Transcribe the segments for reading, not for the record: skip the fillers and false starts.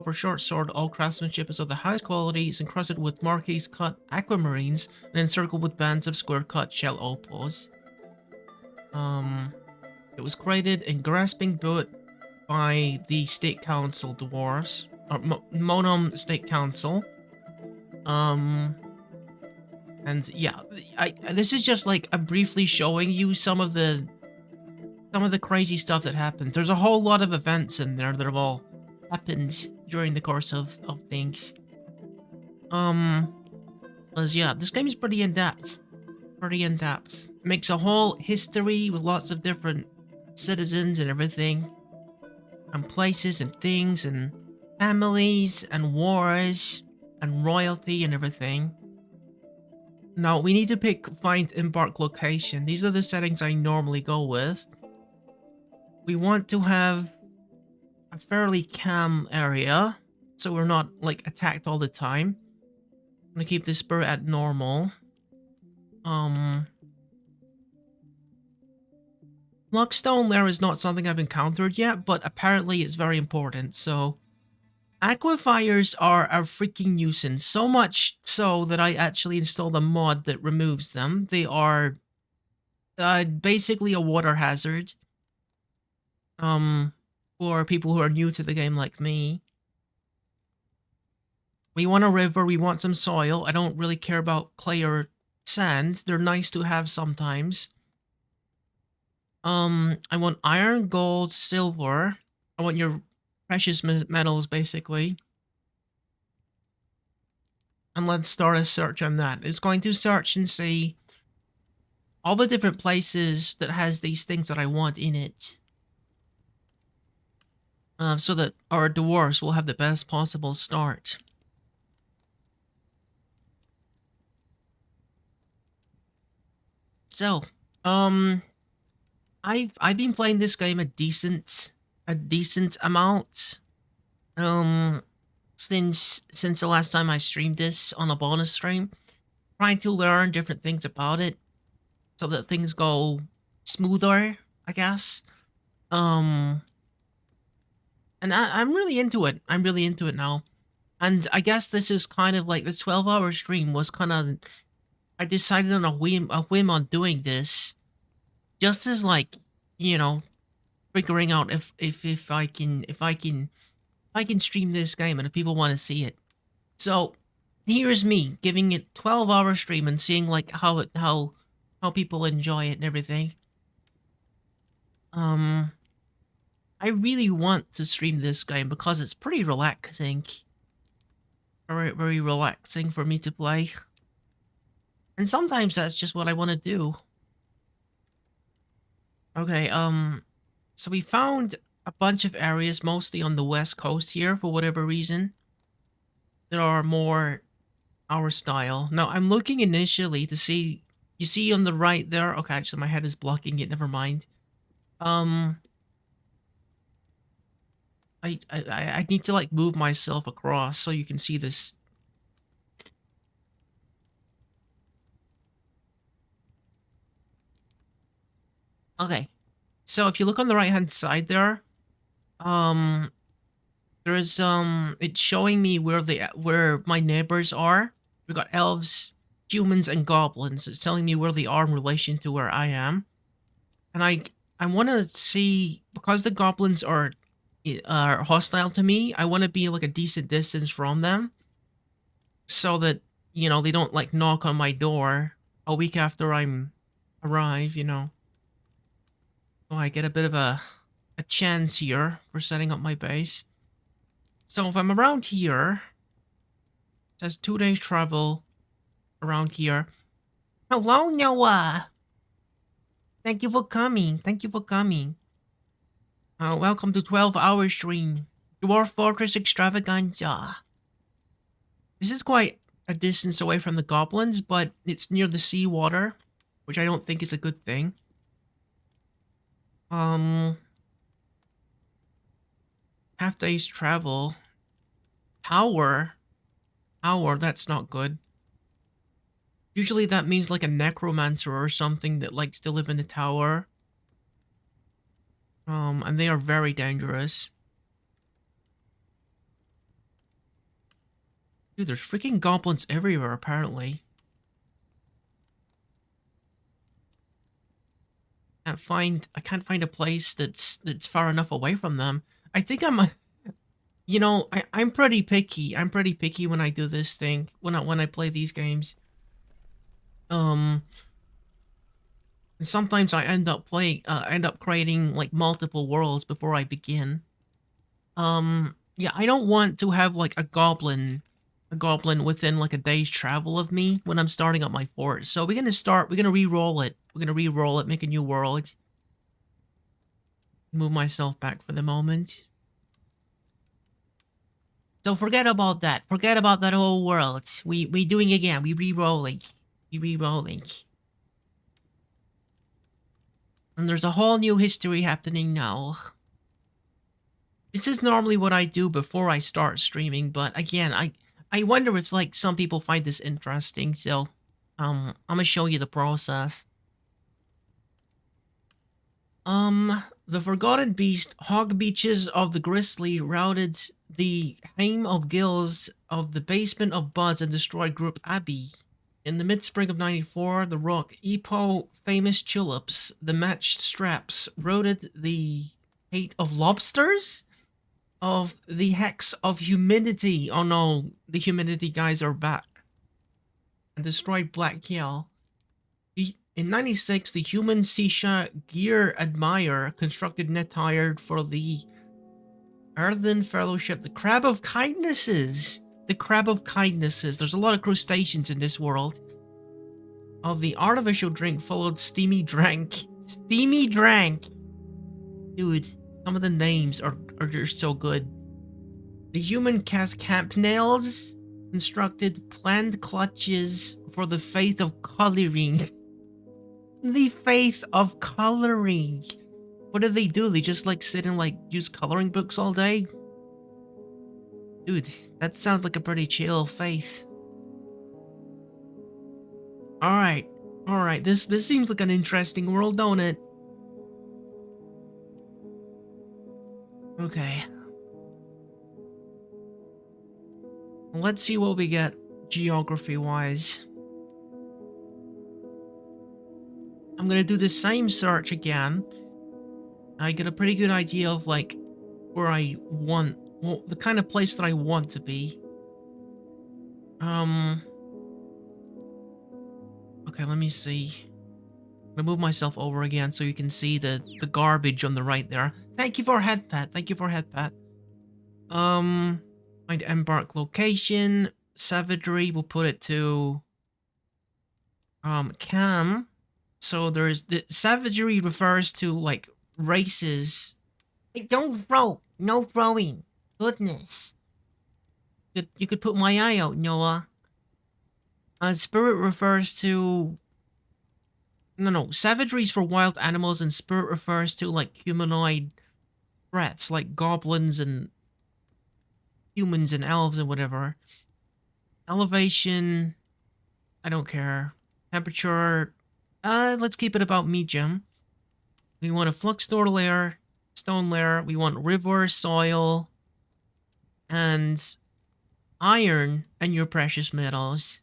For short sword, all craftsmanship is of the highest quality. It's encrusted with marquise cut aquamarines and encircled with bands of square cut shell opals. It was created in Grasping Boot by the State Council Dwarves, or Monum State Council. And yeah, this is just like I'm briefly showing you some of the crazy stuff that happens. There's a whole lot of events in there that have all happened during the course of things. Cause yeah, this game is pretty in depth. Makes a whole history with lots of different citizens and everything, and places and things and families and wars and royalty and everything. Now we need to find embark location. These are the settings I normally go with. We want to have a fairly calm area, so we're not like attacked all the time. I'm gonna keep this spirit at normal. Luckstone there is not something I've encountered yet, but apparently it's very important. So aquifers are a freaking nuisance, so much so that I actually installed a mod that removes them. They are basically a water hazard. For people who are new to the game like me. We want a river, we want some soil. I don't really care about clay or sand. They're nice to have sometimes. I want iron, gold, silver. I want your precious metals, basically. And let's start a search on that. It's going to search and see all the different places that has these things that I want in it. So that our dwarves will have the best possible start. So, I've been playing this game a decent amount. Since the last time I streamed this on a bonus stream, trying to learn different things about it, so that things go smoother, I guess. And I'm really into it. I'm really into it now. And I guess this is kind of like this 12-hour stream was kind of, I decided on a whim on doing this, just as like, you know, figuring out if I can stream this game and if people want to see it. So here's me giving it 12-hour stream and seeing like how people enjoy it and everything. I really want to stream this game because it's pretty relaxing. Very, very relaxing for me to play. And sometimes that's just what I want to do. Okay, so we found a bunch of areas, mostly on the west coast here, for whatever reason, that are more our style. Now, I'm looking initially to see, you see on the right there? Okay, actually my head is blocking it, never mind. I need to like move myself across so you can see this. Okay, so if you look on the right hand side there, there's it's showing me where my neighbors are. We got elves, humans, and goblins. It's telling me where they are in relation to where I am, and I want to see, because the goblins are hostile to me, I want to be like a decent distance from them, so that, you know, they don't like knock on my door a week after I'm arrive, you know. So I get a bit of a chance here for setting up my base. So if I'm around here, it says 2 days travel around here. Hello, Noah. Thank you for coming. Thank you for coming. Welcome to 12-hour stream. Dwarf Fortress Extravaganza. This is quite a distance away from the goblins, but it's near the seawater, which I don't think is a good thing. Half day's travel. Tower, that's not good. Usually that means like a necromancer or something that likes to live in the tower. And they are very dangerous. Dude, there's freaking goblins everywhere, apparently. I can't find a place that's far enough away from them. I think you know, I'm pretty picky. I'm pretty picky when I do this thing, when I play these games. Um, and sometimes I end up creating like multiple worlds before I begin. Yeah, I don't want to have like a goblin within like a day's travel of me when I'm starting up my fort. So we're gonna re-roll it. We're gonna re-roll it, make a new world. Move myself back for the moment. So forget about that. Forget about that whole world. We doing again. We re-rolling. We re-rolling. And there's a whole new history happening now. This is normally what I do before I start streaming, but again, I wonder if like some people find this interesting, so I'm gonna show you the process. The Forgotten Beast, hog beaches of the Grizzly routed the Haim of Gills of the basement of Buds and destroyed Group Abbey. In the mid-spring of 94, the rock Epo famous tulips, the matched straps, routed the hate of lobsters? Of the hex of humidity. Oh no, the humidity guys are back. And destroyed Black Yell. In 96, the human Sisha Gear Admire constructed Netired for the Earthen Fellowship, the Crab of Kindnesses. The Crab of Kindnesses. There's a lot of crustaceans in this world. Of the artificial drink followed Steamy Drank. Steamy Drank! Dude, some of the names are just so good. The human Cath Camp Nails constructed planned clutches for the faith of coloring. The faith of coloring. What do? They just like sit and like use coloring books all day? Dude, that sounds like a pretty chill faith. Alright. Alright, this seems like an interesting world, don't it? Okay. Let's see what we get geography-wise. I'm gonna do the same search again. I get a pretty good idea of like where I want, well, the kind of place that I want to be. Okay, let me see. I'm gonna move myself over again so you can see the garbage on the right there. Thank you for head pat. Thank you for head pat. Find embark location. Savagery, we'll put it to Cam. So there's the savagery refers to like races. Hey, don't throw. No throwing. Goodness. You could put my eye out, Noah. Spirit refers to... No. Savagery is for wild animals, and spirit refers to like humanoid threats, like goblins and humans and elves and whatever. Elevation, I don't care. Temperature, let's keep it about medium. We want a flux door layer, stone layer. We want river, soil, and iron, and your precious metals.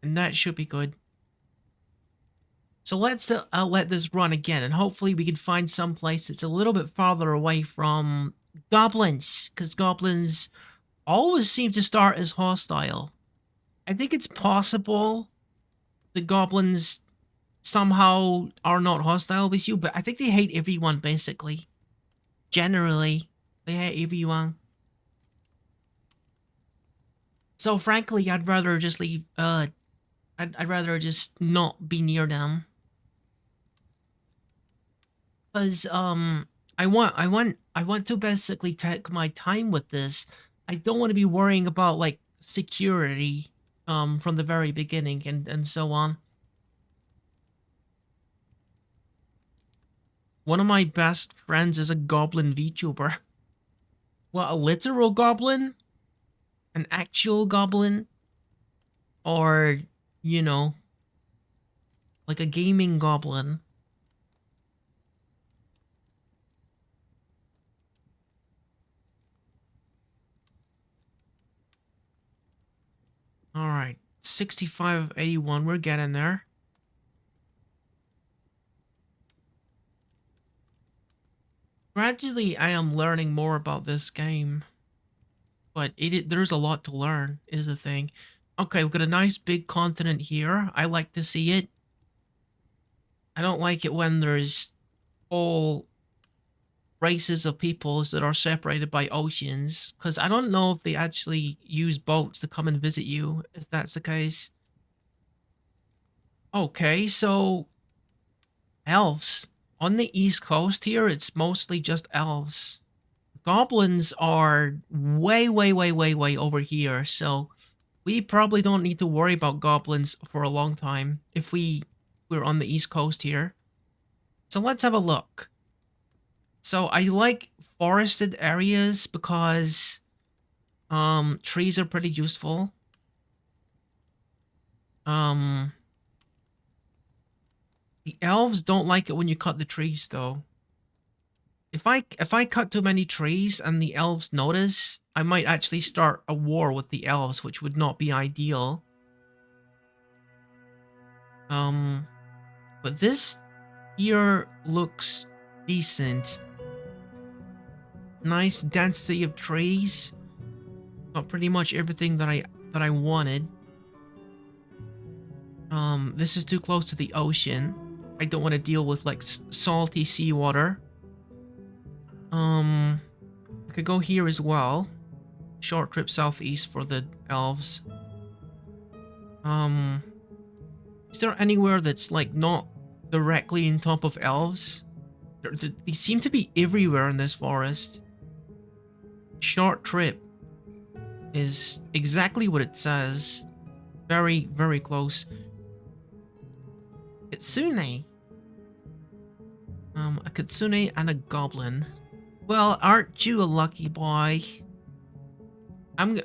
And that should be good. So let's let this run again, and hopefully we can find some place that's a little bit farther away from goblins, because goblins always seem to start as hostile. I think it's possible the goblins somehow are not hostile with you, but I think they hate everyone, basically. Generally, they hate everyone. So frankly, I'd rather just leave, I'd rather just not be near them. Because, I want to basically take my time with this. I don't want to be worrying about, like, security, from the very beginning and so on. One of my best friends is a goblin VTuber. What, a literal goblin? An actual goblin? Or, you know, like a gaming goblin? Alright. 65 of 81. We're getting there. Gradually, I am learning more about this game. But there's a lot to learn, is the thing. Okay, we've got a nice big continent here. I like to see it. I don't like it when there's whole races of peoples that are separated by oceans, because I don't know if they actually use boats to come and visit you, if that's the case. Okay, so elves. On the east coast here, it's mostly just elves. Goblins are way over here, so we probably don't need to worry about goblins for a long time if we're on the east coast here. So let's have a look. So I like forested areas because trees are pretty useful. The elves don't like it when you cut the trees though. If I cut too many trees and the elves notice, I might actually start a war with the elves, which would not be ideal. But this here looks decent. Nice density of trees. Got pretty much everything that I wanted. This is too close to the ocean. I don't want to deal with like salty seawater. I could go here as well. Short trip southeast for the elves. Is there anywhere that's like not directly in top of elves? They seem to be everywhere in this forest. Short trip is exactly what it says. Very close. Kitsune. A kitsune and a goblin. Well, aren't you a lucky boy? How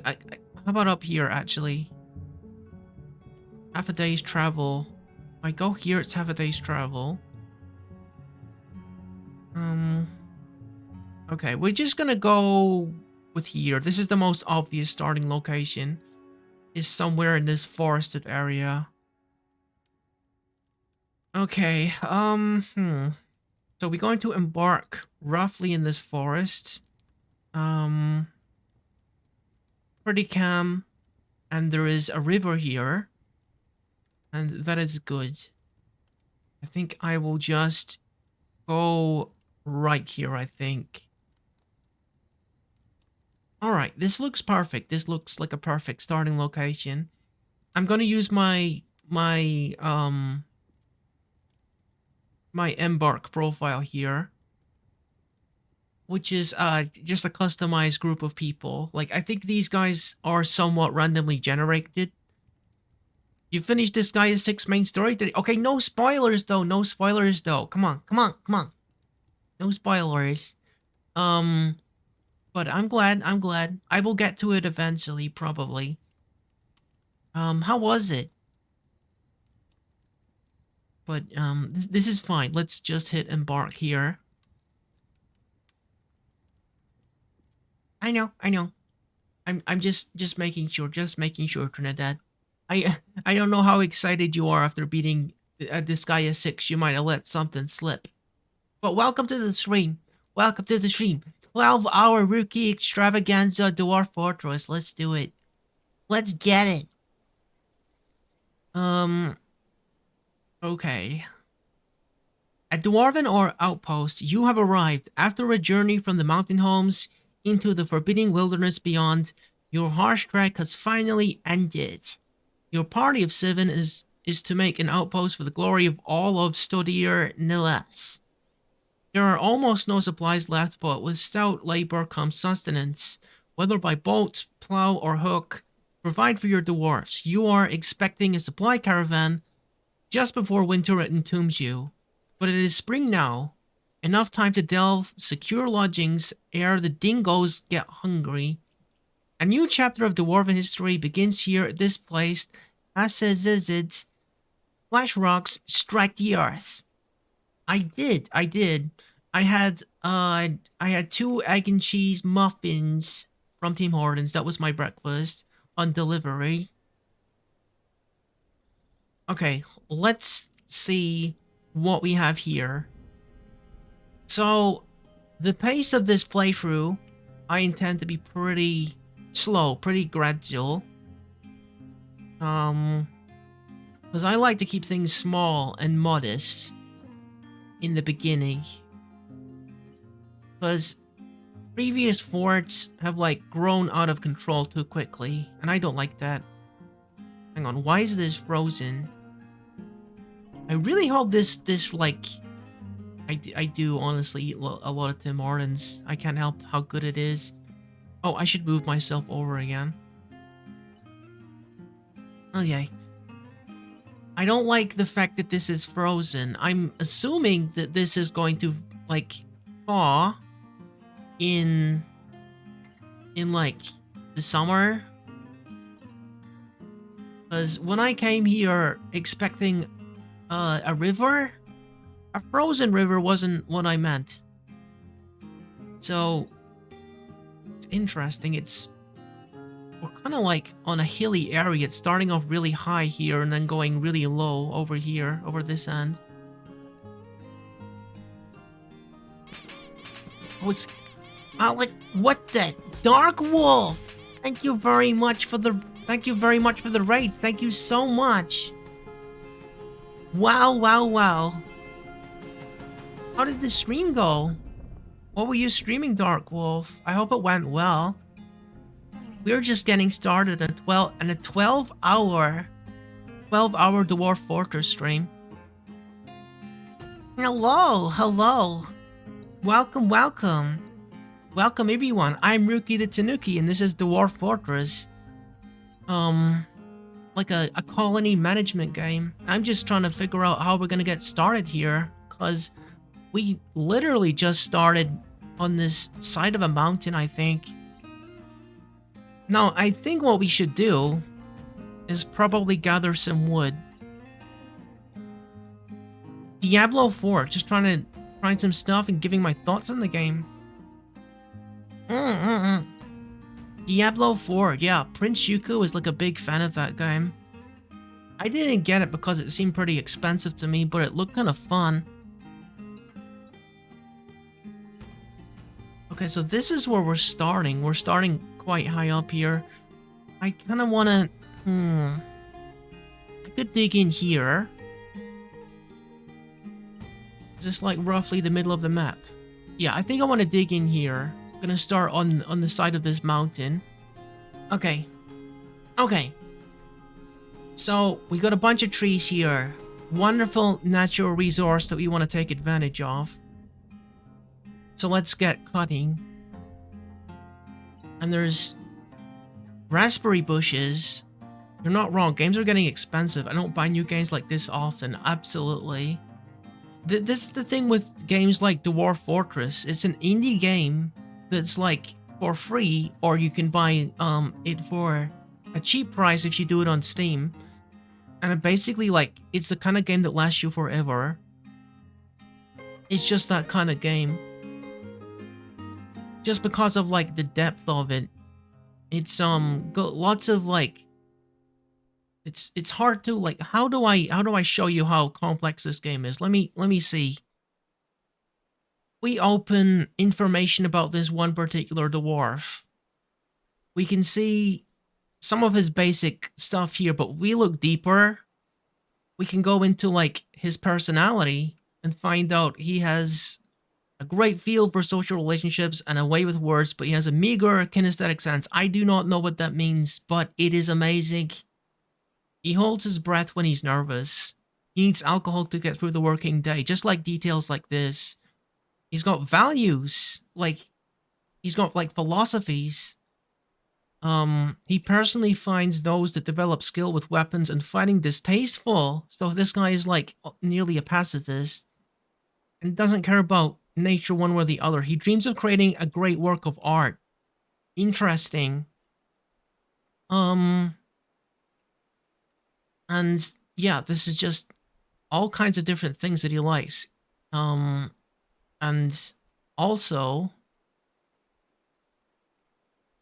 about up here, actually? Half a day's travel. If I go here, it's half a day's travel. Okay, we're just gonna go with here. This is the most obvious starting location. Is somewhere in this forested area. Okay, So we're going to embark roughly in this forest. Pretty calm. And there is a river here. And that is good. I think I will just go right here, I think. Alright, this looks perfect. This looks like a perfect starting location. I'm gonna use my embark profile here, which is just a customized group of people. Like, I think these guys are somewhat randomly generated. You finished this Gaia 6 main story today? Okay, no spoilers though. No spoilers though. Come on. No spoilers. But I'm glad. I will get to it eventually, probably. How was it? But this is fine. Let's just hit embark here. I know. I'm just making sure, Trinidad. I don't know how excited you are after beating this Gaia 6. You might have let something slip. But welcome to the stream. 12-hour rookie extravaganza Dwarf Fortress. Let's do it. Let's get it. Okay. At Dwarven or Outpost, you have arrived. After a journey from the mountain homes into the forbidding wilderness beyond, your harsh trek has finally ended. Your party of 7 is to make an outpost for the glory of all of Stodier Niles. There are almost no supplies left, but with stout labor comes sustenance. Whether by boat, plow, or hook, provide for your dwarfs. You are expecting a supply caravan just before winter entombs you. But it is spring now. Enough time to delve, secure lodgings, ere the dingoes get hungry. A new chapter of Dwarven history begins here at this place. As says it, flash rocks strike the earth. I did. I had 2 egg and cheese muffins from Tim Hortons. That was my breakfast on delivery. Okay, let's see what we have here. So, the pace of this playthrough, I intend to be pretty slow, pretty gradual. Because I like to keep things small and modest in the beginning. Because previous forts have, like, grown out of control too quickly, and I don't like that. Hang on, why is this frozen? I really hope this like... I do honestly eat a lot of Tim Hortons. I can't help how good it is. Oh, I should move myself over again. Okay. I don't like the fact that this is frozen. I'm assuming that this is going to, like, thaw in like, the summer. Because when I came here expecting a river, a frozen river wasn't what I meant. So, it's interesting. We're kind of like on a hilly area. It's starting off really high here and then going really low over here, over this end. Oh, it's... Oh, what the... Dark Wolf! Thank you very much for the... Thank you very much for the raid. Thank you so much. Wow, wow, wow. How did the stream go? What were you streaming, Dark Wolf? I hope it went well. We're just getting started at 12-hour Dwarf Fortress stream. Hello, hello. Welcome, welcome. Welcome everyone. I'm Ruki the Tanuki and this is Dwarf Fortress. Like a colony management game. I'm just trying to figure out how we're gonna get started here, cause we literally just started on this side of a mountain, I think. Now, I think what we should do is probably gather some wood. Diablo 4, just trying to find some stuff and giving my thoughts on the game. Diablo 4, yeah, Prince Yuku is like a big fan of that game. I didn't get it because it seemed pretty expensive to me, but it looked kind of fun. Okay, so this is where we're starting. We're starting quite high up here. I kind of want to... I could dig in here. Is this like roughly the middle of the map? Yeah, I think I want to dig in here. I'm gonna start on the side of this mountain. Okay. Okay. So, we got a bunch of trees here. Wonderful natural resource that we want to take advantage of. So let's get cutting. And there's raspberry bushes. You're not wrong. Games are getting expensive. I don't buy new games like this often. Absolutely. This is the thing with games like Dwarf Fortress. It's an indie game that's like for free, or you can buy it for a cheap price if you do it on Steam. And it basically, like, it's the kind of game that lasts you forever. It's just that kind of game. Just because of, like, the depth of it. It's got lots of, like, it's hard to, like, how do I show you how complex this game is? Let me see. We open information about this one particular dwarf. We can see some of his basic stuff here, but we look deeper. We can go into, like, his personality and find out he has a great feel for social relationships and a way with words, but he has a meager kinesthetic sense. I do not know what that means, but it is amazing. He holds his breath when he's nervous. He needs alcohol to get through the working day, just like details like this. He's got values, like, he's got, like, philosophies. He personally finds those that develop skill with weapons and fighting distasteful. So this guy is, like, nearly a pacifist. And doesn't care about nature one way or the other. He dreams of creating a great work of art. Interesting. And yeah, this is just all kinds of different things that he likes. And also,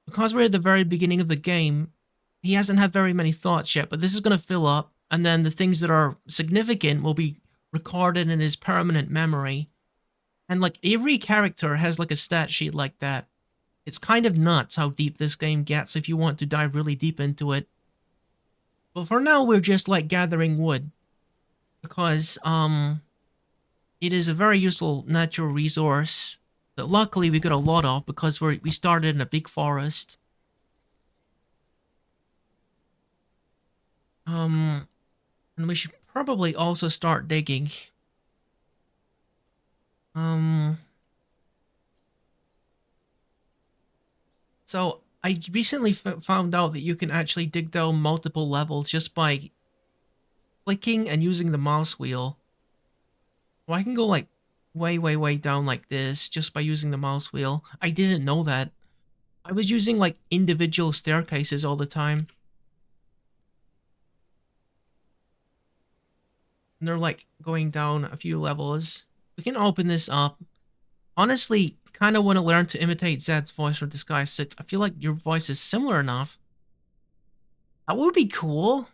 because we're at the very beginning of the game, he hasn't had very many thoughts yet, but this is going to fill up and then the things that are significant will be recorded in his permanent memory. And like every character has like a stat sheet like that. It's kind of nuts how deep this game gets if you want to dive really deep into it. But for now, we're just like gathering wood because it is a very useful natural resource that luckily we got a lot of because we started in a big forest. And we should probably also start digging. Um, so I recently found out that you can actually dig down multiple levels just by clicking and using the mouse wheel. Well, I can go like way, way, way down like this just by using the mouse wheel. I didn't know that. I was using like individual staircases all the time. And they're like going down a few levels. We can open this up. Honestly, kind of want to learn to imitate Zed's voice from Disguise 6. I feel like your voice is similar enough. That would be cool.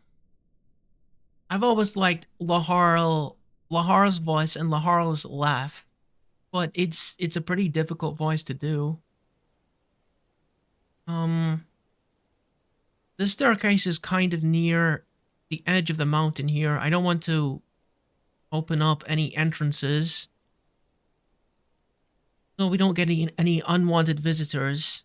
I've always liked Lahar's voice and Lahar's laugh, but it's a pretty difficult voice to do. This staircase is kind of near the edge of the mountain here. I don't want to open up any entrances so we don't get any unwanted visitors.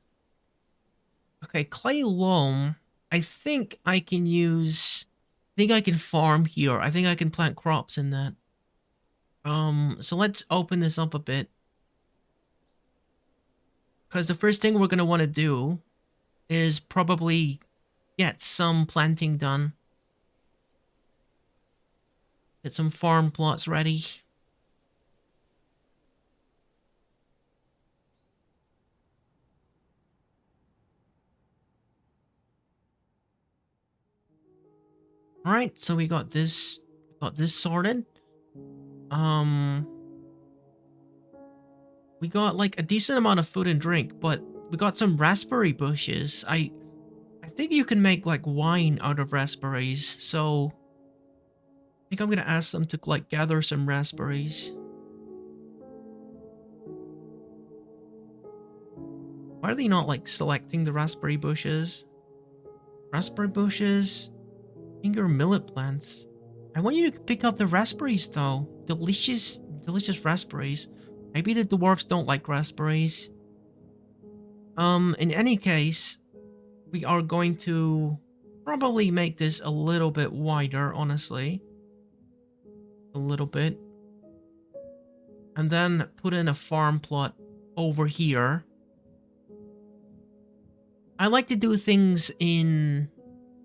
Okay, clay loam. I think I can use... I think I can farm here. I think I can plant crops in that. So let's open this up a bit. Because the first thing we're going to want to do is probably get some planting done. Get some farm plots ready. Alright, so we got this sorted. We got like a decent amount of food and drink, but we got some raspberry bushes. I think you can make like wine out of raspberries, so I think I'm gonna ask them to like gather some raspberries. Why are they not like selecting the raspberry bushes? Raspberry bushes, finger millet plants. I want you to pick up the raspberries though. Delicious, delicious raspberries. Maybe the dwarfs don't like raspberries. In any case, we are going to probably make this a little bit wider, honestly. A little bit. And then put in a farm plot over here. I like to do things in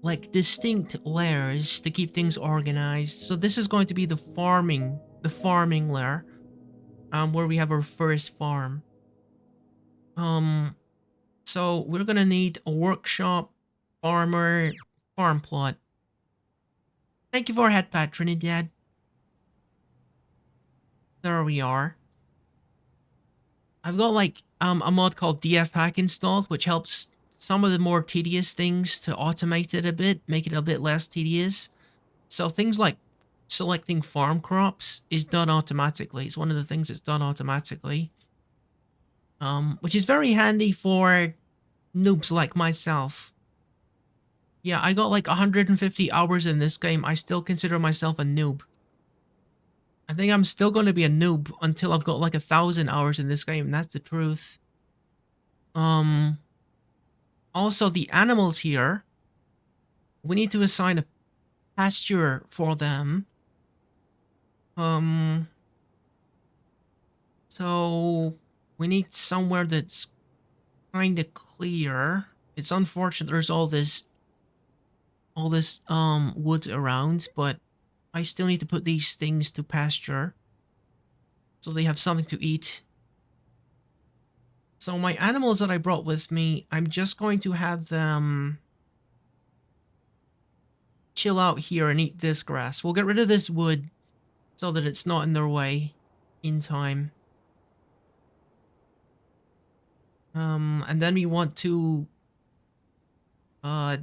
like distinct layers to keep things organized. So this is going to be the farming layer, where we have our first farm. So we're gonna need a workshop, farmer, farm plot. Thank you for head pat, Trinidad. There we are. I've got like a mod called DF Hack installed, which helps some of the more tedious things to automate it a bit, make it a bit less tedious. So things like selecting farm crops is done automatically. It's one of the things that's done automatically. Which is very handy for noobs like myself. Yeah, I got like 150 hours in this game. I still consider myself a noob. I think I'm still going to be a noob until I've got like 1,000 hours in this game. That's the truth. Also, the animals here, we need to assign a pasture for them. So we need somewhere that's kind of clear. It's unfortunate there's all this wood around, but I still need to put these things to pasture so they have something to eat. So my animals that I brought with me, I'm just going to have them chill out here and eat this grass. We'll get rid of this wood so that it's not in their way in time. And then we want to yeah,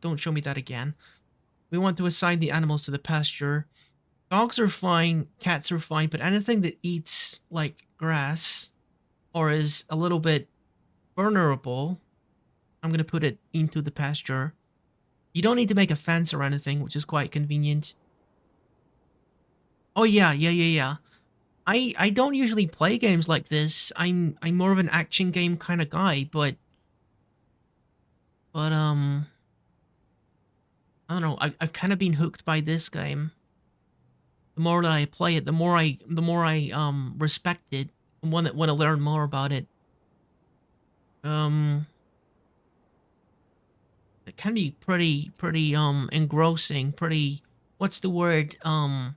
don't show me that again. We want to assign the animals to the pasture. Dogs are fine, cats are fine, but anything that eats like grass or is a little bit vulnerable, I'm gonna put it into the pasture. You don't need to make a fence or anything, which is quite convenient. Oh yeah. I don't usually play games like this. I'm more of an action game kind of guy, but I don't know. I've kind of been hooked by this game. The more that I play it, the more I respect it and want to learn more about it. Um, it can be pretty engrossing, pretty, what's the word? Immersive.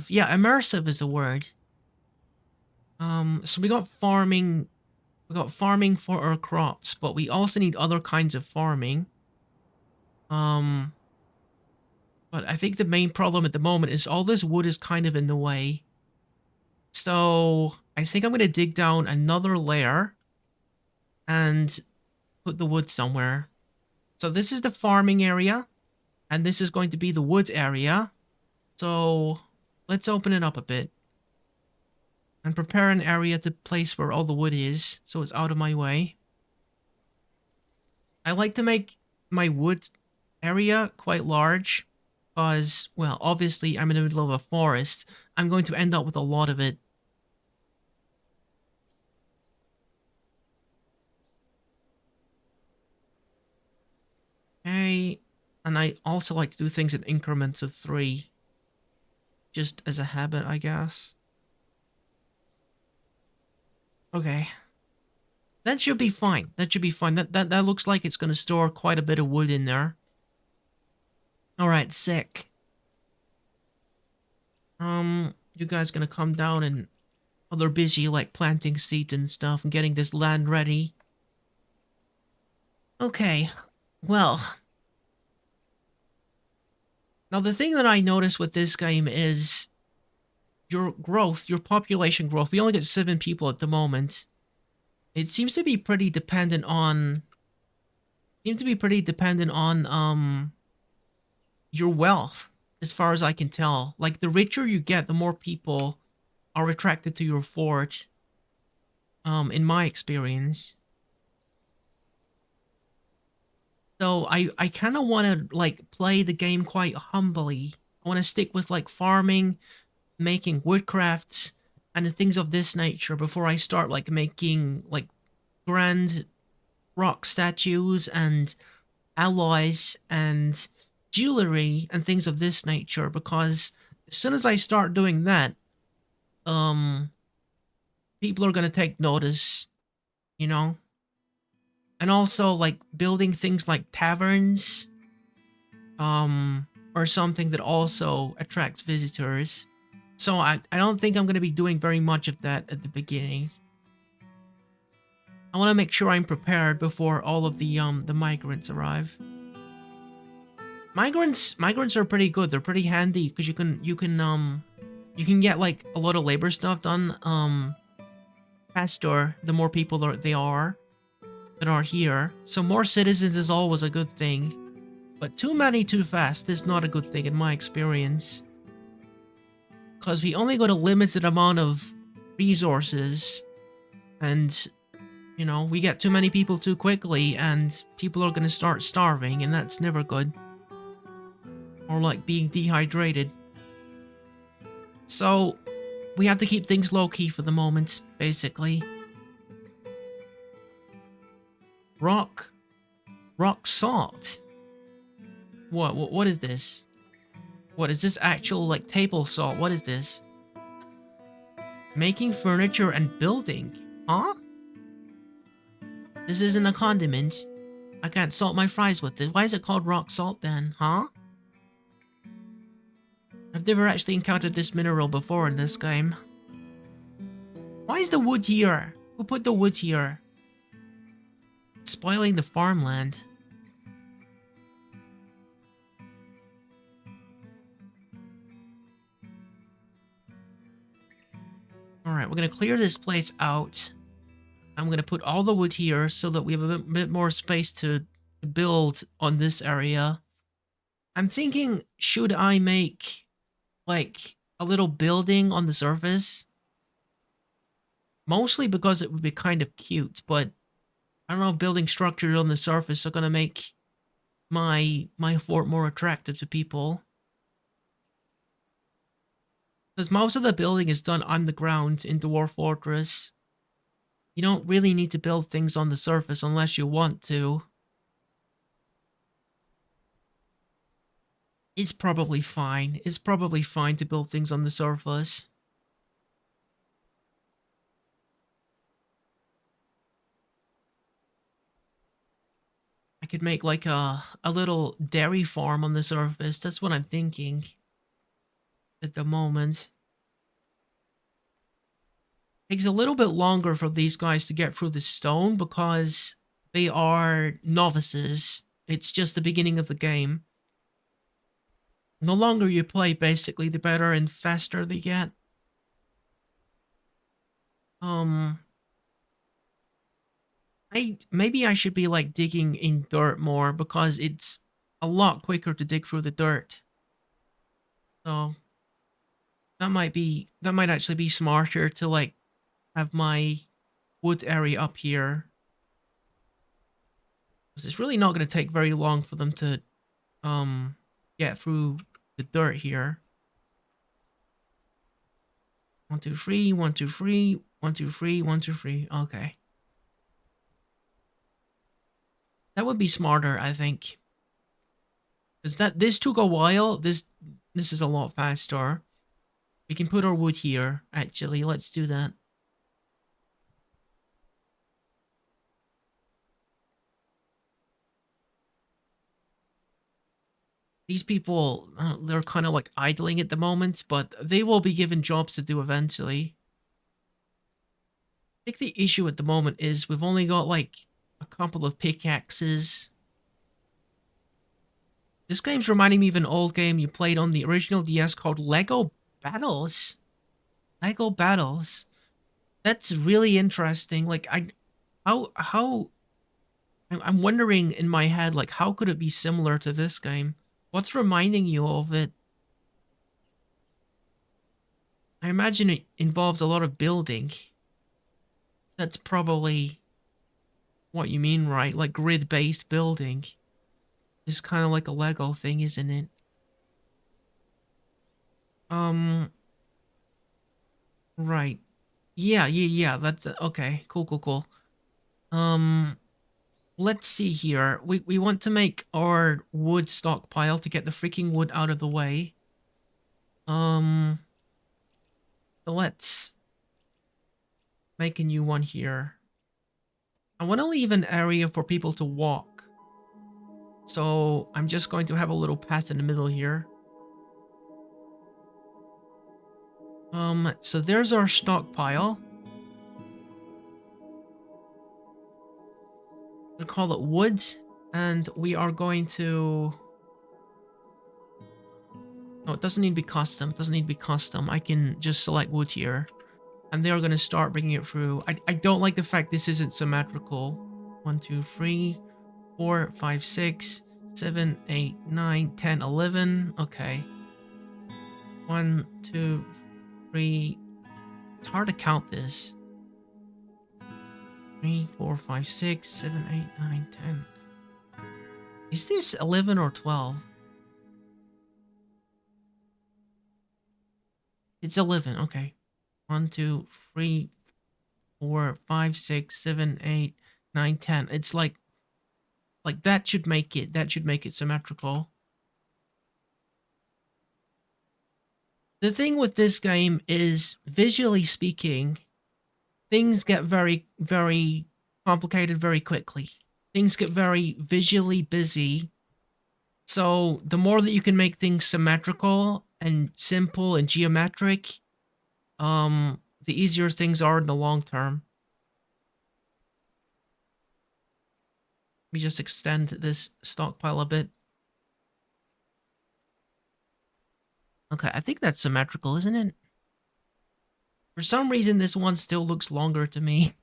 Yeah, immersive is the word. So we got farming for our crops, but we also need other kinds of farming. Um, but I think the main problem at the moment is all this wood is kind of in the way. So I think I'm going to dig down another layer and put the wood somewhere. So this is the farming area, and this is going to be the wood area. So let's open it up a bit and prepare an area to place where all the wood is, so it's out of my way. I like to make my wood area quite large because, well, obviously I'm in the middle of a forest. I'm going to end up with a lot of it. Okay, and I also like to do things in increments of 3, just as a habit, I guess. Okay. That should be fine. That should be fine. That looks like it's going to store quite a bit of wood in there. Alright, sick. You guys gonna come down and... Oh, they're busy, like, planting seeds and stuff and getting this land ready. Okay. Well... Now, the thing that I notice with this game is... Your growth, your population growth. We only get 7 people at the moment. It seems to be pretty dependent on... your wealth, as far as I can tell. Like, the richer you get, the more people are attracted to your fort. In my experience. So I kind of want to, like, play the game quite humbly. I want to stick with, like, farming, making woodcrafts, and things of this nature before I start, like, making, like, grand rock statues and alloys and jewelry and things of this nature, because as soon as I start doing that, people are gonna take notice, you know? And also, like, building things like taverns, or something that also attracts visitors. So I don't think I'm gonna be doing very much of that at the beginning. I want to make sure I'm prepared before all of the migrants arrive. Migrants are pretty good. They're pretty handy because you can get, like, a lot of labor stuff done faster the more people that are here. So more citizens is always a good thing, but too many too fast is not a good thing in my experience, because we only got a limited amount of resources, and you know, we get too many people too quickly and people are gonna start starving, and that's never good. Or, like, being dehydrated. So we have to keep things low-key for the moment, basically. Rock salt. What is this? What is this actual, like, table salt? What is this? Making furniture and building. Huh? This isn't a condiment. I can't salt my fries with it. Why is it called rock salt then? Huh? I've never actually encountered this mineral before in this game. Why is the wood here? Who put the wood here? Spoiling the farmland. Alright, we're gonna clear this place out. I'm gonna put all the wood here so that we have a bit more space to build on this area. I'm thinking, should I make like a little building on the surface? Mostly because it would be kind of cute, but I don't know if building structures on the surface are gonna make my fort more attractive to people. Because most of the building is done underground in Dwarf Fortress. You don't really need to build things on the surface unless you want to. It's probably fine. It's probably fine to build things on the surface. I could make like a little dairy farm on the surface. That's what I'm thinking at the moment. Takes a little bit longer for these guys to get through the stone because they are novices. It's just the beginning of the game. The longer you play, basically, the better and faster they get. Um, maybe I should be like digging in dirt more because it's a lot quicker to dig through the dirt. So that might actually be smarter to like have my wood area up here. 'Cause it's really not going to take very long for them to get through the dirt here. 1, 2, 3, 1, 2, 3, 1, 2, 3, 1, 2, 3. Okay. That would be smarter, I think. Because this took a while. This is a lot faster. We can put our wood here, actually. Let's do that. These people, they're kind of like idling at the moment, but they will be given jobs to do eventually. I think the issue at the moment is we've only got like a couple of pickaxes. This game's reminding me of an old game you played on the original DS called Lego Battles. Lego Battles. That's really interesting. Like how I'm wondering in my head, like, how could it be similar to this game? What's reminding you of it? I imagine it involves a lot of building. That's probably what you mean, right? Like grid-based building. It's kind of like a Lego thing, isn't it? Right. Yeah. That's okay. Cool. Um, let's see here. We want to make our wood stockpile to get the freaking wood out of the way. Um, so let's make a new one here. I want to leave an area for people to walk. So I'm just going to have a little path in the middle here. So there's our stockpile. We'll call it wood, and we are going to... No, it doesn't need to be custom. It doesn't need to be custom. I can just select wood here. And they're going to start bringing it through. I don't like the fact this isn't symmetrical. 1, 2, 3, 4, 5, 6, 7, 8, 9, 10, 11. Okay. 1, 2, 3. It's hard to count this. 3, 4, 5, 6, 7, 8, 9, 10. Is this 11 or 12? It's 11. Okay. 1, 2, 3, 4, 5, 6, 7, 8, 9, 10. It's like that should make it symmetrical. The thing with this game is, visually speaking, things get very, very complicated very quickly. Things get very visually busy. So the more that you can make things symmetrical and simple and geometric, the easier things are in the long term. Let me just extend this stockpile a bit. Okay, I think that's symmetrical, isn't it? For some reason, this one still looks longer to me.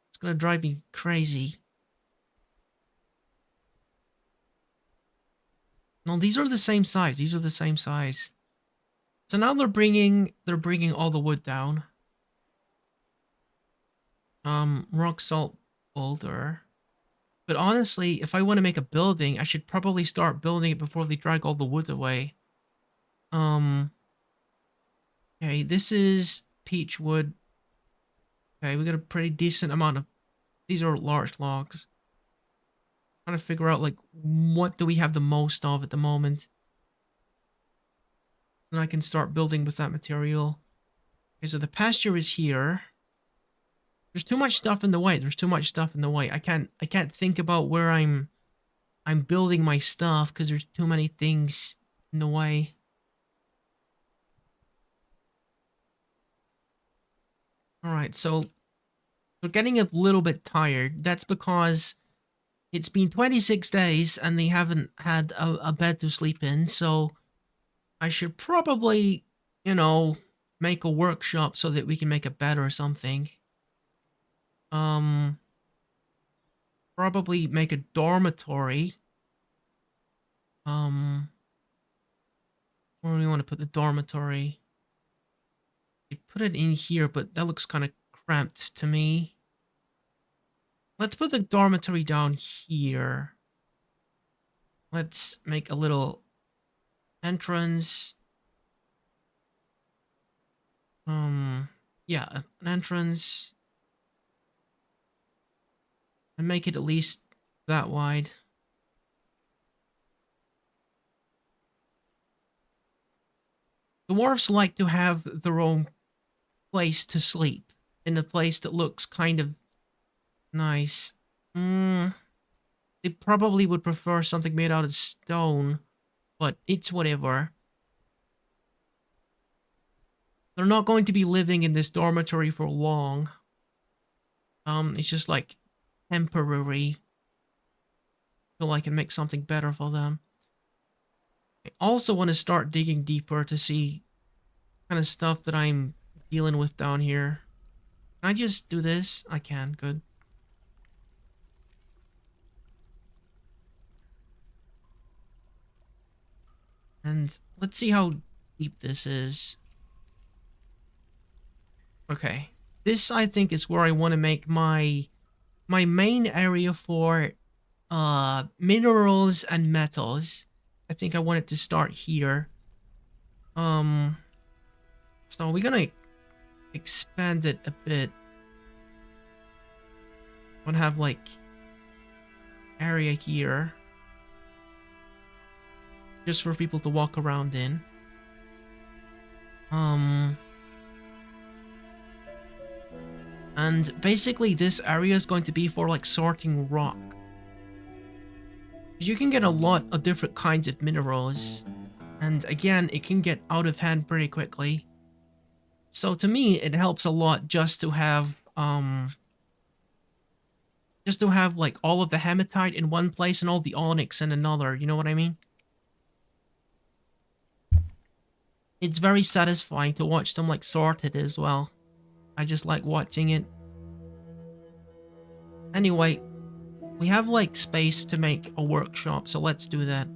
It's gonna drive me crazy. No, these are the same size. These are the same size. So now they're bringing all the wood down. Rock salt boulder. But honestly, if I want to make a building, I should probably start building it before they drag all the wood away. Um, okay, this is peach wood. Okay, we got a pretty decent amount of, these are large logs. Trying to figure out, like, what do we have the most of at the moment? And I can start building with that material. Okay, so the pasture is here. There's too much stuff in the way. There's too much stuff in the way. I can't think about where I'm building my stuff because there's too many things in the way. Alright, so we're getting a little bit tired. That's because it's been 26 days and they haven't had a bed to sleep in, so I should probably, make a workshop so that we can make a bed or something. Um, Probably make a dormitory. Where do we want to put the dormitory? We put it in here, but that looks kind of cramped to me. Let's put the dormitory down here. Let's make a little entrance. Yeah, an entrance. And make it at least that wide. The dwarves like to have their own place to sleep. In a place that looks kind of nice. They probably would prefer something made out of stone, but it's whatever. They're not going to be living in this dormitory for long. It's just like temporary till I can make something better for them. I also want to start digging deeper to see kind of stuff that I'm dealing with down here. Can I just do this? I can, good. And let's see how deep this is. Okay. This, I think, is where I want to make my main area for minerals and metals. I think I want it to start here. So we're gonna expand it a bit. I want to have like area here just for people to walk around in. And basically this area is going to be for like sorting rock. You can get a lot of different kinds of minerals. And again, it can get out of hand pretty quickly. So to me, it helps a lot just to have like all of the hematite in one place and all the onyx in another, you know what I mean? It's very satisfying to watch them like sort it as well. I just like watching it. Anyway, we have like space to make a workshop, so let's do that.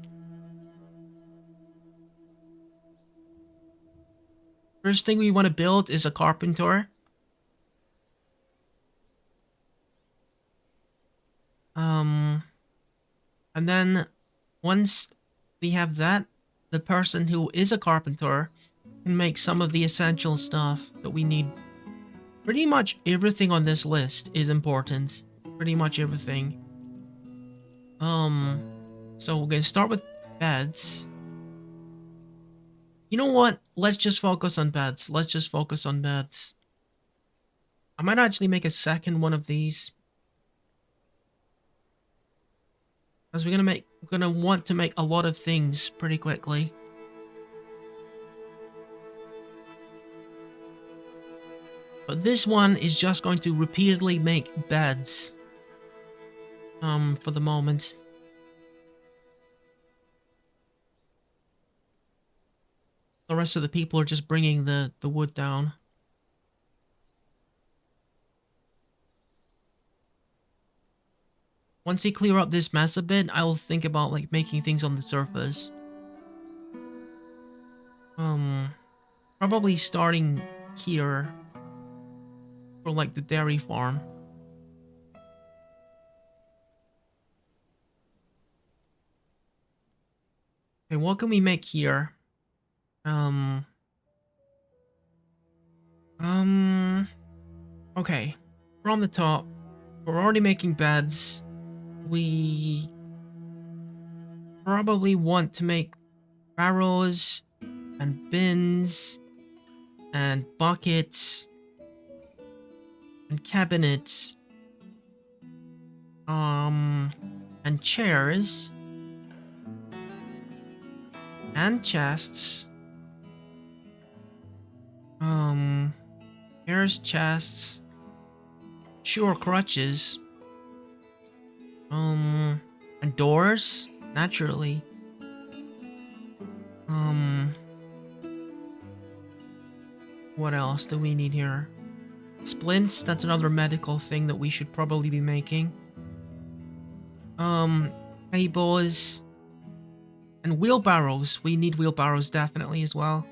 First thing we want to build is a carpenter. And then once we have that, the person who is a carpenter can make some of the essential stuff that we need. Pretty much everything on this list is important. Pretty much everything. So we're gonna start with beds. You know what? Let's just focus on beds. Let's just focus on beds. I might actually make a second one of these. Because we're gonna want to make a lot of things pretty quickly. But this one is just going to repeatedly make beds. For the moment. The rest of the people are just bringing the wood down. Once they clear up this mess a bit, I'll think about like making things on the surface. Um, Probably starting here for like the dairy farm. Okay, what can we make here? Um, um, okay. From the top, we're already making beds. We probably want to make barrels and bins and buckets and cabinets, and chairs and chests. Um, Chairs, chests, sure, crutches, and doors, naturally. Um, what else do we need here? Splints, that's another medical thing that we should probably be making. Um, Tables and wheelbarrows. We need wheelbarrows definitely as well.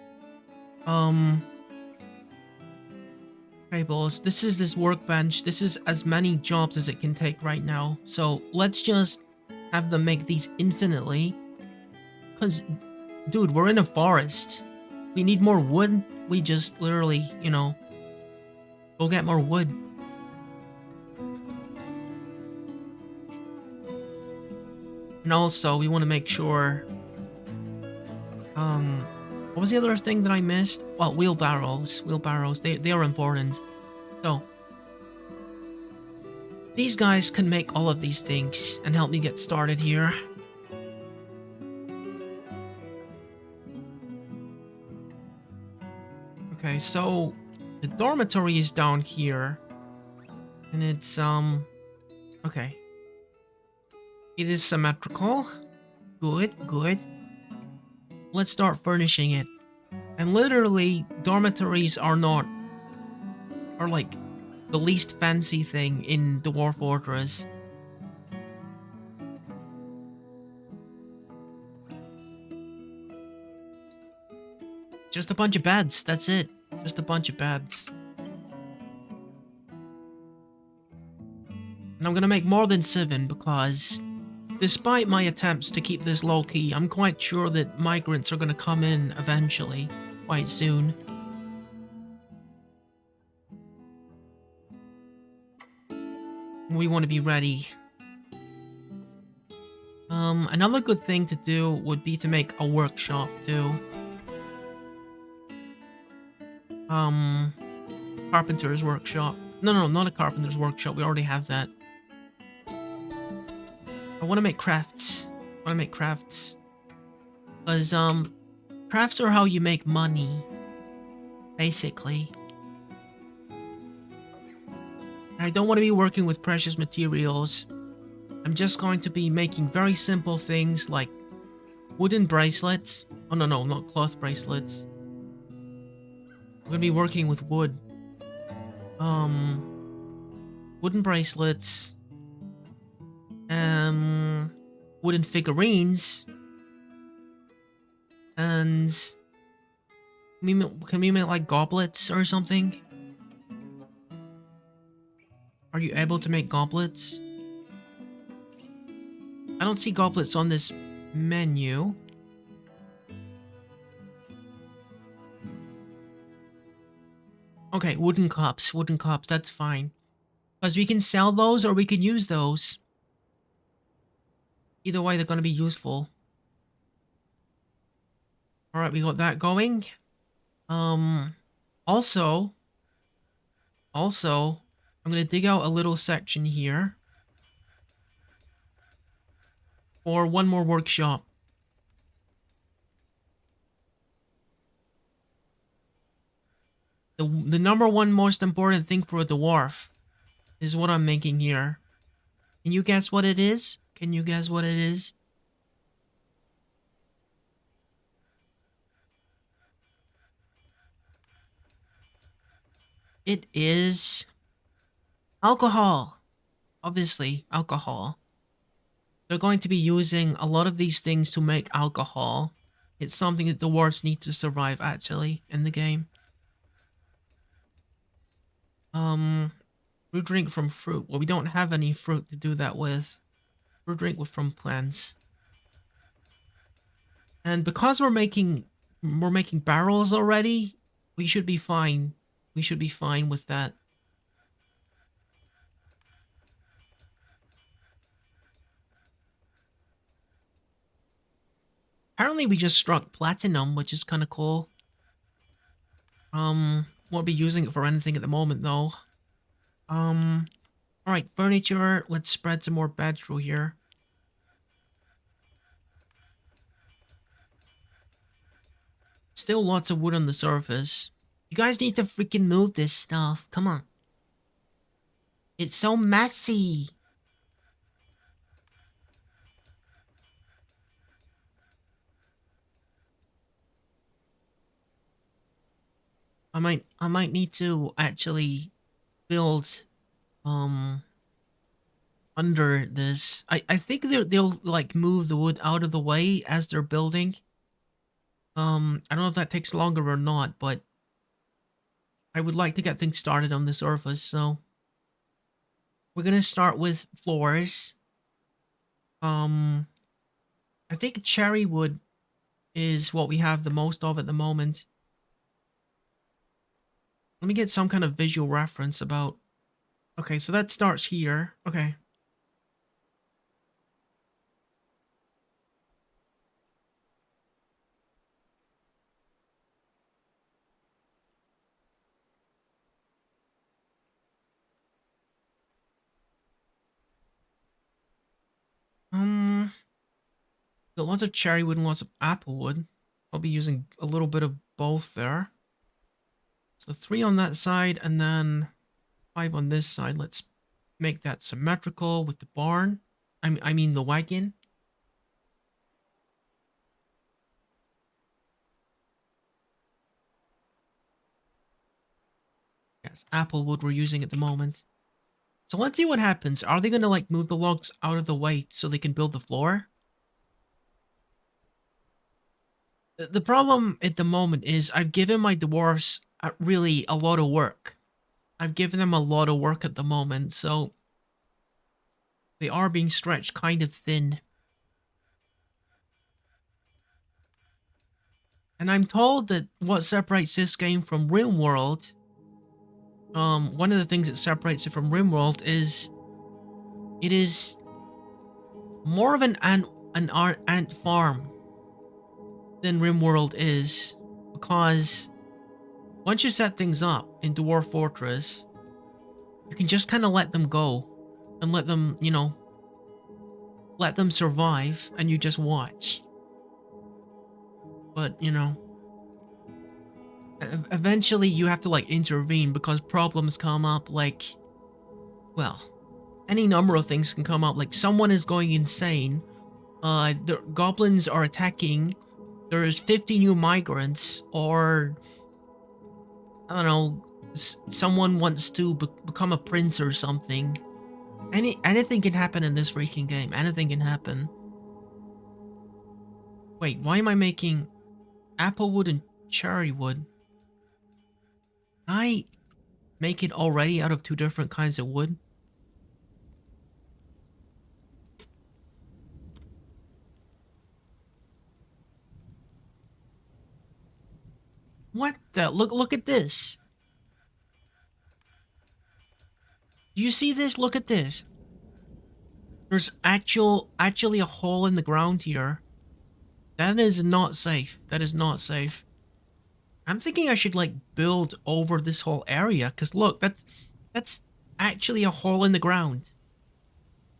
Tables. This is this workbench. This is as many jobs as it can take right now. So let's just have them make these infinitely. Cause, dude, we're in a forest. We need more wood. We just literally, go get more wood. And also, we want to make sure... What was the other thing that I missed? Well, wheelbarrows. Wheelbarrows, they are important. So, these guys can make all of these things and help me get started here. Okay, so the dormitory is down here. And it's, okay. It is symmetrical. Good, good. Let's start furnishing it. And literally, dormitories are like the least fancy thing in Dwarf Fortress. Just a bunch of beds, that's it. Just a bunch of beds. And I'm gonna make more than 7 because despite my attempts to keep this low-key, I'm quite sure that migrants are gonna come in eventually, quite soon. We want to be ready. Another good thing to do would be to make a workshop too. Carpenter's workshop. No, not a carpenter's workshop. We already have that. I want to make crafts. Because, crafts are how you make money. Basically. I don't want to be working with precious materials. I'm just going to be making very simple things like wooden bracelets. Oh, no, not cloth bracelets. I'm going to be working with wood. Wooden bracelets. Wooden figurines. And can we make like goblets or something? Are you able to make goblets? I don't see goblets on this menu. Okay, wooden cups, that's fine. Because we can sell those or we can use those. Either way, they're going to be useful. Alright, we got that going. Also, I'm going to dig out a little section here for one more workshop. The number one most important thing for a dwarf is what I'm making here. Can you guess what it is? It is alcohol. Obviously, alcohol. They're going to be using a lot of these things to make alcohol It's something that the dwarves need to survive, actually, in the game. Brew drink from fruit. Well, we don't have any fruit to do that with. Brew drink with from plants. And because we're making barrels already, we should be fine. We should be fine with that. Apparently we just struck platinum, which is kind of cool. Won't be using it for anything at the moment though. Alright, furniture. Let's spread some more bed through here. Still lots of wood on the surface. You guys need to freaking move this stuff. Come on. It's so messy. I might need to actually build under this. I think they'll like move the wood out of the way as they're building. I don't know if that takes longer or not, but I would like to get things started on the surface, so we're gonna start with floors. I think cherry wood is what we have the most of at the moment. Let me get some kind of visual reference about... Okay, so that starts here. Okay. Got lots of cherry wood and lots of apple wood. I'll be using a little bit of both there. So 3 on that side and then 5 on this side. Let's make that symmetrical with the barn. I mean the wagon. Yes, apple wood we're using at the moment. So let's see what happens. Are they gonna like move the logs out of the way so they can build the floor? The problem at the moment is I've given my dwarves really a lot of work. I've given them a lot of work at the moment, so they are being stretched kind of thin. And I'm told that what separates this game from RimWorld, one of the things that separates it from RimWorld is it is more of an ant farm than RimWorld is, because once you set things up in Dwarf Fortress, you can just kind of let them go and let them, let them survive and you just watch. But, eventually you have to like intervene because problems come up like, well, any number of things can come up. Like someone is going insane. The goblins are attacking. There's 50 new migrants, or I don't know, someone wants to become a prince or something. Anything can happen in this freaking game. Anything can happen. Wait, why am I making apple wood and cherry wood? Can I make it already out of 2 different kinds of wood? What the? Look at this. Do you see this? Look at this. There's actually a hole in the ground here. That is not safe. That is not safe. I'm thinking I should like build over this whole area, cuz look, that's actually a hole in the ground.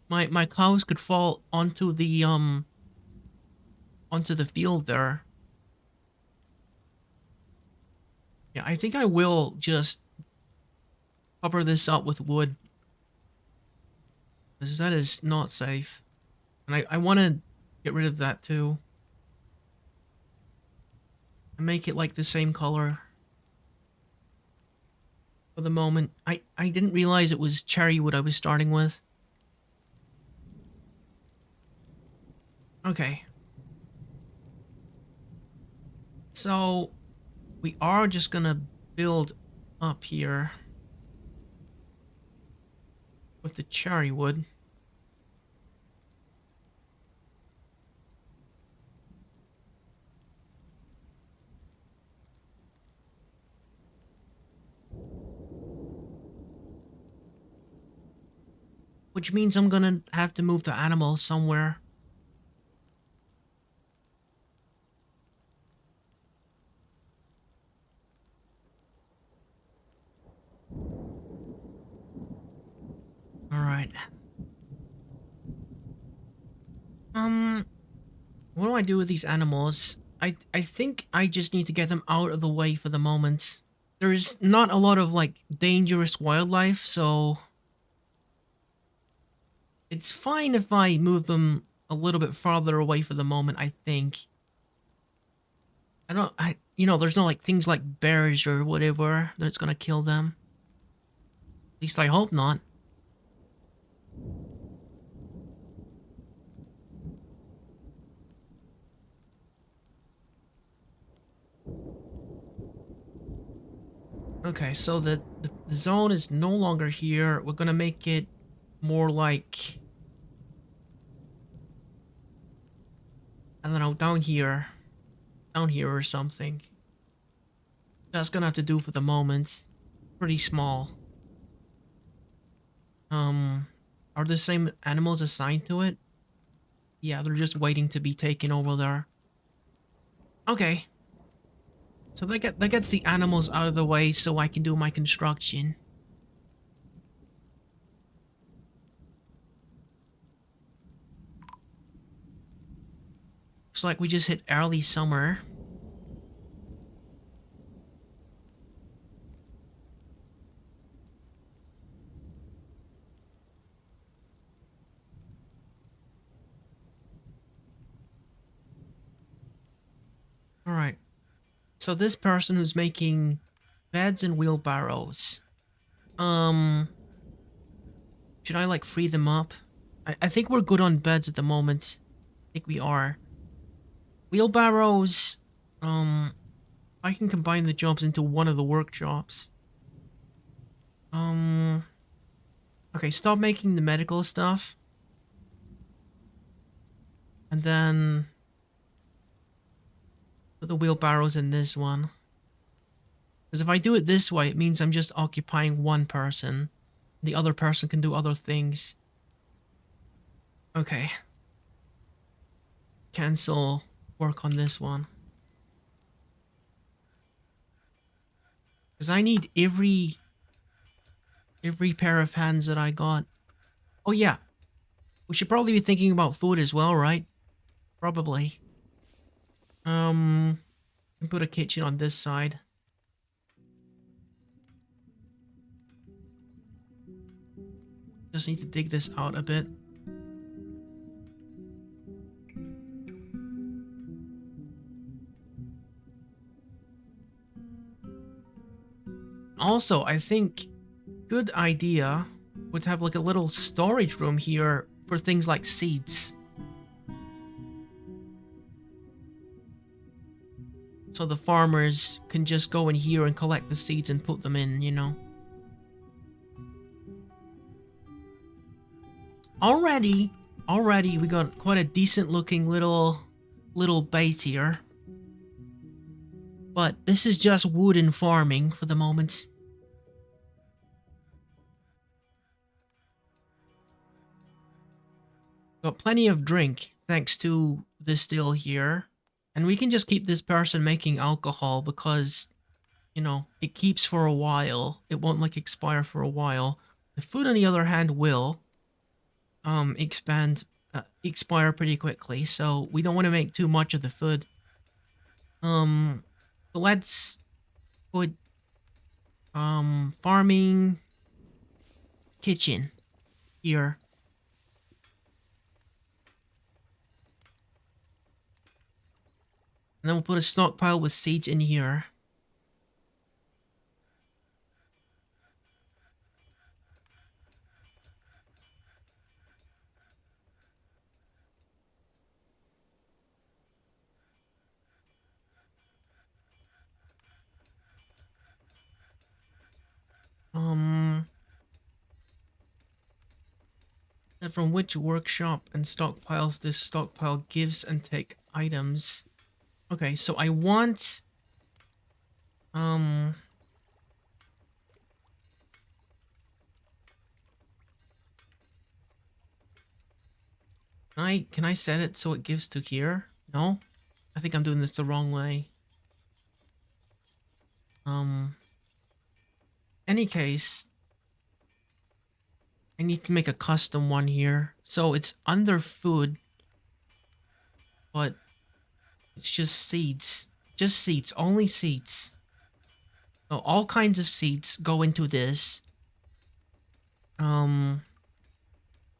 My cows could fall onto the field there. Yeah, I think I will just cover this up with wood, because that is not safe. And I want to get rid of that too. And make it like the same color. For the moment. I didn't realize it was cherry wood I was starting with. Okay. So we are just gonna build up here with the cherry wood. Which means I'm gonna have to move the animal somewhere. Alright. Um, what do I do with these animals? I think I just need to get them out of the way for the moment. There's not a lot of, like, dangerous wildlife, so it's fine if I move them a little bit farther away for the moment, I think. There's no, like, things like bears or whatever that's gonna kill them. At least I hope not. Okay, so the zone is no longer here. We're gonna make it more like, I don't know, down here or something. That's gonna have to do for the moment. Pretty small. Are the same animals assigned to it? Yeah, they're just waiting to be taken over there. Okay, so that gets the animals out of the way so I can do my construction. Looks like we just hit early summer. Alright, so this person who's making beds and wheelbarrows. Um, should I, like, free them up? I think we're good on beds at the moment. I think we are. Wheelbarrows, um, I can combine the jobs into one of the workshops. Um, okay, stop making the medical stuff. And then put the wheelbarrows in this one. Because if I do it this way, it means I'm just occupying one person. The other person can do other things. Okay. Cancel work on this one. Because I need every pair of hands that I got. Oh yeah, we should probably be thinking about food as well, right? Probably. Can put a kitchen on this side. Just need to dig this out a bit. Also, I think good idea would have like a little storage room here for things like seeds. So the farmers can just go in here and collect the seeds and put them in, you know. Already, already we got quite a decent looking little base here. But this is just wooden farming for the moment. Got plenty of drink thanks to this still here. And we can just keep this person making alcohol because, you know, it keeps for a while. It won't like expire for a while. The food on the other hand will expire pretty quickly, so we don't want to make too much of the food. So let's put farming kitchen here. And then we'll put a stockpile with seeds in here. Um, that from which workshop and stockpiles this stockpile gives and take items. Okay, so I want um can I set it so it gives to here? No? I think I'm doing this the wrong way. Um any case, I need to make a custom one here. So it's under food, but it's just seeds. Just seeds, only seeds. So all kinds of seeds go into this. Um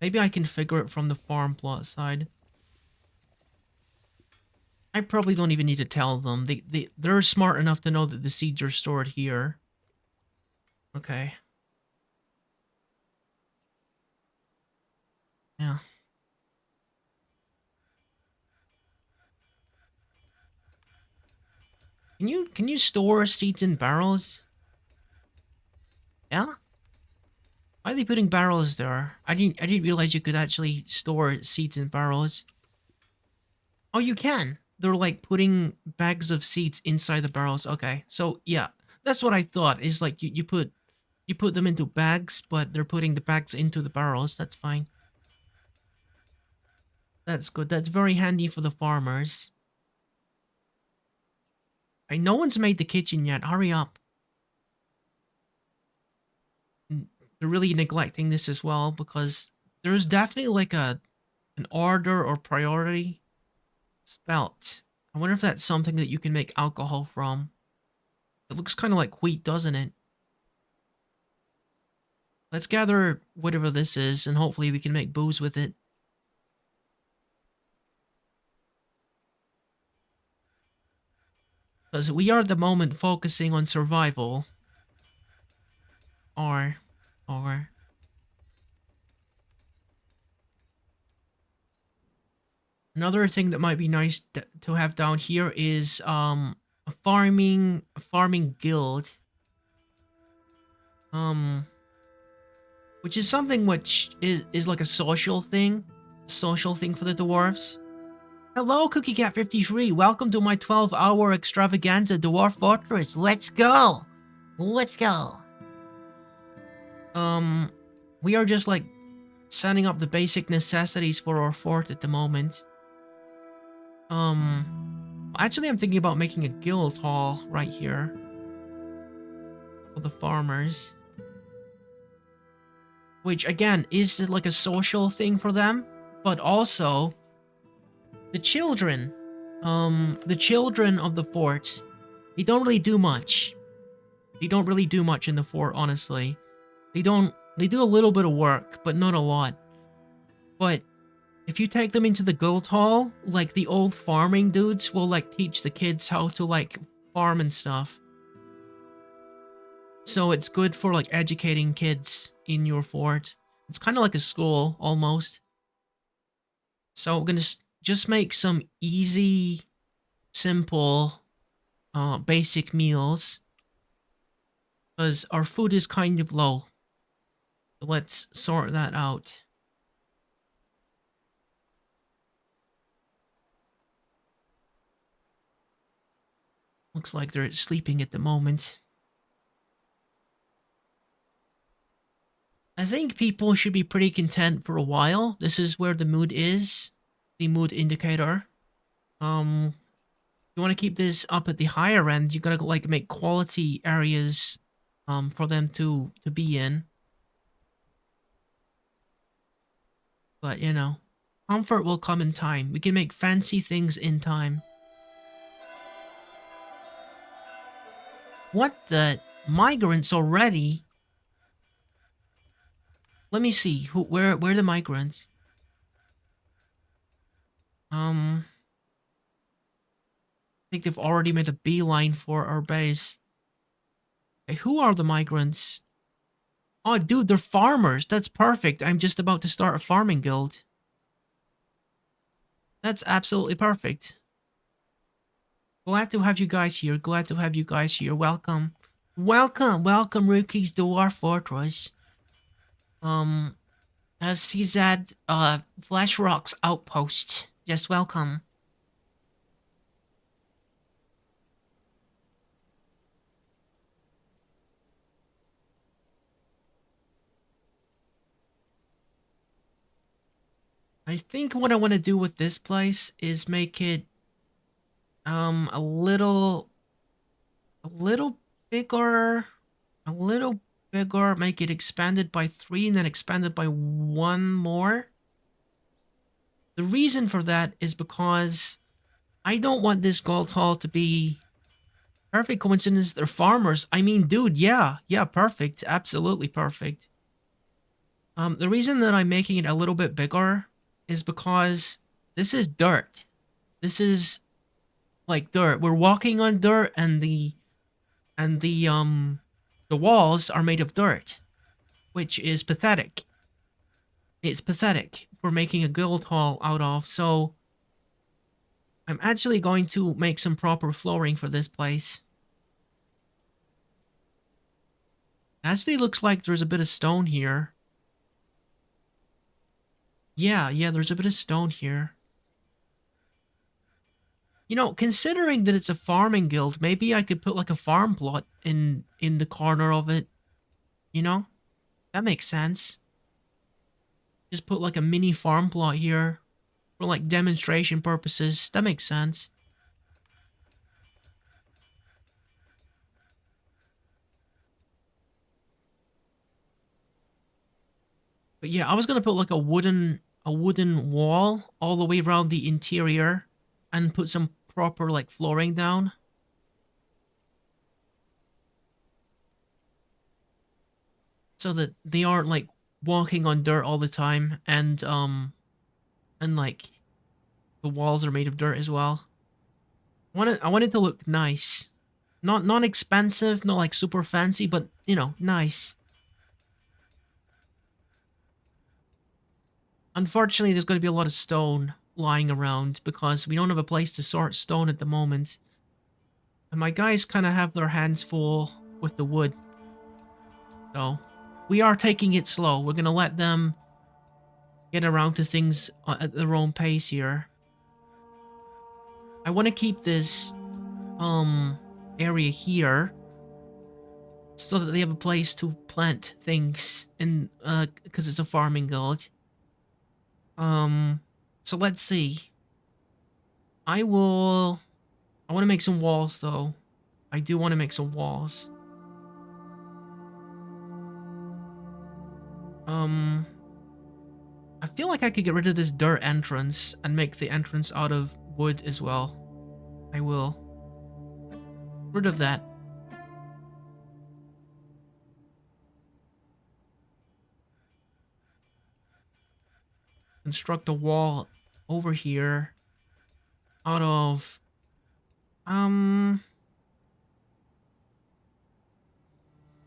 Maybe I can figure it from the farm plot side. I probably don't even need to tell them. They're smart enough to know that the seeds are stored here. Okay. Yeah. Can you store seeds in barrels? Yeah? Why are they putting barrels there? I didn't realize you could actually store seeds in barrels. Oh, you can. They're like putting bags of seeds inside the barrels. Okay. So yeah, that's what I thought. Is like you put them into bags, but they're putting the bags into the barrels. That's fine. That's good. That's very handy for the farmers. Hey, no one's made the kitchen yet. Hurry up. They're really neglecting this as well because there's definitely like an order or priority spelt. I wonder if that's something that you can make alcohol from. It looks kind of like wheat, doesn't it? Let's gather whatever this is and hopefully we can make booze with it. Because we are at the moment focusing on survival. Or another thing that might be nice to have down here is a farming guild. Um which is something which is like a social thing for the dwarves. Hello, Cookie Cat 53. Welcome to my 12-hour extravaganza Dwarf Fortress. Let's go. Let's go. We are just like setting up the basic necessities for our fort at the moment. Actually, I'm thinking about making a guild hall right here for the farmers, which again is like a social thing for them, but also the children. The children of the forts, they don't really do much. They don't really do much in the fort, honestly. They do a little bit of work, but not a lot. But if you take them into the guild hall, like the old farming dudes will like teach the kids how to like farm and stuff. So it's good for like educating kids in your fort. It's kind of like a school almost. So we're gonna just make some easy, simple, basic meals because our food is kind of low. So let's sort that out. Looks like they're sleeping at the moment. I think people should be pretty content for a while. This is where the mood is. The mood indicator. You want to keep this up at the higher end, you gotta like make quality areas for them to be in. But you know, comfort will come in time. We can make fancy things in time. What the migrants already? Let me see. Where are the migrants? I think they've already made a beeline for our base. Okay, who are the migrants? Oh, dude, they're farmers. That's perfect. I'm just about to start a farming guild. That's absolutely perfect. Glad to have you guys here. Glad to have you guys here. Welcome. Welcome, welcome, rookies, to our fortress. Um, as he's at Flash Rock's outpost. Just welcome. I think what I want to do with this place is make it a little bigger, a little bigger, make it expanded by 3 and then expanded by 1 more. The reason for that is because I don't want this gold hall to be perfect coincidence. They're farmers. I mean, dude, yeah, perfect, absolutely perfect. The reason that I'm making it a little bit bigger is because this is dirt. This is like dirt. We're walking on dirt, and the walls are made of dirt, which is pathetic. It's pathetic for making a guild hall out of. So I'm actually going to make some proper flooring for this place. Actually, looks like there's a bit of stone here. Yeah, there's a bit of stone here. You know, considering that it's a farming guild, maybe I could put like a farm plot in the corner of it. You know? That makes sense. Just put like a mini farm plot here for like demonstration purposes. That makes sense. But yeah, I was gonna put like a wooden wall all the way around the interior and put some proper like flooring down. So that they aren't like walking on dirt all the time, and like the walls are made of dirt as well. I want it to look nice. Not expensive, not like super fancy, but you know, nice. Unfortunately, there's going to be a lot of stone lying around because we don't have a place to sort stone at the moment. And my guys kind of have their hands full with the wood. So, we are taking it slow. We're going to let them get around to things at their own pace here. I want to keep this area here so that they have a place to plant things in because it's a farming guild. So let's see. I will I want to make some walls though. I do want to make some walls. Um, I feel like I could get rid of this dirt entrance and make the entrance out of wood as well. I will. Rid of that. Construct a wall over here out of kind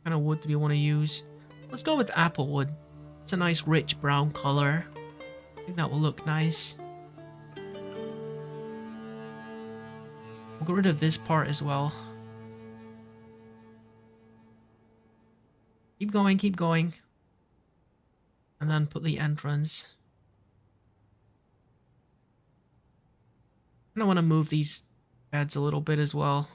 of wood do we want to use? Let's go with apple wood. It's a nice rich brown color. I think that will look nice. We'll get rid of this part as well. Keep going, keep going. And then put the entrance. And I want to move these beds a little bit as well.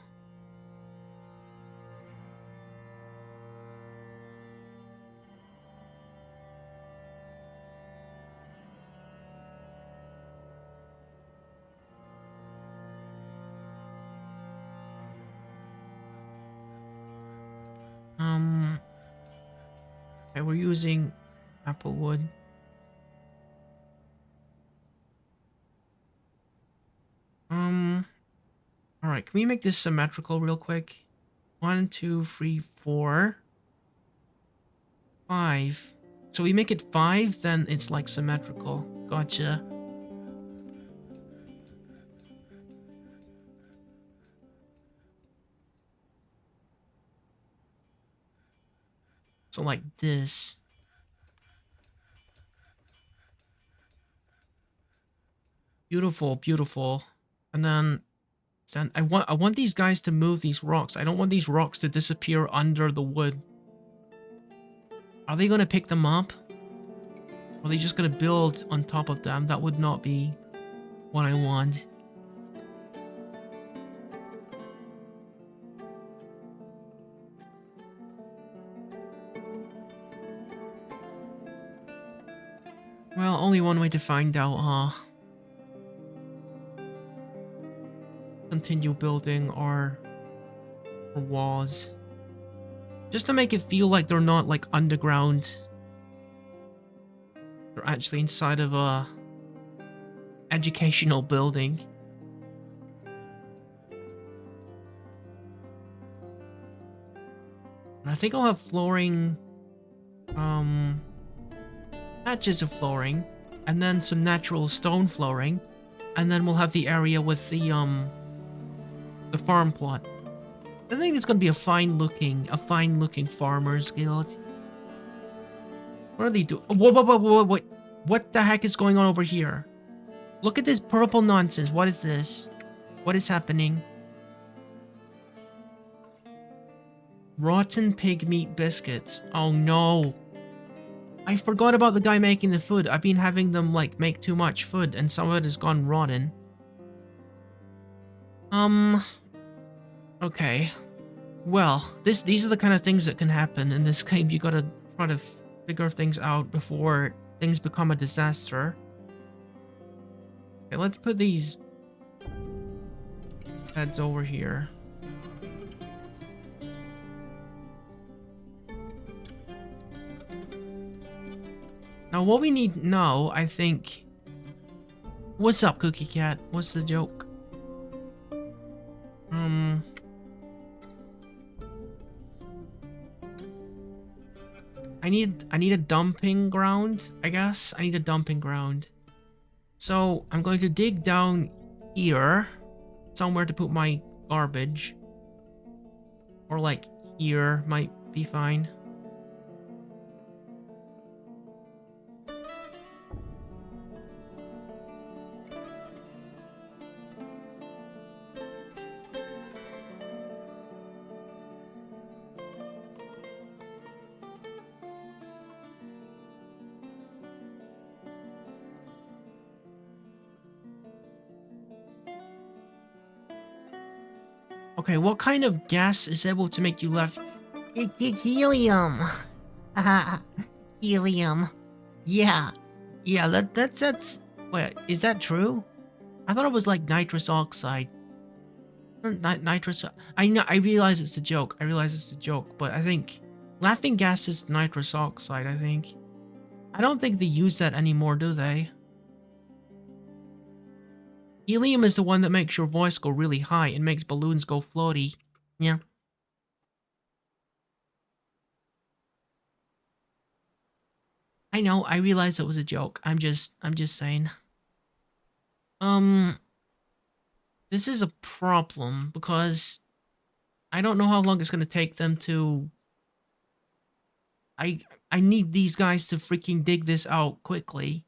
Okay, we're using apple wood. All right, can we make this symmetrical real quick? 1, 2, 3, 4, 5. So we make it 5, then it's like symmetrical. Gotcha. So like this. Beautiful, beautiful. And then Then I want these guys to move these rocks. I don't want these rocks to disappear under the wood. Are they gonna pick them up? Or are they just gonna build on top of them? That would not be what I want. Well, only one way to find out, huh? Continue building our walls. Just to make it feel like they're not like underground. They're actually inside of a educational building. And I think I'll have flooring, patches of flooring, and then some natural stone flooring, and then we'll have the area with the farm plot. I think it's gonna be a fine looking farmers guild. What are they doing? Whoa, what the heck is going on over here? Look at this purple nonsense. What is this? What is happening? Rotten pig meat biscuits. Oh no. I forgot about the guy making the food. I've been having them like make too much food and some of it has gone rotten. Okay. Well, these are the kind of things that can happen in this game. You gotta try to figure things out before things become a disaster. Okay, let's put these beds over here. Now what we need now, I think... What's up, Cookie Cat? What's the joke? I need a dumping ground, I guess. I need a dumping ground. So I'm going to dig down here, somewhere to put my garbage. Or like here might be fine. Okay, what kind of gas is able to make you laugh? Helium. Helium. Yeah. Yeah, that's... Wait, is that true? I thought it was like nitrous oxide. Nitrous... I realize it's a joke. I realize it's a joke, but I think... Laughing gas is nitrous oxide, I think. I don't think they use that anymore, do they? Helium is the one that makes your voice go really high and makes balloons go floaty. Yeah. I know, I realize it was a joke. I'm just saying. This is a problem because I don't know how long it's gonna take them to... I need these guys to freaking dig this out quickly.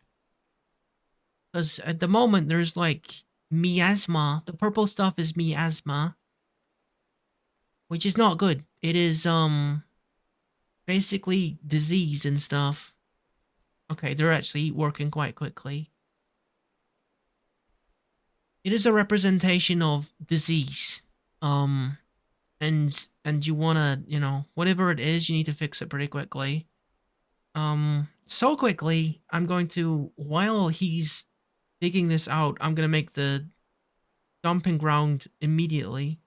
Because at the moment there's like miasma. The purple stuff is miasma. Which is not good. It is basically disease and stuff. Okay, they're actually working quite quickly. It is a representation of disease. And you wanna, you know, whatever it is, you need to fix it pretty quickly. So quickly, I'm going to, while he's digging this out, I'm gonna make the dumping ground immediately.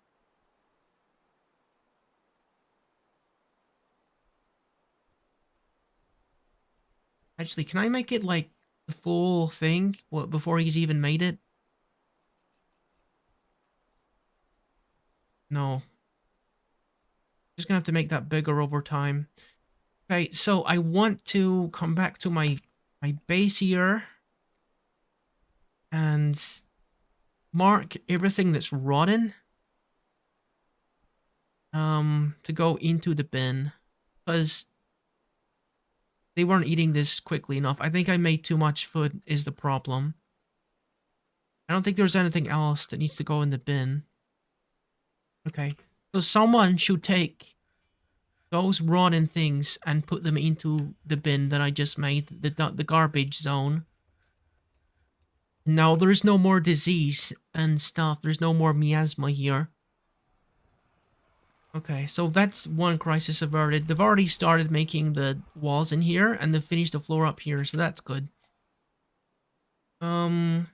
Actually, can I make it like the full thing before he's even made it? No. Just gonna have to make that bigger over time. Okay, so I want to come back to my base here and mark everything that's rotten to go into the bin because they weren't eating this quickly enough. I think I made too much food is the problem. I don't think there's anything else that needs to go in the bin. Okay. So someone should take those rotten things and put them into the bin that I just made, the garbage zone. Now there's no more disease and stuff. There's no more miasma here. Okay, so that's one crisis averted. They've already started making the walls in here, and they've finished the floor up here, so that's good. Um,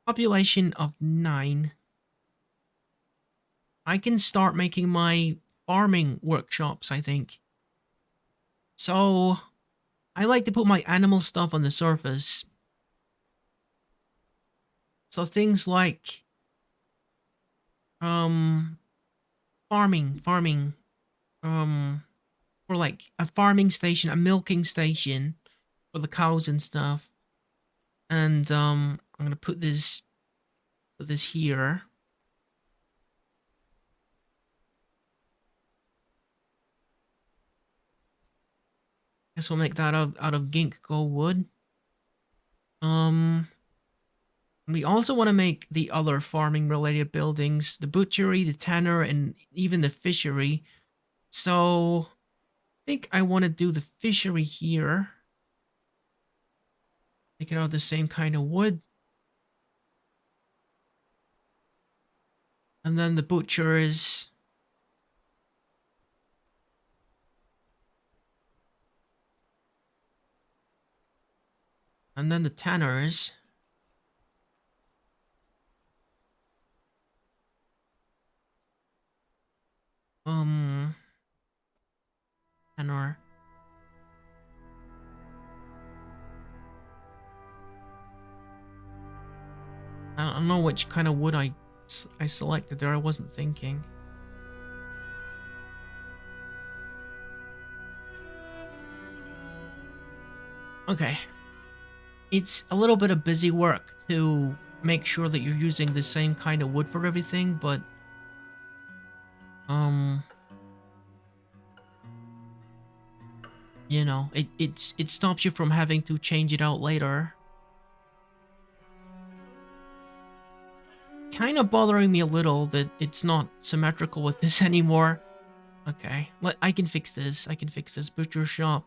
Population of 9. I can start making my farming workshops, I think. So, I like to put my animal stuff on the surface. So things like, um, farming, or like a farming station, a milking station for the cows and stuff. And, I'm gonna put this here. Guess we'll make that out of ginkgo wood. We also want to make the other farming related buildings, the butchery, the tanner, and even the fishery. So I think I want to do the fishery here. Make it out of the same kind of wood. And then the butchers. And then the tanners. Tanner. I don't know which kind of wood I selected there. I wasn't thinking. Okay. It's a little bit of busy work to make sure that you're using the same kind of wood for everything, but you know, it stops you from having to change it out later. Kind of bothering me a little that it's not symmetrical with this anymore. Okay, I can fix this. I can fix this butcher shop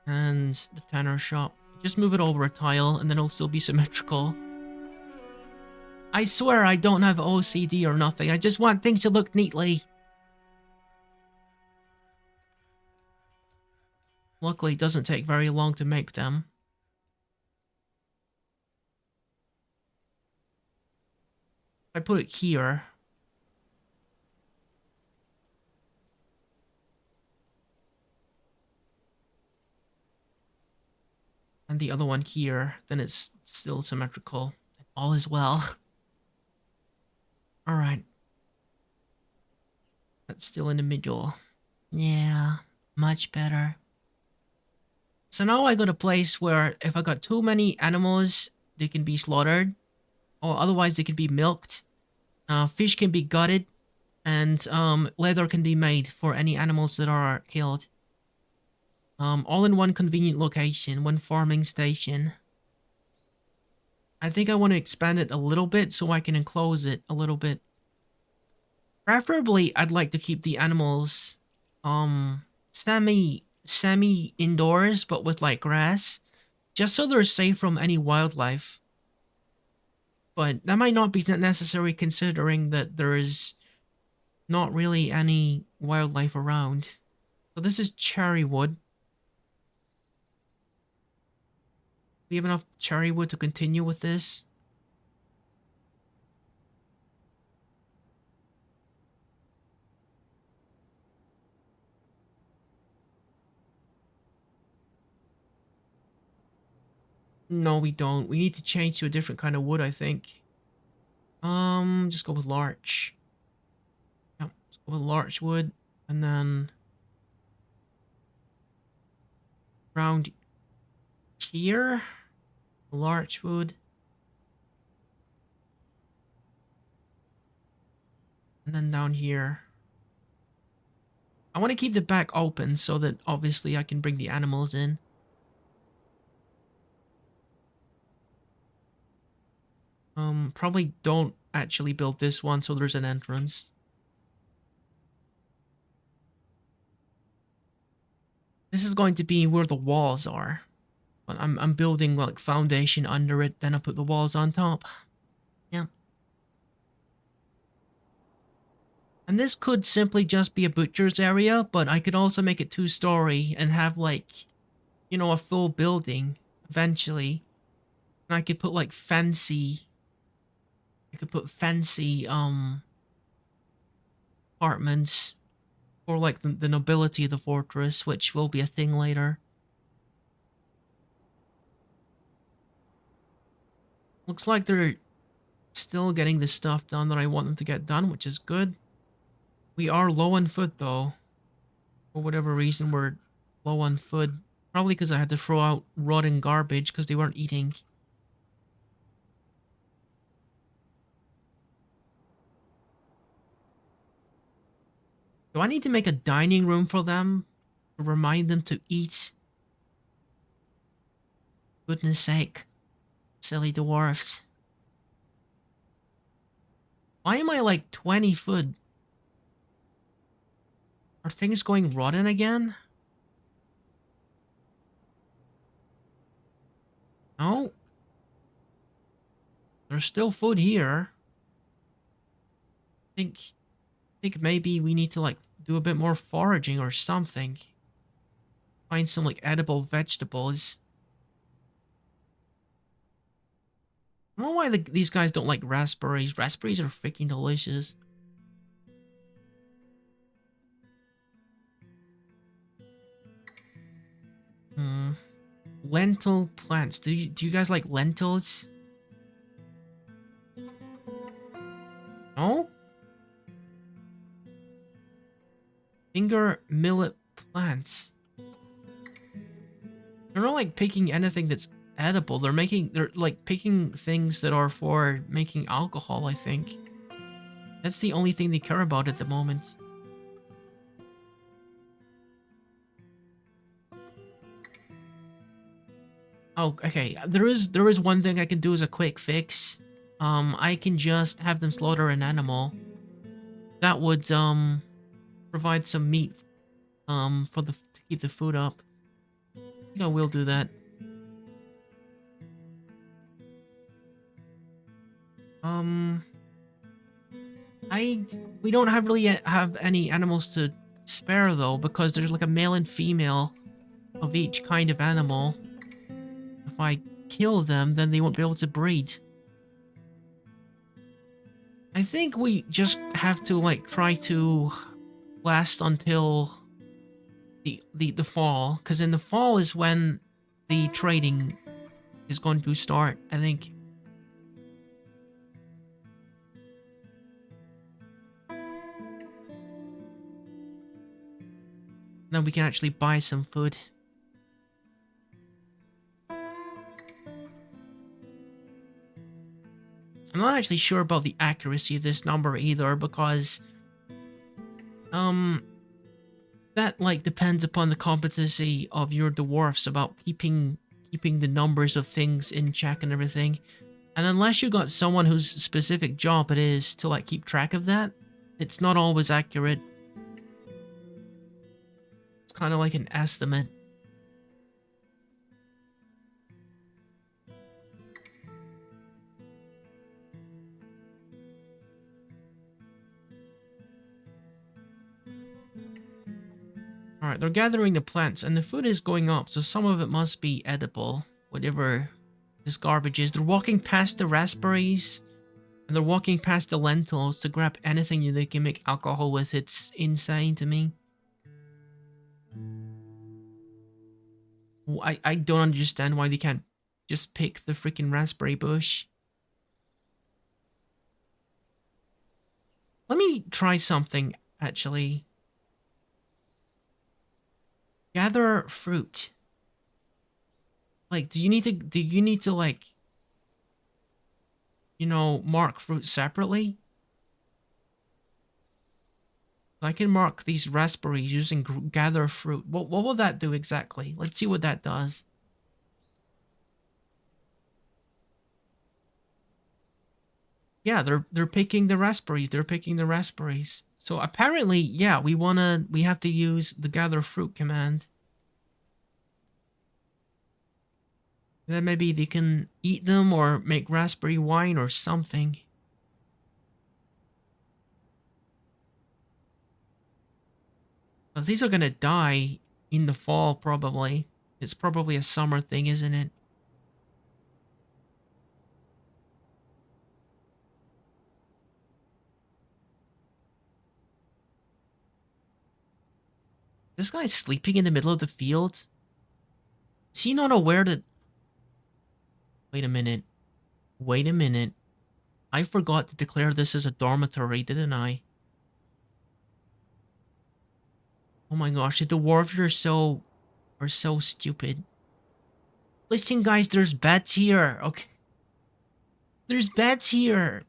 and the tanner shop. Just move it over a tile and then it'll still be symmetrical. I swear I don't have OCD or nothing. I just want things to look neatly. Luckily, it doesn't take very long to make them. I put it here. And the other one here, then it's still symmetrical. All is well. Alright. That's still in the middle. Yeah, much better. So now I got a place where if I got too many animals, they can be slaughtered. Or otherwise they can be milked. Fish can be gutted. And leather can be made for any animals that are killed. All in one convenient location, one farming station. I think I want to expand it a little bit so I can enclose it a little bit. Preferably, I'd like to keep the animals, semi indoors, but with like grass, just so they're safe from any wildlife. But that might not be necessary considering that there is not really any wildlife around. So this is cherry wood. We have enough cherry wood to continue with this. No, we don't. We need to change to a different kind of wood, I think. Just go with larch. Yeah, let's go with larch wood. And then around here, larch wood. And then down here. I want to keep the back open so that obviously I can bring the animals in. Probably don't actually build this one so there's an entrance. This is going to be where the walls are. But I'm building like foundation under it, then I put the walls on top. Yeah. And this could simply just be a butcher's area, but I could also make it 2-story and have like, you know, a full building eventually. And I could put like fancy apartments for like the nobility of the fortress, which will be a thing later. Looks like they're still getting the stuff done that I want them to get done, which is good. We are low on food though. For whatever reason, we're low on food. Probably because I had to throw out rotten garbage because they weren't eating. Do I need to make a dining room for them to remind them to eat? Goodness sake. Silly dwarfs. Why am I like 20 food? Are things going rotten again? No. There's still food here. I think maybe we need to like do a bit more foraging or something. Find some like edible vegetables. I don't know why these guys don't like raspberries. Raspberries are freaking delicious. Hmm. Lentil plants. Do you guys like lentils? No? Finger millet plants. They're not like picking anything that's edible. They're like picking things that are for making alcohol, I think. That's the only thing they care about at the moment. Oh, okay. There is one thing I can do as a quick fix. I can just have them slaughter an animal. That would provide some meat for to keep the food up. I think I will do that. Um we don't really have any animals to spare though, because there's like a male and female of each kind of animal. If I kill them, then they won't be able to breed. I think we just have to like try to last until the fall, because in the fall is when the trading is going to start, I think. Then we can actually buy some food. I'm not actually sure about the accuracy of this number either, because that like depends upon the competency of your dwarfs about keeping the numbers of things in check and everything. And unless you got someone whose specific job it is to like keep track of that, it's not always accurate. It's kind of like an estimate. Alright, they're gathering the plants, and the food is going up, so some of it must be edible. Whatever this garbage is. They're walking past the raspberries, and they're walking past the lentils to grab anything they can make alcohol with. It's insane to me. I don't understand why they can't just pick the freaking raspberry bush. Let me try something, actually. Gather fruit. Like, do you need to like, you know, mark fruit separately? I can mark these raspberries using gather fruit. What will that do exactly? Let's see what that does. Yeah, they're picking the raspberries. They're picking the raspberries. So apparently, yeah, we have to use the gather fruit command. Then maybe they can eat them or make raspberry wine or something. Because these are gonna die in the fall, probably. It's probably a summer thing, isn't it? This guy's sleeping in the middle of the field. Is he not aware that... Wait a minute. Wait a minute. I forgot to declare this as a dormitory, didn't I? Oh my gosh, the dwarves are so stupid. Listen, guys, there's beds here. Okay. There's beds here.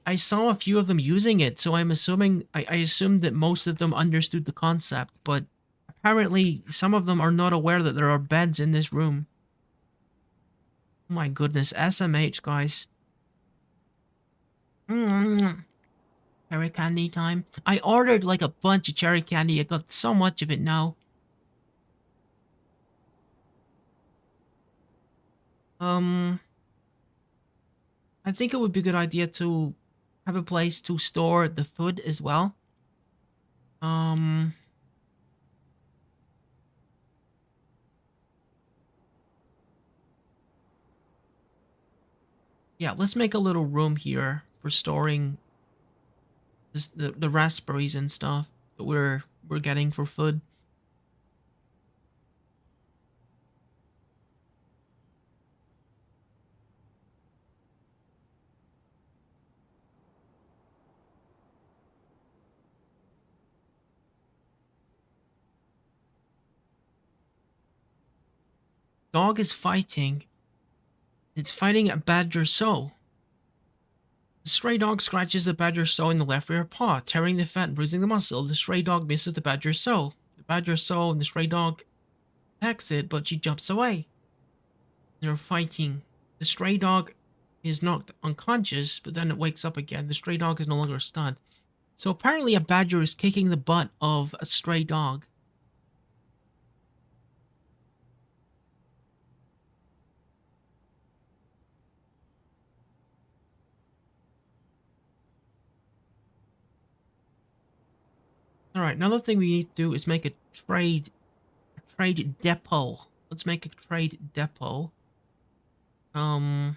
I saw a few of them using it, so I'm assuming I assumed that most of them understood the concept, but apparently some of them are not aware that there are beds in this room. Oh my goodness, SMH, guys. Cherry candy time. I ordered like a bunch of cherry candy. I got so much of it now. Um, I think it would be a good idea to have a place to store the food as well. Um, yeah, let's make a little room here for storing the raspberries and stuff that we're getting for food. Dog is fighting. It's fighting a badger sow. The stray dog scratches the badger sow in the left rear paw, tearing the fat and bruising the muscle. The stray dog misses the badger sow. The badger sow and the stray dog attacks it, but she jumps away. They're fighting. The stray dog is knocked unconscious, but then it wakes up again. The stray dog is no longer stunned. So apparently a badger is kicking the butt of a stray dog. Alright, another thing we need to do is make a trade depot. Let's make a trade depot. I'd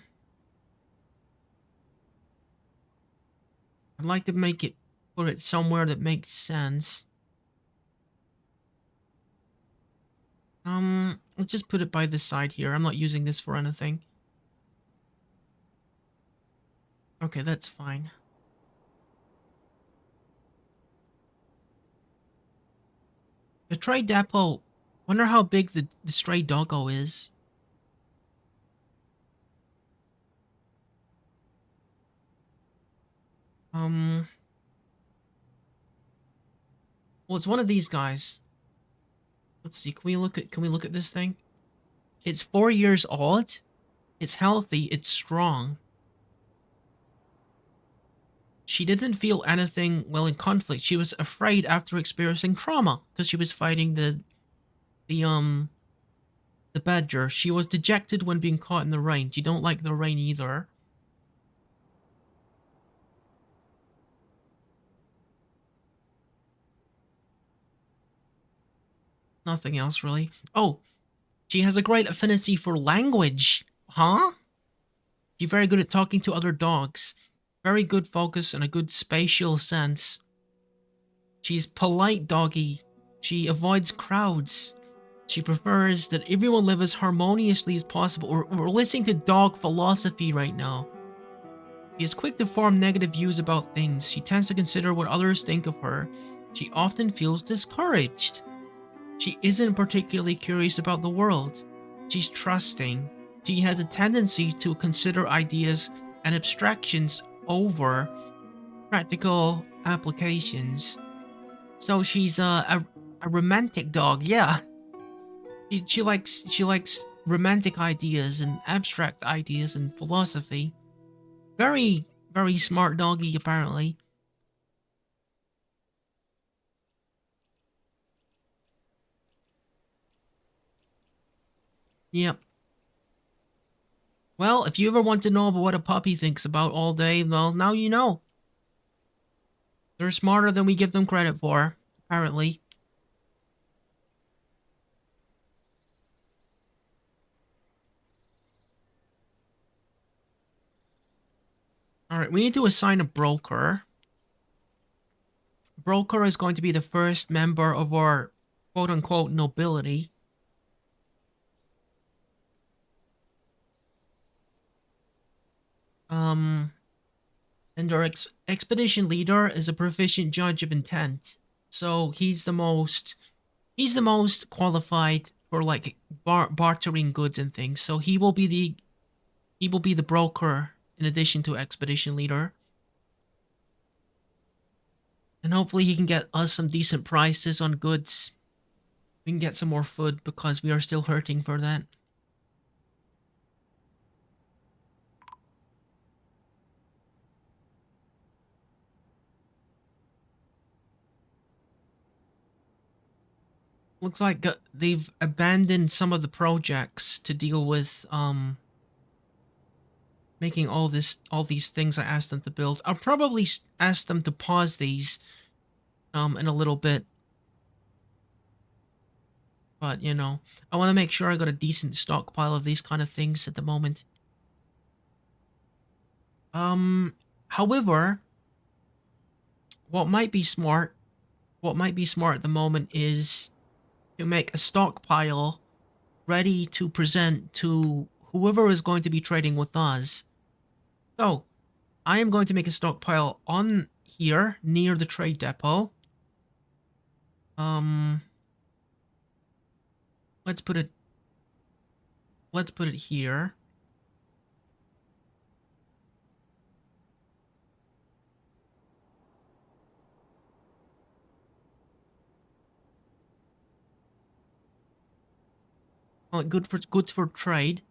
like to put it somewhere that makes sense. Let's just put it by this side here. I'm not using this for anything. Okay, that's fine. The trade depot. Wonder how big the stray doggo is. Well, it's one of these guys. Let's see. Can we look at this thing? It's 4 years old. It's healthy. It's strong. She didn't feel anything while in conflict. She was afraid after experiencing trauma because she was fighting the badger. She was dejected when being caught in the rain. She don't like the rain either. Nothing else really. Oh, she has a great affinity for language. Huh? She's very good at talking to other dogs. Very good focus and a good spatial sense. She's polite doggy. She avoids crowds. She prefers that everyone live as harmoniously as possible. We're listening to dog philosophy right now. She is quick to form negative views about things. She tends to consider what others think of her. She often feels discouraged. She isn't particularly curious about the world. She's trusting. She has a tendency to consider ideas and abstractions over practical applications. So she's a romantic dog, yeah. She likes romantic ideas and abstract ideas and philosophy. Very, very smart doggy, apparently. Yep. Well, if you ever want to know about what a puppy thinks about all day, well, now you know. They're smarter than we give them credit for, apparently. Alright, we need to assign a broker. Broker is going to be the first member of our quote-unquote nobility. And our expedition leader is a proficient judge of intent. So he's the most qualified for like bartering goods and things. So he will be the broker in addition to expedition leader. And hopefully he can get us some decent prices on goods. We can get some more food because we are still hurting for that. Looks like they've abandoned some of the projects to deal with making all these things I asked them to build. I'll probably ask them to pause these in a little bit. But, you know, I want to make sure I got a decent stockpile of these kind of things at the moment. However, what might be smart, at the moment is to make a stockpile ready to present to whoever is going to be trading with us. So, I am going to make a stockpile on here near the trade depot. Let's put it here. Well, goods for trade.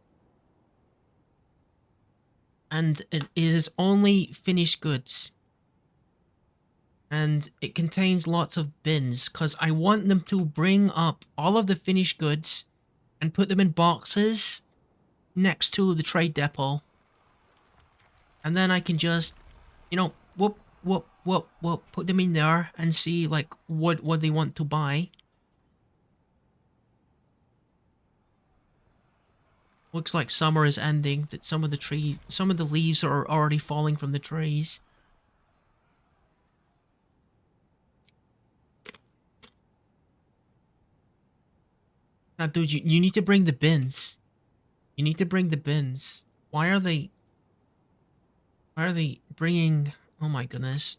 And it is only finished goods. And it contains lots of bins because I want them to bring up all of the finished goods and put them in boxes next to the trade depot. And then I can just, you know, whoop, put them in there and see like what they want to buy. Looks like summer is ending, that some of the leaves are already falling from the trees. Now, dude, you need to bring the bins. You need to bring the bins. Why are they bringing... Oh my goodness.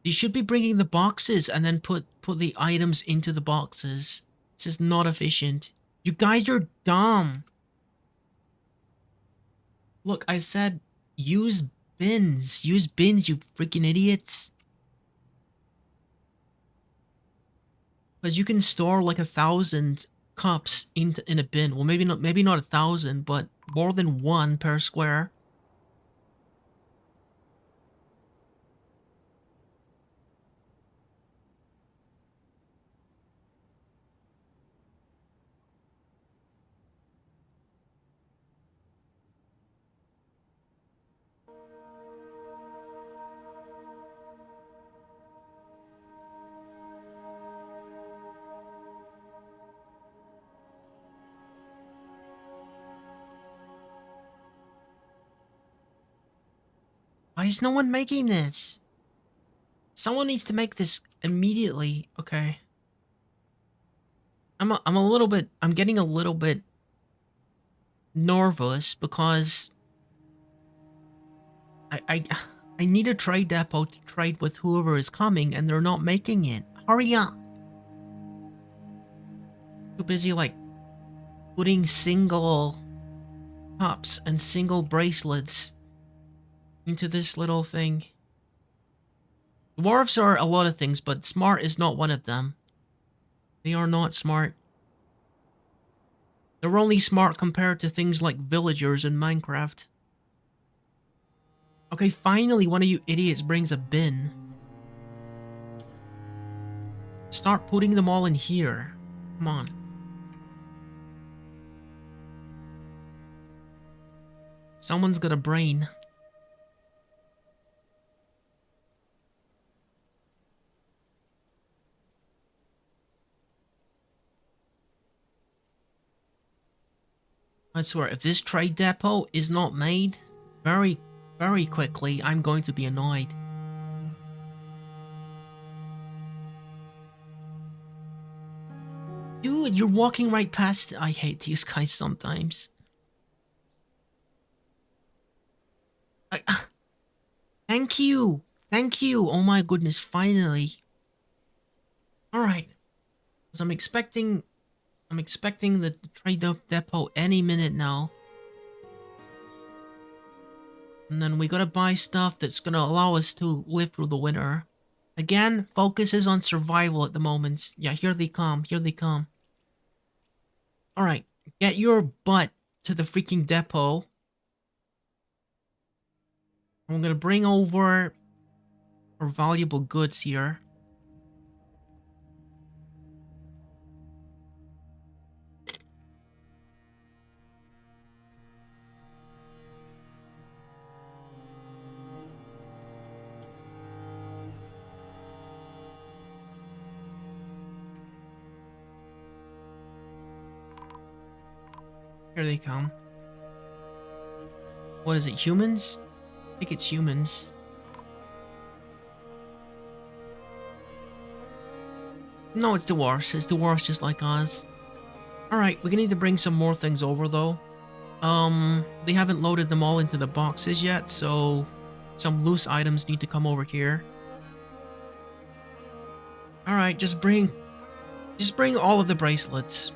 You should be bringing the boxes and then put the items into the boxes. This is not efficient. You guys are dumb. Look, I said use bins. Use bins, you freaking idiots. Because you can store like 1,000 cups in a bin. Well, maybe not 1,000, but more than one per square. Why is no one making this? Someone needs to make this immediately. Okay. I'm getting a little bit nervous because I I need a trade depot to trade with whoever is coming and they're not making it. Hurry up. Too busy like putting single cups and single bracelets into this little thing. Dwarves are a lot of things, but smart is not one of them. They are not smart. They're only smart compared to things like villagers in Minecraft. Okay, finally one of you idiots brings a bin. Start putting them all in here. Come on. Someone's got a brain. I swear, if this trade depot is not made very, very quickly, I'm going to be annoyed. Dude, you're walking right past it. I hate these guys sometimes. Thank you. Thank you. Oh my goodness, finally. Alright. So I'm expecting the trade depot any minute now. And then we gotta buy stuff that's gonna allow us to live through the winter. Again, focus is on survival at the moment. Yeah, here they come. Here they come. Alright, get your butt to the freaking depot. I'm gonna bring over our valuable goods here. Here they come. What is it, humans? I think it's humans. No, it's dwarfs. It's dwarfs just like us. Alright, we're gonna need to bring some more things over though. They haven't loaded them all into the boxes yet, so some loose items need to come over here. Alright, just bring all of the bracelets.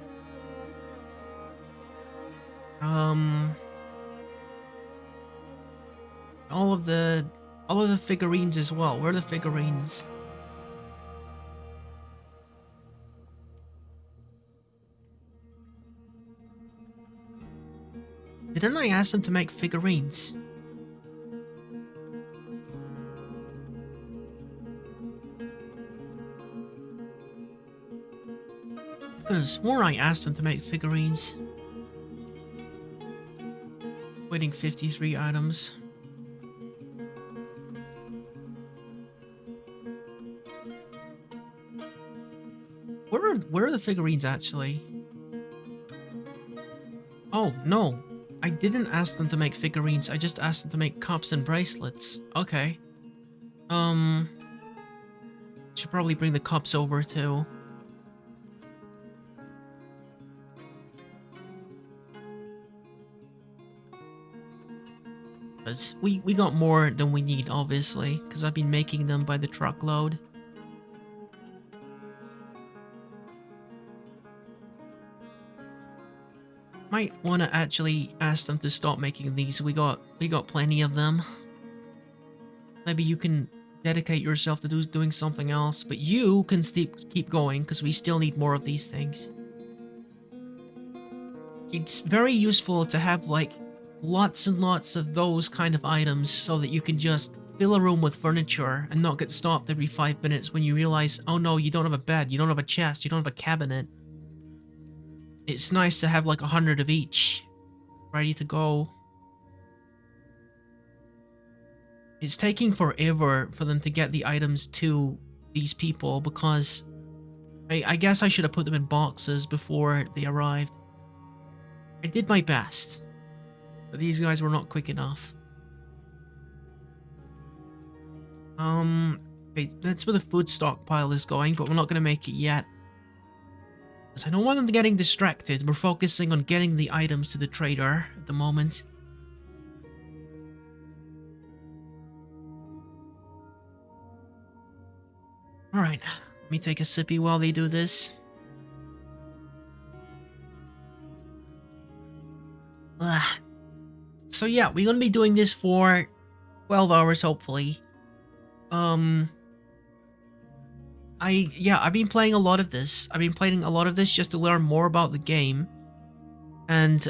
All of the figurines as well. Where are the figurines? Didn't I ask them to make figurines? I could have sworn I asked them to make figurines. Waiting 53 items. Where are the figurines actually? Oh, no. I didn't ask them to make figurines, I just asked them to make cups and bracelets. Okay. Should probably bring the cups over too. We got more than we need, obviously, because I've been making them by the truckload. Might want to actually ask them to stop making these. We got plenty of them. Maybe you can dedicate yourself to doing something else, but you can keep going because we still need more of these things. It's very useful to have like lots and lots of those kind of items so that you can just fill a room with furniture and not get stopped every 5 minutes when you realize, oh no, you don't have a bed, you don't have a chest, you don't have a cabinet. It's nice to have like 100 of each ready to go. It's taking forever for them to get the items to these people because I guess I should have put them in boxes before they arrived. I did my best, but these guys were not quick enough. Okay, that's where the food stockpile is going, but we're not going to make it yet. Because I don't want them getting distracted. We're focusing on getting the items to the trader at the moment. Alright, let me take a sippy while they do this. Ugh. So yeah, we're gonna be doing this for 12 hours, hopefully. I've been playing a lot of this. I've been playing a lot of this just to learn more about the game. And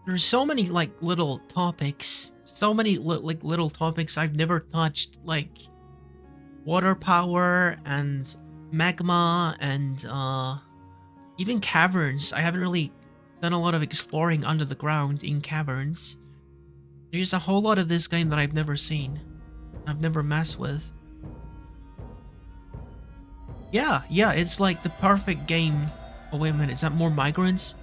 There's so many like little topics, so many like little topics I've never touched, like water power and magma and even caverns. I haven't really done a lot of exploring under the ground in caverns. There's a whole lot of this game that I've never seen. I've never messed with. Yeah, it's like the perfect game. Oh, wait a minute, is that more migrants?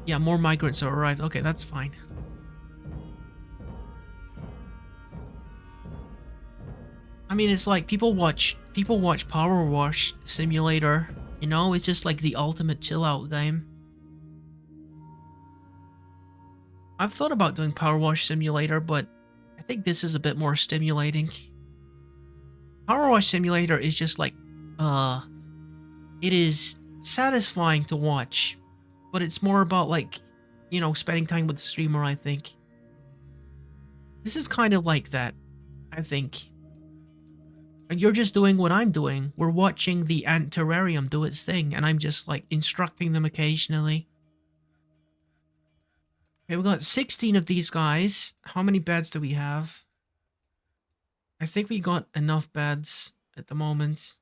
Yeah, more migrants have arrived. Okay, that's fine. I mean, it's like people watch Power Wash Simulator. You know, it's just like the ultimate chill out game. I've thought about doing Power Wash Simulator, but I think this is a bit more stimulating. Power Wash Simulator is just like, uh, it is satisfying to watch, but it's more about like, you know, spending time with the streamer, I think. This is kind of like that, I think. And you're just doing what I'm doing. We're watching the ant terrarium do its thing, and I'm just like instructing them occasionally. Okay, we got 16 of these guys. How many beds do we have? I think we got enough beds at the moment.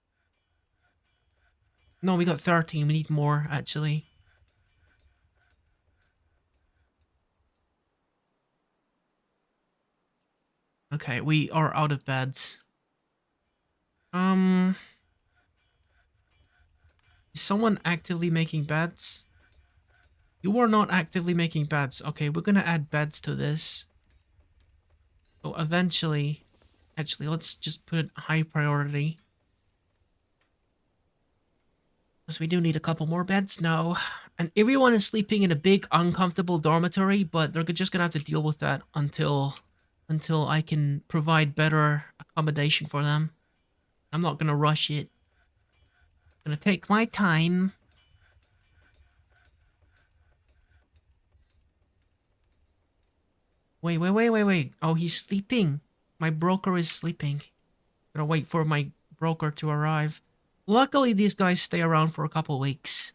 No, we got 13. We need more, actually. Okay, we are out of beds. Is someone actively making beds? You are not actively making beds. Okay, we're gonna add beds to this. So eventually, actually, let's just put it high priority. Because we do need a couple more beds now. And everyone is sleeping in a big, uncomfortable dormitory, but they're just gonna have to deal with that until I can provide better accommodation for them. I'm not gonna rush it. I'm gonna take my time. Wait. Oh, he's sleeping. My broker is sleeping. Gonna wait for my broker to arrive. Luckily, these guys stay around for a couple weeks.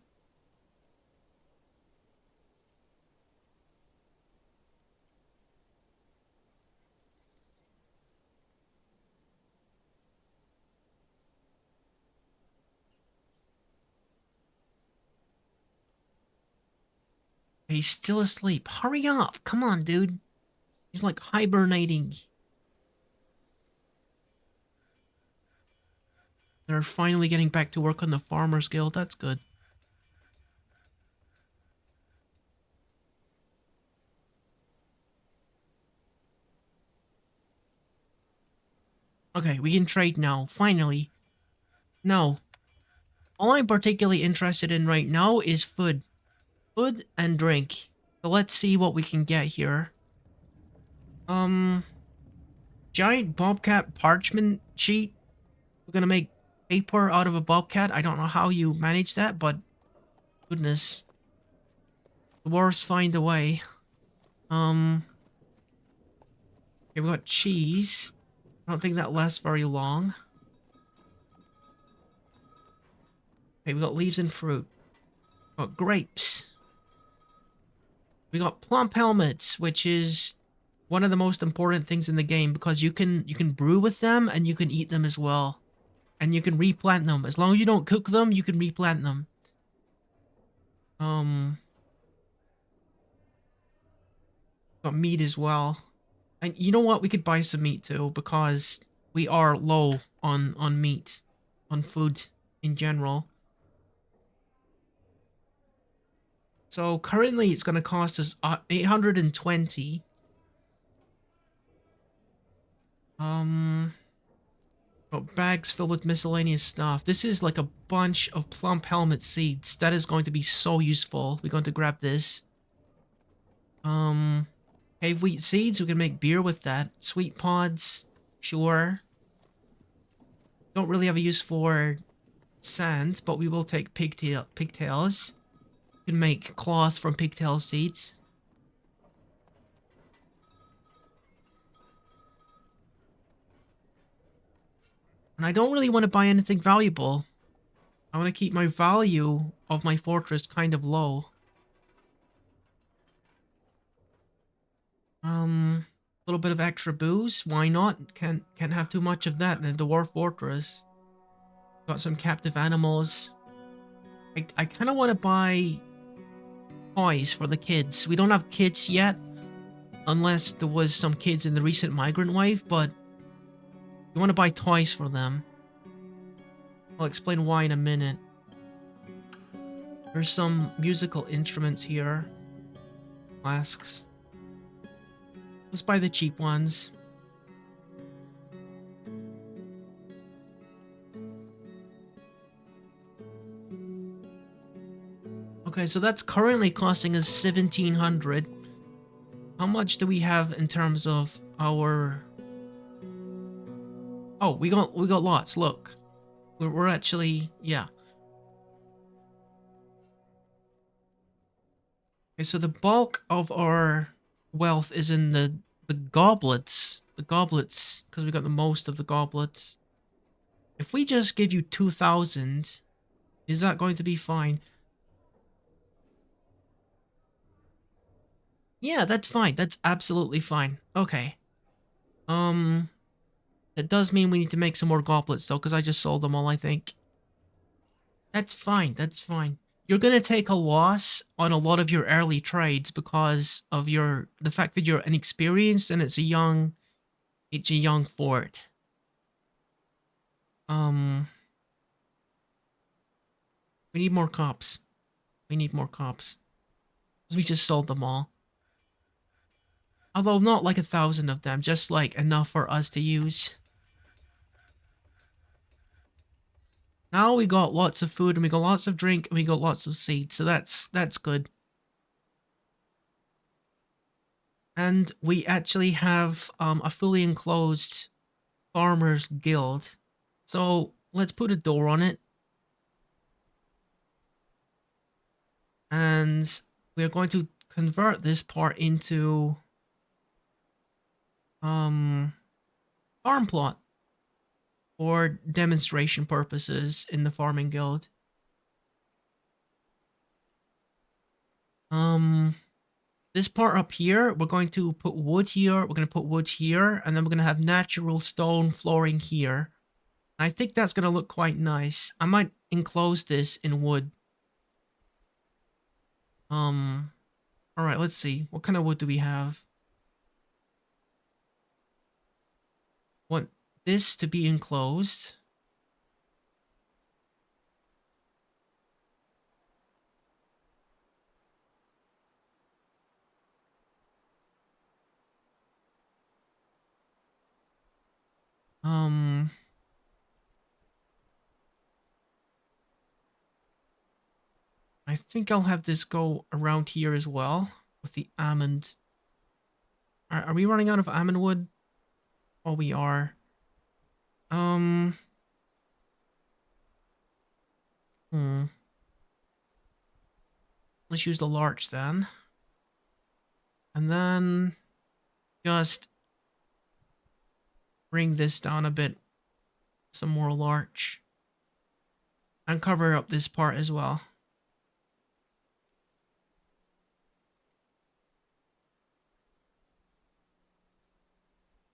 He's still asleep. Hurry up. Come on, dude. He's like hibernating. They're finally getting back to work on the Farmers Guild. That's good. Okay, we can trade now. Finally. No. All I'm particularly interested in right now is food. Food and drink. So let's see what we can get here. Giant bobcat parchment sheet. We're gonna make paper out of a bobcat. I don't know how you manage that, but goodness. Dwarves find a way. Okay, we got cheese. I don't think that lasts very long. Okay, we got leaves and fruit. We got grapes. We got plump helmets, which is one of the most important things in the game because you can brew with them and you can eat them as well. And you can replant them. As long as you don't cook them, you can replant them. Got meat as well. And you know what? We could buy some meat too because we are low on meat, on food in general. So currently it's going to cost us 820. Got bags filled with miscellaneous stuff. This is like a bunch of plump helmet seeds. That is going to be so useful. We're going to grab this. Cave wheat seeds. We can make beer with that. Sweet pods. Sure. Don't really have a use for sand, but we will take pigtails. We can make cloth from pigtail seeds. And I don't really want to buy anything valuable. I want to keep my value of my fortress kind of low. little bit of extra booze. Why not? Can't have too much of that in a dwarf fortress. Got some captive animals. I kind of want to buy toys for the kids. We don't have kids yet, unless there was some kids in the recent migrant wave, but we want to buy toys for them. I'll explain why in a minute. There's some musical instruments here. Flasks. Let's buy the cheap ones. Okay, so that's currently costing us 1,700. How much do we have in terms of our... Oh, we got lots, look. We're actually... yeah. Okay, so the bulk of our wealth is in the goblets. The goblets, because we got the most of the goblets. If we just give you 2,000, is that going to be fine? Yeah, that's fine. That's absolutely fine. Okay. That does mean we need to make some more goblets, though, because I just sold them all, I think. That's fine. That's fine. You're gonna take a loss on a lot of your early trades because of the fact that you're inexperienced and it's a young fort. We need more cops. We need more cops. We just sold them all. Although not like 1,000 of them, just like enough for us to use. Now we got lots of food and we got lots of drink and we got lots of seeds, so that's good. And we actually have a fully enclosed farmers guild. So let's put a door on it. And we're going to convert this part into farm plot for demonstration purposes in the farming guild. This part up here, we're going to put wood here, we're going to put wood here, and then we're going to have natural stone flooring here. I think that's going to look quite nice. I might enclose this in wood. Alright, let's see. What kind of wood do we have? Want this to be enclosed. I think I'll have this go around here as well with the almond. Are we running out of almond wood? Oh, we are. Let's use the larch then. And then just bring this down a bit. Some more larch. And cover up this part as well.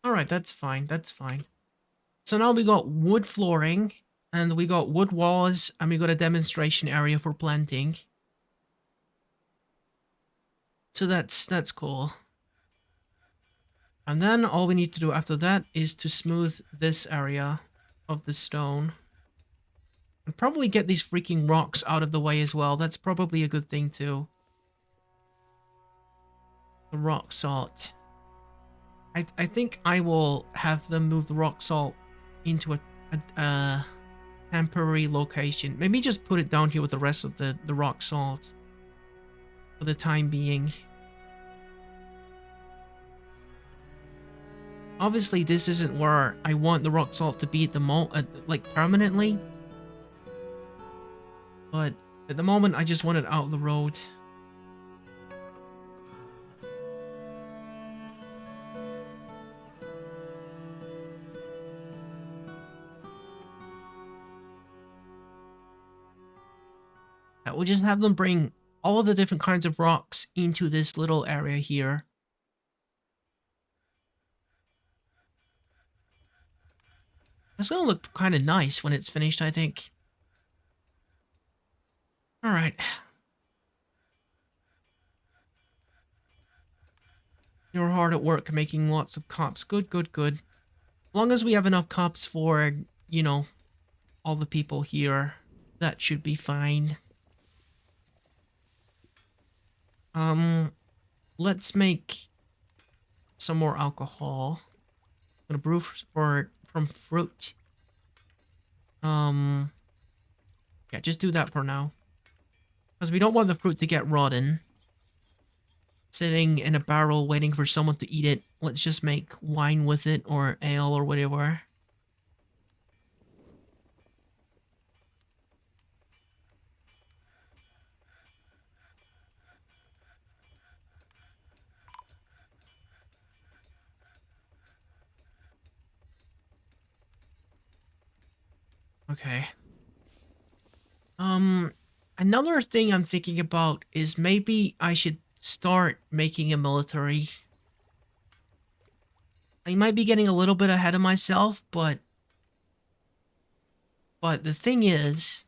Alright, that's fine, that's fine. So now we got wood flooring, and we got wood walls, and we got a demonstration area for planting. So that's cool. And then all we need to do after that is to smooth this area of the stone. And probably get these freaking rocks out of the way as well. That's probably a good thing too. The rock salt. I think I will have them move the rock salt into a temporary location. Maybe just put it down here with the rest of the rock salt for the time being. Obviously, this isn't where I want the rock salt to be at the like permanently. But at the moment, I just want it out of the road. We'll just have them bring all of the different kinds of rocks into this little area here. That's gonna look kind of nice when it's finished, I think. Alright. You're hard at work making lots of cups. Good, good, good. As long as we have enough cups for, you know, all the people here, that should be fine. Let's make some more alcohol. I'm gonna brew from fruit. Yeah, just do that for now. Because we don't want the fruit to get rotten. Sitting in a barrel waiting for someone to eat it. Let's just make wine with it, or ale, or whatever. Okay. Another thing I'm thinking about is maybe I should start making a military. I might be getting a little bit ahead of myself, but the thing is,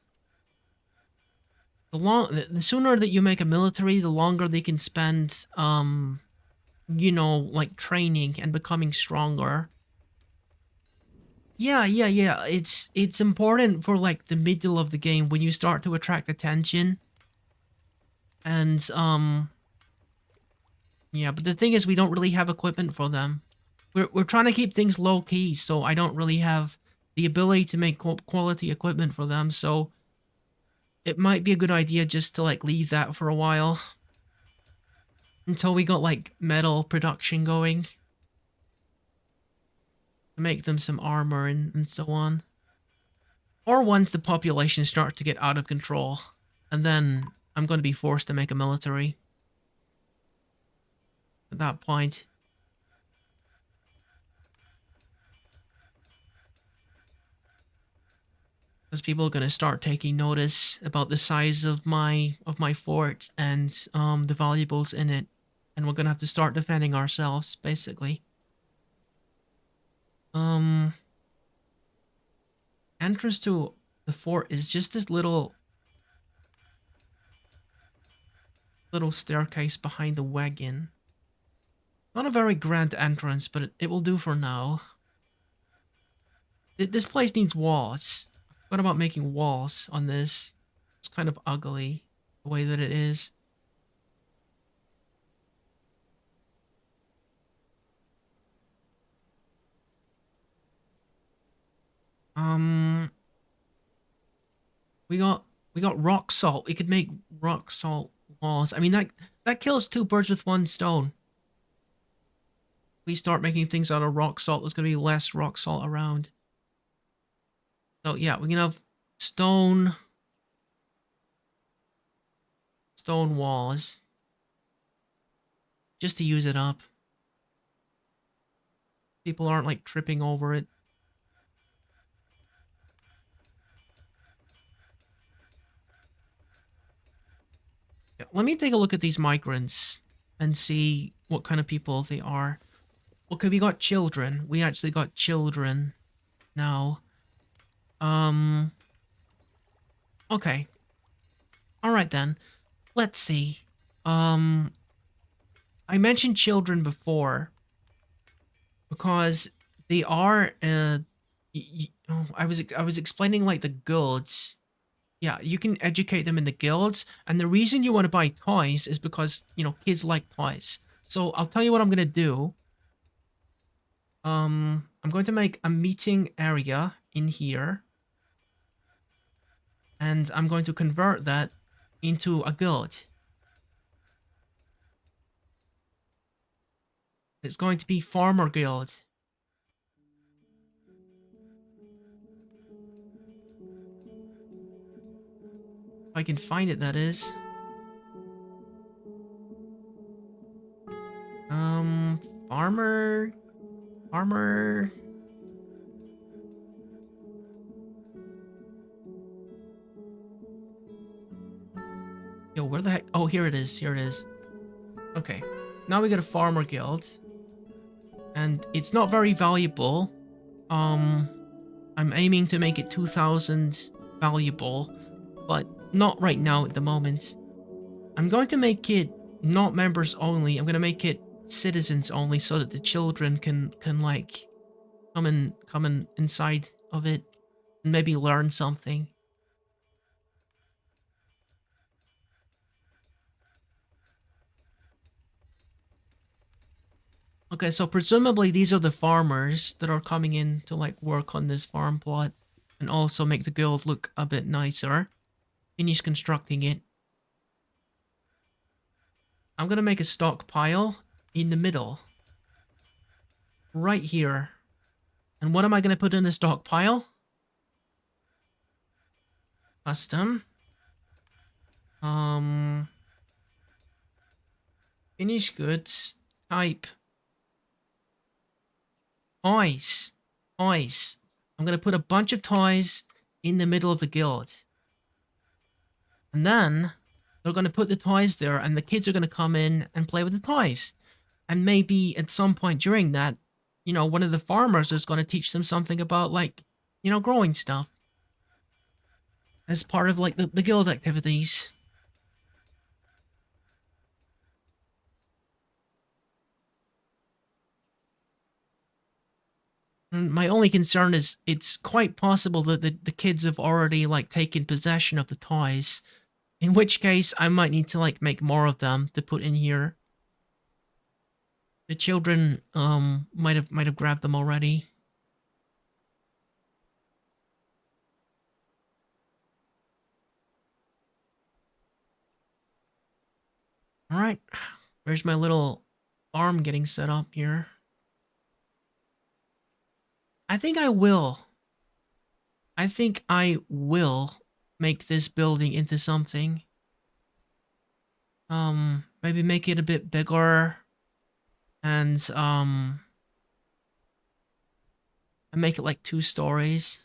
the sooner that you make a military, the longer they can spend, you know, like training and becoming stronger. Yeah, yeah, yeah. It's important for like the middle of the game when you start to attract attention. And yeah, but the thing is we don't really have equipment for them. We're trying to keep things low key, so I don't really have the ability to make quality equipment for them, so it might be a good idea just to like leave that for a while until we got like metal production going to make them some armor and so on. Or once the population starts to get out of control, and then I'm going to be forced to make a military at that point. Because people are going to start taking notice about the size of my fort and the valuables in it, and we're going to have to start defending ourselves, basically. Entrance to the fort is just this little staircase behind the wagon. Not a very grand entrance, but it will do for now. This place needs walls. I forgot about making walls on this. It's kind of ugly the way that it is. We got rock salt. We could make rock salt walls. I mean that kills two birds with one stone. We start making things out of rock salt, there's gonna be less rock salt around. So yeah, we can have stone walls just to use it up. People aren't like tripping over it. Yeah, let me take a look at these migrants and see what kind of people they are. Okay, we got children. We actually got children now. Okay. Alright then. Let's see. I mentioned children before because they are I was explaining like the guilds. Yeah, you can educate them in the guilds, and the reason you want to buy toys is because, you know, kids like toys. So I'll tell you what I'm gonna do. I'm going to make a meeting area in here, and I'm going to convert that into a guild. It's going to be Farmer Guild. If I can find it, that is. Farmer. Yo, where the heck? Oh, here it is. Here it is. Okay. Now we got a Farmer Guild. And it's not very valuable. I'm aiming to make it 2,000 valuable, but not right now at the moment. I'm going to make it not members only. I'm going to make it citizens only so that the children can like come in inside of it and maybe learn something. Okay, so presumably these are the farmers that are coming in to like work on this farm plot and also make the guild look a bit nicer. Finish constructing it. I'm gonna make a stockpile in the middle. Right here. And what am I gonna put in the stockpile? Custom. Finished goods. Type. Toys. Toys. I'm gonna put a bunch of toys in the middle of the guild. And then they're gonna put the toys there and the kids are gonna come in and play with the toys. And maybe at some point during that, you know, one of the farmers is gonna teach them something about like, you know, growing stuff. As part of like the guild activities. My only concern is it's quite possible that the kids have already like taken possession of the toys. In which case I might need to like make more of them to put in here. The children might have grabbed them already. Alright. Where's my little farm getting set up here? I think I will. I think I will make this building into something. Maybe make it a bit bigger. And make it like 2 stories.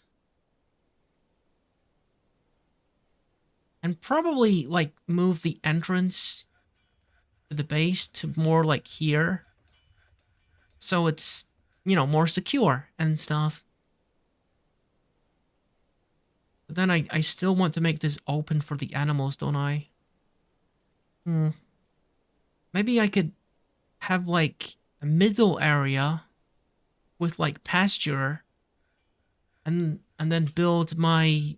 And probably like move the entrance to the base to more like here. So it's, you know, more secure and stuff. But then I still want to make this open for the animals, don't I? Maybe I could have like a middle area with like pasture and then build my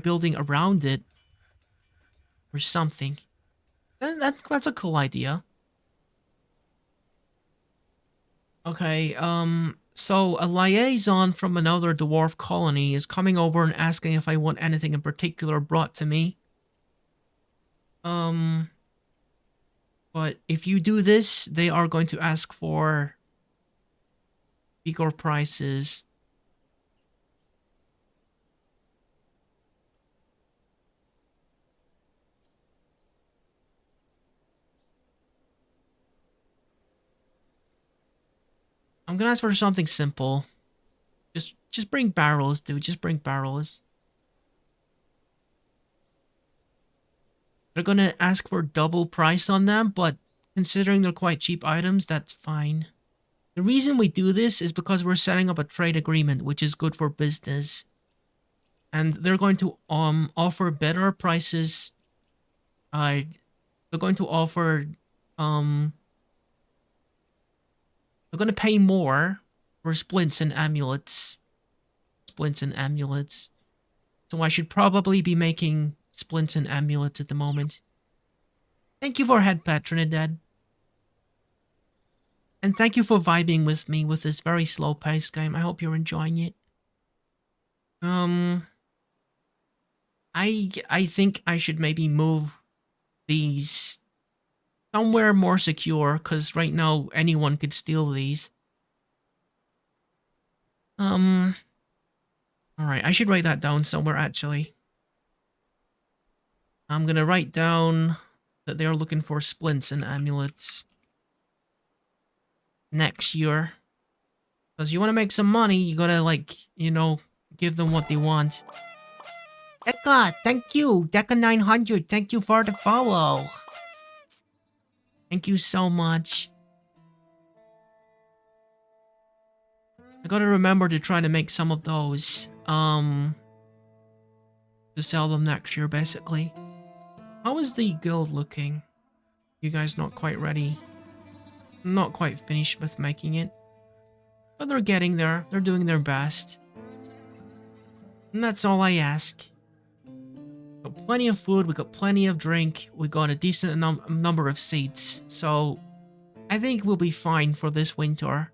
building around it or something. That's a cool idea. Okay, so a liaison from another dwarf colony is coming over and asking if I want anything in particular brought to me. But if you do this, they are going to ask for bigger prices. I'm gonna ask for something simple. Just bring barrels, dude. Just bring barrels. They're gonna ask for double price on them, but considering they're quite cheap items, that's fine. The reason we do this is because we're setting up a trade agreement, which is good for business. And they're going to offer better prices. They're going to offer they're going to pay more for splints and amulets. Splints and amulets. So I should probably be making splints and amulets at the moment. Thank you for head patronage, Dad. And thank you for vibing with me with this very slow paced game. I hope you're enjoying it. I think I should maybe move these somewhere more secure, because right now anyone could steal these. Alright, I should write that down somewhere actually. I'm gonna write down that they're looking for splints and amulets next year. Because you want to make some money, you gotta, like, you know, give them what they want. Deca, thank you! Deca900, thank you for the follow! Thank you so much. I gotta remember to try to make some of those to sell them next year, basically. How is the guild looking? You guys not quite ready? Not quite finished with making it. But they're getting there. They're doing their best. And that's all I ask. Got plenty of food, we got plenty of drink, we got a decent number of seats. So I think we'll be fine for this winter.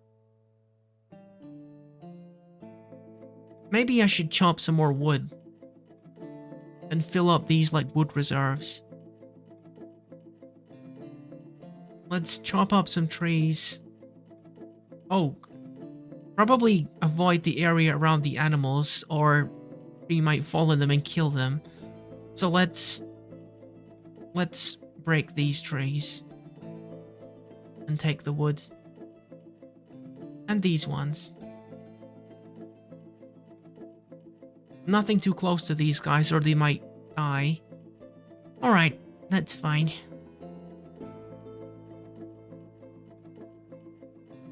Maybe I should chop some more wood and fill up these like wood reserves. Let's chop up some trees. Oh, probably avoid the area around the animals or you might fall in them and kill them. So let's break these trees and take the wood. And these ones. Nothing too close to these guys or they might die. Alright, that's fine.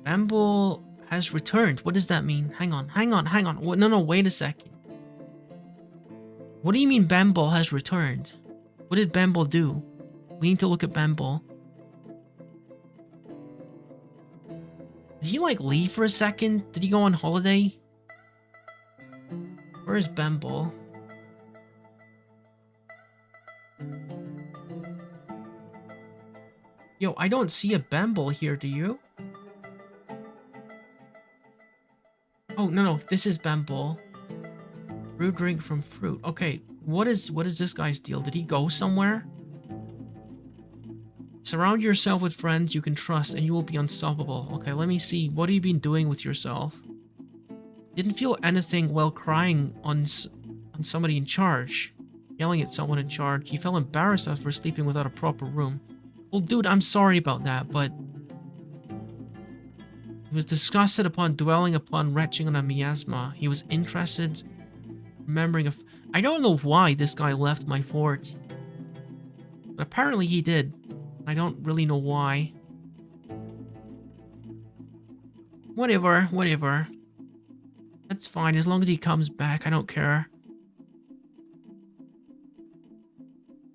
Bamble has returned. What does that mean? Hang on. No, wait a second. What do you mean Bamble has returned? What did Bamble do? We need to look at Bamble. Did he like leave for a second? Did he go on holiday? Where is Bamble? Yo, I don't see a Bamble here, do you? Oh, no, this is Bamble. Brew drink from fruit. Okay, what is this guy's deal? Did he go somewhere? Surround yourself with friends you can trust and you will be unstoppable. Okay, let me see. What have you been doing with yourself? Didn't feel anything while crying on somebody in charge. Yelling at someone in charge. You felt embarrassed after sleeping without a proper room. Well, dude, I'm sorry about that, but... He was disgusted upon dwelling upon retching on a miasma. He was interested... Remembering of... I don't know why this guy left my fort. But apparently he did. I don't really know why. Whatever. That's fine, as long as he comes back, I don't care.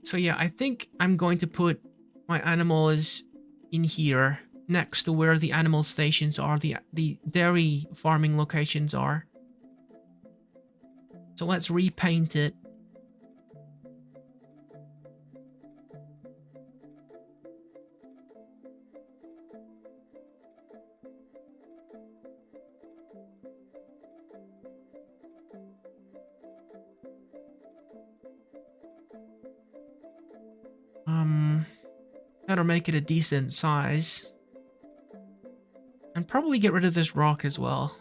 So yeah, I think I'm going to put my animals in here, next to where the animal stations are, the dairy farming locations are. So let's repaint it. Better make it a decent size. And probably get rid of this rock as well.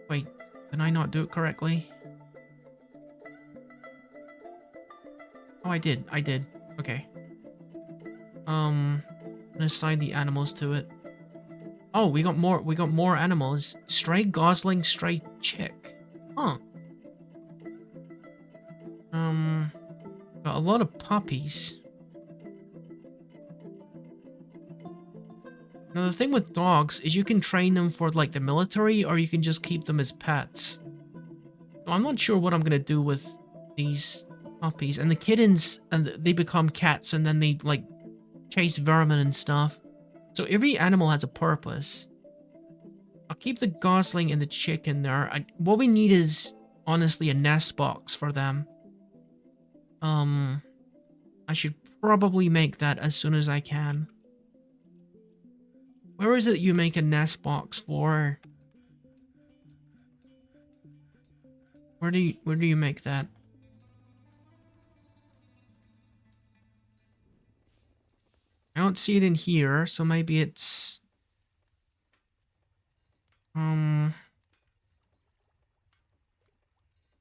Wait, did I not do it correctly? Oh, I did. Okay. I'm gonna assign the animals to it. Oh, we got more animals. Stray gosling, stray chick. Huh. Got a lot of puppies. Now the thing with dogs is you can train them for like the military or you can just keep them as pets. So I'm not sure what I'm gonna do with these puppies. And the kittens, and they become cats and then they like chase vermin and stuff. So every animal has a purpose. I'll keep the gosling and the chick in there. What we need is honestly a nest box for them. I should probably make that as soon as I can. Where is it you make a nest box for? Where do you make that? I don't see it in here, so maybe it's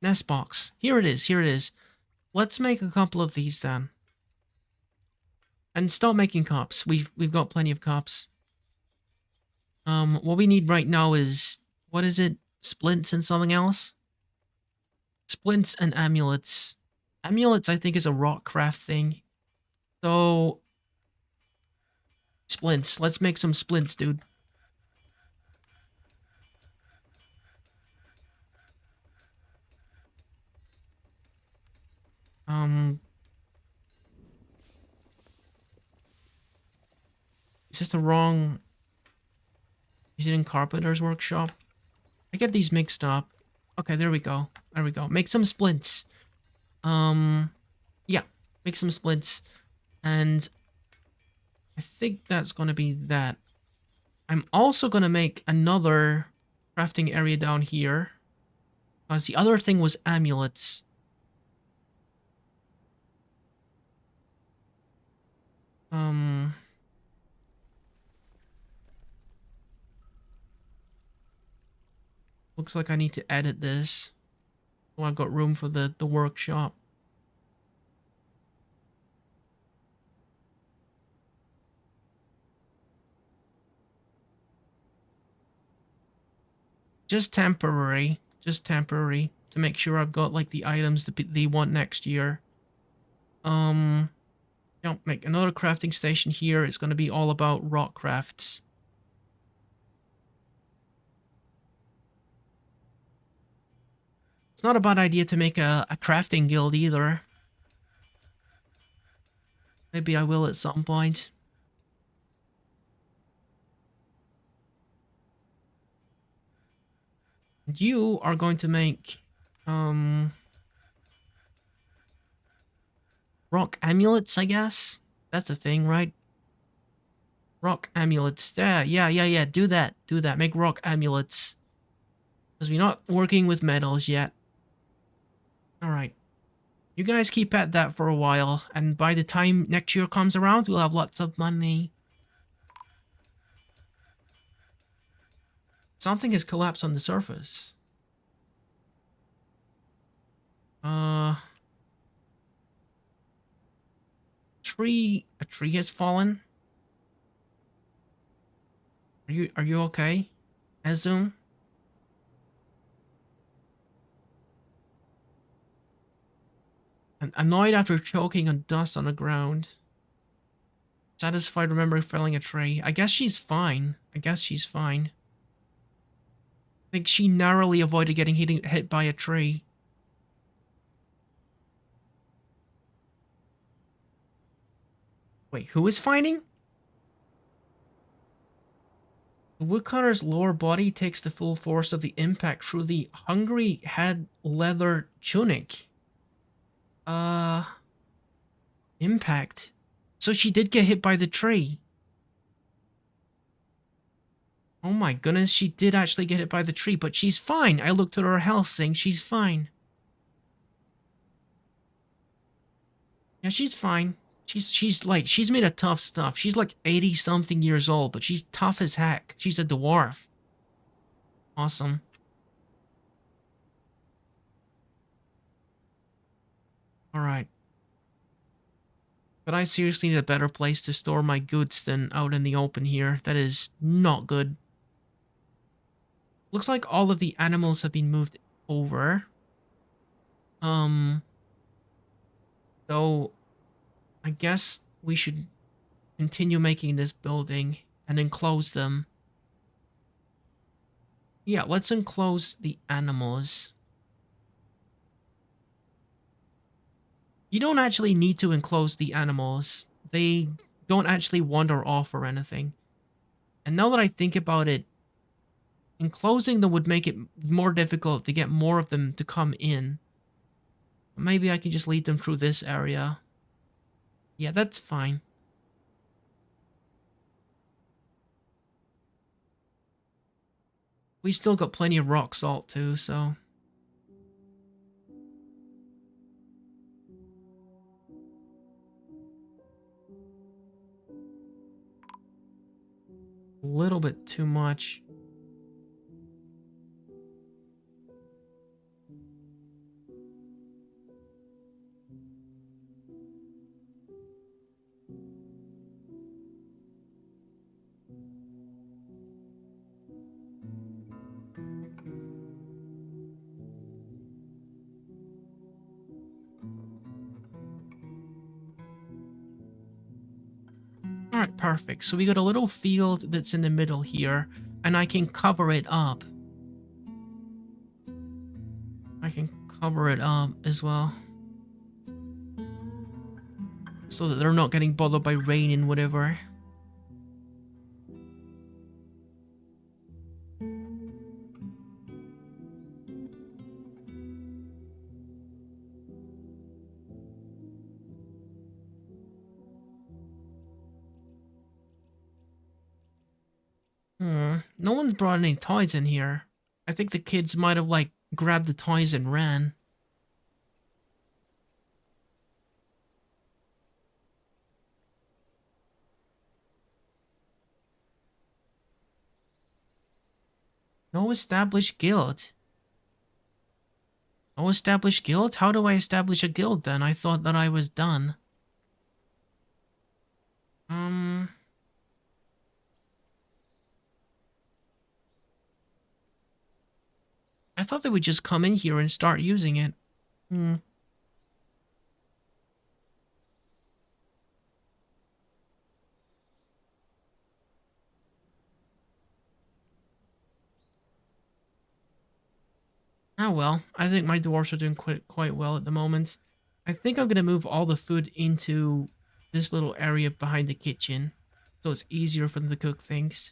nest box. Here it is. Let's make a couple of these then. And start making cups. We've got plenty of cups. What we need right now is, what is it? Splints and something else? Splints and amulets. Amulets, I think, is a rock craft thing. So, splints. Let's make some splints, dude. Is this the wrong... Is it in Carpenter's workshop? I get these mixed up. Okay, there we go. There we go. Make some splints. Yeah. Make some splints. And I think that's going to be that. I'm also going to make another crafting area down here. Because the other thing was amulets. Looks like I need to edit this. So I've got room for the workshop. Just temporary. Just temporary. To make sure I've got like the items that they want next year. Make another crafting station here. It's going to be all about rock crafts. It's not a bad idea to make a crafting guild either. Maybe I will at some point. And you are going to make rock amulets, I guess. That's a thing, right? Rock amulets. Yeah. Do that. Do that. Make rock amulets. Because we're not working with metals yet. Alright. You guys keep at that for a while. And by the time next year comes around, we'll have lots of money. Something has collapsed on the surface. A tree has fallen. Are you okay? Azum? And annoyed after choking on dust on the ground. Satisfied remembering felling a tree. I guess she's fine. I think she narrowly avoided getting hit by a tree. Wait, who is fighting? The woodcutter's lower body takes the full force of the impact through the hungry head leather tunic. Impact. So she did get hit by the tree. Oh my goodness, she did actually get hit by the tree, but she's fine. I looked at her health thing, she's fine. Yeah, she's fine. She's made of tough stuff. She's like 80 something years old, but she's tough as heck. She's a dwarf. Awesome. Alright. But I seriously need a better place to store my goods than out in the open here. That is not good. Looks like all of the animals have been moved over. So I guess we should continue making this building and enclose them. Yeah, let's enclose the animals. You don't actually need to enclose the animals. They don't actually wander off or anything. And now that I think about it, enclosing them would make it more difficult to get more of them to come in. Maybe I can just lead them through this area. Yeah, that's fine. We still got plenty of rock salt too, so... a little bit too much. Alright, perfect. So we got a little field that's in the middle here, and I can cover it up. I can cover it up as well. So that they're not getting bothered by rain and whatever. No one's brought any toys in here. I think the kids might have, like, grabbed the toys and ran. No established guild. No established guild? How do I establish a guild then? I thought that I was done. Um... I thought they would just come in here and start using it. Hmm. Oh well, I think my dwarves are doing quite well at the moment. I think I'm gonna move all the food into this little area behind the kitchen, so it's easier for them to cook things.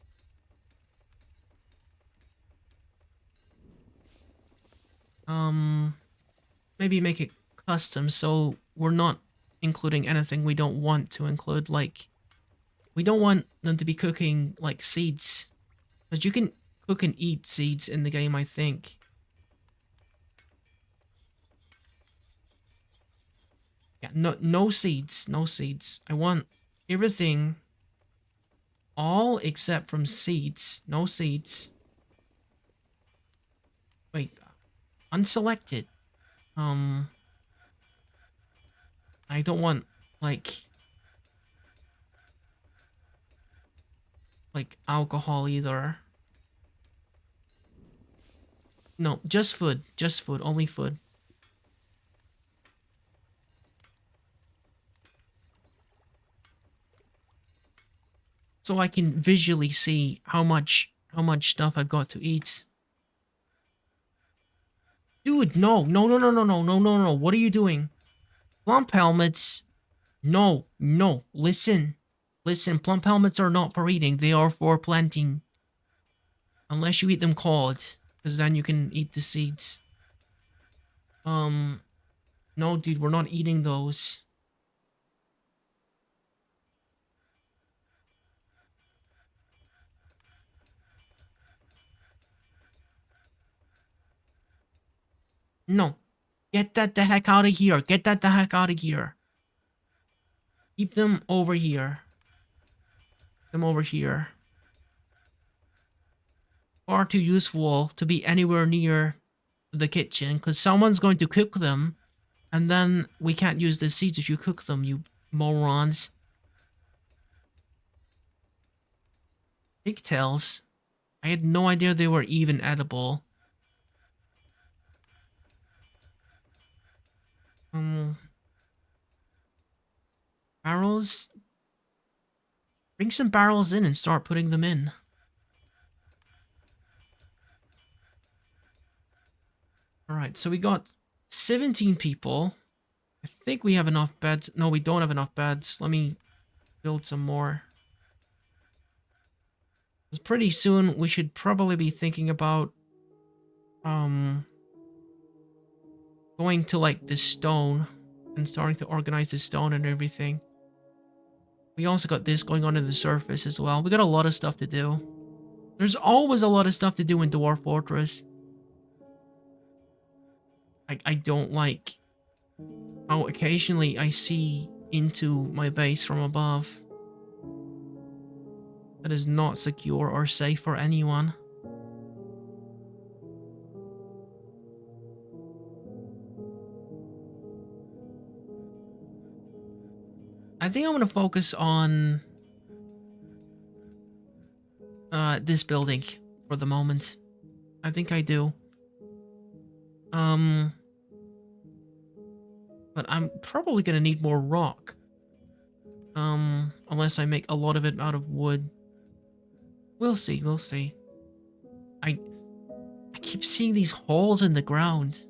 Maybe make it custom so we're not including anything we don't want to include. Like, we don't want them to be cooking like seeds, because you can cook and eat seeds in the game, I think. Yeah, no seeds, no seeds. I want everything, all except from seeds. No seeds. Wait, unselected. Um, I don't want like alcohol either. No, just food, only food. So I can visually see how much stuff I've got to eat. Dude, no. What are you doing? Plump helmets. No, no. Listen. Listen, plump helmets are not for eating. They are for planting. Unless you eat them cold. Because then you can eat the seeds. No, dude, we're not eating those. No. Get that the heck out of here. Get that the heck out of here. Keep them over here. Them over here. Far too useful to be anywhere near the kitchen, because someone's going to cook them, and then we can't use the seeds if you cook them, you morons. Pigtails? I had no idea they were even edible. Barrels? Bring some barrels in and start putting them in. Alright, so we got 17 people. I think we have enough beds. No, we don't have enough beds. Let me build some more. Because pretty soon we should probably be thinking about going to like the stone and starting to organize the stone and everything. We also got this going on in the surface as well. We got a lot of stuff to do. There's always a lot of stuff to do in Dwarf Fortress. I don't like how occasionally I see into my base from above. That is not secure or safe for anyone. I think I'm going to focus on this building for the moment. I think I do. But I'm probably going to need more rock. Unless I make a lot of it out of wood. We'll see, we'll see. I keep seeing these holes in the ground.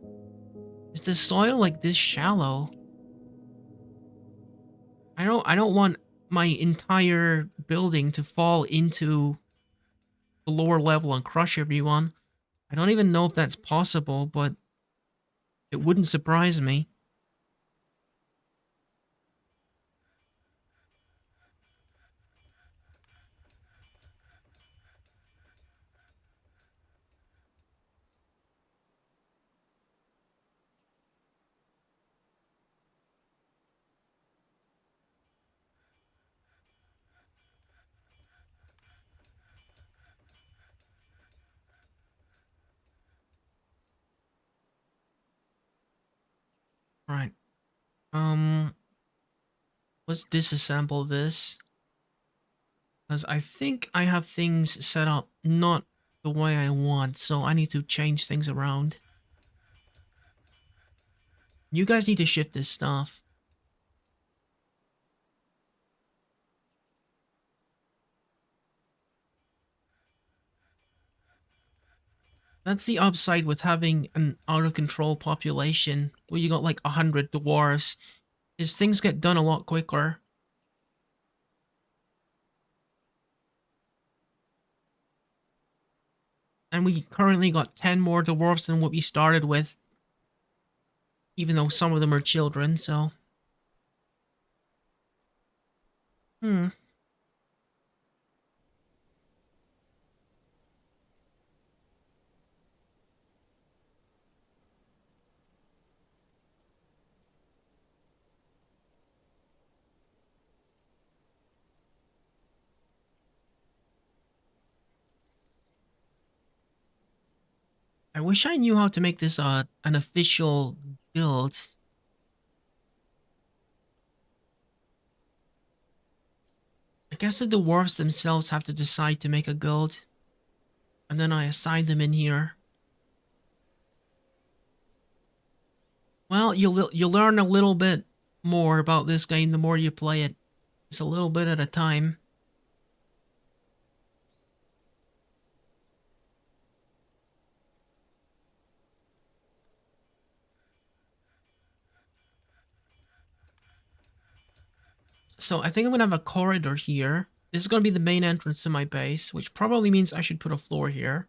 Is the soil like this shallow? I don't want my entire building to fall into the lower level and crush everyone. I don't even know if that's possible, but it wouldn't surprise me. Right. Let's disassemble this. Because I think I have things set up not the way I want, so I need to change things around. You guys need to shift this stuff. That's the upside with having an out-of-control population, where you got like 100 dwarves, is things get done a lot quicker. And we currently got 10 more dwarves than what we started with, even though some of them are children, so... Hmm. I wish I knew how to make this an official guild. I guess the dwarves themselves have to decide to make a guild, and then I assign them in here. Well, you'll learn a little bit more about this game the more you play it. It's a little bit at a time. So I think I'm gonna have a corridor here. This is gonna be the main entrance to my base, which probably means I should put a floor here.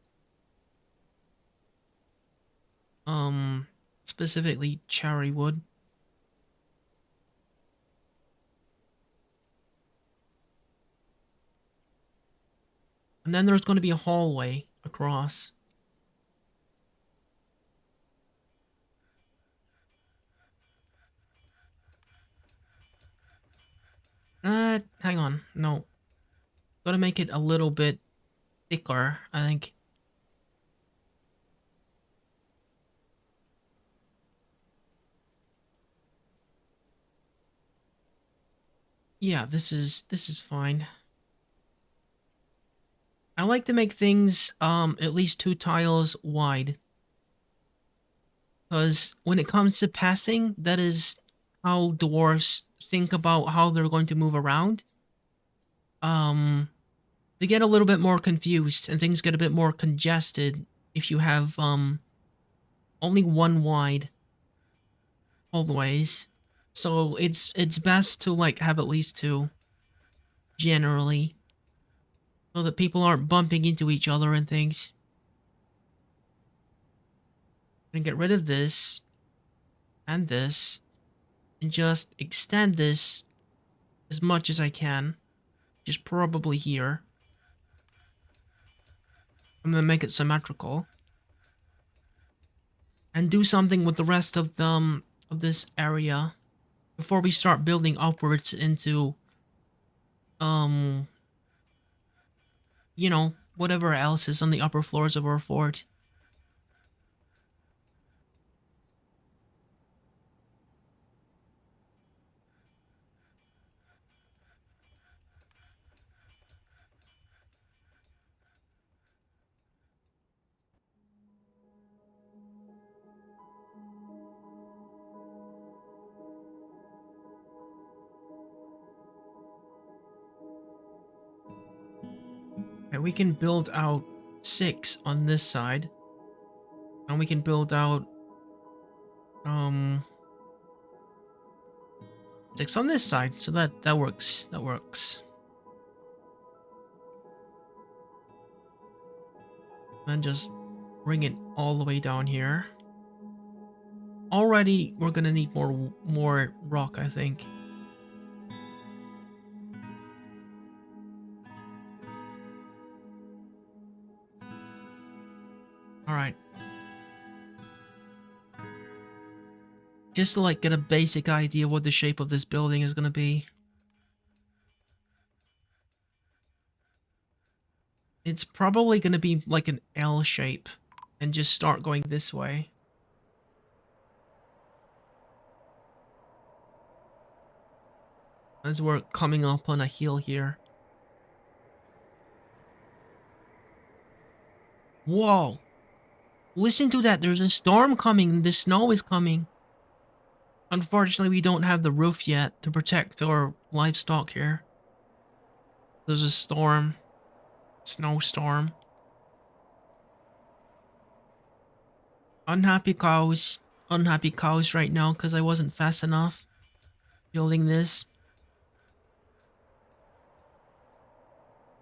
Um, Specifically cherry wood. And then there's gonna be a hallway across. Hang on. No. Gotta make it a little bit thicker, I think. Yeah, this is fine. I like to make things at least 2 tiles wide. Because when it comes to pathing, that is how dwarves think about how they're going to move around. Um they get a little bit more confused and things get a bit more congested if you have only one wide hallways. So it's best to like have at least two generally, so that people aren't bumping into each other and things. And get rid of this and this and just extend this as much as I can. Just probably here. I'm gonna make it symmetrical. And do something with the rest of this area before we start building upwards into um whatever else is on the upper floors of our fort. And we can build out 6 on this side. And we can build out um 6 on this side. So that works. That works. And just bring it all the way down here. Already we're gonna need more rock, I think. Alright. Just to like get a basic idea of what the shape of this building is gonna be. It's probably gonna be like an L shape and just start going this way. as we're coming up on a hill here. Whoa! Listen to that, there's a storm coming, the snow is coming. Unfortunately, we don't have the roof yet to protect our livestock here. There's a storm. Snowstorm. Unhappy cows. Unhappy cows right now because I wasn't fast enough building this.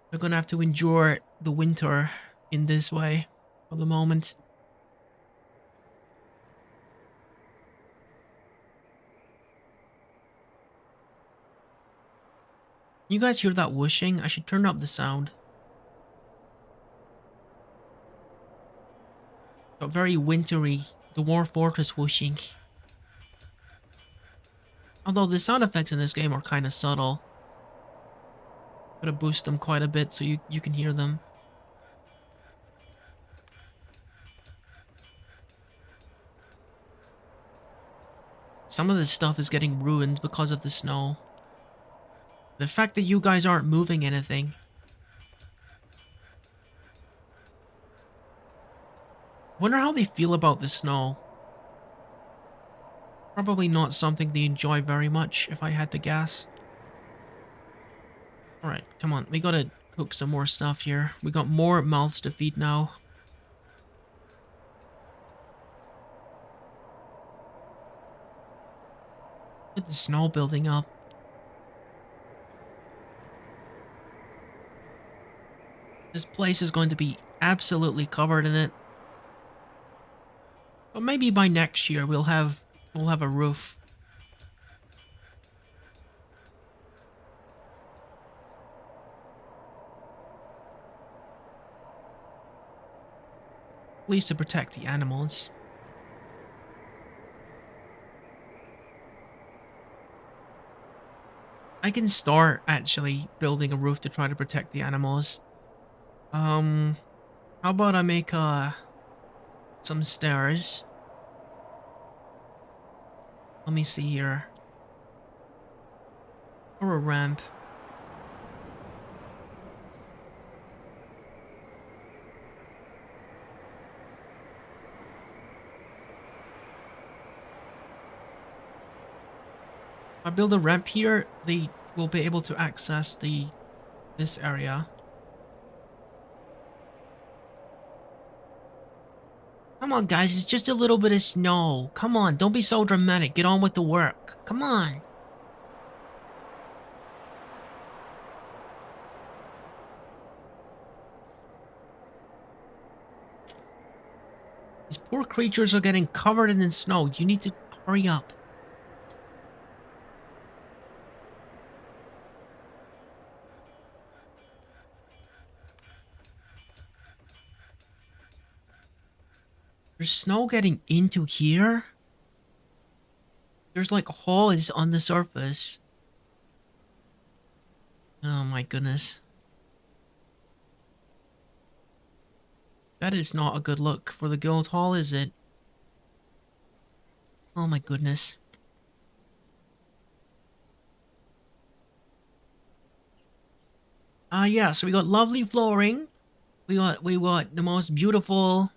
They're gonna have to endure the winter in this way for the moment. You guys hear that whooshing? I should turn up the sound. Got very wintry Dwarf Fortress whooshing. Although the sound effects in this game are kind of subtle. Gotta boost them quite a bit so you can hear them. Some of this stuff is getting ruined because of the snow. The fact that you guys aren't moving anything. Wonder how they feel about the snow. Probably not something they enjoy very much, if I had to guess. Alright, come on. We gotta cook some more stuff here. We got more mouths to feed now. Look at the snow building up. This place is going to be absolutely covered in it. But maybe by next year we'll have a roof. At least to protect the animals. I can start actually building a roof to try to protect the animals. How about I make some stairs? Let me see here. Or a ramp. If I build a ramp here, they will be able to access this area. Come on, guys, it's just a little bit of snow. Come on, don't be so dramatic. Get on with the work. Come on. These poor creatures are getting covered in the snow. You need to hurry up. There's snow getting into here? There's like holes on the surface. Oh my goodness. That is not a good look for the guild hall, is it? Oh my goodness. Yeah, so we got lovely flooring. We got the most beautiful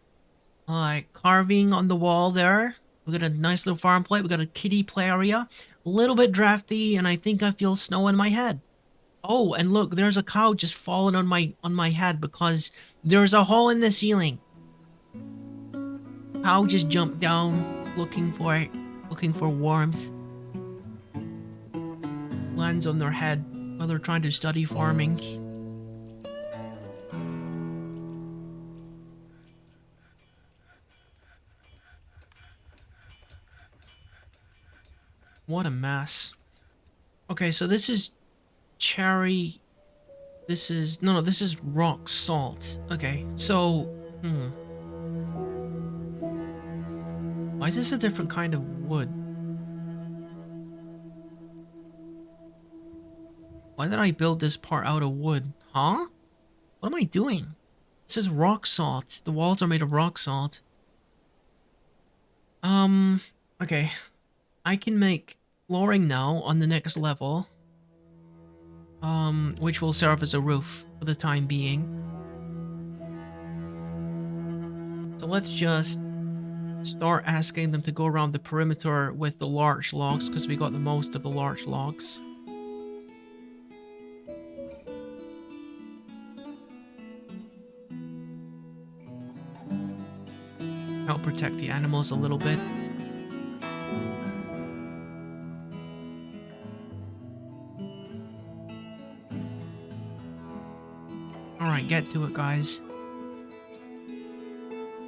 carving on the wall there. We got a nice little farm plate. We got a kiddie play area. A little bit drafty, and I think I feel snow in my head. Oh, and look, there's a cow just falling on my head because there's a hole in the ceiling. Cow just jumped down looking for warmth. Lands on their head while they're trying to study farming. What a mess. Okay, so this is cherry. This is this is rock salt. Okay, so why is this a different kind of wood? Why did I build this part out of wood? Huh? What am I doing? This is rock salt. The walls are made of rock salt. Okay. I can make flooring now on the next level. which will serve as a roof for the time being. So let's just start asking them to go around the perimeter with the large logs, because we got the most of the large logs. Help protect the animals a little bit. Alright, get to it, guys.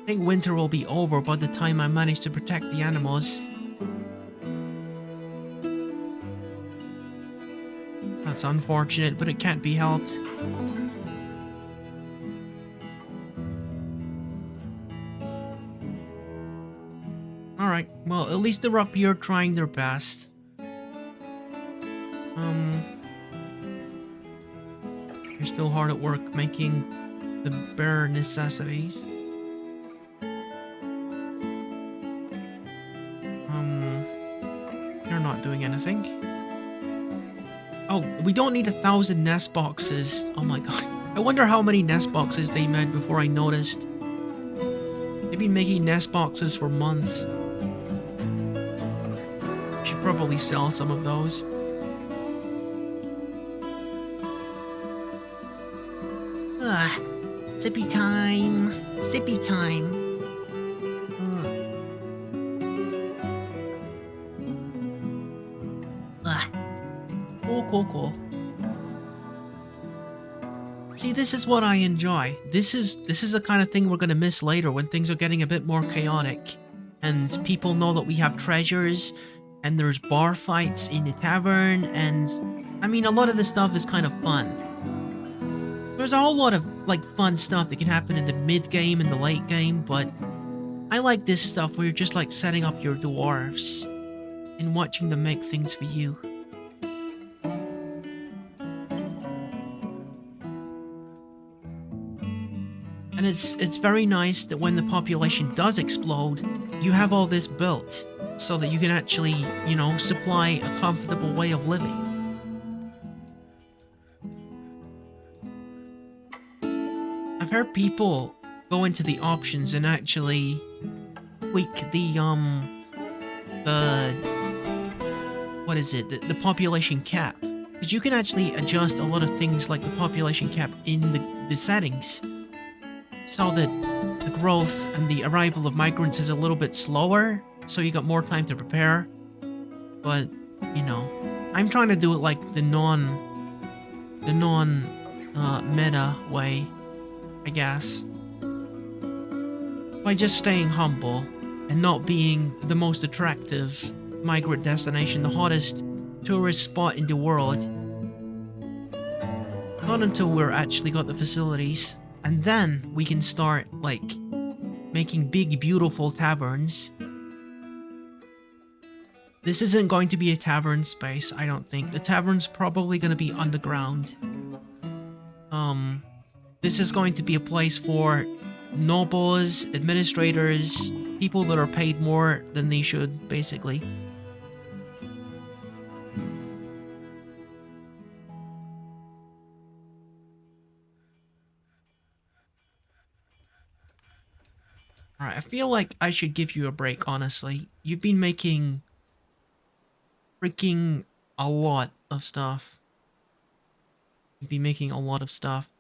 I think winter will be over by the time I manage to protect the animals. That's unfortunate, but it can't be helped. Alright, well, at least they're up here trying their best. They're still hard at work making the bare necessities. They're not doing anything. Oh, we don't need 1,000 nest boxes. Oh my god. I wonder how many nest boxes they made before I noticed. They've been making nest boxes for months. Should probably sell some of those. Ugh. Sippy time. Sippy time. Cool. See, this is what I enjoy. This is the kind of thing we're gonna miss later when things are getting a bit more chaotic, and people know that we have treasures, and there's bar fights in the tavern, and I mean, a lot of this stuff is kind of fun. There's a whole lot of like fun stuff that can happen in the mid game and the late game, but I like this stuff where you're just like setting up your dwarves and watching them make things for you. And it's very nice that when the population does explode, you have all this built, so that you can actually, you know, supply a comfortable way of living. I've heard people go into the options and actually tweak what is it? The population cap. Because you can actually adjust a lot of things like the population cap in the settings, so that the growth and the arrival of migrants is a little bit slower, so you got more time to prepare. But, you know, I'm trying to do it like the meta way, I guess. By just staying humble and not being the most attractive migrant destination, the hottest tourist spot in the world. Not until we're actually got the facilities. And then we can start, like, making big, beautiful taverns. This isn't going to be a tavern space, I don't think. The tavern's probably going to be underground. This is going to be a place for nobles, administrators, people that are paid more than they should, basically. Alright, I feel like I should give you a break, honestly. You've been making freaking a lot of stuff. You've been making a lot of stuff.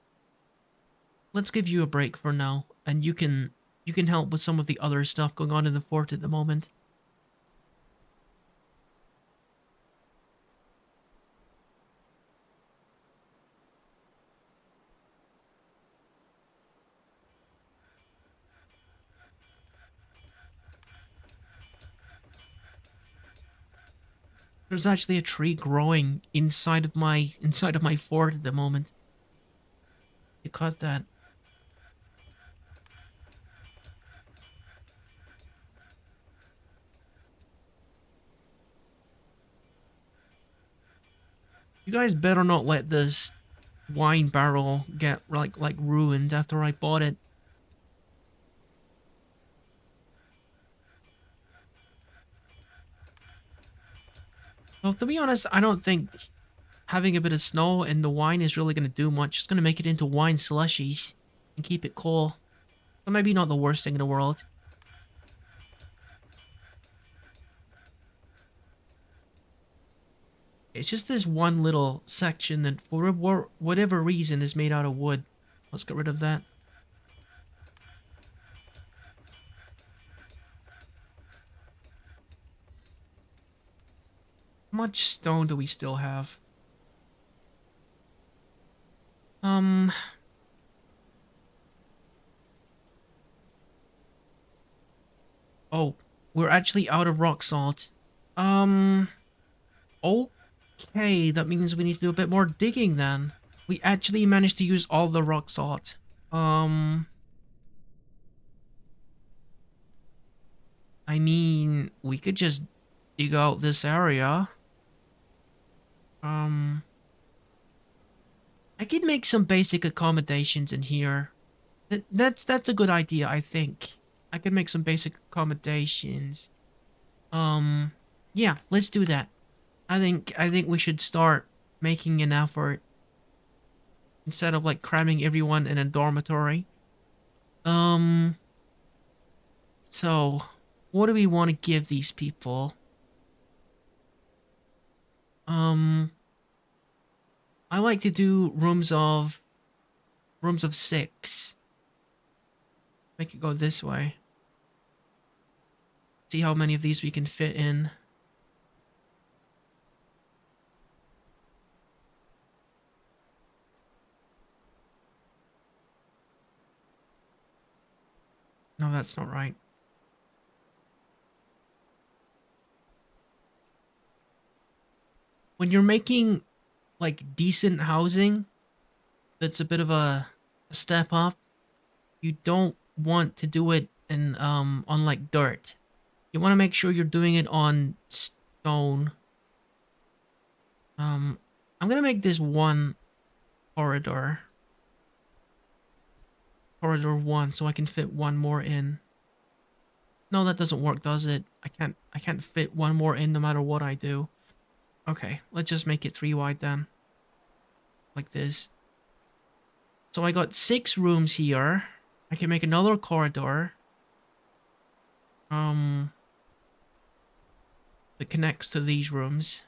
Let's give you a break for now, and you can help with some of the other stuff going on in the fort at the moment. There's actually a tree growing inside of my fort at the moment. You caught that? You guys better not let this wine barrel get like ruined after I bought it. Well, to be honest, I don't think having a bit of snow and the wine is really going to do much. It's going to make it into wine slushies and keep it cool. So maybe not the worst thing in the world. It's just this one little section that for whatever reason is made out of wood. Let's get rid of that. How much stone do we still have? Oh, we're actually out of rock salt. Okay, that means we need to do a bit more digging then. We actually managed to use all the rock salt. I mean, we could just dig out this area. I could make some basic accommodations in here. That's a good idea, I think. I could make some basic accommodations. Yeah, let's do that. I think we should start making an effort instead of like cramming everyone in a dormitory. So what do we want to give these people? I like to do rooms of 6. Make it go this way. See how many of these we can fit in. No, that's not right. When you're making like decent housing, that's a bit of a step up. You don't want to do it in on like dirt. You want to make sure you're doing it on stone. I'm gonna make this one corridor. Corridor 1, so I can fit one more in. No, that doesn't work, does it? I can't fit one more in no matter what I do. Okay, let's just make it 3 wide then. Like this. So I got 6 rooms here. I can make another corridor. That connects to these rooms.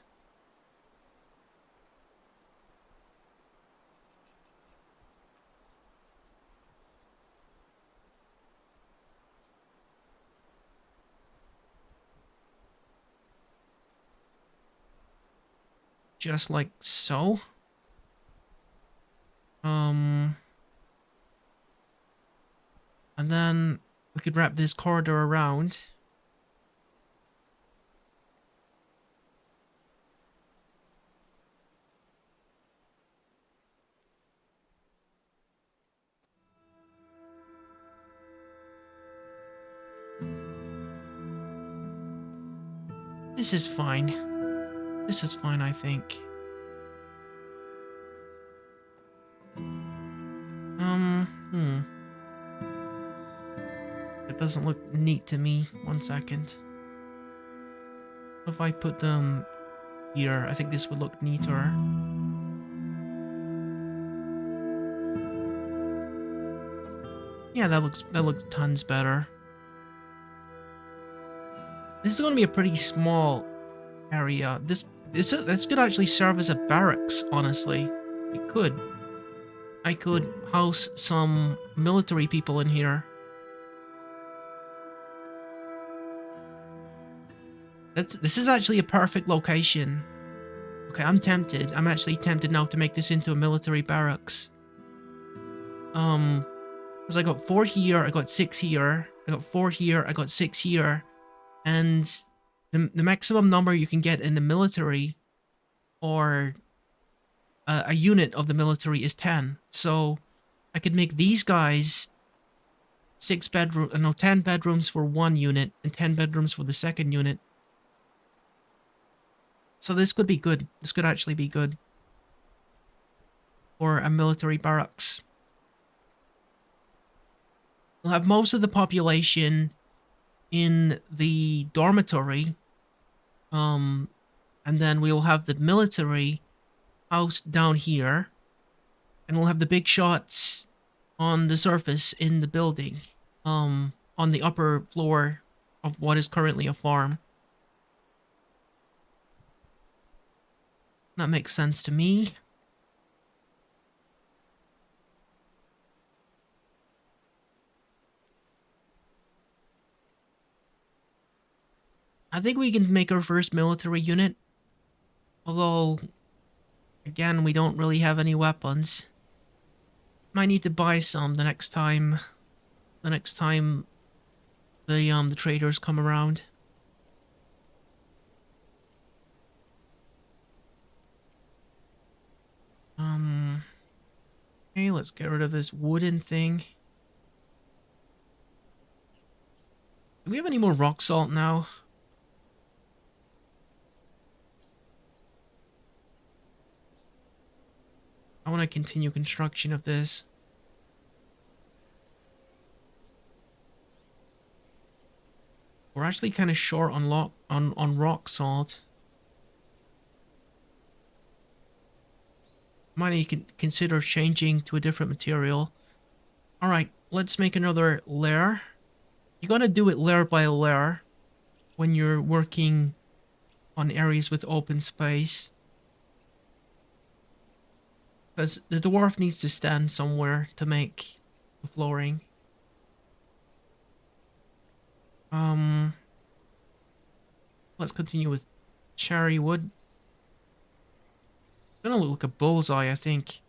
Just like so. And then we could wrap this corridor around. This is fine. This is fine, I think. That doesn't look neat to me. 1 second. If I put them here, I think this would look neater. Yeah, that looks tons better. This is going to be a pretty small area. This could actually serve as a barracks, honestly. It could. I could house some military people in here. This is actually a perfect location. Okay, I'm tempted. I'm actually tempted now to make this into a military barracks. Because I got 4 here, I got 6 here, I got 4 here, I got 6 here. And the maximum number you can get in the military, or a unit of the military, is 10. So I could make these guys 10 bedrooms for 1 unit and 10 bedrooms for the second unit. So this could be good. This could actually be good for a military barracks. We'll have most of the population in the dormitory, and then we'll have the military house down here, and we'll have the big shots on the surface in the building, on the upper floor of what is currently a farm. That makes sense to me. I think we can make our first military unit. Although, again, we don't really have any weapons. Might need to buy some the next time. The next time the traders come around. Okay, let's get rid of this wooden thing. Do we have any more rock salt now? I want to continue construction of this. We're actually kind of short on rock salt. Might need to consider changing to a different material. Alright, let's make another layer. You gotta do it layer by layer when you're working on areas with open space. Because the dwarf needs to stand somewhere to make the flooring. Let's continue with cherry wood. Gonna look like a bullseye, I think.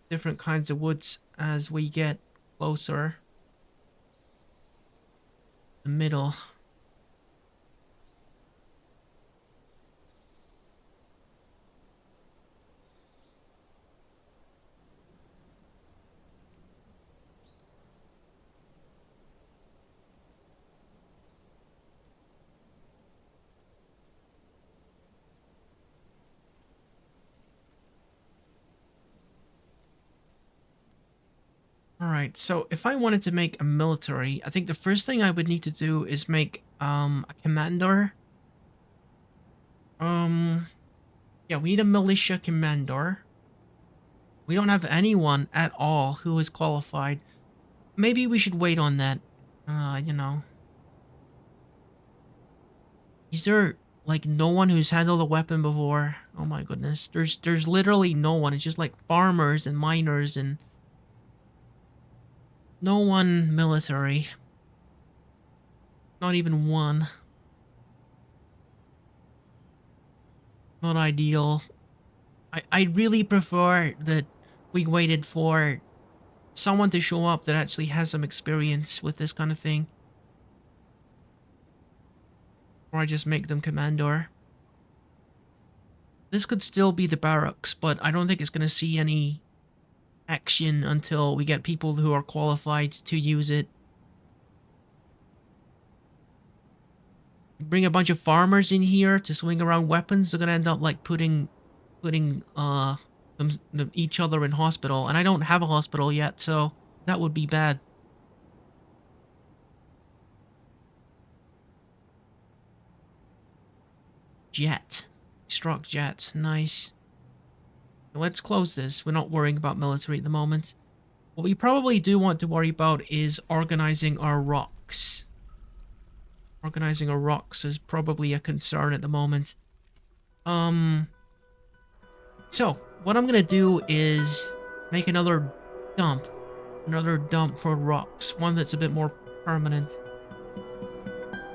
Different kinds of woods as we get closer. The middle. Alright, so if I wanted to make a military, I think the first thing I would need to do is make a commander. Yeah, we need a militia commander. We don't have anyone at all who is qualified. Maybe we should wait on that. You know. Is there like no one who's handled a weapon before? Oh my goodness. There's literally no one. It's just like farmers and miners and no one military. Not even one. Not ideal. I really prefer that we waited for someone to show up that actually has some experience with this kind of thing. Or I just make them commander. This could still be the barracks, but I don't think it's going to see any action until we get people who are qualified to use it. Bring a bunch of farmers in here to swing around weapons. They're going to end up like putting each other in hospital, and I don't have a hospital yet, so that would be bad. Jet. Struck jet. Nice. Let's close this. We're not worrying about military at the moment. What we probably do want to worry about is organizing our rocks. Organizing our rocks is probably a concern at the moment. So, what I'm gonna do is make another dump. Another dump for rocks. One that's a bit more permanent.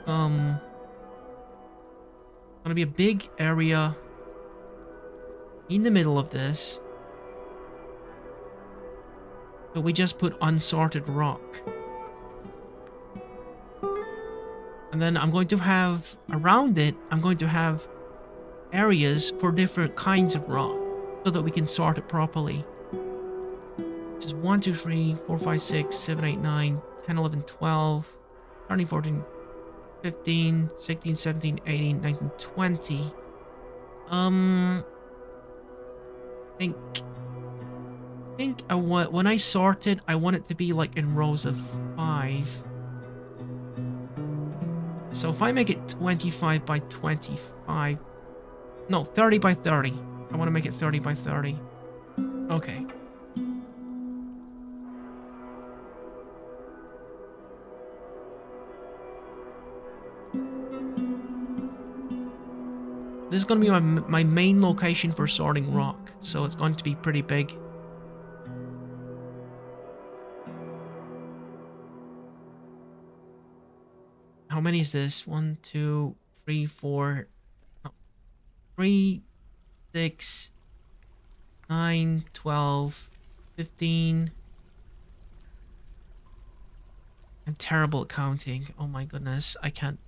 Gonna be a big area in the middle of this. So we just put unsorted rock. And then I'm going to have, around it, I'm going to have areas for different kinds of rock so that we can sort it properly. This is 1, 2, 3, 4, 5, 6, 7, 8, 9, 10, 11, 12, 13, 14, 15, 16, 17, 18, 19, 20. I think think I want, when I sort it, I want it to be like in rows of 5. So if I make it 25 by 25, no, 30 by 30. I want to make it 30 by 30. Okay. This is going to be my main location for sorting rock, so it's going to be pretty big. How many is this? 1, 2, 3, 4, no, 3, 6, 9, 12, 15. I'm terrible at counting. Oh my goodness, I can't.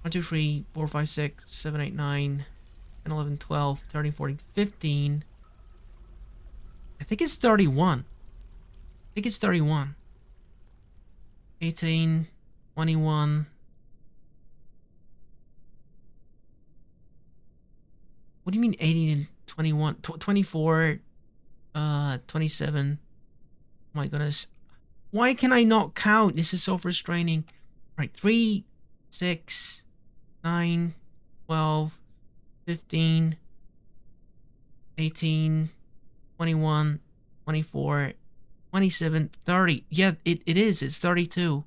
1, 2, 3, 4, 5, 6, 7, 8, 9, 10, 11, 12, 13, 14, 15. I think it's 31. I think it's 31. 18, 21. What do you mean 18 and 21? 24, 27. Oh my goodness. Why can I not count? This is so frustrating. Right, 3, 6, 9, 12, 15, 18, 21, 24, 27, 30. Yeah, it is. It's 32.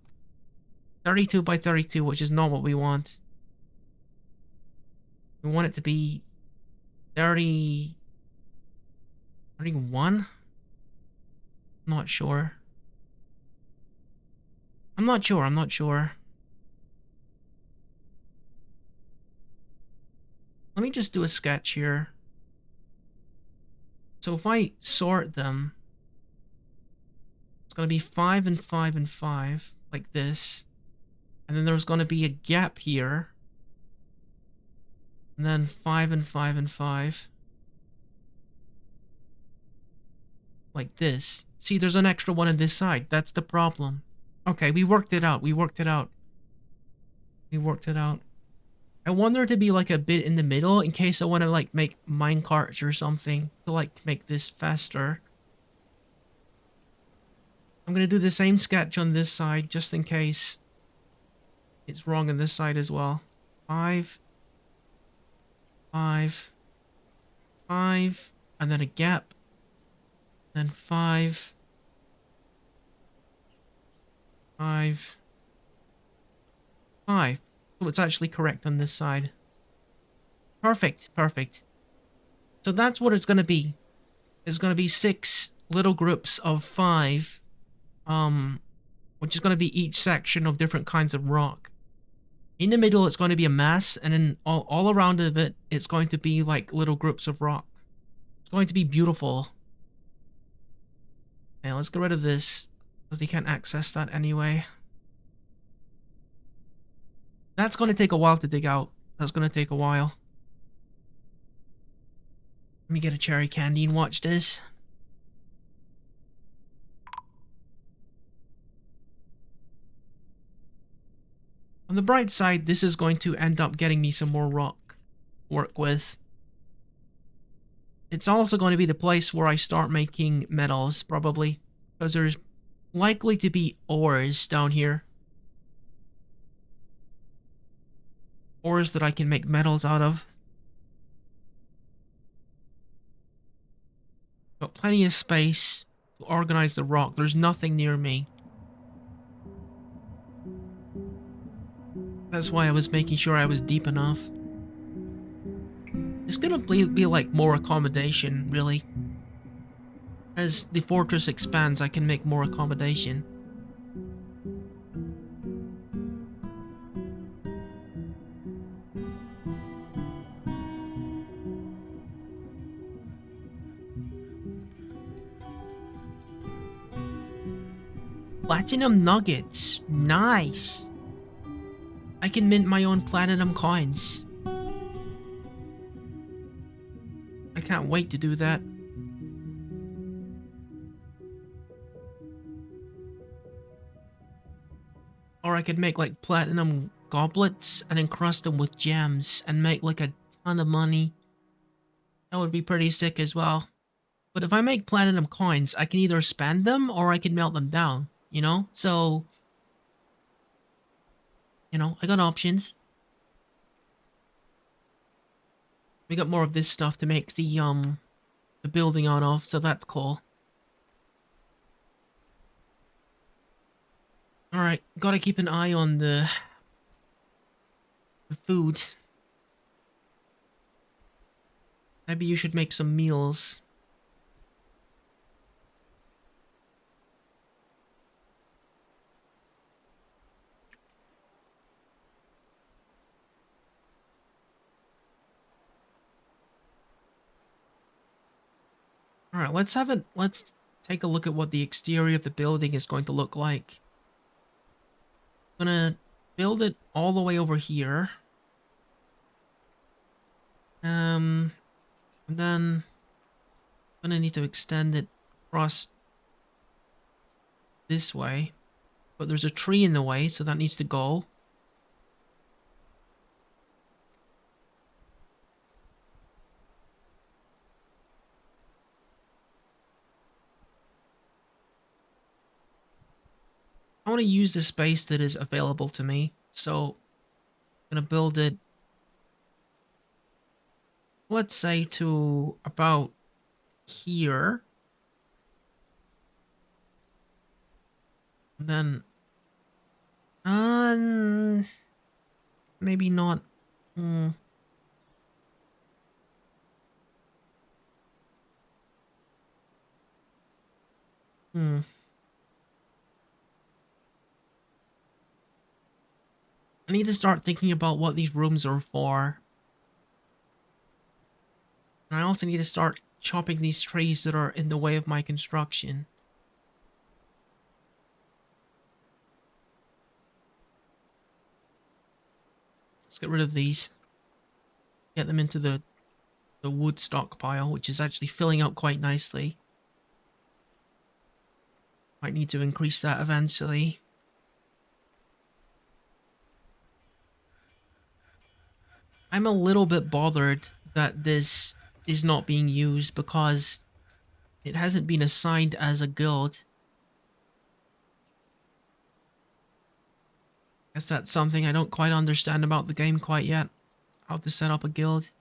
32 by 32, which is not what we want. We want it to be 30... 31? Not sure. I'm not sure. Let me just do a sketch here. So if I sort them, it's going to be 5 and 5 and 5, like this. And then there's going to be a gap here. And then 5 and 5 and 5. Like this. See, there's an extra one on this side. That's the problem. Okay, we worked it out. I want there to be like a bit in the middle in case I want to like make minecarts or something to like make this faster. I'm going to do the same sketch on this side just in case it's wrong on this side as well. 5, 5, 5, and then a gap. Then 5, 5, 5. So it's actually correct on this side. Perfect. So that's what it's going to be. It's going to be 6 little groups of 5, which is going to be each section of different kinds of rock. In the middle, it's going to be a mass, and then all around of it, it's going to be like little groups of rock. It's going to be beautiful. Now let's get rid of this, because they can't access that anyway. That's going to take a while to dig out. That's going to take a while. Let me get a cherry candy and watch this. On the bright side, this is going to end up getting me some more rock to work with. It's also going to be the place where I start making metals, probably. Because there's likely to be ores down here. Ores that I can make metals out of. Got plenty of space to organize the rock. There's nothing near me. That's why I was making sure I was deep enough. It's gonna be like more accommodation, really. As the fortress expands, I can make more accommodation. Platinum nuggets. Nice. I can mint my own platinum coins. I can't wait to do that. Or I could make like platinum goblets and encrust them with gems and make like a ton of money. That would be pretty sick as well. But if I make platinum coins, I can either spend them or I can melt them down, you know? So, I got options. We got more of this stuff to make the building out of, so that's cool. Alright, gotta keep an eye on the food. Maybe you should make some meals. Alright, let's take a look at what the exterior of the building is going to look like. I'm gonna build it all the way over here. And then I'm gonna need to extend it across this way. But there's a tree in the way, so that needs to go. I want to use the space that is available to me, so I'm gonna build it, let's say, to about here. And then, maybe not. Hmm. Hmm. I need to start thinking about what these rooms are for. And I also need to start chopping these trees that are in the way of my construction. Let's get rid of these. Get them into the wood stockpile, which is actually filling up quite nicely. Might need to increase that eventually. I'm a little bit bothered that this is not being used because it hasn't been assigned as a guild. Guess that's something I don't quite understand about the game quite yet. How to set up a guild.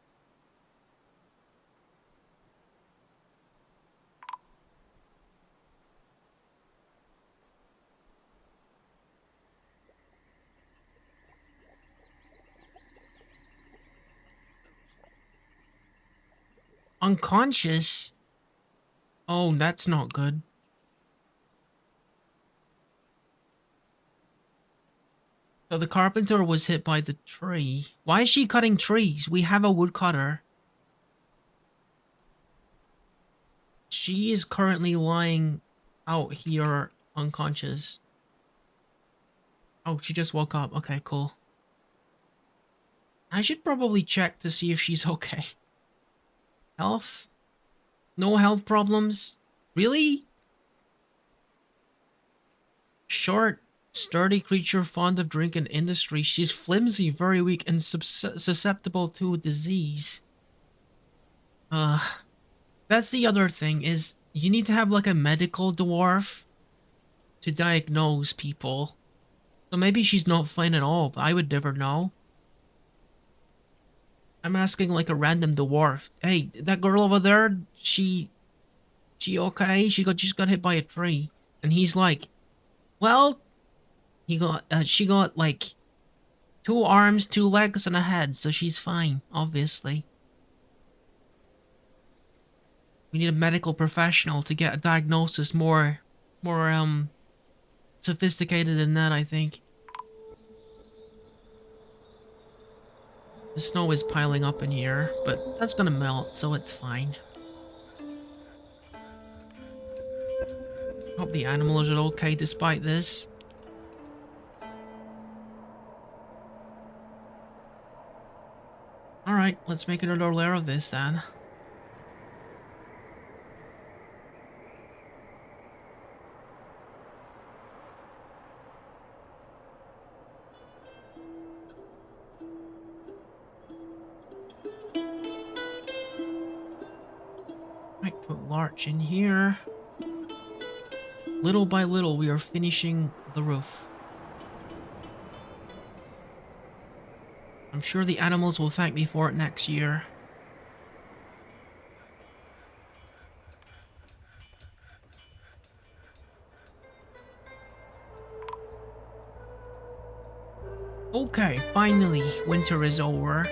Unconscious? Oh, that's not good. So the carpenter was hit by the tree. Why is she cutting trees? We have a woodcutter. She is currently lying out here unconscious. Oh, she just woke up. Okay, cool. I should probably check to see if she's okay. Health? No health problems? Really? Short, sturdy creature fond of drink and industry. She's flimsy, very weak, and susceptible to disease. That's the other thing, is you need to have like a medical dwarf to diagnose people. So maybe she's not fine at all, but I would never know. I'm asking like a random dwarf. Hey, that girl over there, she okay? She got hit by a tree. And he's like, well, she got like 2 arms, 2 legs, and a head, so she's fine, obviously. We need a medical professional to get a diagnosis more sophisticated than that, I think. The snow is piling up in here, but that's gonna melt, so it's fine. Hope the animals are okay despite this. Alright, let's make another layer of this then. Right, Put larch in here. Little by little, we are finishing the roof. I'm sure the animals will thank me for it next year. Okay, finally, winter is over.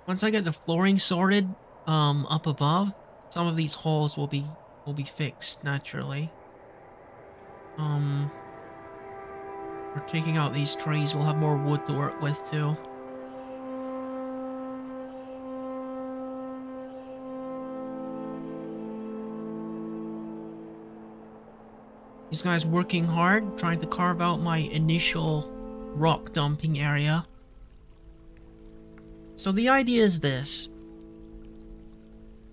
Once I get the flooring sorted, up above, some of these holes will be fixed naturally. We're taking out these trees. We'll have more wood to work with too. These guys working hard, trying to carve out my initial rock dumping area. So the idea is this.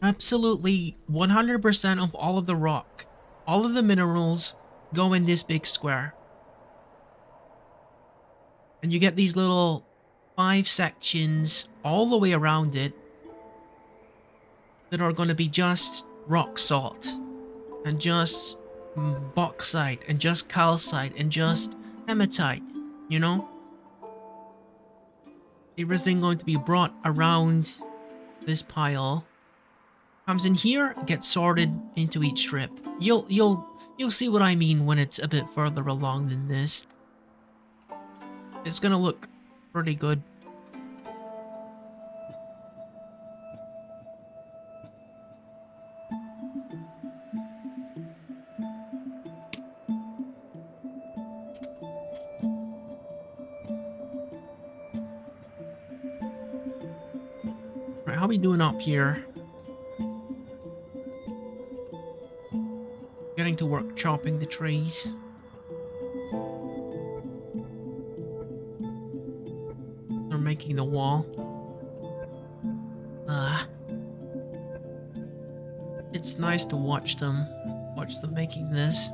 Absolutely 100% of all of the rock, all of the minerals go in this big square. And you get these little 5 sections all the way around it that are going to be just rock salt and just bauxite and just calcite and just hematite, you know? Everything going to be brought around this pile. Comes in here, gets sorted into each strip. You'll see what I mean when it's a bit further along than this. It's gonna look pretty good. Right, how we doing up here? Getting to work chopping the trees. They're making the wall. It's nice to watch them making this.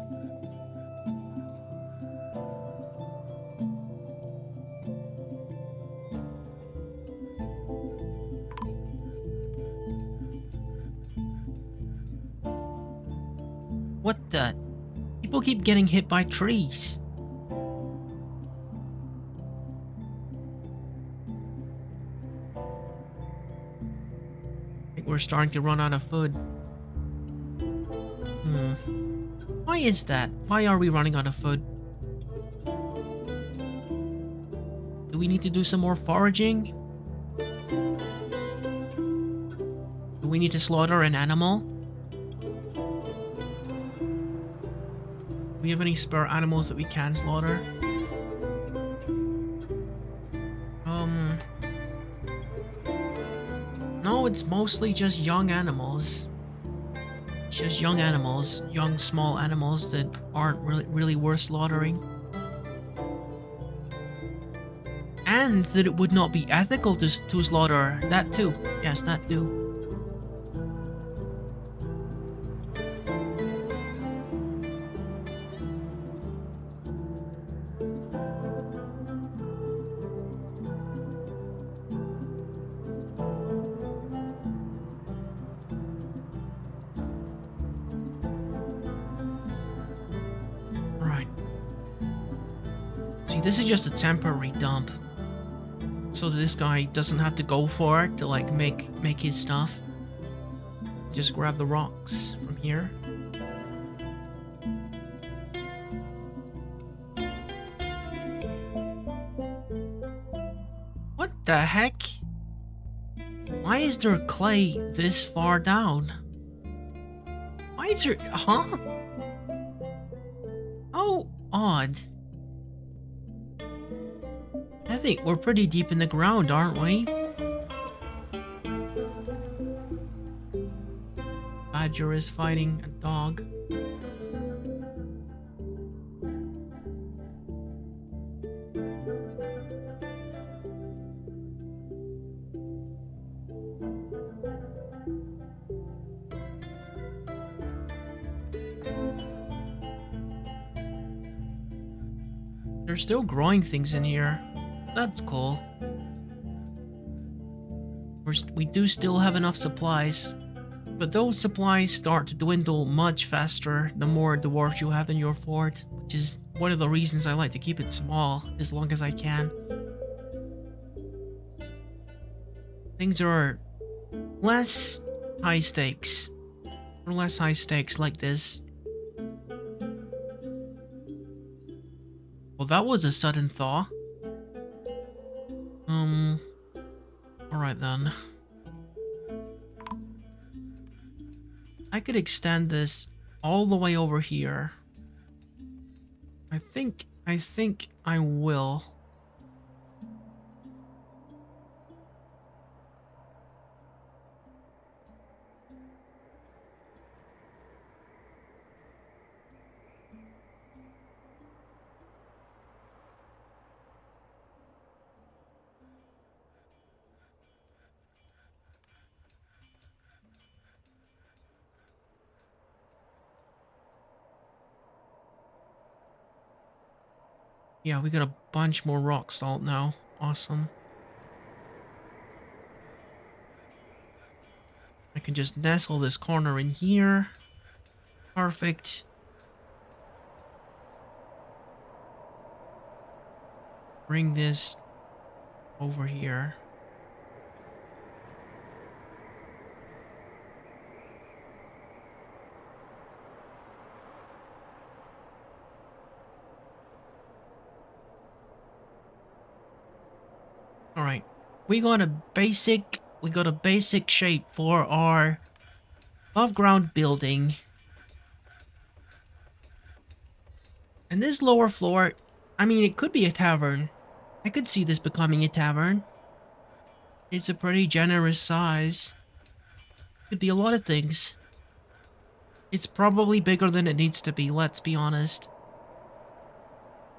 What the? People keep getting hit by trees. I think we're starting to run out of food. Why is that? Why are we running out of food? Do we need to do some more foraging? Do we need to slaughter an animal? Do we have any spare animals that we can slaughter? No, it's mostly just young animals. It's just young animals, young small animals that aren't really worth slaughtering. And that it would not be ethical to slaughter that too. Yes, that too. This is just a temporary dump, so that this guy doesn't have to go for it to like make his stuff. Just grab the rocks from here. What the heck? Why is there clay this far down? Why is there... Huh? How odd. I think we're pretty deep in the ground, aren't we? Badger is fighting a dog. They're still growing things in here. That's cool. We do still have enough supplies, but those supplies start to dwindle much faster the more dwarves you have in your fort, which is one of the reasons I like to keep it small as long as I can. Things are less high stakes, or less high stakes like this. Well, that was a sudden thaw. Alright then. I could extend this all the way over here. I think I will. Yeah, we got a bunch more rock salt now. Awesome. I can just nestle this corner in here. Perfect. Bring this over here. Alright. We got a basic shape for our above ground building. And this lower floor, I mean, it could be a tavern. I could see this becoming a tavern. It's a pretty generous size. Could be a lot of things. It's probably bigger than it needs to be, let's be honest.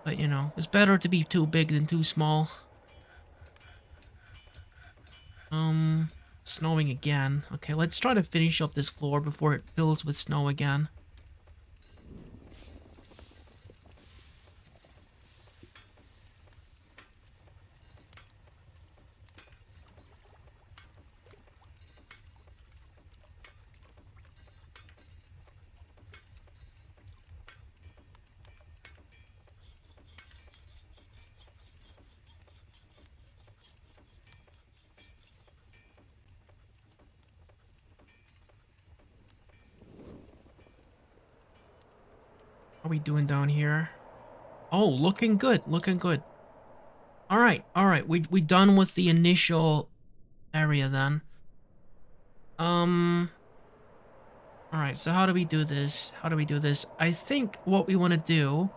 But you know, it's better to be too big than too small. Snowing again. Okay, let's try to finish up this floor before it fills with snow again. How are we doing down here? Oh, looking good, looking good. Alright, alright, we done with the initial area then. Alright, so how do we do this? How do we do this? I think what we want to do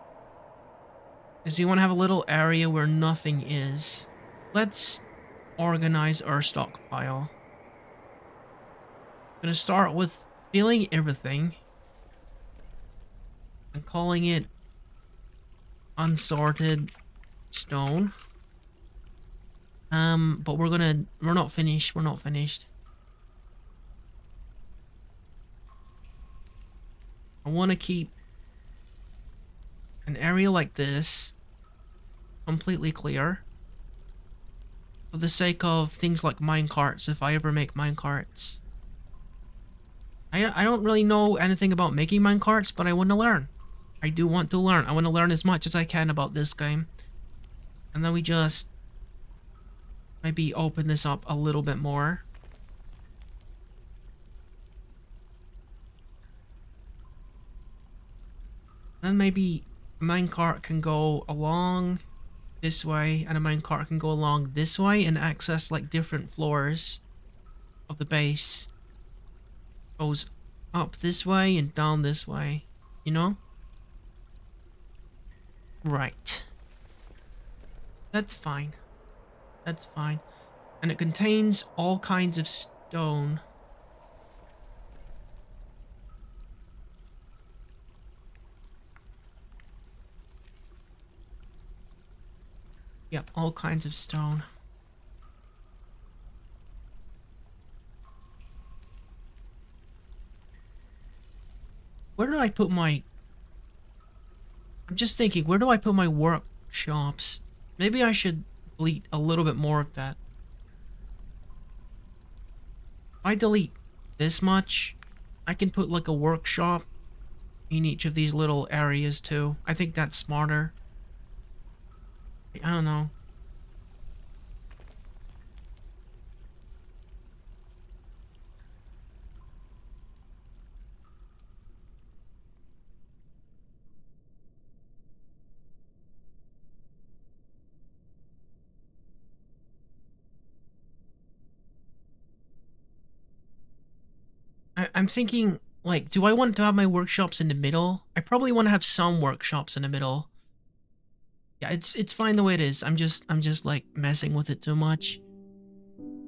is we want to have a little area where nothing is. Let's organize our stockpile. I'm gonna start with filling everything and calling it unsorted stone. But we're not finished. We're not finished. I want to keep an area like this completely clear for the sake of things like minecarts, if I ever make minecarts. I don't really know anything about making minecarts, but I want to learn. I do want to learn. I want to learn as much as I can about this game. And then we just maybe open this up a little bit more. Then maybe a minecart can go along this way, and a minecart can go along this way and access like different floors of the base. Goes up this way and down this way, you know? Right. That's fine. That's fine. And it contains all kinds of stone. Yep, all kinds of stone. Where do I put my... I'm just thinking, where do I put my workshops. Maybe I should delete a little bit more of that. If I delete this much, I can put like a workshop in each of these little areas too. I think that's smarter. I don't know. I'm thinking, like, do I want to have my workshops in the middle? I probably want to have some workshops in the middle. Yeah, it's fine the way it is. I'm just like messing with it too much.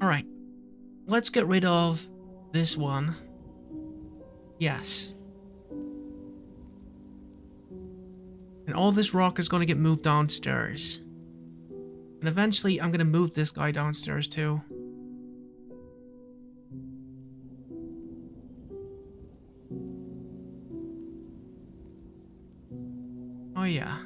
All right, let's get rid of this one. Yes. And all this rock is going to get moved downstairs. And eventually, I'm going to move this guy downstairs too. Oh yeah.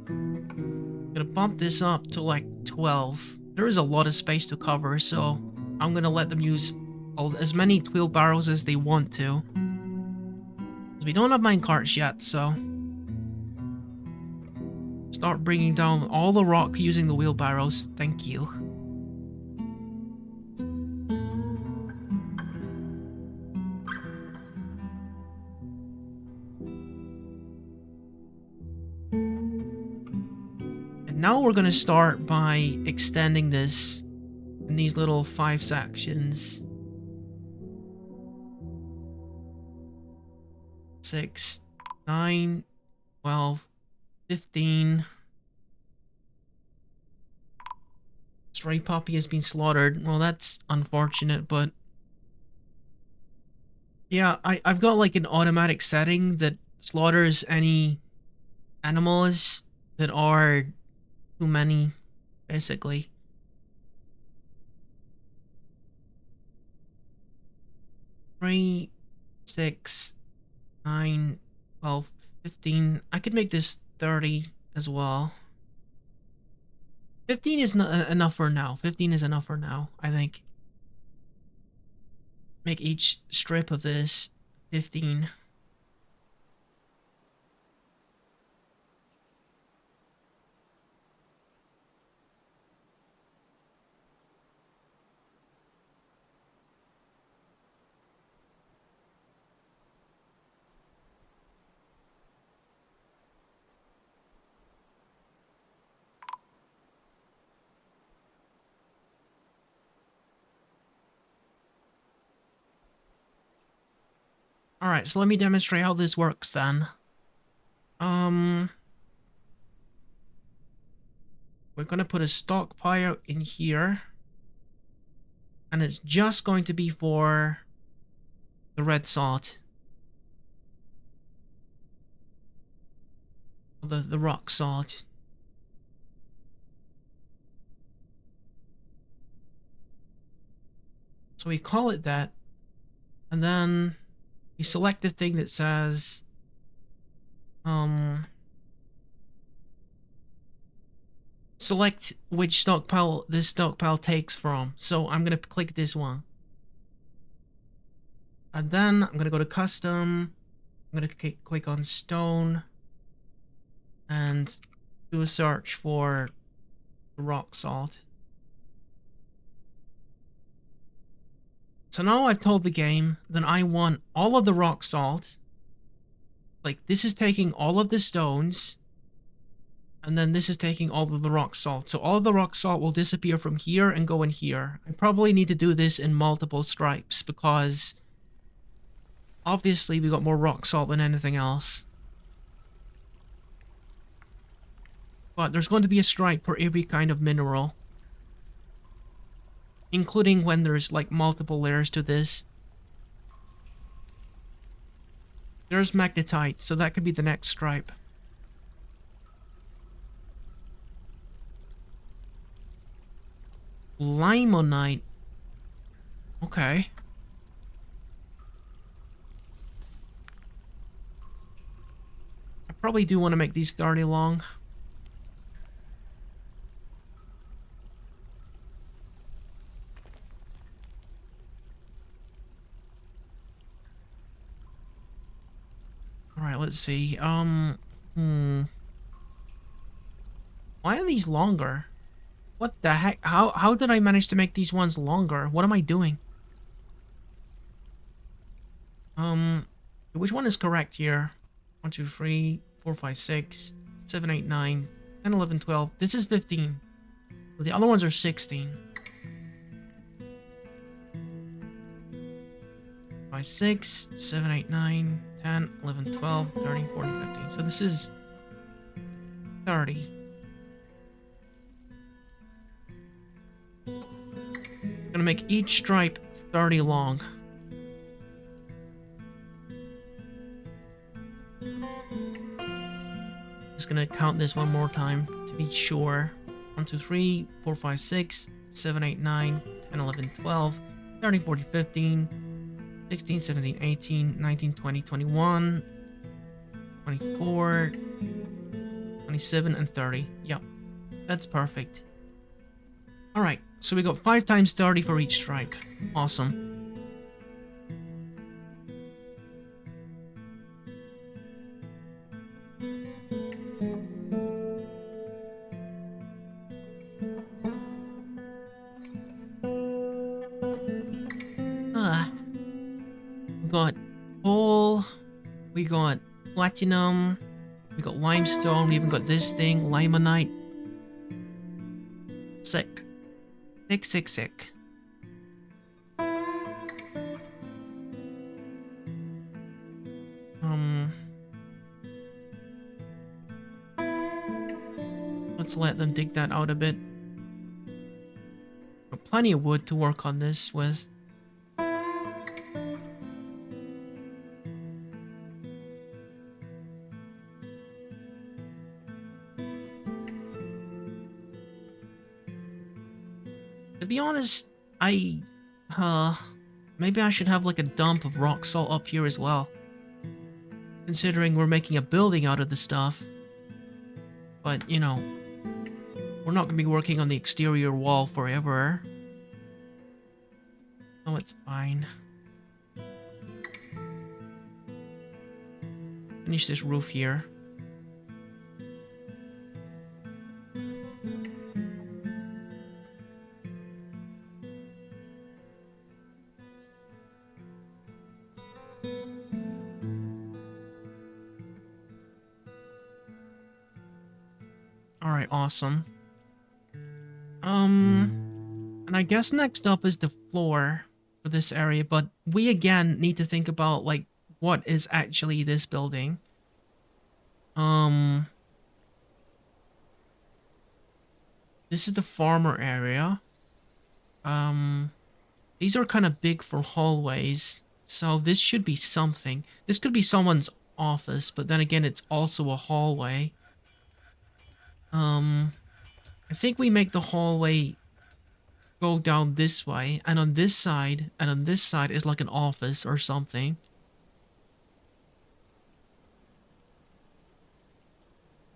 I'm gonna bump this up to like 12. There is a lot of space to cover, so I'm gonna let them use as many wheelbarrows as they want to. We don't have mine carts yet, so start bringing down all the rock using the wheelbarrows. Thank you. And now we're gonna start by extending this in these little 5 sections. 6, 9, 12, 15. Stray puppy has been slaughtered. Well, that's unfortunate, but yeah, I've got like an automatic setting that slaughters any animals that are too many, basically. 3, 6, 9, 12, 15. I could make this 30 as well. 15 is not enough for now. 15 is enough for now, I think. Make each strip of this 15. Alright, so let me demonstrate how this works then. We're gonna put a stockpile in here. And it's just going to be for the red salt. The rock salt. So we call it that. And then we select the thing that says select which stockpile this stockpile takes from. So I'm gonna click this one. And then I'm gonna go to custom. I'm gonna click on stone and do a search for rock salt. So now I've told the game that I want all of the rock salt. Like, this is taking all of the stones. And then this is taking all of the rock salt. So all of the rock salt will disappear from here and go in here. I probably need to do this in multiple stripes because obviously we got more rock salt than anything else. But there's going to be a stripe for every kind of mineral. Including when there's like multiple layers to this. There's magnetite, so that could be the next stripe. Limonite. Okay. I probably do want to make these 30 long. All right, let's see. Why are these longer? What the heck? How did I manage to make these ones longer? What am I doing? Which one is correct here? 1, 2, 3, 4, 5, 6, 7, 8, 9, 10, 11, 12. This is 15. The other ones are 16. 5, 6, 7, 8, 9, 10, 11, 12, 13, 14, 15. So this is 30. I'm gonna make each stripe 30 long. Just gonna count this one more time to be sure. 1, 2, 3, 4, 5, 6, 7, 8, 9, 10, 11, 12, 13, 14, 15, 16, 17, 18, 19, 20, 21, 24, 27, and 30. Yep, that's perfect. Alright, so we got 5 times 30 for each stripe. Awesome. We got coal, we got platinum, we got limestone, we even got this thing, limonite. Sick. Sick, sick, sick. Let's let them dig that out a bit. Got plenty of wood to work on this with. To be honest, maybe I should have like a dump of rock salt up here as well. Considering we're making a building out of the stuff. But, you know, we're not going to be working on the exterior wall forever. Oh, it's fine. Finish this roof here. Alright, awesome. And I guess next up is the floor for this area, but we again need to think about, like, what is actually this building. This is the farmer area. These are kind of big for hallways, so this should be something. This could be someone's office, but then again, it's also a hallway. I think we make the hallway go down this way, and on this side, is like an office or something.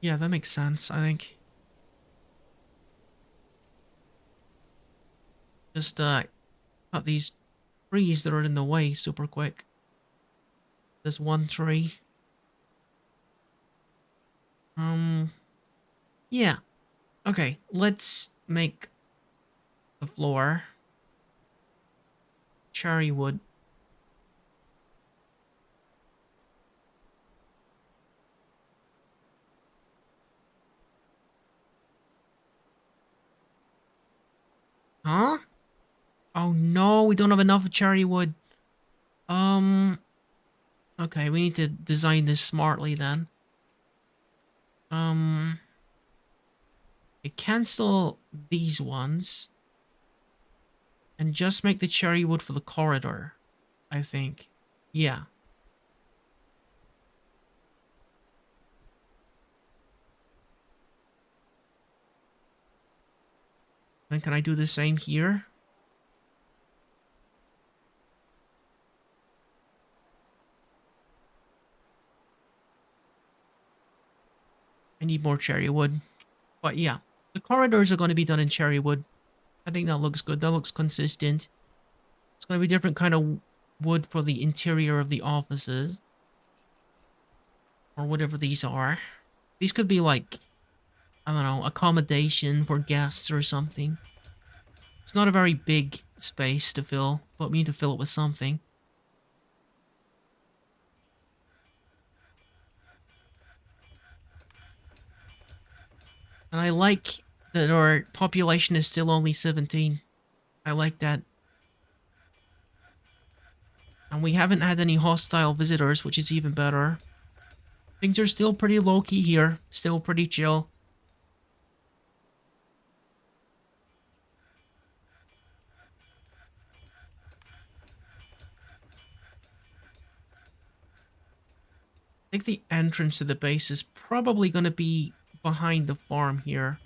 Yeah, that makes sense, I think. Just, cut these trees that are in the way super quick. There's one tree. Yeah. Okay, let's make the floor cherry wood. Huh? Oh no, we don't have enough cherry wood. Okay, we need to design this smartly then. Cancel these ones. And just make the cherry wood for the corridor, I think. Yeah. Then can I do the same here? I need more cherry wood. But yeah, the corridors are going to be done in cherry wood. I think that looks good. That looks consistent. It's going to be different kind of wood for the interior of the offices. Or whatever these are. These could be like, I don't know, accommodation for guests or something. It's not a very big space to fill, but we need to fill it with something. And I like that our population is still only 17. I like that. And we haven't had any hostile visitors, which is even better. Things are still pretty low-key here. Still pretty chill. I think the entrance to the base is probably going to be behind the farm here.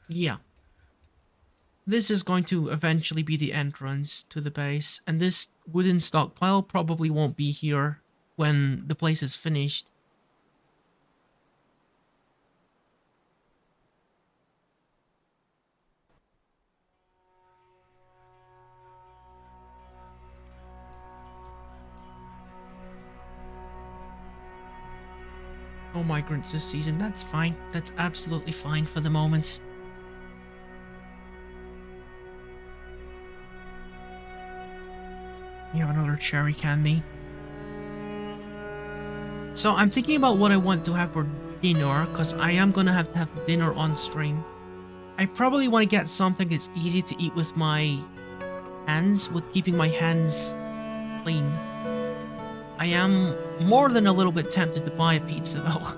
Yeah. This is going to eventually be the entrance to the base, and this wooden stockpile probably won't be here when the place is finished. No migrants this season, that's fine. That's absolutely fine for the moment. You have another cherry candy. So I'm thinking about what I want to have for dinner, because I am going to have dinner on stream. I probably want to get something that's easy to eat with my hands, with keeping my hands clean. I am more than a little bit tempted to buy a pizza though.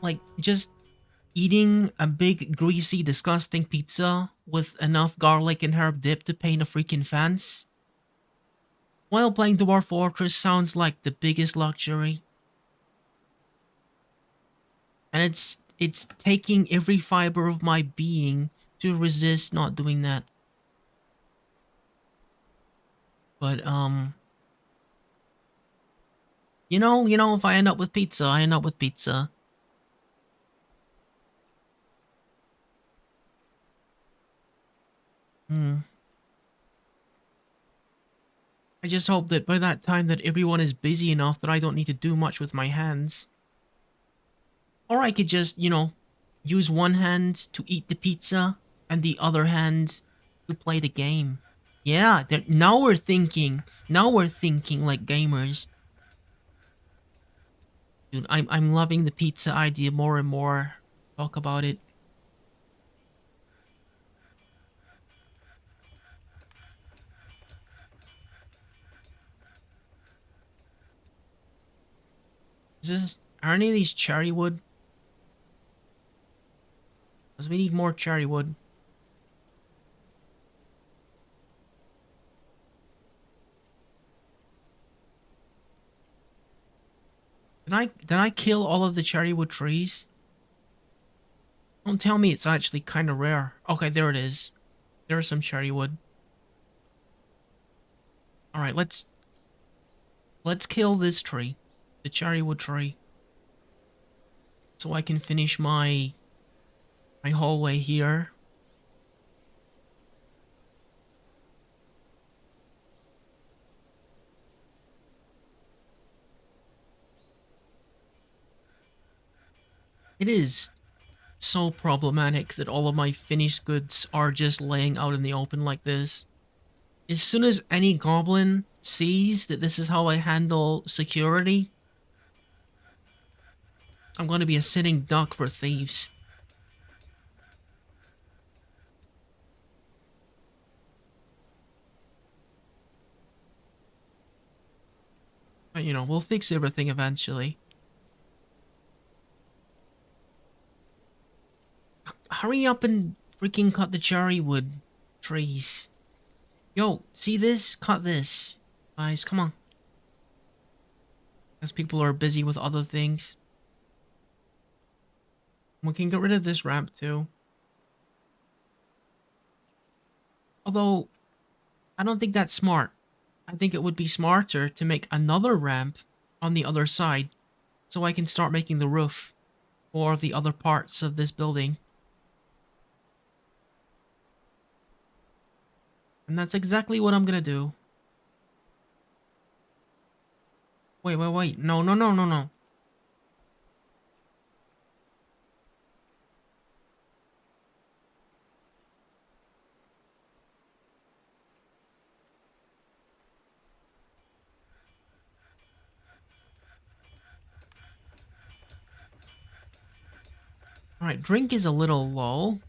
Like, just eating a big, greasy, disgusting pizza with enough garlic and herb dip to paint a freaking fence while playing Dwarf Fortress sounds like the biggest luxury. And it's taking every fiber of my being to resist not doing that. But if I end up with pizza, I end up with pizza. I just hope that by that time that everyone is busy enough that I don't need to do much with my hands. Or I could just, use one hand to eat the pizza and the other hand to play the game. Yeah, now we're thinking. Now we're thinking like gamers. Dude, I'm loving the pizza idea more and more. Talk about it. Are any of these cherry wood? Because we need more cherry wood. Did I kill all of the cherry wood trees? Don't tell me it's actually kind of rare. Okay, there it is. There's some cherry wood. All right, let's kill this tree, the cherry wood tree, so I can finish my hallway here. It is so problematic that all of my finished goods are just laying out in the open like this. As soon as any goblin sees that this is how I handle security, I'm going to be a sitting duck for thieves. But, we'll fix everything eventually. Hurry up and freaking cut the cherry wood trees. Yo, see this? Cut this. Guys, come on. As people are busy with other things. We can get rid of this ramp too. Although, I don't think that's smart. I think it would be smarter to make another ramp on the other side so I can start making the roof for the other parts of this building. And that's exactly what I'm gonna do. Wait, wait, wait. No, no, no, no, no. Alright, drink is a little low.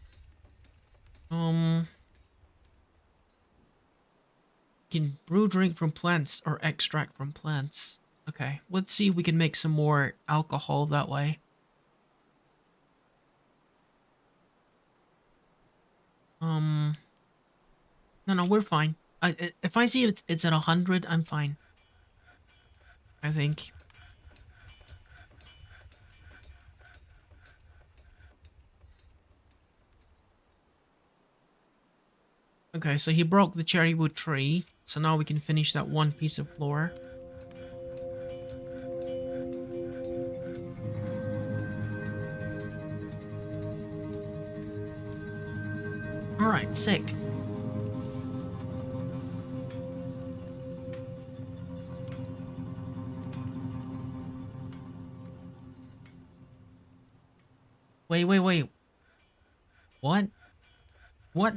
Can brew drink from plants or extract from plants. Okay, let's see if we can make some more alcohol that way. No, no, we're fine. If I see it's at 100, I'm fine. I think. Okay, so he broke the cherry wood tree, so now we can finish that one piece of floor. Alright, sick. Wait, wait, wait. What? What?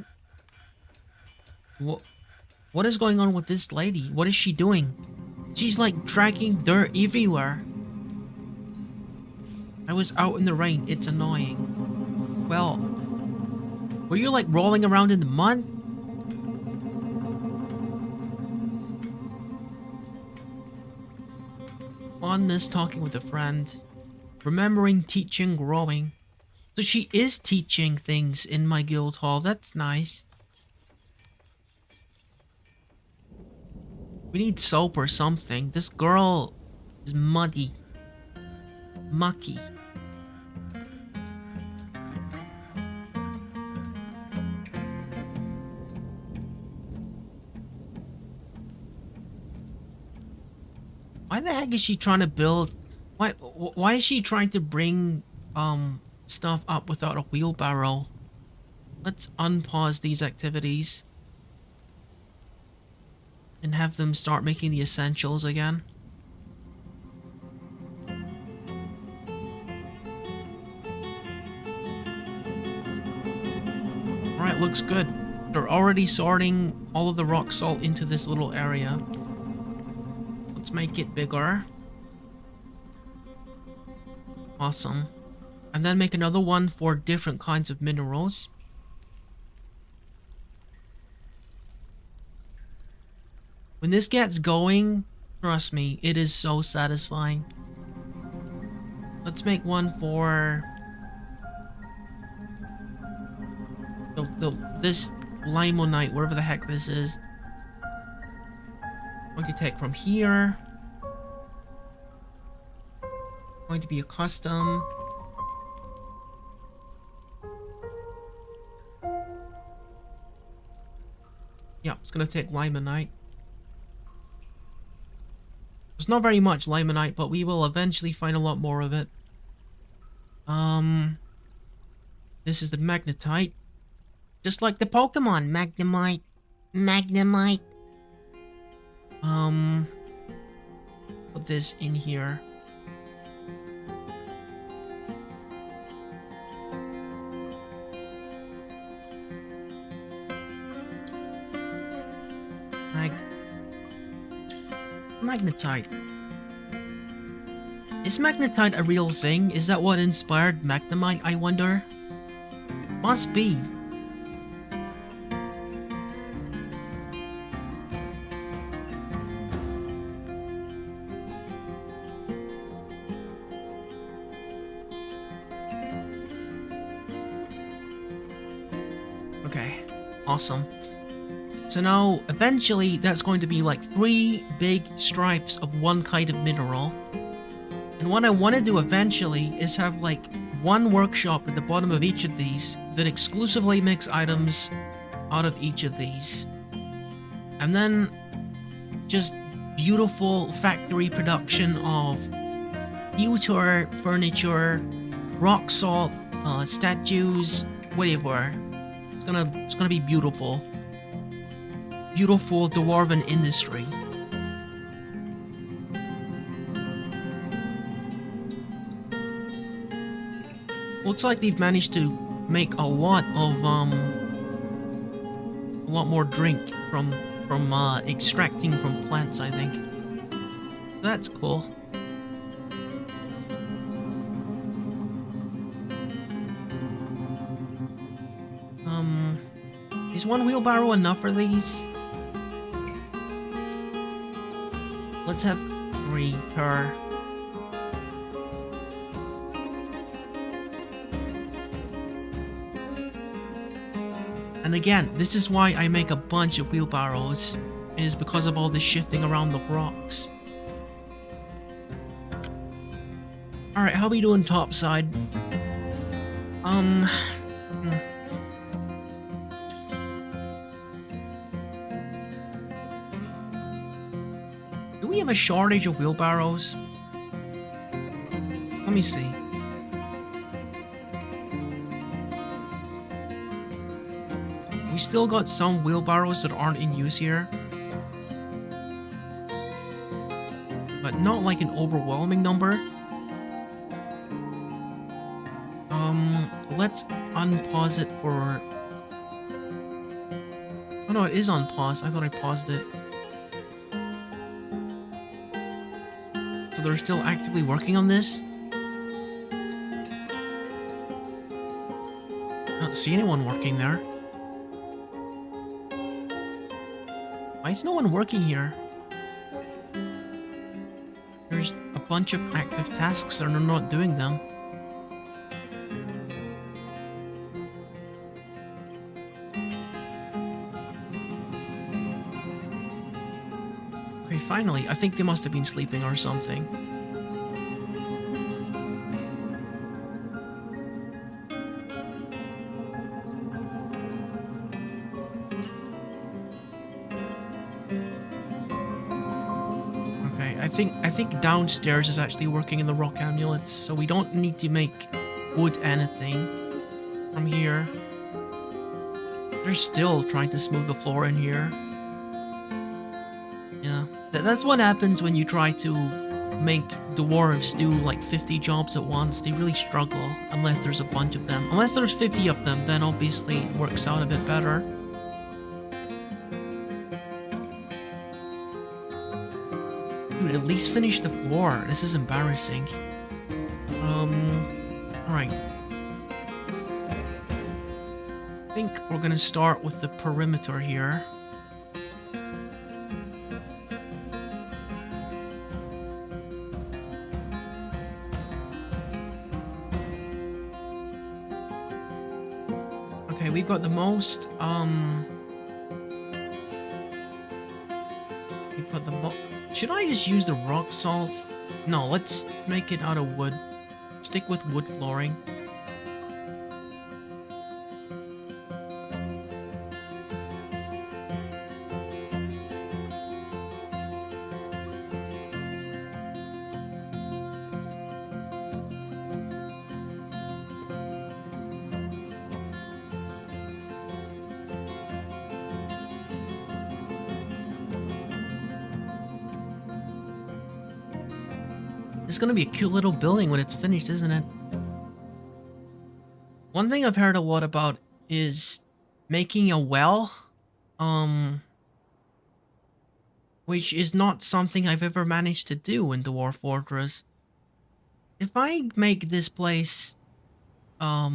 What is going on with this lady? What is she doing? She's like dragging dirt everywhere. I was out in the rain. It's annoying. Well, were you like rolling around in the mud? Fondness, talking with a friend. Remembering, teaching, growing. So she is teaching things in my guild hall. That's nice. We need soap or something. This girl is muddy. Mucky. Why the heck is she trying to build... Why is she trying to bring stuff up without a wheelbarrow? Let's unpause these activities and have them start making the essentials again. Alright, looks good. They're already sorting all of the rock salt into this little area. Let's make it bigger. Awesome. And then make another one for different kinds of minerals. When this gets going, trust me, it is so satisfying. Let's make one for this limonite, whatever the heck this is. I'm going to take from here. Going to be a custom. Yeah, it's going to take limonite. There's not very much limonite, but we will eventually find a lot more of it. This is the magnetite. Just like the Pokemon, Magnemite. Magnemite. Put this in here. Magnetite. Is magnetite a real thing? Is that what inspired Magnemite, I wonder? Must be. Okay, awesome. So now, eventually, that's going to be like 3 big stripes of one kind of mineral. And what I want to do eventually is have like one workshop at the bottom of each of these that exclusively makes items out of each of these. And then just beautiful factory production of pewter, furniture, rock salt, statues, whatever. It's gonna be beautiful. Beautiful dwarven industry. Looks like they've managed to make a lot more drink from extracting from plants, I think. That's cool. Is one wheelbarrow enough for these? Let's have 3 per. And again, this is why I make a bunch of wheelbarrows, is because of all the shifting around the rocks. Alright, how are we doing topside? Do we have a shortage of wheelbarrows? Let me see. We still got some wheelbarrows that aren't in use here. But not like an overwhelming number. Let's unpause it for... Oh no, it is on pause. I thought I paused it. So they're still actively working on this? I don't see anyone working there. Why is no one working here? There's a bunch of active tasks and they're not doing them. Okay, finally. I think they must have been sleeping or something. I think downstairs is actually working in the rock amulets, so we don't need to make wood anything from here. They're still trying to smooth the floor in here. Yeah, that's what happens when you try to make dwarves do like 50 jobs at once. They really struggle unless there's a bunch of them. Unless there's 50 of them, then obviously it works out a bit better. Dude, at least finish the floor. This is embarrassing. Alright. I think we're gonna start with the perimeter here. Okay, we've got the most, we've got the should I just use the rock salt? No, let's make it out of wood. Stick with wood flooring. It's gonna be a cute little building when it's finished, isn't it? One thing I've heard a lot about is making a well, which is not something I've ever managed to do in Dwarf Fortress. If I make this place, a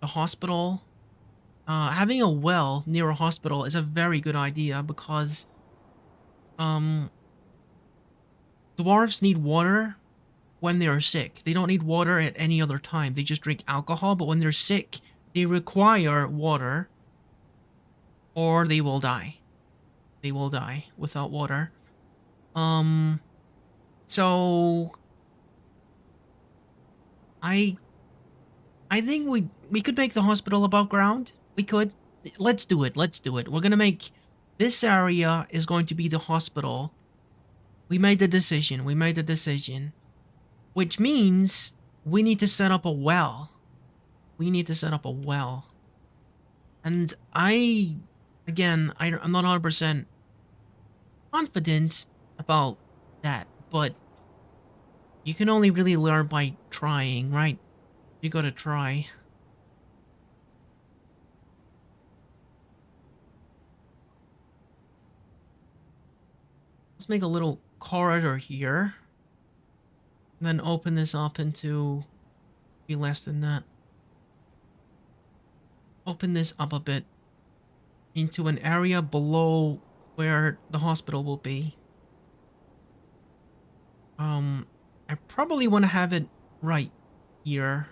hospital, having a well near a hospital is a very good idea because, dwarves need water when they are sick. They don't need water at any other time. They just drink alcohol, but when they're sick, they require water or they will die. They will die without water. So I think we could make the hospital above ground. We could. Let's do it. Let's do it. We're gonna make This area is going to be the hospital. We made the decision. We made the decision. Which means we need to set up a well. We need to set up a well. And again, I'm not 100% confident about that, but you can only really learn by trying, right? You gotta try. Let's make a little corridor here. And then open this up into be less than that. Open this up a bit into an area below where the hospital will be. I probably want to have it right here.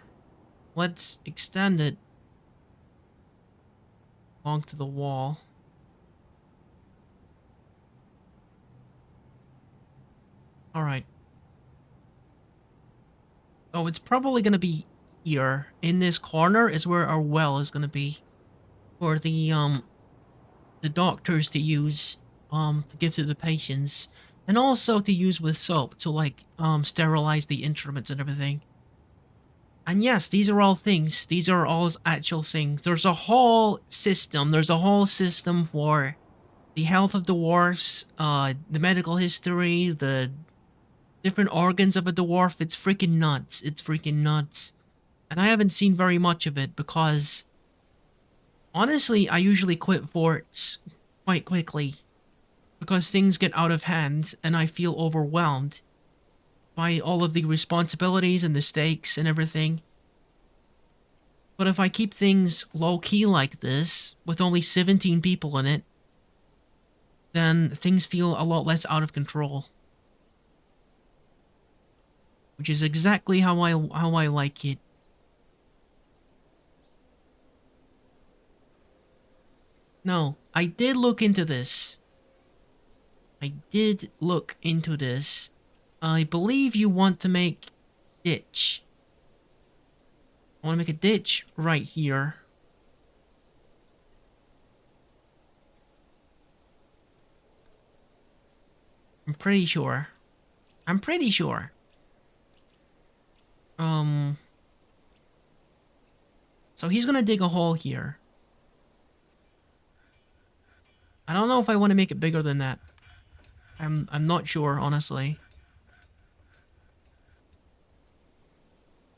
Let's extend it along to the wall. Alright. Oh, it's probably going to be here. In this corner is where our well is going to be. For the doctors to use, to give to the patients. And also to use with soap to, like, sterilize the instruments and everything. And yes, these are all things. These are all actual things. There's a whole system. There's a whole system for the health of dwarfs, the medical history, the different organs of a dwarf. It's freaking nuts. It's freaking nuts. And I haven't seen very much of it because, honestly, I usually quit forts quite quickly. Because things get out of hand and I feel overwhelmed by all of the responsibilities and the stakes and everything. But if I keep things low-key like this, with only 17 people in it, then things feel a lot less out of control. Which is exactly how I like it. No, I did look into this. I did look into this. I believe you want to make ditch. I want to make a ditch right here. I'm pretty sure. I'm pretty sure. So he's gonna dig a hole here. I don't know if I want to make it bigger than that. I'm not sure, honestly.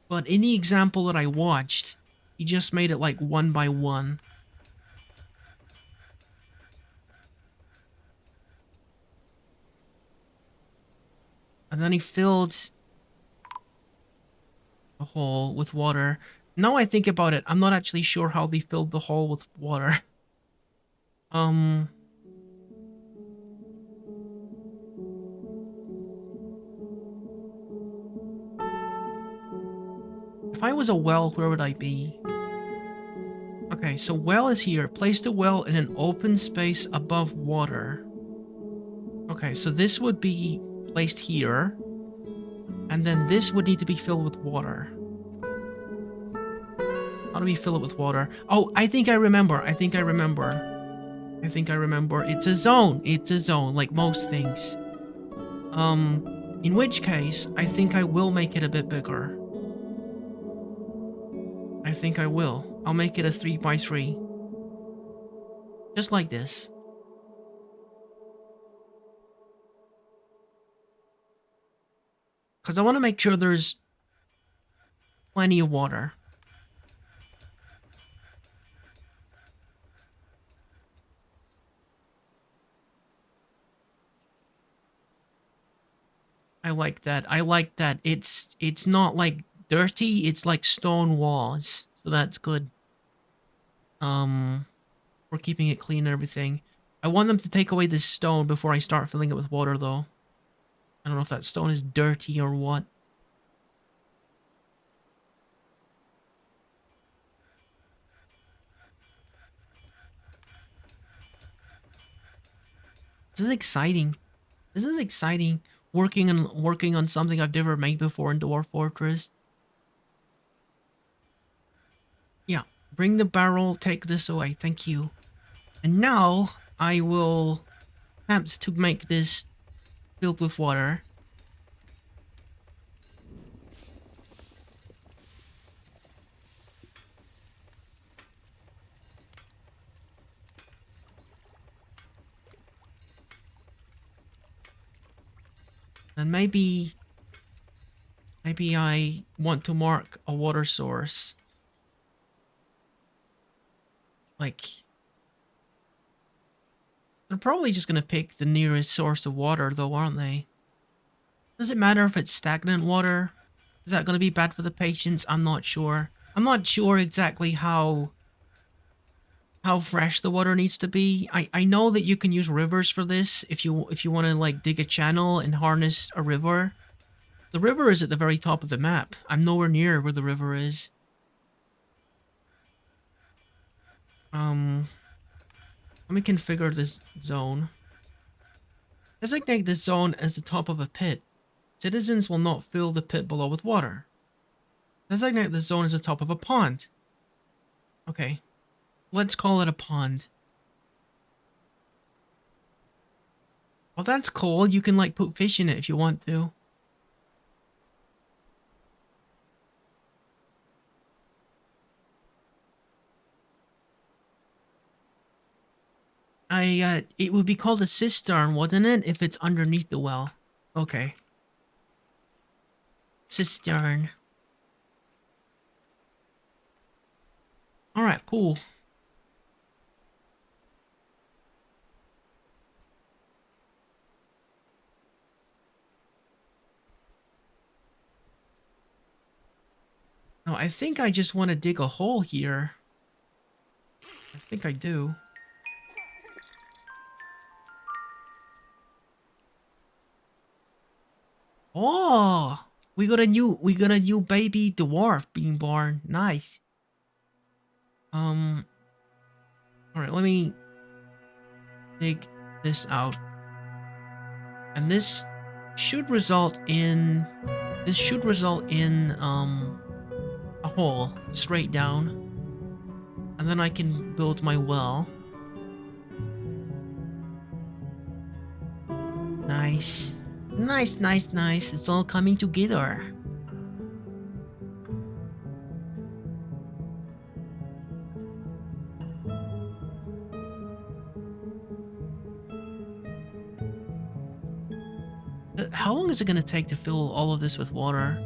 But in the example that I watched, he just made it like 1 by 1. And then he filled the hole with water. Now I think about it, I'm not actually sure how they filled the hole with water. If I was a well, where would I be? Okay, so well is here. Place the well in an open space above water. Okay, so this would be placed here. And then this would need to be filled with water. How do we fill it with water? Oh, I think I remember. I think I remember. It's a zone. It's a zone, like most things. In which case, I think I will make it a bit bigger. I think I will. I'll make it a 3 by 3. Just like this. Because I want to make sure there's plenty of water. I like that. I like that. It's not like dirty, it's like stone walls. So that's good. We're keeping it clean and everything. I want them to take away this stone before I start filling it with water, though. I don't know if that stone is dirty or what. This is exciting. This is exciting. Working on something I've never made before in Dwarf Fortress. Yeah, bring the barrel, take this away, thank you. And now, I will attempt to make this filled with water. And maybe I want to mark a water source. Like, they're probably just gonna pick the nearest source of water though, aren't they? Does it matter if it's stagnant water? Is that gonna be bad for the patients? I'm not sure. I'm not sure exactly how fresh the water needs to be. I know that you can use rivers for this if you want to like dig a channel and harness a river. The river is at the very top of the map. I'm nowhere near where the river is. Let me configure this zone. Designate this zone as the top of a pit. Citizens will not fill the pit below with water. Designate this zone as the top of a pond. Okay. Let's call it a pond. Oh, that's cool. You can like put fish in it if you want to. It would be called a cistern, wouldn't it, if it's underneath the well? Okay. Cistern. Alright, cool. No, I think I just want to dig a hole here. I think I do. Oh, we got a new baby dwarf being born. Nice. All right, let me dig this out. And this should result in a hole straight down. And then I can build my well. Nice. Nice, nice, nice. It's all coming together. How long is it going to take to fill all of this with water?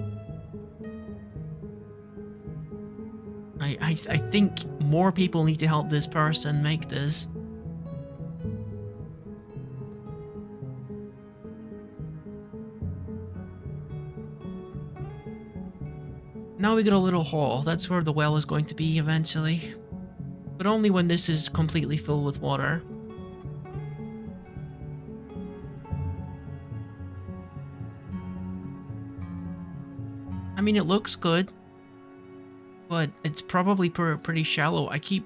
I think more people need to help this person make this. Now we got a little hole. That's where the well is going to be eventually. But only when this is completely filled with water. I mean, it looks good. But it's probably pretty shallow. I keep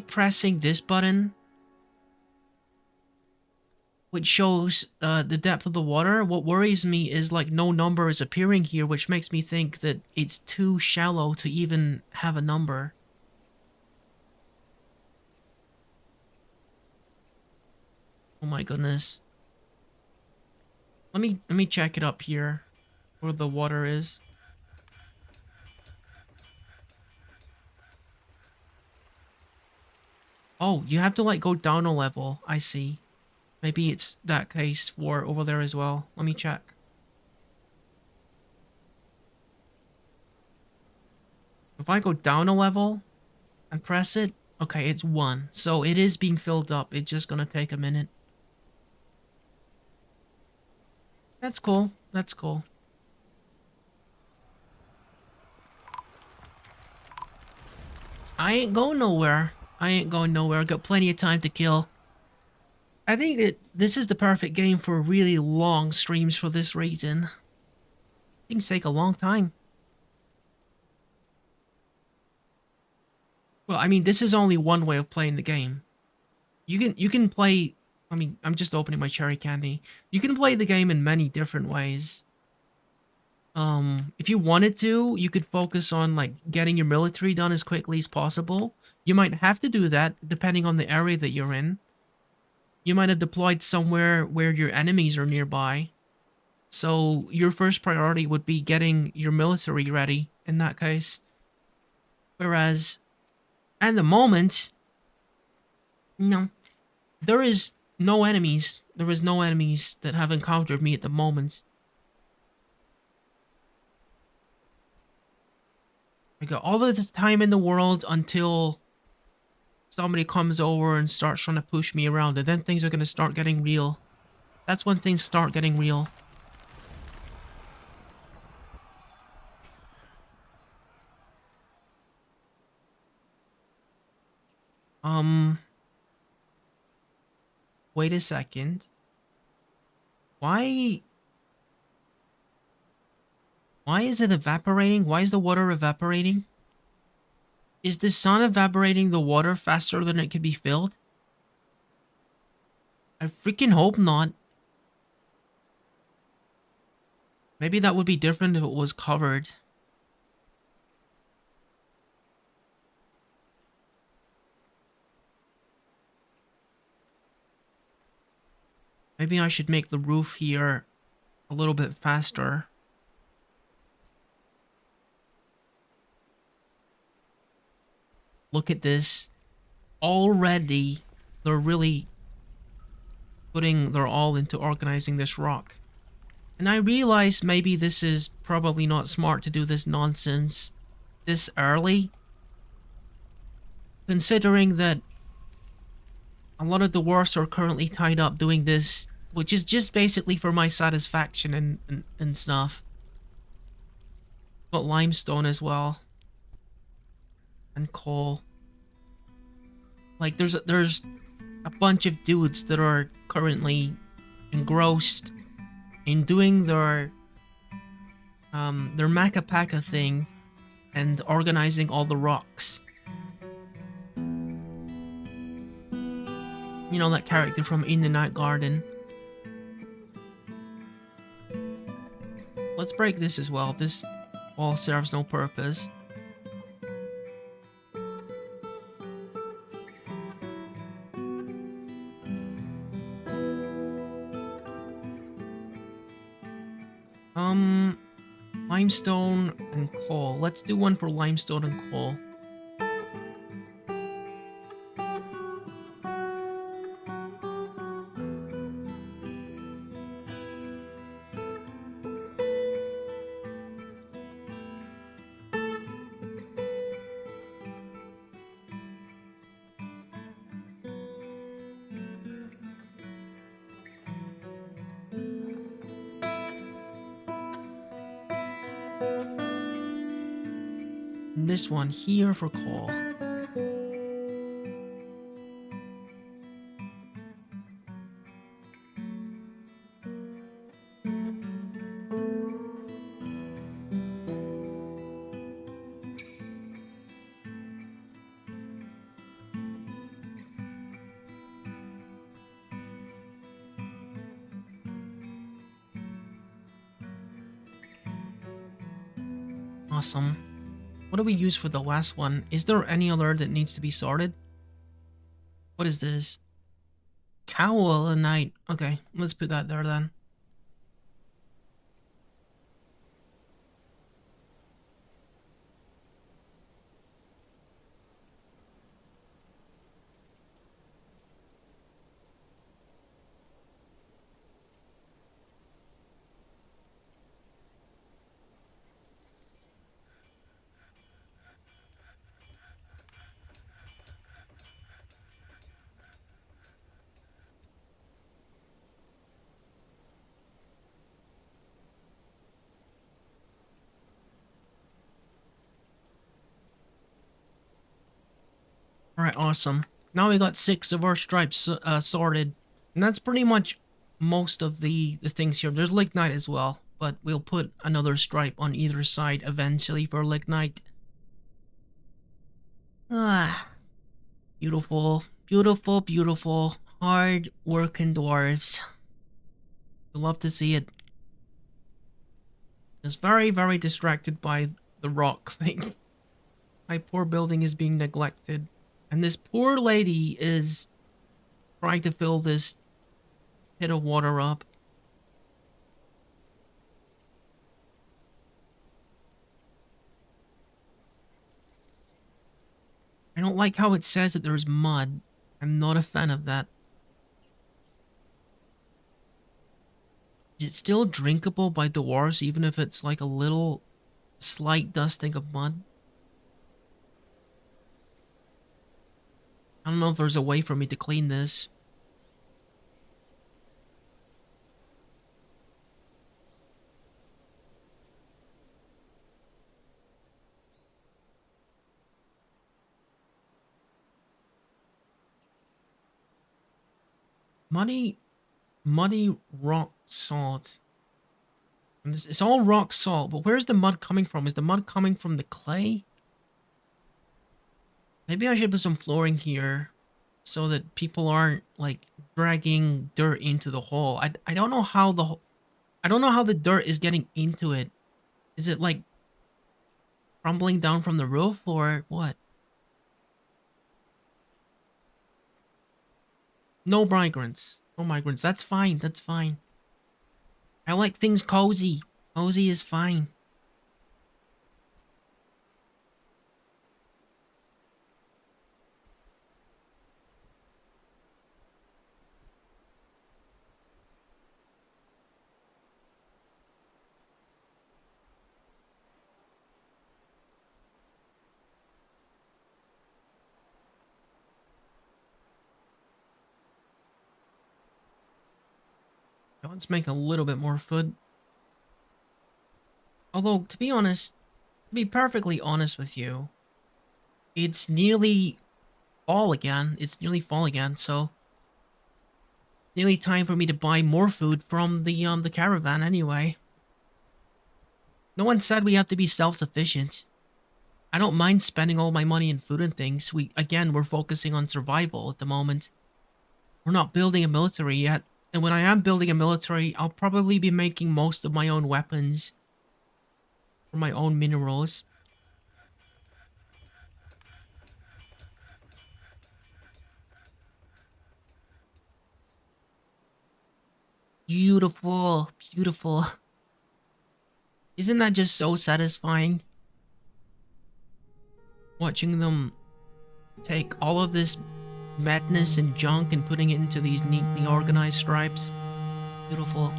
pressing this button, which shows the depth of the water. What worries me is like no number is appearing here, which makes me think that it's too shallow to even have a number. Oh my goodness. Let me check it up here where the water is. Oh, you have to like go down a level. I see. Maybe it's that case for over there as well. Let me check. If I go down a level and press it, okay, it's 1. So it is being filled up. It's just gonna take a minute. That's cool. That's cool. I ain't going nowhere. I ain't going nowhere. Got plenty of time to kill. I think that this is the perfect game for really long streams for this reason. Things take a long time. Well, I mean, this is only one way of playing the game. You can play... I mean, I'm just opening my cherry candy. You can play the game in many different ways. If you wanted to, you could focus on, like, getting your military done as quickly as possible. You might have to do that, depending on the area that you're in. You might have deployed somewhere where your enemies are nearby. So your first priority would be getting your military ready in that case. Whereas at the moment, no, there is no enemies. There is no enemies that have encountered me at the moment. I got all of the time in the world until somebody comes over and starts trying to push me around, and then things are going to start getting real. That's when things start getting real. Um, wait a second. Why why is it evaporating? Why is the water evaporating? Is the sun evaporating the water faster than it can be filled? I freaking hope not. Maybe that would be different if it was covered. Maybe I should make the roof here a little bit faster. Look at this. Already, they're really putting their all into organizing this rock. And I realize maybe this is probably not smart to do this nonsense this early, considering that a lot of the dwarfs are currently tied up doing this, which is just basically for my satisfaction and stuff. Got limestone as well. And coal. Like there's a bunch of dudes that are currently engrossed in doing their Maka Paka thing and organizing all the rocks. You know, that character from In the Night Garden. Let's break this as well. This wall serves no purpose. Limestone and coal. Let's do one for limestone and coal. And this one here for coal. Awesome. What do we use for the last one? Is there any other that needs to be sorted? What is this? Cowl a night. Okay, let's put that there then. Alright, awesome. Now we got 6 of our stripes sorted. And that's pretty much most of the things here. There's lignite as well, but we'll put another stripe on either side eventually for lignite. Ah, beautiful, beautiful, beautiful. Hard working dwarves. I love to see it. Just very, very distracted by the rock thing. My poor building is being neglected. And this poor lady is trying to fill this pit of water up. I don't like how it says that there's mud. I'm not a fan of that. Is it still drinkable by dwarves even if it's like a little slight dusting of mud? I don't know if there's a way for me to clean this. Muddy rock salt. And this, it's all rock salt, but where's the mud coming from? Is the mud coming from the clay? Maybe I should put some flooring here so that people aren't like dragging dirt into the hole. I don't know how I don't know how the dirt is getting into it. Is it like crumbling down from the roof or what? No migrants. No migrants. That's fine. That's fine. I like things cozy. Cozy is fine. Now let's make a little bit more food. Although, to be honest, to be perfectly honest with you, it's nearly fall again. It's nearly fall again, so nearly time for me to buy more food from the caravan anyway. No one said we have to be self-sufficient. I don't mind spending all my money in food and things. We're focusing on survival at the moment. We're not building a military yet. And when I am building a military, I'll probably be making most of my own weapons. Or my own minerals. Beautiful. Beautiful. Isn't that just so satisfying? Watching them take all of this madness and junk and putting it into these neatly organized stripes. Beautiful.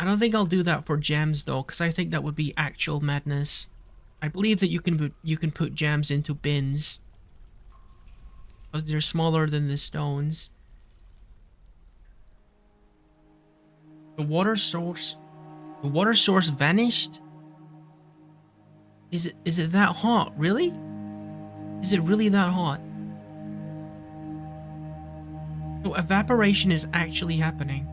I don't think I'll do that for gems though, because I think that would be actual madness. I believe that you can put gems into bins. Because they're smaller than the stones. The water source vanished? Is it that hot? Really? Is it really that hot? So evaporation is actually happening.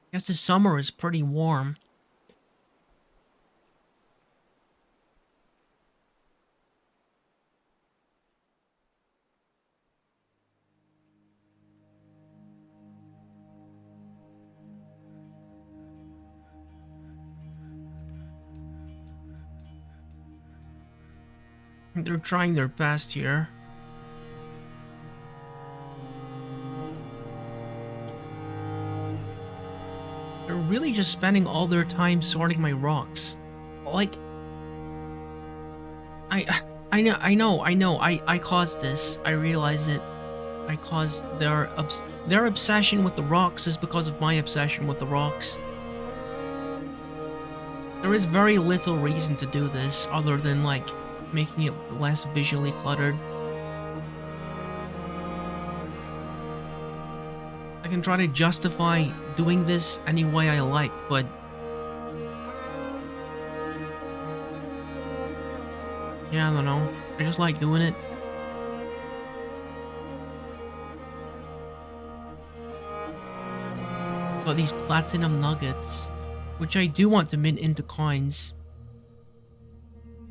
I guess the summer is pretty warm. They're trying their best here. They're really just spending all their time sorting my rocks. Like, I know. I caused this. I realize it. I caused their obsession with the rocks is because of my obsession with the rocks. There is very little reason to do this other than like making it less visually cluttered. I can try to justify doing this any way I like, but yeah, I don't know. I just like doing it. Got these platinum nuggets, which I do want to mint into coins.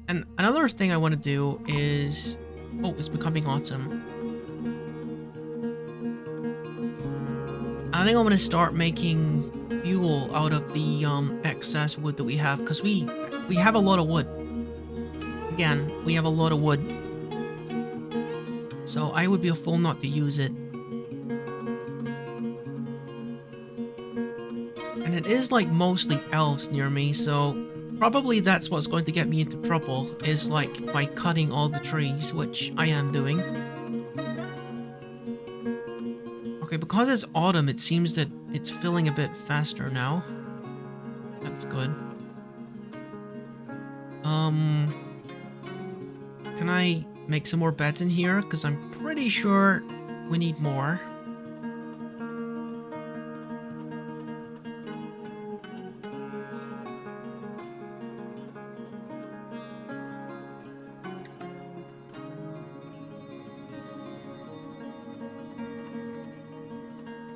And another thing I want to do is... Oh, it's becoming autumn. I think I'm gonna start making fuel out of the excess wood that we have, because we have a lot of wood. Again, we have a lot of wood, so I would be a fool not to use it. And it is like mostly elves near me, so probably that's what's going to get me into trouble, is like by cutting all the trees, which I am doing. Okay, because it's autumn, it seems that it's filling a bit faster now. That's good. Can I make some more beds in here? Because I'm pretty sure we need more.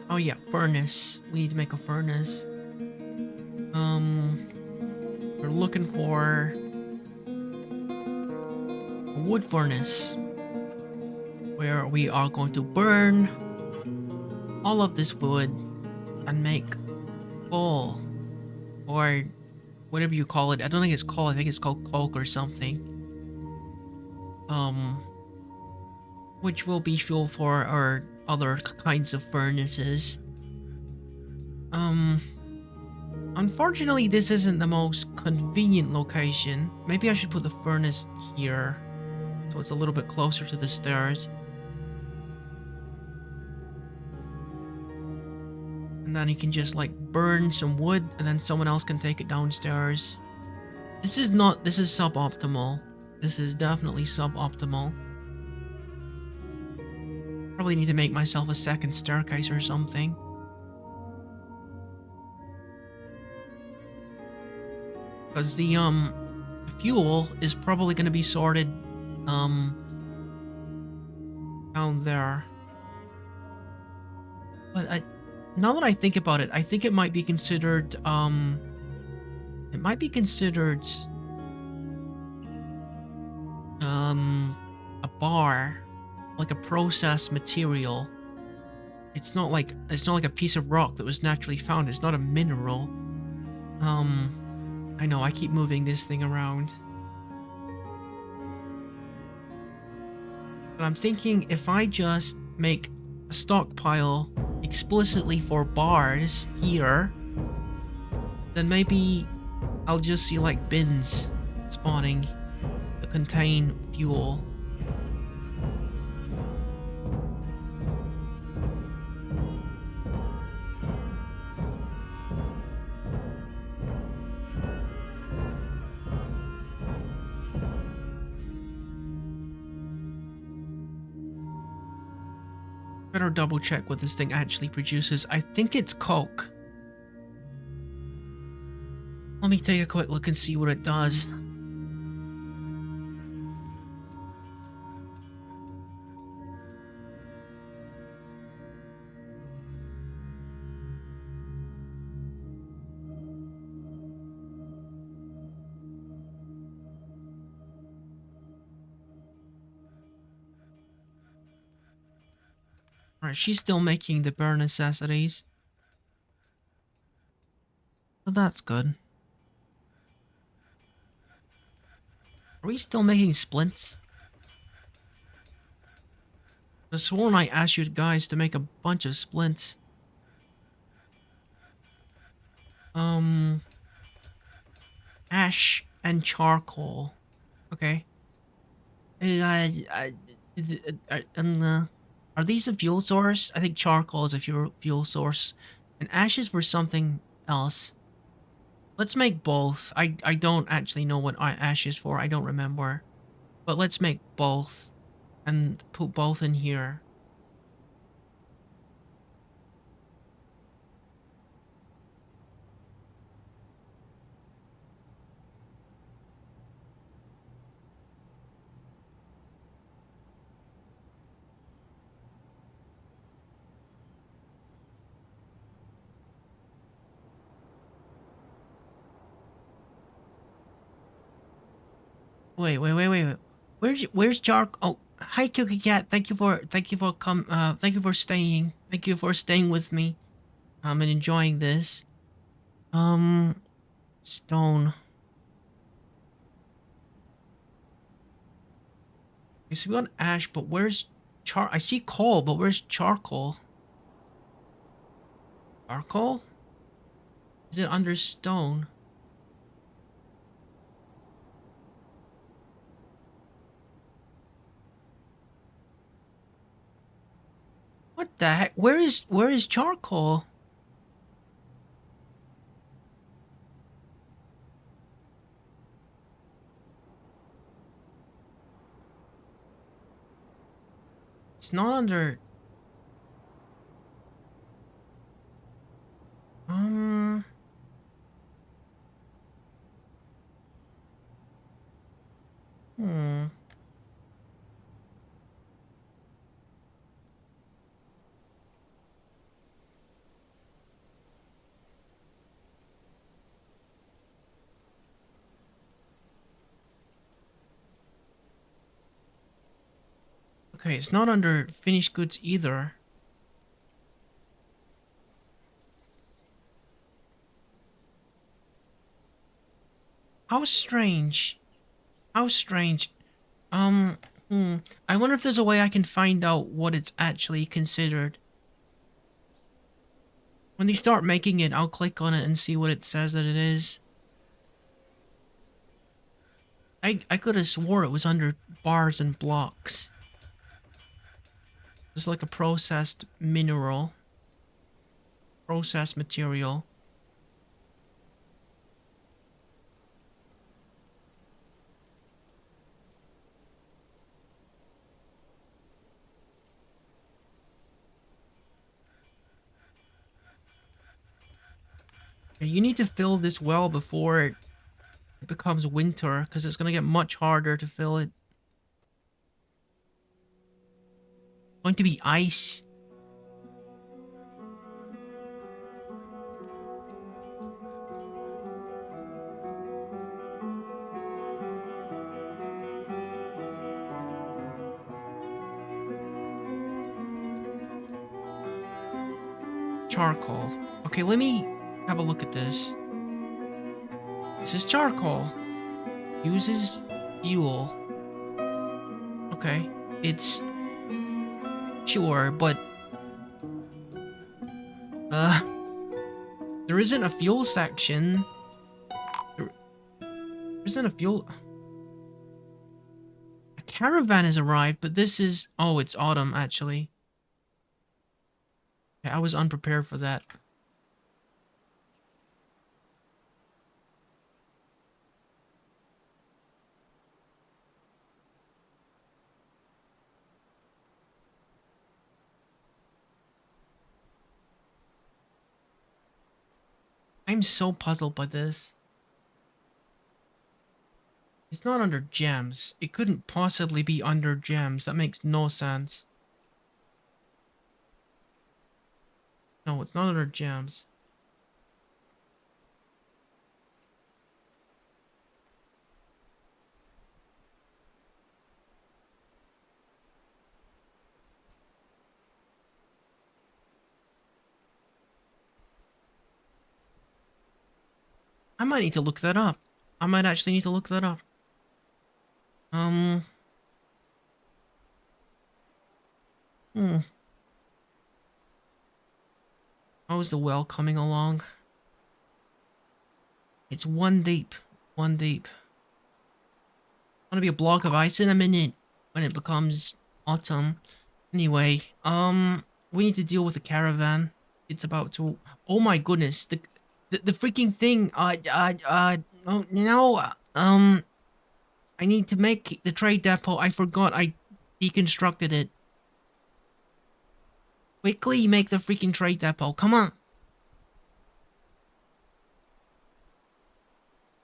Oh yeah, furnace. We need to make a furnace. We're looking for a wood furnace where we are going to burn all of this wood and make coal, or whatever you call it. I don't think it's coal. I think it's called coke or something. Which will be fuel for our other kinds of furnaces. Unfortunately, this isn't the most convenient location. Maybe I should put the furnace here, so it's a little bit closer to the stairs. And then you can just like burn some wood, and then someone else can take it downstairs. This is suboptimal. This is definitely suboptimal. Probably need to make myself a second staircase or something. Because the fuel is probably going to be sorted down there. But now that I think about it, I think it might be considered a bar, like a processed material. It's not like a piece of rock that was naturally found. It's not a mineral. I know I keep moving this thing around. But I'm thinking if I just make a stockpile explicitly for bars here, then maybe I'll just see like bins spawning that contain fuel. Better double check what this thing actually produces. I think it's coke. Let me take a quick look and see what it does. Alright, she's still making the bare necessities. So that's good. Are we still making splints? I sworn I asked you guys to make a bunch of splints. Ash and charcoal. Okay. Are these a fuel source? I think charcoal is a fuel source. And ash is for something else. Let's make both. I don't actually know what ash is for. I don't remember. But let's make both. And put both in here. Wait. Where's Jark? Oh, hi, Cookie Cat. Thank you for staying. Thank you for staying with me. I'm enjoying this. Um, stone. Okay, so we got ash, but where's I see coal, but where's charcoal? Charcoal? Is it under stone? What the heck? Where is charcoal? It's not under. Um. Hmm. Okay, it's not under finished goods either. How strange. How strange. Um. Hmm. I wonder if there's a way I can find out what it's actually considered. When they start making it, I'll click on it and see what it says that it is. I could have swore it was under bars and blocks. It's like a processed mineral. Processed material. Okay, you need to fill this well before it becomes winter, because it's going to get much harder to fill it. It's going to be ice. Charcoal. Okay, let me have a look at this. This is charcoal. Uses fuel. Okay. It's sure, but uh there isn't a fuel section. There isn't a fuel. A caravan has arrived, but this is it's autumn actually. Yeah, I was unprepared for that. I'm so puzzled by this. It's not under gems. It couldn't possibly be under gems. That makes no sense. No, it's not under gems. I might need to look that up. I might actually need to look that up. Um, hmm. How is the well coming along? It's one deep. One deep. Gonna be a block of ice in a minute when it becomes autumn. Anyway, we need to deal with the caravan. It's about to. Oh my goodness, the freaking thing. Oh no. I need to make the trade depot. I forgot I deconstructed it. Quickly make the freaking trade depot. Come on.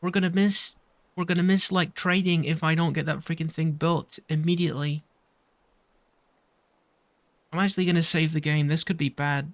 We're gonna miss. We're gonna miss like trading if I don't get that freaking thing built immediately. I'm actually gonna save the game. This could be bad.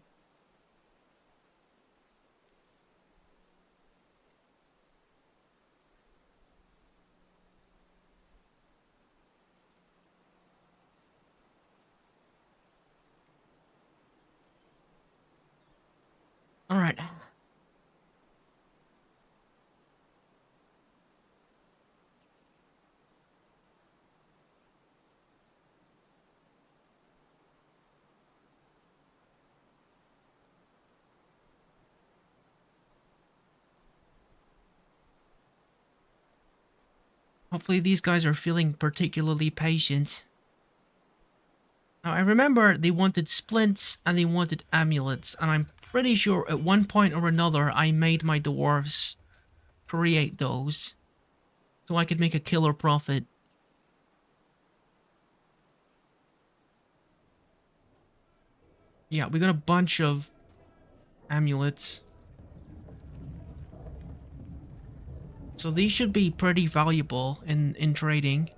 Hopefully these guys are feeling particularly patient. Now, I remember they wanted splints and they wanted amulets, and I'm pretty sure at one point or another I made my dwarves create those so I could make a killer profit. Yeah, we got a bunch of amulets. So these should be pretty valuable in trading.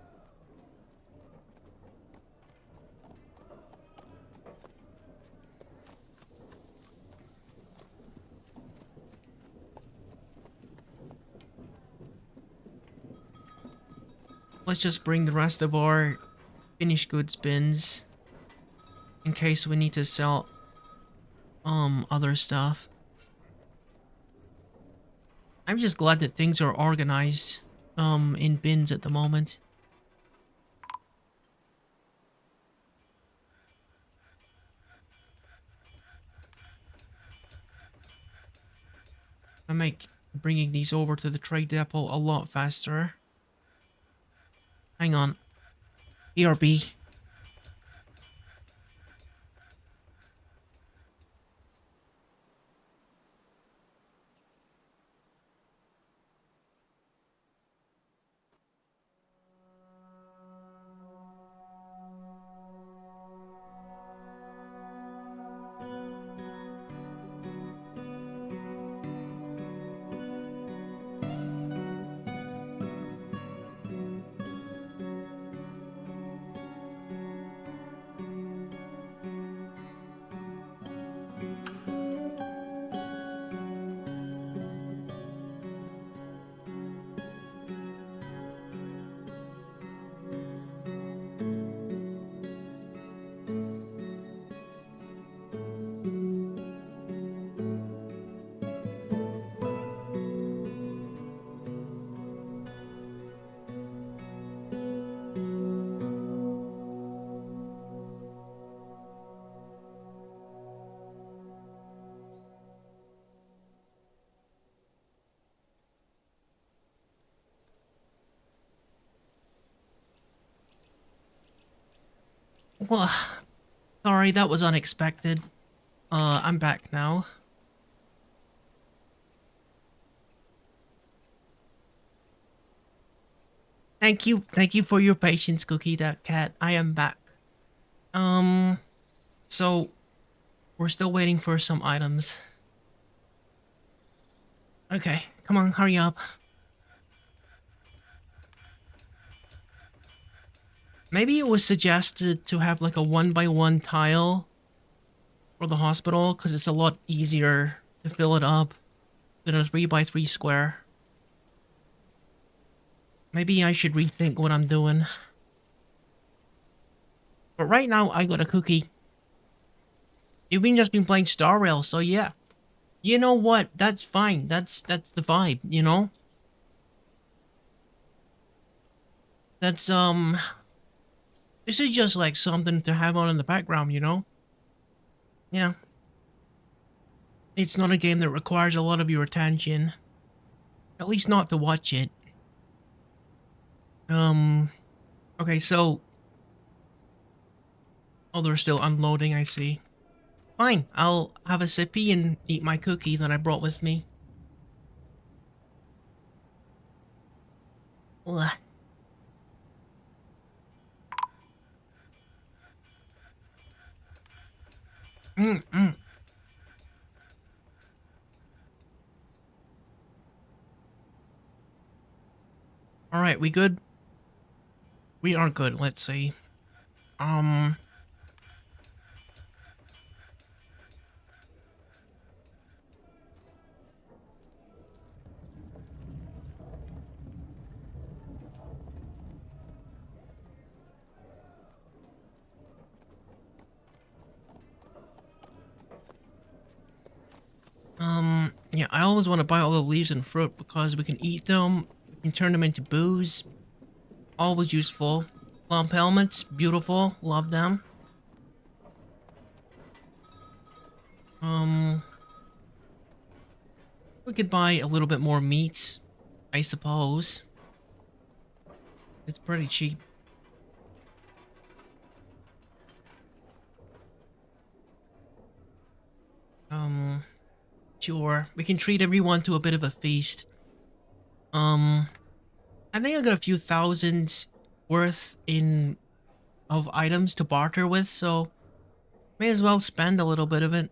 Let's just bring the rest of our finished goods bins in case we need to sell other stuff. I'm just glad that things are organized in bins at the moment. I make bringing these over to the trade depot a lot faster. Hang on. ERB. Well, sorry, that was unexpected. I'm back now. Thank you for your patience, Cookie that cat. I am back. Um, so we're still waiting for some items. Okay, come on, hurry up. Maybe it was suggested to have like a 1x1 tile for the hospital because it's a lot easier to fill it up than a 3x3 square. Maybe I should rethink what I'm doing. But right now, I got a cookie. You've just been playing Star Rail, so yeah. You know what? That's fine. That's the vibe, you know? That's, this is just like something to have on in the background, you know? Yeah. It's not a game that requires a lot of your attention. At least not to watch it. Okay, so... Oh, they're still unloading, I see. Fine, I'll have a sippy and eat my cookie that I brought with me. Ugh. Mm-mm. Alright, we good? We are good, let's see. Um... Yeah, I always want to buy all the leaves and fruit because we can eat them, we can turn them into booze. Always useful. Lump helmets, beautiful, love them. Um, we could buy a little bit more meat, I suppose. It's pretty cheap. Sure. We can treat everyone to a bit of a feast. I think I got a few thousand worth of items to barter with, so may as well spend a little bit of it.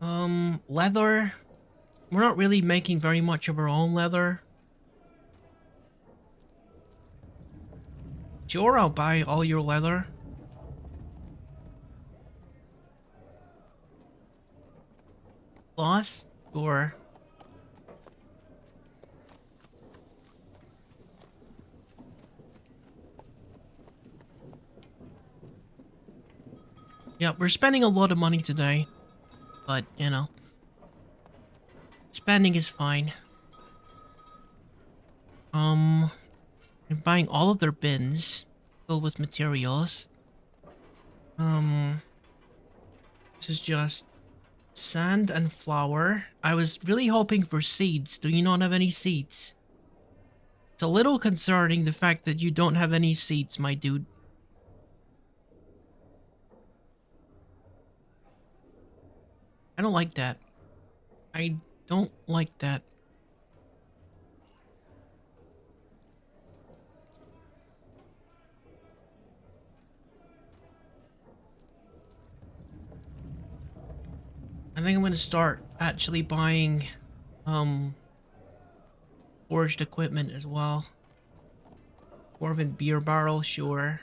Leather. We're not really making very much of our own leather. Sure, I'll buy all your leather. Cloth? Sure. Yeah, we're spending a lot of money today. But, you know, spending is fine. I'm buying all of their bins filled with materials. This is just sand and flour. I was really hoping for seeds. Do you not have any seeds? It's a little concerning, the fact that you don't have any seeds, my dude. I don't like that. I don't like that. I think I'm gonna start actually buying, forged equipment as well. Dwarven beer barrel, sure.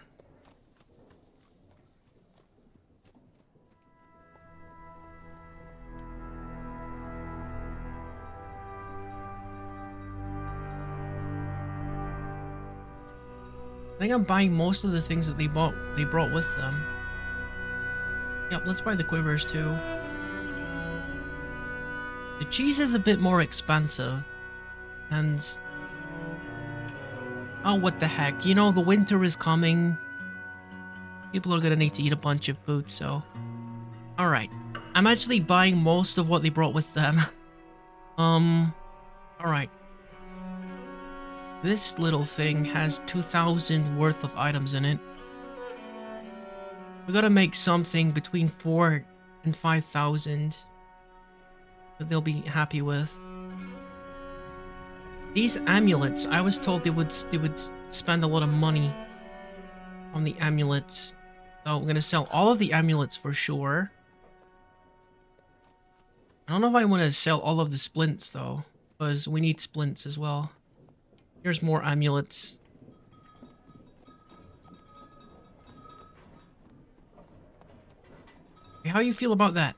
I think I'm buying most of the things that they brought with them. Yep, let's buy the quivers too. The cheese is a bit more expensive. And oh, what the heck. You know, the winter is coming. People are gonna need to eat a bunch of food, so alright. I'm actually buying most of what they brought with them. Alright. This little thing has 2,000 worth of items in it. We gotta make something between 4 and 5,000 that they'll be happy with. These amulets, I was told they would spend a lot of money on the amulets. So we're gonna sell all of the amulets for sure. I don't know if I want to sell all of the splints though, because we need splints as well. Here's more amulets. Okay, how you feel about that?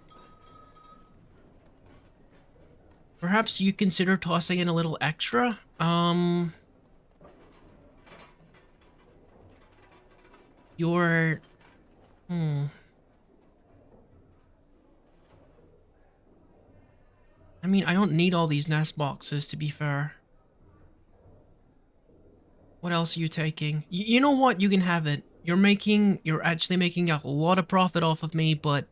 Perhaps you consider tossing in a little extra? Your... I mean, I don't need all these nest boxes, to be fair. What else are you taking? You know what? You can have it. You're actually making a lot of profit off of me, but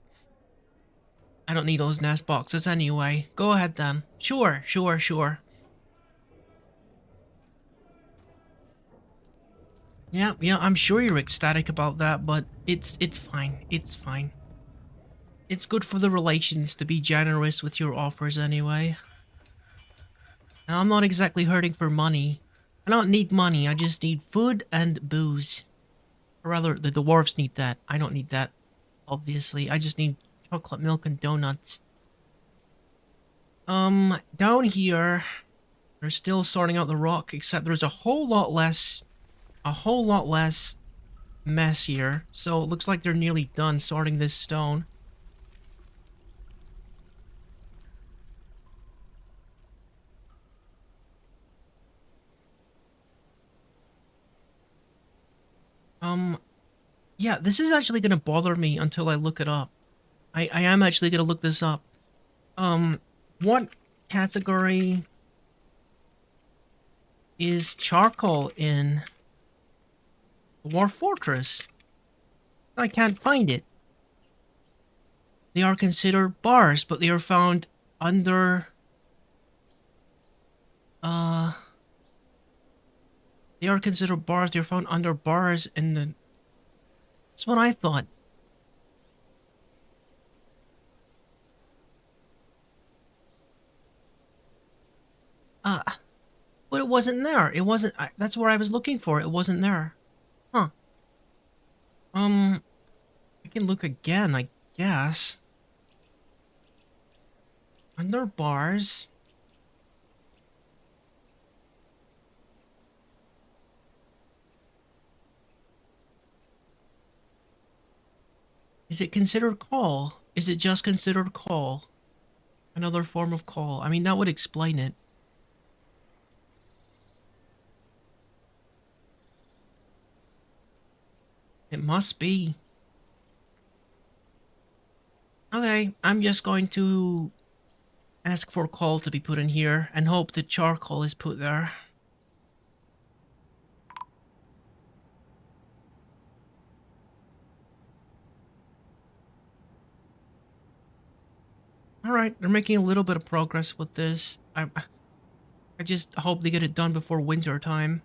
I don't need those nest boxes anyway. Go ahead then. Sure. Yeah, I'm sure you're ecstatic about that, but it's fine. It's fine. It's good for the relations to be generous with your offers anyway. And I'm not exactly hurting for money. I don't need money, I just need food and booze. Or rather, the dwarves need that. I don't need that, obviously. I just need chocolate milk and donuts. Down here, they're still sorting out the rock, except there's a whole lot less mess here. So it looks like they're nearly done sorting this stone. Yeah, this is actually gonna bother me until I look it up. I am actually gonna look this up. What category is charcoal in Dwarf Fortress? I can't find it. They are considered bars, but they are found under... They are considered bars. They're found under bars in the... That's what I thought. Uh, but it wasn't there. It wasn't... that's where I was looking for. It wasn't there. Huh. I can look again, I guess. Under bars. Is it considered coal? Is it just considered coal? Another form of coal. I mean, that would explain it. It must be. Okay, I'm just going to ask for coal to be put in here and hope the charcoal is put there. Alright, they're making a little bit of progress with this. I just hope they get it done before winter time.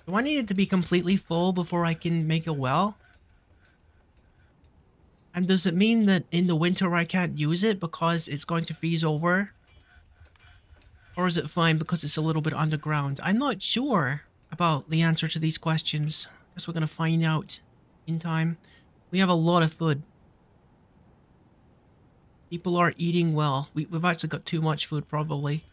Do I need it to be completely full before I can make a well? And does it mean that in the winter I can't use it because it's going to freeze over? Or is it fine because it's a little bit underground? I'm not sure about the answer to these questions. I guess we're going to find out in time. We have a lot of food. People are eating well. We've actually got too much food, probably.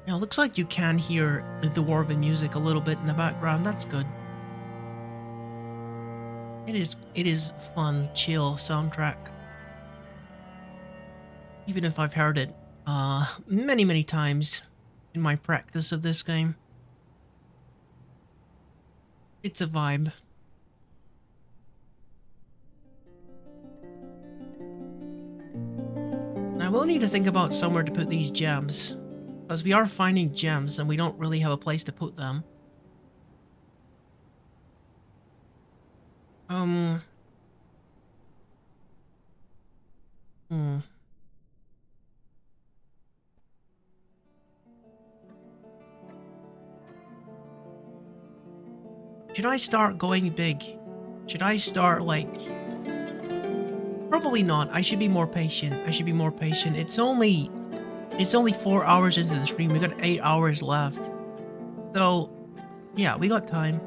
Yeah, it looks like you can hear the dwarven music a little bit in the background. That's good. It is fun, chill soundtrack. Even if I've heard it many times in my practice of this game. It's a vibe. And I will need to think about somewhere to put these gems. Because we are finding gems and we don't really have a place to put them. Should I start going big? Should I start like... Probably not. I should be more patient. I should be more patient. It's only 4 hours into the stream. We got 8 hours left. So, yeah, we got time.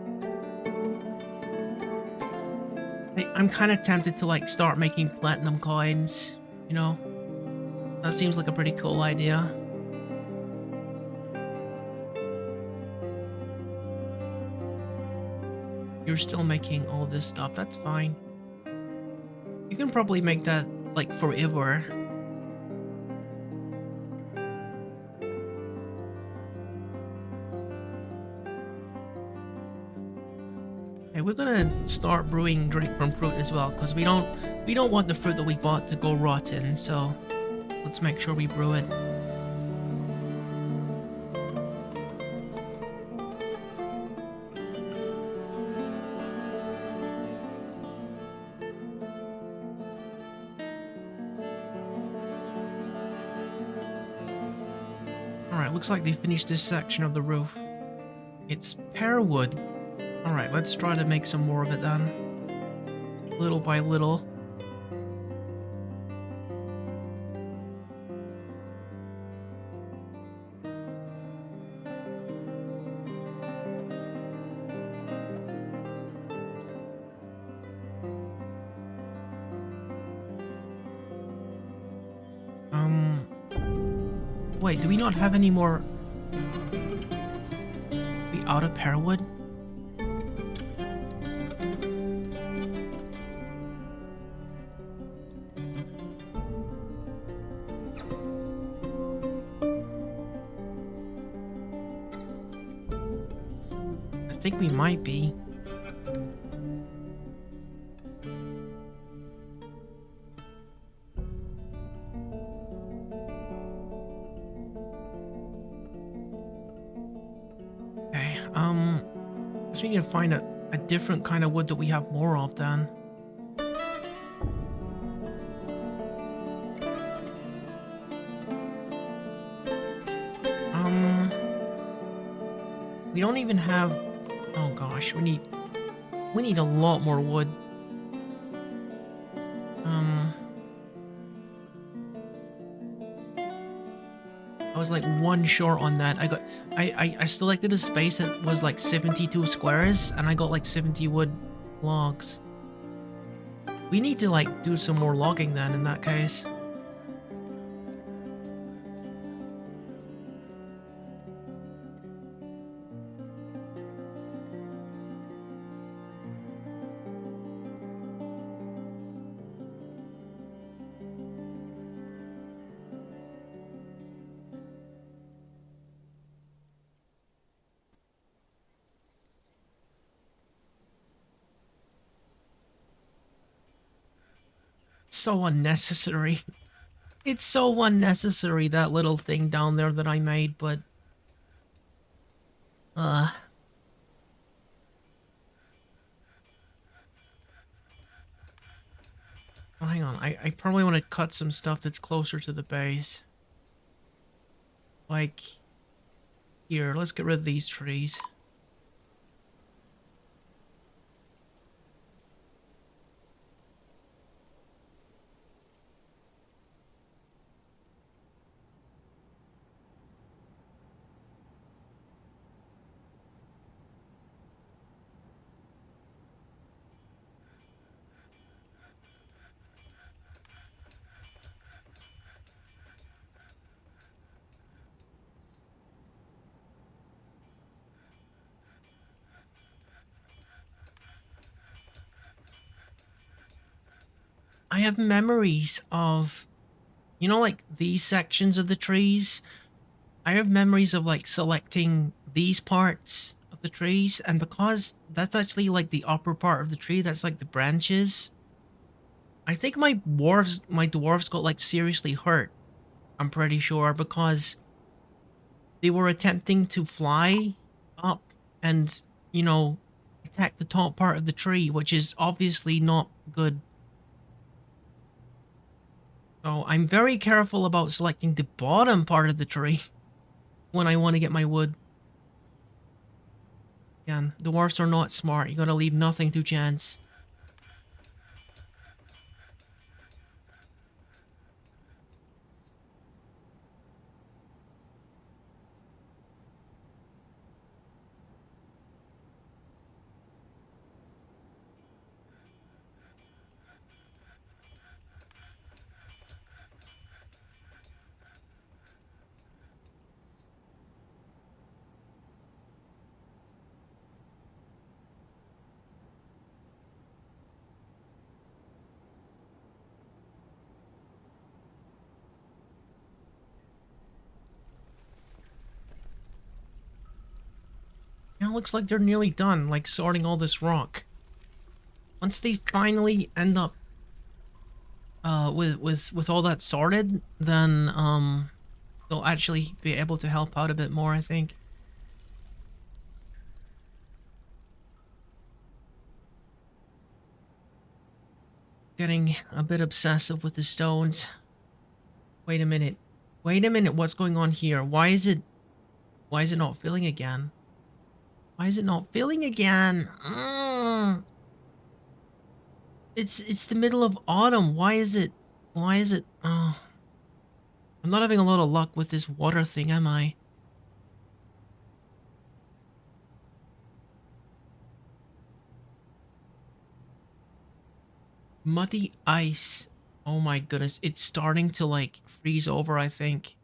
I'm kind of tempted to like start making platinum coins, you know? That seems like a pretty cool idea. You're still making all this stuff, that's fine. You can probably make that like forever. Okay, we're gonna start brewing drink from fruit as well, because we don't want the fruit that we bought to go rotten, so let's make sure we brew it. Alright, looks like they finished this section of the roof. It's pear wood. Alright, let's try to make some more of it then. Little by little. Wait, do we not have any more? Are we out of pear wood? think we might be. Okay, guess we need to find a different kind of wood that we have more of then. We don't even have, oh gosh, we need a lot more wood. I was like one short on that. I selected a space that was like 72 squares and I got like 70 wood logs. We need to like do some more logging then in that case. So unnecessary. It's so unnecessary, that little thing down there that I made, but... Oh, hang on, I probably want to cut some stuff that's closer to the base. Like... Here, let's get rid of these trees. I have memories of, you know, like these sections of the trees. I have memories of like selecting these parts of the trees, and because that's actually like the upper part of the tree, that's like the branches. I think my dwarves got like seriously hurt. I'm pretty sure because they were attempting to fly up and, you know, attack the top part of the tree, which is obviously not good. So I'm very careful about selecting the bottom part of the tree when I want to get my wood. Again, dwarfs are not smart. You gotta leave nothing to chance. Now it looks like they're nearly done, like sorting all this rock. Once they finally end up with all that sorted, then they'll actually be able to help out a bit more, I think. Getting a bit obsessive with the stones. Wait a minute. Wait a minute, what's going on here? Why is it not filling again? Why is it not filling again? It's the middle of autumn. Why is it? Oh, I'm not having a lot of luck with this water thing, am I? Muddy ice. Oh my goodness, it's starting to like freeze over, I think.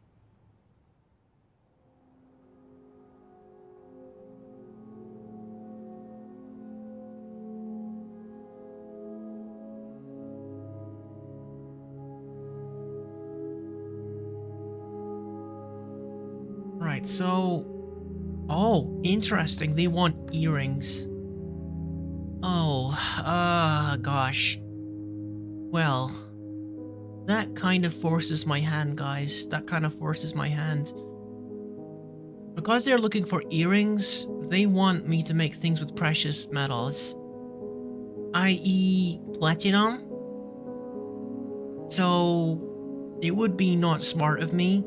Right, so Oh, interesting. They want earrings. Oh, gosh. Well, that kind of forces my hand, guys. That kind of forces my hand. Because they're looking for earrings, they want me to make things with precious metals, i.e. platinum. So, it would be not smart of me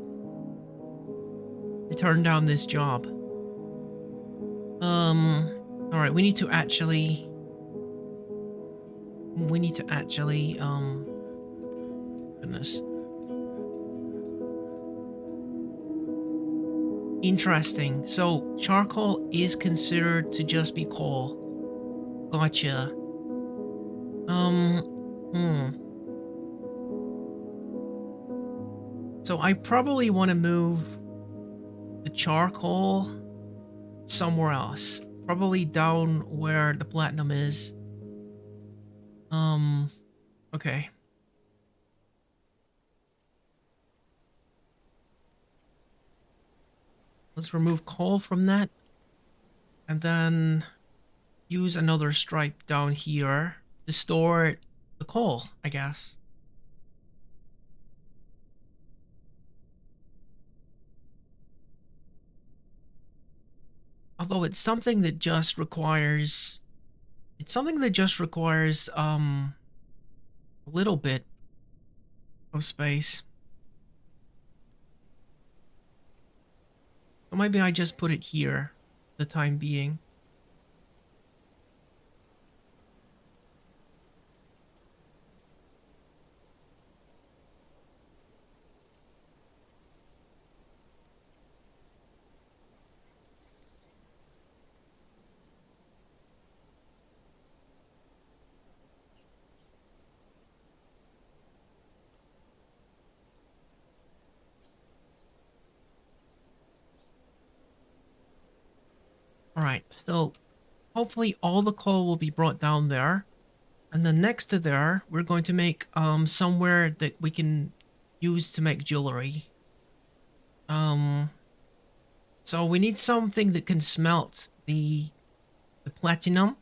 to turn down this job. Alright, goodness. Interesting. So, charcoal is considered to just be coal. Gotcha. Um, hmm. So I probably want to move the charcoal somewhere else. Probably down where the platinum is. Um, okay. Let's remove coal from that. And then use another stripe down here to store the coal, I guess. Although it's something that just requires... It's something that just requires, a little bit of space. So maybe I just put it here for the time being. Alright, so hopefully all the coal will be brought down there. And then next to there, we're going to make somewhere that we can use to make jewelry. Um so we need something that can smelt the platinum.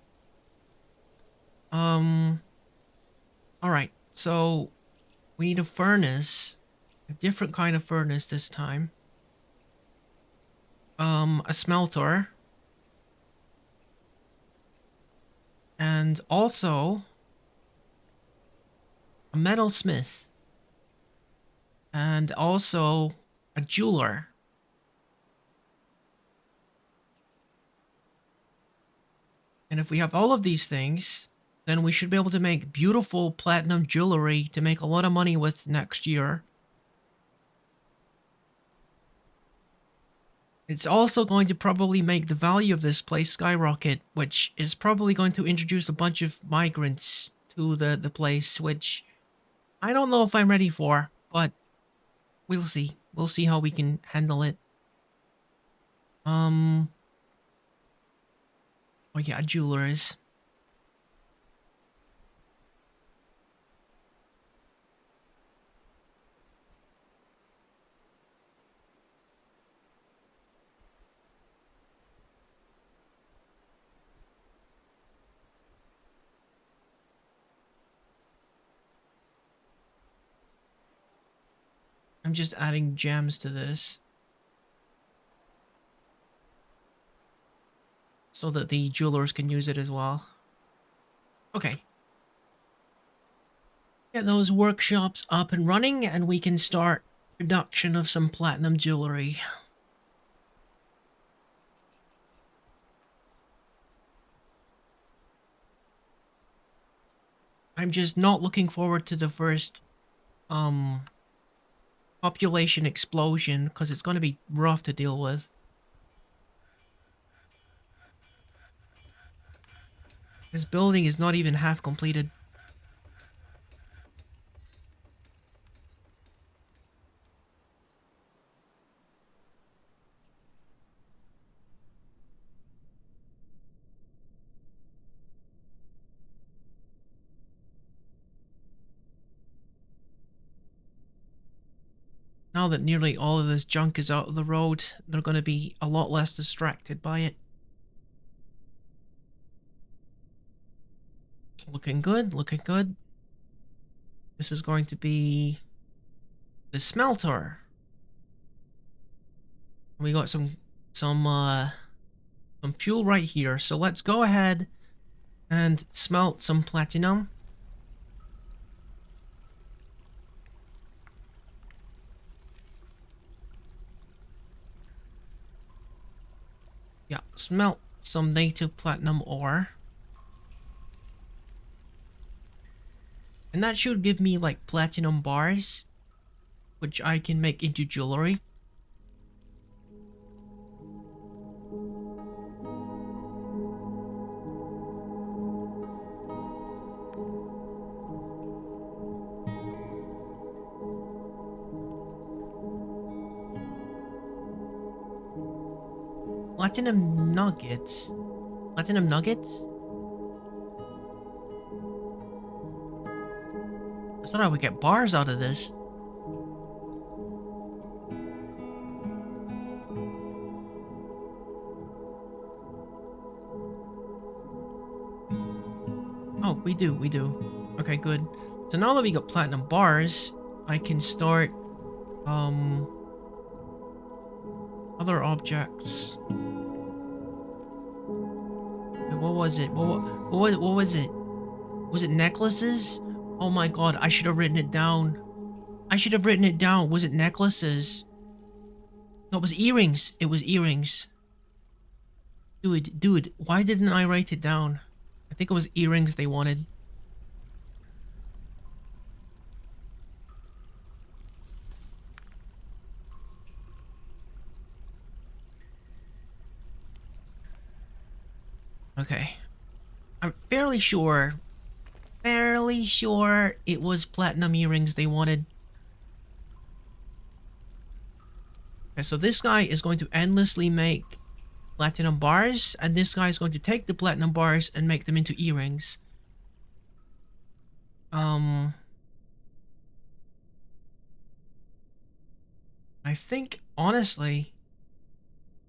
Um alright, so we need a furnace. A different kind of furnace this time. A smelter. And also a metalsmith. And also a jeweler. And if we have all of these things, then we should be able to make beautiful platinum jewelry to make a lot of money with next year. It's also going to probably make the value of this place skyrocket, which is probably going to introduce a bunch of migrants to the place, which I don't know if I'm ready for, but we'll see. We'll see how we can handle it. Oh yeah, jewelers. I'm just adding gems to this so that the jewelers can use it as well. Okay. Get those workshops up and running and we can start production of some platinum jewelry. I'm just not looking forward to the first population explosion because it's going to be rough to deal with. This building is not even half completed. Now that nearly all of this junk is out of the road, they're going to be a lot less distracted by it. Looking good, looking good. This is going to be the smelter. We got some fuel right here, so let's go ahead and smelt some platinum. Yeah, smelt some native platinum ore. And that should give me like platinum bars, which I can make into jewelry. Platinum nuggets? Platinum nuggets? I thought I would get bars out of this. Oh, we do. Okay, good. So now that we got platinum bars, I can start, other objects. Wait, what was it? What was it? Was it necklaces? Oh my god, I should have written it down. Was it necklaces? No, it was earrings. It was earrings. Dude, why didn't I write it down? I think it was earrings they wanted. Okay. I'm fairly sure it was platinum earrings they wanted. Okay, so this guy is going to endlessly make platinum bars, and this guy is going to take the platinum bars and make them into earrings. I think, honestly,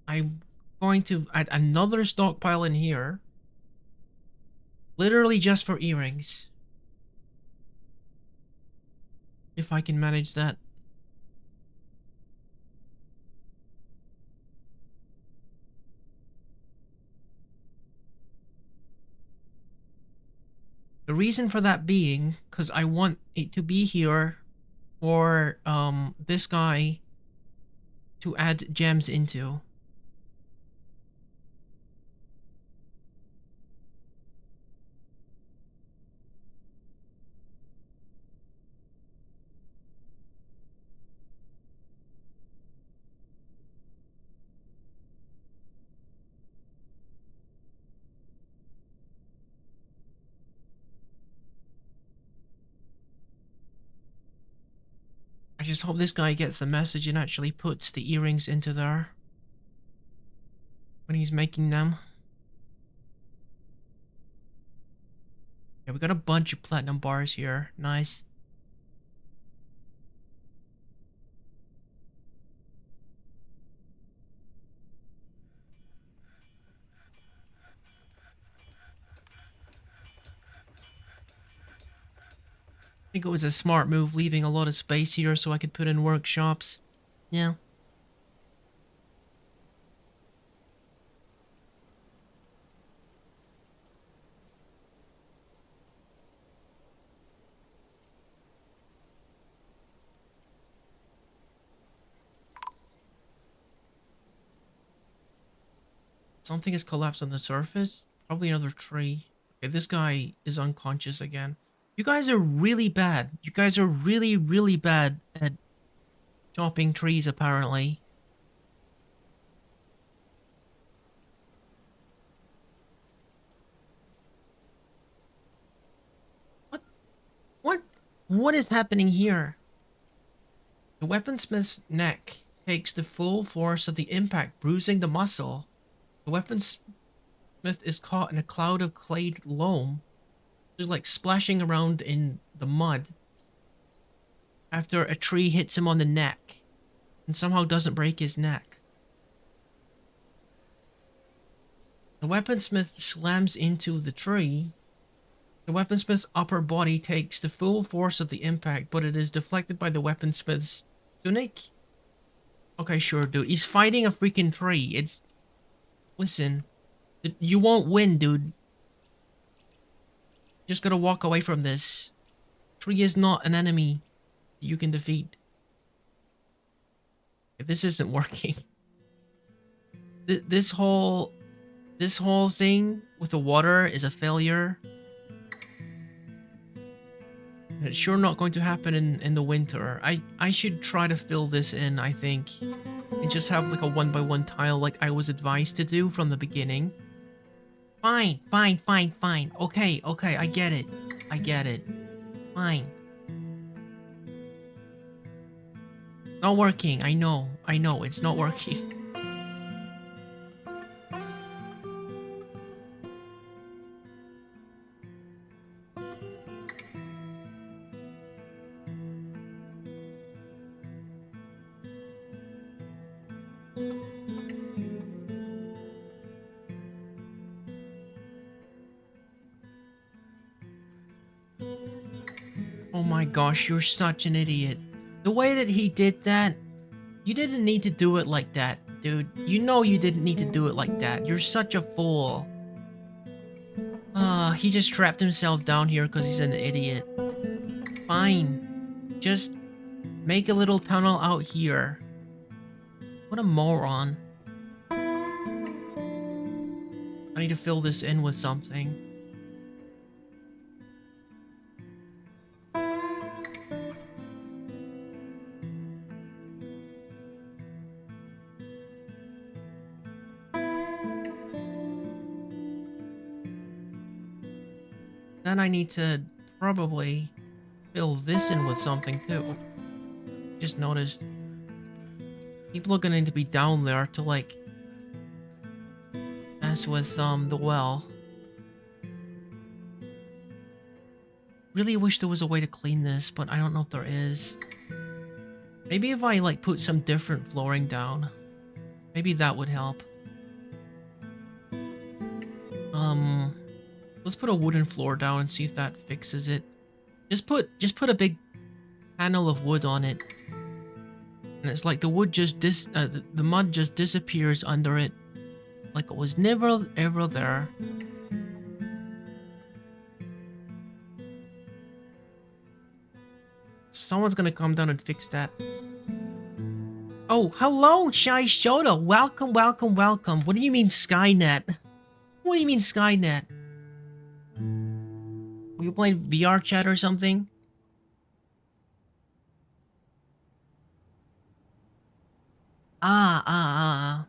I'm going to add another stockpile in here. Literally just for earrings. If I can manage that. The reason for that being, because I want it to be here for this guy to add gems into. I just hope this guy gets the message and actually puts the earrings into there when he's making them. Yeah, we got a bunch of platinum bars here. Nice. I think it was a smart move leaving a lot of space here so I could put in workshops. Yeah. Something has collapsed on the surface. Probably another tree. Okay, this guy is unconscious again. You guys are really bad. You guys are really, really bad at chopping trees, apparently. What? What? What is happening here? The weaponsmith's neck takes the full force of the impact, bruising the muscle. The weaponsmith is caught in a cloud of clayed loam. Just like splashing around in the mud after a tree hits him on the neck. and somehow doesn't break his neck. The weaponsmith slams into the tree. The weaponsmith's upper body takes the full force of the impact, but it is deflected by the weaponsmith's tunic. Okay, sure, dude. He's fighting a freaking tree. It's... Listen. You won't win, dude. Just gotta walk away from this. Tree is not an enemy you can defeat. If this isn't working. This whole thing with the water is a failure. And it's sure not going to happen in the winter. I should try to fill this in, I think. And just have like a 1x1 tile like I was advised to do from the beginning. Fine. Okay, I get it. Fine. Not working, I know, it's not working. Oh my gosh, you're such an idiot. The way that he did that, you didn't need to do it like that, dude. You know you didn't need to do it like that. You're such a fool. He just trapped himself down here because he's an idiot. Fine. Just make a little tunnel out here. What a moron. I need to fill this in with something. Then I need to probably fill this in with something too. Just noticed. People are going to be down there to like mess with the well. Really wish there was a way to clean this, but I don't know if there is. Maybe if I like put some different flooring down. Maybe that would help. Let's put a wooden floor down and see if that fixes it. Just put a big panel of wood on it. And it's like the wood just the mud just disappears under it. Like it was never ever there. Someone's gonna come down and fix that. Oh, hello, Shy Soda. Welcome. What do you mean Skynet? What do you mean Skynet? Were you playing VR chat or something? I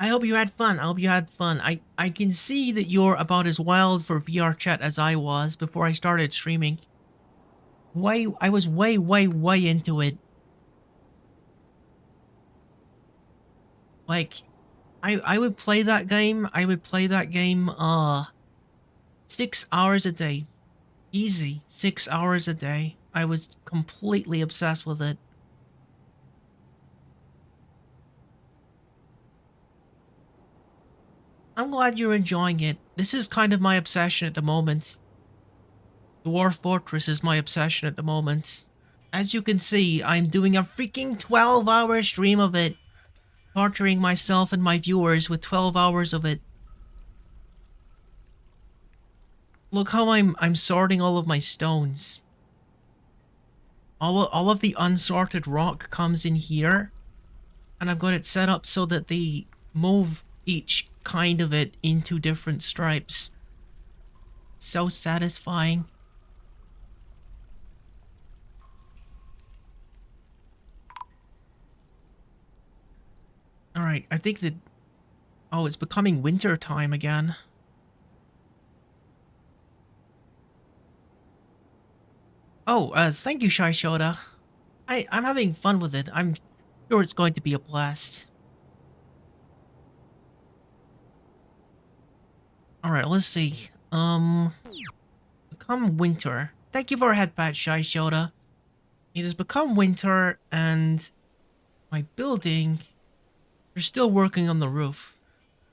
hope you had fun. I can see that you're about as wild for VR chat as I was before I started streaming. I was way into it. Like, I would play that game. 6 hours a day. Easy. 6 hours a day. I was completely obsessed with it. I'm glad you're enjoying it. This is kind of my obsession at the moment. Dwarf Fortress is my obsession at the moment. As you can see, I'm doing a freaking 12-hour stream of it. Torturing myself and my viewers with 12 hours of it. Look how I'm sorting all of my stones. All of the unsorted rock comes in here. And I've got it set up so that they move each kind of it into different stripes. So satisfying. Alright, I think that... Oh, it's becoming winter time again. Oh, thank you, Shy Shoda. I'm having fun with it. I'm sure it's going to be a blast. Alright, let's see. Become winter. Thank you for a head pat, Shy Shoda. It has become winter, and my building, they're still working on the roof.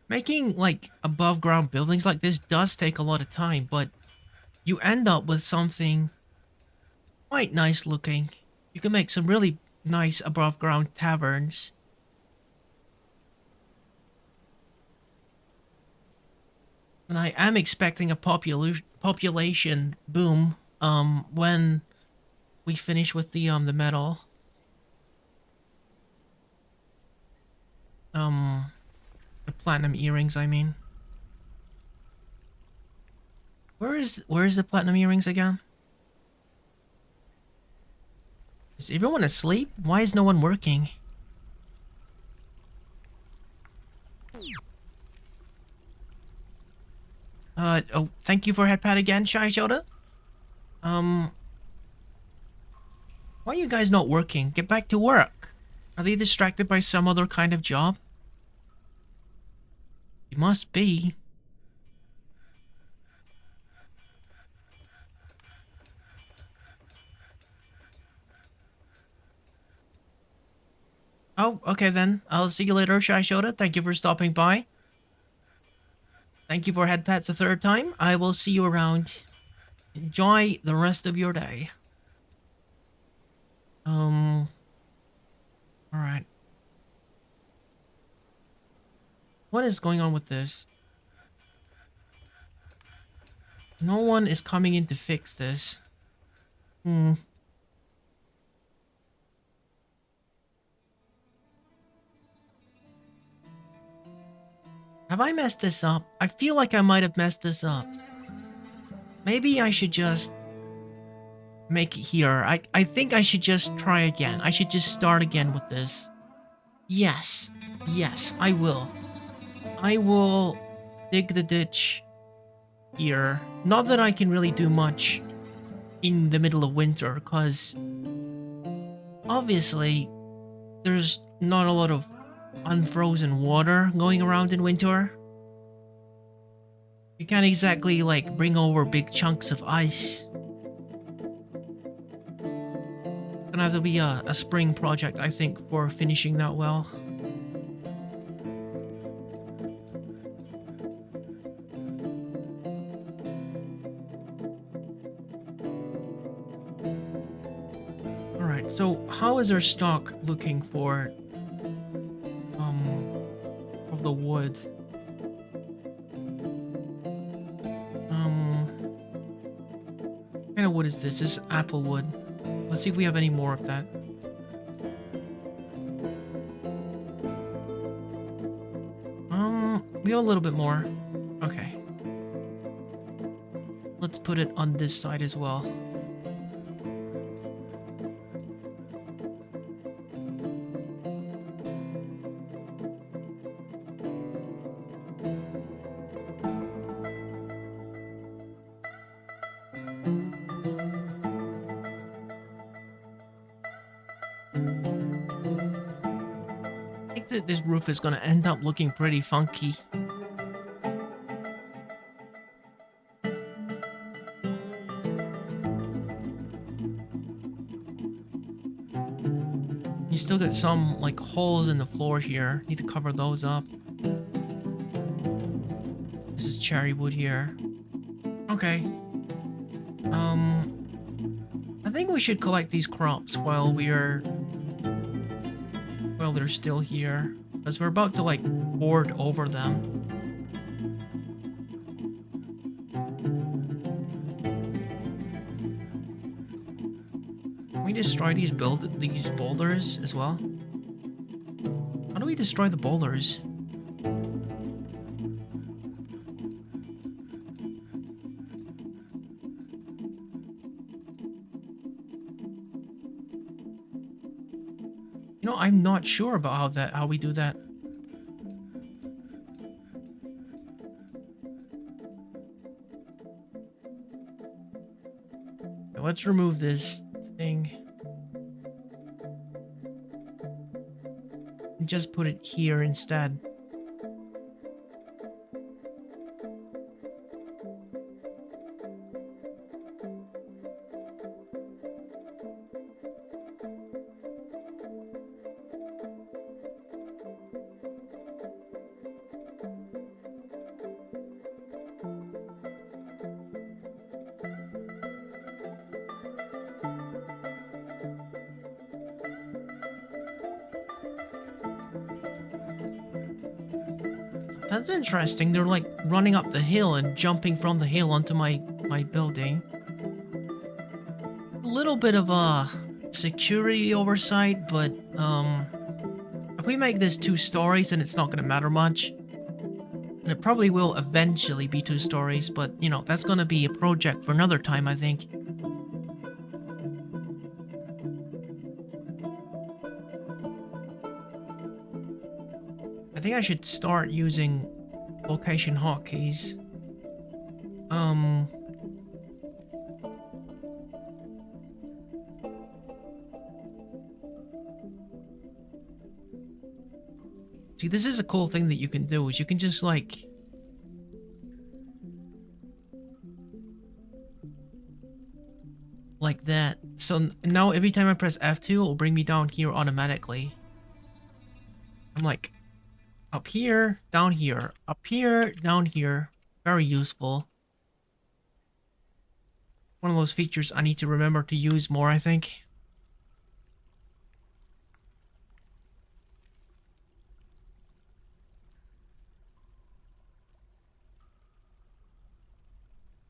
Making, like, above ground buildings like this does take a lot of time, but you end up with something quite nice looking. You can make some really nice above ground taverns. And I am expecting a population boom when we finish with the metal. The platinum earrings, I mean. Where is the platinum earrings again? Is everyone asleep? Why is no one working? Oh, thank you for headpad again, Shy Shoda. Why are you guys not working? Get back to work. Are they distracted by some other kind of job? You must be. Oh, okay then. I'll see you later, Shy Shoda. Thank you for stopping by. Thank you for headpats a third time. I will see you around. Enjoy the rest of your day. Alright. What is going on with this? No one is coming in to fix this. Have I messed this up? I feel like I might have messed this up. Maybe I should just make it here. I think I should just try again. I should just start again with this. Yes. Yes, I will. I will dig the ditch here. Not that I can really do much in the middle of winter, because obviously there's not a lot of unfrozen water going around in winter. You can't exactly, like, bring over big chunks of ice. Gonna have to be a spring project, I think, for finishing that well. Alright, so how is our stock looking for of the wood? What kind of wood is this? This is apple wood. Let's see if we have any more of that. We have a little bit more. Okay. Let's put it on this side as well. I think that this roof is gonna end up looking pretty funky. You still got some, like, holes in the floor here. Need to cover those up. This is cherry wood here. Okay. I think we should collect these crops while they're still here, because we're about to, like, board over them. Can we destroy these boulders as well? How do we destroy the boulders? You know, I'm not sure about how we do that. Okay, let's remove this thing. And just put it here instead. That's interesting. They're like running up the hill and jumping from the hill onto my building. A little bit of a security oversight, but if we make this 2 stories, then it's not gonna matter much. And it probably will eventually be 2 stories, but you know, that's gonna be a project for another time, I think. I think I should start using location hotkeys. Um, See, this is a cool thing that you can do, is you can just like that. So now every time I press F2, it'll bring me down here automatically. I'm like up here, down here, up here, down here. Very useful. One of those features I need to remember to use more, I think.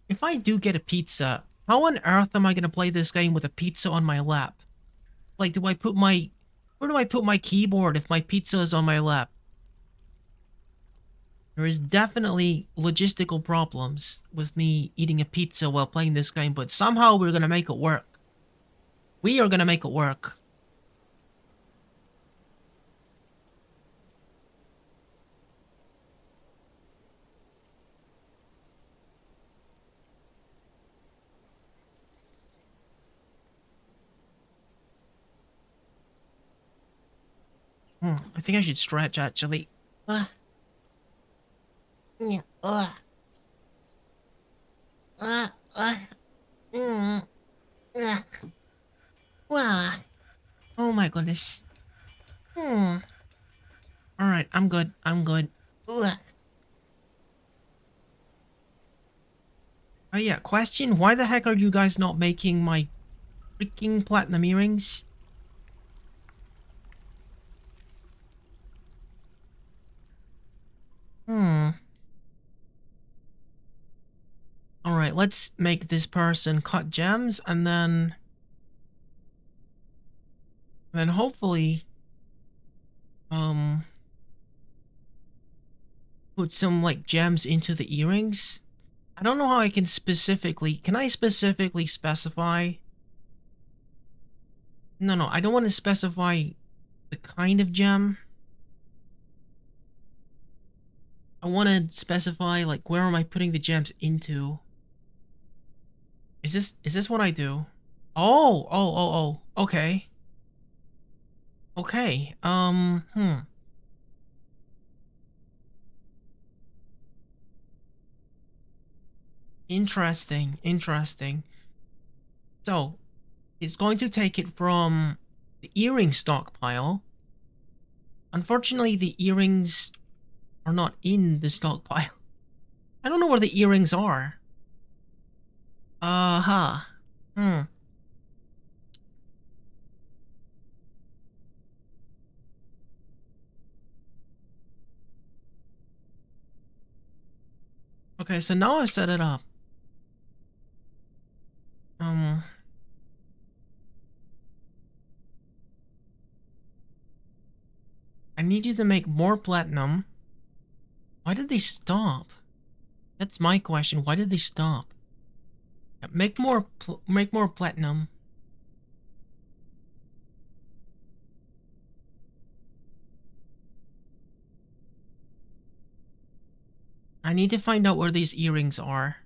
If I do get a pizza, how on earth am I gonna play this game with a pizza on my lap? Like, where do I put my keyboard if my pizza is on my lap? There is definitely logistical problems with me eating a pizza while playing this game, but somehow we're gonna make it work. We are gonna make it work. I think I should stretch, actually. Yeah, Wow. Oh my goodness. Alright, I'm good. I'm good. Oh yeah, question. Why the heck are you guys not making my freaking platinum earrings? Alright, let's make this person cut gems and then hopefully put some like gems into the earrings. I don't know how I can can I specifically specify? No, I don't want to specify the kind of gem. I want to specify like where am I putting the gems into? Is this what I do? Oh. Okay. Okay. Interesting. So, it's going to take it from the earring stockpile. Unfortunately, the earrings are not in the stockpile. I don't know where the earrings are. Uh-huh. Okay, so now I've set it up. I need you to make more platinum. Why did they stop? That's my question. Why did they stop? Yeah, make more platinum. I need to find out where these earrings are.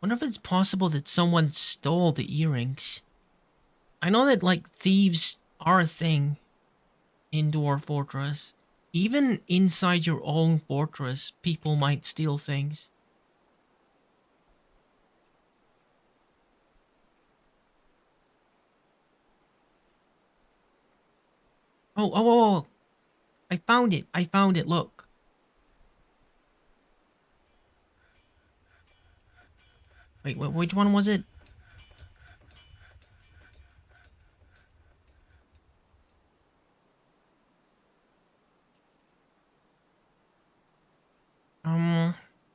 Wonder if it's possible that someone stole the earrings. I know that, like, thieves are a thing in Dwarf Fortress. Even inside your own fortress, people might steal things. Oh. I found it, look. Wait, which one was it?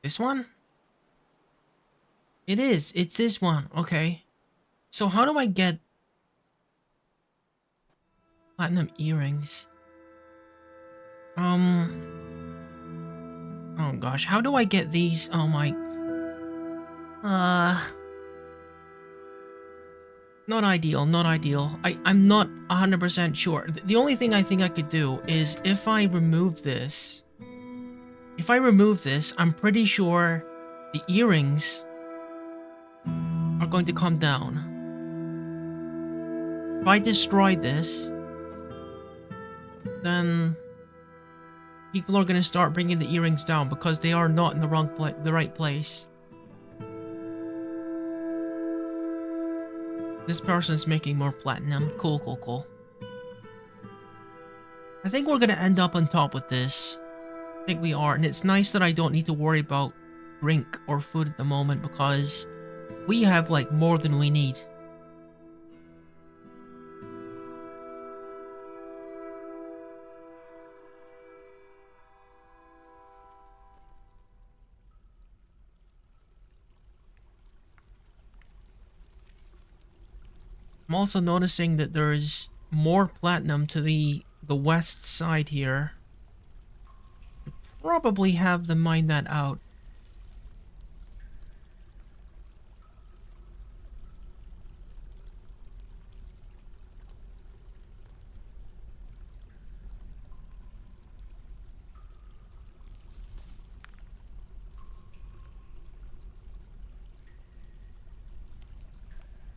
This one? It is. It's this one. Okay. So how do I get platinum earrings? Oh gosh, how do I get these? Oh my. Uh, Not ideal, not ideal. I'm not 100% sure. The only thing I think I could do is if I remove this. If I remove this, I'm pretty sure the earrings are going to come down. If I destroy this, then people are going to start bringing the earrings down because they are not in the right place. This person's making more platinum. Cool, cool, cool. I think we're going to end up on top with this. I think we are, and it's nice that I don't need to worry about drink or food at the moment because we have like more than we need. I'm also noticing that there's more platinum to the west side here. Probably have them mine that out.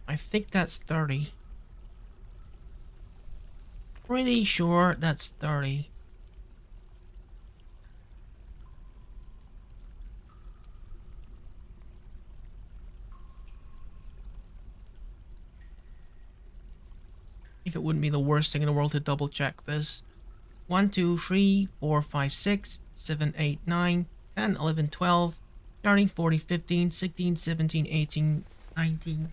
I think that's 30. Pretty sure that's 30. I think it wouldn't be the worst thing in the world to double check this. 1, 2, 3, 4, 5, 6, 7, 8, 9, 10, 11, 12, 13, 14, 15, 16, 17, 18, 19,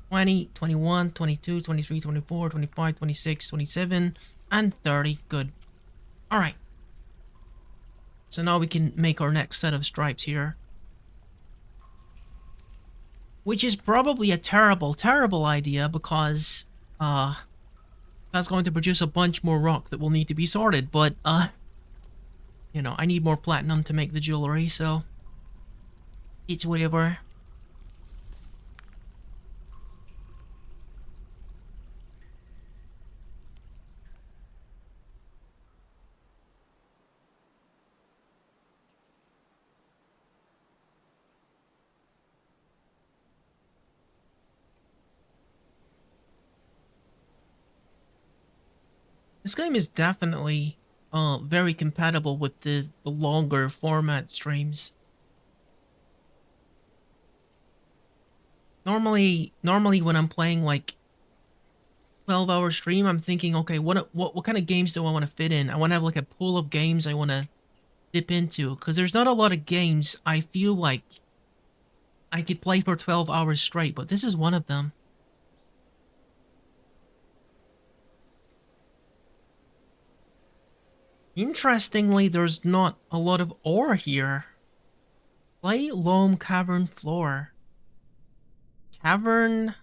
20, 21, 22, 23, 24, 25, 26, 27, and 30. Good. Alright. So now we can make our next set of stripes here. Which is probably a terrible, terrible idea because, that's going to produce a bunch more rock that will need to be sorted, but, you know, I need more platinum to make the jewelry, so it's whatever. This game is definitely very compatible with the longer format streams. Normally when I'm playing like 12-hour stream, I'm thinking, okay, what kind of games do I want to fit in? I want to have like a pool of games I want to dip into because there's not a lot of games I feel like I could play for 12 hours straight, but this is one of them. Interestingly, there's not a lot of ore here. Clay loam cavern floor. Cavern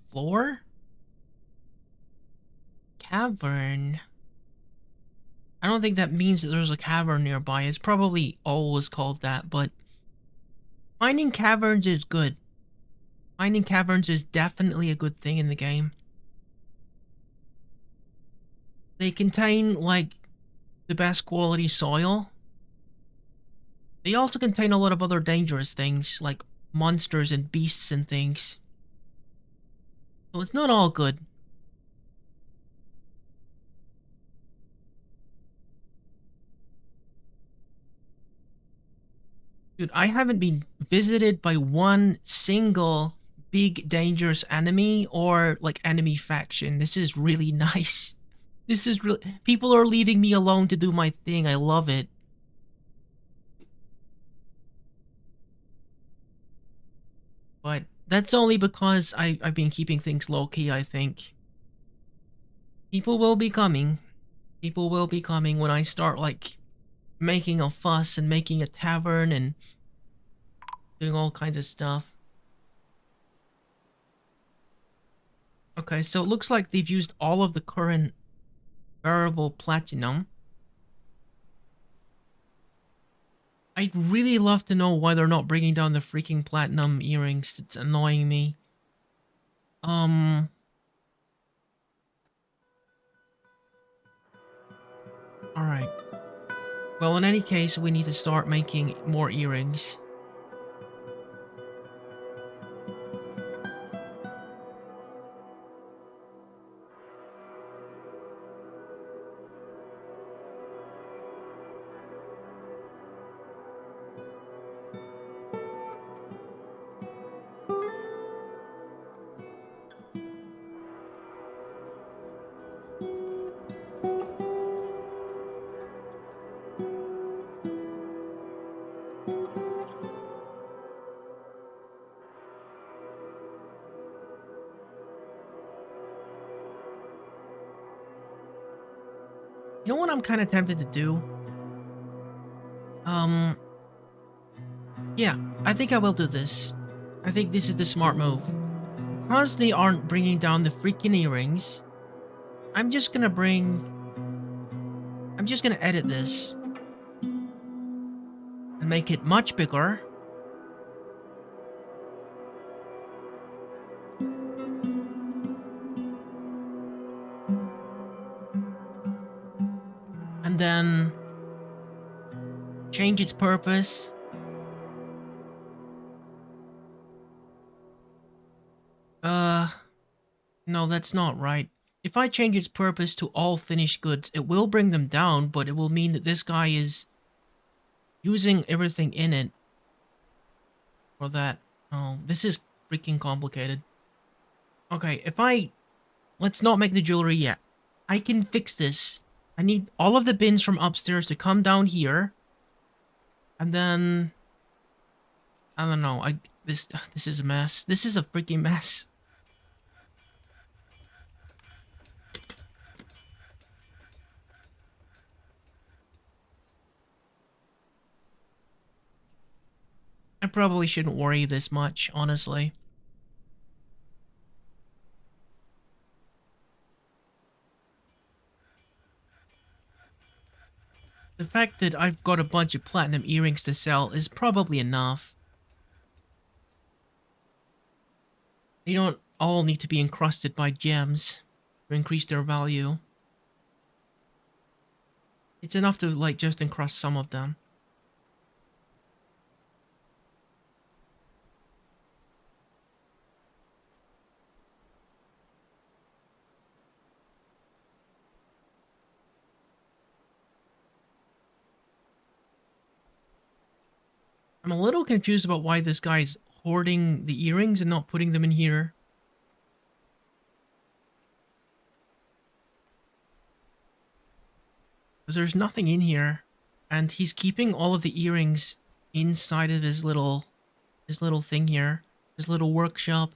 floor? Cavern. I don't think that means that there's a cavern nearby. It's probably always called that, but finding caverns is good. Finding caverns is definitely a good thing in the game. They contain, like, the best quality soil. They also contain a lot of other dangerous things, like monsters and beasts and things. So it's not all good. Dude, I haven't been visited by one single big dangerous enemy or, like, enemy faction. This is really nice. This is really... People are leaving me alone to do my thing. I love it. But that's only because I've been keeping things low-key, I think. People will be coming. People will be coming when I start, like, making a fuss and making a tavern and doing all kinds of stuff. Okay, so it looks like they've used all of the current variable platinum. I'd really love to know why they're not bringing down the freaking platinum earrings. It's annoying me. Um, alright. Well, in any case, we need to start making more earrings. You know what I'm kind of tempted to do? Um, yeah, I think I will do this. I think this is the smart move. Because they aren't bringing down the freaking earrings, I'm just gonna bring... I'm just gonna edit this and make it much bigger. And then change its purpose. No, that's not right. If I change its purpose to all finished goods, it will bring them down, but it will mean that this guy is using everything in it for that. Oh, this is freaking complicated. Okay, if I... Let's not make the jewelry yet. I can fix this. I need all of the bins from upstairs to come down here. And then... I don't know. This is a mess. This is a freaking mess. I probably shouldn't worry this much, honestly. The fact that I've got a bunch of platinum earrings to sell is probably enough. They don't all need to be encrusted by gems to increase their value. It's enough to, like, just encrust some of them. I'm a little confused about why this guy's hoarding the earrings and not putting them in here. Because there's nothing in here. And he's keeping all of the earrings inside of his little thing here. His little workshop.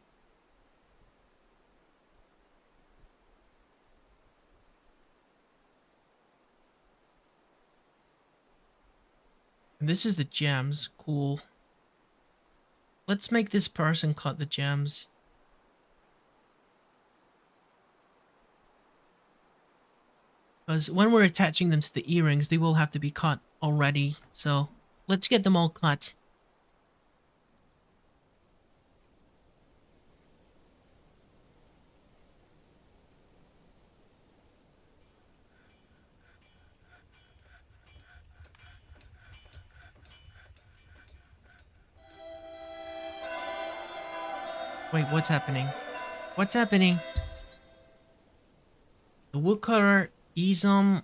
And this is the gems. Cool. Let's make this person cut the gems. Because when we're attaching them to the earrings, they will have to be cut already. So, let's get them all cut. Wait, what's happening? What's happening? The woodcutter, Izam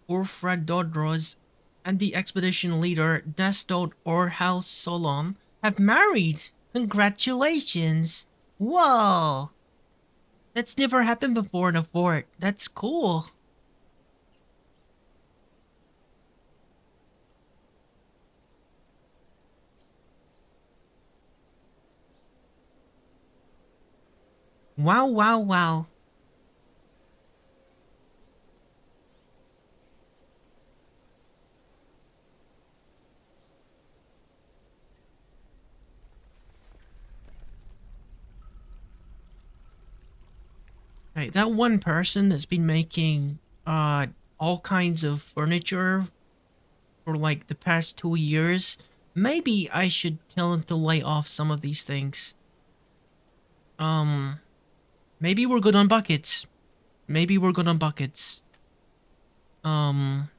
Orfradodros, and the expedition leader, Destod Orhal Solon, have married! Congratulations! Whoa! That's never happened before in a fort. That's cool. Wow, wow, wow. Hey, that one person that's been making all kinds of furniture for like the past 2 years, maybe I should tell him to lay off some of these things. Um, maybe we're good on buckets. Maybe we're good on buckets. Um,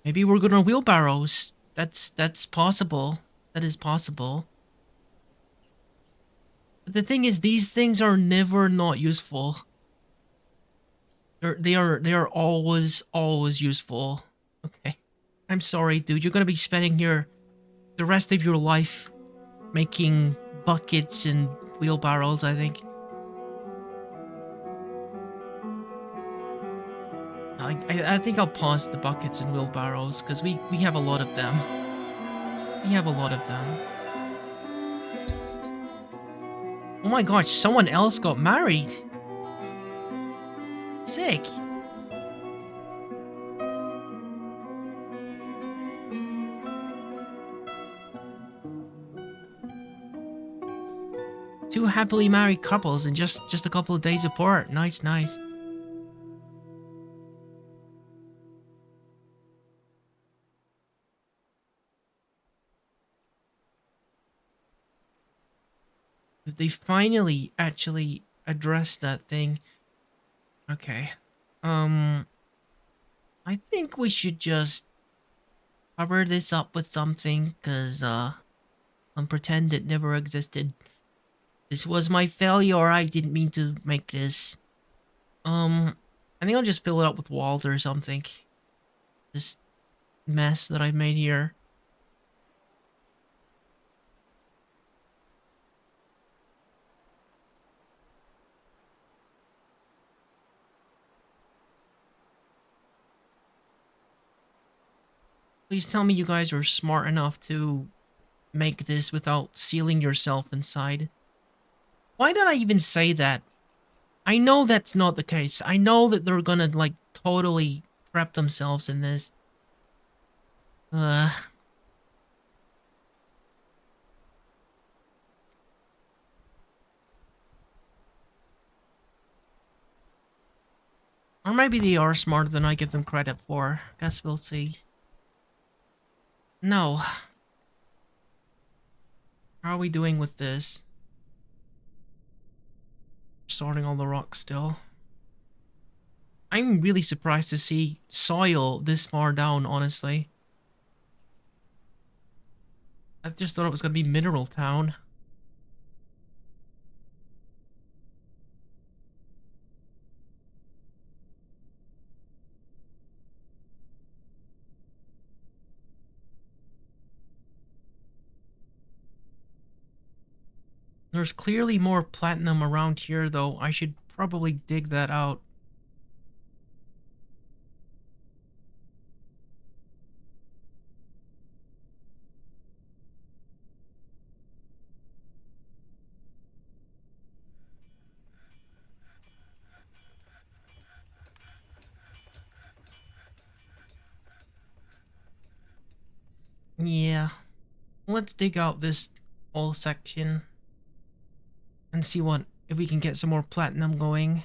maybe we're good on wheelbarrows. That's possible. That is possible. But the thing is, these things are never not useful. They are always useful. Okay. I'm sorry, dude. You're gonna be spending the rest of your life making buckets and wheelbarrows, I think. I think I'll pause the buckets and wheelbarrows because we have a lot of them. We have a lot of them. Oh my gosh, someone else got married. Sick. Two happily married couples in just a couple of days apart. Nice, nice. They finally actually addressed that thing. Okay. Um, I think we should just cover this up with something, cause and pretend it never existed. This was my failure. I didn't mean to make this. I think I'll just fill it up with walls or something. This mess that I made here. Please tell me you guys are smart enough to make this without sealing yourself inside. Why did I even say that? I know that's not the case. I know that they're gonna, like, totally prep themselves in this. Uh, or maybe they are smarter than I give them credit for. Guess we'll see. No. How are we doing with this? Sorting all the rocks still. I'm really surprised to see soil this far down, honestly. I just thought it was gonna be Mineral Town. There's clearly more platinum around here, though. I should probably dig that out. Yeah. Let's dig out this whole section and see what if we can get some more platinum going.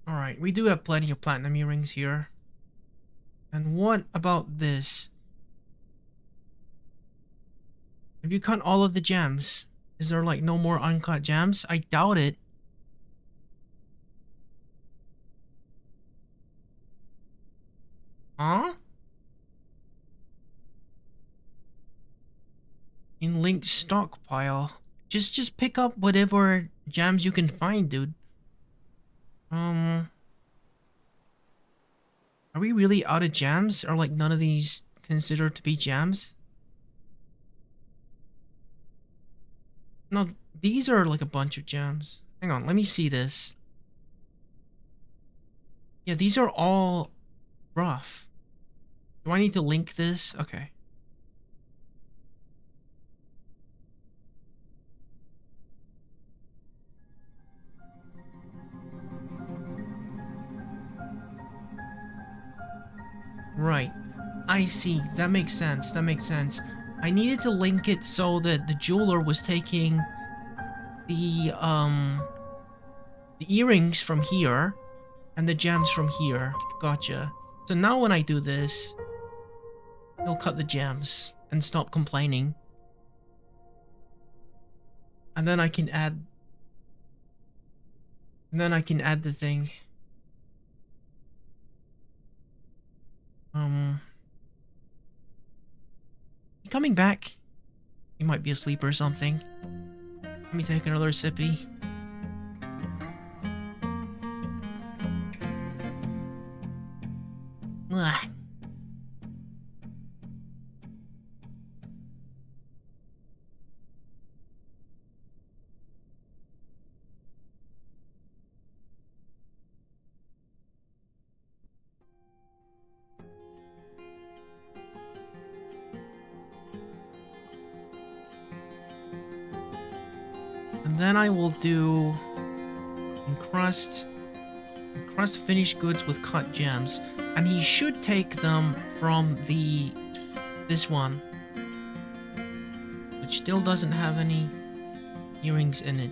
Alright, we do have plenty of platinum earrings here. And what about this? Have you cut all of the gems? Is there, like, no more uncut gems? I doubt it. Huh? In linked stockpile. Just pick up whatever gems you can find, dude. Um, are we really out of gems? Are, like, none of these considered to be gems? No, these are like a bunch of gems. Hang on, let me see this. Yeah, these are all rough. Do I need to link this? Okay. Right. I see. That makes sense. That makes sense. I needed to link it so that the jeweler was taking the earrings from here and the gems from here. Gotcha. So now when I do this, he'll cut the gems and stop complaining. And then I can add... And then I can add the thing. Coming back? He might be asleep or something. Let me take another sippy. Ugh. And then I will do encrust finished goods with cut gems, and he should take them from this one, which still doesn't have any earrings in it.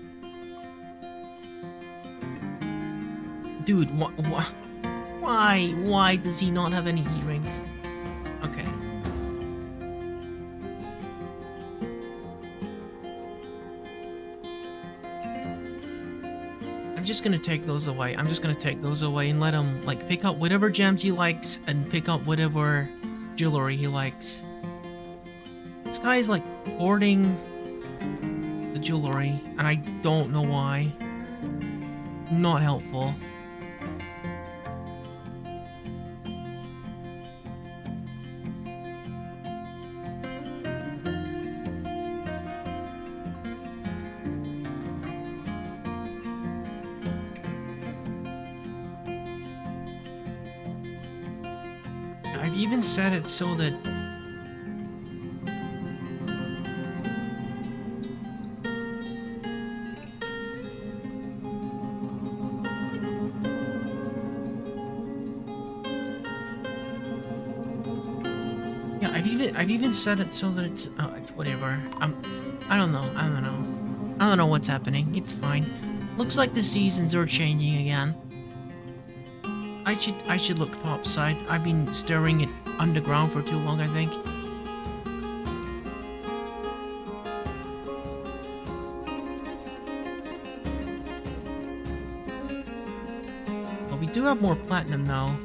Dude, why does he not have any earrings? Okay. I'm just gonna take those away. I'm just gonna take those away and let him, like, pick up whatever gems he likes and pick up whatever jewelry he likes. This guy is, like, hoarding the jewelry, and I don't know why. Not helpful. I've even set it so that yeah, I've even set it so that it's whatever. I don't know what's happening. It's fine. Looks like the seasons are changing again. I should look topside. I've been staring at underground for too long, I think. But we do have more platinum now.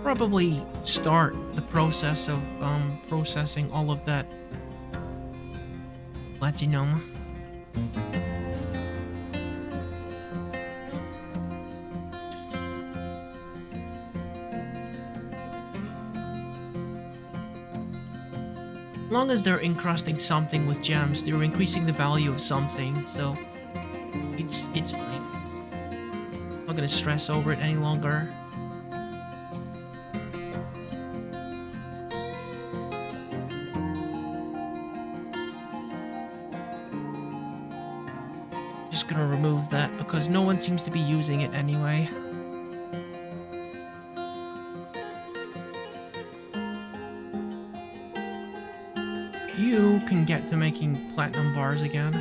Probably start the process of processing all of that platinum. As long as they're encrusting something with gems, they're increasing the value of something, so it's fine. I'm not gonna stress over it any longer. Just gonna remove that because no one seems to be using it anyway. You can get to making platinum bars again.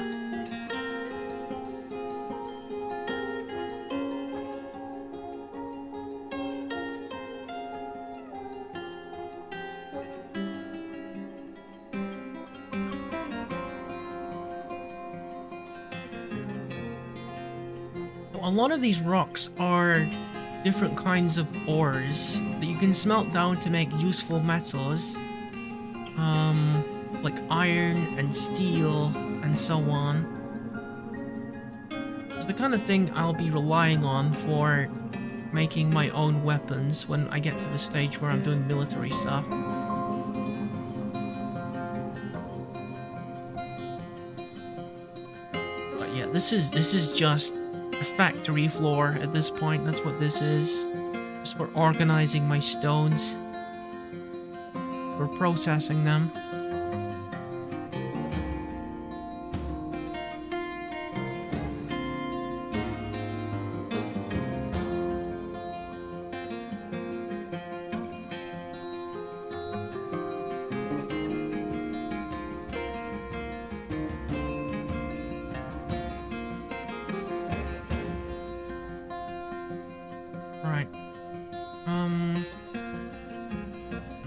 A lot of these rocks are different kinds of ores that you can smelt down to make useful metals. Like iron and steel and so on. It's the kind of thing I'll be relying on for making my own weapons when I get to the stage where I'm doing military stuff. Yeah, this is just a factory floor at this point. That's what this is. Just for organizing my stones, for processing them. All right. Um,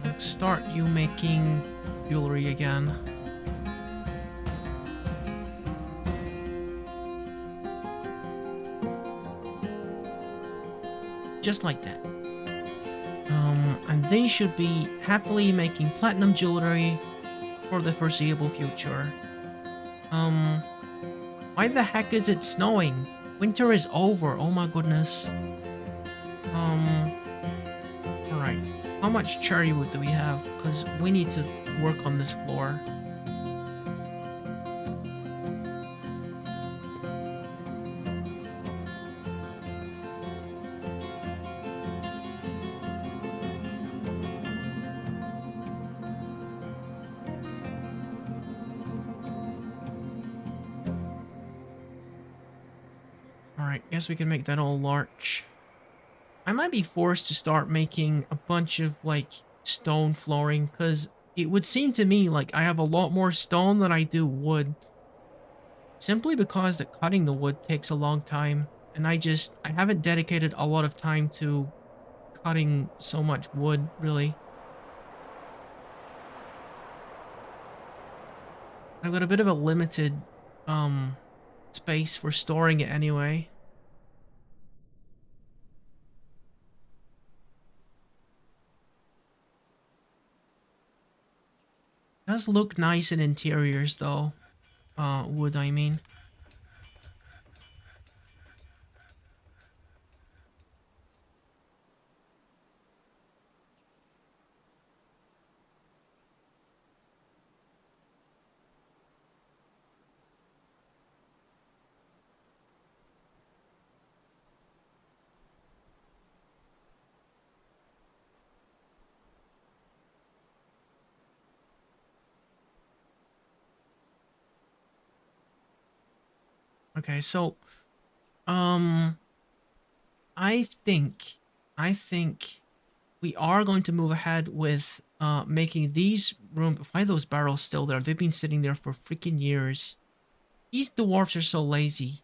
let's start you making jewelry again. Just like that. And they should be happily making platinum jewelry for the foreseeable future. Um, why the heck is it snowing? Winter is over. Oh my goodness. Alright. How much cherry wood do we have? Because we need to work on this floor. Alright, guess we can make that all larch. I might be forced to start making a bunch of, like, stone flooring, because it would seem to me like I have a lot more stone than I do wood. Simply because the cutting the wood takes a long time, and I haven't dedicated a lot of time to cutting so much wood, really. I've got a bit of a limited, um, space for storing it anyway. Does look nice in interiors, though. Wood, I mean. Okay, so, um, I think, I think we are going to move ahead with, making these room. Why are those barrels still there? They've been sitting there for freaking years. These dwarfs are so lazy.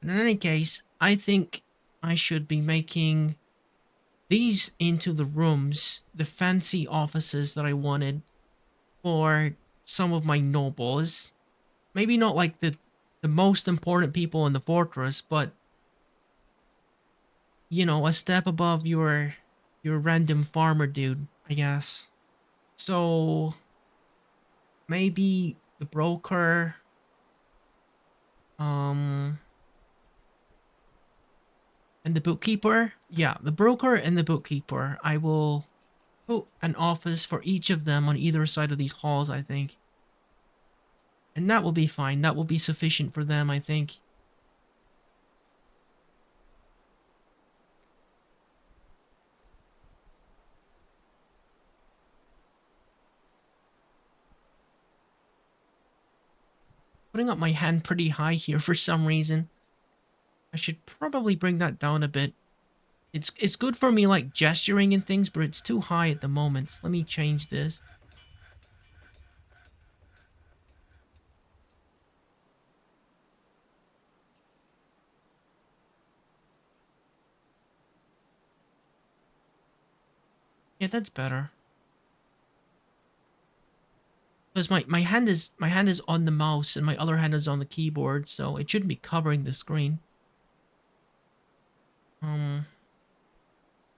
But in any case, I think I should be making these into the rooms, the fancy offices that I wanted for some of my nobles. Maybe not like the most important people in the fortress, but you know, a step above your random farmer dude, I guess. So maybe the broker, um, and the bookkeeper. Yeah, the broker and the bookkeeper. I will put an office for each of them on either side of these halls, I think. And that will be fine. That will be sufficient for them, I think. Putting up my hand pretty high here for some reason. I should probably bring that down a bit. It's good for me like gesturing and things, but it's too high at the moment. Let me change this. Yeah, that's better. Because my hand is on the mouse and my other hand is on the keyboard, so it shouldn't be covering the screen. Um,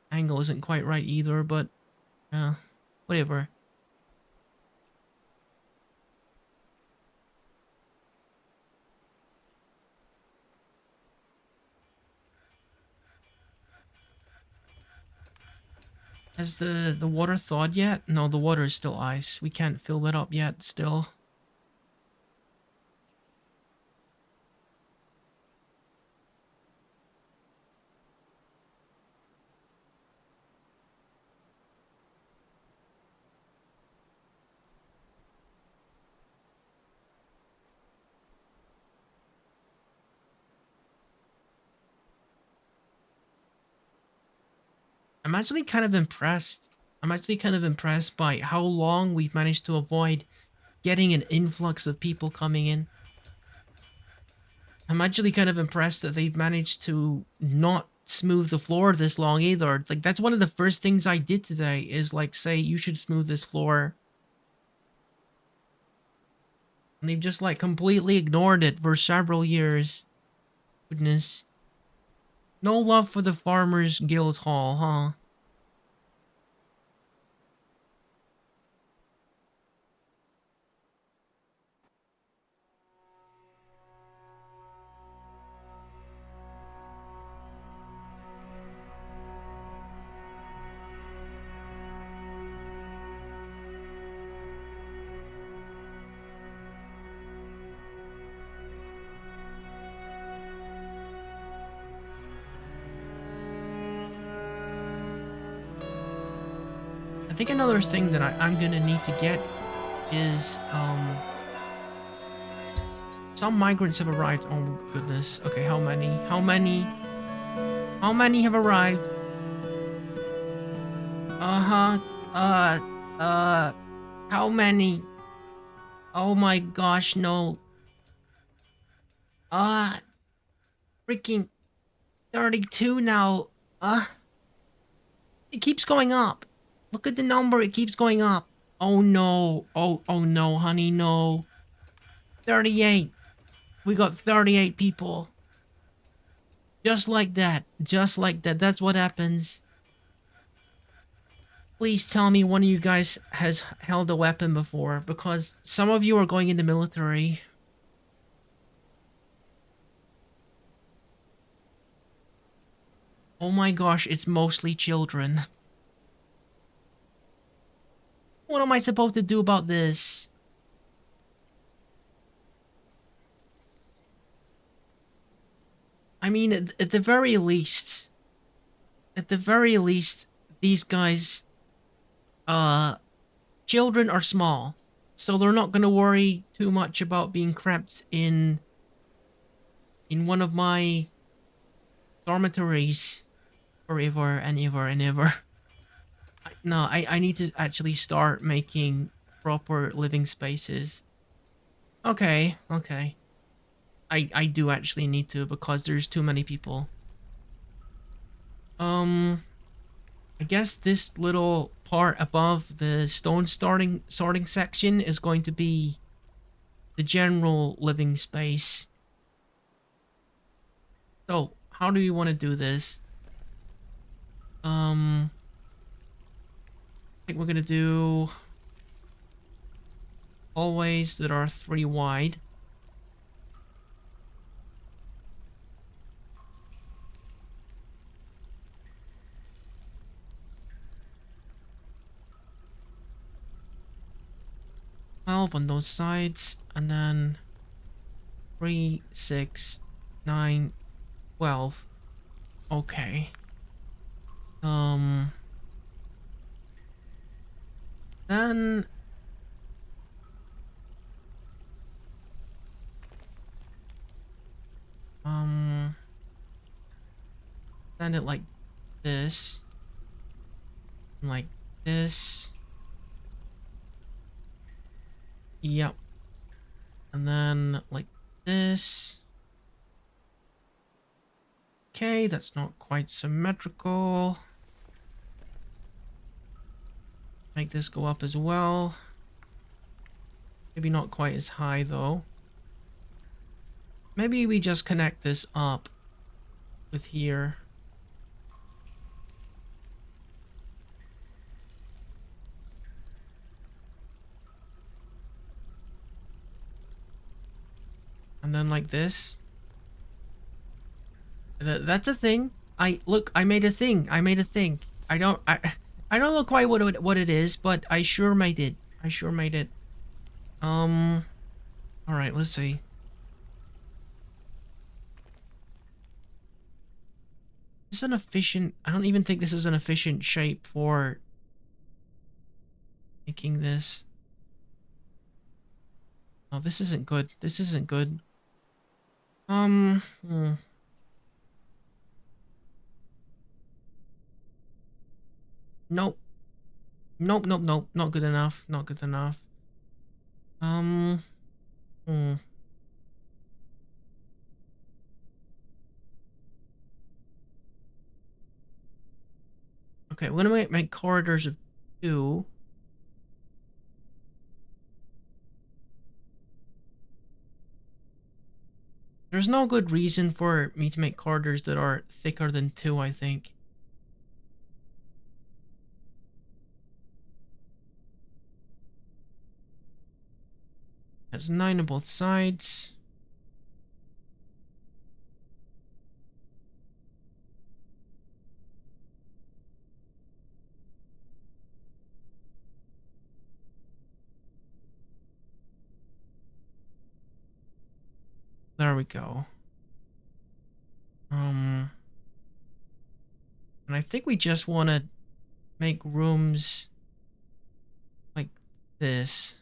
angle isn't quite right either, but whatever. Has the water thawed yet? No, the water is still ice. We can't fill that up yet still. I'm actually kind of impressed. I'm actually kind of impressed by how long we've managed to avoid getting an influx of people coming in. I'm actually kind of impressed that they've managed to not smooth the floor this long either. Like, that's one of the first things I did today is, like, say, you should smooth this floor. And they've just, like, completely ignored it for several years. Goodness. No love for the Farmers Guild Hall, huh? I think another thing that I'm gonna need to get is, some migrants have arrived. Oh, goodness. Okay, how many? How many? How many have arrived? Uh-huh. Uh, uh, how many? Oh my gosh, no. Uh, freaking 32 now. It keeps going up. Look at the number, it keeps going up. Oh no. Oh no, honey, no. 38. We got 38 people. Just like that. Just like that. That's what happens. Please tell me one of you guys has held a weapon before, because some of you are going in the military. Oh my gosh, it's mostly children. What am I supposed to do about this? I mean, at the very least, these guys, children are small, so they're not gonna worry too much about being cramped in one of my dormitories forever and ever and ever. No, I need to actually start making proper living spaces. Okay, okay. I do actually need to, because there's too many people. I guess this little part above the stone sorting section is going to be the general living space. So, how do you want to do this? I think we're gonna do hallways that are 3 wide. On those sides, and then 3, 6, 9, 12. Okay. Then send it like this, and like this. Yep. And then like this. Okay, that's not quite symmetrical. Make this go up as well. Maybe not quite as high though. Maybe we just connect this up with here. And then like this. That's a thing. I made a thing. I made a thing. I don't know quite what it is, but I sure made it. I sure made it. All right, let's see. This is an efficient. I don't even think this is an efficient shape for making this. Oh, this isn't good. This isn't good. Hmm. Nope. Nope, nope, nope. Not good enough. Not good enough. Um, hmm. Okay, we're gonna make corridors of 2. There's no good reason for me to make corridors that are thicker than 2, I think. That's 9 on both sides. There we go. And I think we just want to make rooms like this.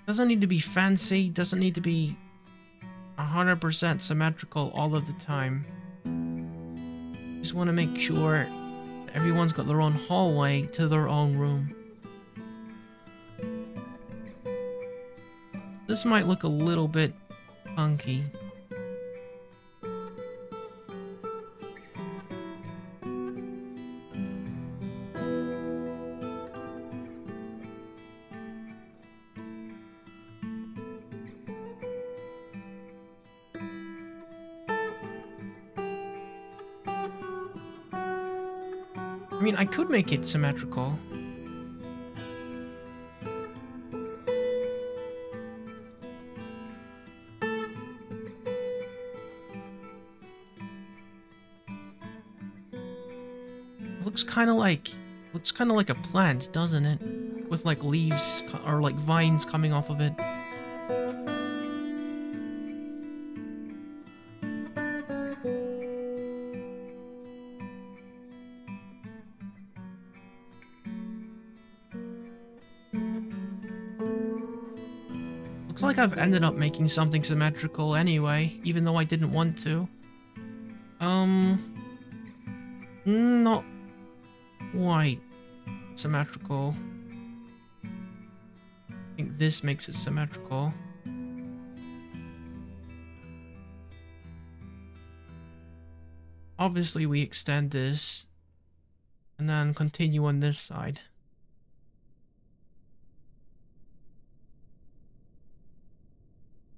Doesn't need to be fancy, doesn't need to be 100% symmetrical all of the time. Just want to make sure that everyone's got their own hallway to their own room. This might look a little bit funky. I mean, I could make it symmetrical. Looks kind of like a plant, doesn't it? With like leaves or like vines coming off of it. Looks like I've ended up making something symmetrical anyway, even though I didn't want to. Not quite symmetrical. I think this makes it symmetrical. Obviously, we extend this and then continue on this side.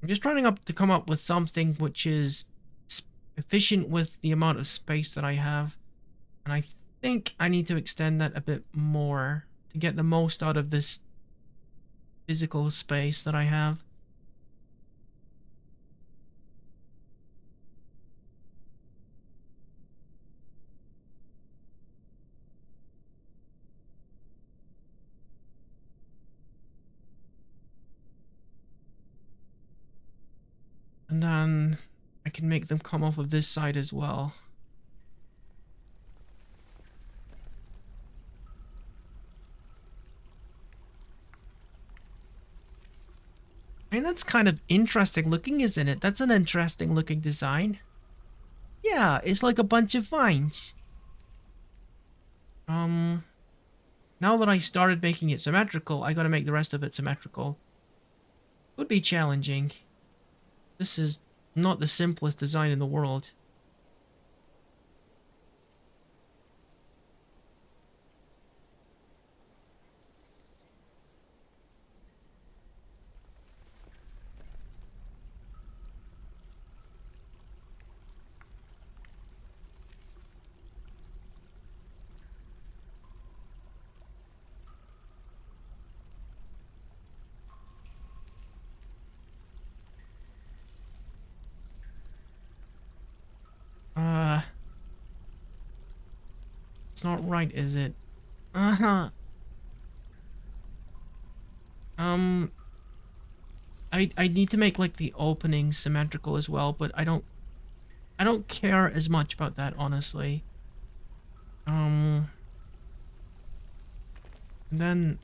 I'm just trying to come up with something which is efficient with the amount of space that I have. And I think I need to extend that a bit more to get the most out of this physical space that I have. And then I can make them come off of this side as well. I mean, that's kind of interesting looking, isn't it? That's an interesting looking design. Yeah, it's like a bunch of vines. Now that I started making it symmetrical, I gotta make the rest of it symmetrical. Would be challenging. This is not the simplest design in the world. It's not right, is it? Uh-huh. I need to make like the openings symmetrical as well, but I don't care as much about that, honestly. And then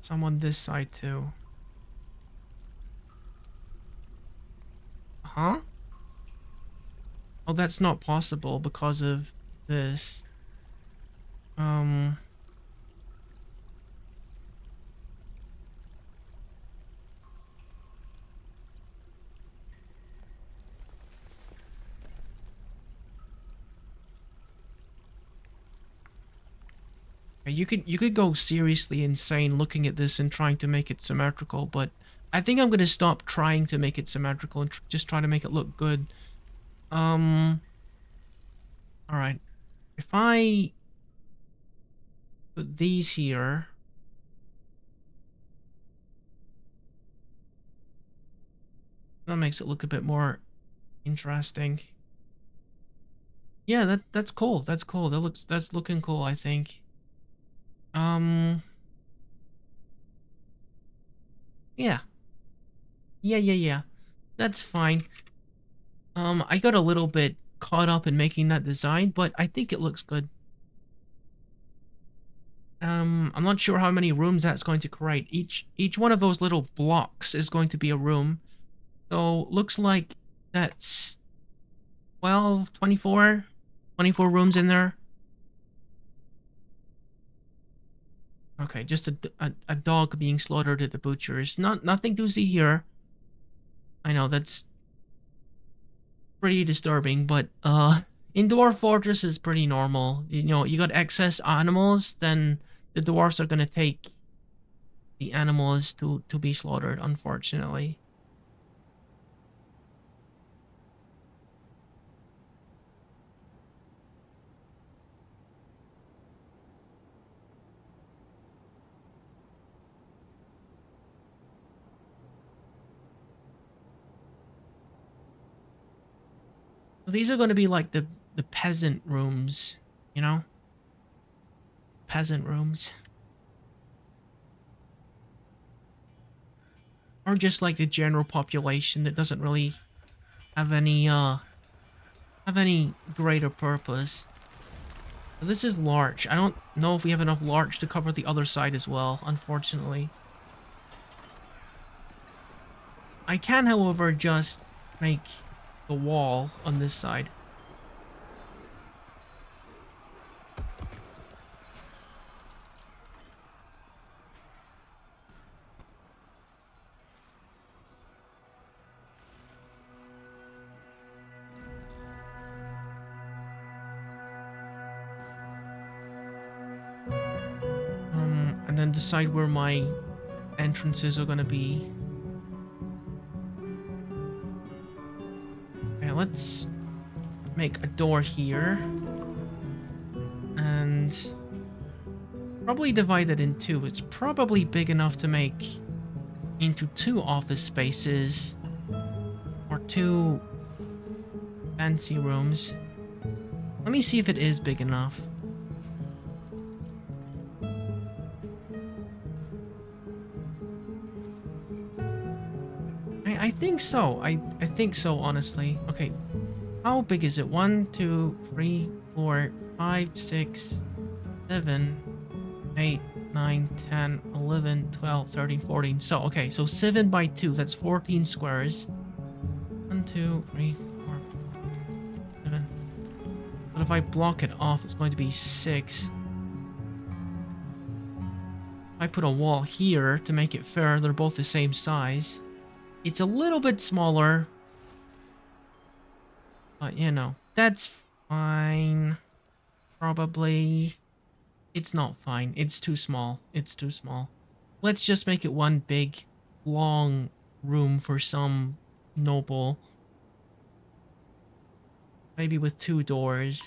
some on this side too. Huh? Oh, that's not possible because of this. Um, you could go seriously insane looking at this and trying to make it symmetrical, but I think I'm gonna stop trying to make it symmetrical and just try to make it look good. Um, all right. If I put these here, that makes it look a bit more interesting. Yeah, that's cool. That's cool. That's looking cool, I think. Um, yeah. Yeah. That's fine. I got a little bit caught up in making that design, but I think it looks good. I'm not sure how many rooms that's going to create. Each one of those little blocks is going to be a room. So looks like that's 12, 24, 24 rooms in there. Okay, just a dog being slaughtered at the butcher's. Nothing to see here. I know that's pretty disturbing, but in Dwarf Fortress is pretty normal. You know, you got excess animals, then the dwarves are gonna take the animals to be slaughtered, unfortunately. So these are gonna be like the peasant rooms, you know? Peasant rooms. Or just like the general population that doesn't really have any greater purpose. But this is large. I don't know if we have enough large to cover the other side as well, unfortunately. I can, however, just make the wall on this side. And then decide where my entrances are gonna be. Okay, let's make a door here. And probably divide it in two. It's probably big enough to make into two office spaces or two fancy rooms. Let me see if it is big enough. I think so. I think so, honestly. Okay, how big is it? 1, 2, 3, 4, 5, 6, 7, 8, 9, 10, 11, 12, 13, 14. So, okay, so 7 by 2. That's 14 squares. 1, 2, 3, 4, 7. But if I block it off, it's going to be 6. If I put a wall here to make it fair, they're both the same size. It's a little bit smaller. But, you know, that's fine. Probably. It's not fine. It's too small. It's too small. Let's just make it one big, long room for some noble. Maybe with 2 doors.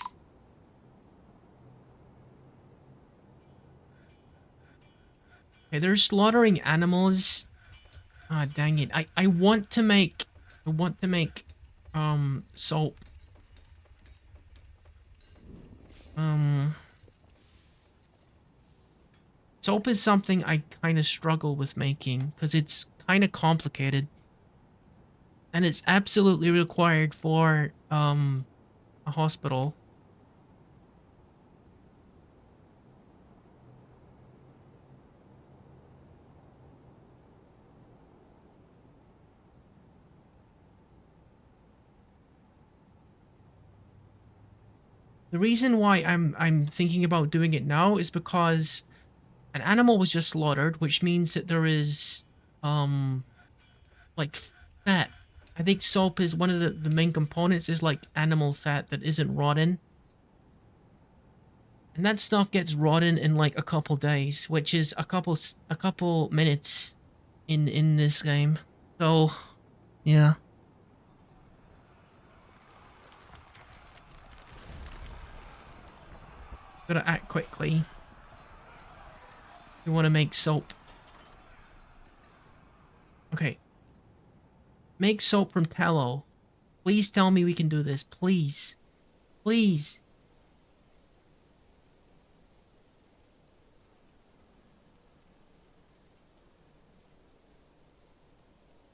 Okay, they're slaughtering animals. Ah, dang it. I want to make... soap. Soap is something I kind of struggle with making, because it's kind of complicated. And it's absolutely required for, a hospital. The reason why I'm thinking about doing it now is because an animal was just slaughtered, which means that there is um like fat. I think soap is one of the main components is like animal fat that isn't rotten. And that stuff gets rotten in like a couple days, which is a couple minutes in this game. So, yeah. Gotta act quickly. We want to make soap. Okay. Make soap from tallow. Please tell me we can do this. Please. Please.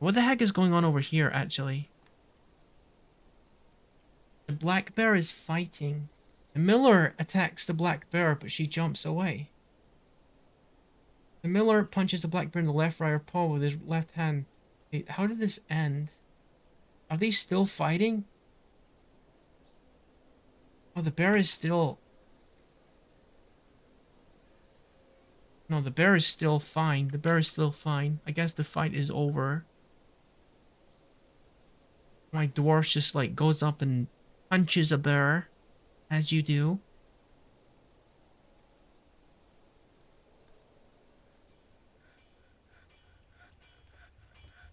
What the heck is going on over here, actually? The black bear is fighting. The miller attacks the black bear, but she jumps away. The miller punches the black bear in the left right paw with his left hand. Wait, how did this end? Are they still fighting? Oh, the bear is still... No, the bear is still fine. The bear is still fine. I guess the fight is over. My dwarf just like goes up and punches a bear, as you do.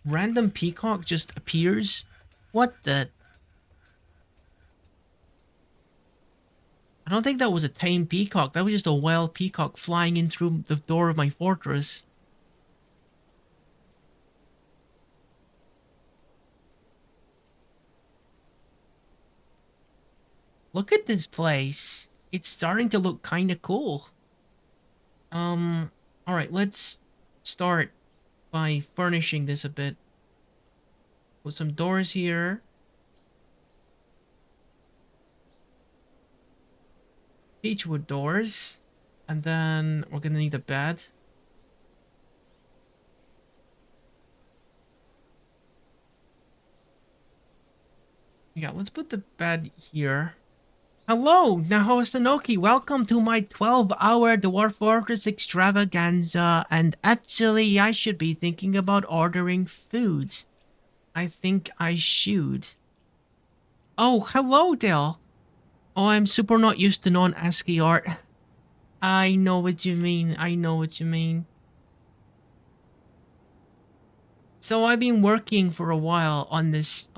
Random peacock just appears? What the... I don't think that was a tame peacock. That was just a wild peacock flying in through the door of my fortress. Look at this place. It's starting to look kind of cool. Alright, let's start by furnishing this a bit. Put some doors here. Beechwood doors. And then we're gonna need a bed. Yeah, let's put the bed here. Hello, Naho Sanoki. Welcome to my 12-hour Dwarf Fortress Extravaganza. And actually, I should be thinking about ordering food. I think I should. Oh, hello, Dale. Oh, I'm super not used to non-ASCII art. I know what you mean. I know what you mean. So I've been working for a while on this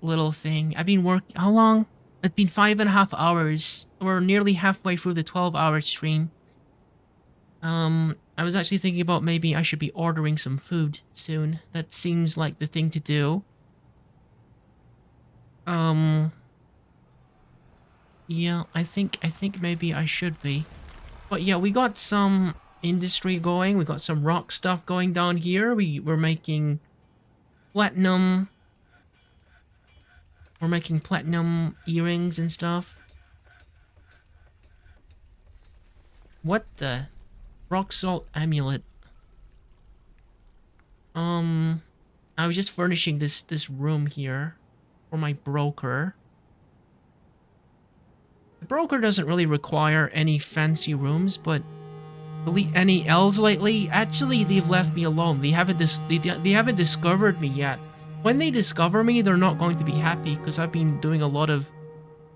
little thing. I've been how long? It's been 5.5 hours. We're nearly halfway through the 12-hour stream. I was actually thinking about maybe I should be ordering some food soon. That seems like the thing to do. Yeah, I think maybe I should be. But yeah, we got some industry going. We got some rock stuff going down here. We're making platinum. We're making platinum earrings and stuff. What the? Rock salt amulet. I was just furnishing this room here for my broker. The broker doesn't really require any fancy rooms, but any elves lately? Actually, they've left me alone. They haven't discovered me yet. When they discover me, they're not going to be happy because I've been doing a lot of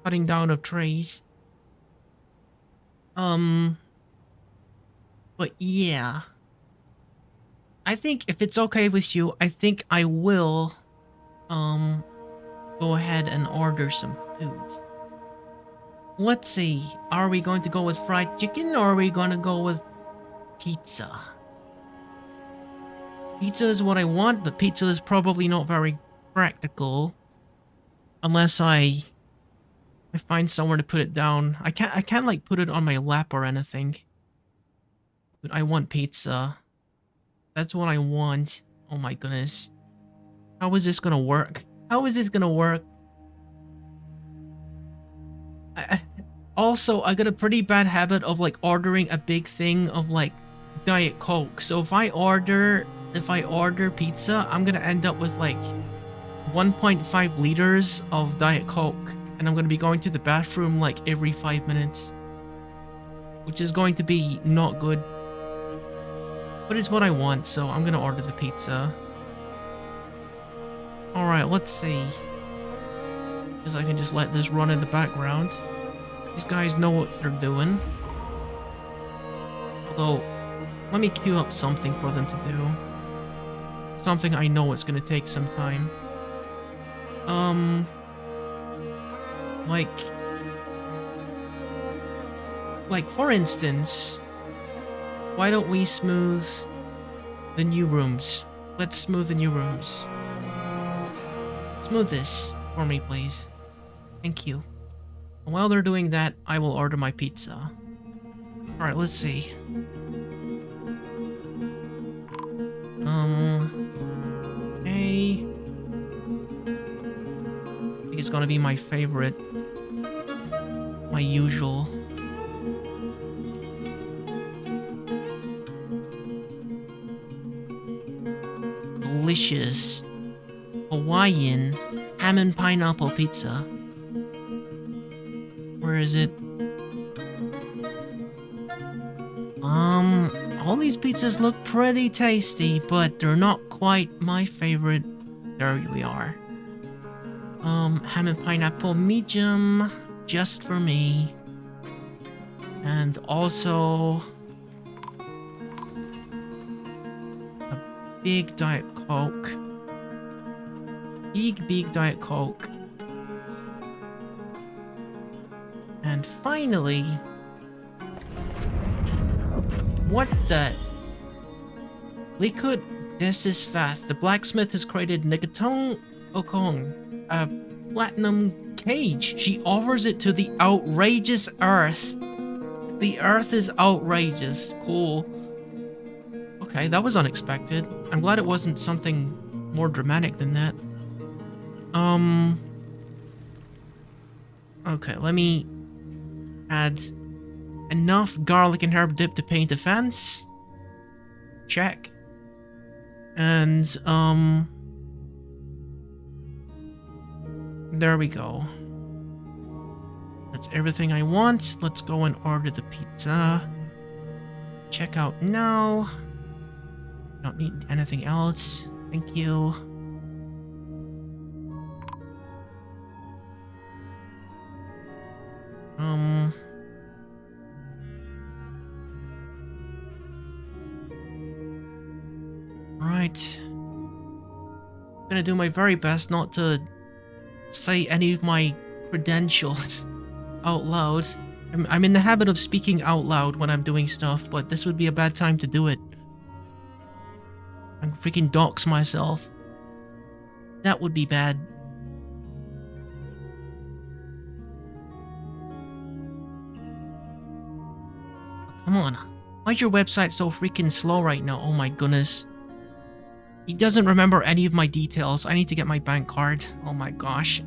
cutting down of trees. But yeah. I think if it's okay with you, I think I will, go ahead and order some food. Let's see. Are we going to go with fried chicken or are we going to go with pizza? Pizza is what I want, but pizza is probably not very practical. Unless I find somewhere to put it down. I can't like put it on my lap or anything. But I want pizza. That's what I want. Oh my goodness. How is this gonna work? How is this gonna work? Also, I got a pretty bad habit of like ordering a big thing of like Diet Coke. So if I order pizza, I'm gonna end up with like 1.5 liters of Diet Coke. and I'm going to be going to the bathroom like every 5 minutes, which is going to be not good, but it's what I want, so I'm going to order the pizza. Alright, let's see, because I can just let this run in the background. These guys know what they're doing. Although, let me queue up something for them to do. Something I know it's gonna take some time. Like for instance, why don't we smooth the new rooms? Let's smooth the new rooms. Smooth this for me, please. Thank you. While they're doing that, I will order my pizza. Alright, let's see. Okay. I think it's gonna be my favorite. My usual. Delicious Hawaiian ham and pineapple pizza. Where is it? All these pizzas look pretty tasty, but they're not quite my favorite. There we are. Ham and pineapple medium, just for me. And also a big Diet Coke. Big Diet Coke. And finally, what the? Liquid, this is fast. The blacksmith has created Nigatong Okong, a platinum cage. She offers it to the outrageous earth. The earth is outrageous. Cool. Okay, that was unexpected. I'm glad it wasn't something more dramatic than that. Okay, let me add enough garlic and herb dip to paint the fence. Check. And, there we go. That's everything I want. Let's go and order the pizza. Check out now. Don't need anything else. Thank you. Right. I'm gonna do my very best not to say any of my credentials out loud. I'm in the habit of speaking out loud when I'm doing stuff, but this would be a bad time to do it. I'm freaking dox myself. That would be bad. Come on. Why's your website so freaking slow right now? Oh my goodness. He doesn't remember any of my details. I need to get my bank card. Oh my gosh.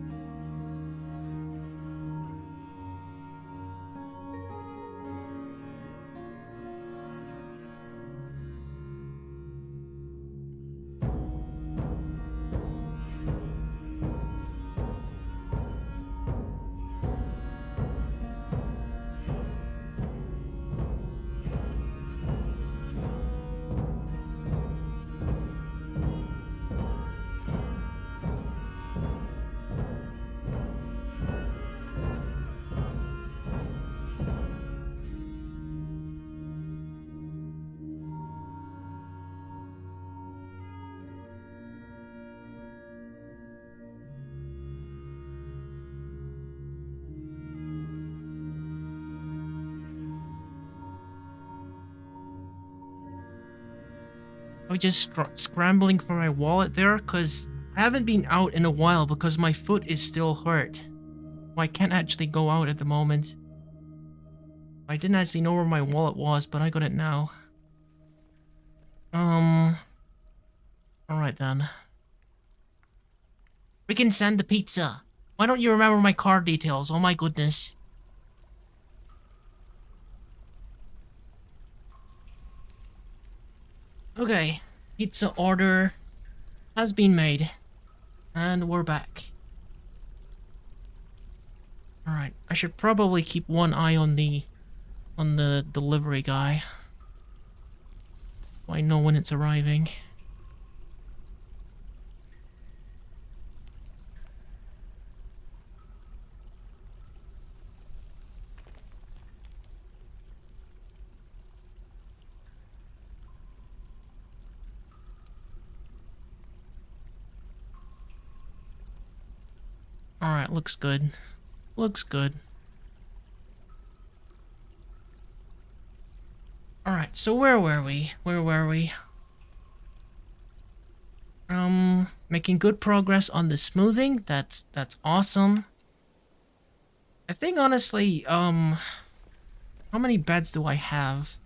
I was just scrambling for my wallet there, because I haven't been out in a while because my foot is still hurt. I can't actually go out at the moment. I didn't actually know where my wallet was, but I got it now. Alright then. We can send the pizza. Why don't you remember my card details? Oh my goodness. Okay, pizza order has been made, and we're back. Alright, I should probably keep one eye on the delivery guy. So I know when it's arriving. Alright, looks good. Looks good. Alright, so where were we? Where were we? Making good progress on the smoothing. That's awesome. I think honestly, how many beds do I have?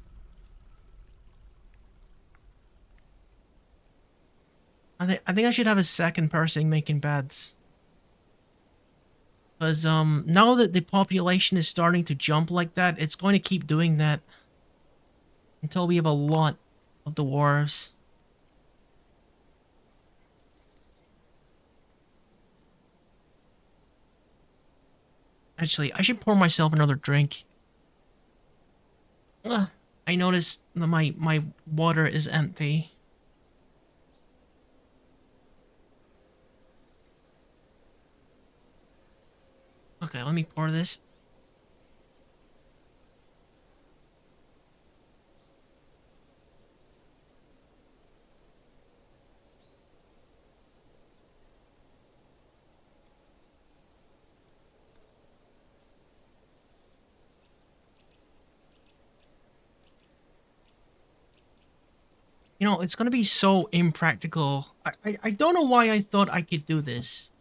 I think I should have a second person making beds. Because now that the population is starting to jump like that, it's going to keep doing that until we have a lot of dwarves. Actually, I should pour myself another drink. Ugh, I noticed that my water is empty. Okay, let me pour this. You know, it's gonna be so impractical. I don't know why I thought I could do this.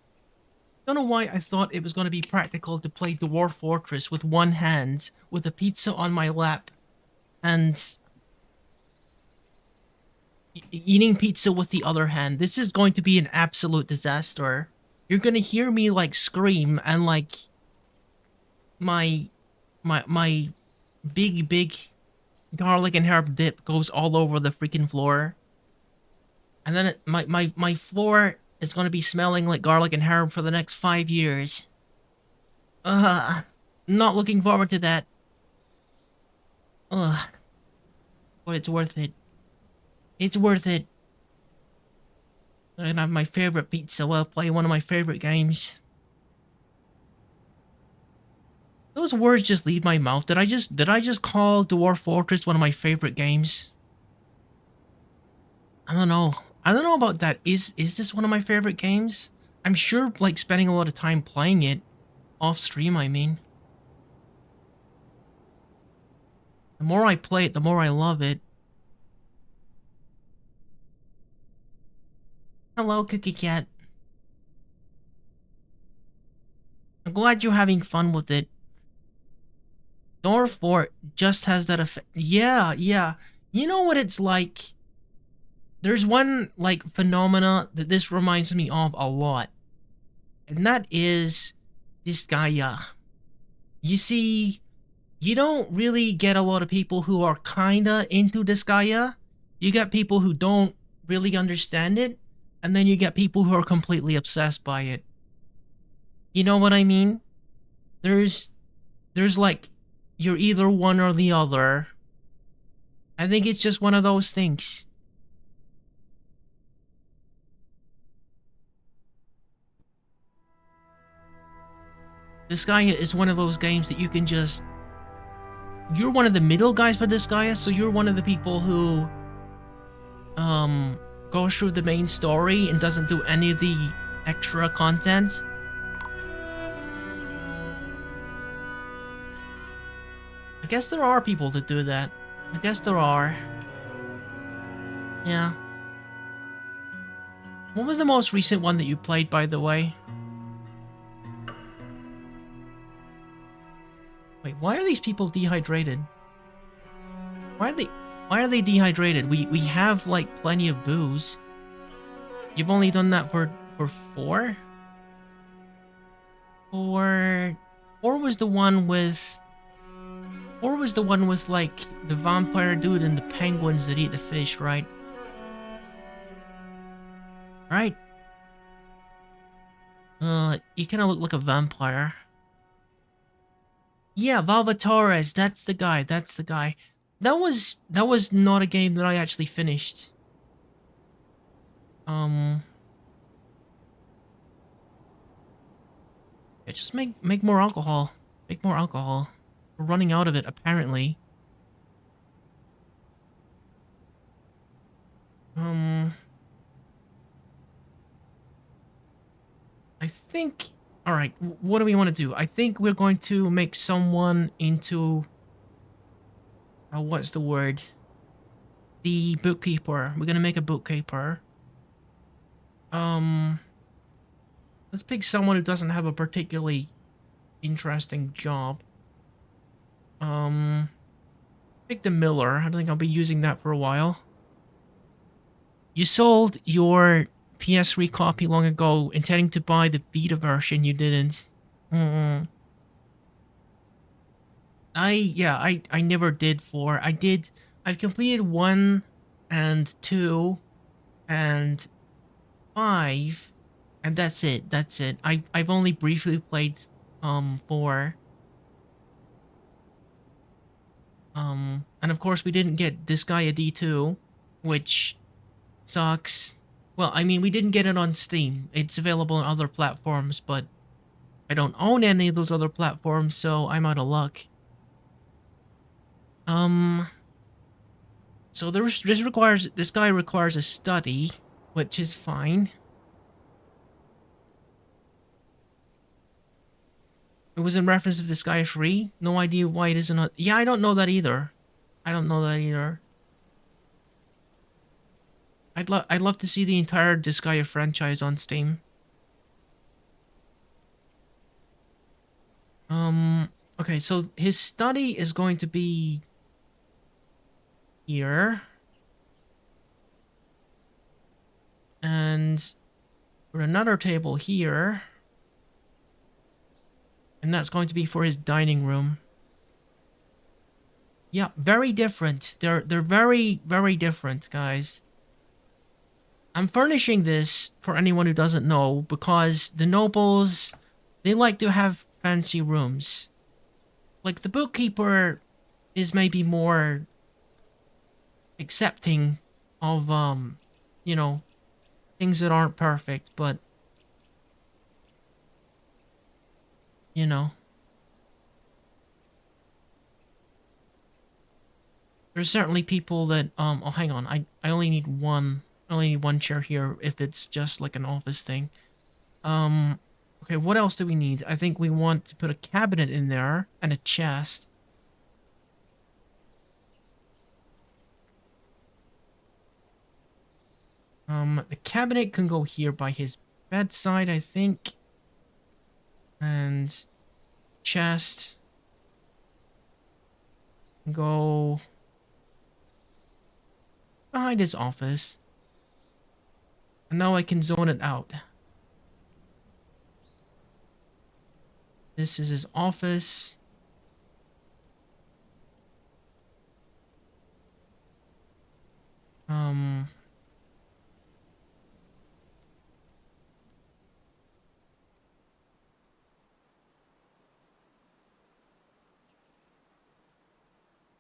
Don't know why I thought it was gonna be practical to play Dwarf Fortress with one hand, with a pizza on my lap, and eating pizza with the other hand. This is going to be an absolute disaster. You're gonna hear me like scream and like my big garlic and herb dip goes all over the freaking floor. And then my floor is gonna be smelling like garlic and herb for the next 5 years. Not looking forward to that. Ugh. But it's worth it. It's worth it. I'm gonna have my favorite pizza while playing one of my favorite games. Those words just leave my mouth. Did I just call Dwarf Fortress one of my favorite games? I don't know. I don't know about that. Is this one of my favorite games? I'm sure like spending a lot of time playing it off stream, I mean. The more I play it, the more I love it. Hello, Cookie Cat. I'm glad you're having fun with it. Dwarf Fort just has that effect. Yeah, yeah. You know what it's like? There's one, like, phenomena that this reminds me of a lot. And that is Disgaea. You see, you don't really get a lot of people who are kinda into Disgaea. You get people who don't really understand it. And then you get people who are completely obsessed by it. You know what I mean? There's like, you're either one or the other. I think it's just one of those things. Disgaea is one of those games that you can just... You're one of the middle guys for Disgaea, so you're one of the people who... goes through the main story and doesn't do any of the extra content. I guess there are people that do that. I guess there are. Yeah. What was the most recent one that you played, by the way? Wait, why are these people dehydrated? Why are they dehydrated? We have like plenty of booze. You've only done that for 4? Or was the one with... Or was the one with, like, the vampire dude and the penguins that eat the fish, right? Right? You kinda look like a vampire. Yeah, Valvatores, that's the guy, that's the guy. That was not a game that I actually finished. Um, yeah, just make more alcohol. Make more alcohol. We're running out of it, apparently. Um, I think... Alright, what do we want to do? I think we're going to make someone into... what's the word? The bookkeeper. We're gonna make a bookkeeper. Um, let's pick someone who doesn't have a particularly interesting job. Pick the miller. I don't think I'll be using that for a while. You sold your PS3 copy long ago, intending to buy the Vita version. You didn't. Mm-mm. I never did 4. I've completed 1 and 2 and 5, and that's it. That's it. I've only briefly played 4. And of course we didn't get this guy a D2, which sucks. Well, I mean, we didn't get it on Steam. It's available on other platforms, but I don't own any of those other platforms, so I'm out of luck. So this guy requires a study, which is fine. It was in reference to this guy free. No idea why it isn't on... Yeah, I don't know that either. I don't know that either. I'd love to see the entire Disgaea franchise on Steam. Okay, so his study is going to be here. And for another table here. And that's going to be for his dining room. Yeah, very different. They're very, very different, guys. I'm furnishing this for anyone who doesn't know because the nobles, they like to have fancy rooms. Like, the bookkeeper is maybe more accepting of, you know, things that aren't perfect, but, you know. There's certainly people that, oh, hang on, I only need one. I only need one chair here if it's just like an office thing. Okay, what else do we need? I think we want to put a cabinet in there and a chest. The cabinet can go here by his bedside, I think. And chest can go behind his office. And now I can zone it out. This is his office.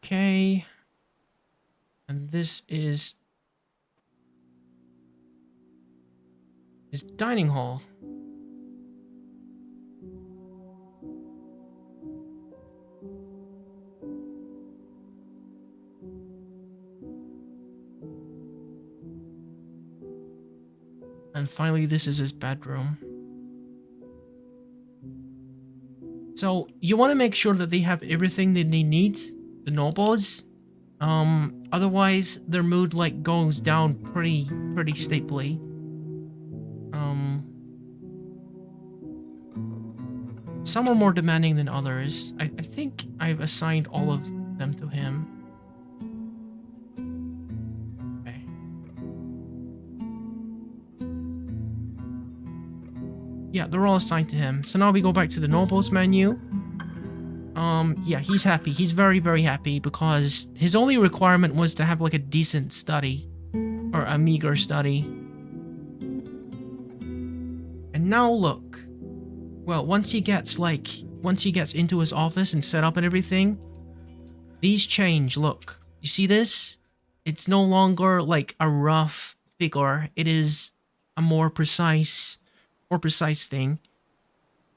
Okay. And this is his dining hall. And finally, this is his bedroom. So, you want to make sure that they have everything that they need, the nobles. Otherwise, their mood, like, goes down pretty steeply. Some are more demanding than others. I think I've assigned all of them to him. Okay. Yeah, they're all assigned to him. So now we go back to the nobles menu. Yeah, he's happy. He's very, very happy because his only requirement was to have like a decent study. Or a meager study. And now look. Well, once he gets like once he gets into his office and set up and everything, these change. Look, you see this? It's no longer like a rough figure. It is a more precise thing.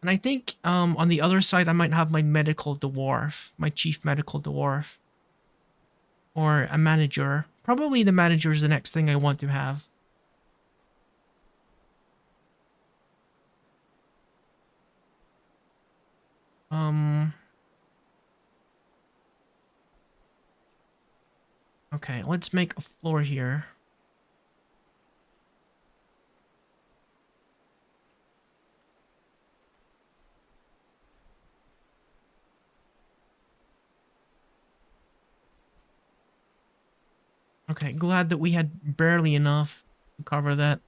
And I think on the other side, I might have my medical dwarf, my chief medical dwarf, or a manager. Probably the manager is the next thing I want to have. Okay, let's make a floor here. Okay, glad that we had barely enough to cover that.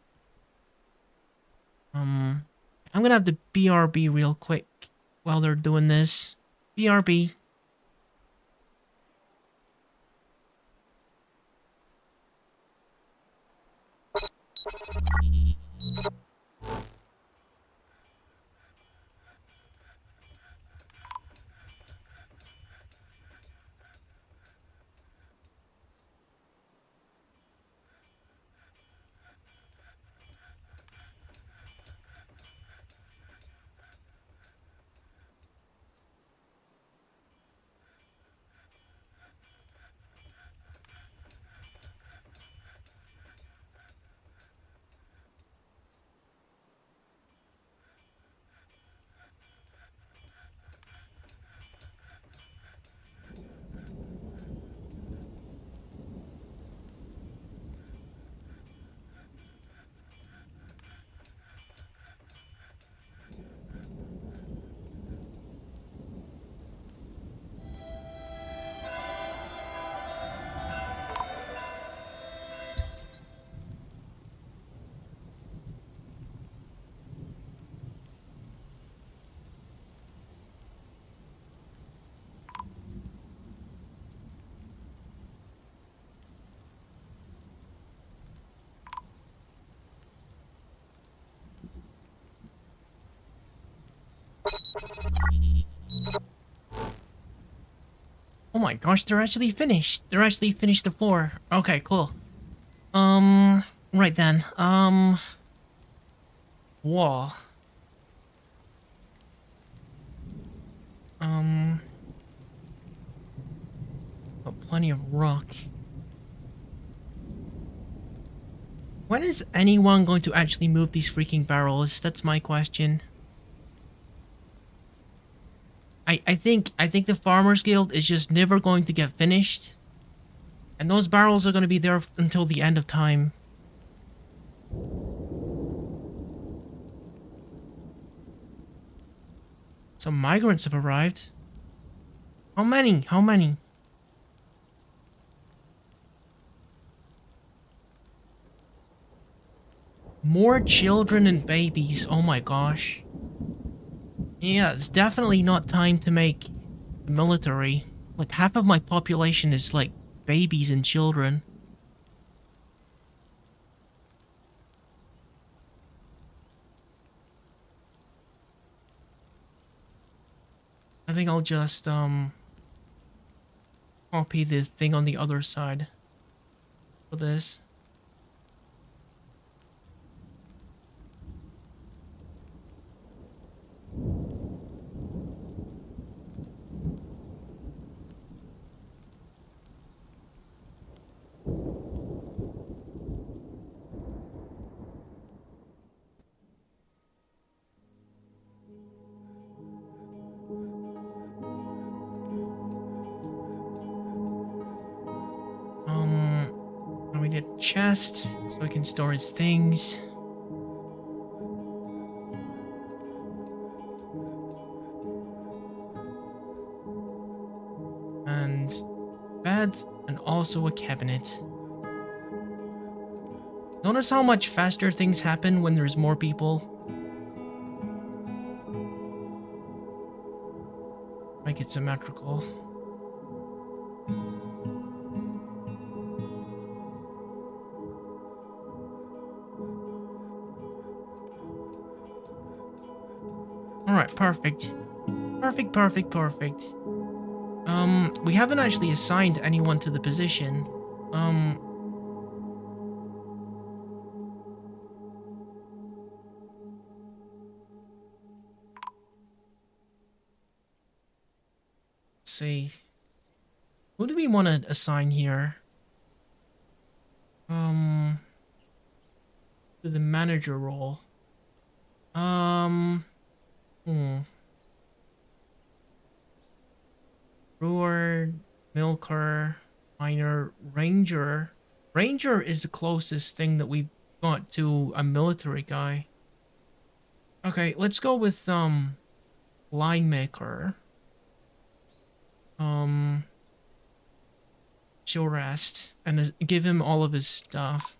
I'm gonna have to BRB real quick while they're doing this. BRB. Oh my gosh, they're actually finished. They're actually finished the floor. Okay, cool. Right then. Wall. Got plenty of rock. When is anyone going to actually move these freaking barrels? That's my question. I think the Farmers Guild is just never going to get finished. And those barrels are going to be there until the end of time. Some migrants have arrived. How many? How many? More children and babies. Oh my gosh. Yeah, it's definitely not time to make the military. Like, half of my population is, like, babies and children. I think I'll just, copy the thing on the other side for this. We need a chest so we can store his things. And bed, and also a cabinet. Notice how much faster things happen when there's more people. Make it symmetrical. Alright, perfect. Perfect, perfect, perfect. We haven't actually assigned anyone to the position. Um, let's see. Who do we want to assign here? To the manager role. Um, hmm. Brewer, milker, miner, ranger. Ranger is the closest thing that we've got to a military guy. Okay, let's go with line maker. Chill rest and give him all of his stuff.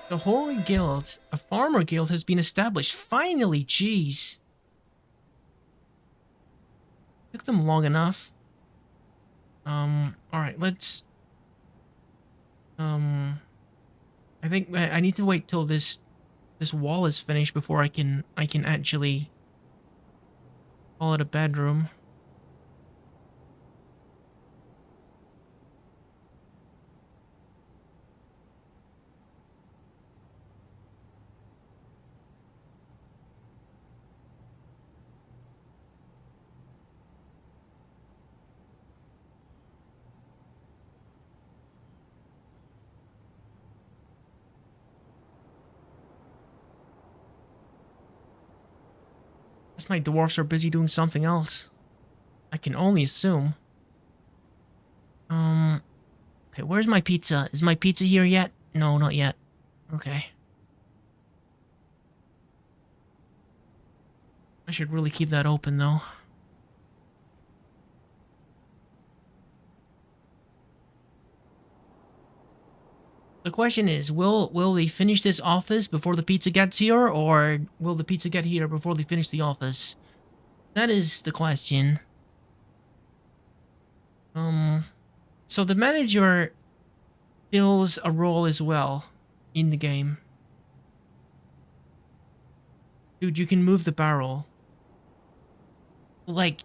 The Holy Guild, a farmer guild, has been established. Finally, jeez. Took them long enough. Alright, let's... I think I need to wait till this wall is finished before I can actually call it a bedroom. Guess my dwarfs are busy doing something else. I can only assume. Okay, where's my pizza? Is my pizza here yet? No, not yet. Okay. I should really keep that open, though. The question is, will they finish this office before the pizza gets here, or will the pizza get here before they finish the office? That is the question. So the manager fills a role as well in the game. Dude, you can move the barrel. Like,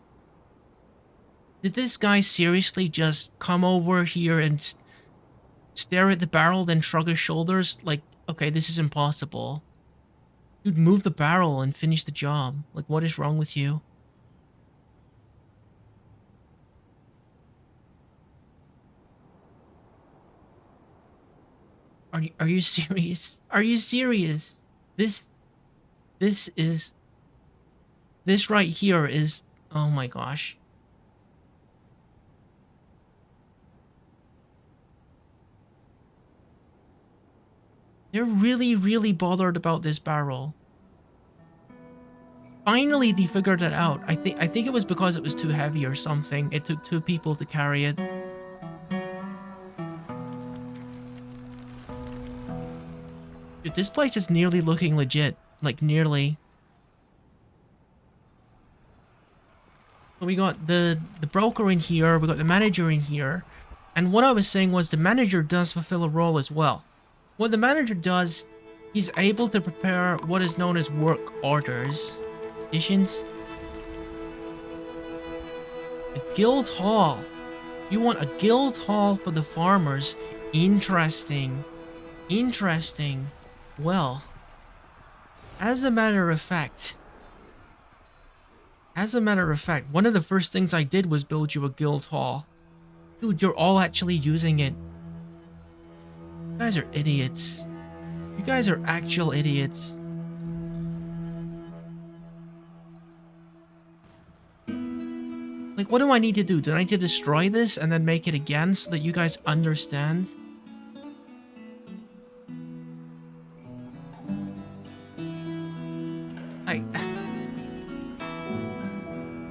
did this guy seriously just come over here and stare at the barrel, then shrug his shoulders? Like, okay, this is impossible. Dude, move the barrel and finish the job. Like, what is wrong with you? Are you serious? Are you serious? This right here is, oh my gosh. They're really, really bothered about this barrel. Finally, they figured it out. I think it was because it was too heavy or something. It took 2 people to carry it. Dude, this place is nearly looking legit. Like, nearly. So we got the broker in here, we got the manager in here. And what I was saying was the manager does fulfill a role as well. What the manager does, he's able to prepare what is known as work orders. Additions. A guild hall. You want a guild hall for the farmers. Interesting. Interesting. Well, as a matter of fact, one of the first things I did was build you a guild hall. Dude, you're all actually using it. You guys are idiots. You guys are actual idiots. Like, what do I need to do? Do I need to destroy this and then make it again so that you guys understand?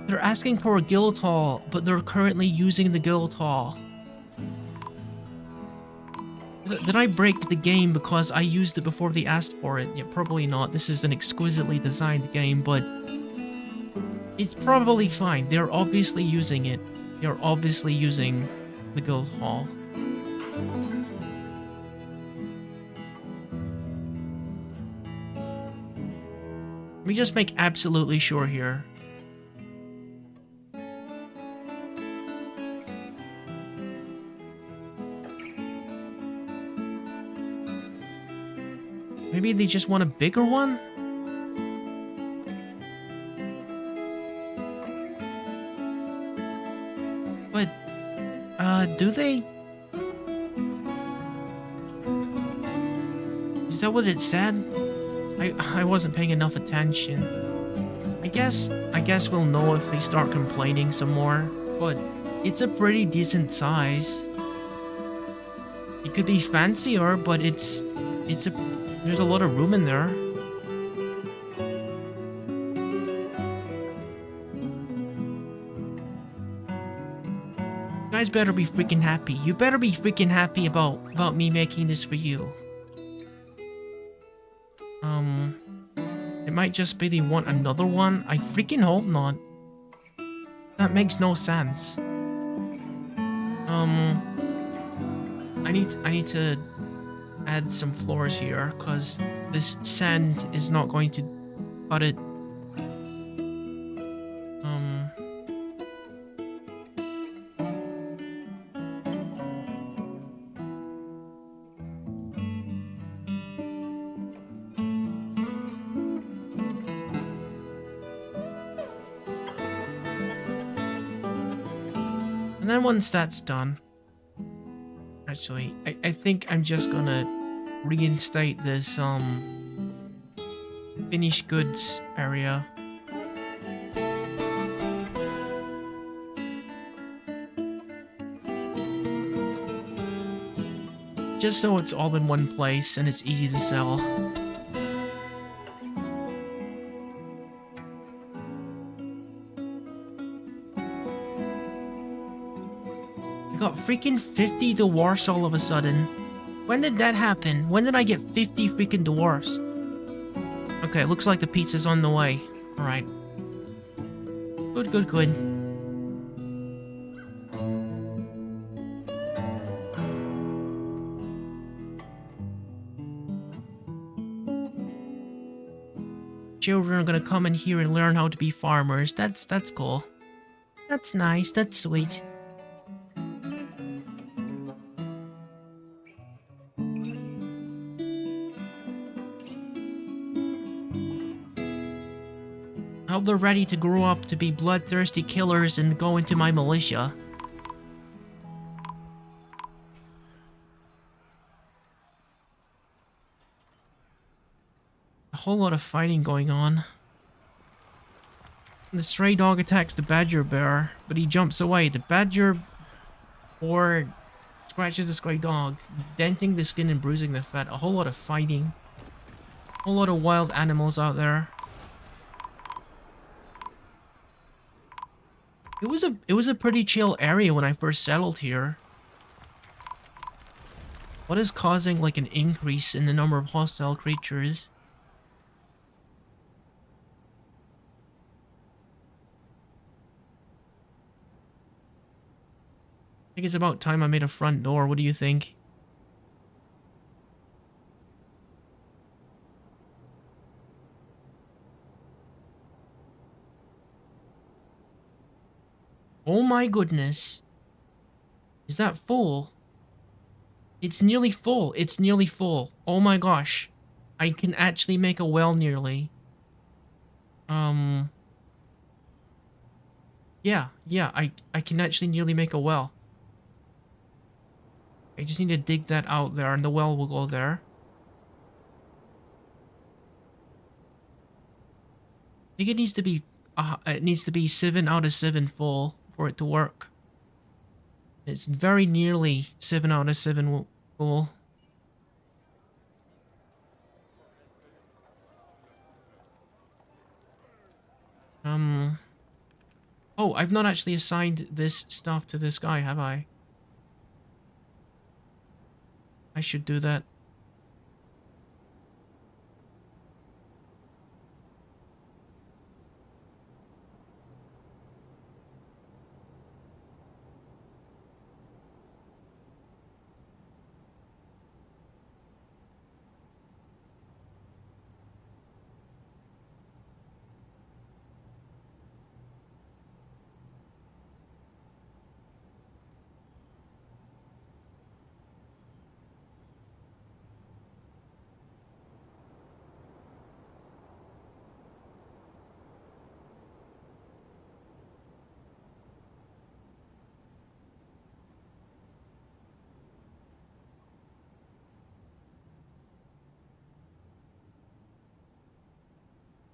They're asking for a guild hall, but they're currently using the guild hall. Did I break the game because I used it before they asked for it? Yeah, probably not. This is an exquisitely designed game, but it's probably fine. They're obviously using it. They're obviously using the guild hall. Let me just make absolutely sure here. Maybe they just want a bigger one? But, do they? Is that what it said? I wasn't paying enough attention. I guess we'll know if they start complaining some more, but it's a pretty decent size. It could be fancier, but there's a lot of room in there. You guys better be freaking happy. You better be freaking happy about me making this for you. It might just be they want another one. I freaking hope not. That makes no sense. I need to add some floors here, because this sand is not going to cut it. And then once that's done, actually, I think I'm just gonna reinstate this finished goods area. Just so it's all in one place and it's easy to sell. I got freaking 50 dwarfs all of a sudden. When did that happen? When did I get 50 freaking dwarfs? Okay, looks like the pizza's on the way. Alright. Good, good, good. Children are gonna come in here and learn how to be farmers. That's cool. That's nice, that's sweet. I hope they're ready to grow up to be bloodthirsty killers and go into my militia. A whole lot of fighting going on. The stray dog attacks the badger bear, but he jumps away. The badger boar scratches the stray dog, denting the skin and bruising the fat. A whole lot of fighting. A whole lot of wild animals out there. It was a pretty chill area when I first settled here. What is causing like an increase in the number of hostile creatures? I think it's about time I made a front door. What do you think? Oh my goodness. Is that full? It's nearly full. It's nearly full. Oh my gosh. I can actually make a well nearly. Yeah, I can actually nearly make a well. I just need to dig that out there and the well will go there. I think it needs to be 7 out of 7 full for it to work. It's very nearly 7 out of 7 full. Oh, I've not actually assigned this stuff to this guy, have I? I should do that.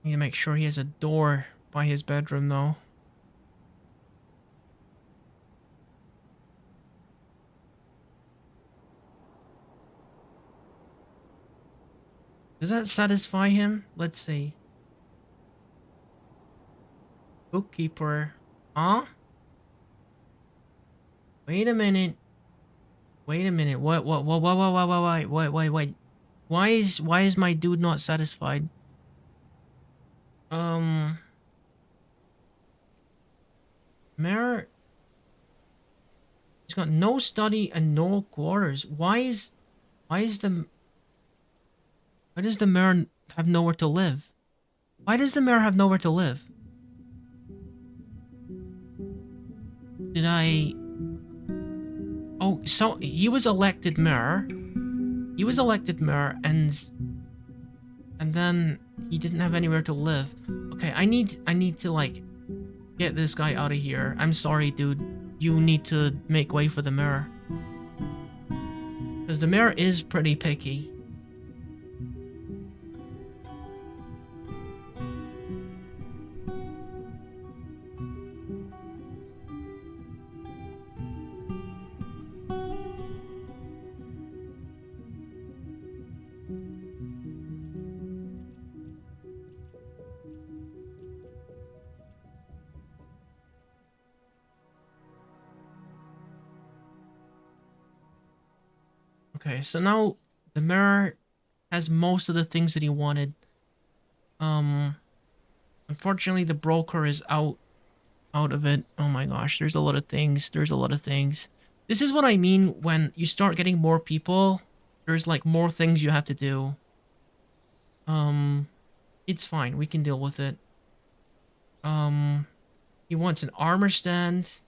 Need to make sure he has a door by his bedroom, though. Does that satisfy him? Let's see. Bookkeeper. Huh? Wait a minute. Wait a minute. Wait. Why is my dude not satisfied? Mayor, he's got no study and no quarters. Why does the mayor have nowhere to live? Why does the mayor have nowhere to live? Did I... Oh, so he was elected mayor. He was elected mayor and then he didn't have anywhere to live. Okay, I need to like get this guy out of here. I'm sorry, dude. You need to make way for the mayor. Because the mayor is pretty picky. Okay, so now the mayor has most of the things that he wanted. Unfortunately, the broker is out of it. Oh my gosh, there's a lot of things. There's a lot of things. This is what I mean when you start getting more people. There's like more things you have to do. It's fine. We can deal with it. He wants an armor stand.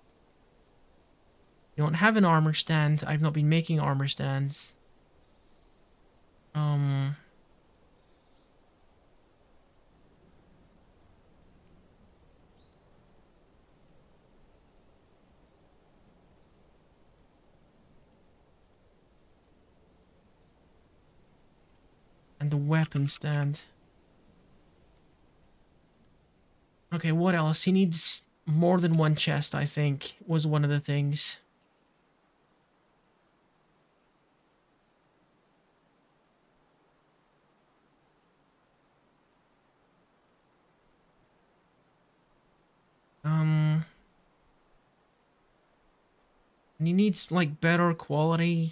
You don't have an armor stand. I've not been making armor stands. And the weapon stand. Okay, what else? He needs more than one chest, I think, was one of the things. And he needs, like, better quality.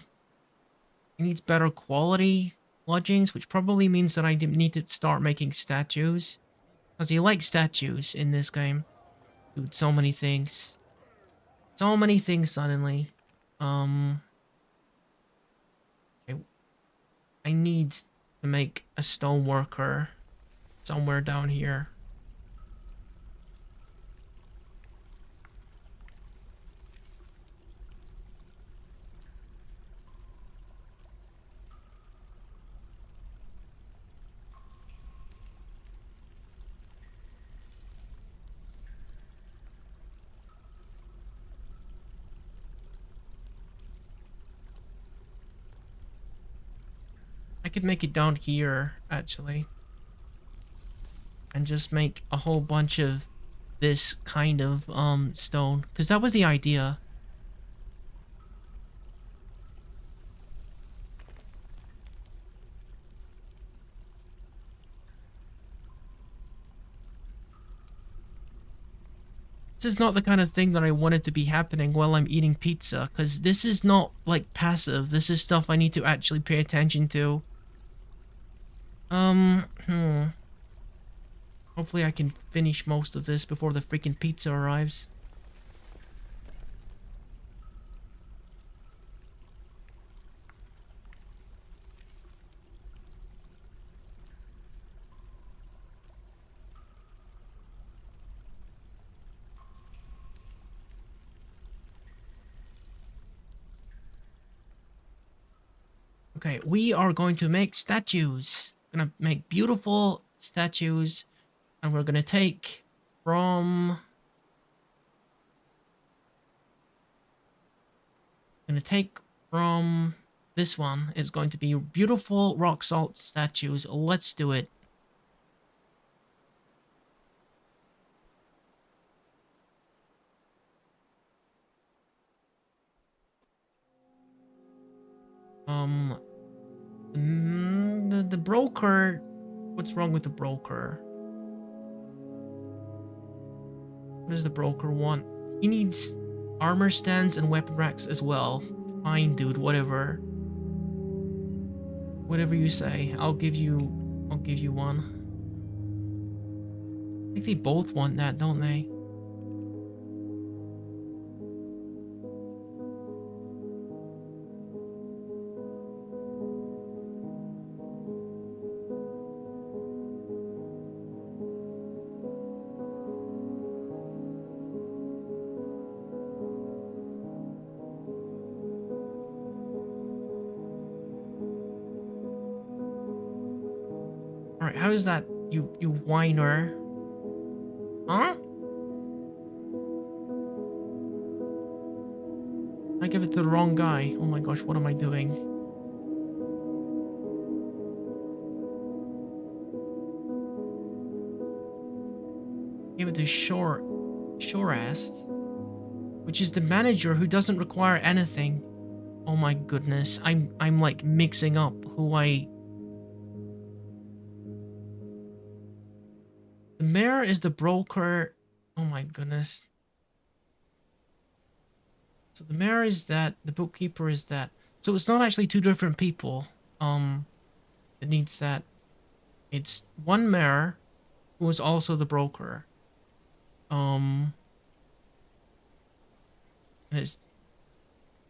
He needs better quality lodgings, which probably means that I need to start making statues. Because he likes statues in this game. Dude, so many things. So many things suddenly. I need to make a stone worker somewhere down here. I could make it down here, actually. And just make a whole bunch of this kind of, stone. Because that was the idea. This is not the kind of thing that I wanted to be happening while I'm eating pizza. Because this is not, like, passive. This is stuff I need to actually pay attention to. Hopefully I can finish most of this before the freaking pizza arrives. Okay, we are going to make statues. Gonna make beautiful statues. And we're gonna take from... this one. Is going to be beautiful rock salt statues. Let's do it. Um, the broker. What's wrong with the broker? What does the broker want? He needs armor stands and weapon racks as well. Fine, dude. Whatever. Whatever you say. I'll give you one. I think they both want that, don't they? Alright, how is that, you whiner? Huh? I give it to the wrong guy. Oh my gosh, what am I doing? Give it to Shorast, which is the manager who doesn't require anything. Oh my goodness, I'm like mixing up who I... The mayor is the broker. Oh my goodness. So the mayor is that, the bookkeeper is that. So it's not actually two different people. It needs that. It's one mayor who is also the broker. And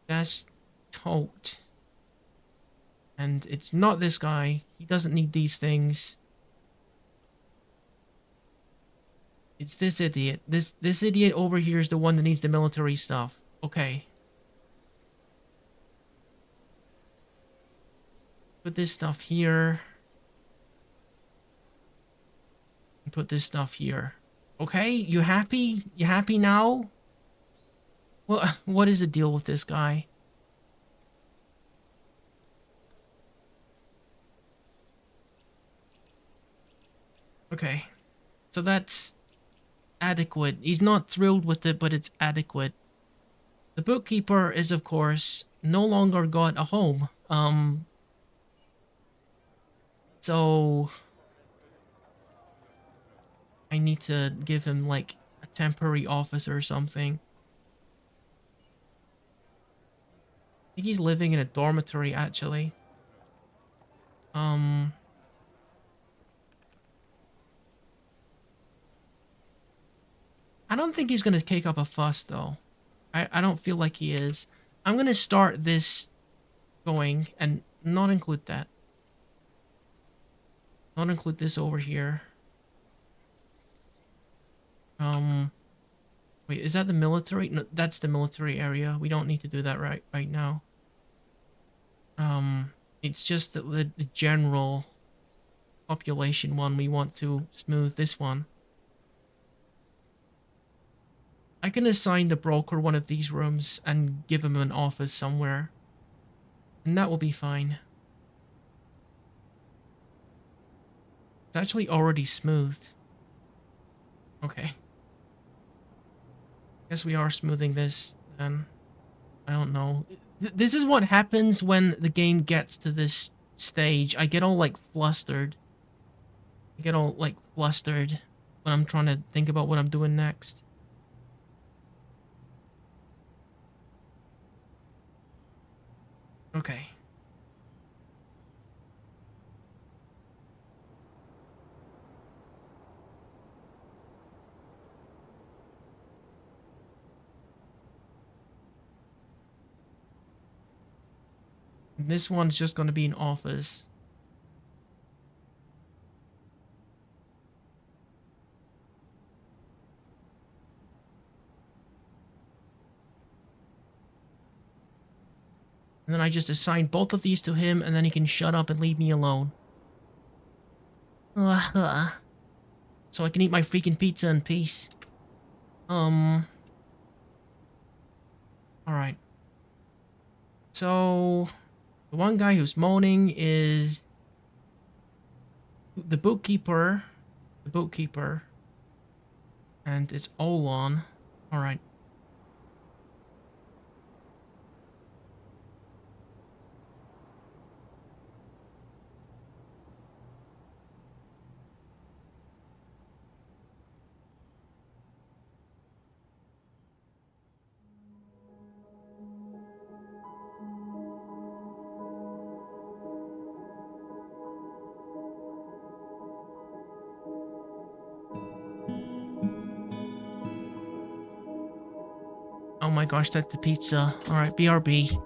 that's Tote. And it's not this guy. He doesn't need these things. It's this idiot. This idiot over here is the one that needs the military stuff. Okay. Put this stuff here. And put this stuff here. Okay, you happy? You happy now? Well, what is the deal with this guy? Okay. So that's adequate. He's not thrilled with it, but it's adequate. The bookkeeper is, of course, no longer got a home. So I need to give him like a temporary office or something. I think he's living in a dormitory actually. I don't think he's gonna kick up a fuss though. I don't feel like he is. I'm gonna start this going and not include that. Not include this over here. Wait, is that the military? No, that's the military area. We don't need to do that right now. It's just the general population one. We want to smooth this one. I can assign the broker one of these rooms and give him an office somewhere. And that will be fine. It's actually already smoothed. Okay. Guess we are smoothing this then. I don't know. This is what happens when the game gets to this stage. I get all like flustered. I get all like flustered when I'm trying to think about what I'm doing next. Okay. This one's just going to be an office. And then I just assign both of these to him, and then he can shut up and leave me alone. So I can eat my freaking pizza in peace. Alright. So, the one guy who's moaning is the bookkeeper. The bookkeeper. And it's Olon. Alright. Oh my gosh, that's the pizza. All right, BRB.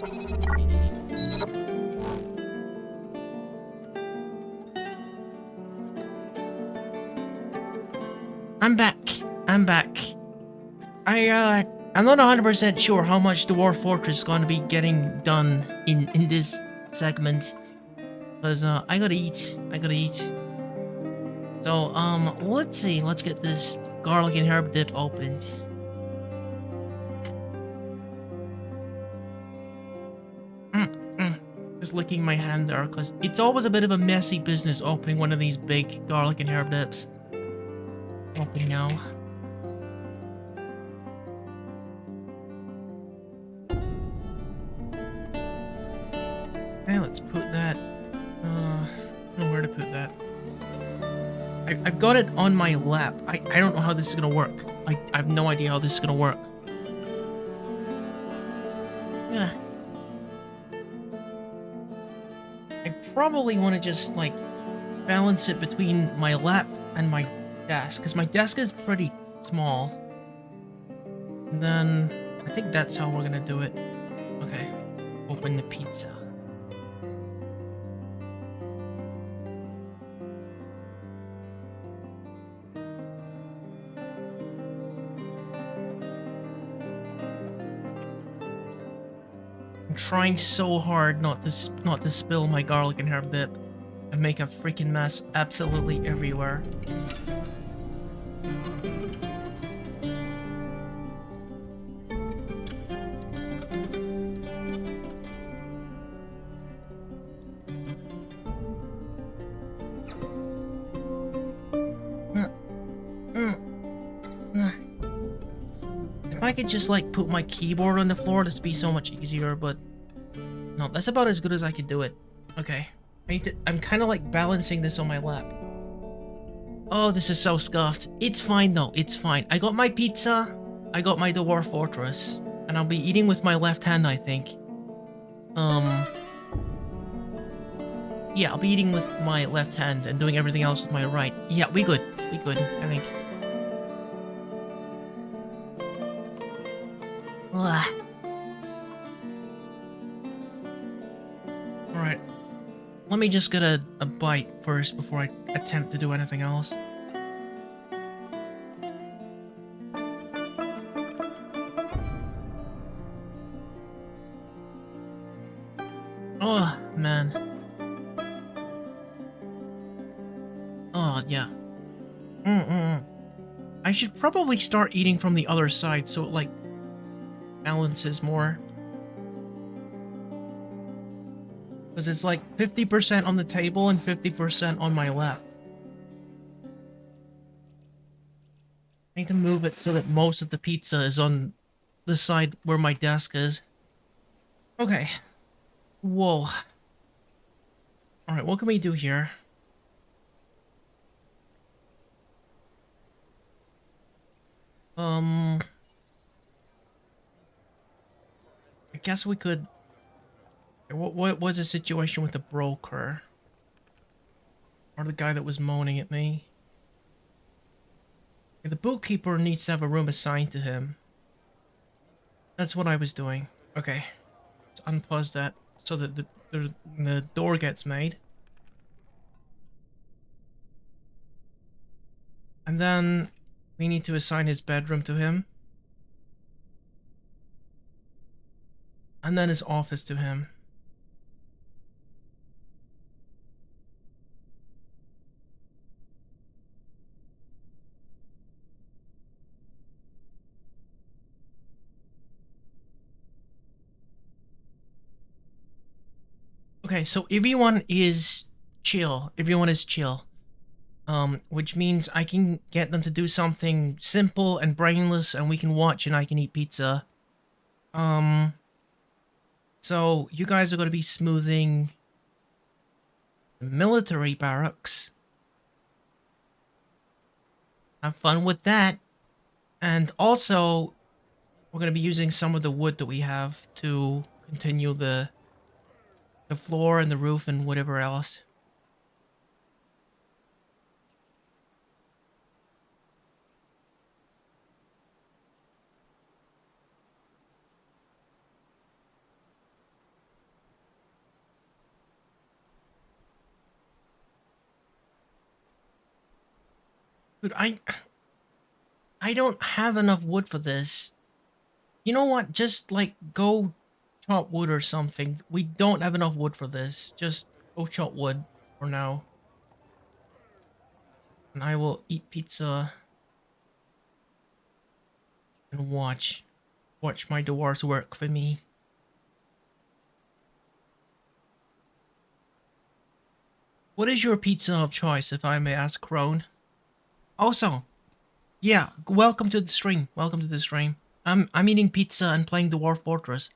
I'm back. I'm back. I'm not 100% sure how much Dwarf Fortress is going to be getting done in this segment. Because, I gotta eat. I gotta eat. So, let's see. Let's get this garlic and herb dip opened. Just licking my hand there, because it's always a bit of a messy business opening one of these big garlic and herb dips. Open now. Okay, let's put that. I don't know where to put that. I've got it on my lap. I don't know how this is gonna work. I have no idea how this is gonna work. Yeah. I probably want to just, like, balance it between my lap and my desk, because my desk is pretty small. And then, I think that's how we're gonna do it. Okay. Open the pizza. I'm trying so hard not to spill my garlic and herb dip and make a freaking mess absolutely everywhere. If I could just, like, put my keyboard on the floor, this would be so much easier, but no, that's about as good as I could do it. Okay. I'm kind of, like, balancing this on my lap. Oh, this is so scuffed. It's fine, though. It's fine. I got my pizza. I got my Dwarf Fortress. And I'll be eating with my left hand, I think. Yeah, I'll be eating with my left hand and doing everything else with my right. Yeah, we good. We good, I think. Ugh. Alright. Let me just get a bite first before I attempt to do anything else. Oh, man. Oh, yeah. I should probably start eating from the other side so it, like, balances more. Because it's like 50% on the table and 50% on my lap. I need to move it so that most of the pizza is on the side where my desk is. Okay. Whoa. Alright, what can we do here? I guess we could... What was the situation with the broker? Or the guy that was moaning at me? Yeah, the bookkeeper needs to have a room assigned to him. That's what I was doing. Okay. Let's unpause that so that the door gets made. And then we need to assign his bedroom to him. And then his office to him. Okay, so everyone is chill. Everyone is chill. Which means I can get them to do something simple and brainless, and we can watch and I can eat pizza. So you guys are going to be smoothing the military barracks. Have fun with that. And also, we're going to be using some of the wood that we have to continue the floor and the roof and whatever else. Dude, I don't have enough wood for this. You know what? Just like go chop wood or something. We don't have enough wood for this. Just go chop wood for now. And I will eat pizza and watch my dwarves work for me. What is your pizza of choice, if I may ask, Crone? Also, yeah, welcome to the stream. Welcome to the stream. I'm eating pizza and playing Dwarf Fortress.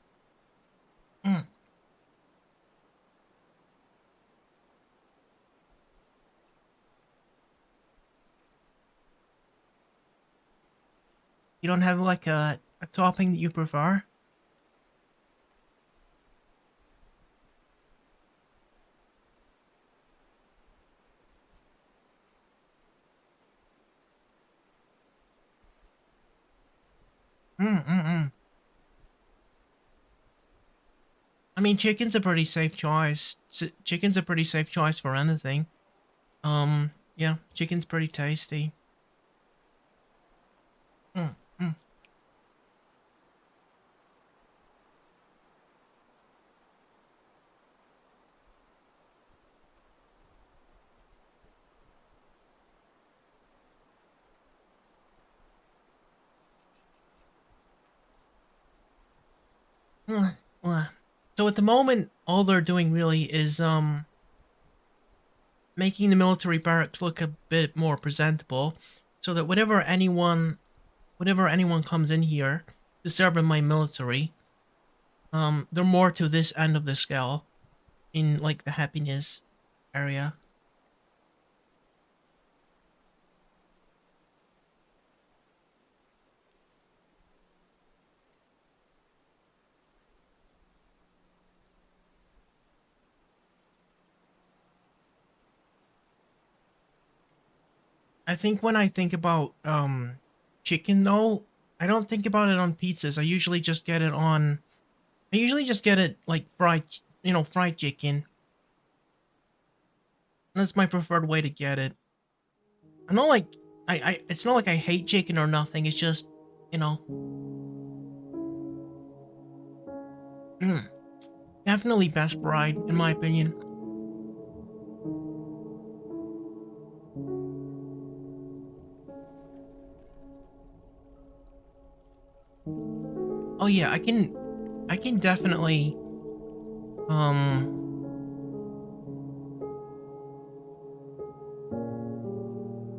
Mm. You don't have like a topping that you prefer? Mm. I mean, chicken's a pretty safe choice. Chicken's a pretty safe choice for anything. Yeah, chicken's pretty tasty. Mm, mm. Mm, mm. So at the moment, all they're doing really is making the military barracks look a bit more presentable, so that whenever anyone comes in here to serve in my military, they're more to this end of the scale in like the happiness area. I think when I think about chicken though, I don't think about it on pizzas. I usually just get it like fried chicken. That's my preferred way to get it. I'm not like it's not like I hate chicken or nothing. It's just, you know, mm, definitely best fried in my opinion. Oh yeah, I can definitely um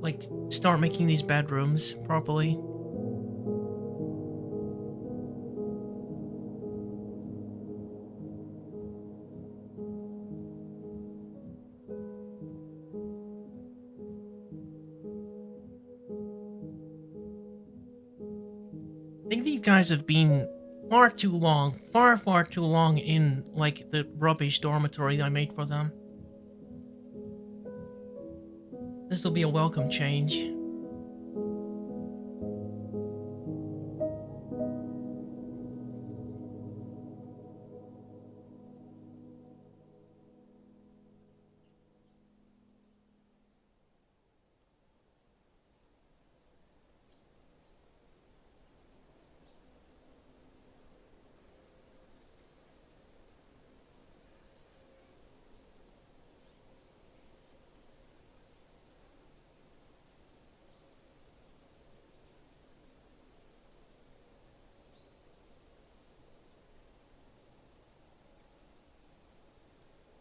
like start making these bedrooms properly. I think these guys have been far too long, far too long in like the rubbish dormitory I made for them. This will be a welcome change.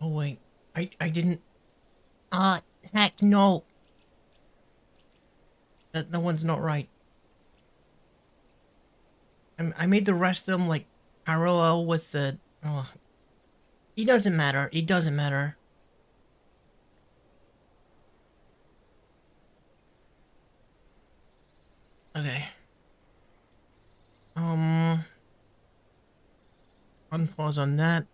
Oh wait, I didn't. Uh, heck no. That one's not right. I made the rest of them like parallel with the. Oh, it doesn't matter. It doesn't matter. Okay. Um, unpause on that.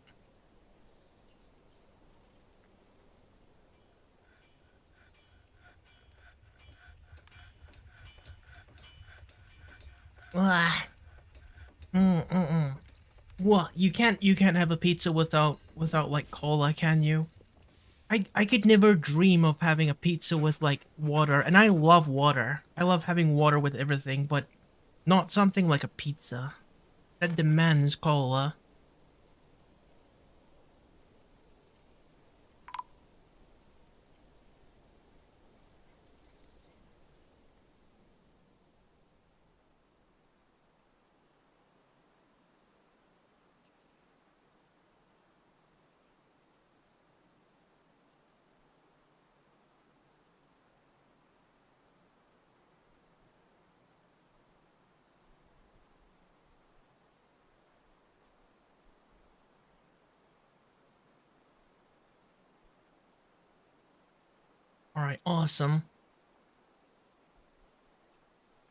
Ah. Mm. What? You can't have a pizza without like cola, can you? I could never dream of having a pizza with like water, and I love water. I love having water with everything, but not something like a pizza. That demands cola. Alright, awesome.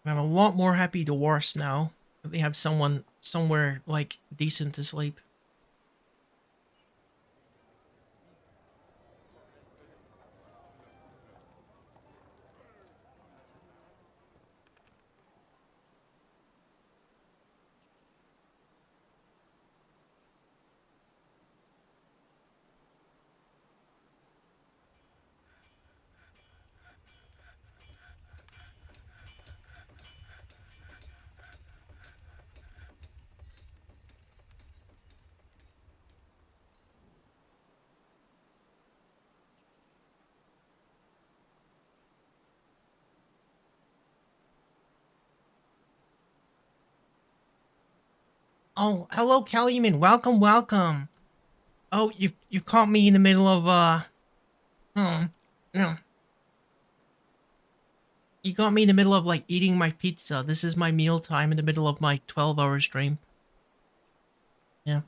I'm a lot more happy dwarfs now. That they have someone somewhere like decent to sleep. Oh, hello, Calumet. Welcome, welcome. Oh, you caught me in the middle of hmm, no, you got me in the middle of like eating my pizza. This is my meal time in the middle of my 12-hour stream. Yeah.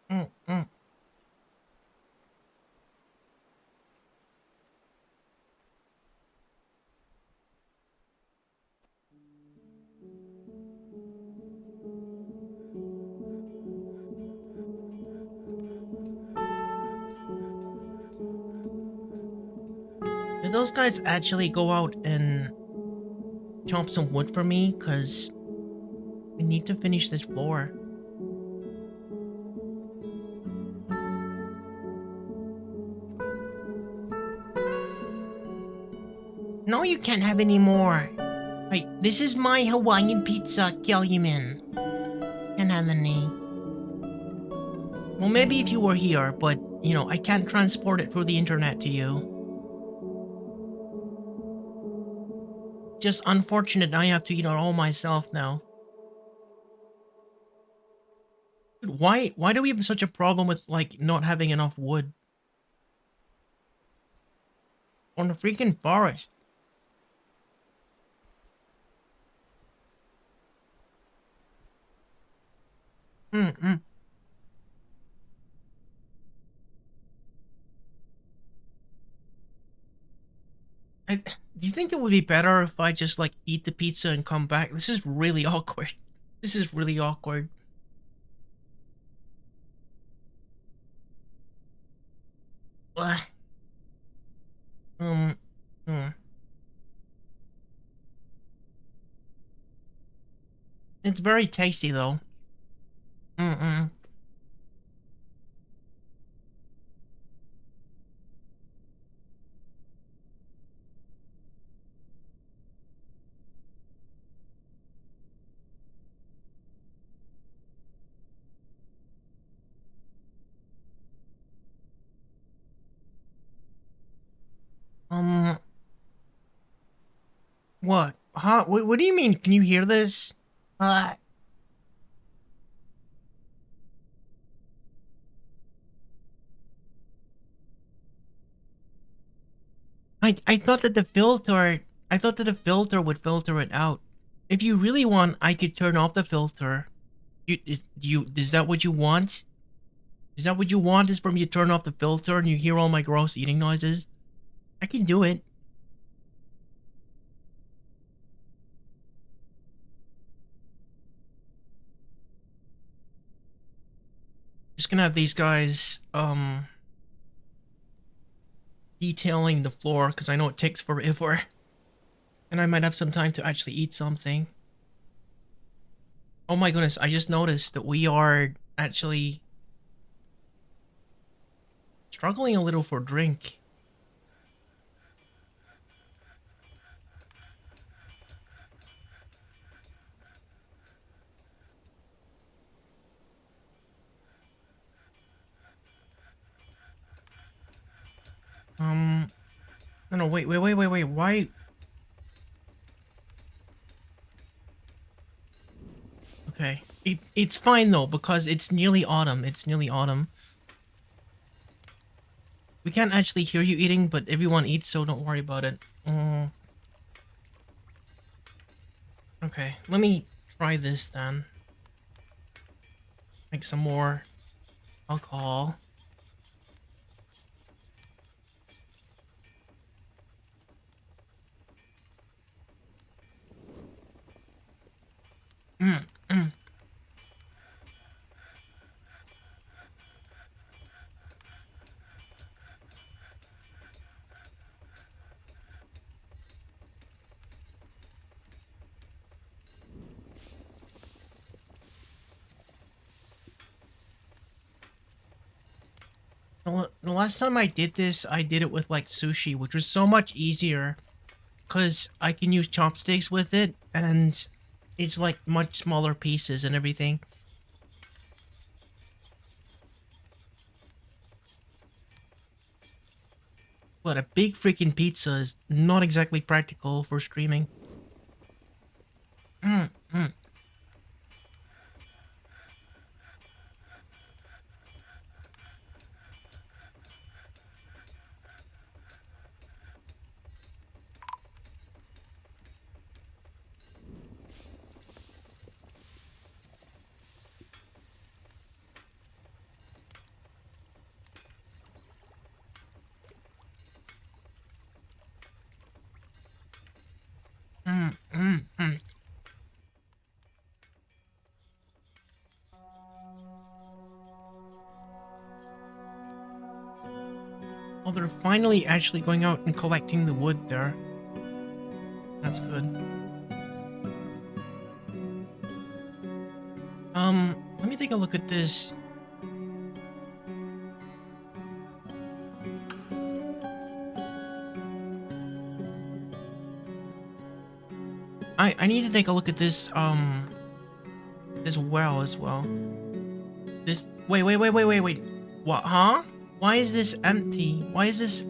Mm, mm. Did those guys actually go out and chop some wood for me? Cause we need to finish this floor. No, you can't have any more. Wait, this is my Hawaiian pizza, Calumet. Can't have any. Well, maybe if you were here, but, you know, I can't transport it through the internet to you. Just unfortunate I have to eat it all myself now. Dude, why do we have such a problem with, like, not having enough wood? On the freaking forest. Mm-mm. Do you think it would be better if I just, like, eat the pizza and come back? This is really awkward. This is really awkward. Ugh. Um, hmm. It's very tasty, though. Mm-mm. Um, what? Huh? What do you mean? Can you hear this? Uh, I thought that the filter, I thought that the filter would filter it out. If you really want, I could turn off the filter. Is that what you want? Is that what you want? Is for me to turn off the filter and you hear all my gross eating noises? I can do it. Just gonna have these guys, detailing the floor because I know it takes forever. And I might have some time to actually eat something. Oh my goodness, I just noticed that we are actually struggling a little for drink. No, wait, why? Okay. It's fine though, because it's nearly autumn. It's nearly autumn. We can't actually hear you eating, but everyone eats, so don't worry about it. Okay, let me try this then. Make some more alcohol. Mm, mm. The last time I did this, I did it with like sushi, which was so much easier because I can use chopsticks with it, and it's like much smaller pieces and everything. But a big freaking pizza is not exactly practical for streaming. Mm, mm, mm. Oh, they're finally actually going out and collecting the wood there. That's good. Let me take a look at this. I need to take a look at this, as well. This, wait. What, huh? Why is this empty? Why is this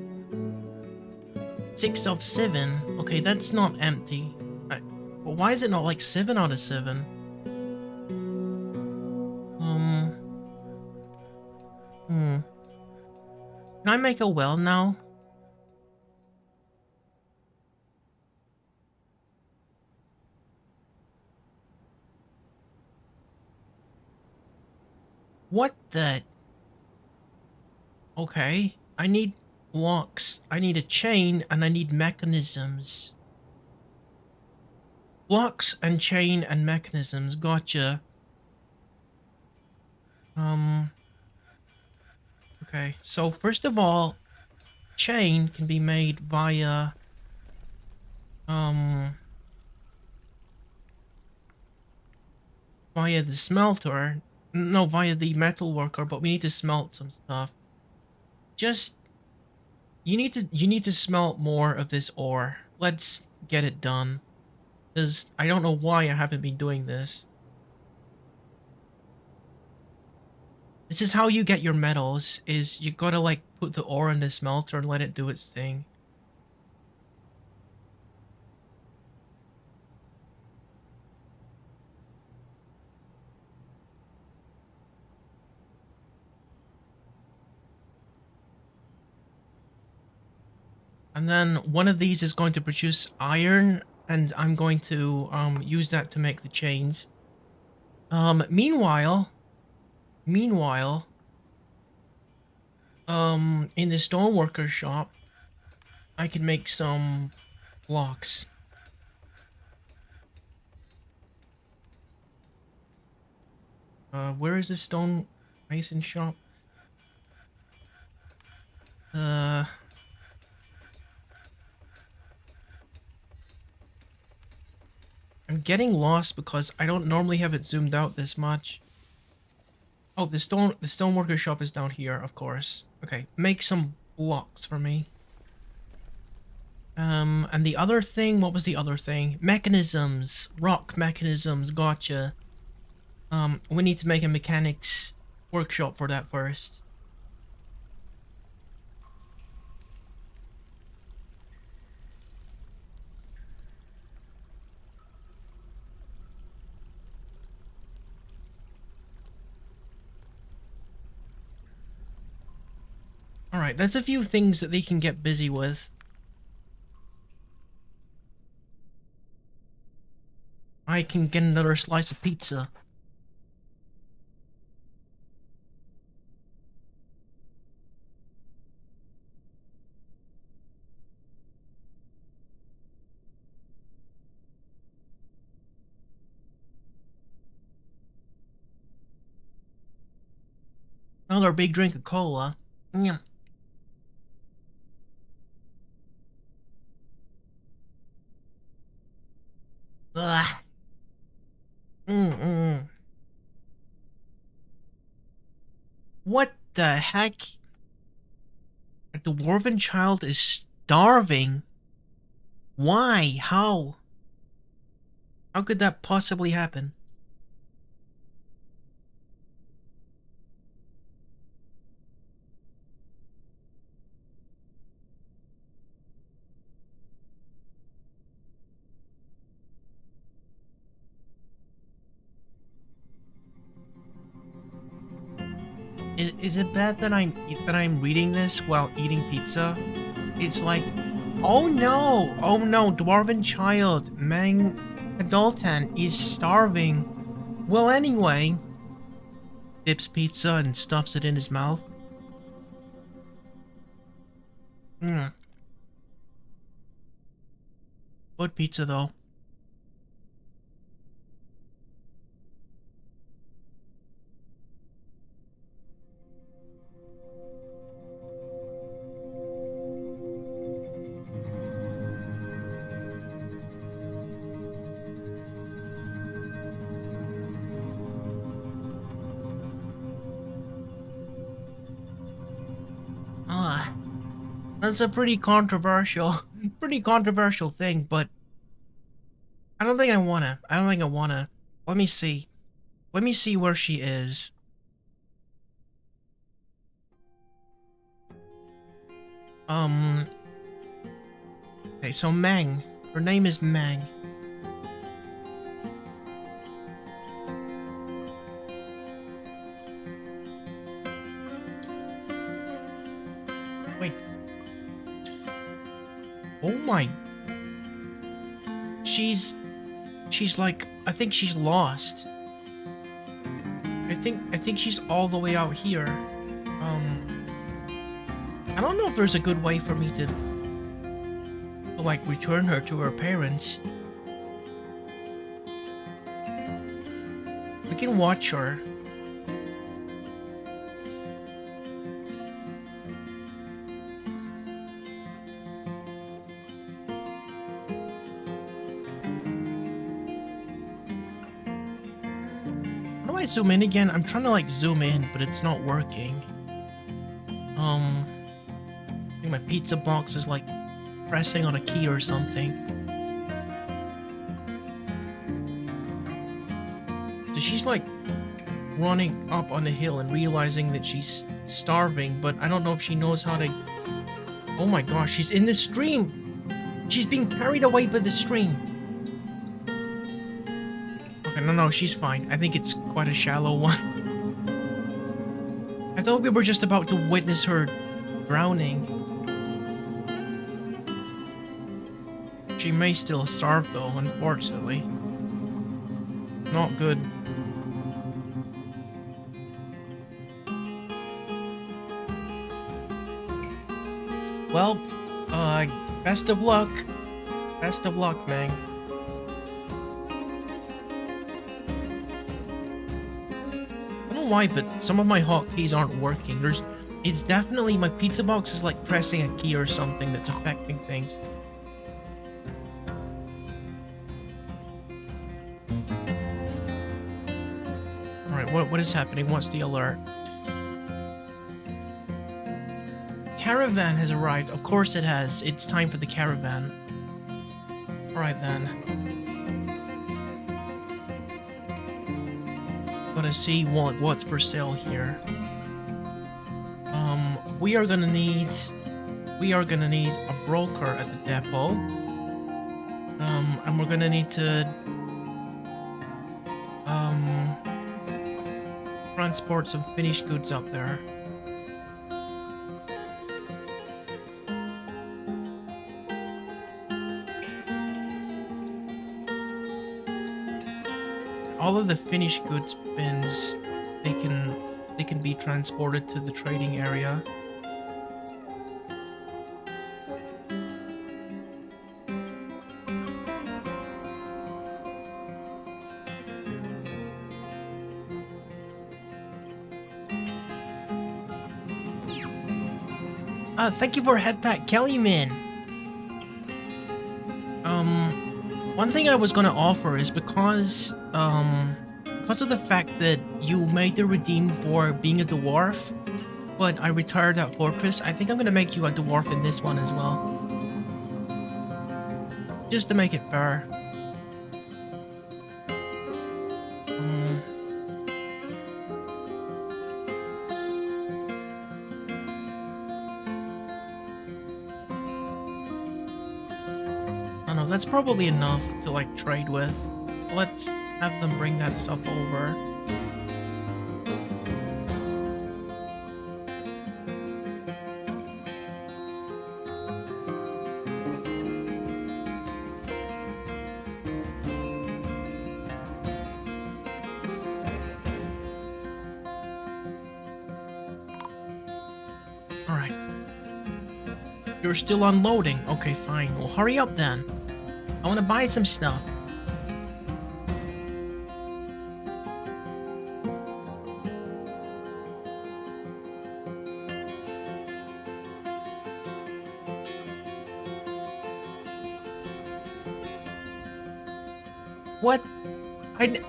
6 of 7? Okay, that's not empty. But why is it not like 7 out of 7? Hmm. Can I make a well now? What the? Okay, I need blocks. I need a chain, and I need mechanisms. Blocks and chain and mechanisms. Gotcha. Okay, so first of all, chain can be made via, via the smelter. No, via the metal worker, but we need to smelt some stuff. Just, you need to smelt more of this ore. Let's get it done. Because I don't know why I haven't been doing this. This is how you get your metals, is you gotta like put the ore in the smelter and let it do its thing. And then one of these is going to produce iron, and I'm going to use that to make the chains. Meanwhile, in the stoneworker shop, I can make some blocks. Where is the stone mason shop? I'm getting lost because I don't normally have it zoomed out this much. Oh, the stoneworker shop is down here, of course. Okay, make some blocks for me. And the other thing, what was the other thing? Mechanisms, rock mechanisms, gotcha. We need to make a mechanics workshop for that first. Alright, there's a few things that they can get busy with. I can get another slice of pizza. Another big drink of cola. Nyam. Ugh. What the heck? The dwarven child is starving? Why? How? How could that possibly happen? Is it bad that I'm reading this while eating pizza? It's like, oh no, dwarven child, Mang Adultan is starving. Well, anyway, dips pizza and stuffs it in his mouth. Good pizza though. That's a pretty controversial thing, but I don't think I wanna. Let me see. Let me see where she is. Okay, so Mang. Her name is Mang. Wait. Oh my. She's like, I think she's lost. I think she's all the way out here. I don't know if there's a good way for me to like return her to her parents. We can watch her. How do I zoom in again? I'm trying to like zoom in, but it's not working. I think my pizza box is like pressing on a key or something. So she's like running up on the hill and realizing that she's starving, but I don't know if she knows how to... Oh my gosh, she's in the stream! She's being carried away by the stream. Okay, no, she's fine. I think it's quite a shallow one. I thought we were just about to witness her drowning. She may still starve though, unfortunately. Not good. Well, best of luck. Best of luck, Mang. I don't know why, but some of my hotkeys aren't working. It's definitely, my pizza box is like pressing a key or something that's affecting things. Alright, what is happening? What's the alert? Caravan has arrived. Of course it has. It's time for the caravan. Alright then. Gotta see what's for sale here. We are gonna need a broker at the depot. And we're gonna need to transport some finished goods up there. All of the finished goods bins, they can be transported to the trading area. Thank you for head pack, Kellyman. One thing I was gonna offer is because of the fact that you made the redeem for being a dwarf, but I retired at Fortress, I think I'm gonna make you a dwarf in this one as well. Just to make it fair. I don't know, that's probably enough to like trade with. Let's have them bring that stuff over. Alright. You're still unloading. Okay, fine. Well, hurry up then. I want to buy some stuff. What?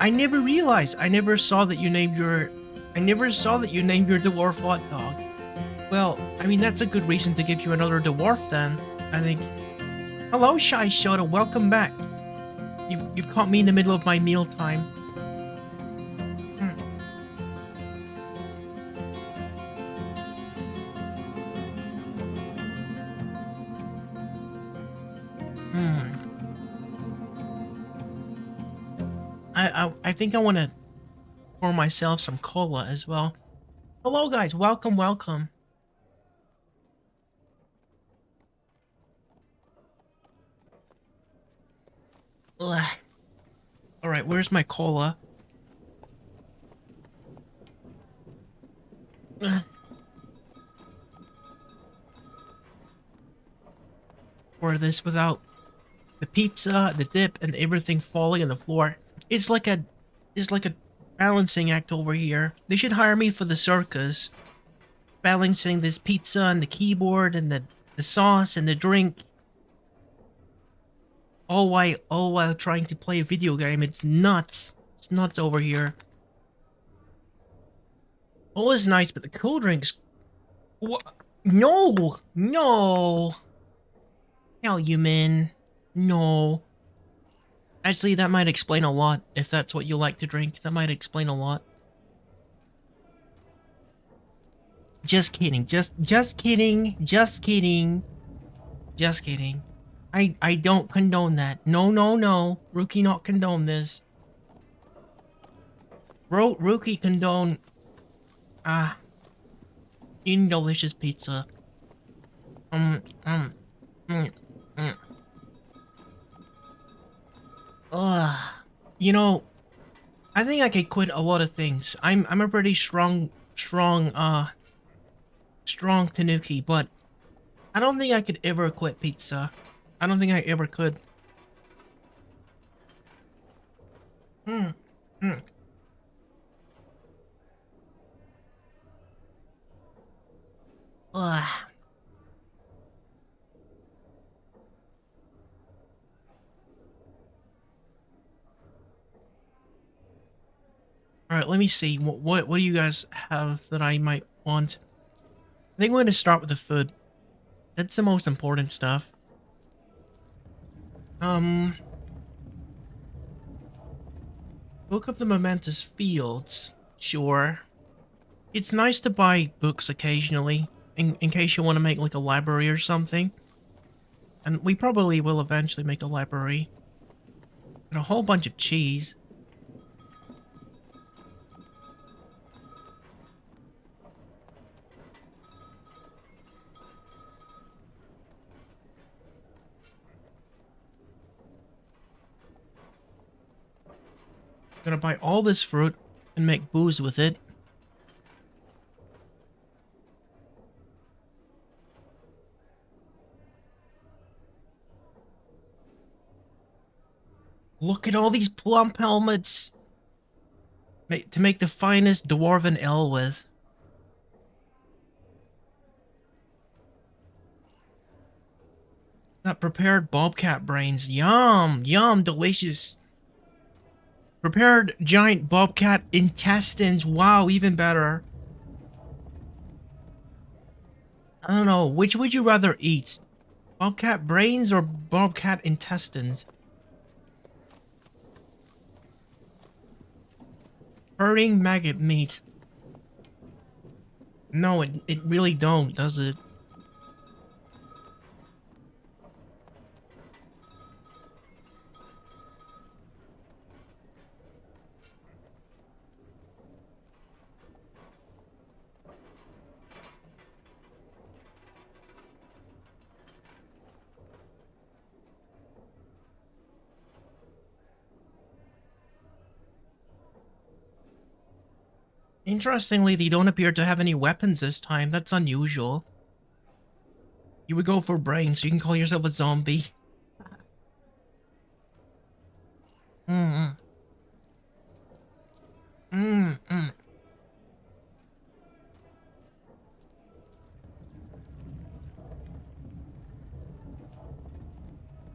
I never realized. I never saw that you named your dwarf hot dog. Well, I mean that's a good reason to give you another dwarf then, I think. Hello, Shy Shota, welcome back. You've caught me in the middle of my meal time. I think I want to pour myself some cola as well. Hello guys, welcome, welcome. Alright, where's my cola? Pour this without the pizza, the dip, and everything falling on the floor. It's like a balancing act over here. They should hire me for the circus. Balancing this pizza and the keyboard and the sauce and the drink. All while trying to play a video game. It's nuts. It's nuts over here. All is nice, but the cool drinks... What? No! No! Hell, you man. No. Actually, that might explain a lot, if that's what you like to drink. That might explain a lot. Just kidding. Just kidding. Just kidding. Just kidding. I don't condone that. No, no, no. Rookie not condone this. Rookie condone... eating delicious pizza. You know, I think I could quit a lot of things. I'm a pretty strong Tanuki, but I don't think I could ever quit pizza. I don't think I ever could. Alright, let me see. What do you guys have that I might want? I think we're gonna start with the food. That's the most important stuff. Um, Book of the Momentous Fields. Sure. It's nice to buy books occasionally, in case you want to make like a library or something. And we probably will eventually make a library. And a whole bunch of cheese. Gonna buy all this fruit and make booze with it. Look at all these plump helmets! To make the finest dwarven ale with. That prepared bobcat brains. Yum! Yum! Delicious! Prepared giant bobcat intestines. Wow, even better. I don't know, which would you rather eat? Bobcat brains or bobcat intestines? Hurting maggot meat. No, it really don't, does it? Interestingly, they don't appear to have any weapons this time. That's unusual. You would go for brains, so you can call yourself a zombie. Mm mm mm.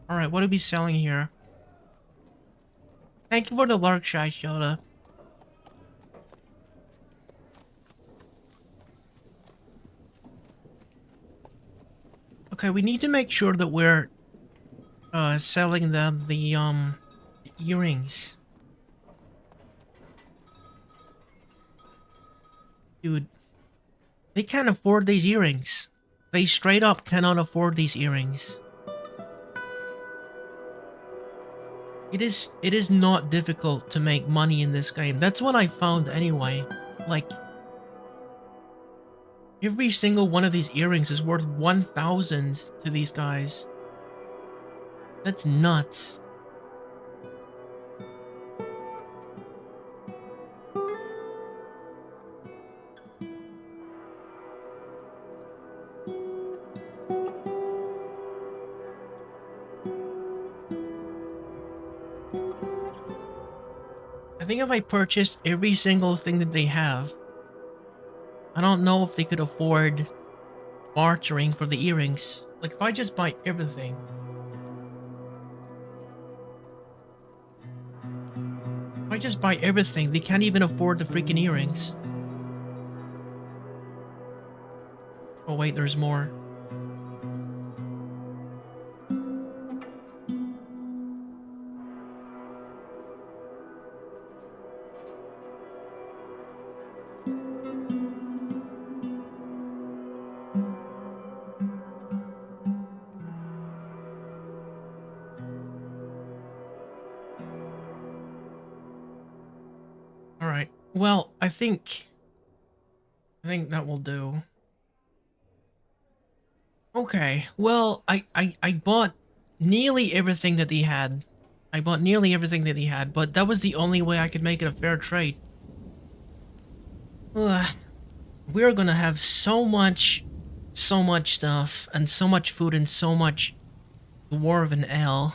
Alright, what are we selling here? Thank you for the lark shy, Yoda. Okay, we need to make sure that we're selling them the earrings. Dude, they can't afford these earrings. They straight up cannot afford these earrings. It is not difficult to make money in this game. That's what I found anyway. Like, every single one of these earrings is worth 1,000 to these guys. That's nuts. I think if I purchased every single thing that they have, I don't know if they could afford bartering for the earrings. Like, if I just buy everything. If I just buy everything, they can't even afford the freaking earrings. Oh wait, there's more. Alright. Well, I think that will do. Okay. Well, I bought nearly everything that he had. I bought nearly everything that he had, but that was the only way I could make it a fair trade. Ugh. We're gonna have so much stuff, and so much food, and so much dwarven ale.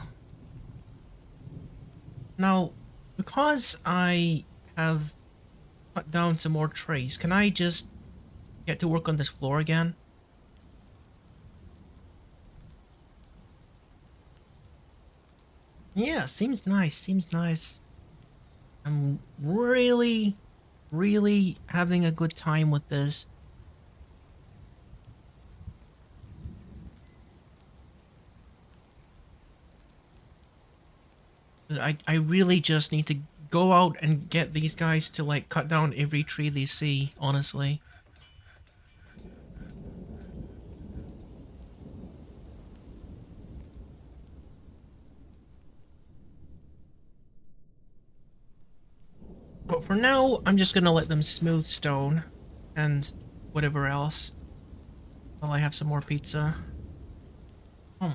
Now, because I have cut down some more trees, can I just get to work on this floor again? Yeah, seems nice, seems nice. I'm really really having a good time with this. I really just need to go out and get these guys to like cut down every tree they see, honestly. But for now, I'm just gonna let them smooth stone and whatever else while I have some more pizza. Hmm.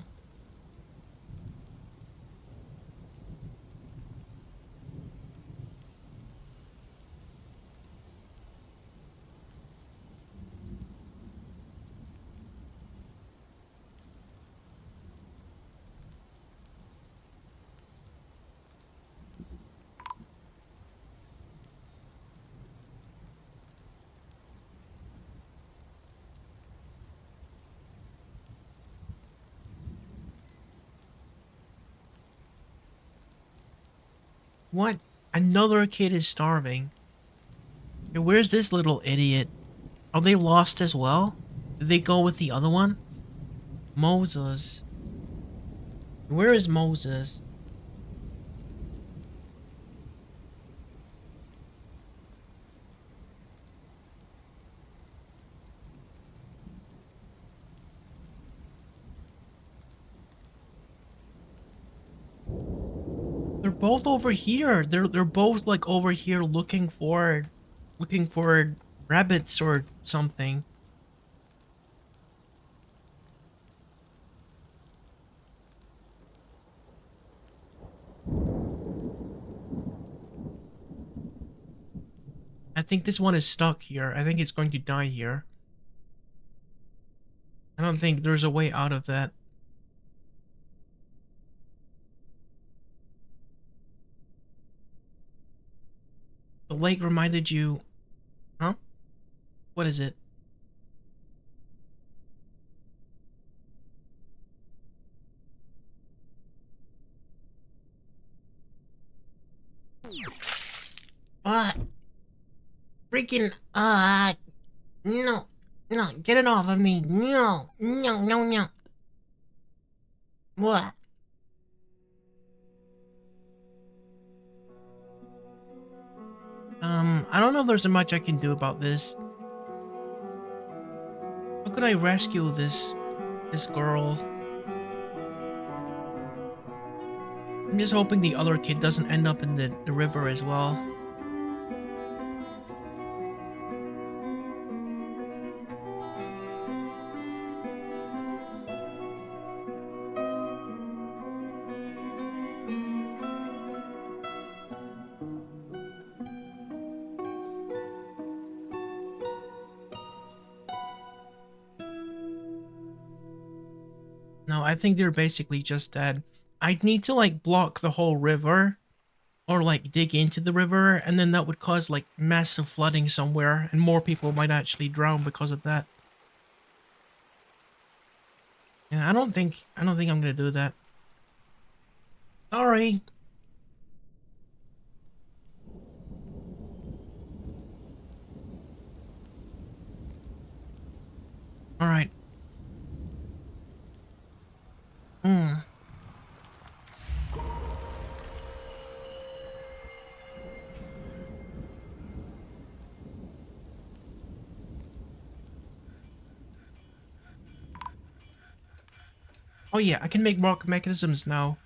What? Another kid is starving. Hey, where's this little idiot? Are they lost as well? Did they go with the other one? Moses. Where is Moses? They're both over here. They're both like over here looking for rabbits or something. I think this one is stuck here. I think it's going to die here. I don't think there's a way out of that. The lake reminded you... Huh? What is it? Freaking, no. No, get it off of me. No. No, no, no. What? I don't know if there's much I can do about this. How could I rescue this girl? I'm just hoping the other kid doesn't end up in the river as well. No, I think they're basically just dead. I'd need to like block the whole river or like dig into the river, and then that would cause like massive flooding somewhere and more people might actually drown because of that. And I don't think I'm gonna do that. Sorry. All right. Hmm. Oh yeah, I can make rock mechanisms now,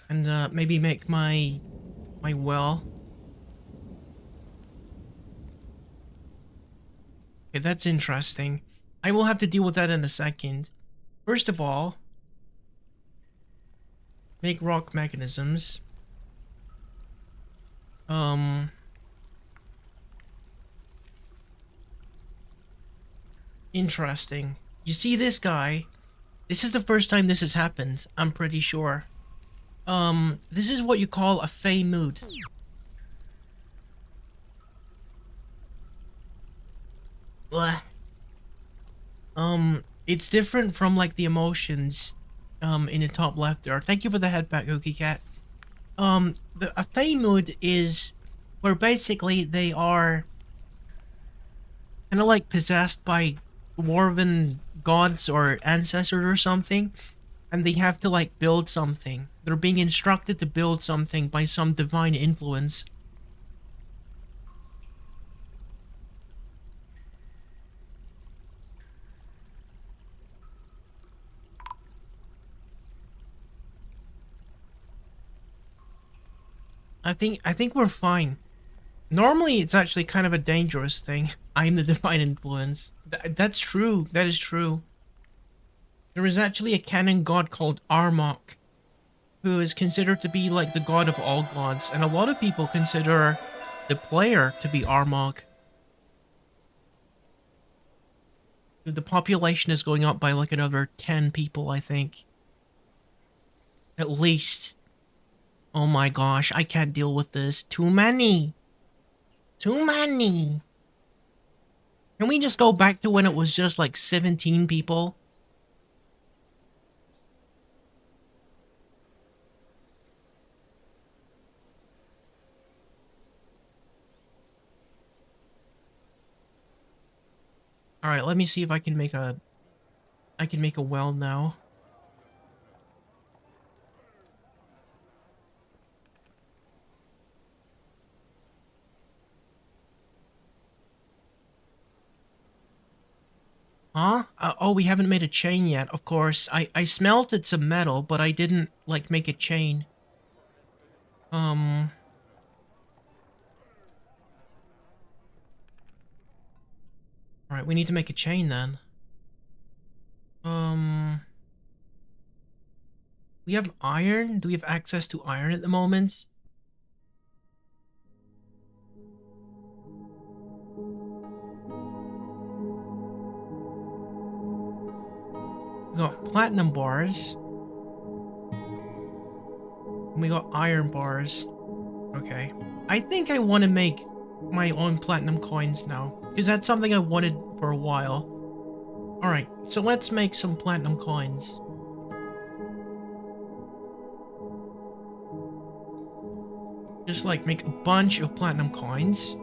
and maybe make my well. Okay, that's interesting. I will have to deal with that in a second. First of all, make rock mechanisms. Um, Interesting. You see this guy? This is the first time this has happened, I'm pretty sure. This is what you call a fey mood. Blah. It's different from like the emotions, in the top left there. Thank you for the head back, Cookie Cat. A fey mood is where basically they are kind of like possessed by dwarven gods or ancestors or something, and they have to like build something. They're being instructed to build something by some divine influence. I think we're fine. Normally, it's actually kind of a dangerous thing. I'm the divine influence. That's true. That is true. There is actually a canon god called Armok, who is considered to be like the god of all gods, and a lot of people consider the player to be Armok. The population is going up by like another 10 people, I think. At least. Oh my gosh, I can't deal with this. Too many. Too many. Can we just go back to when it was just like 17 people? Alright, let me see if I can make a... I can make a well now. Huh? Oh, we haven't made a chain yet, of course. I smelted some metal, but I didn't, like, make a chain. Alright, we need to make a chain then. We have iron? Do we have access to iron at the moment? We got platinum bars. And we got iron bars. Okay. I think I want to make my own platinum coins now, because that's something I wanted for a while. Alright, so let's make some platinum coins. Just like make a bunch of platinum coins.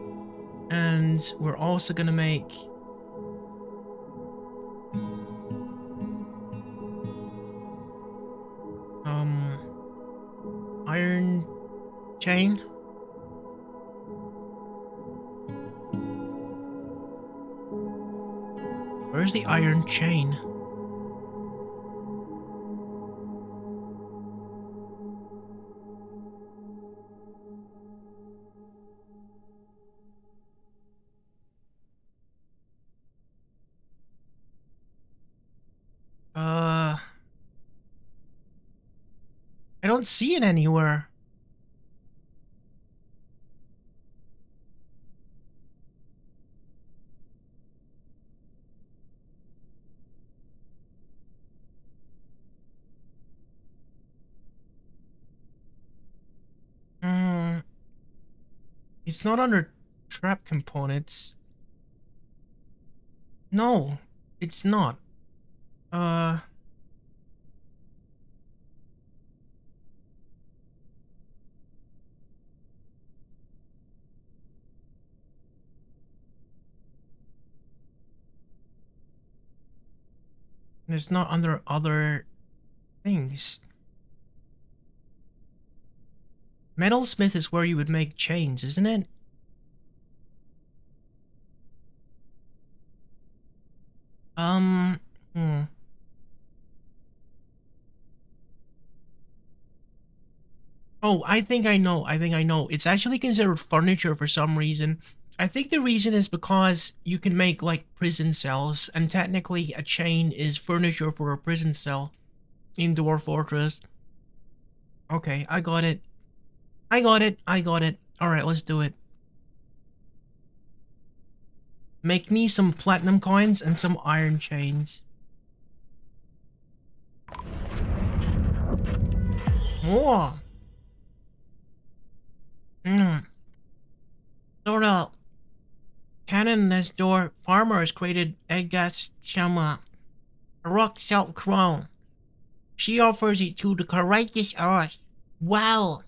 And we're also gonna make... iron chain. Where's the iron chain? I don't see it anywhere. It's not under trap components. No, it's not. It's not under other things. Metalsmith is where you would make chains, isn't it? Oh, I think I know. I think I know. It's actually considered furniture for some reason. I think the reason is because you can make, like, prison cells, and technically a chain is furniture for a prison cell in Dwarf Fortress. Okay, I got it. I got it. I got it. Alright, let's do it. Make me some platinum coins and some iron chains. More! Sort of cannon this door, farmer has created Egas Shama, a rock salt crown. She offers it to the courageous earth. Wow!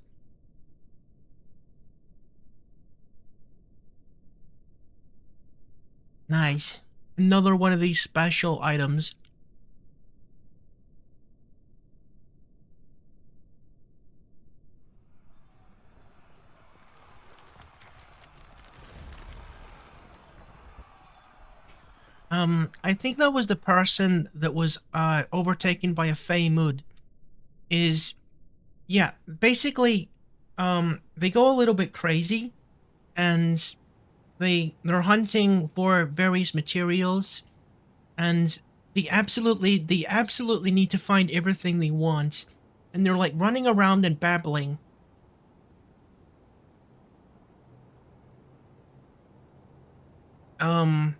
Nice. Another one of these special items. I think that was the person that was overtaken by a Fey mood. Yeah, basically, they go a little bit crazy, and they're hunting for various materials, and they absolutely need to find everything they want, and they're like running around and babbling. Um,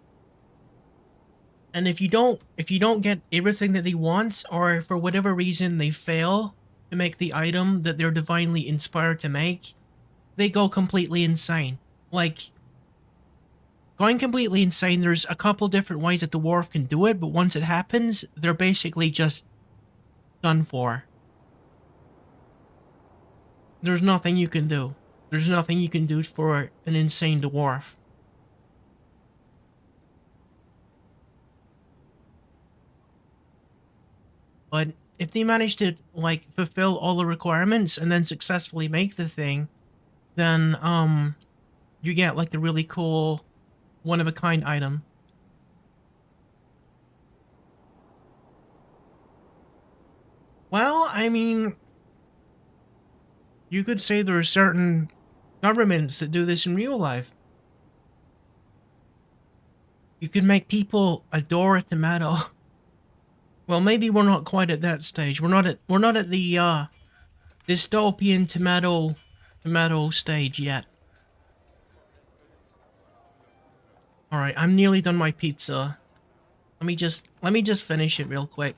and if you don't get everything that they want, or for whatever reason they fail to make the item that they're divinely inspired to make, they go completely insane. Like, going completely insane, there's a couple different ways that the dwarf can do it, but once it happens, they're basically just done for. There's nothing you can do. There's nothing you can do for an insane dwarf. But if they manage to, like, fulfill all the requirements and then successfully make the thing, then, you get, like, a really cool, one-of-a-kind item. Well, I mean, you could say there are certain governments that do this in real life. You could make people adore a tomato. Well, maybe we're not quite at that stage. We're not at the dystopian tomato stage yet. All right, I'm nearly done my pizza. Let me just finish it real quick.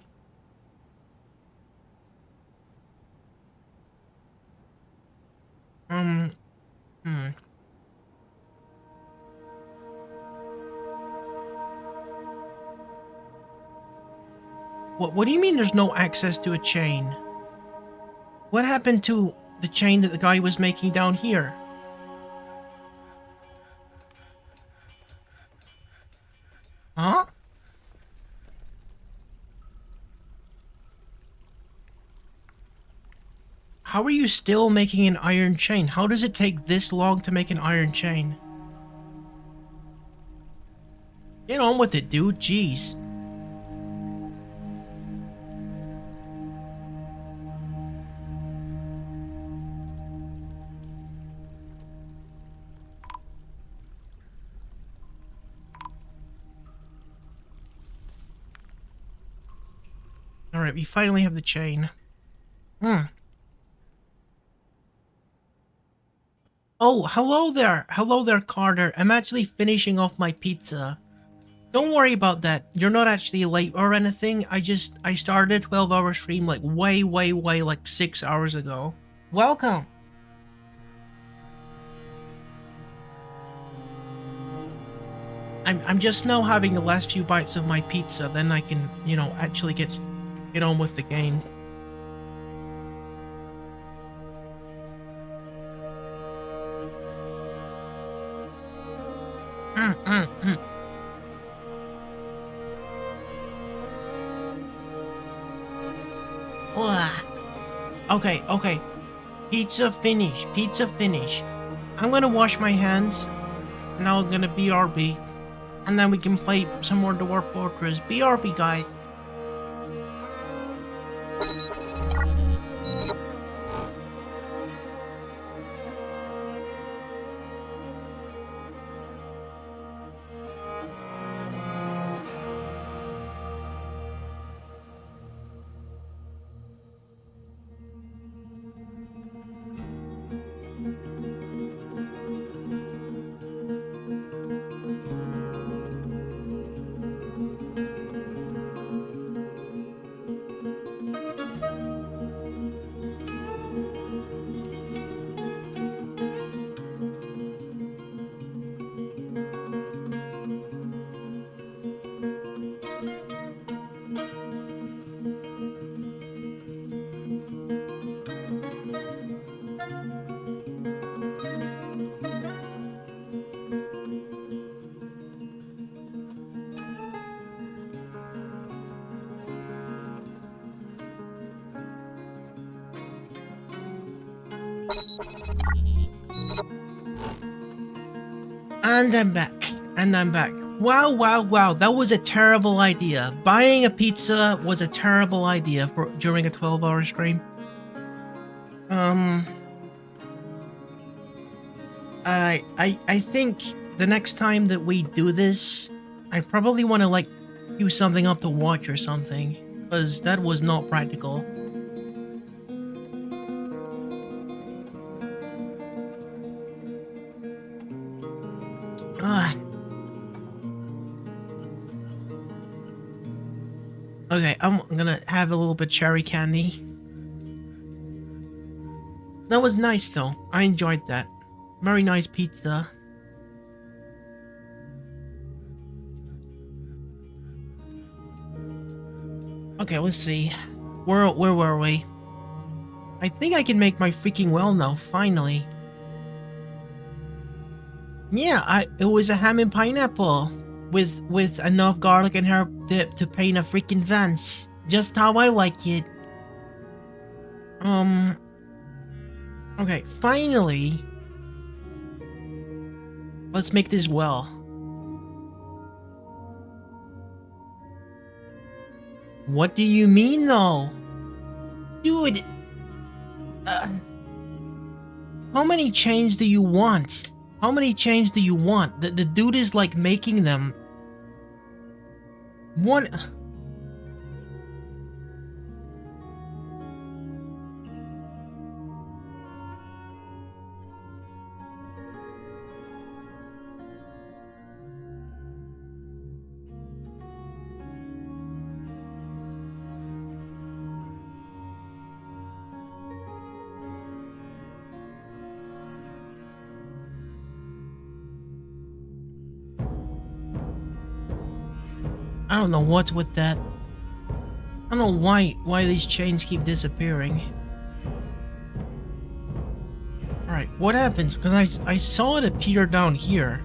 Um, hmm. What do you mean there's no access to a chain? What happened to the chain that the guy was making down here? Huh? How are you still making an iron chain? How does it take this long to make an iron chain? Get on with it, dude. Jeez. Alright, we finally have the chain. Hmm. Oh, hello there. Hello there, Carter. I'm actually finishing off my pizza. Don't worry about that. You're not actually late or anything. I started a 12-hour stream like way, like 6 hours ago. Welcome. I'm just now having the last few bites of my pizza, then I can, actually get on with the game. Mm, mm, mm. Okay. Pizza finish. Pizza finish. I'm gonna wash my hands. Now I'm gonna BRB. And then we can play some more Dwarf Fortress. BRB, guys. And I'm back. And I'm back. Wow, wow, wow. That was a terrible idea. Buying a pizza was a terrible idea for during a 12-hour stream. I think the next time that we do this, I probably want to like do something up to watch or something, because that was not practical. Ah. Okay, I'm gonna have a little bit cherry candy. That was nice though. I enjoyed that. Very nice pizza. Okay, let's see. Where were we? I think I can make my freaking well now, finally. Yeah, it was a ham and pineapple with enough garlic and herb dip to paint a freaking Vance. Just how I like it. Okay, finally. Let's make this well. What do you mean, though? Dude! How many chains do you want? How many chains do you want? The dude is, like, making them. One... I don't know what's with that. I don't know why these chains keep disappearing. Alright, what happens? Because I saw it appear down here.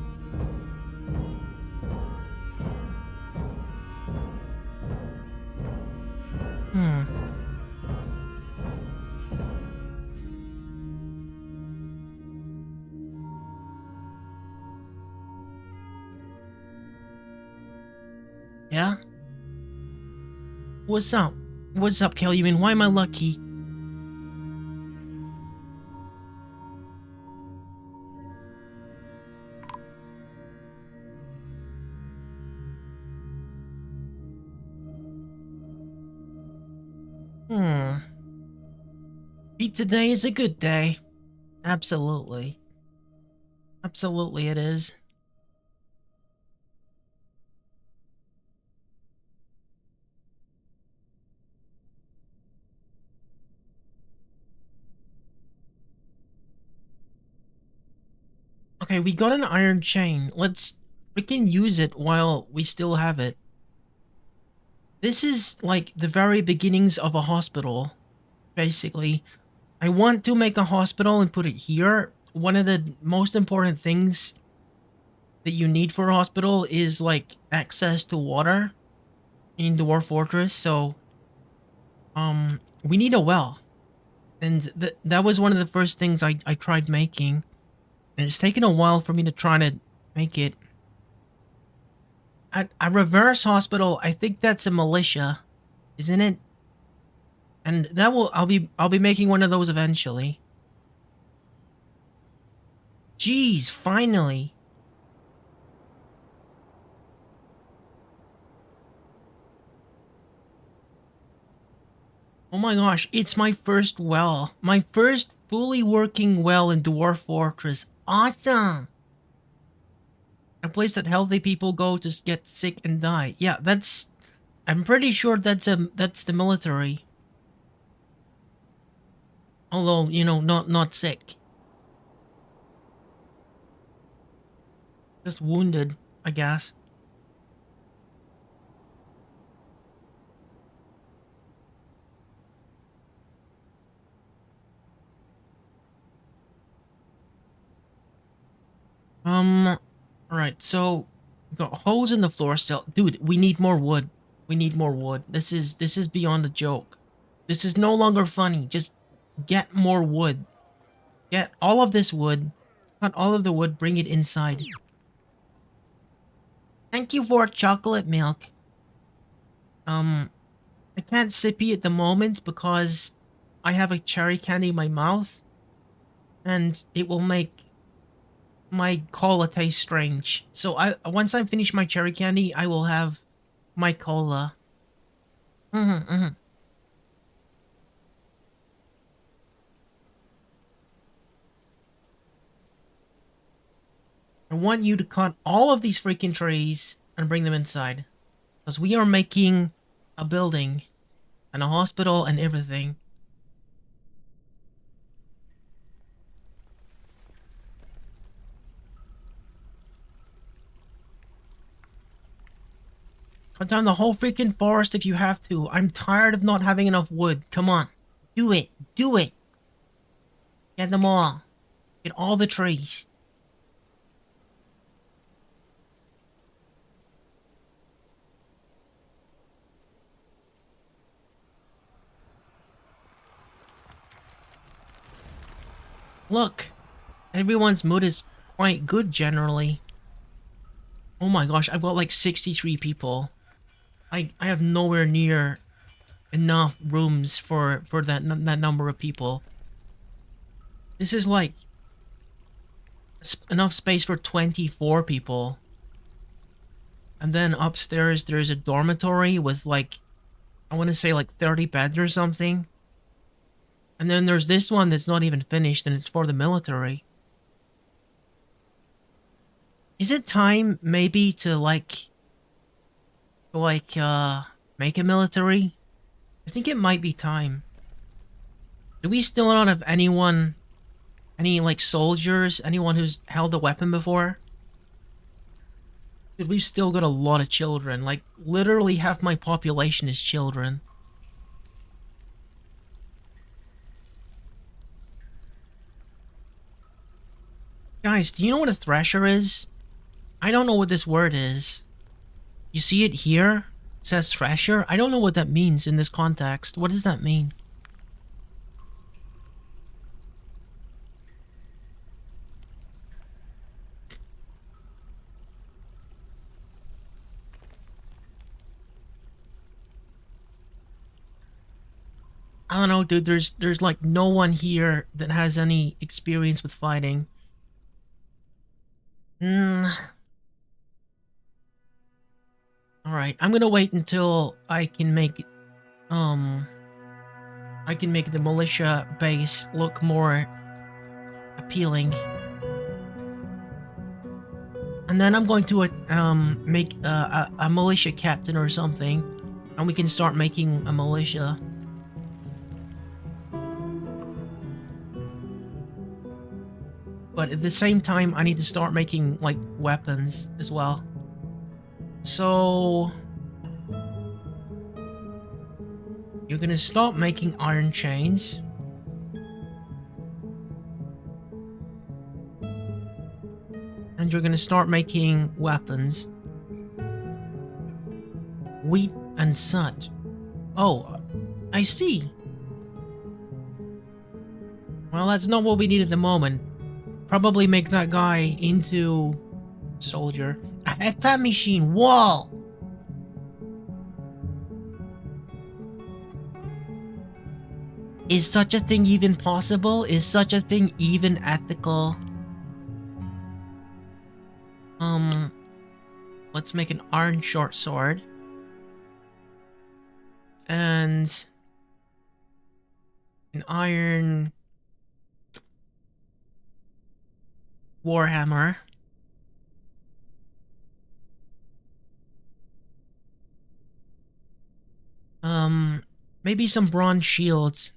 Yeah? What's up? What's up, Kel? You mean, why am I lucky? Pizza day is a good day. Absolutely. Absolutely it is. Okay, we got an iron chain. Let's freaking use it while we still have it. This is like the very beginnings of a hospital, basically. I want to make a hospital and put it here. One of the most important things that you need for a hospital is like access to water in Dwarf Fortress, so we need a well. And that was one of the first things I tried making. And it's taken a while for me to try to make it. A reverse hospital, I think that's a militia, isn't it? And that will I'll be making one of those eventually. Jeez, finally. Oh my gosh, it's my first well. My first fully working well in Dwarf Fortress. Awesome! A place that healthy people go to get sick and die. Yeah, that's... I'm pretty sure that's the military. Although, you know, not sick. Just wounded, I guess. Alright, so we got holes in the floor still. Dude, we need more wood. We need more wood. This is beyond a joke. This is no longer funny. Just get more wood. Get all of this wood. Cut all of the wood, bring it inside. Thank you for chocolate milk. I can't sippy at the moment because I have a cherry candy in my mouth. And it will make my cola taste strange. So once I finish my cherry candy, I will have my cola. Mm-hmm. I want you to cut all of these freaking trees and bring them inside. Because we are making a building and a hospital and everything. Cut down the whole freaking forest if you have to. I'm tired of not having enough wood. Come on. Do it. Do it. Get them all. Get all the trees. Look. Everyone's mood is quite good generally. Oh my gosh, I've got like 63 people. I have nowhere near enough rooms for that number of people. This is like enough space for 24 people. And then upstairs there's a dormitory with like, I want to say like 30 beds or something. And then there's this one that's not even finished and it's for the military. Is it time maybe to make a military? I think it might be time. Do we still not have anyone, any like soldiers, anyone who's held a weapon before? Dude, we've still got a lot of children. Like, literally half my population is children. Guys, do you know what a thresher is? I don't know what this word is. You see it here? It says thresher? I don't know what that means in this context. What does that mean? I don't know, dude. There's like no one here that has any experience with fighting. Alright, I'm gonna wait until I can make the militia base look more appealing. And then I'm going to make a militia captain or something, and we can start making a militia. But at the same time, I need to start making like weapons as well. So you're gonna stop making iron chains. And you're gonna start making weapons. Wheat and such. Oh, I see. Well, that's not what we need at the moment. Probably make that guy into soldier. A headpad machine. Whoa! Is such a thing even possible? Is such a thing even ethical? Let's make an iron short sword. And an iron warhammer. Maybe some bronze shields.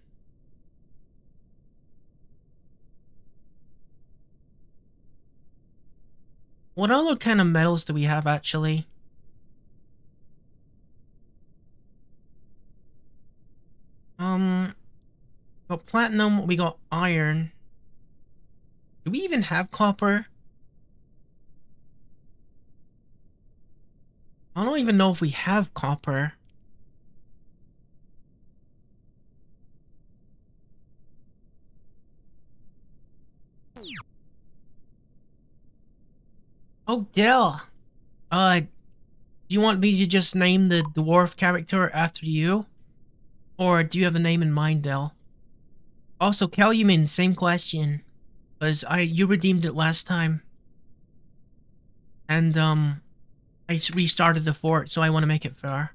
What other kind of metals do we have, actually? Got platinum, we got iron. Do we even have copper? I don't even know if we have copper. Oh, Dell. Do you want me to just name the dwarf character after you? Or do you have a name in mind, Dell? Also, Calumin, same question. Because you redeemed it last time. And, I restarted the fort, so I want to make it fair.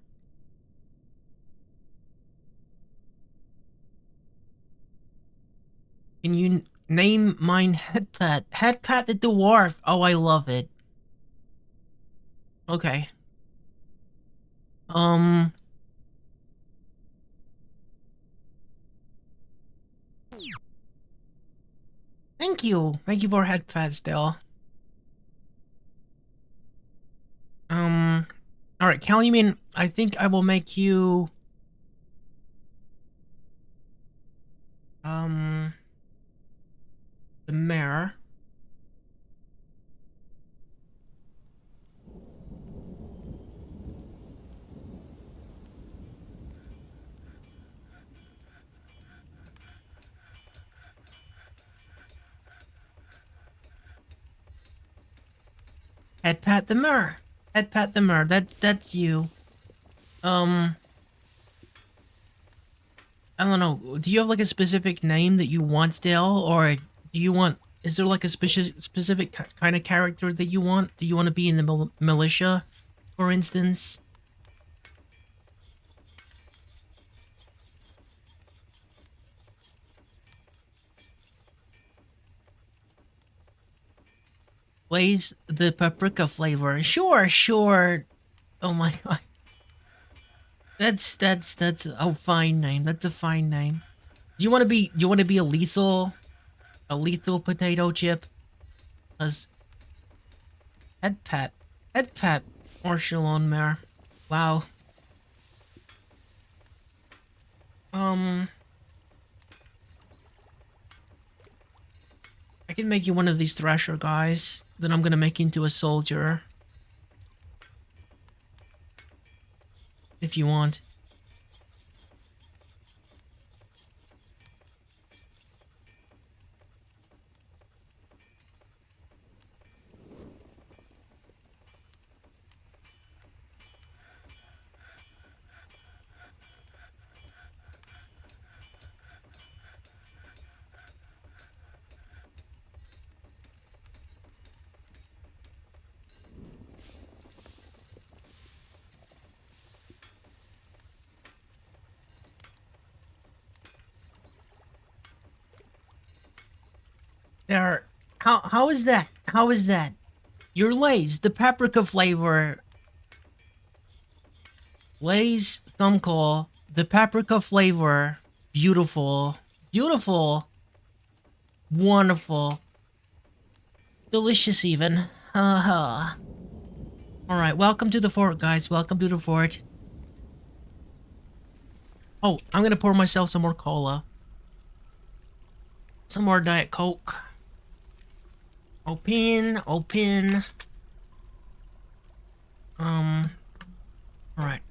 Can you name mine Headpat? Headpat the Dwarf! Oh, I love it. Okay. Um... Thank you! Thank you for Headpat still. Alright, Calumin, I think I will make you... the mayor. Headpat the mayor. Headpat the mayor. That's you. I don't know. Do you have like a specific name that you want, Dale, or do you want? Is there like a specific kind of character that you want? Do you want to be in the militia, for instance? Blaze the paprika flavor. Sure, sure. Oh my god. That's a fine name. That's a fine name. Do you want to be? Do you want to be a lethal potato chip? Cause head pat, or Shalon Mare. Wow. I can make you one of these Thrasher guys. Then I'm gonna make you into a soldier. If you want. There. How is that? How is that? Your Lay's, the paprika flavor. Lay's thumbcall, the paprika flavor. Beautiful. Beautiful. Wonderful. Delicious even. Haha. Alright, welcome to the fort, guys. Welcome to the fort. Oh, I'm gonna pour myself some more cola. Some more Diet Coke. Open. Alright.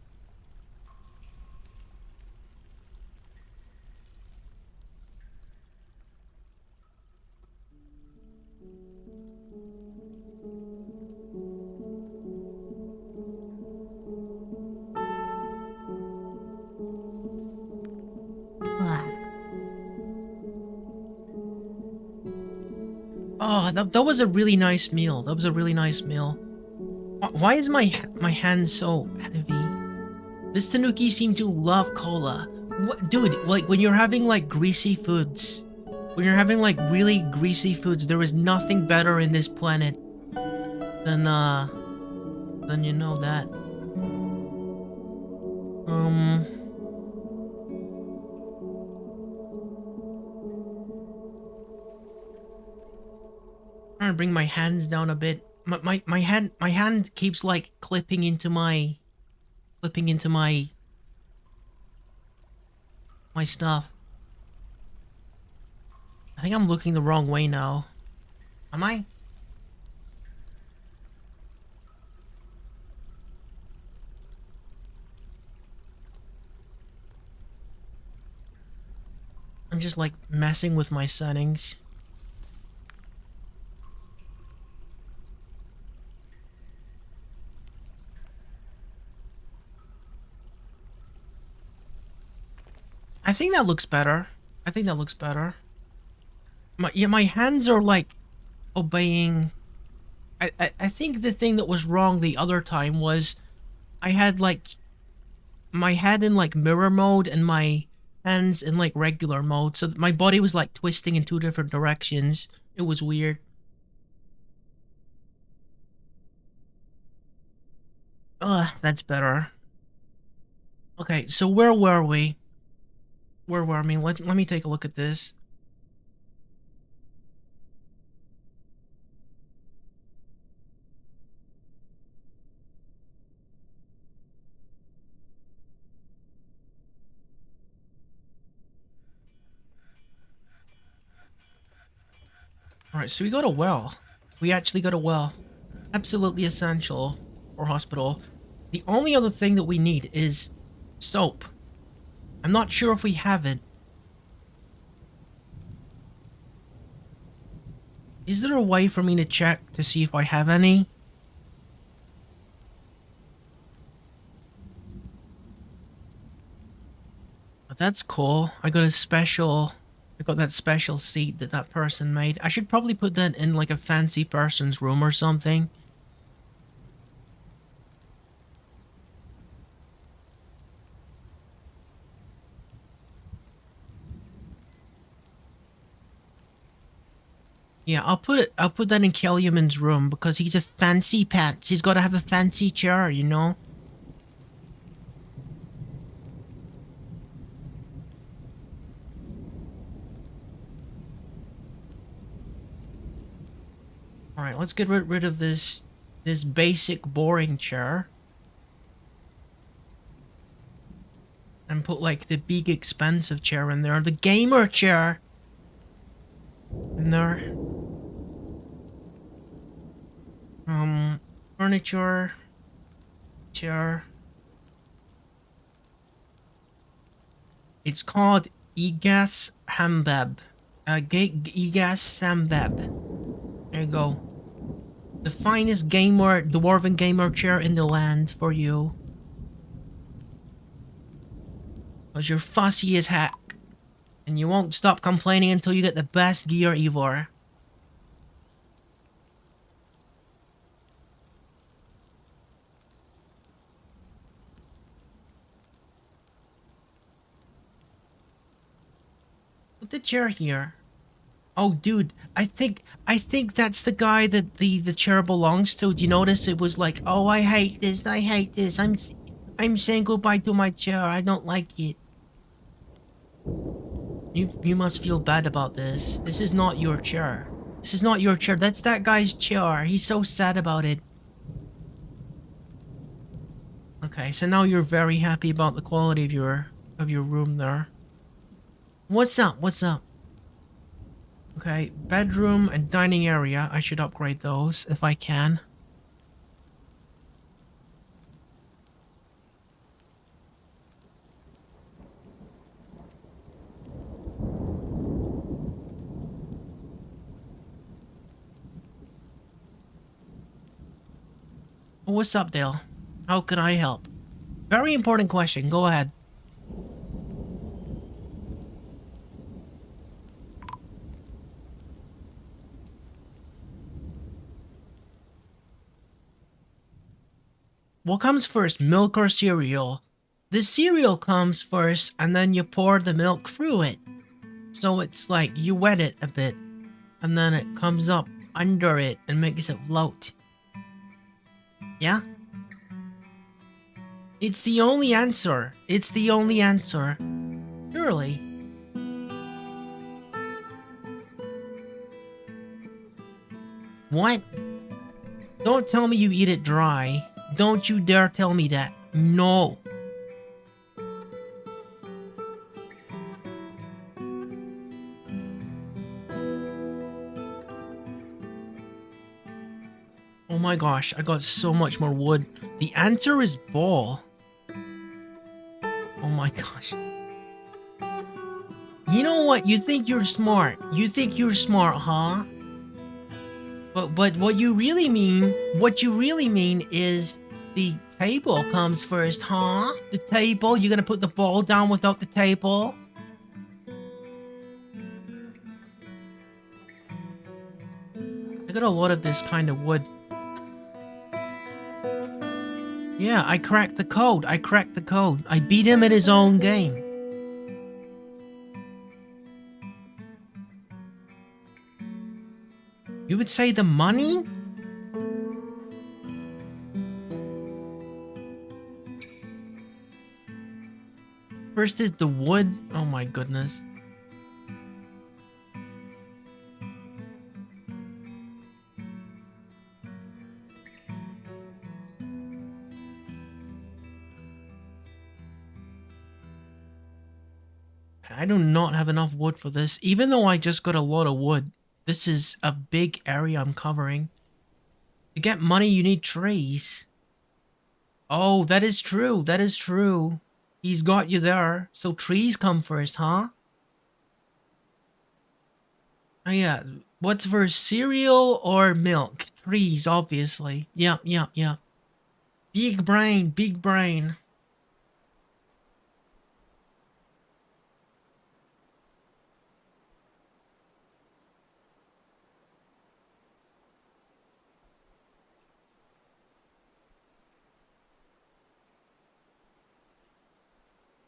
Oh, that was a really nice meal. That was a really nice meal. Why is my hand so heavy? This Tanuki seemed to love cola. What, dude? Like when you're having like greasy foods, when you're having like really greasy foods, there is nothing better in this planet than you know that. Trying to bring my hands down a bit. My hand keeps like clipping into my stuff. I think I'm looking the wrong way now. Am I? I'm just like messing with my settings. think that looks better. I think that looks better. My hands are like obeying. I think the thing that was wrong the other time was I had like my head in like mirror mode and my hands in like regular mode, so my body was like twisting in two different directions. It was weird. Ugh, that's better. Okay, so where were we? Where were we? Let me take a look at this. Alright, so we got a well. We actually got a well. Absolutely essential for hospital. The only other thing that we need is soap. I'm not sure if we have it. Is there a way for me to check to see if I have any? But that's cool. I got that special seat that that person made. I should probably put that in like a fancy person's room or something. Yeah, I'll put that in Kellyman's room because he's a fancy pants. He's got to have a fancy chair, you know? Alright, let's get rid of this basic boring chair. And put like the big expensive chair in there. The gamer chair in there. Furniture, chair. It's called Egas Hambab. Egas Sambab. There you go. The finest dwarven gamer chair in the land for you. Cause you're fussy as heck. And you won't stop complaining until you get the best gear ever. Put the chair here. Oh, dude, I think that's the guy that the chair belongs to. Do you notice it was like, oh, I hate this, I'm saying goodbye to my chair, I don't like it. You must feel bad about this. This is not your chair. This is not your chair. That's that guy's chair. He's so sad about it. Okay, so now you're very happy about the quality of your room there. What's up? What's up? Okay, bedroom and dining area. I should upgrade those if I can. What's up, Dale? How can I help? Very important question. Go ahead. What comes first, milk or cereal? The cereal comes first, and then you pour the milk through it. So it's like you wet it a bit, and then it comes up under it and makes it float. Yeah? It's the only answer. It's the only answer. Surely. What? Don't tell me you eat it dry. Don't you dare tell me that. No. Oh my gosh, I got so much more wood. The answer is ball. Oh my gosh. You know what? You think you're smart. You think you're smart, huh? But what you really mean is the table comes first, huh? The table, you're gonna put the ball down without the table? got a lot of this kind of wood. Yeah, I cracked the code. I cracked the code. I beat him at his own game. You would say the money? First is the wood. Oh my goodness. I do not have enough wood for this, even though I just got a lot of wood. This is a big area I'm covering. To get money, you need trees. Oh, that is true. That is true. He's got you there. So trees come first, huh? Oh yeah. What's first, cereal or milk? Trees, obviously. Yep, yep, yep. Big brain, big brain.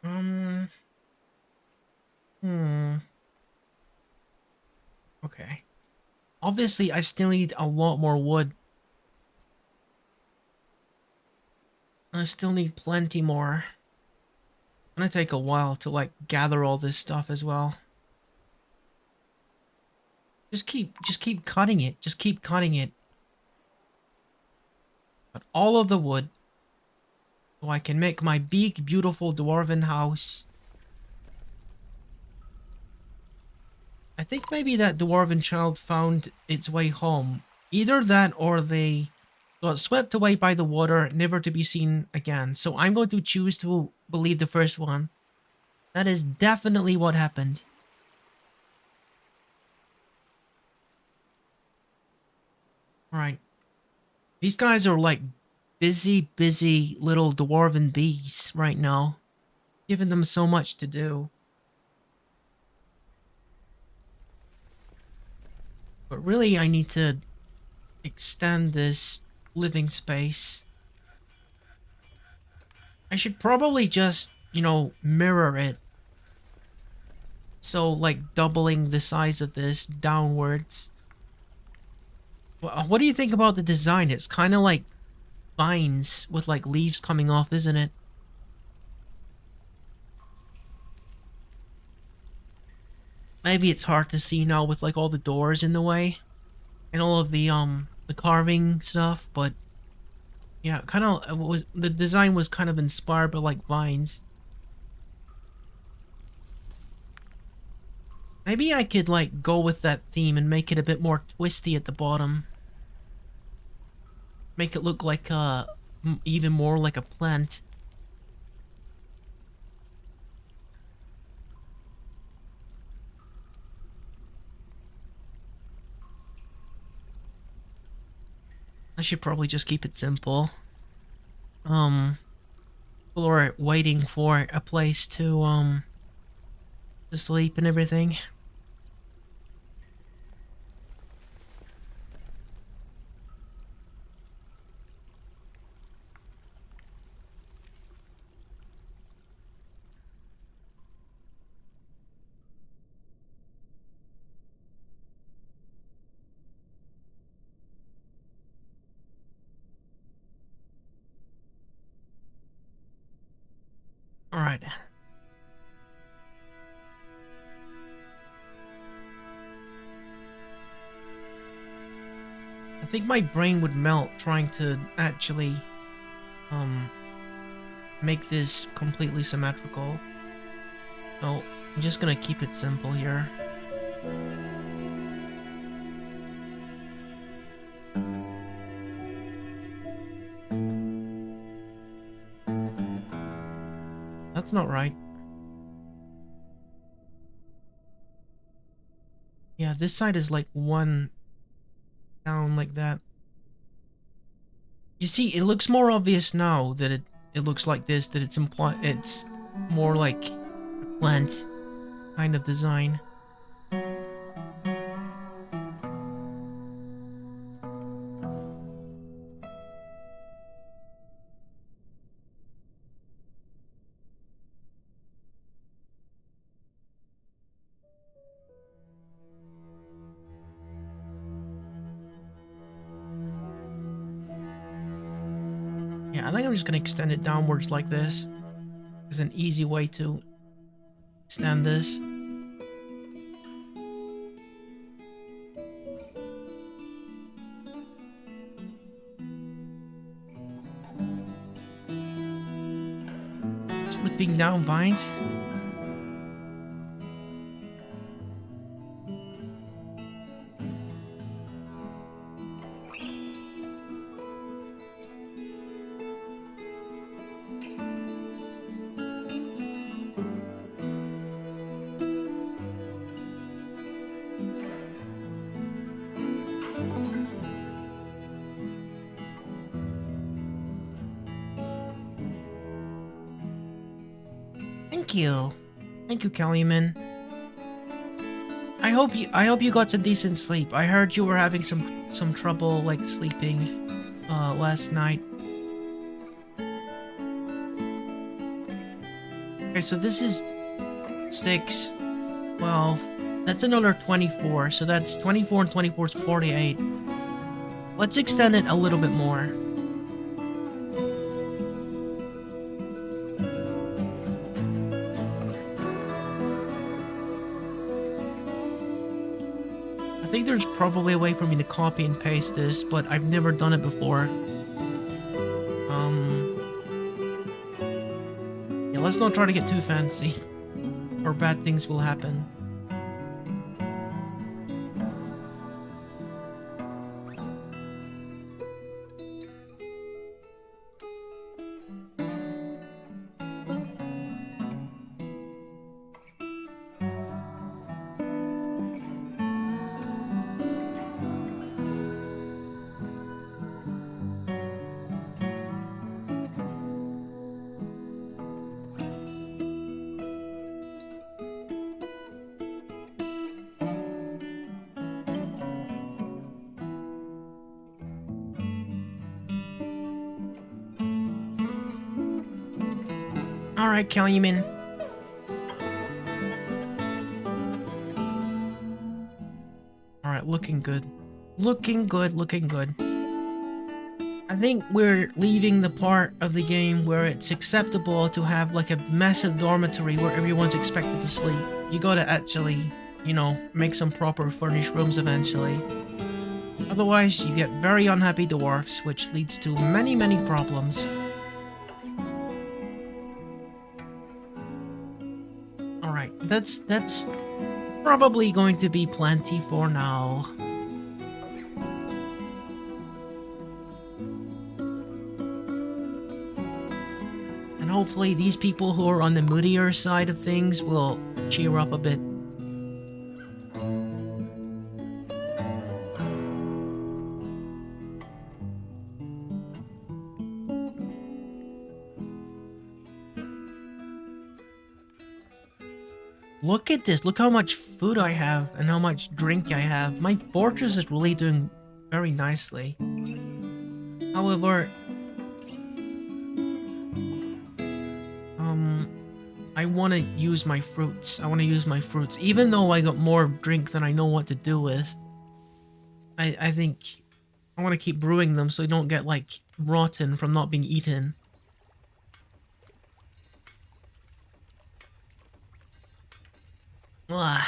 Um, hmm. Okay. Obviously, I still need a lot more wood. I still need plenty more. It's gonna take a while to, like, gather all this stuff as well. Just keep cutting it. Just keep cutting it. But all of the wood. So I can make my big, beautiful dwarven house. I think maybe that dwarven child found its way home. Either that or they got swept away by the water, never to be seen again. So I'm going to choose to believe the first one. That is definitely what happened. Alright. These guys are like busy, busy little dwarven bees right now. Giving them so much to do. But really, I need to extend this living space. I should probably just, you know, mirror it. So, like, doubling the size of this downwards. What do you think about the design? It's kind of like vines with, like, leaves coming off, isn't it? Maybe it's hard to see now with, like, all the doors in the way. And all of the carving stuff, but... yeah, kind of, the design was kind of inspired by, like, vines. Maybe I could, like, go with that theme and make it a bit more twisty at the bottom. Make it look like, even more like a plant. I should probably just keep it simple. People are waiting for a place to sleep and everything. Alright. I think my brain would melt trying to actually, make this completely symmetrical. So, I'm just gonna keep it simple here. That's not right. Yeah, this side is like one down like that. You see, it looks more obvious now that it looks like this, that it's more like a plant kind of design. Yeah, I think I'm just gonna extend it downwards like this. It's an easy way to extend this. Slipping down vines. Thank you. Thank you, Kellyman. I hope you got some decent sleep. I heard you were having some trouble like sleeping last night. Okay, so this is 6, 12. That's another 24. So that's 24 and 24 is 48. Let's extend it a little bit more. I think there's probably a way for me to copy and paste this, but I've never done it before. Yeah, let's not try to get too fancy, or bad things will happen. Alright, Kellyman. Alright, looking good. Looking good, looking good. I think we're leaving the part of the game where it's acceptable to have like a massive dormitory where everyone's expected to sleep. You gotta actually, you know, make some proper furnished rooms eventually. Otherwise, you get very unhappy dwarfs, which leads to many, many problems. Alright, that's probably going to be plenty for now. And hopefully these people who are on the moodier side of things will cheer up a bit. Look at this, look how much food I have and how much drink I have. My fortress is really doing very nicely. However, I want to use my fruits. Even though I got more drink than I know what to do with. I think I want to keep brewing them so they don't get, like, rotten from not being eaten. Ugh.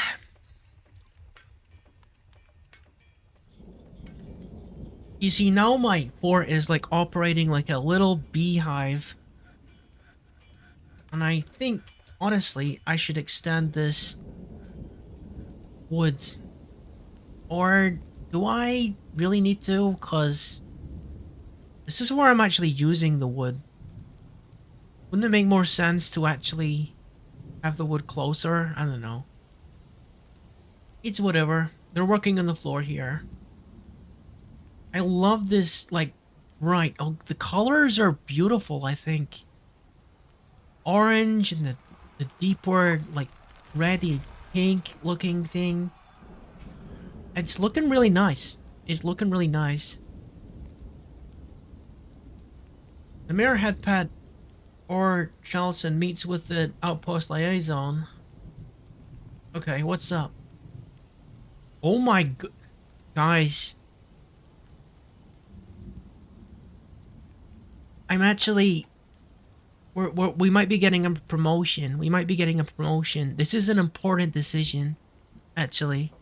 You see, now my fort is, like, operating like a little beehive. And I think, honestly, I should extend this woods. Or do I really need to? Because this is where I'm actually using the wood. Wouldn't it make more sense to actually have the wood closer? I don't know. It's whatever. They're working on the floor here. I love this, like, right. Oh, the colors are beautiful, I think. Orange and the deeper, like, reddy pink looking thing. It's looking really nice. It's looking really nice. The Mayor Headpad or Charleston meets with the Outpost Liaison. Okay, what's up? Oh my god. Guys. I'm actually we might be getting a promotion. We might be getting a promotion. This is an important decision, actually.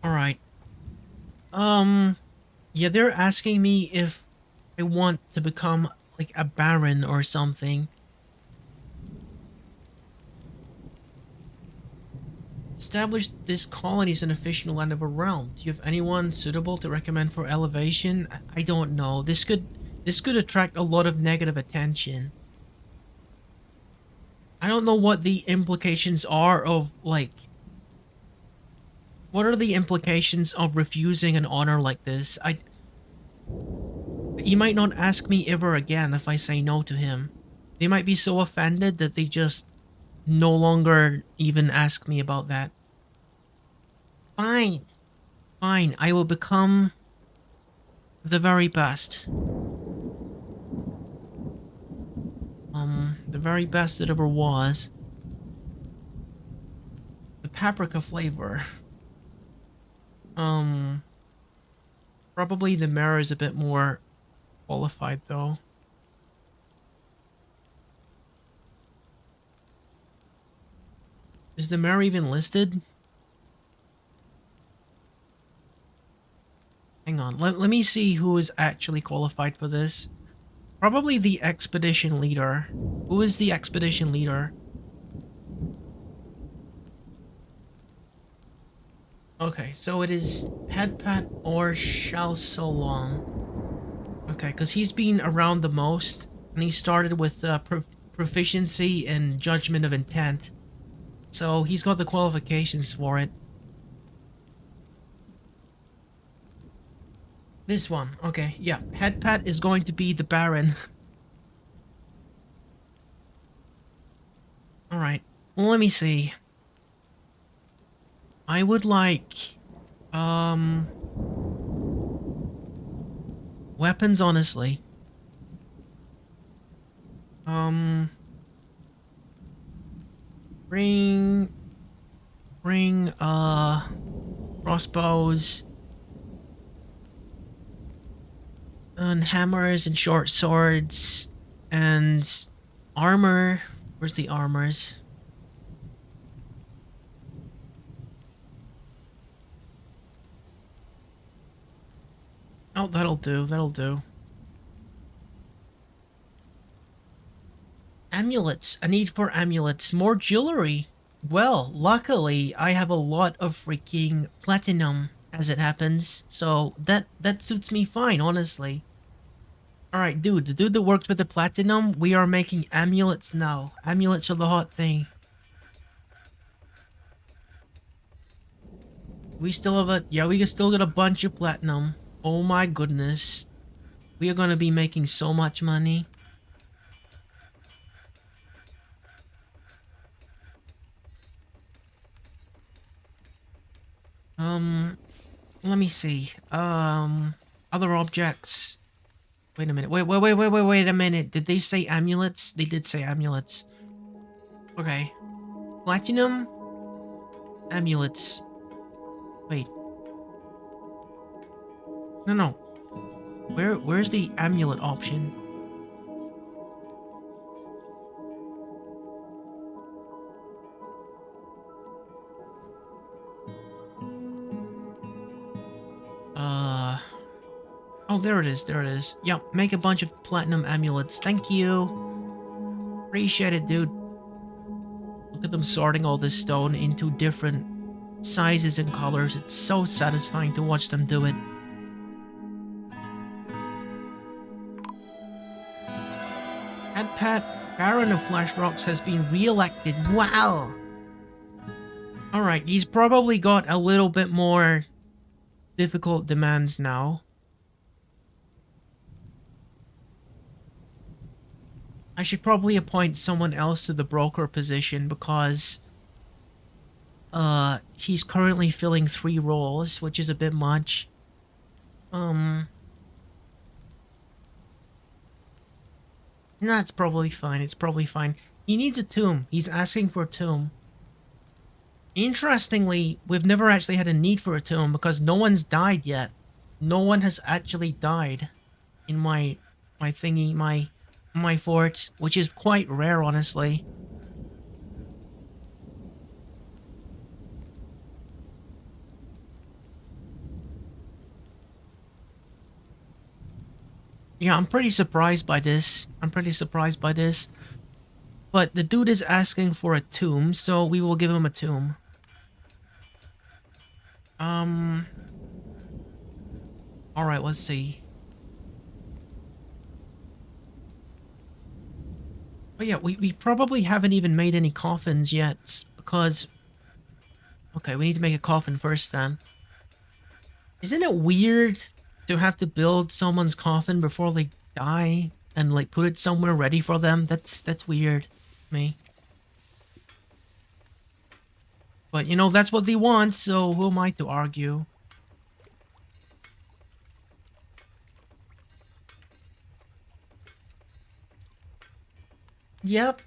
All right. Um, yeah, they're asking me if I want to become like a baron or something. Establish this colony as an official land of a realm. Do you have anyone suitable to recommend for elevation? I don't know. This could attract a lot of negative attention. I don't know what the implications are of like what are the implications of refusing an honor like this? He might not ask me ever again if I say no to him. They might be so offended that they just no longer even ask me about that. Fine. Fine, I will become the very best. The very best that ever was. The paprika flavor. Probably the mayor is a bit more qualified though. Is the mayor even listed? Hang on, let me see who is actually qualified for this. Probably the expedition leader. Who is the expedition leader? Okay, so it is Headpat or Shao Solong. Okay, because he's been around the most, and he started with proficiency and judgment of intent. So he's got the qualifications for it. This one, okay, yeah. Headpat is going to be the Baron. Alright, well, let me see. I would like, weapons, honestly. Bring, crossbows, and hammers and short swords, and armor. Where's the armors? Oh, that'll do, that'll do. Amulets. A need for amulets. More jewelry. Well, luckily, I have a lot of freaking platinum, as it happens. So, that suits me fine, honestly. Alright, dude, the dude that worked with the platinum, we are making amulets now. Amulets are the hot thing. We still have we still got a bunch of platinum. Oh my goodness. We are gonna be making so much money. Let me see. Other objects. Wait a minute. Wait a minute. Did they say amulets? They did say amulets. Okay. Platinum. Amulets. Wait. No. Where's the amulet option? Oh, there it is. There it is. Yep, make a bunch of platinum amulets. Thank you. Appreciate it, dude. Look at them sorting all this stone into different sizes and colors. It's so satisfying to watch them do it. Headpat, Baron of Flash Rocks, has been re-elected. Wow! Alright, he's probably got a little bit more difficult demands now. I should probably appoint someone else to the broker position because he's currently filling 3 roles, which is a bit much. No, it's probably fine. It's probably fine. He needs a tomb. He's asking for a tomb. Interestingly, we've never actually had a need for a tomb because no one's died yet. No one has actually died in my thingy, my fort, which is quite rare, honestly. Yeah, I'm pretty surprised by this. I'm pretty surprised by this. But the dude is asking for a tomb, so we will give him a tomb. Um, all right, let's see. Oh yeah, we probably haven't even made any coffins yet because... Okay, we need to make a coffin first then. Isn't it weird to have to build someone's coffin before they die and like put it somewhere ready for them? That's weird to me. But you know, that's what they want, so who am I to argue? Yep,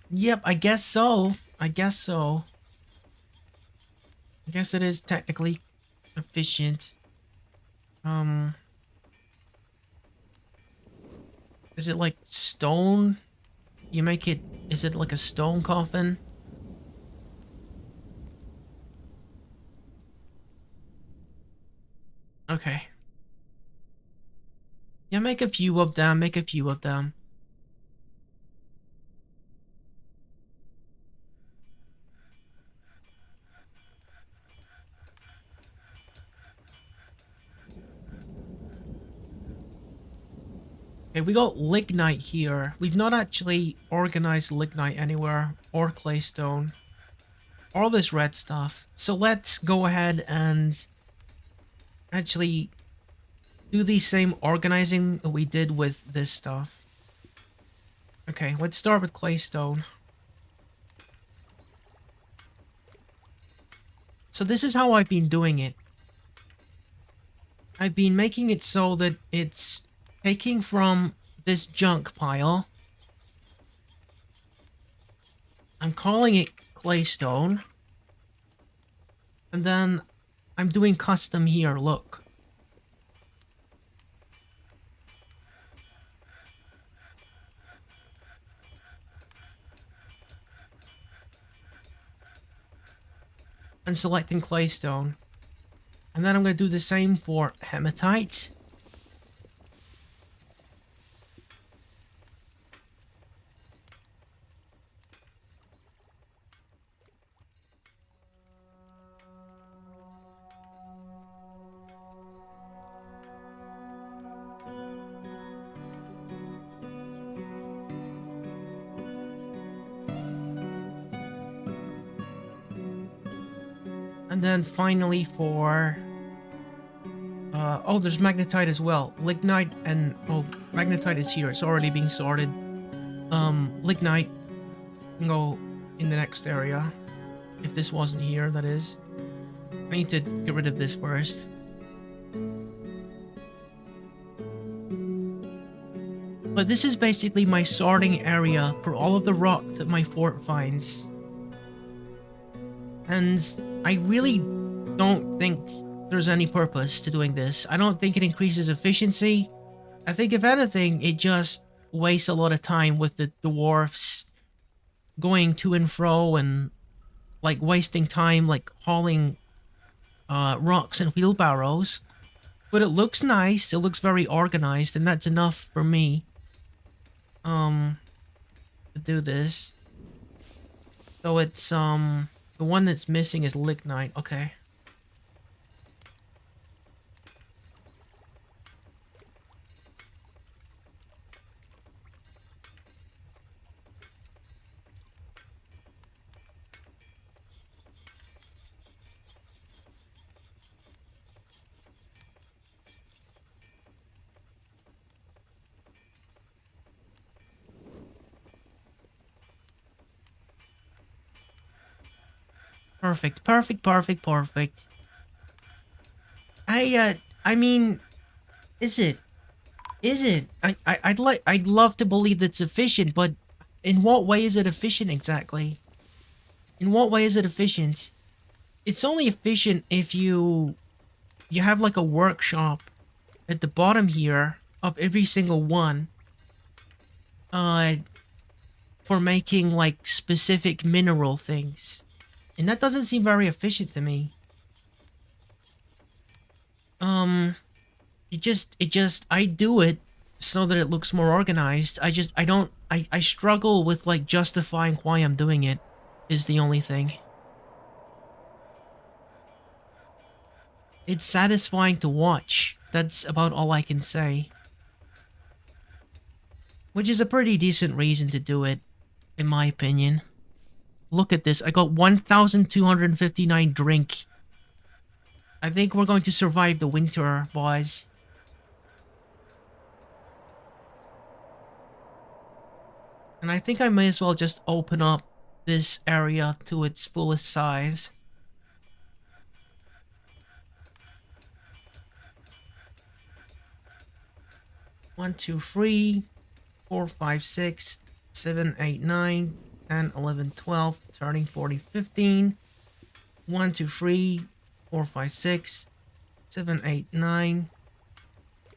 I guess so. I guess so. I guess it is technically efficient. Um, is it like stone? You make it, is it like a stone coffin? Okay. Yeah, make a few of them, make a few of them. Okay, we got lignite here. We've not actually organized lignite anywhere, or claystone, all this red stuff. So let's go ahead and actually do the same organizing that we did with this stuff. Okay, let's start with claystone. So this is how I've been doing it. I've been making it so that it's taking from this junk pile. I'm calling it claystone. And then I'm doing custom here, look. And selecting claystone. And then I'm going to do the same for hematite. And then finally for... oh, there's magnetite as well. Lignite and... Oh, magnetite is here. It's already being sorted. Lignite can go in the next area. If this wasn't here, that is. I need to get rid of this first. But this is basically my sorting area for all of the rock that my fort finds. And I really don't think there's any purpose to doing this. I don't think it increases efficiency. I think if anything, it just wastes a lot of time with the dwarfs going to and fro and like wasting time like hauling rocks and wheelbarrows. But it looks nice, it looks very organized, and that's enough for me to do this. So it's the one that's missing is lignite. Okay. Perfect, perfect, perfect, perfect. I mean, is it? Is it? I'd love to believe that's efficient, but in what way is it efficient exactly? In what way is it efficient? it's only efficient if you have like a workshop at the bottom here of every single one uh for making like specific mineral things. And that doesn't seem very efficient to me. Um it just I do it so that it looks more organized. I don't I struggle with like justifying why I'm doing it is the only thing. It's satisfying to watch. That's about all I can say. Which is a pretty decent reason to do it, in my opinion. Look at this. I got 1,259 drink. I think we're going to survive the winter, boys. And I think I may as well just open up this area to its fullest size. 1, 2, 3, 4, 5, 6, 7, 8, 9, 10, 11, 12, 13, 14, 15. 1, 2, 3, 4, 5, 6, 7, 8, 9,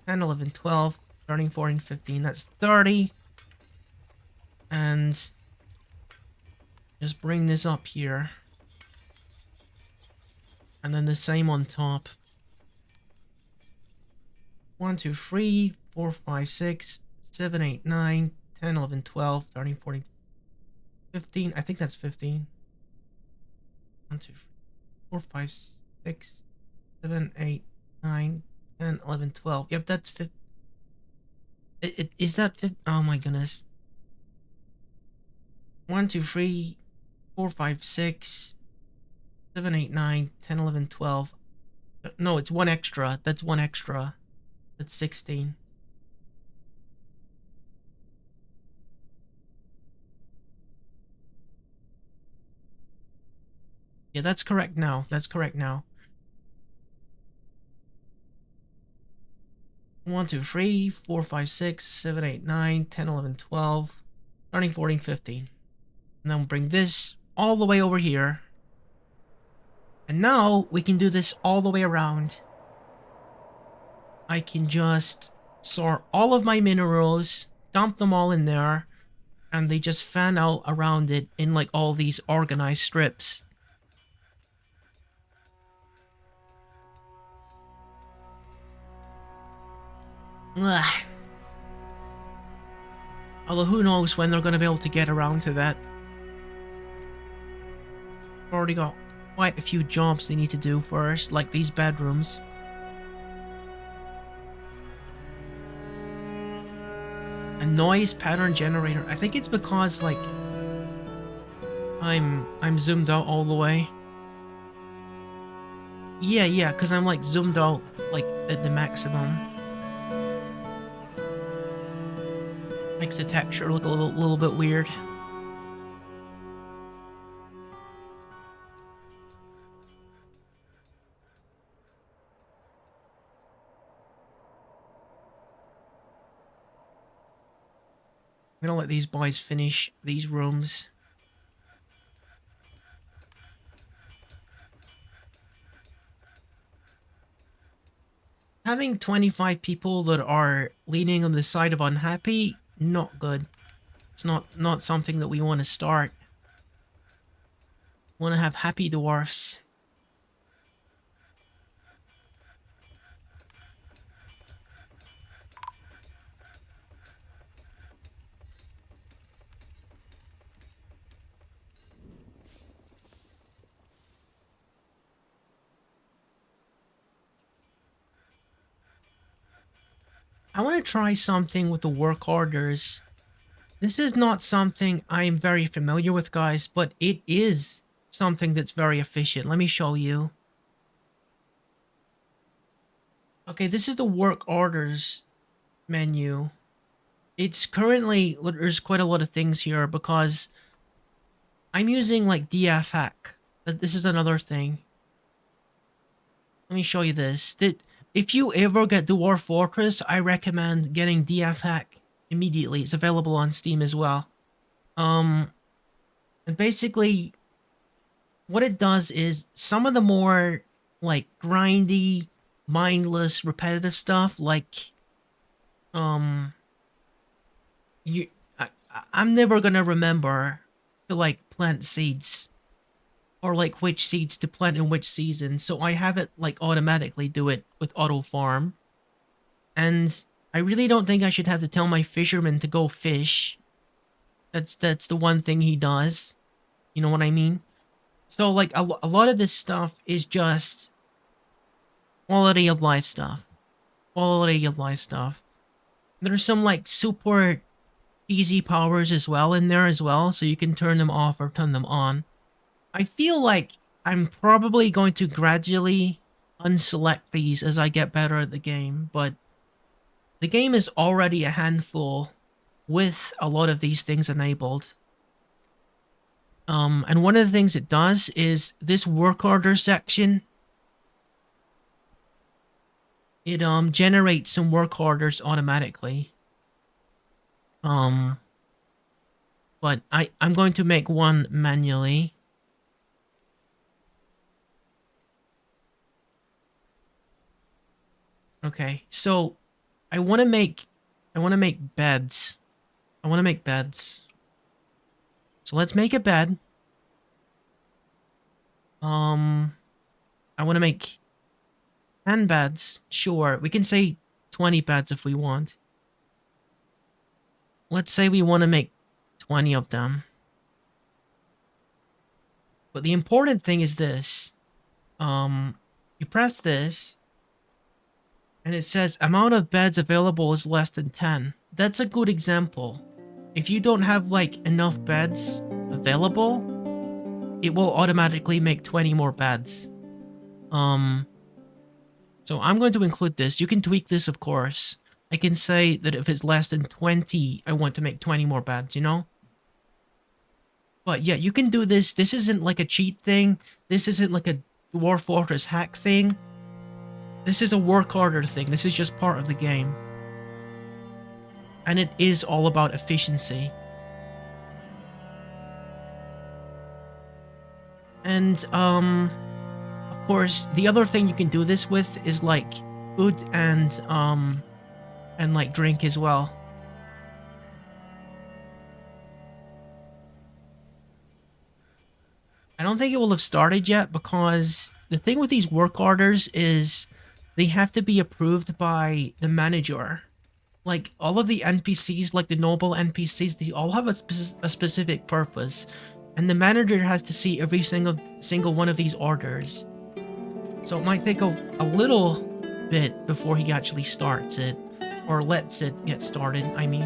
10, 11, 12, 13, 14, 15. That's 30. And just bring this up here. And then the same on top. 1, 2, 3, 4, 5, 6, 7, 8, 9, 10, 11, 12, 13, 14, 15. I think that's 15. 1, 2, 3, 4, 5, 6, 7, 8, 9, 10, 11, 12. Yep, that's 15. Is that 15? Oh my goodness. 1, 2, 3, 4, 5, 6, 7, 8, 9, 10, 11, 12. No, it's one extra. That's one extra. That's 16. Yeah, that's correct now. That's correct now. 1, 2, 3, 4, 5, 6, 7, 8, 9, 10, 11, 12, 13, 14, 15. And then we'll bring this all the way over here. And now we can do this all the way around. I can just sort all of my minerals, dump them all in there, and they just fan out around it in like all these organized strips. Ugh. Although who knows when they're going to be able to get around to that. Already got quite a few jobs they need to do first, like these bedrooms. A noise pattern generator. I think it's because like I'm zoomed out all the way. Yeah, because I'm like zoomed out like at the maximum. Makes the texture look a little bit weird. I'm gonna let these boys finish these rooms. Having 25 people that are leaning on the side of unhappy, not good. It's not something that we want to start. We want to have happy dwarfs. I want to try something with the work orders. This is not something I'm very familiar with, guys, but it is something that's very efficient. Let me show you. Okay, this is the work orders menu. It's currently, there's quite a lot of things here because I'm using like DF hack. This is another thing. Let me show you this. If you ever get Dwarf Fortress, I recommend getting DF hack immediately. It's available on Steam as well. And basically, what it does is some of the more like grindy, mindless, repetitive stuff, like um, you, I'm never gonna remember to like plant seeds or like which seeds to plant in which season, so I have it like automatically do it with auto farm. And I really don't think I should have to tell my fisherman to go fish. That's the one thing he does. You know what I mean? So like a lot of this stuff is just quality of life stuff. Quality of life stuff. There's some like super easy powers as well in there as well, so you can turn them off or turn them on. I feel like I'm probably going to gradually unselect these as I get better at the game, but the game is already a handful with a lot of these things enabled. And one of the things it does is this work order section. It generates some work orders automatically. But I'm going to make one manually. Okay, so I want to make beds. I want to make beds. So let's make a bed. I want to make 10 beds. Sure, we can say 20 beds if we want. Let's say we want to make 20 of them. But the important thing is this. You press this, and it says amount of beds available is less than 10. That's a good example. If you don't have like enough beds available, it will automatically make 20 more beds. So I'm going to include this. You can tweak this, of course. I can say that if it's less than 20, I want to make 20 more beds, you know? But yeah, you can do this. This isn't like a cheat thing. This isn't like a Dwarf Fortress hack thing. This is a work harder thing. This is just part of the game. And it is all about efficiency. And, of course, the other thing you can do this with is, like, food and like, drink as well. I don't think it will have started yet because the thing with these work orders is they have to be approved by the manager. Like, all of the NPCs, like the noble NPCs, they all have a specific purpose. And the manager has to see every single one of these orders. So it might take a little bit before he actually starts it. Or lets it get started, I mean.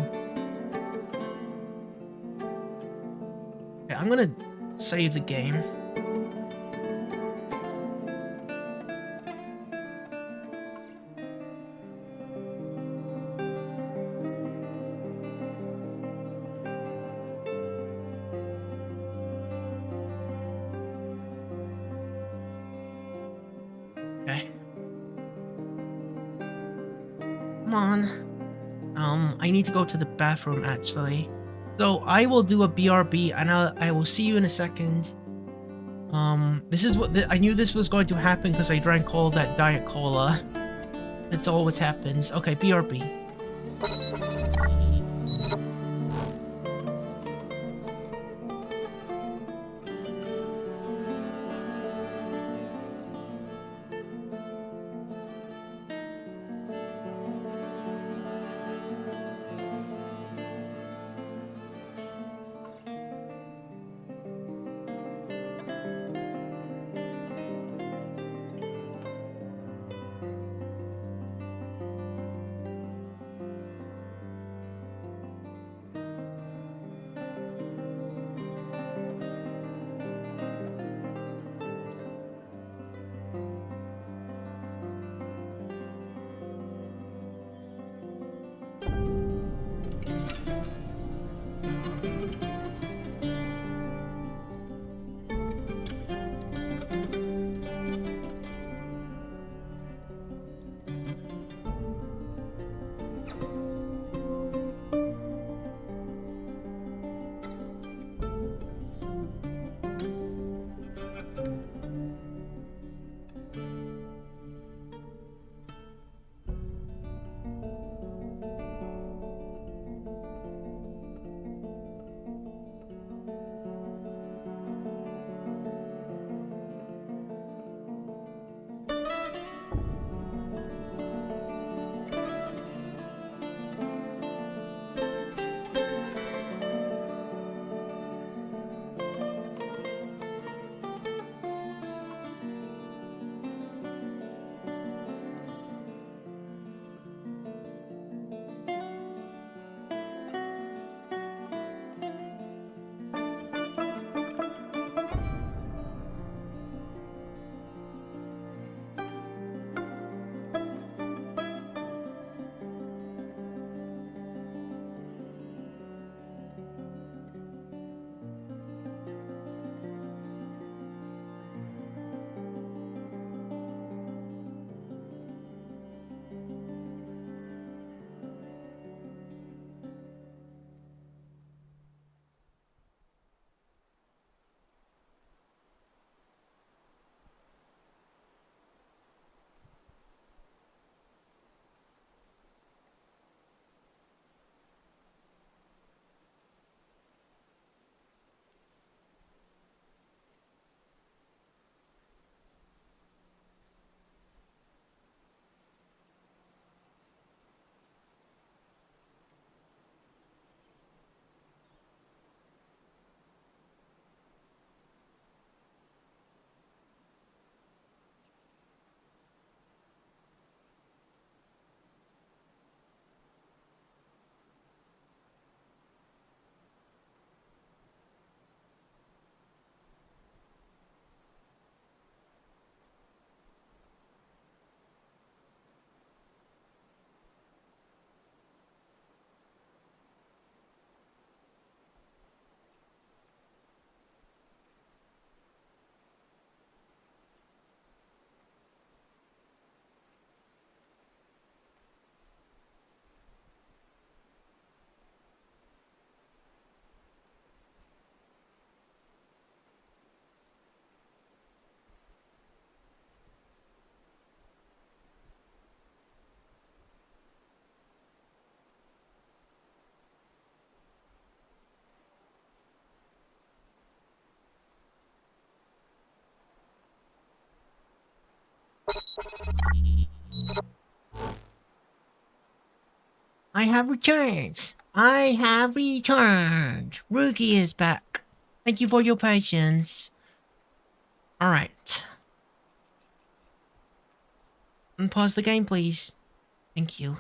Okay, I'm gonna save the game. Okay. Come on. I need to go to the bathroom, actually. So I will do a BRB, and I will see you in a second. This is what I knew this was going to happen because I drank all that Diet Cola. That's always happens. Okay, BRB. I have returned. I have returned. Rookie is back. Thank you for your patience. Alright. Pause the game, please. Thank you.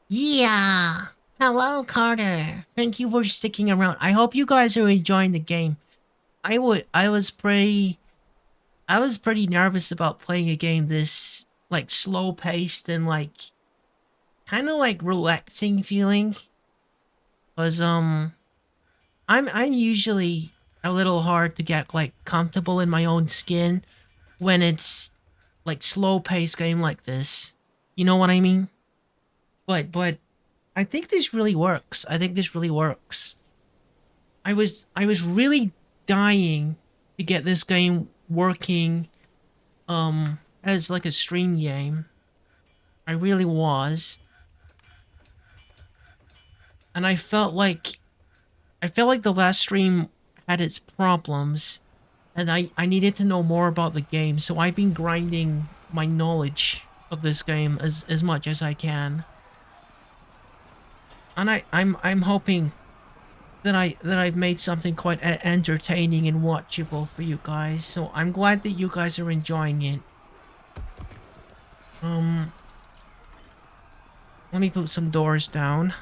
Yeah! Hello, Carter. Thank you for sticking around. I hope you guys are enjoying the game. I was pretty nervous about playing a game this, like, slow-paced and, like, kind of, like, relaxing feeling. Cause, I'm usually a little hard to get, like, comfortable in my own skin when it's, like, slow-paced game like this. You know what I mean? But I think this really works. I think this really works. I was really dying to get this game working as like a stream game. I really was. And I felt like the last stream had its problems and I needed to know more about the game, so I've been grinding my knowledge of this game as much as I can. And I'm hoping that I've made something quite entertaining and watchable for you guys. So I'm glad that you guys are enjoying it. Let me put some doors down.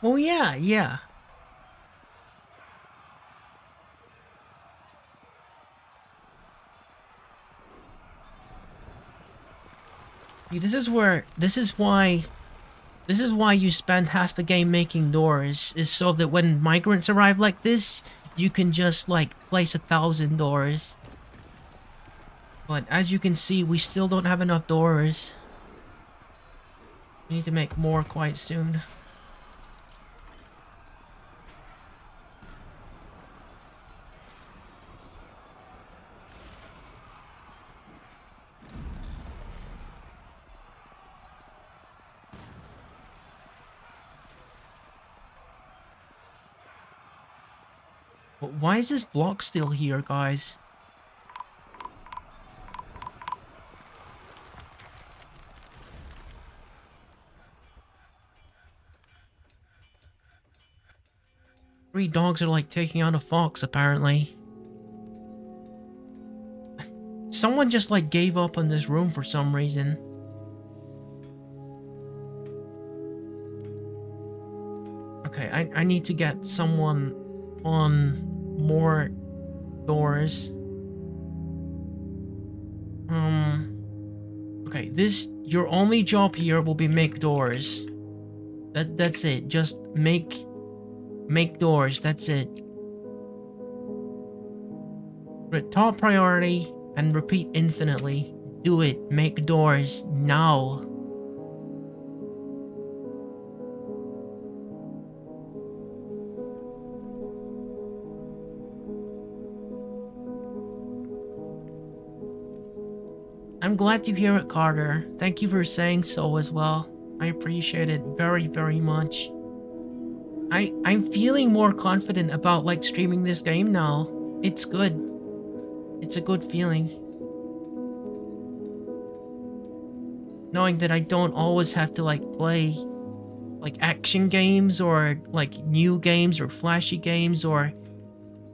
Oh yeah, yeah. See, this is why you spend half the game making doors, is so that when migrants arrive like this, you can just, like, place 1,000 doors. But as you can see, we still don't have enough doors. We need to make more quite soon. But why is this block still here, guys? Three dogs are like taking out a fox, apparently. Someone just like gave up on this room for some reason. Okay, I need to get someone on more doors. Okay, your only job here will be make doors. That's it. Just make doors. That's it. Top priority and repeat infinitely. Do it. Make doors now. I'm glad to hear it, Carter. Thank you for saying so as well. I appreciate it very, very much. I'm feeling more confident about, like, streaming this game now. It's good. It's a good feeling. Knowing that I don't always have to, like, play, like, action games or, like, new games or flashy games or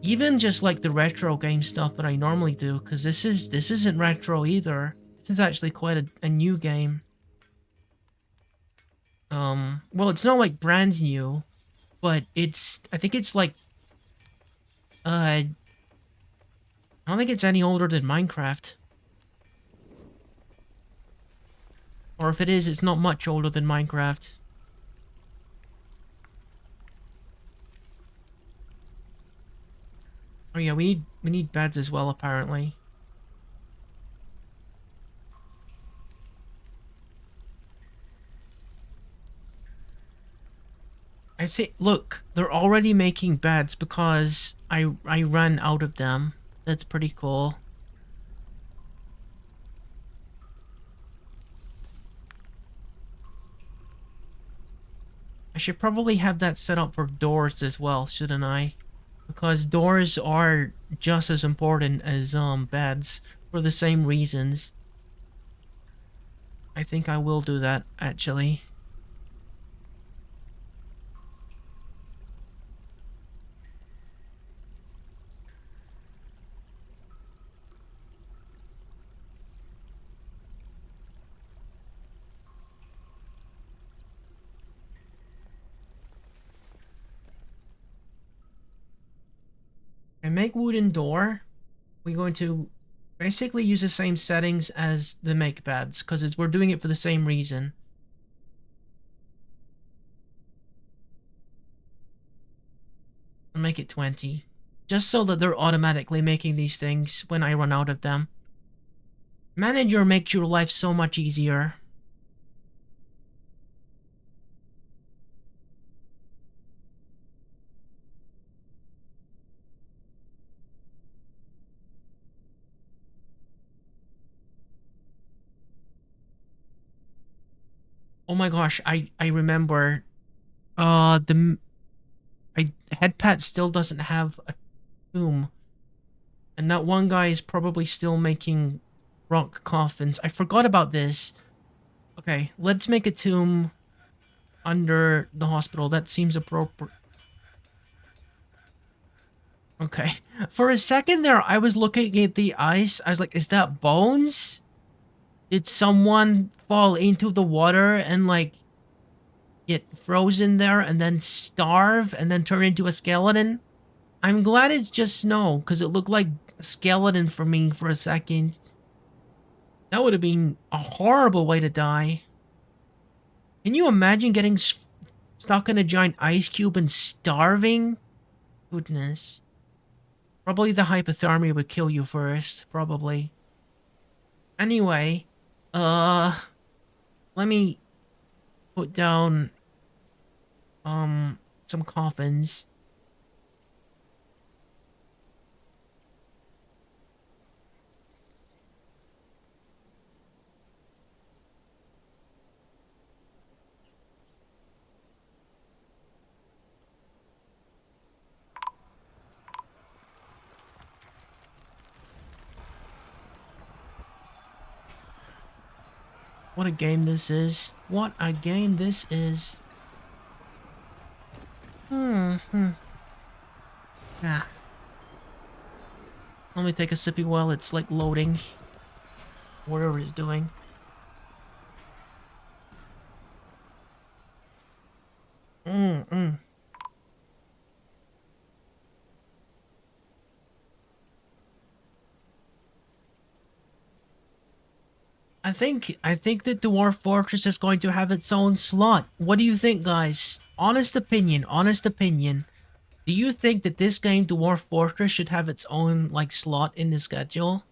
even just, like, the retro game stuff that I normally do, because this isn't retro either. This is actually quite a new game. Well, it's not, like, brand new, but I think it's, like, I don't think it's any older than Minecraft. Or if it is, it's not much older than Minecraft. Oh yeah, we need beds as well, apparently. I think, look, they're already making beds because I ran out of them. That's pretty cool. I should probably have that set up for doors as well, shouldn't I? Because doors are just as important as beds for the same reasons. I think I will do that, actually. I make wooden door. We're going to basically use the same settings as the make beds, because we're doing it for the same reason. I'll make it 20. Just so that they're automatically making these things when I run out of them. Manager makes your life so much easier. Oh my gosh, I remember. The Headpat still doesn't have a tomb. And that one guy is probably still making rock coffins. I forgot about this. Okay, let's make a tomb under the hospital. That seems appropriate. Okay. For a second there, I was looking at the ice. I was like, is that bones? Did someone fall into the water and, like, get frozen there and then starve and then turn into a skeleton? I'm glad it's just snow, because it looked like a skeleton for me for a second. That would have been a horrible way to die. Can you imagine getting stuck in a giant ice cube and starving? Goodness. Probably the hypothermia would kill you first, probably. Anyway, let me put down, some coffins. What a game this is. What a game this is. Ah. Let me take a sippy while it's, like, loading. Whatever it's doing. I think that Dwarf Fortress is going to have its own slot. What do you think, guys? Honest opinion, honest opinion. Do you think that this game, Dwarf Fortress, should have its own, like, slot in the schedule?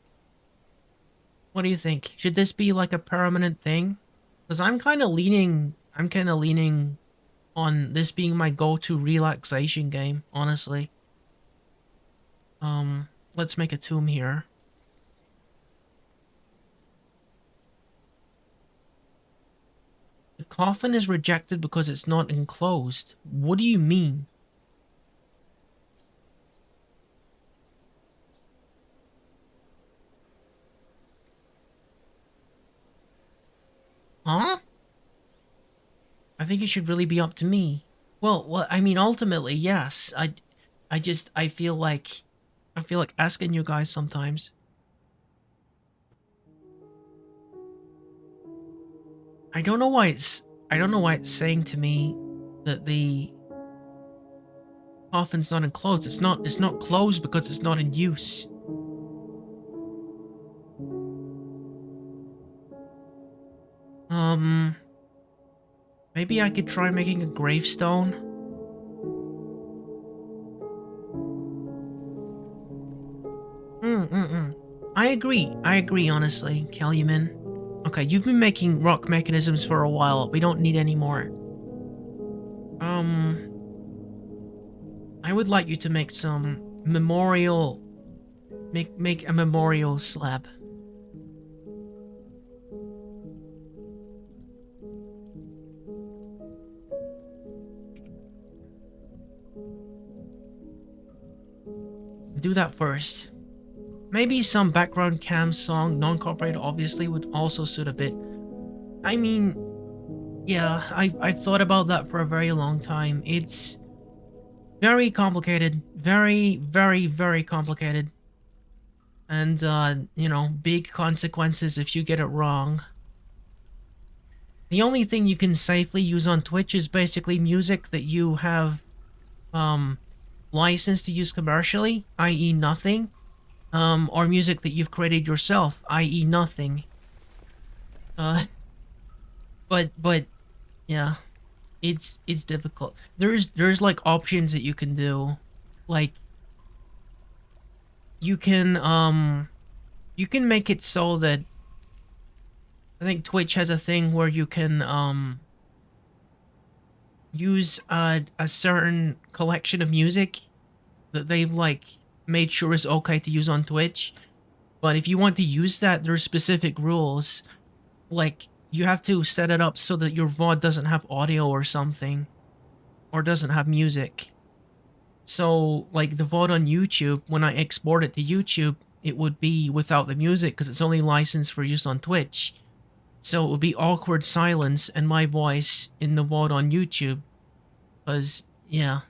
What do you think? Should this be, like, a permanent thing? Because I'm kind of leaning on this being my go-to relaxation game, honestly. Let's make a tomb here. The coffin is rejected because it's not enclosed. What do you mean? Huh? I think it should really be up to me. Well, I mean, ultimately, yes. I feel like asking you guys sometimes. I don't know why it's saying to me that the coffin's not enclosed. It's not closed because it's not in use. Maybe I could try making a gravestone. I agree, honestly, Caluman. Okay, you've been making rock mechanisms for a while. We don't need any more. I would like you to make some memorial... Make a memorial slab. Do that first. Maybe some background cam song, non-copyrighted obviously, would also suit a bit. I mean, yeah, I've thought about that for a very long time. It's very complicated. Very, very, very complicated. And, you know, big consequences if you get it wrong. The only thing you can safely use on Twitch is basically music that you have, licensed to use commercially, i.e. nothing. Or music that you've created yourself, i.e. nothing. Uh, but, yeah. It's difficult. There's like options that you can do. Like, you can make it so that I think Twitch has a thing where you can use a certain collection of music that they've like made sure is okay to use on Twitch. But if you want to use that, there's specific rules. Like, you have to set it up so that your VOD doesn't have audio or something, or doesn't have music. So, like, the VOD on YouTube, when I export it to YouTube, it would be without the music because it's only licensed for use on Twitch. So it would be awkward silence and my voice in the VOD on YouTube. Because, yeah.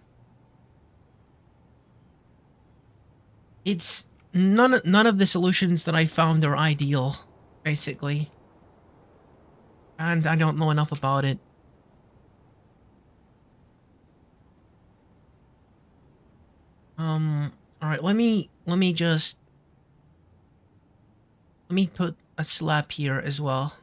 It's... None of the solutions that I found are ideal, basically. And I don't know enough about it. Alright, let me just... Let me put a slab here as well.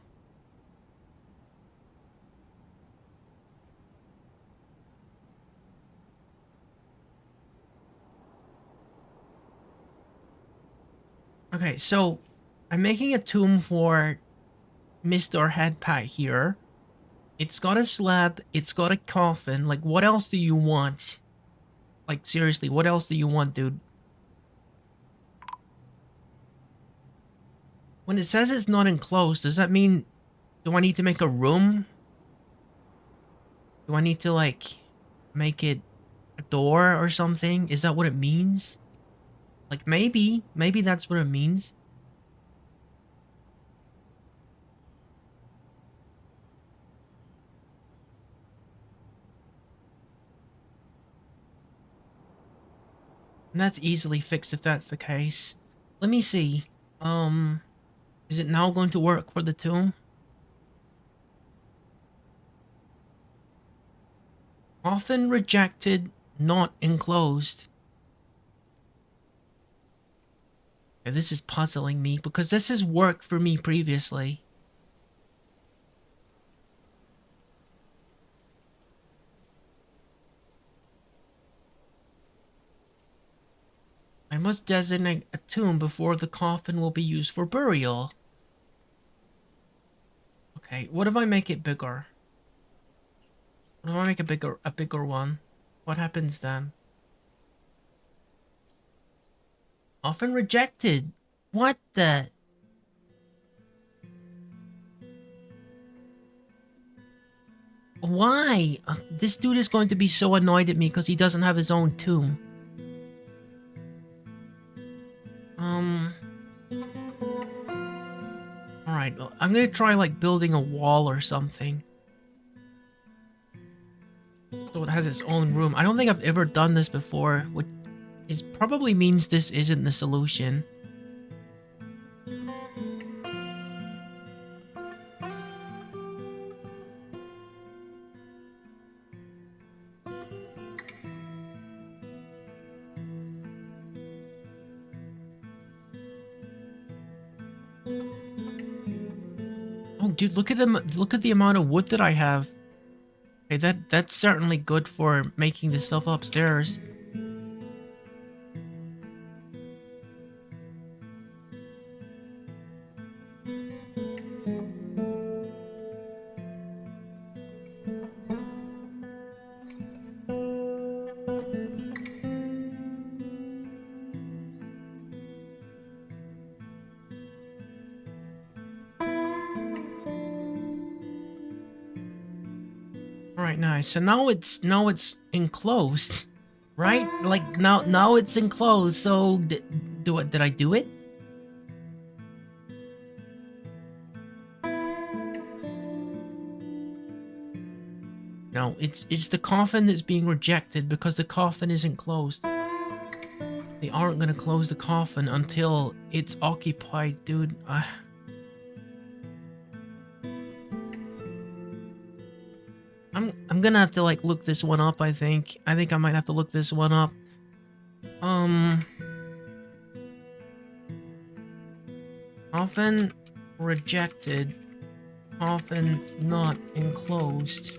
Okay, so I'm making a tomb for Mr. Headpat here. It's got a slab, it's got a coffin. Like, what else do you want? Like, seriously, what else do you want, dude? When it says it's not enclosed, does that mean... Do I need to make a room? Do I need to, like, make it a door or something? Is that what it means? Like, maybe. Maybe that's what it means. And that's easily fixed if that's the case. Let me see. Is it now going to work for the tomb? Often rejected, not enclosed. Okay, this is puzzling me because this has worked for me previously. I must designate a tomb before the coffin will be used for burial. Okay, what if I make it bigger? What if I make a bigger one? What happens then? Often rejected. What the? Why? This dude is going to be so annoyed at me because he doesn't have his own tomb. Alright, I'm gonna try, like, building a wall or something. So it has its own room. I don't think I've ever done this before, which probably means this isn't the solution. Oh, dude, look at them! Look at the amount of wood that I have. Okay, that's certainly good for making the stuff upstairs. Alright, nice. So now it's enclosed. Right? Like now it's enclosed. So did I do it? No, it's the coffin that's being rejected because the coffin isn't closed. They aren't gonna close the coffin until it's occupied, dude. I'm gonna have to like look this one up. I think I might have to look this one up. Coffin rejected. Coffin not enclosed.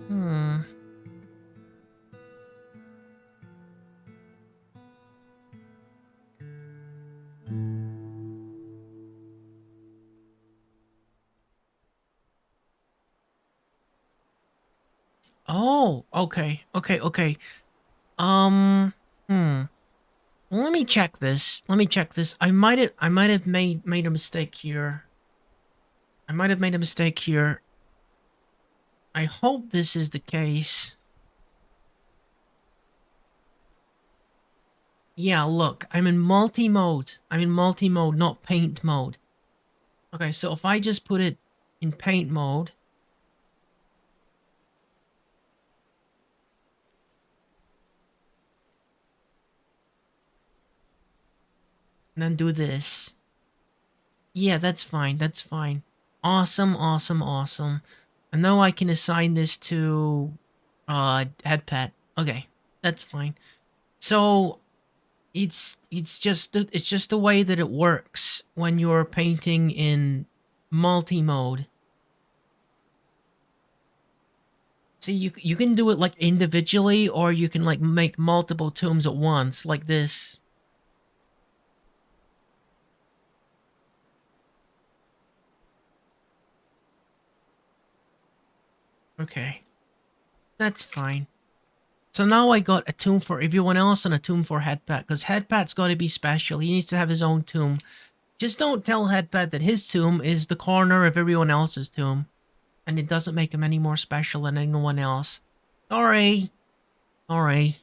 Hmm. Oh, okay, okay, okay. Hmm. Well, let me check this. Let me check this. I might have made a mistake here. I might have made a mistake here. I hope this is the case. Yeah, look, I'm in multi-mode. I'm in multi-mode, not paint mode. Okay, so if I just put it in paint mode, and then do this. Yeah, that's fine, that's fine. Awesome, awesome, awesome. And now I can assign this to head pet. Okay, that's fine. So it's just the way that it works when you're painting in multi-mode. See, you can do it like individually, or you can like make multiple tombs at once, like this. Okay, that's fine. So now I got a tomb for everyone else and a tomb for Headpat, because Headpat's got to be special. He needs to have his own tomb. Just don't tell Headpat that his tomb is the corner of everyone else's tomb, and it doesn't make him any more special than anyone else. Sorry. Sorry.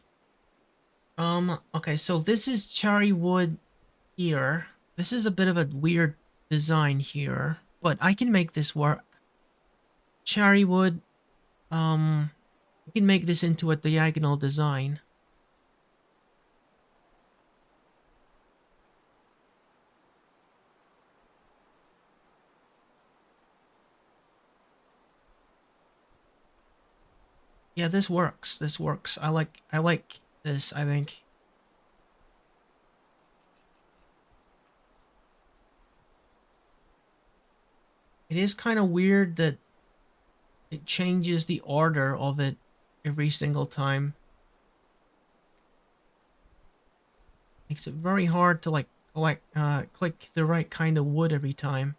Okay, so this is cherry wood here. This is a bit of a weird design here, but I can make this work. Cherry wood, I can make this into a diagonal design. Yeah, this works. This works. I like this, I think. It is kind of weird that it changes the order of it every single time. Makes it very hard to like click the right kind of wood every time.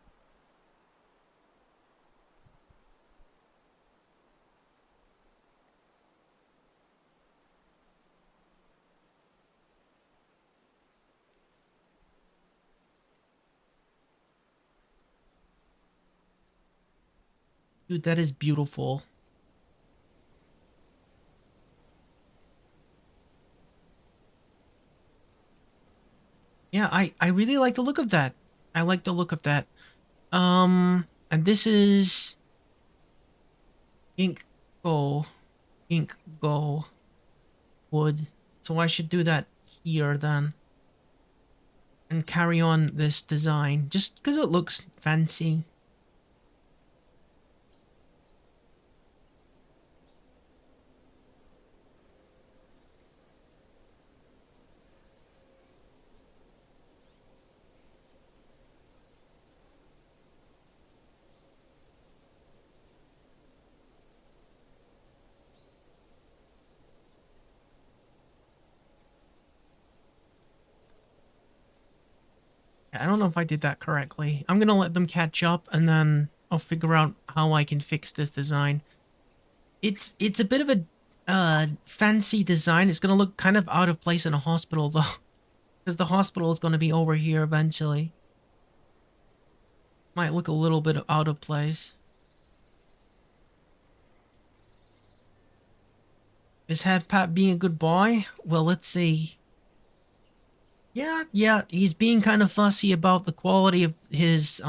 Dude, that is beautiful. Yeah, I really like the look of that. I like the look of that. And this is ink go, ink go wood. So I should do that here then, and carry on this design just because it looks fancy. I don't know if I did that correctly. I'm gonna let them catch up, and then I'll figure out how I can fix this design. It's a bit of a fancy design. It's gonna look kind of out of place in a hospital though, because the hospital is gonna be over here eventually. Might look a little bit out of place. Is Head Pat being a good boy? Well, let's see. Yeah, he's being kind of fussy about the quality of his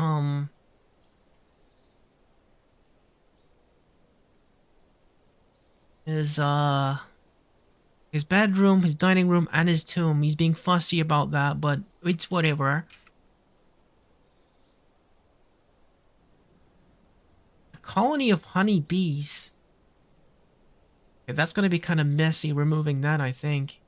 his bedroom, his dining room, and his tomb. He's being fussy about that, but it's whatever. A colony of honeybees. Okay, that's gonna be kind of messy removing that, I think.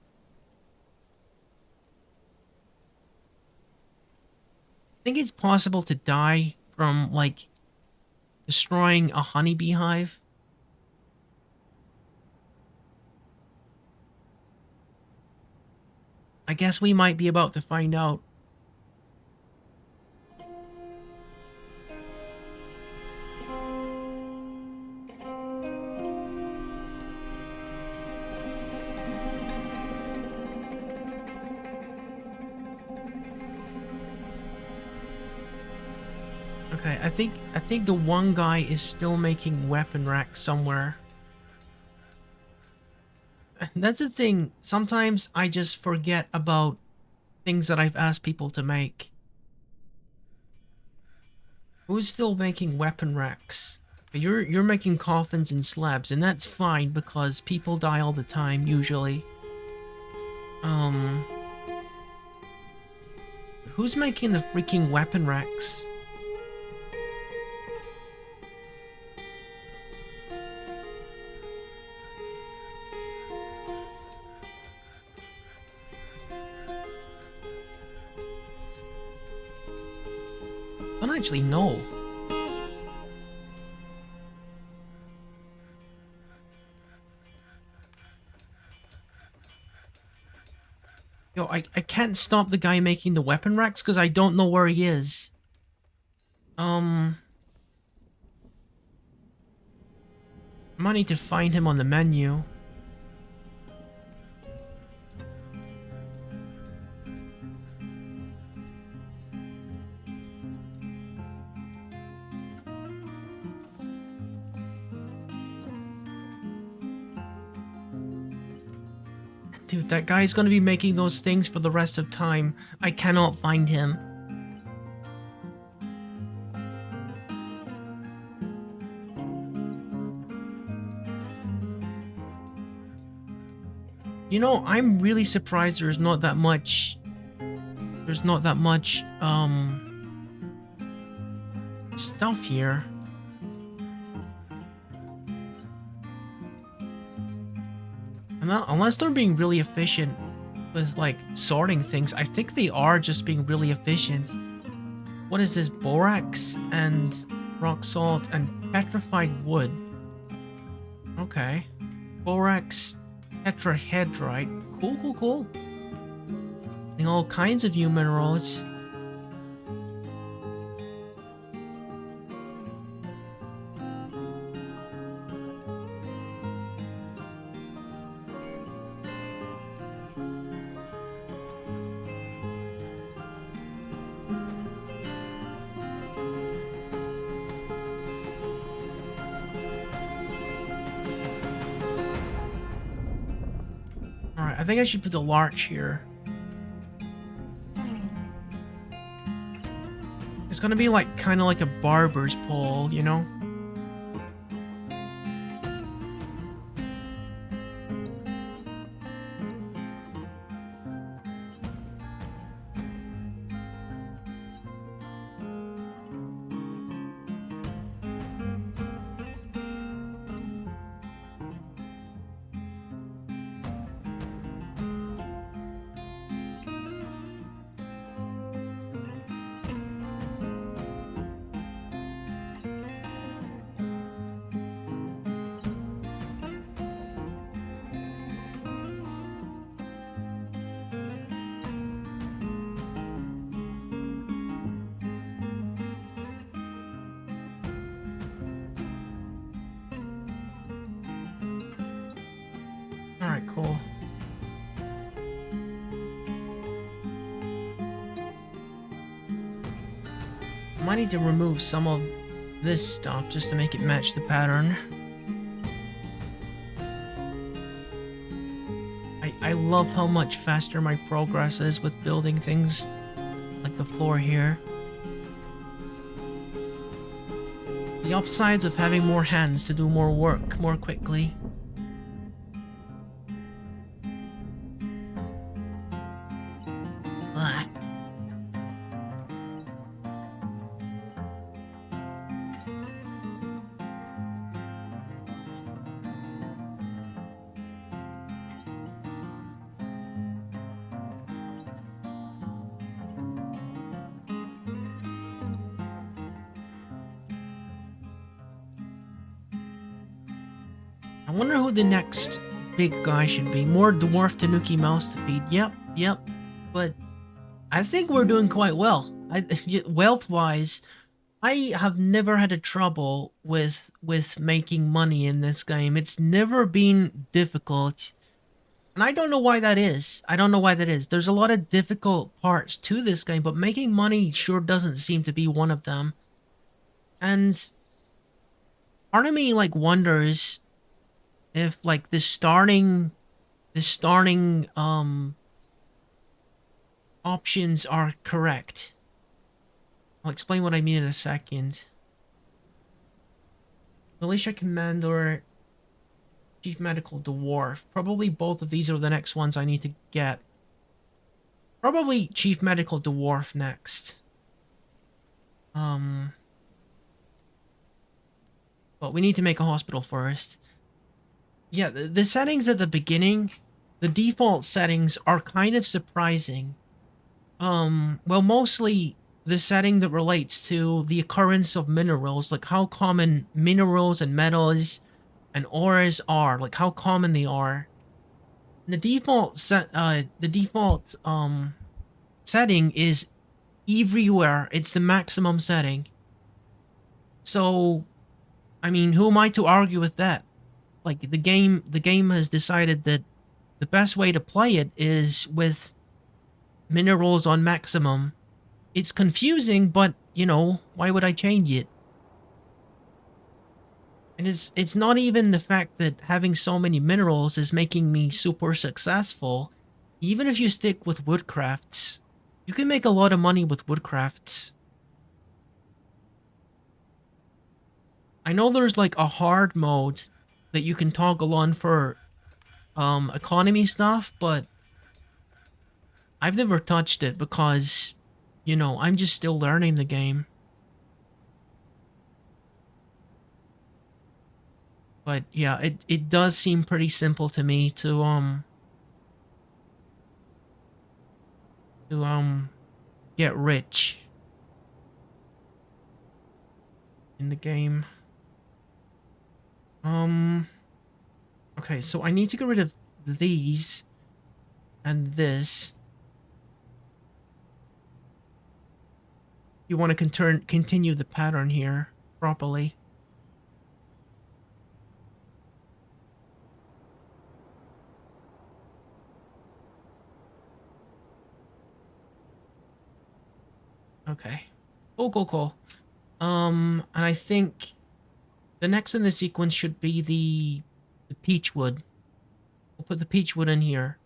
I think it's possible to die from, like, destroying a honeybee hive. I guess we might be about to find out. Okay, I think the one guy is still making weapon racks somewhere. That's the thing. Sometimes I just forget about things that I've asked people to make. Who's still making weapon racks? You're making coffins and slabs, and that's fine because people die all the time usually. Who's making the freaking weapon racks? I don't actually know. Yo, I can't stop the guy making the weapon racks because I don't know where he is. I might need to find him on the menu. Dude, that guy's gonna be making those things for the rest of time. I cannot find him. You know, I'm really surprised there's not that much... stuff here. Unless they're being really efficient with, like, sorting things. I think they are just being really efficient. What is this? Borax and rock salt and petrified wood. Okay. Borax, tetrahedrite. Cool. And all kinds of new minerals. Alright, I think I should put the larch here. It's gonna be like, kind of like a barber's pole, you know? cool. Might need to remove some of this stuff just to make it match the pattern. I love how much faster my progress is with building things like the floor here. The upsides of having more hands to do more work more quickly. Ugh. I wonder who the next big guy should be. More Dwarf Tanuki Mouse to feed. Yep. But I think we're doing quite well. Wealth-wise, I have never had a trouble with making money in this game. It's never been difficult. And I don't know why that is. There's a lot of difficult parts to this game, but making money sure doesn't seem to be one of them. And part of me like wonders if like the starting options are correct. I'll explain what I mean in a second. Militia Commander, Chief Medical Dwarf. Probably both of these are the next ones I need to get. Probably Chief Medical Dwarf next. But we need to make a hospital first. Yeah, the settings at the beginning, the default settings are kind of surprising. Well, mostly the setting that relates to the occurrence of minerals, like how common minerals and metals and ores are, like how common they are. The default setting is everywhere. It's the maximum setting. So, I mean, who am I to argue with that? Like the game has decided that the best way to play it is with minerals on maximum. It's confusing, but you know, why would I change it? And it's not even the fact that having so many minerals is making me super successful. Even if you stick with woodcrafts, you can make a lot of money with woodcrafts. I know there's like a hard mode that you can toggle on for economy stuff, but I've never touched it because, you know, I'm just still learning the game. But yeah, it does seem pretty simple to me to get rich in the game. Okay, so I need to get rid of these and this. You want to continue the pattern here properly. Okay. Cool. And I think the next in the sequence should be the peach wood. We'll put the peach wood in here.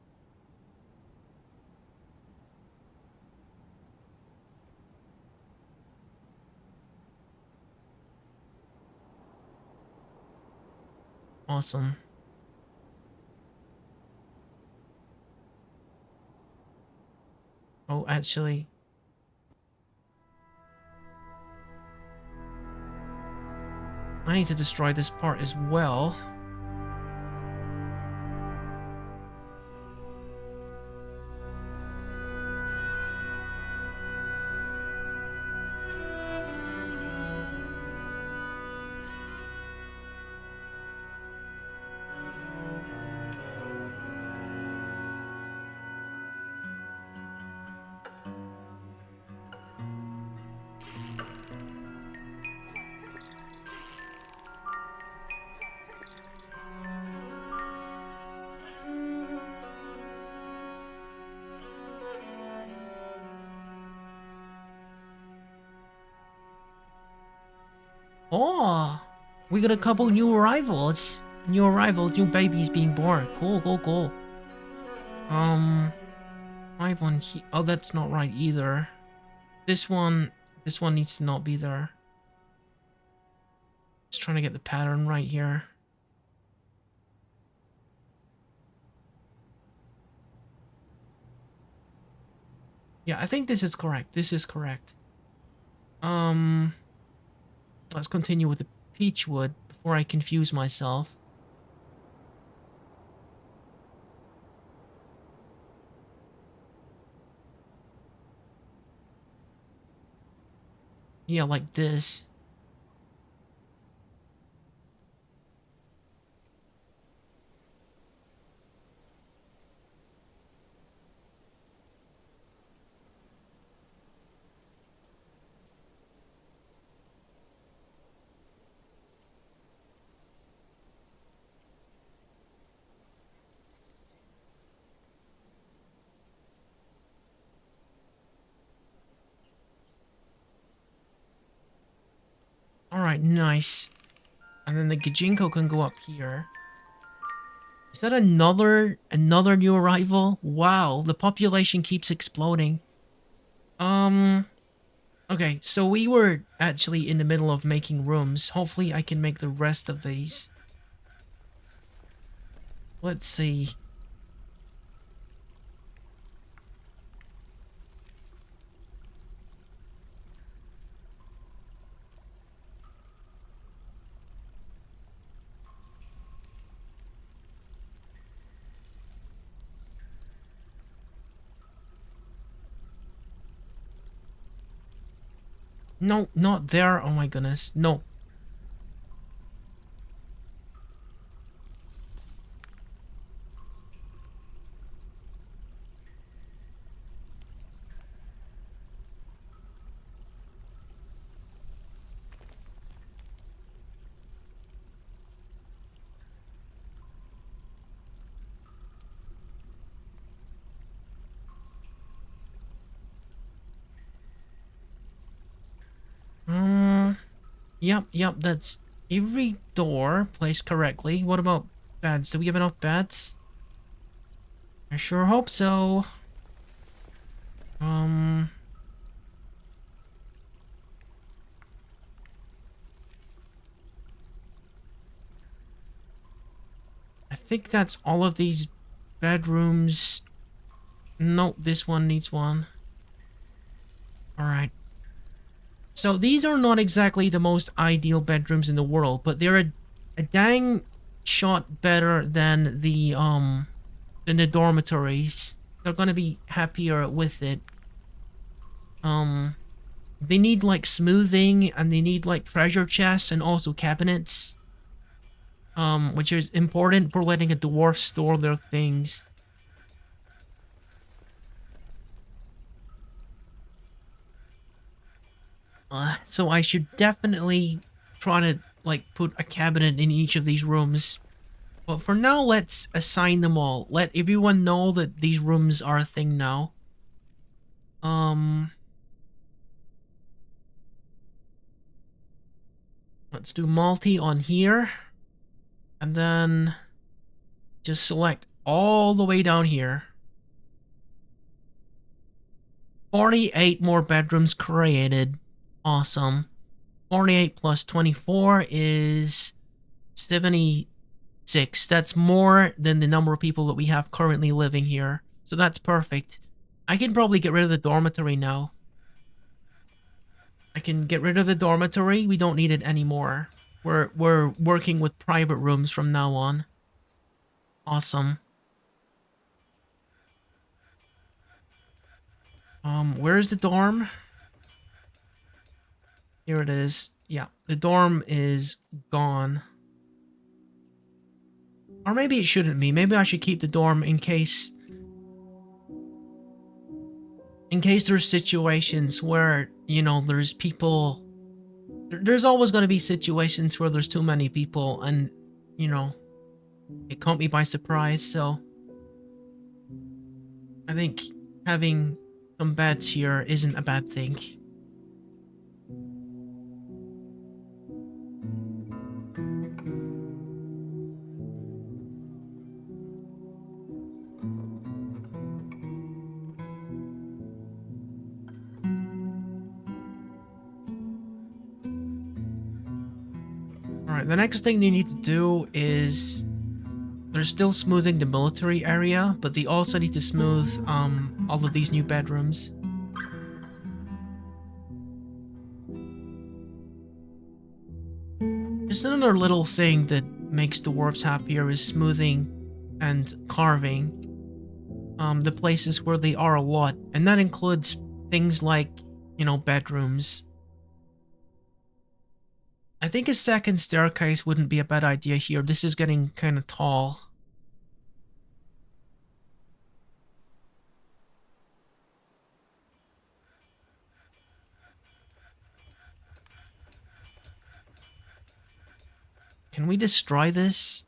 Awesome. Oh, actually, I need to destroy this part as well. Oh, we got a couple new arrivals. New arrivals, new babies being born. Cool, cool, cool. Um, I one here. Oh, that's not right either. This one needs to not be there. Just trying to get the pattern right here. Yeah, I think this is correct. This is correct. Let's continue with the peach wood before I confuse myself. Yeah, like this. Alright, nice. And then the Gajinko can go up here. Is that another new arrival? Wow, the population keeps exploding. Okay, so we were actually in the middle of making rooms. Hopefully I can make the rest of these. Let's see. No, not there. Oh my goodness. No. Yep, that's every door placed correctly. What about beds? Do we have enough beds? I sure hope so. Um, I think that's all of these bedrooms. No, this one needs one. Alright. So these are not exactly the most ideal bedrooms in the world, but they're a dang shot better than the dormitories. They're gonna be happier with it. They need like smoothing and they need like treasure chests and also cabinets. Which is important for letting a dwarf store their things. So I should definitely try to like put a cabinet in each of these rooms. But for now, let's assign them all. Let everyone know that these rooms are a thing now. Let's do multi on here. And then just select all the way down here. 48 more bedrooms created. Awesome. 48 plus 24 is 76. That's more than the number of people that we have currently living here. So that's perfect. I can probably get rid of the dormitory now. I can get rid of the dormitory. We don't need it anymore. We're working with private rooms from now on. Awesome. Where's the dorm? Here it is. Yeah, the dorm is gone. Or maybe it shouldn't be. Maybe I should keep the dorm in case there's situations where, you know, there's people. There's always going to be situations where there's too many people and, you know, it caught me by surprise, so I think having some beds here isn't a bad thing. Alright, the next thing they need to do is... They're still smoothing the military area, but they also need to smooth all of these new bedrooms. Just another little thing that makes the dwarves happier is smoothing and carving the places where they are a lot. And that includes things like, you know, bedrooms. I think a second staircase wouldn't be a bad idea here. This is getting kind of tall. Can we destroy this?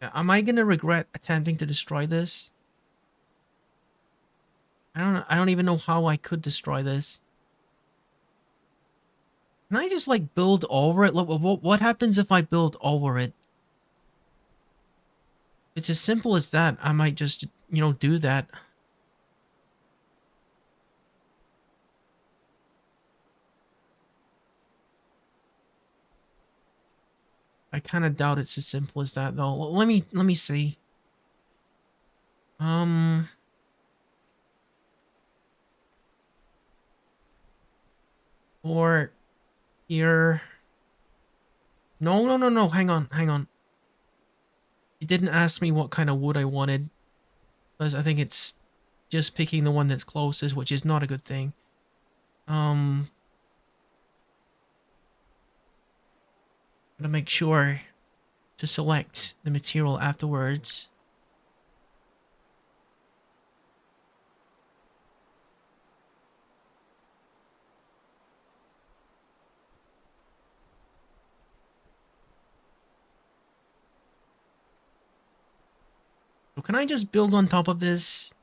Am I gonna regret attempting to destroy this? I don't even know how I could destroy this. Can I just like build over it? What happens if I build over it? It's as simple as that. I might just, you know, do that. I kind of doubt it's as simple as that though. Let me see. Or here. No. Hang on. It didn't ask me what kind of wood I wanted. Because I think it's just picking the one that's closest, which is not a good thing. Gotta make sure to select the material afterwards. So can I just build on top of this?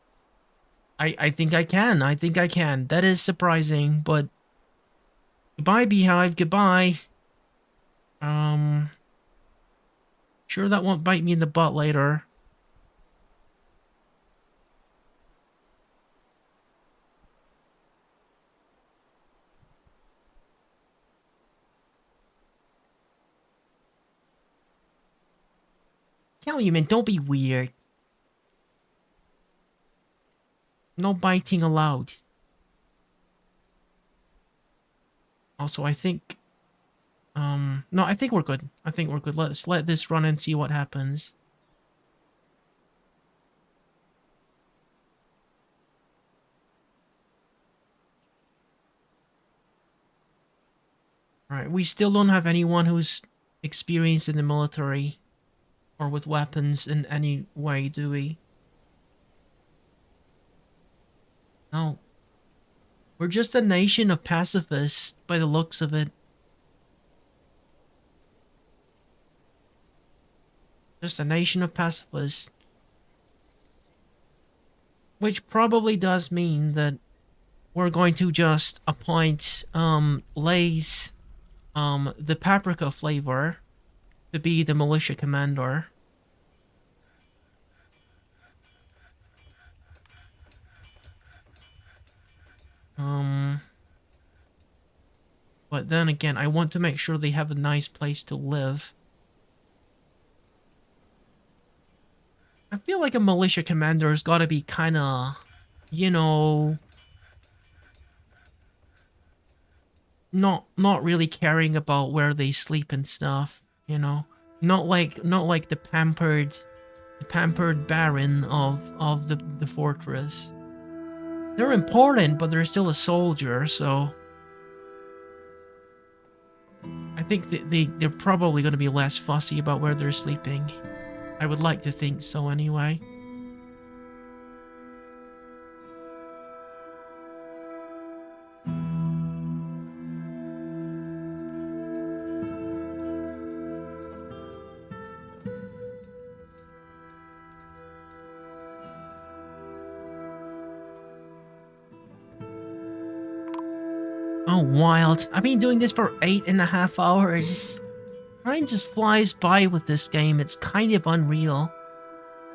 I think I can. I think I can. That is surprising, but... Goodbye, beehive. Goodbye. Sure that won't bite me in the butt later. Tell you, man, don't be weird. No biting allowed. Also, I think... no, I think we're good. I think we're good. Let's let this run and see what happens. Alright, we still don't have anyone who's experienced in the military or with weapons in any way, do we? No. We're just a nation of pacifists by the looks of it. Just a nation of pacifists. Which probably does mean that we're going to just appoint Lay's the paprika flavor to be the militia commander. But then again, I want to make sure they have a nice place to live. I feel like a militia commander has got to be kind of, you know, not really caring about where they sleep and stuff, you know. Not like the pampered baron of the fortress. They're important, but they're still a soldier, so I think they're probably going to be less fussy about where they're sleeping. I would like to think so anyway. Oh, wild. I've been doing this for 8.5 hours. Time just flies by with this game. It's kind of unreal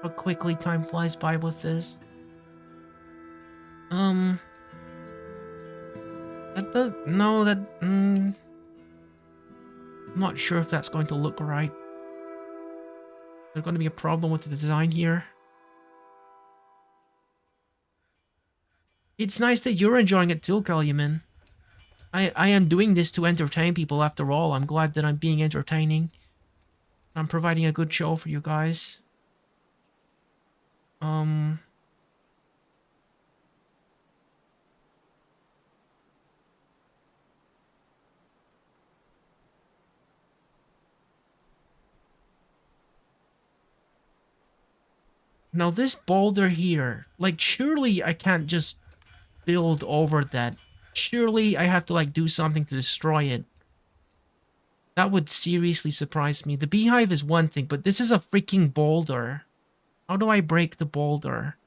how quickly time flies by with this. I'm not sure if that's going to look right. There's going to be a problem with the design here. It's nice that you're enjoying it too, Caluman. I am doing this to entertain people after all. I'm glad that I'm being entertaining. I'm providing a good show for you guys. Now this boulder here, like surely I can't just build over that. Surely I have to like do something to destroy it. That would seriously surprise me. The beehive is one thing, but this is a freaking boulder. How do I break the boulder?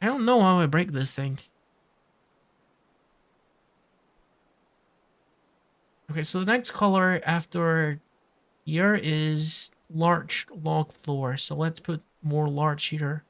I don't know how I break this thing. Okay, so the next color after here is large log floor. So let's put more large here.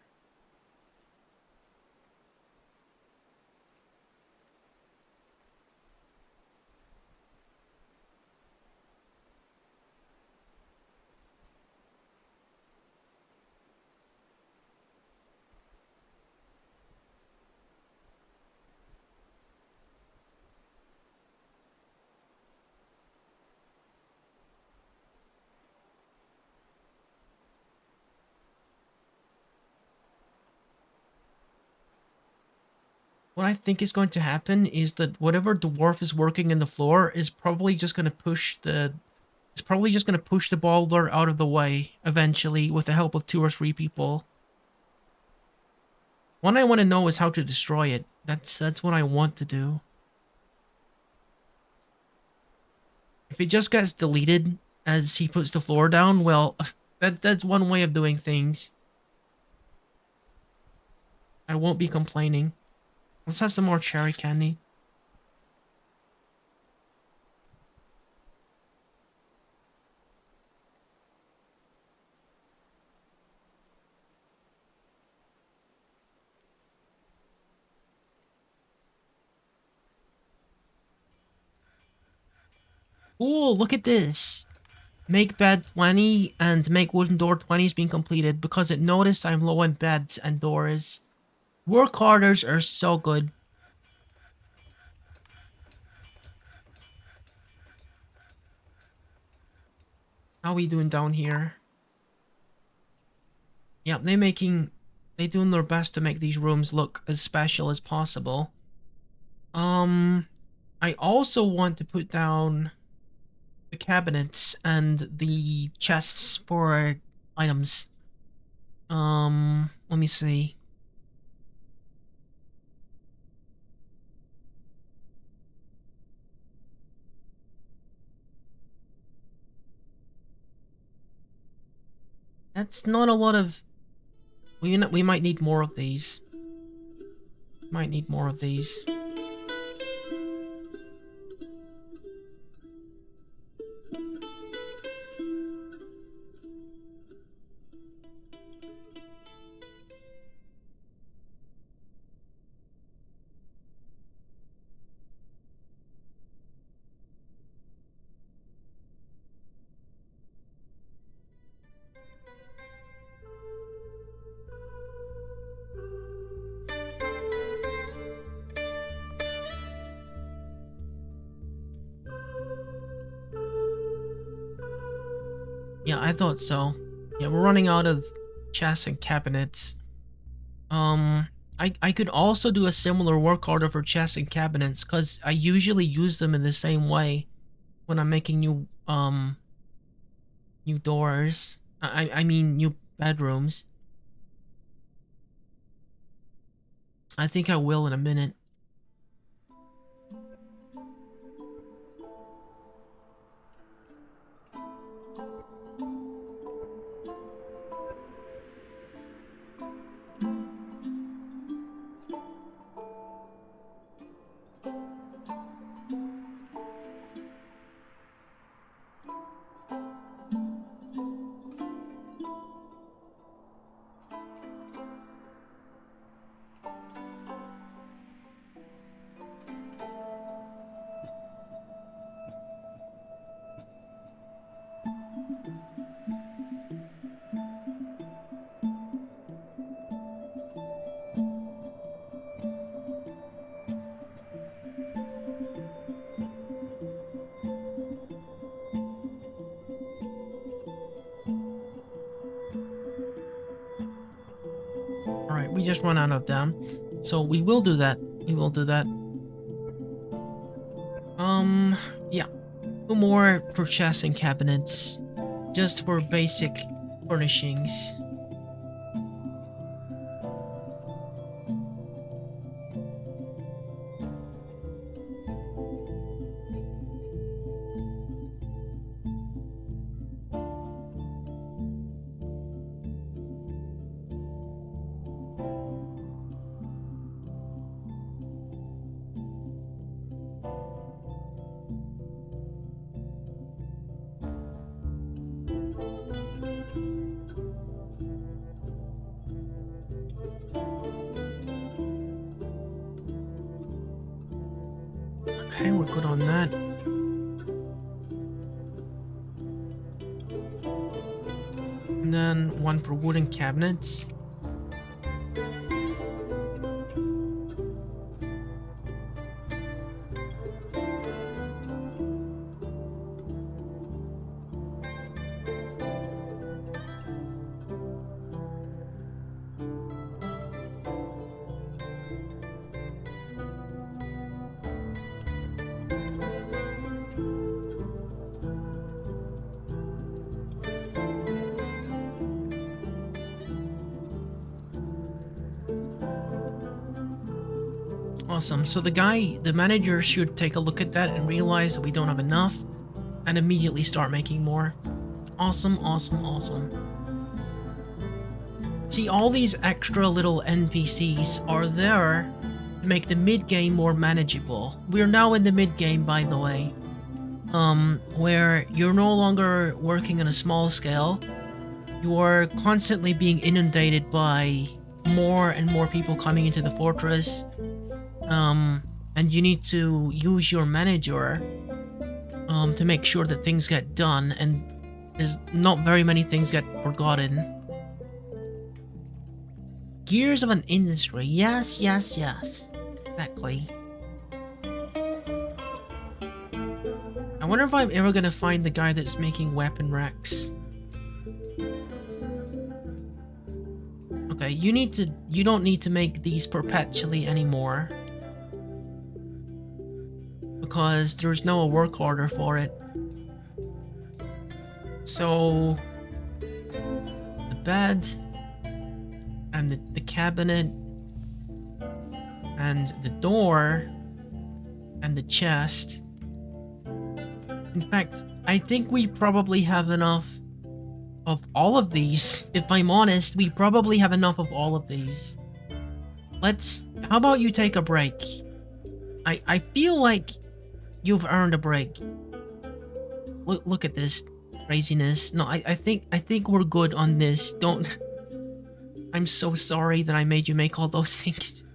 What I think is going to happen is that whatever dwarf is working in the floor is probably just going to push the... It's probably just going to push the boulder out of the way eventually with the help of 2 or 3 people. What I want to know is how to destroy it. That's what I want to do. If it just gets deleted as he puts the floor down, well, that's one way of doing things. I won't be complaining. Let's have some more cherry candy. Cool, look at this. Make bed 20 and make wooden door 20 is being completed because it noticed I'm low on beds and doors. Work orders are so good. How are we doing down here? Yeah, they doing their best to make these rooms look as special as possible. I also want to put down the cabinets and the chests for items. Let me see. That's not a lot of... We might need more of these. Might need more of these. Yeah, I thought so. Yeah, we're running out of chests and cabinets. I could also do a similar work order for chests and cabinets, because I usually use them in the same way when I'm making new doors. I mean new bedrooms. I think I will in a minute. Alright, we just run out of them. So we will do that. We will do that. Yeah. 2 more for chests and cabinets. Just for basic furnishings. Okay, we're good on that. And then 1 for wooden cabinets. Awesome. So the manager should take a look at that and realize that we don't have enough and immediately start making more. Awesome, awesome, awesome. See, all these extra little NPCs are there to make the mid-game more manageable. We're now in the mid-game, by the way. Where you're no longer working on a small scale. You are constantly being inundated by more and more people coming into the fortress. And you need to use your manager to make sure that things get done, and there's not very many things get forgotten. Gears of an industry. Yes, yes, yes. Exactly. I wonder if I'm ever gonna find the guy that's making weapon racks. Okay, you don't need to make these perpetually anymore. Because there's no work order for it. So the bed and the cabinet and the door and the chest. In fact, I think we probably have enough of all of these. If I'm honest, we probably have enough of all of these. How about you take a break? I feel like you've earned a break. Look at this craziness. No, I think we're good on this. Don't. I'm so sorry that I made you make all those things.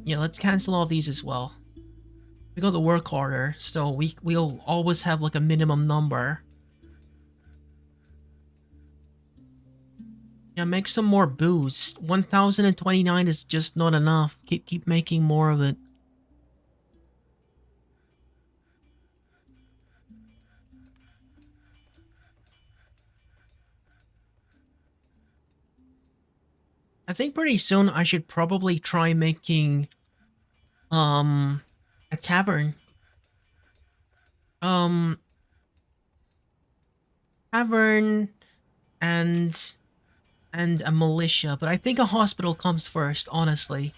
Let's cancel all these as well. We got the work harder, so we'll always have like a minimum number. Yeah, make some more booze. 1029 is just not enough. Keep making more of it. I think pretty soon I should probably try making a tavern. Tavern and a militia, but I think a hospital comes first, honestly.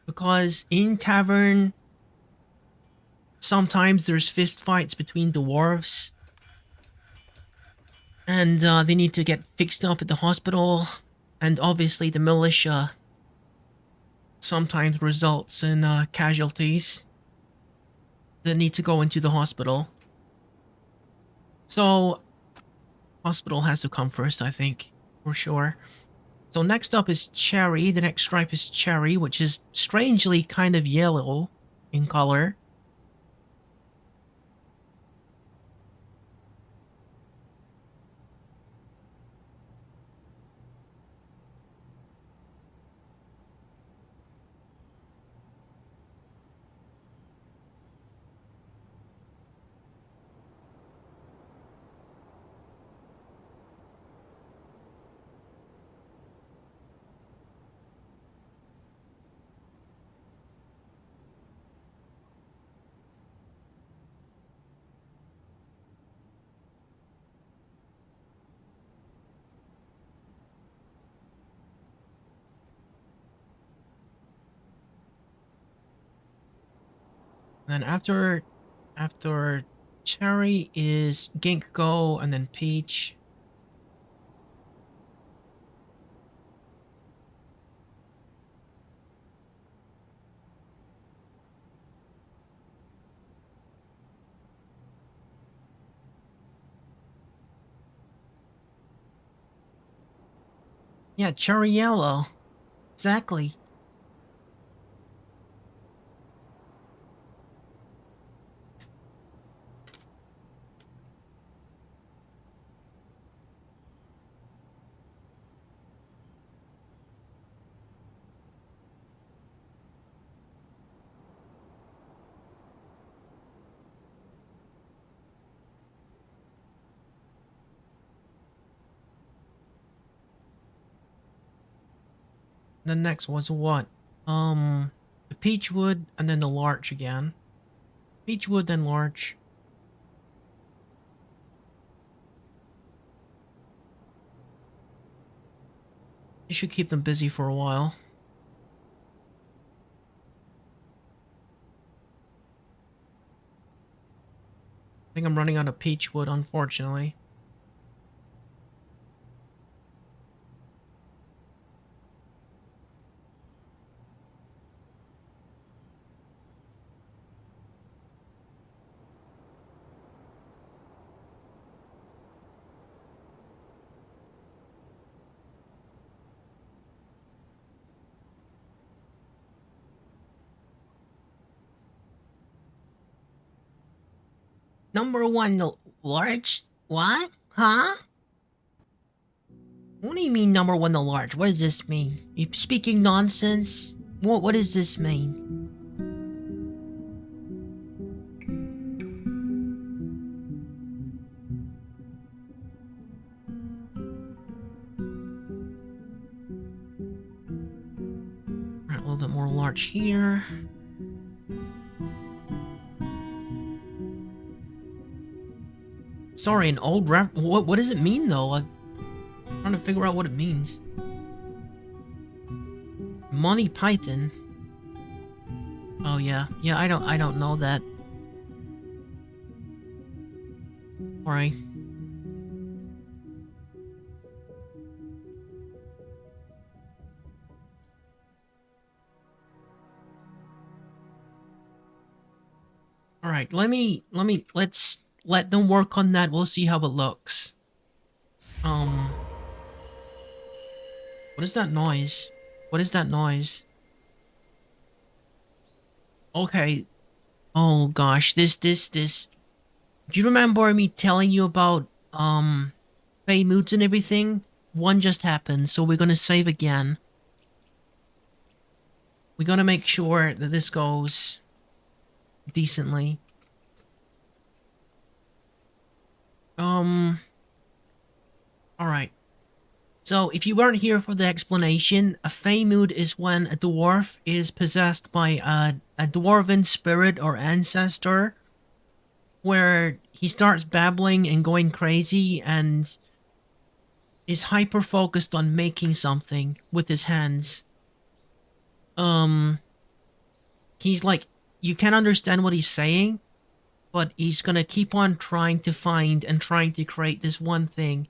Because in tavern, sometimes there's fist fights between dwarves. And they need to get fixed up at the hospital. And obviously the militia sometimes results in casualties that need to go into the hospital. So, hospital has to come first, I think, for sure. So next up is cherry. The next stripe is cherry, which is strangely kind of yellow in color. Then after cherry is ginkgo and then peach. Yeah, cherry yellow. Exactly. The next was what? The peach wood and then the larch again. Peach wood, then larch. You should keep them busy for a while. I think I'm running out of peach wood, unfortunately. Number one, the large? What? Huh? What do you mean number one, the large? What does this mean? You speaking nonsense? What does this mean? Alright, a little bit more large here. Sorry, an old what does it mean though? I'm trying to figure out what it means. Monty Python. Oh yeah. Yeah, I don't know that. Alright. Alright, let's let them work on that. We'll see how it looks. What is that noise? What is that noise? Okay. Oh gosh, this. Do you remember me telling you about, Fey moods and everything? One just happened, so we're gonna save again. We gotta make sure that this goes decently. Alright. So, if you weren't here for the explanation, a Fey mood is when a dwarf is possessed by a dwarven spirit or ancestor, where he starts babbling and going crazy and is hyper focused on making something with his hands. He's like, you can't understand what he's saying, but he's gonna keep on trying to find and trying to create this one thing.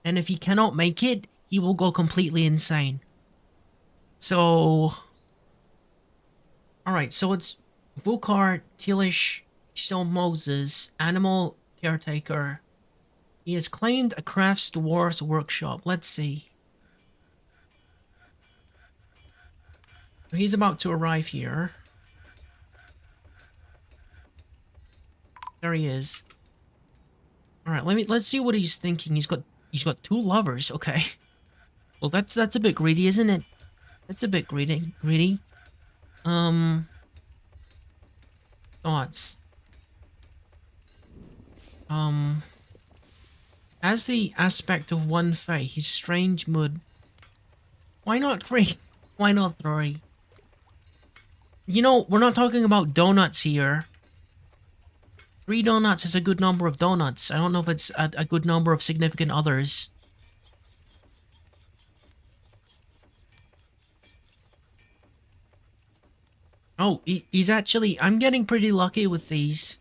And if he cannot make it, he will go completely insane. So... Alright, so it's Vukar Tilish Shel Moses, animal caretaker. He has claimed a crafts dwarf's workshop. Let's see. He's about to arrive here. There he is. Alright, let's see what he's thinking. He's got two lovers, okay. Well, that's a bit greedy, isn't it? That's a bit greedy. Thoughts. As the aspect of one Fey, his strange mood. Why not three? Why not three? You know, we're not talking about donuts here. 3 donuts is a good number of donuts. I don't know if it's a good number of significant others. Oh, he's actually... I'm getting pretty lucky with these.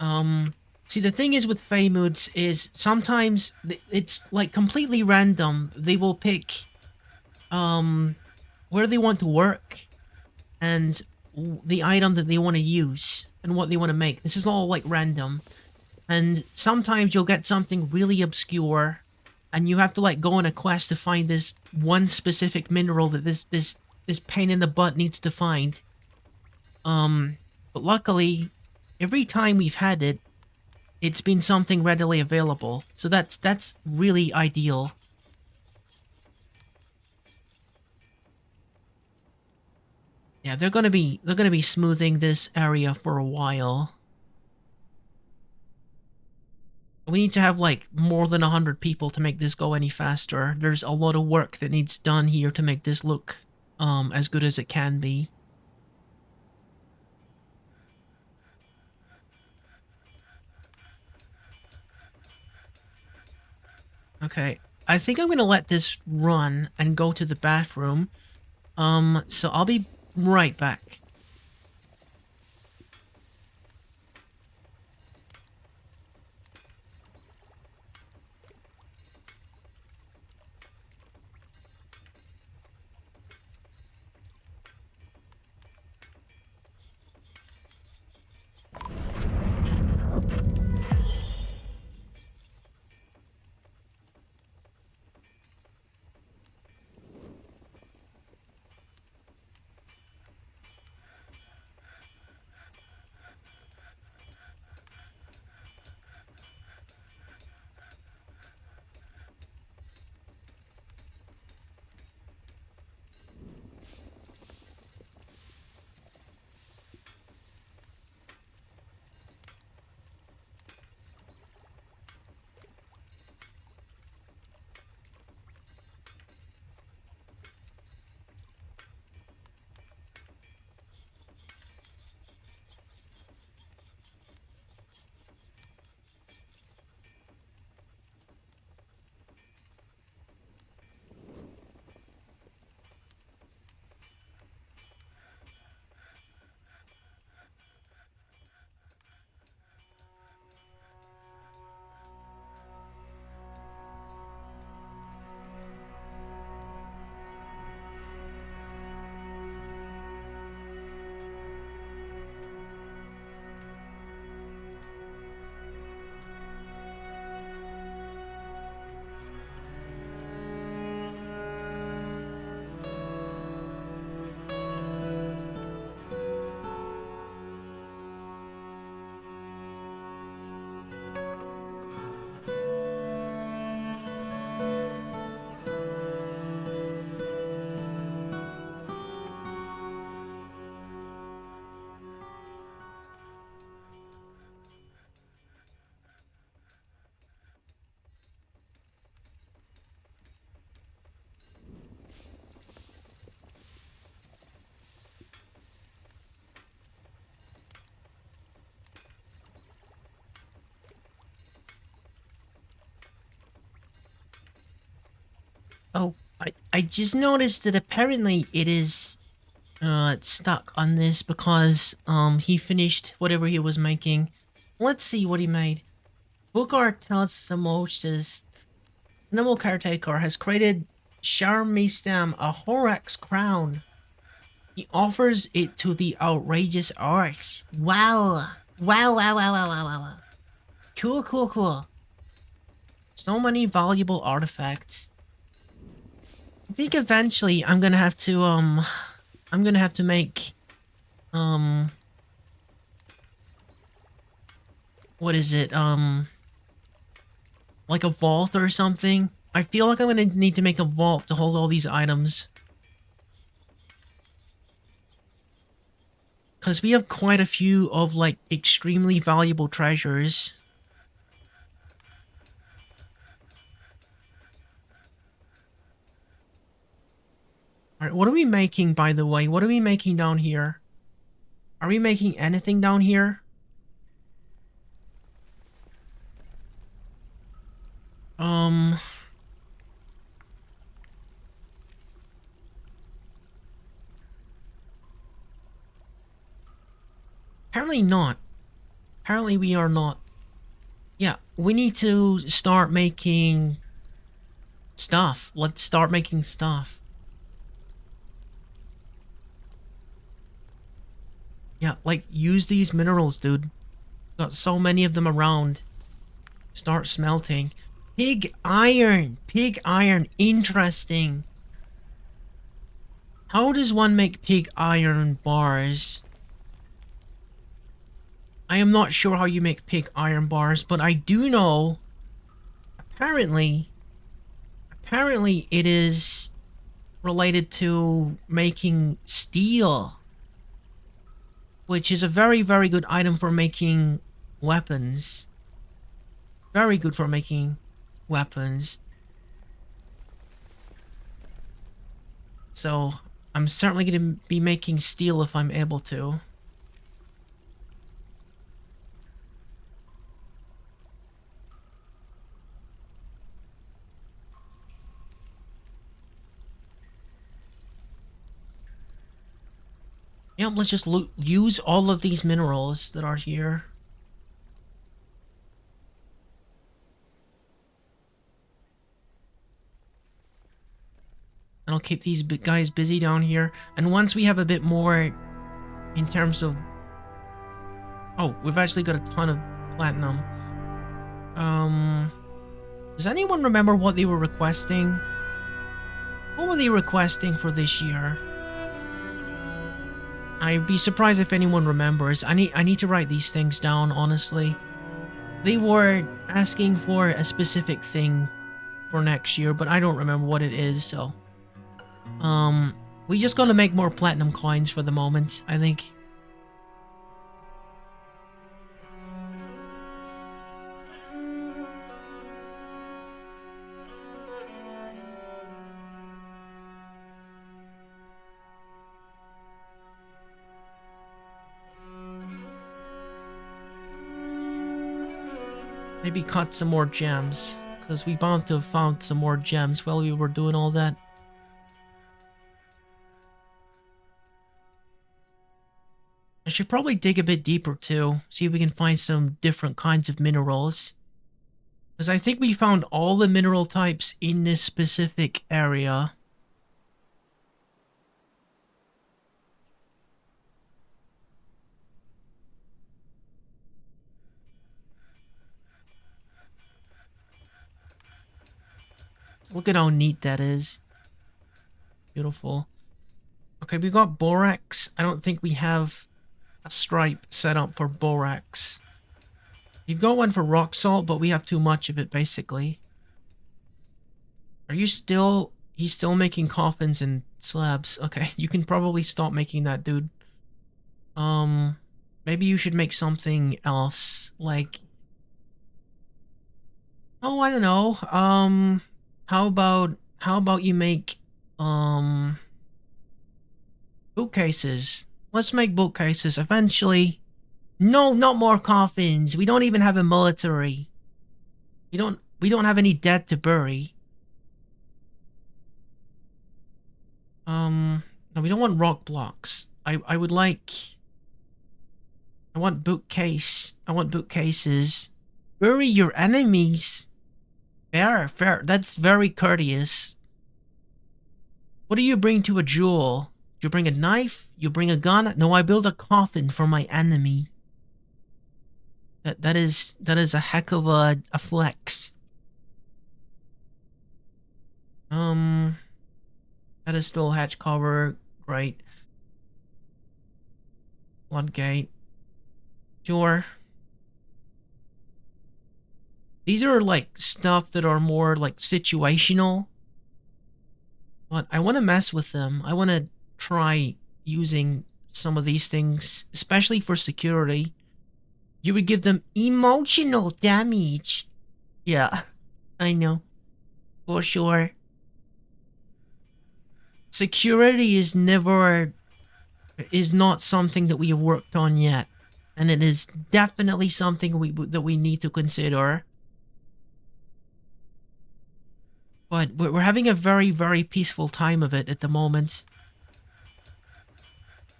See, the thing is with Fey moods is sometimes it's like completely random. They will pick, where they want to work and the item that they want to use and what they want to make. This is all like random. And sometimes you'll get something really obscure and you have to like go on a quest to find this one specific mineral that this pain in the butt needs to find. But luckily, every time we've had it, it's been something readily available. So that's really ideal. Yeah, they're gonna be smoothing this area for a while. We need to have like more than 100 people to make this go any faster. There's a lot of work that needs done here to make this look as good as it can be. Okay, I think I'm gonna let this run and go to the bathroom. So I'll be right back. Oh, I just noticed that apparently it is stuck on this because he finished whatever he was making. Let's see what he made. Booker tells Samos's animal caretaker has created Charmistam a Horax crown. He offers it to the outrageous arts. Wow. Wow, wow, wow, wow, wow, wow, wow. Cool, cool, cool. So many valuable artifacts. I think eventually I'm gonna have to make, what is it, like a vault or something. I feel like I'm gonna need to make a vault to hold all these items. Because we have quite a few of, like, extremely valuable treasures. Alright, what are we making, by the way? What are we making down here? Are we making anything down here? Um... Apparently not. Apparently we are not. Yeah, we need to start making stuff. Let's start making stuff. Yeah, like, use these minerals, dude. Got so many of them around. Start smelting. Pig iron. Pig iron. Interesting. How does one make pig iron bars? I am not sure how you make pig iron bars, but I do know, apparently it is related to making steel, which is a very, very good item for making weapons. Very good for making weapons. So, I'm certainly going to be making steel if I'm able to. Yeah, let's just use all of these minerals that are here. And I'll keep these guys busy down here. And once we have a bit more in terms of... Oh, we've actually got a ton of platinum. Does anyone remember what they were requesting? What were they requesting for this year? I'd be surprised if anyone remembers. I need to write these things down, honestly. They were asking for a specific thing for next year, but I don't remember what it is, so... we just gotta make more platinum coins for the moment, I think. Maybe cut some more gems, because we bound to have found some more gems while we were doing all that. I should probably dig a bit deeper too, see if we can find some different kinds of minerals. Because I think we found all the mineral types in this specific area. Look at how neat that is. Beautiful. Okay, we got borax. I don't think we have a stripe set up for borax. You've got one for rock salt, but we have too much of it, basically. Are you still... He's still making coffins and slabs. Okay, you can probably stop making that, dude. Maybe you should make something else, like... Oh, I don't know. How about you make, bookcases? Let's make bookcases eventually. No, not more coffins. We don't even have a military. We don't have any dead to bury. No, we don't want rock blocks. I would like... I want bookcase. I want bookcases. Bury your enemies. Fair, fair. That's very courteous. What do you bring to a duel? You bring a knife? You bring a gun? No, I build a coffin for my enemy. That is a heck of a flex. That is still hatch cover. Great. Floodgate. Sure. These are like stuff that are more like situational. But I want to mess with them. I want to try using some of these things, especially for security. You would give them emotional damage. Yeah, I know. For sure. Security is not something that we have worked on yet. And it is definitely something that we need to consider. But we're having a very, very peaceful time of it at the moment.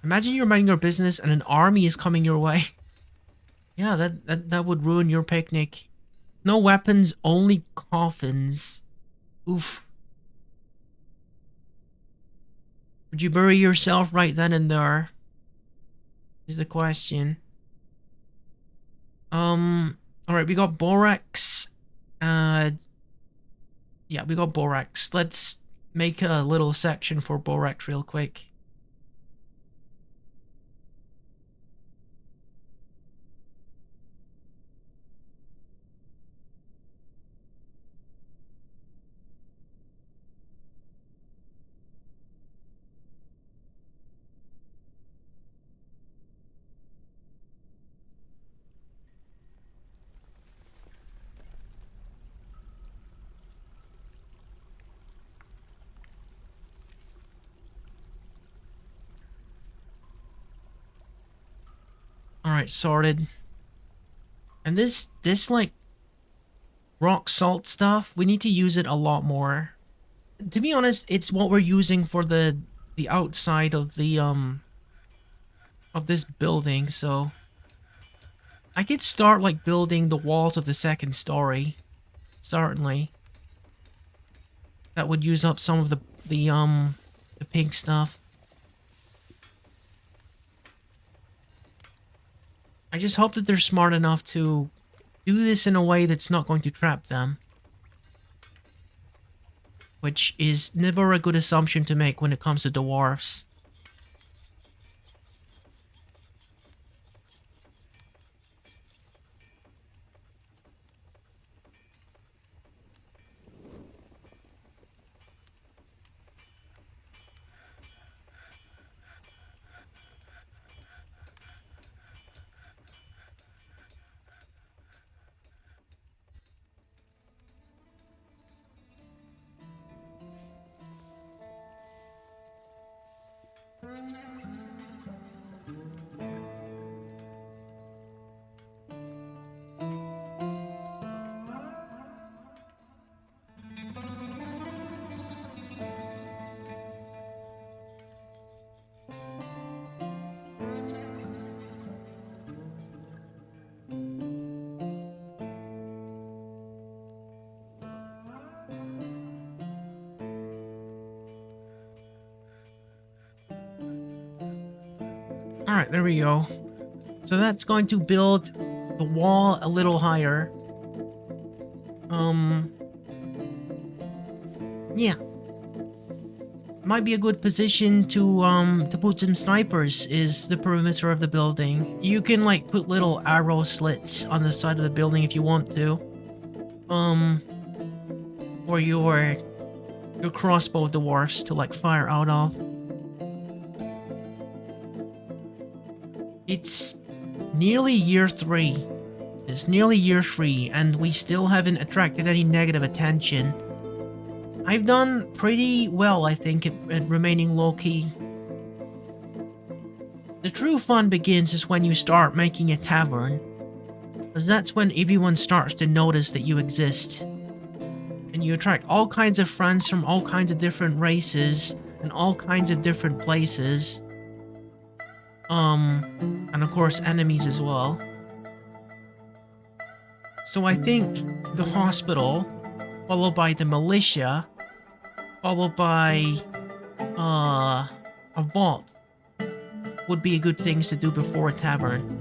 Imagine you're minding your business and an army is coming your way. Yeah, that would ruin your picnic. No weapons, only coffins. Oof. Would you bury yourself right then and there? Is the question. Alright, we got borax. Uh, yeah, we got borax. Let's make a little section for borax real quick. Alright, sorted. And this like rock salt stuff, we need to use it a lot more. To be honest, it's what we're using for the outside of the of this building, so I could start like building the walls of the second story. Certainly. That would use up some of the pink stuff. I just hope that they're smart enough to do this in a way that's not going to trap them. Which is never a good assumption to make when it comes to dwarves. Alright, there we go. So that's going to build the wall a little higher. Yeah. Might be a good position to put some snipers is the perimeter of the building. You can like put little arrow slits on the side of the building if you want to. Or your crossbow dwarfs to like fire out of. It's nearly year 3. It's nearly year 3, and we still haven't attracted any negative attention. I've done pretty well, I think, at remaining low-key. The true fun begins is when you start making a tavern, because that's when everyone starts to notice that you exist. And you attract all kinds of friends from all kinds of different races, and all kinds of different places. And of course enemies as well. So I think the hospital, followed by the militia, followed by, a vault, would be good things to do before a tavern.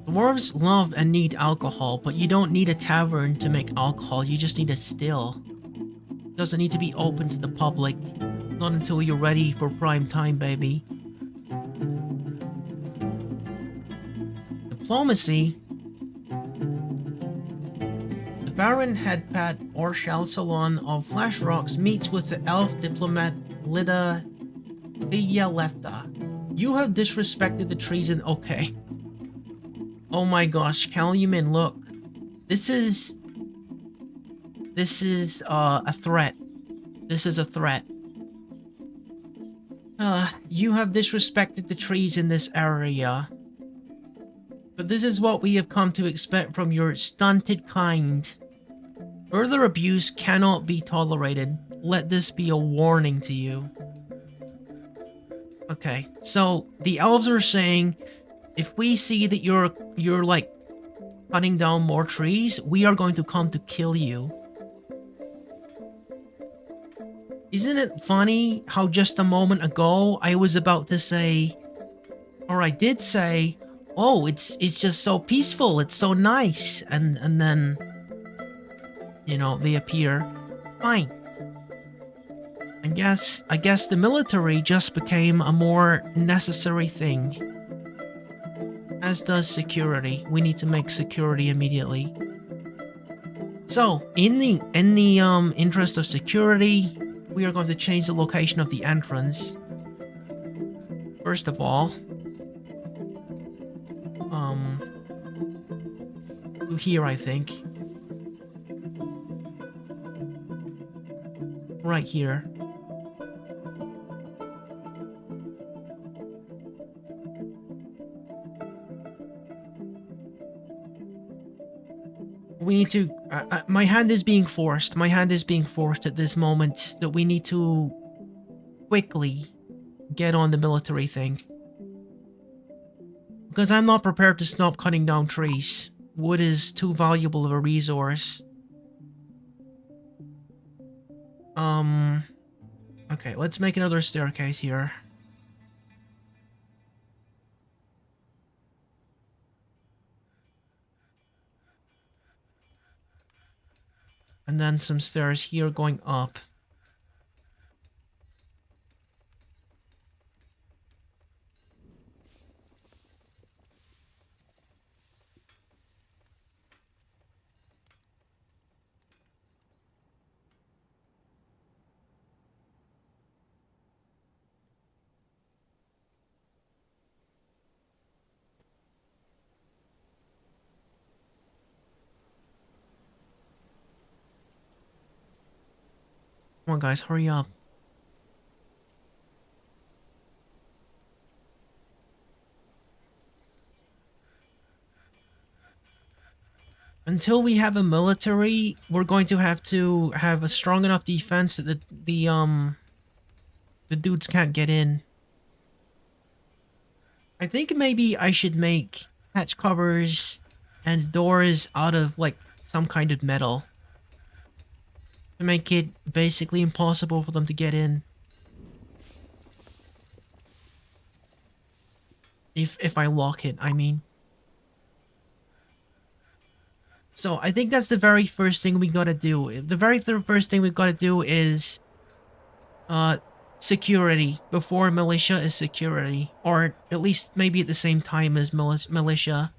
Dwarves love and need alcohol, but you don't need a tavern to make alcohol, you just need a still. It doesn't need to be open to the public. Not until you're ready for prime time, baby. Diplomacy? The Baron Headpat Orshal Salon of Flash Rocks meets with the elf diplomat Lida Lefta. You have disrespected the treason. Okay. Oh my gosh, Calumet, look. This is a threat. This is a threat. You have disrespected the trees in this area. But this is what we have come to expect from your stunted kind. Further abuse cannot be tolerated. Let this be a warning to you. Okay, so the elves are saying, if we see that you're like cutting down more trees, we are going to come to kill you. Isn't it funny how just a moment ago I was about to say, or I did say, oh, it's just so peaceful, it's so nice, and then, you know, they appear. Fine. I guess the military just became a more necessary thing. As does security. We need to make security immediately. So, in the interest of security, we are going to change the location of the entrance. First of all, to here, I think. Right here. We need to... my hand is being forced. My hand is being forced at this moment that we need to quickly get on the military thing. Because I'm not prepared to stop cutting down trees. Wood is too valuable of a resource. Okay, let's make another staircase here. And then some stairs here going up. Come on, guys, hurry up. Until we have a military, we're going to have a strong enough defense that the dudes can't get in. I think maybe I should make hatch covers and doors out of, like, some kind of metal. To make it basically impossible for them to get in. If I lock it, I mean. So I think that's the very first thing we gotta do. The very first thing we gotta do is security. Before militia is security. Or at least maybe at the same time as militia.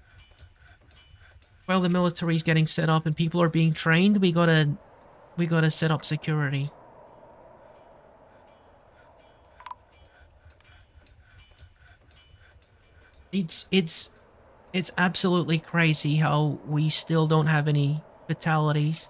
While the military is getting set up and people are being trained, we gotta set up security. It's absolutely crazy how we still don't have any fatalities.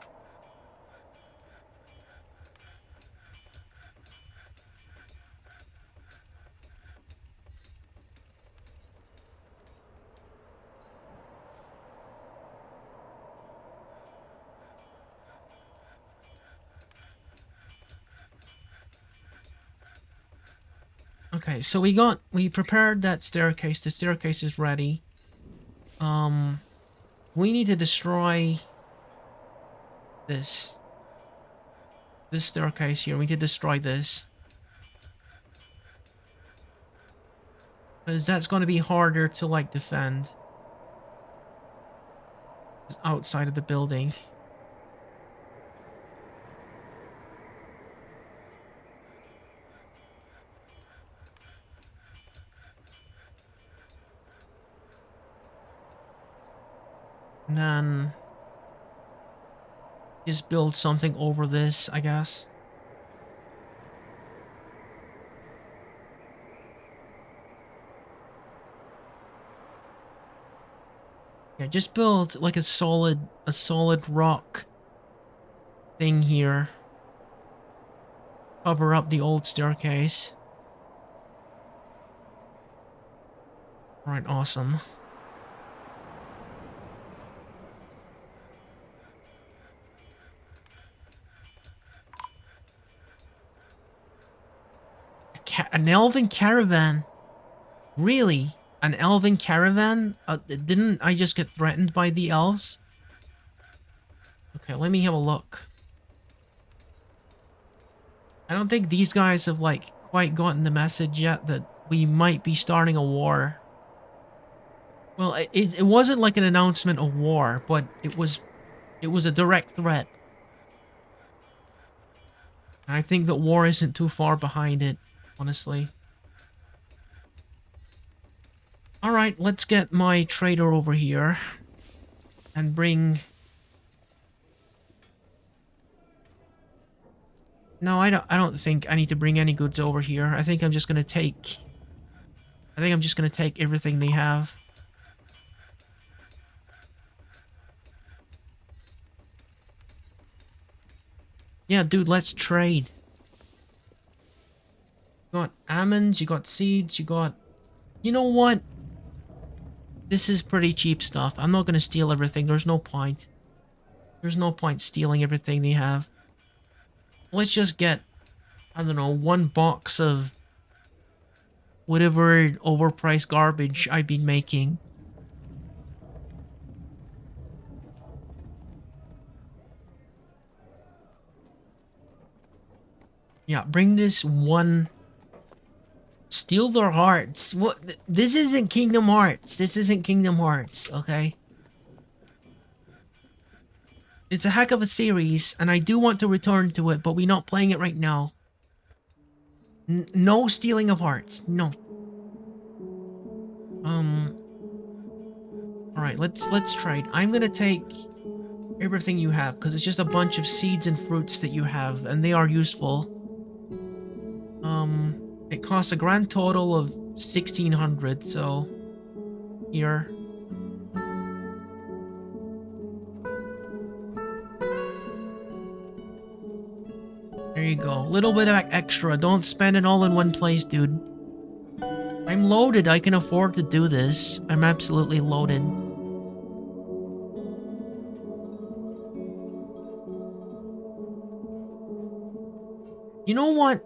Okay, so we prepared that staircase. The staircase is ready. We need to destroy this staircase here. We need to destroy this. Because that's going to be harder to, like, defend. It's outside of the building. And then just build something over this, I guess. Yeah, just build like a solid rock thing here. Cover up the old staircase. Alright, awesome. An elven caravan. Really? An elven caravan? Didn't I just get threatened by the elves? Okay, let me have a look. I don't think these guys have, like, quite gotten the message yet that we might be starting a war. Well, it wasn't like an announcement of war, but it was a direct threat. I think that war isn't too far behind it, honestly. Alright, let's get my trader over here and bring... No, I don't think I need to bring any goods over here. I think I'm just gonna take everything they have. Yeah, dude, let's trade. You got almonds, you got seeds, you got... You know what? This is pretty cheap stuff. I'm not gonna steal everything. There's no point. There's no point stealing everything they have. Let's just get, I don't know, one box of whatever overpriced garbage I've been making. Yeah, bring this one. Steal their hearts. What? This isn't Kingdom Hearts. This isn't Kingdom Hearts, okay? It's a heck of a series, and I do want to return to it, but we're not playing it right now. No stealing of hearts. No. Alright, let's trade. I'm gonna take everything you have, because it's just a bunch of seeds and fruits that you have, and they are useful. It costs a grand total of 1,600, so... Here. There you go. Little bit of extra. Don't spend it all in one place, dude. I'm loaded. I can afford to do this. I'm absolutely loaded. You know what?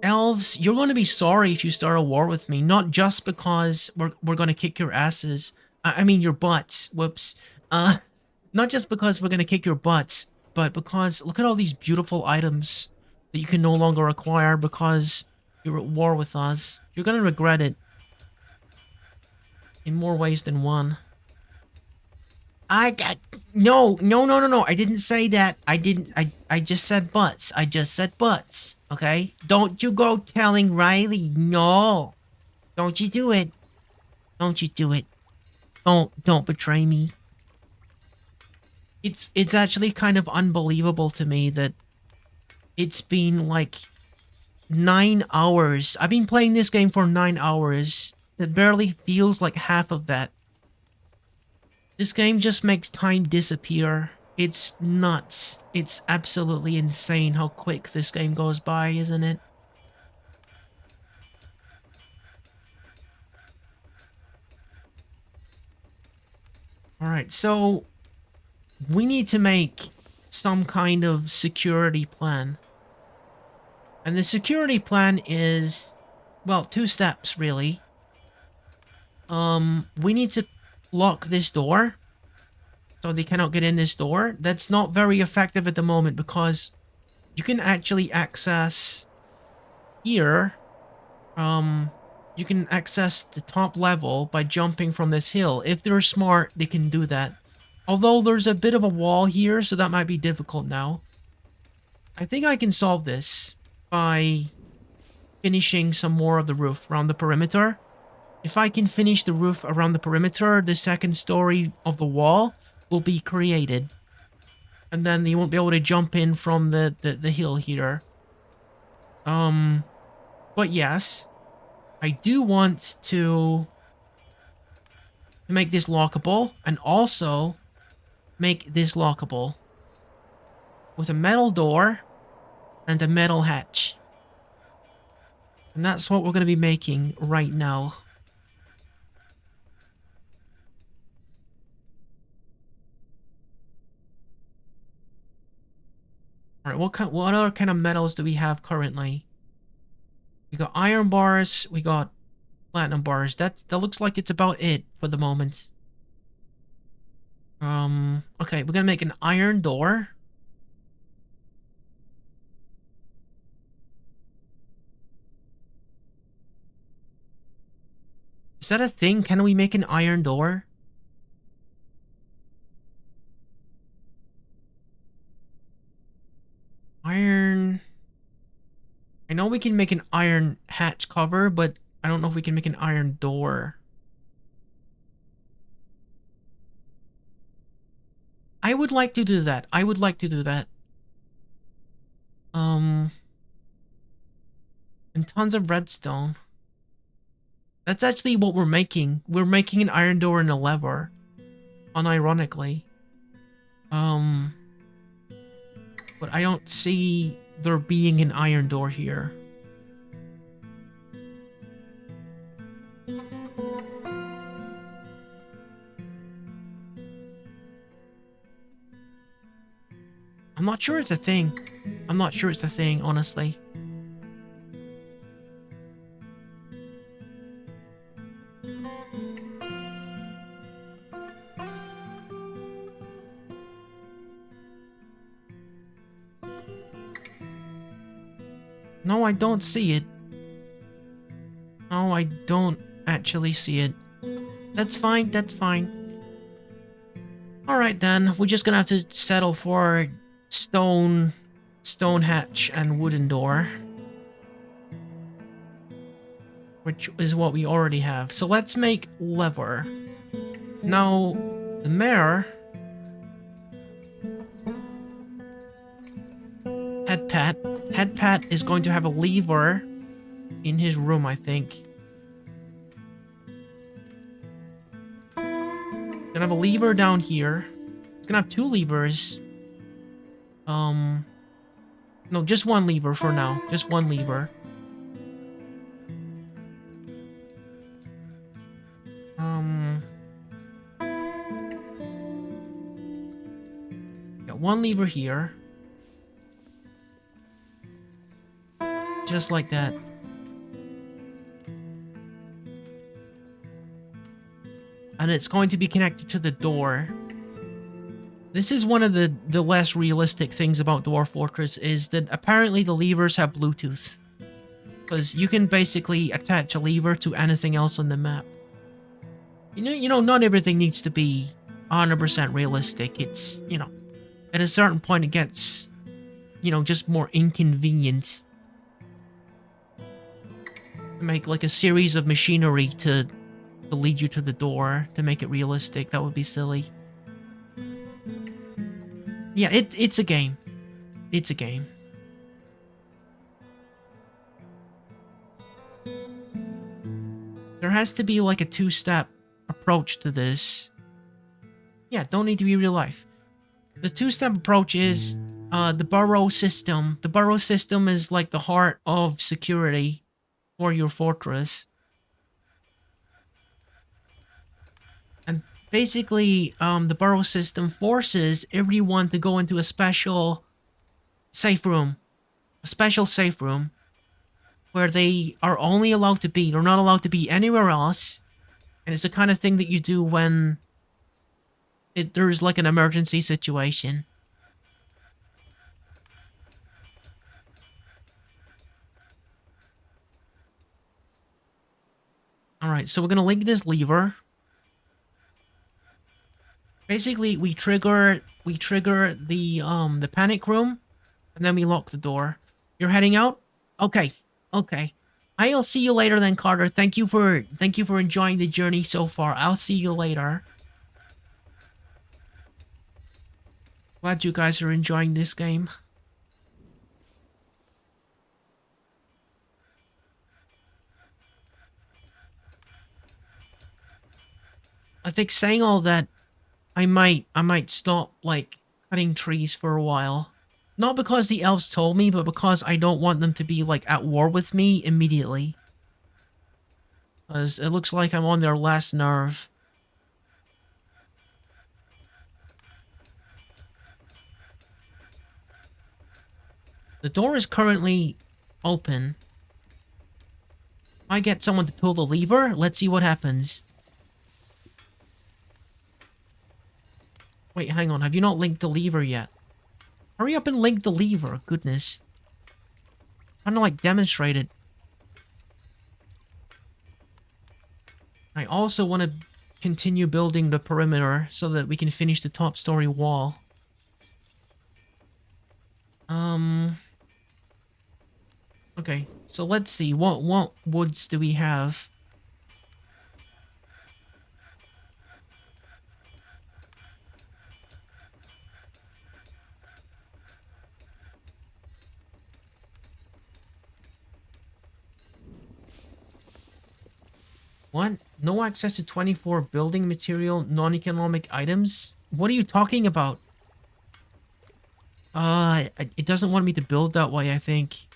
Elves, you're going to be sorry if you start a war with me. Not just because we're going to kick your asses. I mean your butts. Whoops. Not just because we're going to kick your butts, but because look at all these beautiful items that you can no longer acquire because you're at war with us. You're going to regret it in more ways than one. No. I didn't say that. I just said butts. I just said butts. Okay? Don't you go telling Riley. No. Don't you do it. Don't you do it. Don't betray me. It's actually kind of unbelievable to me that it's been like 9 hours. I've been playing this game for 9 hours. It barely feels like half of that. This game just makes time disappear. It's nuts. It's absolutely insane how quick this game goes by, isn't it? Alright, so we need to make some kind of security plan. And the security plan is, well, 2 steps, really. We need to lock this door so they cannot get in this door. That's not very effective at the moment because you can actually access here. You can access the top level by jumping from this hill. If they're smart, they can do that. Although there's a bit of a wall here, so that might be difficult now. I think I can solve this by finishing some more of the roof around the perimeter. If I can finish the roof around the perimeter, the second story of the wall will be created. And then they won't be able to jump in from the hill here. But yes, I do want to make this lockable and also make this lockable with a metal door and a metal hatch. And that's what we're going to be making right now. Alright, what other kind of metals do we have currently? We We got iron bars. We got platinum bars. That looks like it's about it for the moment. Okay, we're gonna make an iron door. Is that a thing? Can we make an iron door? Iron... I know we can make an iron hatch cover, but I don't know if we can make an iron door. I would like to do that. I would like to do that. And tons of redstone. That's actually what we're making. We're making an iron door and a lever. Unironically. But I don't see there being an iron door here. I'm not sure it's a thing. I'm not sure it's a thing, honestly. No, I don't see it. No, I don't actually see it. That's fine, that's fine. Alright then, we're just gonna have to settle for stone hatch and wooden door. Which is what we already have. So let's make lever. Now, the mayor... Head Pat is going to have a lever in his room, I think. Gonna have a lever down here. He's gonna have 2 levers. No, just 1 lever for now. Just 1 lever. Got 1 lever here. Just like that. And it's going to be connected to the door. This is one of the less realistic things about Dwarf Fortress, is that apparently the levers have Bluetooth. Because you can basically attach a lever to anything else on the map. You know, not everything needs to be 100% realistic. It's, you know, at a certain point it gets, you know, just more inconvenient. Make like a series of machinery to lead you to the door to make it realistic. That would be silly. Yeah, it's a game. It's a game. There has to be like a 2-step approach to this. Yeah, don't need to be real life. The 2-step approach is the burrow system. The burrow system is like the heart of security for your fortress. And basically, the burrow system forces everyone to go into a special safe room. A special safe room. Where they are only allowed to be. They're not allowed to be anywhere else. And it's the kind of thing that you do when there's like an emergency situation. Alright, so we're gonna link this lever. Basically, we trigger the panic room, and then we lock the door. You're heading out? Okay. Okay. I'll see you later then, Carter. Thank you for enjoying the journey so far. I'll see you later. Glad you guys are enjoying this game. I think saying all that, I might stop, like, cutting trees for a while. Not because the elves told me, but because I don't want them to be, like, at war with me immediately. Because it looks like I'm on their last nerve. The door is currently open. I get someone to pull the lever. Let's see what happens. Wait, hang on. Have you not linked the lever yet? Hurry up and link the lever. Goodness. I'm trying to, like, demonstrate it. I also want to continue building the perimeter so that we can finish the top story wall. Okay, so let's see. What woods do we have? What? No access to 24 building material, non-economic items? What are you talking about? It doesn't want me to build that way, I think.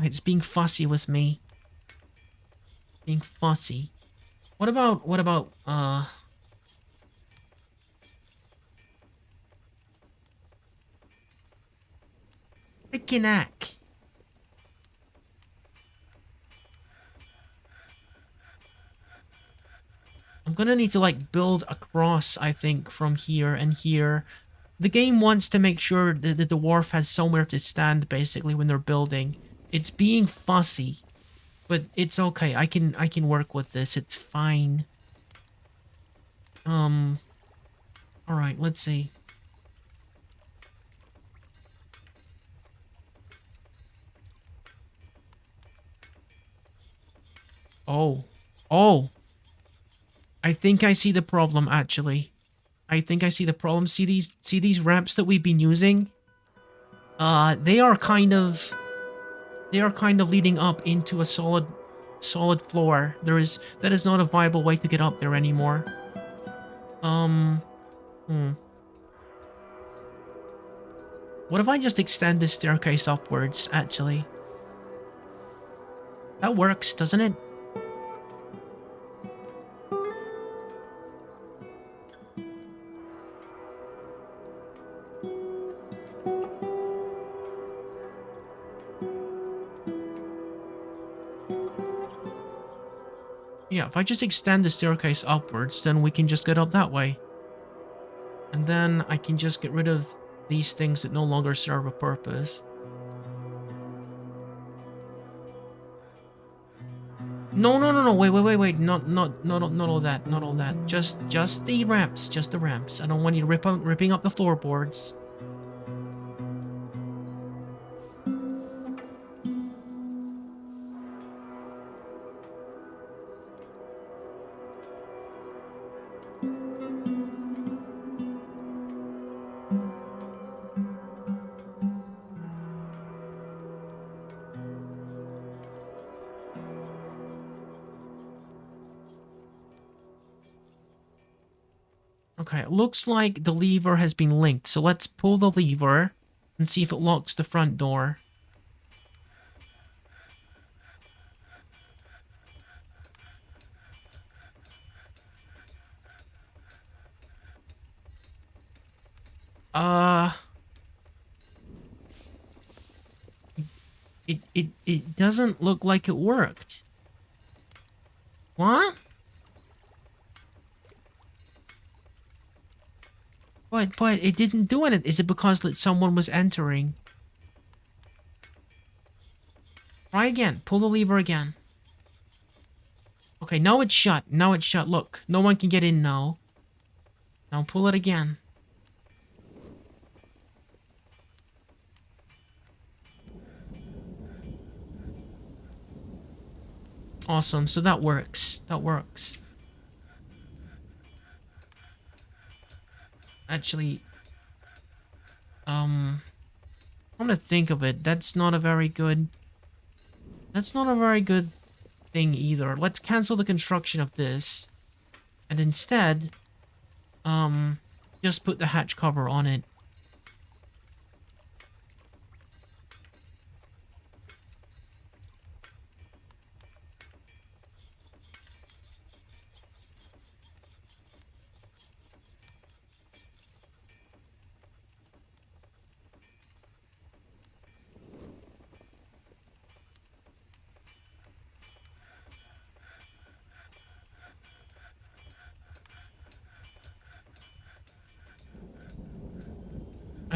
It's being fussy with me. Being fussy. What about, Frickin' heck. I'm gonna need to, like, build across, I think, from here and here. The game wants to make sure that the dwarf has somewhere to stand, basically, when they're building. It's being fussy, but it's okay. I can work with this. It's fine. All right, let's see. Oh. Oh. I think I see the problem, actually. I think I see the problem. See these ramps that we've been using? They are kind of leading up into a solid floor. That is not a viable way to get up there anymore. What if I just extend this staircase upwards, actually? That works, doesn't it? Yeah, if I just extend the staircase upwards, then we can just get up that way. And then I can just get rid of these things that no longer serve a purpose. No, wait. Not all that, not all that. Just the ramps, just the ramps. I don't want you ripping up the floorboards. Okay, it looks like the lever has been linked, so let's pull the lever and see if it locks the front door. It doesn't look like it worked. What? But it didn't do anything. Is it because that someone was entering? Try again. Pull the lever again. Okay, now it's shut. Now it's shut. Look, no one can get in now. Now pull it again. Awesome, so that works. That works. Actually, I'm gonna think of it. That's not a very good thing either. Let's cancel the construction of this. And instead, just put the hatch cover on it.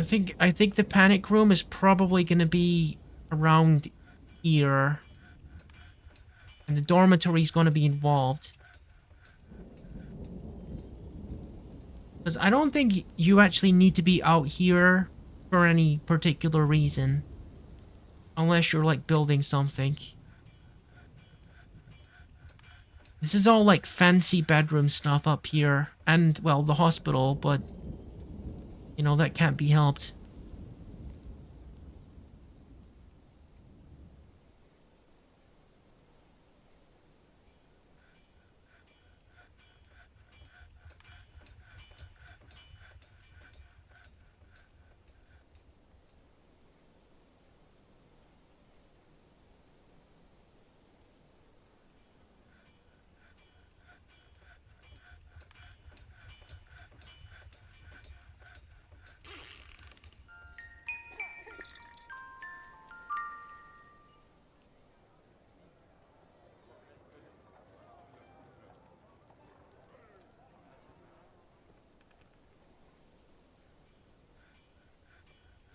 I think the panic room is probably gonna be around here. And the dormitory is gonna be involved. Because I don't think you actually need to be out here for any particular reason. Unless you're like building something. This is all like fancy bedroom stuff up here. And, well, the hospital, but you know, that can't be helped.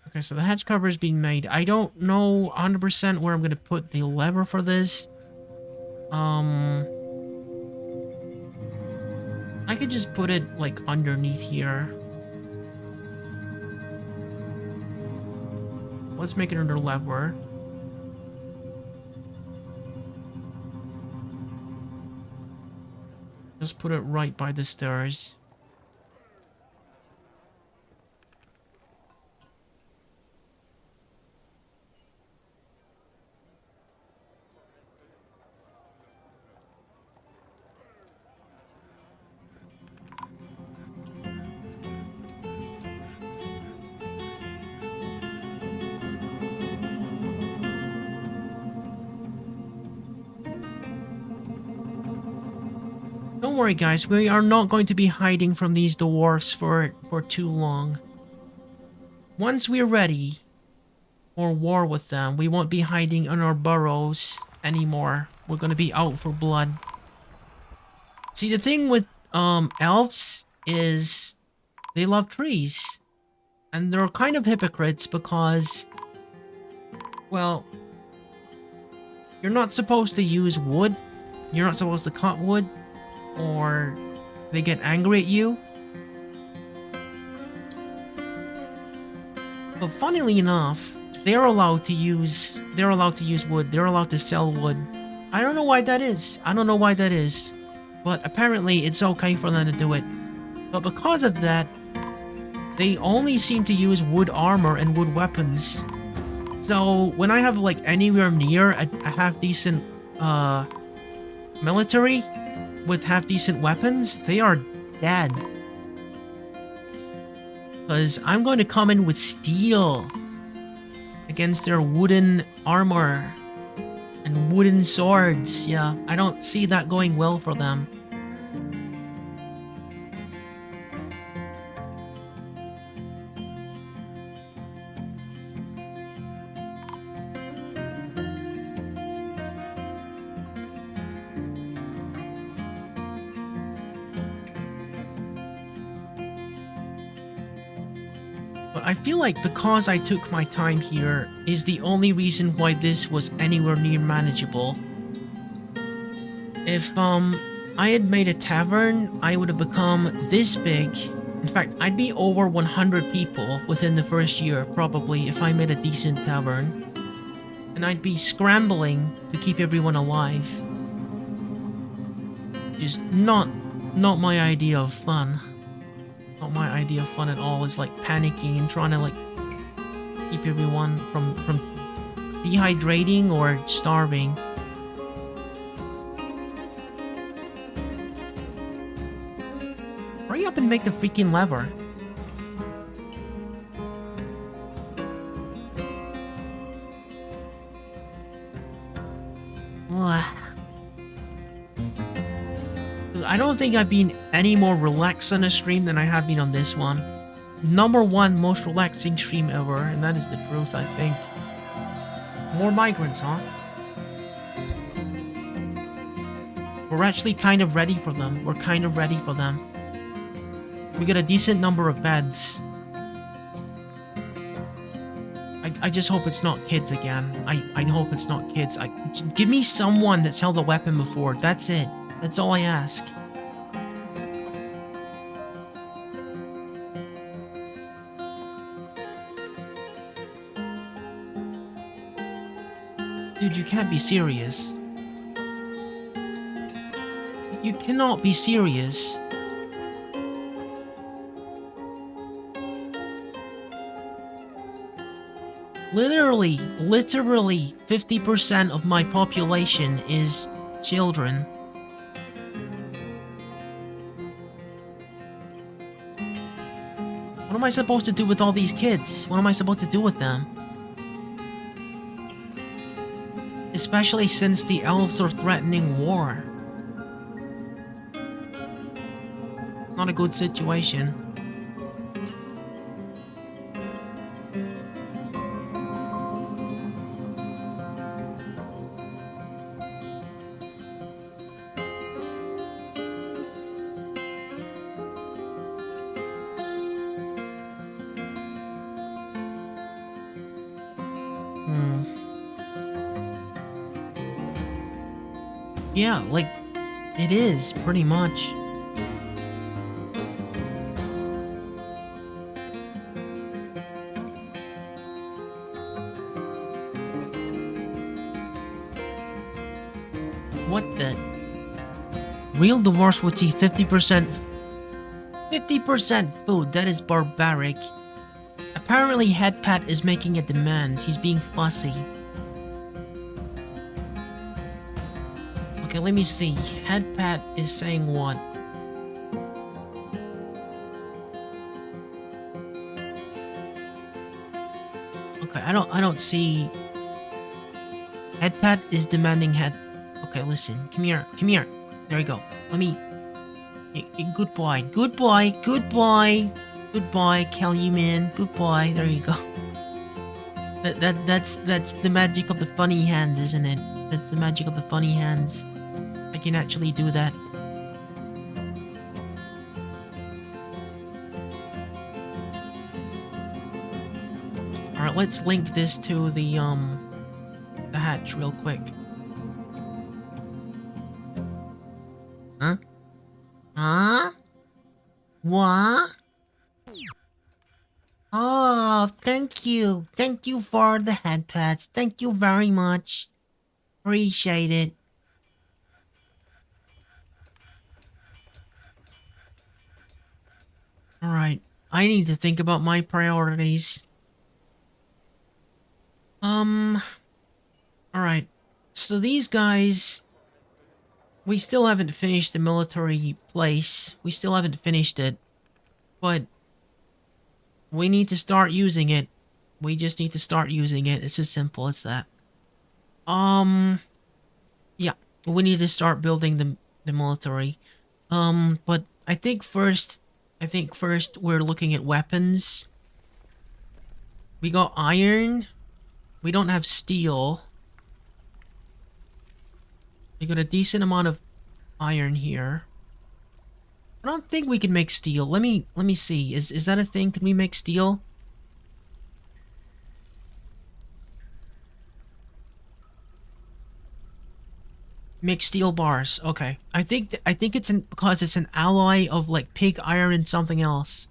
Okay, so the hatch cover is being made. I don't know 100% where I'm going to put the lever for this. I could just put it, like, underneath here. Let's make it under lever. Just put it right by the stairs. Don't worry, guys. We are not going to be hiding from these dwarfs for too long. Once we're ready for war with them, we won't be hiding in our burrows anymore. We're going to be out for blood. See, the thing with elves is they love trees. And they're kind of hypocrites because, well, you're not supposed to use wood. You're not supposed to cut wood. Or they get angry at you. But funnily enough, they're allowed to use wood. They're allowed to sell wood. I don't know why that is. But apparently it's okay for them to do it. But because of that, they only seem to use wood armor and wood weapons. So when I have like anywhere near a half decent military with half-decent weapons, they are dead. Because I'm going to come in with steel against their wooden armor and wooden swords. Yeah, I don't see that going well for them. I feel like because I took my time here is the only reason why this was anywhere near manageable. If I had made a tavern, I would have become this big. In fact, I'd be over 100 people within the first year, probably, if I made a decent tavern. And I'd be scrambling to keep everyone alive. Just not my idea of fun. Not my idea of fun at all. Is like panicking and trying to like keep everyone from dehydrating or starving. Hurry up and make the freaking lever. I don't think I've been any more relaxed on a stream than I have been on this one. #1 most relaxing stream ever, and that is the truth, I think. More migrants, huh? We're actually kind of ready for them. We got a decent number of beds. I just hope it's not kids again. I hope it's not kids. Give me someone that's held a weapon before. That's it. That's all I ask. Dude, you can't be serious. You cannot be serious. Literally 50% of my population is children. What am I supposed to do with all these kids? What am I supposed to do with them? Especially since the elves are threatening war. Not a good situation. Yeah, like, it is, pretty much. What the? Real dwarfs would see 50% food. That is barbaric. Apparently Headpat is making a demand. He's being fussy. Okay, let me see. Headpat is saying what? Okay, I don't see. Headpat is demanding head. Okay, listen. Come here. Come here. There you go. Let me. Good boy. Good boy. Good boy. Good boy, Caluman. Good boy. There you go. That's the magic of the funny hands, isn't it? That's the magic of the funny hands. I can actually do that. Alright, let's link this to the hatch real quick. Huh? Huh? What? Oh, thank you. Thank you for the head pats. Thank you very much. Appreciate it. Alright, I need to think about my priorities. Alright, so these guys... We still haven't finished the military place. We still haven't finished it. But... we need to start using it. We just need to start using it. It's as simple as that. Yeah, we need to start building the military. But I think first we're looking at weapons. We got iron. We don't have steel. We got a decent amount of iron here. I don't think we can make steel. Let me see. Is that a thing? Can we make steel? Make steel bars. Okay. I think it's because it's an alloy of like pig iron and something else.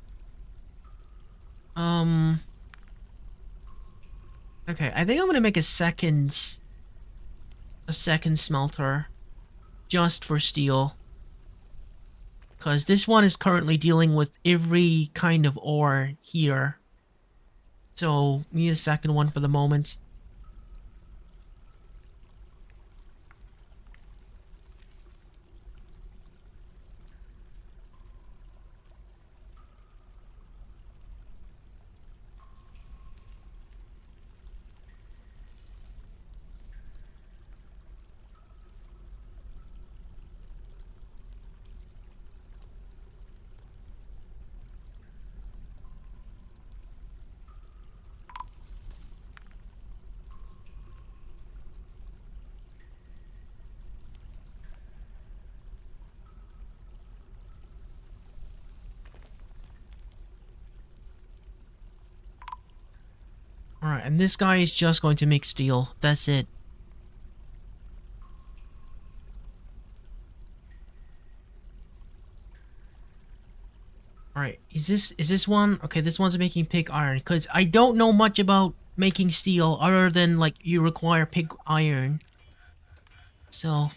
Okay, I think I'm gonna make a second smelter just for steel. Because this one is currently dealing with every kind of ore here. So, we need a second one for the moment. Alright, and this guy is just going to make steel. That's it. Alright, is this one? Okay, this one's making pig iron, because I don't know much about making steel other than, like, you require pig iron. So...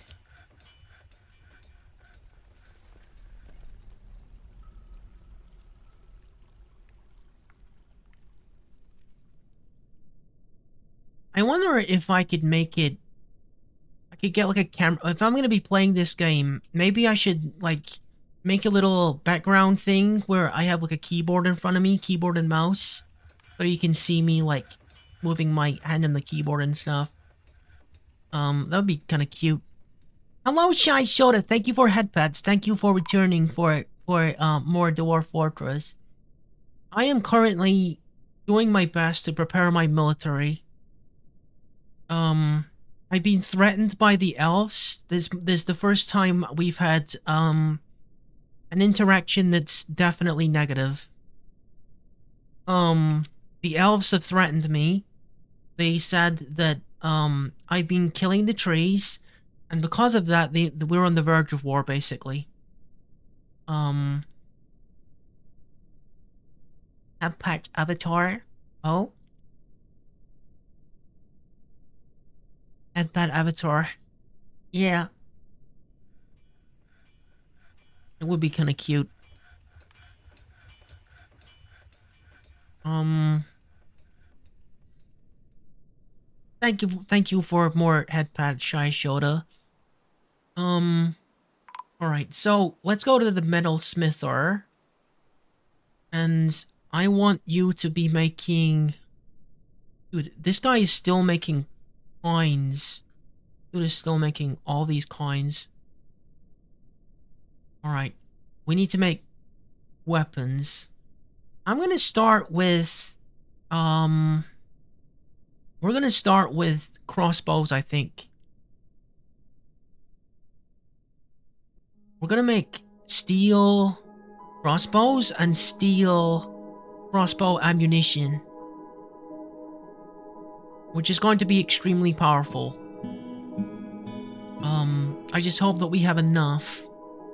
I wonder if I could make it... I could get, like, a camera... If I'm gonna be playing this game, maybe I should, like, make a little background thing where I have, like, a keyboard in front of me, keyboard and mouse, so you can see me, like, moving my hand on the keyboard and stuff. That would be kind of cute. Hello, Shy Soda. Thank you for headpads. Thank you for returning for more Dwarf Fortress. I am currently doing my best to prepare my military. I've been threatened by the elves. This is the first time we've had, an interaction that's definitely negative. The elves have threatened me. They said that, I've been killing the trees, and because of that, we're on the verge of war, basically. Pet avatar? Oh? That avatar. Yeah. It would be kind of cute. Thank you for more headpad, Shy Shoda. Alright, so let's go to the metal smither. And I want you to be making... Dude, this guy is still making coins. Dude is still making all these coins. Alright, we need to make weapons. I'm gonna start with... We're gonna start with crossbows, I think. We're gonna make steel crossbows and steel crossbow ammunition, which is going to be extremely powerful. I just hope that we have enough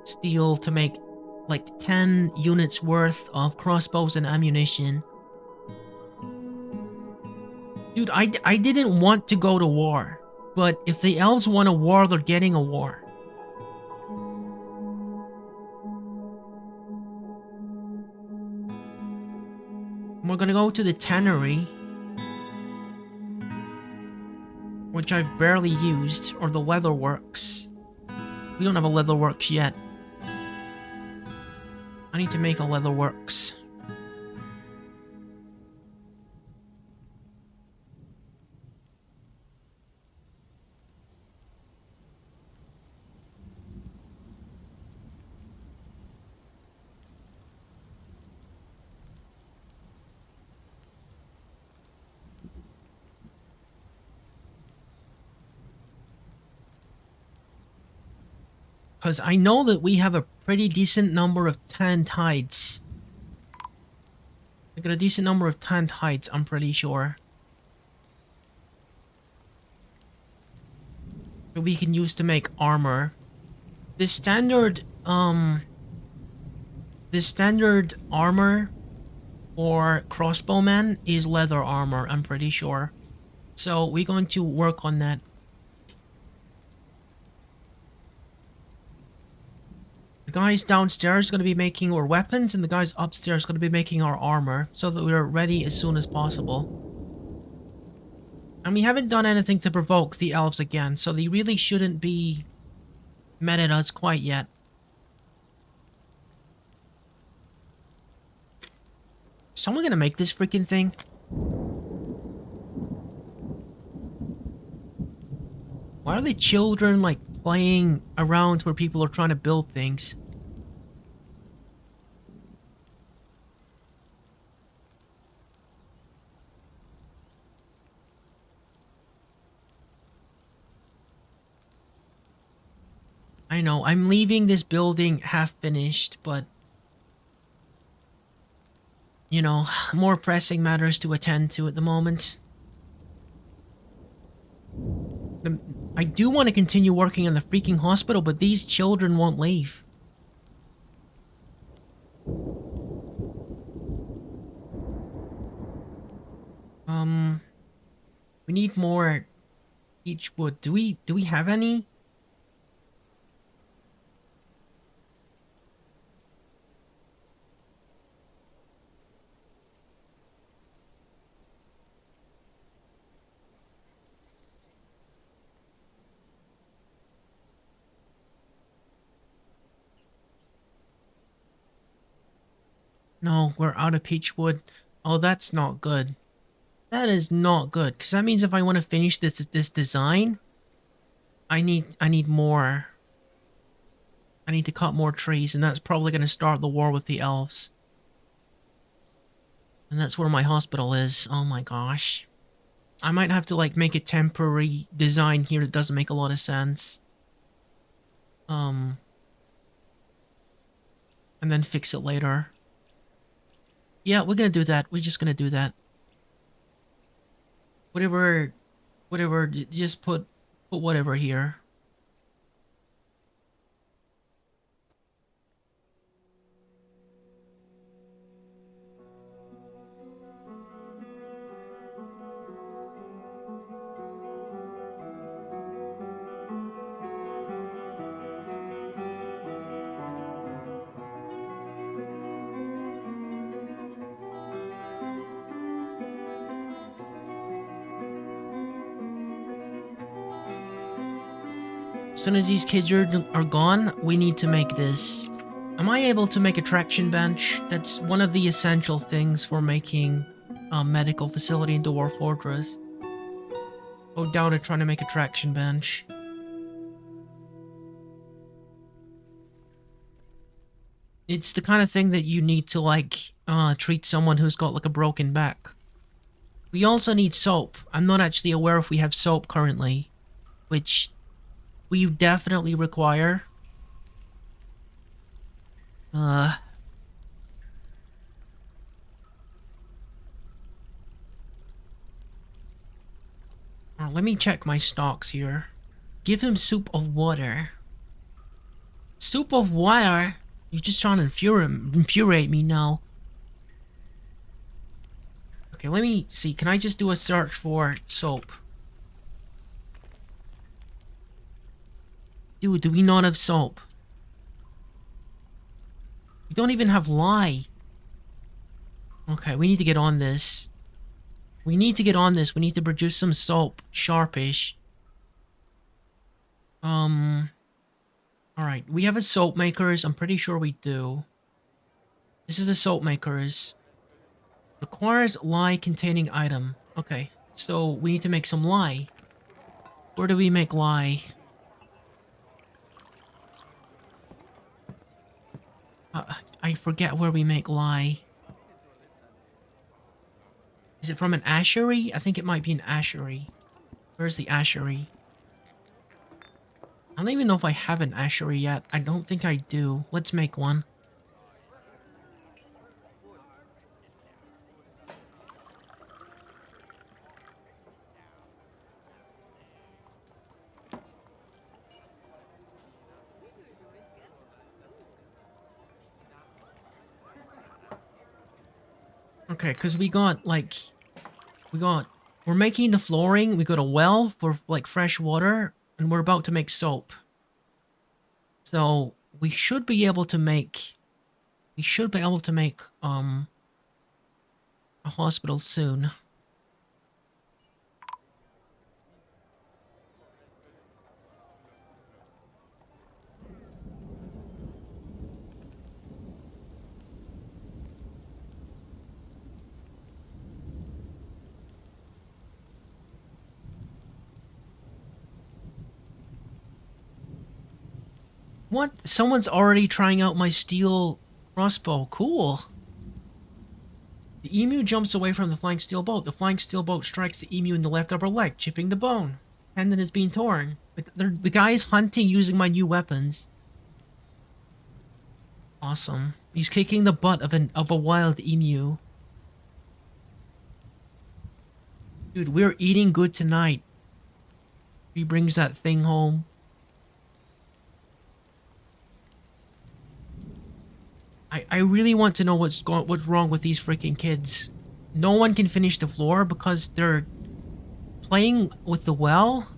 steel to make like 10 units worth of crossbows and ammunition. Dude, I didn't want to go to war, but if the elves want a war, they're getting a war. We're gonna go to the tannery, which I've barely used, or the leatherworks. We don't have a leatherworks yet. I need to make a leatherworks. Because I know that we have a pretty decent number of tanned hides. We got a decent number of tanned hides, I'm pretty sure. That we can use to make armor. The standard armor for crossbowmen is leather armor, I'm pretty sure. So we're going to work on that. The guys downstairs are going to be making our weapons, and the guys upstairs are going to be making our armor, so that we're ready as soon as possible. And we haven't done anything to provoke the elves again, so they really shouldn't be mad at us quite yet. Is someone going to make this freaking thing? Why are the children, like, playing around where people are trying to build things? I know, I'm leaving this building half finished, but... You know, more pressing matters to attend to at the moment. I do want to continue working in the freaking hospital, but these children won't leave. We need more beech wood. Do we have any? No, we're out of peach wood. Oh, that's not good. That is not good, because that means if I want to finish this design, I need more. I need to cut more trees, and that's probably going to start the war with the elves. And that's where my hospital is. Oh my gosh. I might have to like make a temporary design here that doesn't make a lot of sense. And then fix it later. Yeah, we're gonna do that. We're just gonna do that. Whatever, just put whatever here. As soon as these kids are gone, we need to make this. Am I able to make a traction bench? That's one of the essential things for making a medical facility in Dwarf Fortress. Go down and try to make a traction bench. It's the kind of thing that you need to like treat someone who's got like a broken back. We also need soap. I'm not actually aware if we have soap currently, which we definitely require. Let me check my stocks here. Give him soup of water. Soup of water? You're just trying to infuriate me now. Okay, let me see. Can I just do a search for soap? Dude, do we not have soap? We don't even have lye. Okay, we need to get on this. We need to get on this. We need to produce some soap. Sharpish. Alright, we have a soap makers. I'm pretty sure we do. This is a soap makers. Requires lye containing item. Okay, so we need to make some lye. Where do we make lye? I forget where we make lye. Is it from an ashery? I think it might be an ashery. Where's the ashery? I don't even know if I have an ashery yet. I don't think I do. Let's make one. Okay, because we got, like... We're making the flooring. We got a well for, like, fresh water. And we're about to make soap. So, we should be able to make... a hospital soon. What? Someone's already trying out my steel crossbow. Cool. The emu jumps away from the flying steel boat. The flying steel boat strikes the emu in the left upper leg, chipping the bone. Tendon is being torn. The guy is hunting using my new weapons. Awesome. He's kicking the butt of a wild emu. Dude, we're eating good tonight. He brings that thing home. I really want to know what's wrong with these freaking kids. No one can finish the floor because they're playing with the well.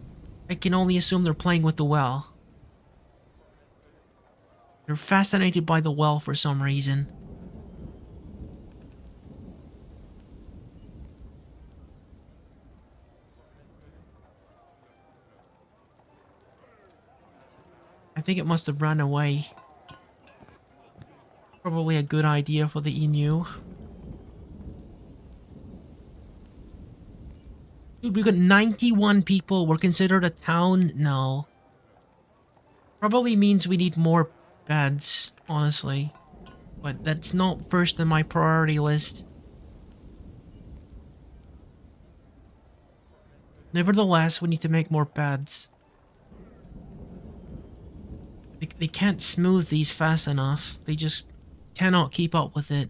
I can only assume they're playing with the well. They're fascinated by the well for some reason. I think it must have run away. Probably a good idea for the emu. Dude, we got 91 people. We're considered a town now. Probably means we need more beds, honestly. But that's not first on my priority list. Nevertheless, we need to make more beds. They can't smooth these fast enough. They just cannot keep up with it.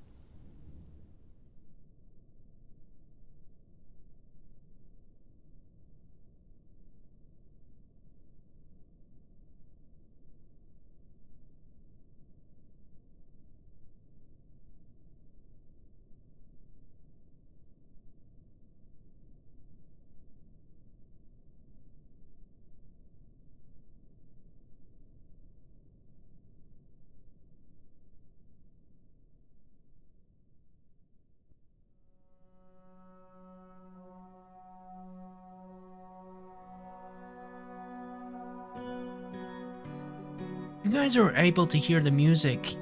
You guys are able to hear the music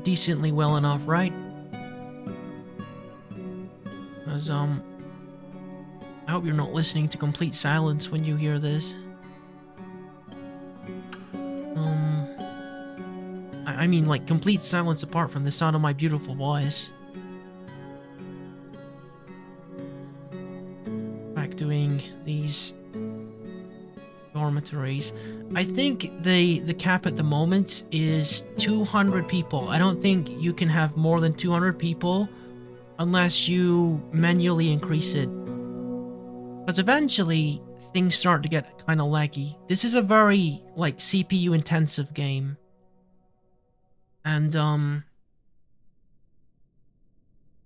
decently well enough, right? Because, I hope you're not listening to complete silence when you hear this. I mean, like, complete silence apart from the sound of my beautiful voice. Back doing these dormitories. I think the cap at the moment is 200 people. I don't think you can have more than 200 people unless you manually increase it. Because eventually, things start to get kind of laggy. This is a very, like, CPU intensive game. And,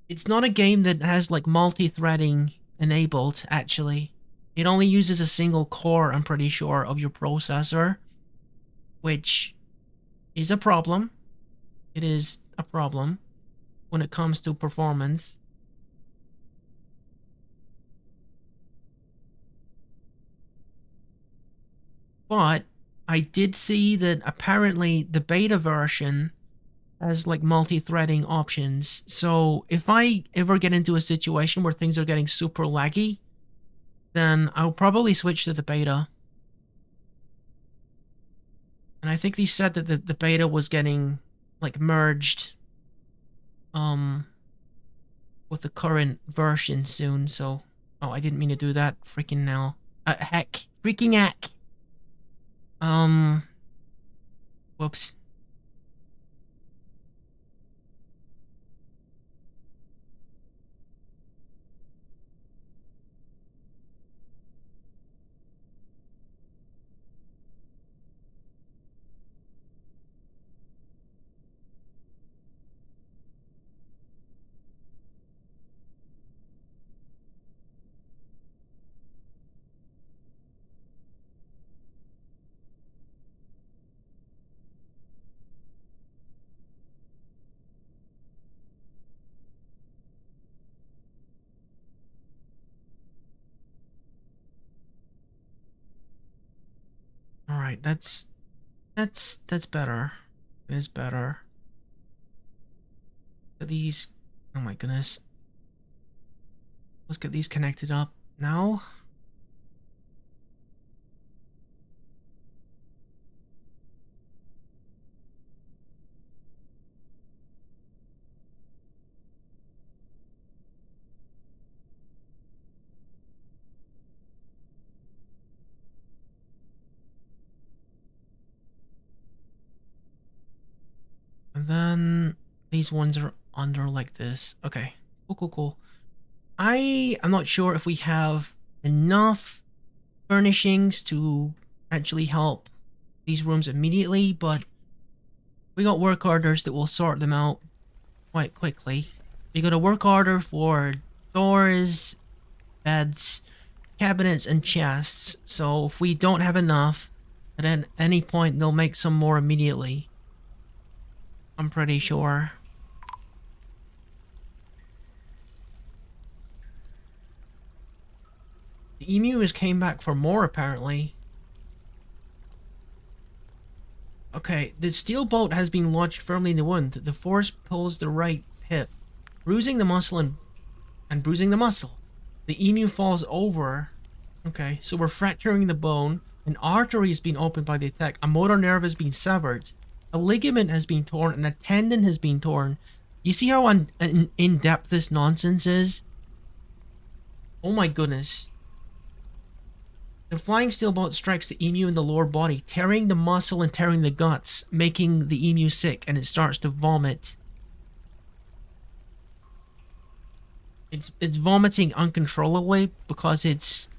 it's not a game that has, like, multi-threading enabled, actually. It only uses a single core, I'm pretty sure, of your processor. Which is a problem. It is a problem when it comes to performance. But I did see that apparently the beta version has like multi-threading options. So if I ever get into a situation where things are getting super laggy, then I'll probably switch to the beta. And I think they said that the beta was getting like merged with the current version soon, so oh, I didn't mean to do that. Freaking now. Heck. Freaking heck. Whoops. Alright, that's better. It is better. These, oh my goodness. Let's get these connected up now. And then these ones are under like this. Okay, cool. I am not sure if we have enough furnishings to actually help these rooms immediately, but we got work orders that will sort them out quite quickly. We got a work order for doors, beds, cabinets, and chests, so if we don't have enough, at any point they'll make some more immediately. I'm pretty sure. The emu has came back for more, apparently. Okay, the steel bolt has been lodged firmly in the wound. The force pulls the right hip, bruising the muscle and bruising the muscle. The emu falls over. Okay, so we're fracturing the bone. An artery has been opened by the attack. A motor nerve has been severed. A ligament has been torn and a tendon has been torn. You see how in-depth this nonsense is? Oh my goodness. The flying steel bolt strikes the emu in the lower body, tearing the muscle and tearing the guts, making the emu sick, and it starts to vomit. It's vomiting uncontrollably because its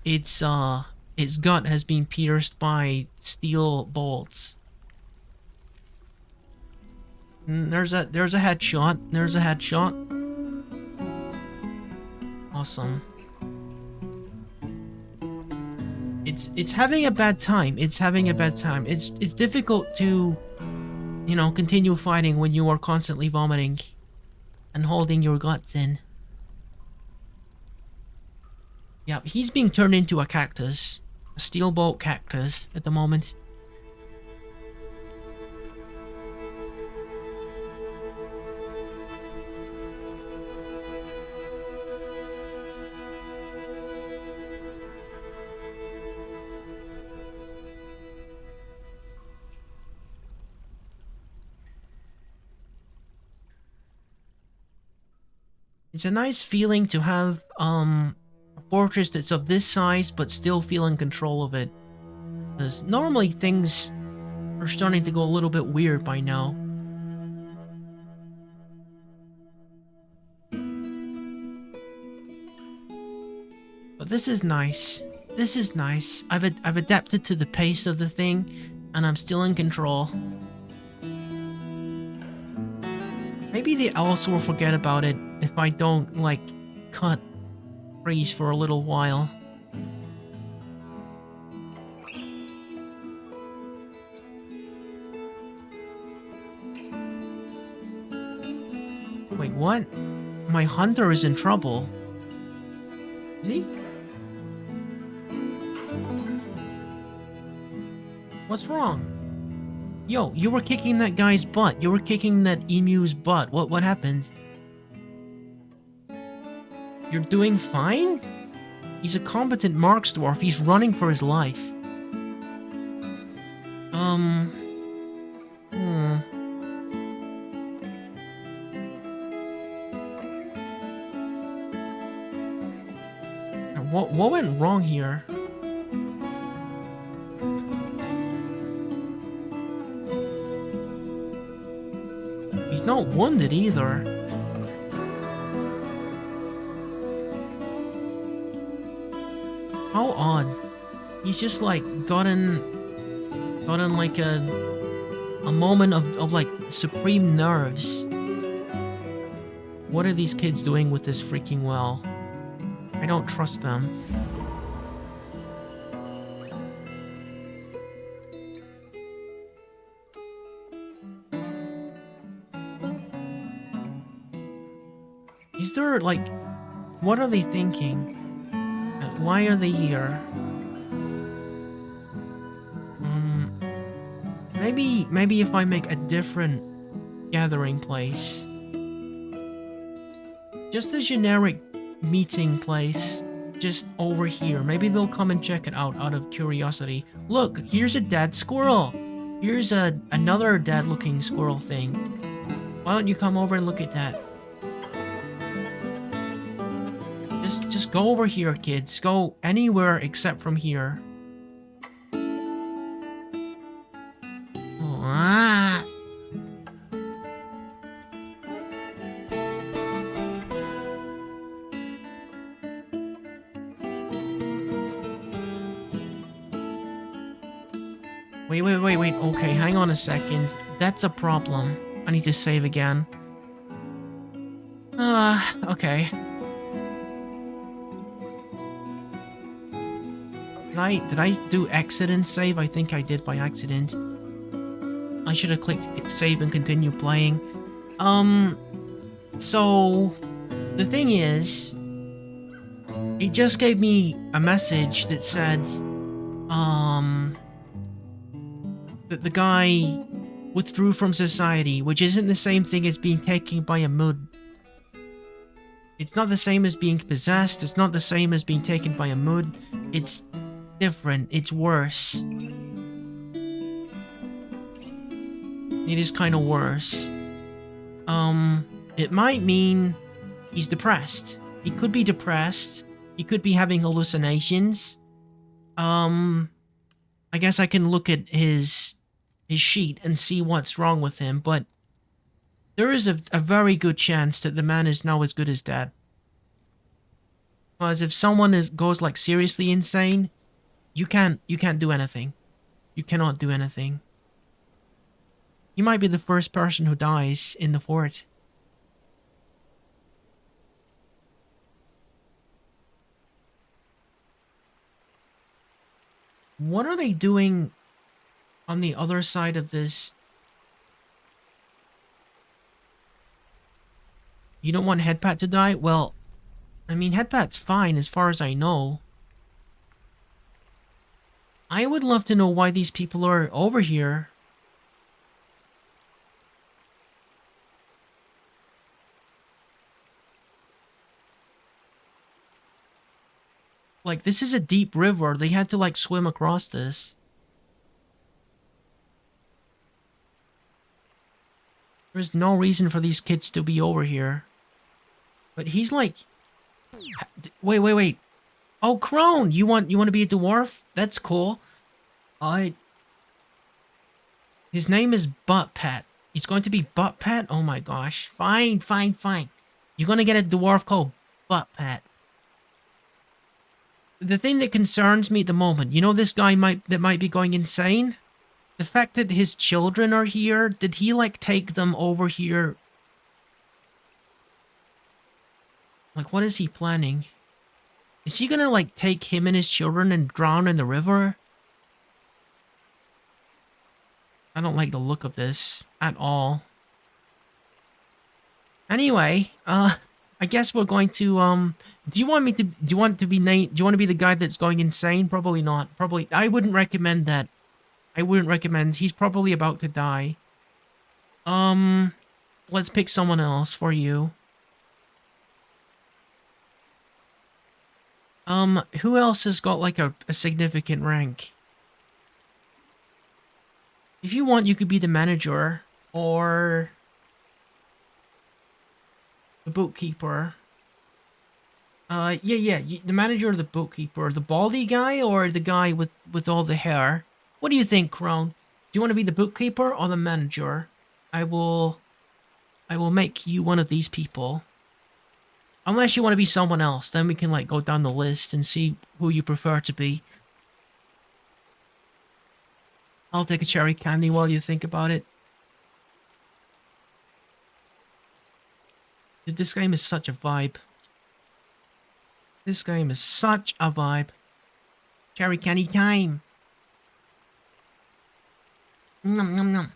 gut has been pierced by steel bolts. There's a headshot. There's a headshot. Awesome. It's having a bad time. It's having a bad time. It's difficult to, you know, continue fighting when you are constantly vomiting and holding your guts in. Yeah, he's being turned into a cactus. A steel bolt cactus at the moment. It's a nice feeling to have a fortress that's of this size but still feel in control of it. Because normally things are starting to go a little bit weird by now. But this is nice. This is nice. I've adapted to the pace of the thing and I'm still in control. Maybe the elves will forget about it if I don't, like, cut trees for a little while. Wait, what? My hunter is in trouble. Is he? What's wrong? Yo, you were kicking that guy's butt. You were kicking that emu's butt. What happened? You're doing fine? He's a competent marks dwarf. He's running for his life. What went wrong here? He's not wounded either. How odd. He's just like gotten like a moment of like supreme nerves. What are these kids doing with this freaking well? I don't trust them. Is there, like, what are they thinking? Why are they here? Maybe if I make a different gathering place. Just a generic meeting place, just over here. Maybe they'll come and check it out of curiosity. Look, here's a dead squirrel. Here's another dead looking squirrel thing. Why don't you come over and look at that? Just go over here, kids. Go anywhere except from here. Ah. Wait. Okay, hang on a second. That's a problem. I need to save again. Okay. Did I do exit and save? I think I did by accident. I should have clicked save and continue playing. So the thing is, it just gave me a message that said, that the guy withdrew from society, which isn't the same thing as being taken by a mood. It's not the same as being possessed, it's not the same as being taken by a mood. It's different, it's worse. It is kind of worse. It might mean he's depressed. He could be depressed. He could be having hallucinations. I guess I can look at his sheet and see what's wrong with him, but there is a very good chance that the man is now as good as dead. Because if someone goes like seriously insane, you can't do anything. You cannot do anything. He might be the first person who dies in the fort. What are they doing on the other side of this? You don't want Headpat to die? Well, I mean, Headpat's fine as far as I know. I would love to know why these people are over here. Like, this is a deep river. They had to, like, swim across this. There's no reason for these kids to be over here. But he's like... Wait. Oh, Crone! You want to be a dwarf? That's cool. His name is Butt Pet. He's going to be Butt Pet? Oh my gosh. Fine. You're gonna get a dwarf called Butt Pet. The thing that concerns me at the moment, you know this guy might be going insane? The fact that his children are here, did he like take them over here? Like, what is he planning? Is he gonna like take him and his children and drown in the river? I don't like the look of this at all. Anyway, I guess we're going to, do you want to be the guy that's going insane? Probably not. Probably, I wouldn't recommend that. He's probably about to die. Let's pick someone else for you. Who else has got like a significant rank? If you want, you could be the manager or the bookkeeper. Yeah, the manager or the bookkeeper, the baldy guy or the guy with all the hair. What do you think, Crone? Do you want to be the bookkeeper or the manager? I will make you one of these people. Unless you want to be someone else, then we can like go down the list and see who you prefer to be. I'll take a cherry candy while you think about it. Dude, this game is such a vibe. This game is such a vibe. Cherry candy time. Nom nom nom.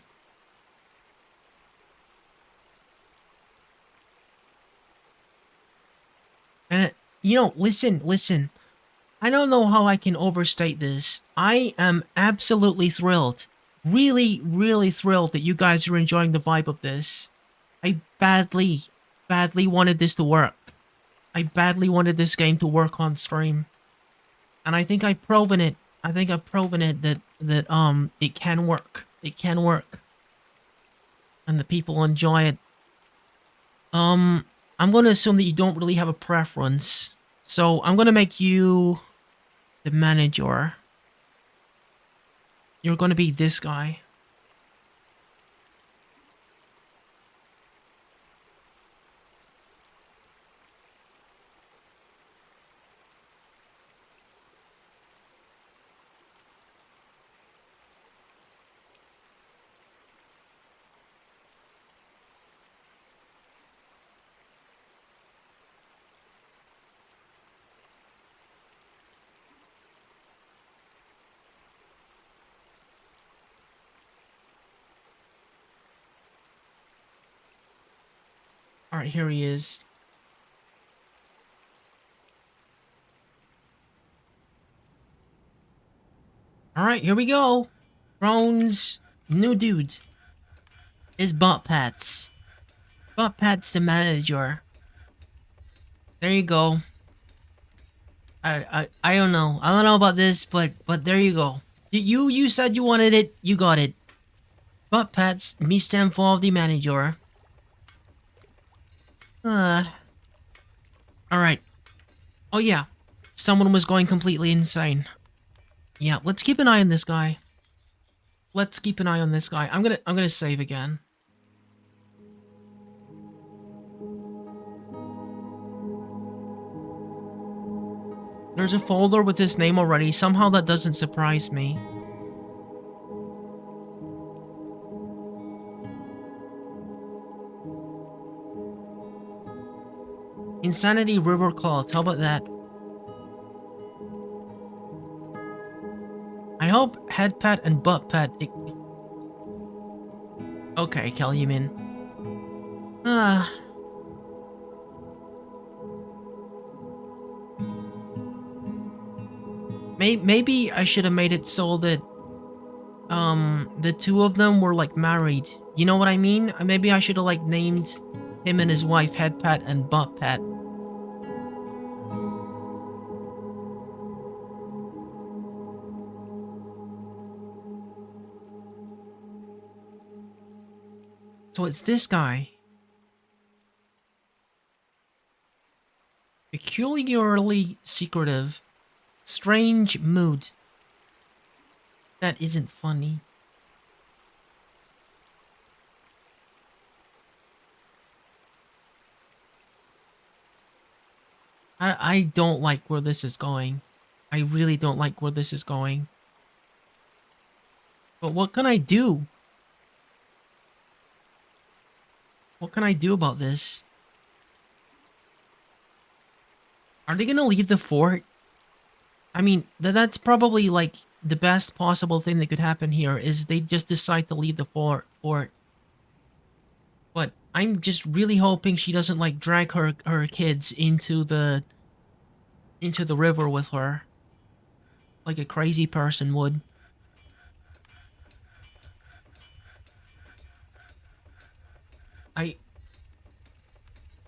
And listen. I don't know how I can overstate this. I am absolutely thrilled. Really, really thrilled that you guys are enjoying the vibe of this. I badly wanted this to work. I badly wanted this game to work on stream. And I think I've proven it. that it can work. It can work. And the people enjoy it. I'm going to assume that you don't really have a preference. So I'm going to make you the manager. You're going to be this guy. Alright, here he is. Alright, here we go. Drones, new dude. Is Butt Pats. Butt Pats the manager. There you go. I don't know. I don't know about this, but there you go. You said you wanted it, you got it. Butt Pats, me stand for the manager. Alright. Oh yeah. Someone was going completely insane. Yeah, let's keep an eye on this guy. Let's keep an eye on this guy. I'm gonna save again. There's a folder with his name already. Somehow that doesn't surprise me. Insanity River Cult. How about that? I hope Head Pet and Butt Pet. Okay, Kellyman. Maybe I should have made it so that the two of them were like married. You know what I mean? Maybe I should have like named him and his wife Head Pet and Butt Pet. So it's this guy. Peculiarly secretive. Strange mood. That isn't funny. I don't like where this is going. I really don't like where this is going. But what can I do? What can I do about this? Are they gonna leave the fort? I mean, that's probably like the best possible thing that could happen here is they just decide to leave the fort. But I'm just really hoping she doesn't like drag her kids into the river with her. Like a crazy person would.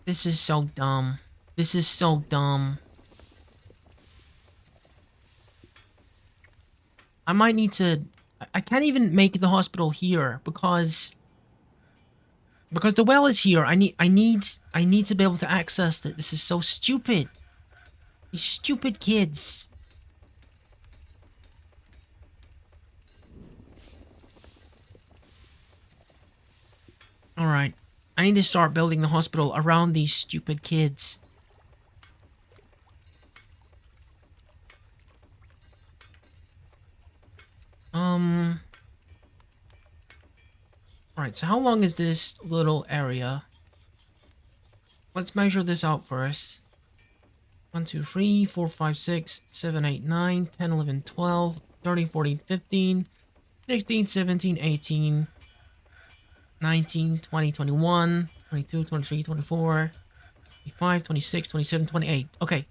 This is so dumb. This is so dumb. I might need to... I can't even make the hospital here because the well is here. I need to be able to access it. This is so stupid. These stupid kids. Alright. I need to start building the hospital around these stupid kids. Alright, so how long is this little area? Let's measure this out first. 1, 2, 3, 4, 5, 6, 7, 8, 9, 10, 11, 12, 13, 14, 15, 16, 17, 18, 19, 20, 21, 22, 23, 24, 25, 26, 27, 28. Okay.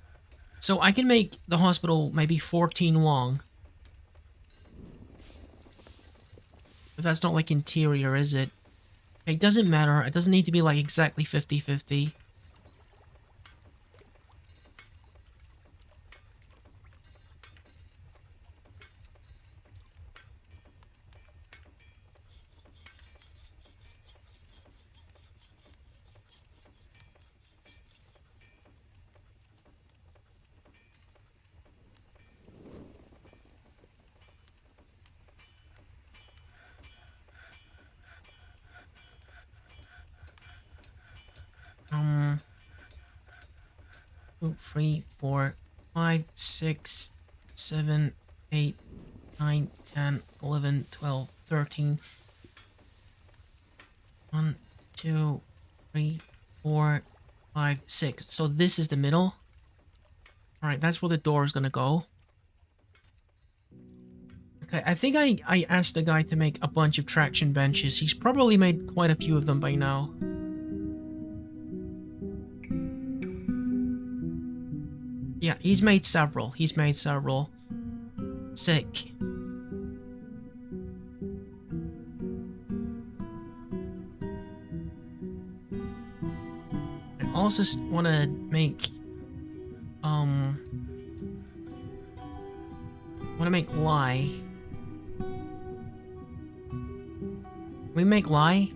So I can make the hospital maybe 14 long. But that's not like interior, is it? It doesn't matter. It doesn't need to be like exactly 50-50. Two, 3, 4, 5, 6, 7, 8, 9, 10, 11, 12, 13. 1, 2, 3, 4, 5, 6. So this is the middle. Alright, that's where the door is gonna go. Okay, I think I asked the guy to make a bunch of traction benches. He's probably made quite a few of them by now. Yeah, he's made several. He's made several. Sick. I also want to make um want to make lye. We make lye.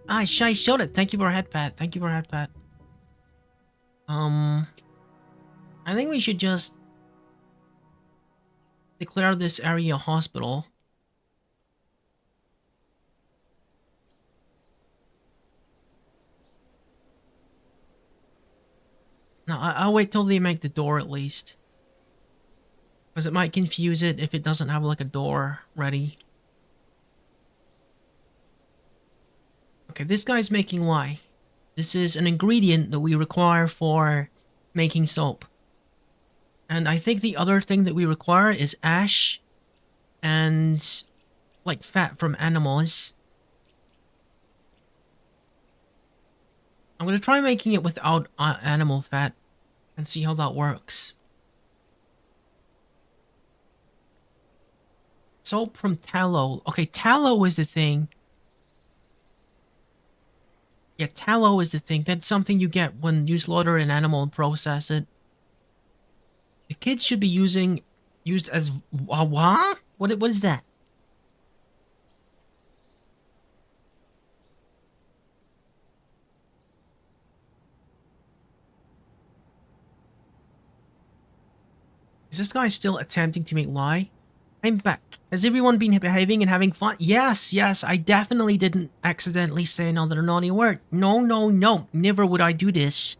Ah, Shy showed it. Thank you for a head pat. Thank you for a head pat. I think we should just declare this area a hospital. No, I'll wait till they make the door at least. Because it might confuse it if it doesn't have like a door ready. Okay, this guy's making lye. This is an ingredient that we require for making soap. And I think the other thing that we require is ash and like fat from animals. I'm gonna try making it without animal fat and see how that works. Soap from tallow. Okay, tallow is the thing. Yeah, tallow is the thing. That's something you get when you slaughter an animal and process it. The kids should be used as what? What is that? Is this guy still attempting to make lye? I'm back. Has everyone been behaving and having fun? Yes, yes, I definitely didn't accidentally say another naughty word. No, no, no. Never would I do this.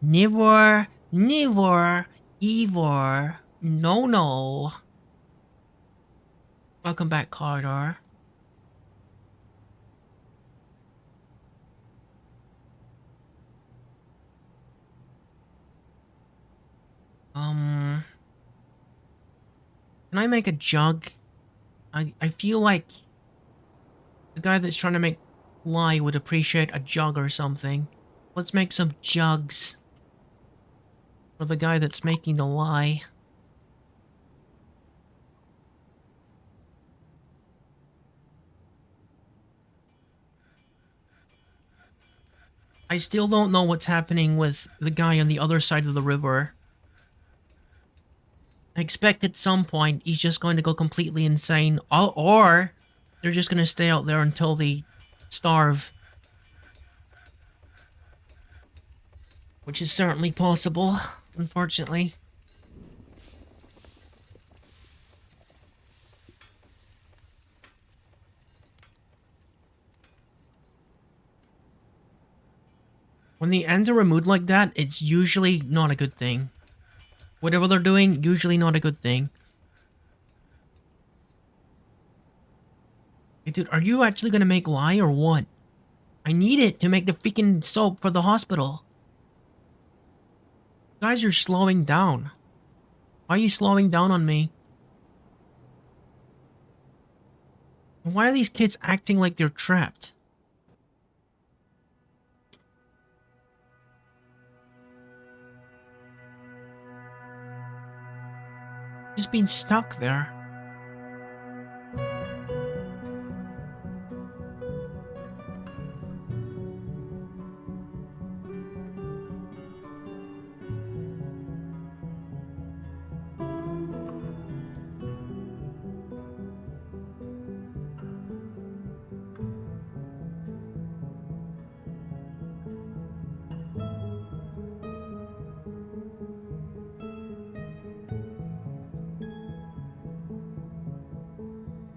Never, never, ever. No, no. Welcome back, Carter. Can I make a jug? I feel like the guy that's trying to make lye would appreciate a jug or something. Let's make some jugs for the guy that's making the lye. I still don't know what's happening with the guy on the other side of the river. I expect at some point he's just going to go completely insane, or they're just going to stay out there until they starve. Which is certainly possible, unfortunately. When they enter a mood like that, it's usually not a good thing. Whatever they're doing, usually not a good thing. Hey, dude, are you actually gonna make lye or what? I need it to make the freaking soap for the hospital. Guys, you're slowing down. Why are you slowing down on me? And why are these kids acting like they're trapped? Just being stuck there.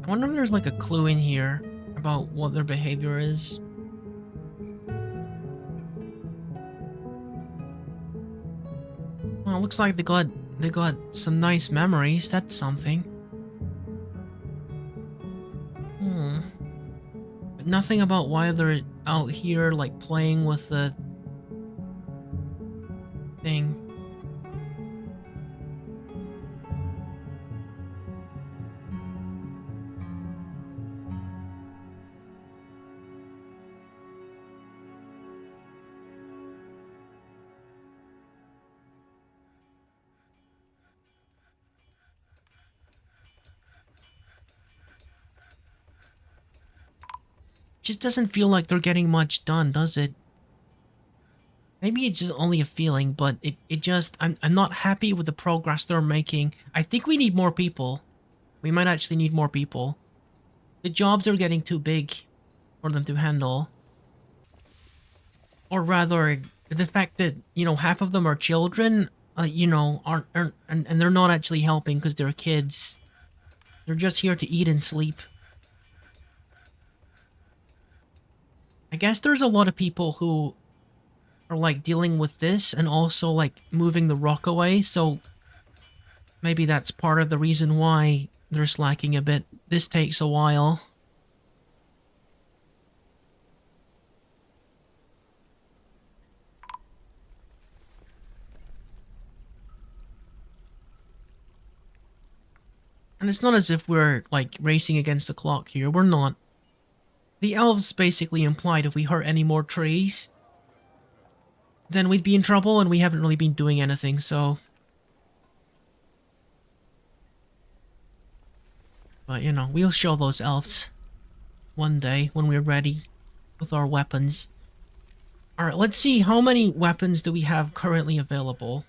I wonder if there's like a clue in here about what their behavior is. Well, it looks like they got some nice memories. That's something. But nothing about why they're out here like playing with the thing. Just doesn't feel like they're getting much done, does it? Maybe it's just only a feeling, but it just I'm not happy with the progress they're making. I think we need more people. We might actually need more people. The jobs are getting too big for them to handle. Or rather, the fact that, you know, half of them are children, you know, aren't and they're not actually helping because they're kids. They're just here to eat and sleep. I guess there's a lot of people who are like dealing with this and also like moving the rock away, so maybe that's part of the reason why they're slacking a bit. This takes a while. And it's not as if we're like racing against the clock here. We're not. The elves basically implied if we hurt any more trees, then we'd be in trouble, and we haven't really been doing anything, so... But, you know, we'll show those elves one day when we're ready with our weapons. Alright, let's see, how many weapons do we have currently available?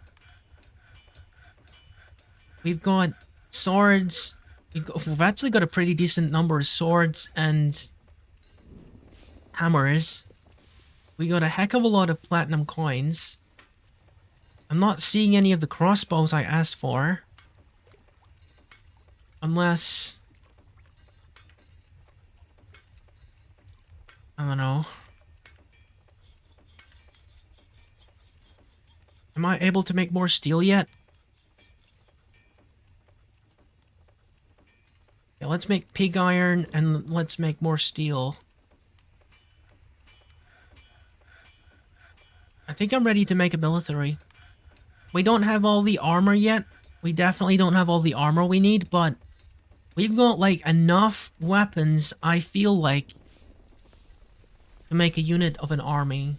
We've got swords. We've actually got a pretty decent number of swords and hammers. We got a heck of a lot of platinum coins. I'm not seeing any of the crossbows I asked for. Unless... I don't know. Am I able to make more steel yet? Yeah, let's make pig iron and let's make more steel. I think I'm ready to make a military. We don't have all the armor yet. We definitely don't have all the armor we need, but we've got like enough weapons, I feel like, to make a unit of an army.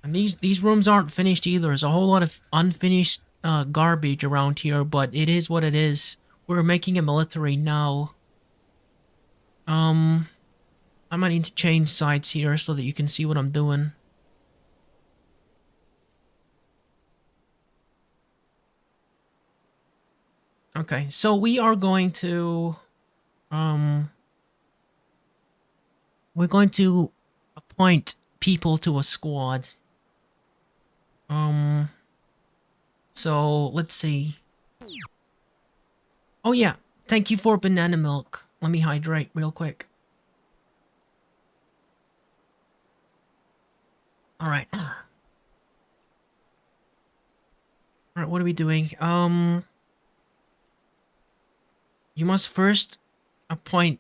And these rooms aren't finished either. There's a whole lot of unfinished garbage around here, but it is what it is. We're making a military now. I might need to change sides here so that you can see what I'm doing. Okay, so we are going to... we're going to appoint people to a squad. So, let's see. Oh yeah, thank you for banana milk. Let me hydrate real quick. Alright. Alright, what are we doing? You must first appoint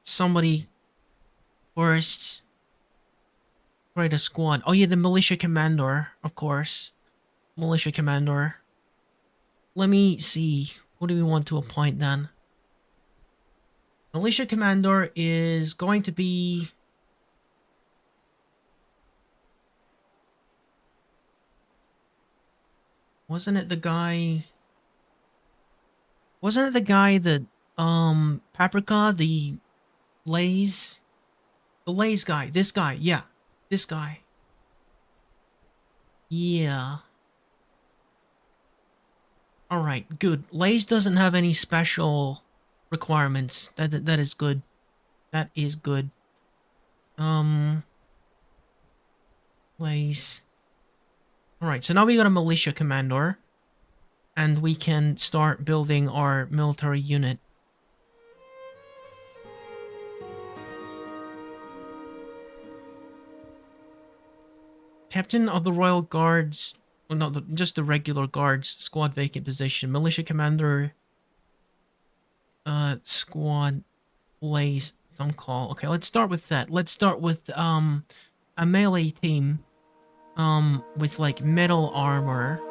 somebody first. Create a squad. Oh yeah, the militia commander, of course. Militia commander. Let me see. What do we want to appoint then? Militia commander is going to be... Wasn't it the guy that, Paprika, the Lays? The Lays guy. This guy, yeah. This guy. Yeah. Alright, good. Lays doesn't have any special requirements. That is good. That is good. Lays. Alright, so now we got a militia commander. And we can start building our military unit. Captain of the Royal Guards... Well, no, just the regular guards. Squad vacant position. Militia commander... Squad... Blaze... Some call. Okay, let's start with that. Let's start with, a melee team. With, like, metal armor.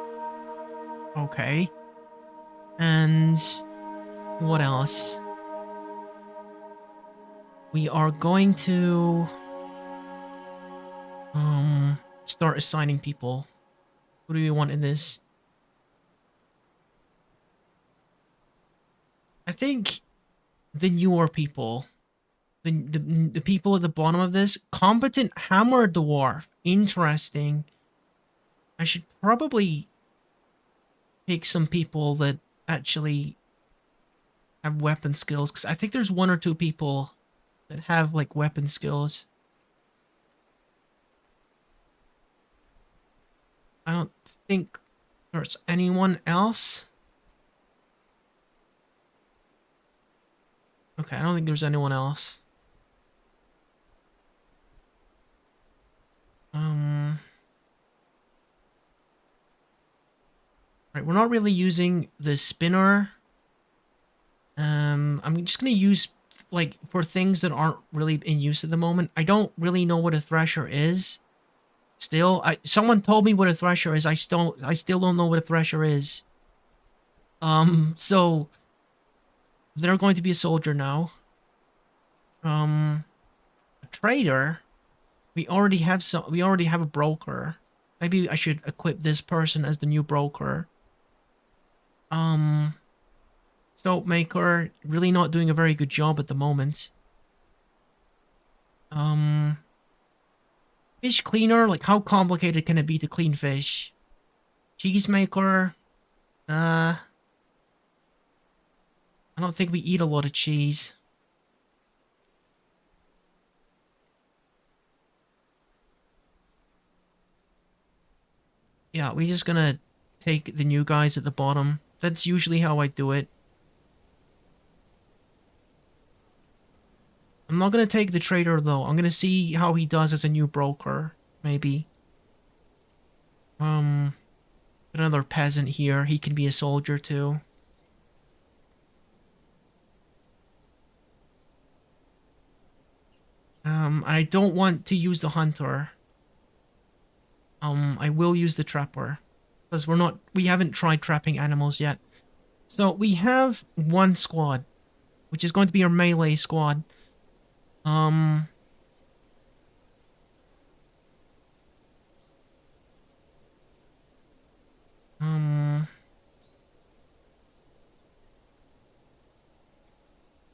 Okay. And... what else? We are going to... start assigning people. Who do we want in this? think the newer people, the people at the bottom of this, competent hammer dwarf, interesting. I should probably pick some people that actually have weapon skills, because I think there's one or two people that have like weapon skills. I don't think there's anyone else. Okay, I don't think there's anyone else. Right, we're not really using the spinner. I'm just gonna use like for things that aren't really in use at the moment. I don't really know what a thresher is. Still, someone told me what a thresher is. I still don't know what a thresher is. So they're going to be a soldier now. A trader. We already have a broker. Maybe I should equip this person as the new broker. Soap maker, really not doing a very good job at the moment. Fish cleaner, like how complicated can it be to clean fish? Cheese maker, I don't think we eat a lot of cheese. Yeah, we're just gonna take the new guys at the bottom. That's usually how I do it. I'm not gonna take the trader though. I'm gonna see how he does as a new broker, maybe. Another peasant here. He can be a soldier too. I don't want to use the hunter. I will use the trapper. Because we haven't tried trapping animals yet. So we have one squad, which is going to be our melee squad. And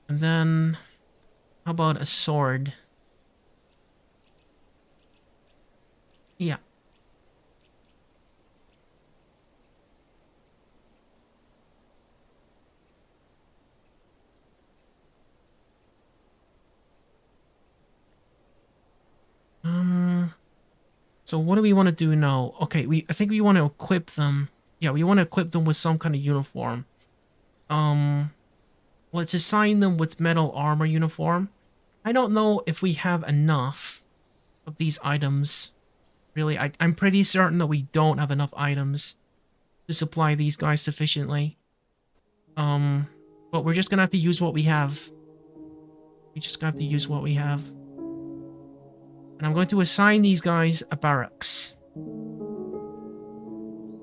then, how about a sword? Yeah. So what do we want to do now? Okay, I think we want to equip them. Yeah, we want to equip them with some kind of uniform. Let's assign them with metal armor uniform. I don't know if we have enough of these items. Really, I'm pretty certain that we don't have enough items to supply these guys sufficiently. But we're just gonna have to use what we have. We just gonna have to use what we have. And I'm going to assign these guys a barracks.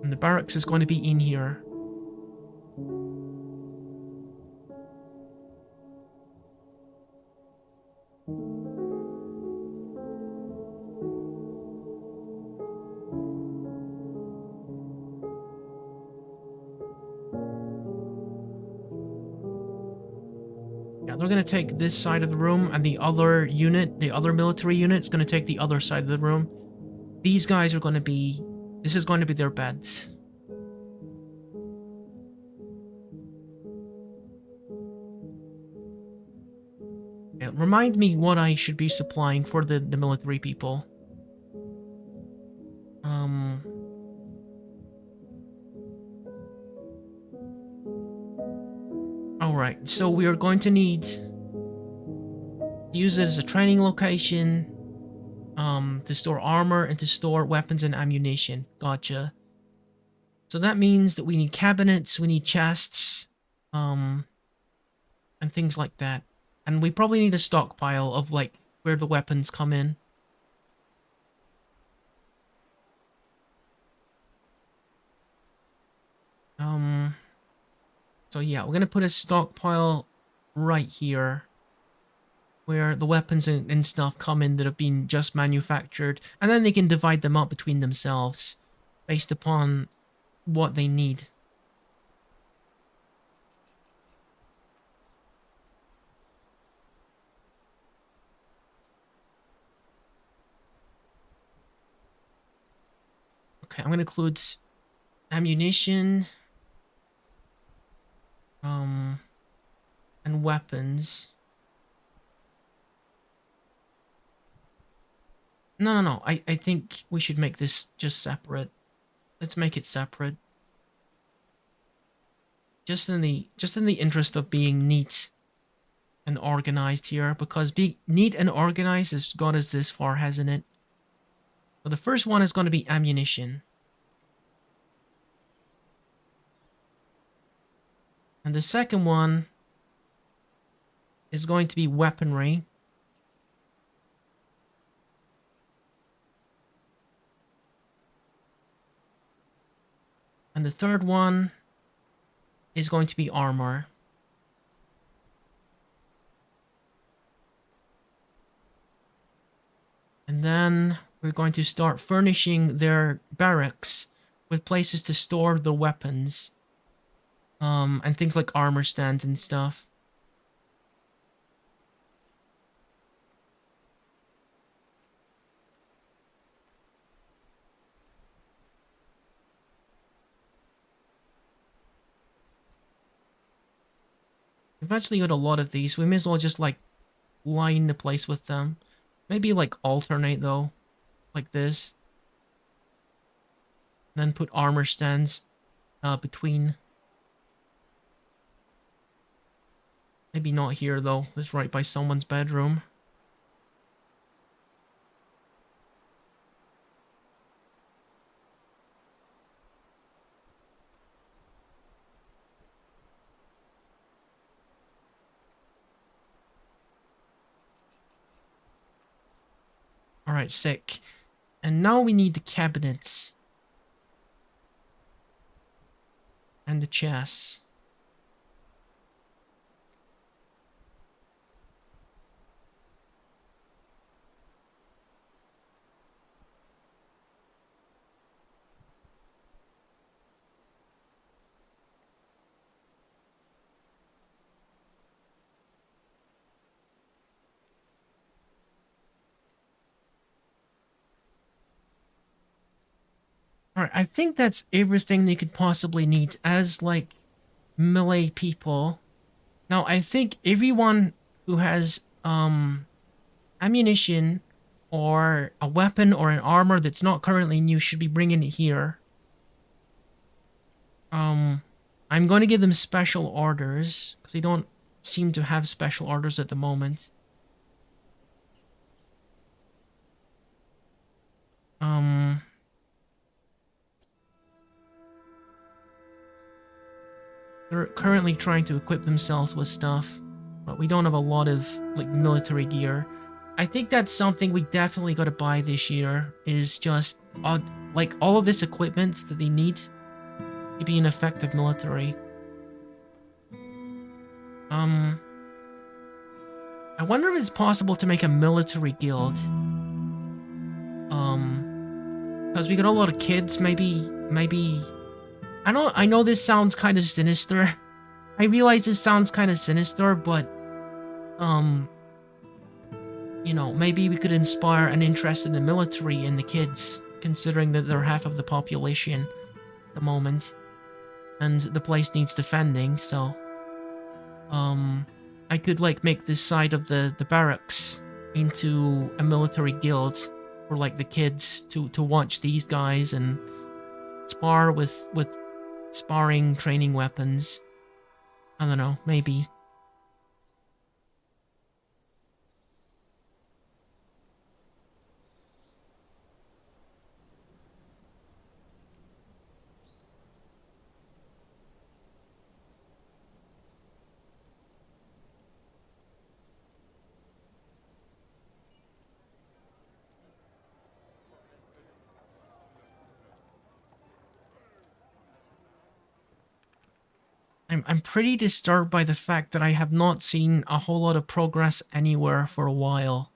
And the barracks is going to be in here. Yeah, they're going to take this side of the room, and the other unit, the other military unit, is going to take the other side of the room. These guys are going to be... This is going to be their beds. Yeah, remind me what I should be supplying for the military people. Alright, so we are going to need to use it as a training location, to store armor and to store weapons and ammunition. Gotcha. So that means that we need cabinets, we need chests, and things like that. And we probably need a stockpile of, like, where the weapons come in. So yeah, we're gonna put a stockpile right here, where the weapons and stuff come in that have been just manufactured, and then they can divide them up between themselves, based upon what they need. Okay, I'm gonna include ammunition, um, and weapons. No, no, no. I think we should make this just separate. Let's make it separate. Just in the interest of being neat and organized here, because being neat and organized has got us this far, hasn't it? So the first one is going to be ammunition. And the second one is going to be weaponry. And the third one is going to be armor. And then we're going to start furnishing their barracks with places to store the weapons. And things like armor stands and stuff. We've actually got a lot of these. We may as well just, like, line the place with them. Maybe, like, alternate, though. Like this. Then put armor stands between. Maybe not here, though. That's right by someone's bedroom. Alright, sick. And now we need the cabinets. And the chests. Alright, I think that's everything they could possibly need as, like, melee people. Now, I think everyone who has, ammunition or a weapon or an armor that's not currently new should be bringing it here. I'm going to give them special orders, because they don't seem to have special orders at the moment. They're currently trying to equip themselves with stuff, but we don't have a lot of, like, military gear. I think that's something we definitely got to buy this year, is just, like, all of this equipment that they need to be an effective military. I wonder if it's possible to make a military guild. Because we got a lot of kids, maybe... I know this sounds kind of sinister. I realize this sounds kind of sinister, but... you know, maybe we could inspire an interest in the military in the kids, considering that they're half of the population at the moment. And the place needs defending, so... I could, like, make this side of the barracks into a military guild for, like, the kids to watch these guys and spar with sparring training weapons. I don't know, maybe. I'm pretty disturbed by the fact that I have not seen a whole lot of progress anywhere for a while.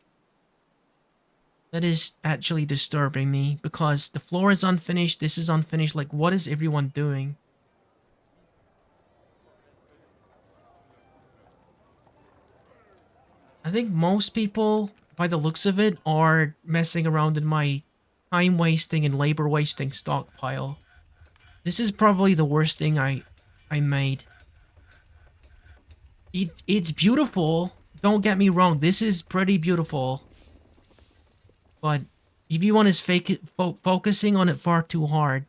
That is actually disturbing me, because the floor is unfinished, this is unfinished, like, what is everyone doing? I think most people, by the looks of it, are messing around in my time wasting and labor wasting stockpile. This is probably the worst thing I made. It's beautiful. Don't get me wrong. This is pretty beautiful. But everyone is focusing on it far too hard.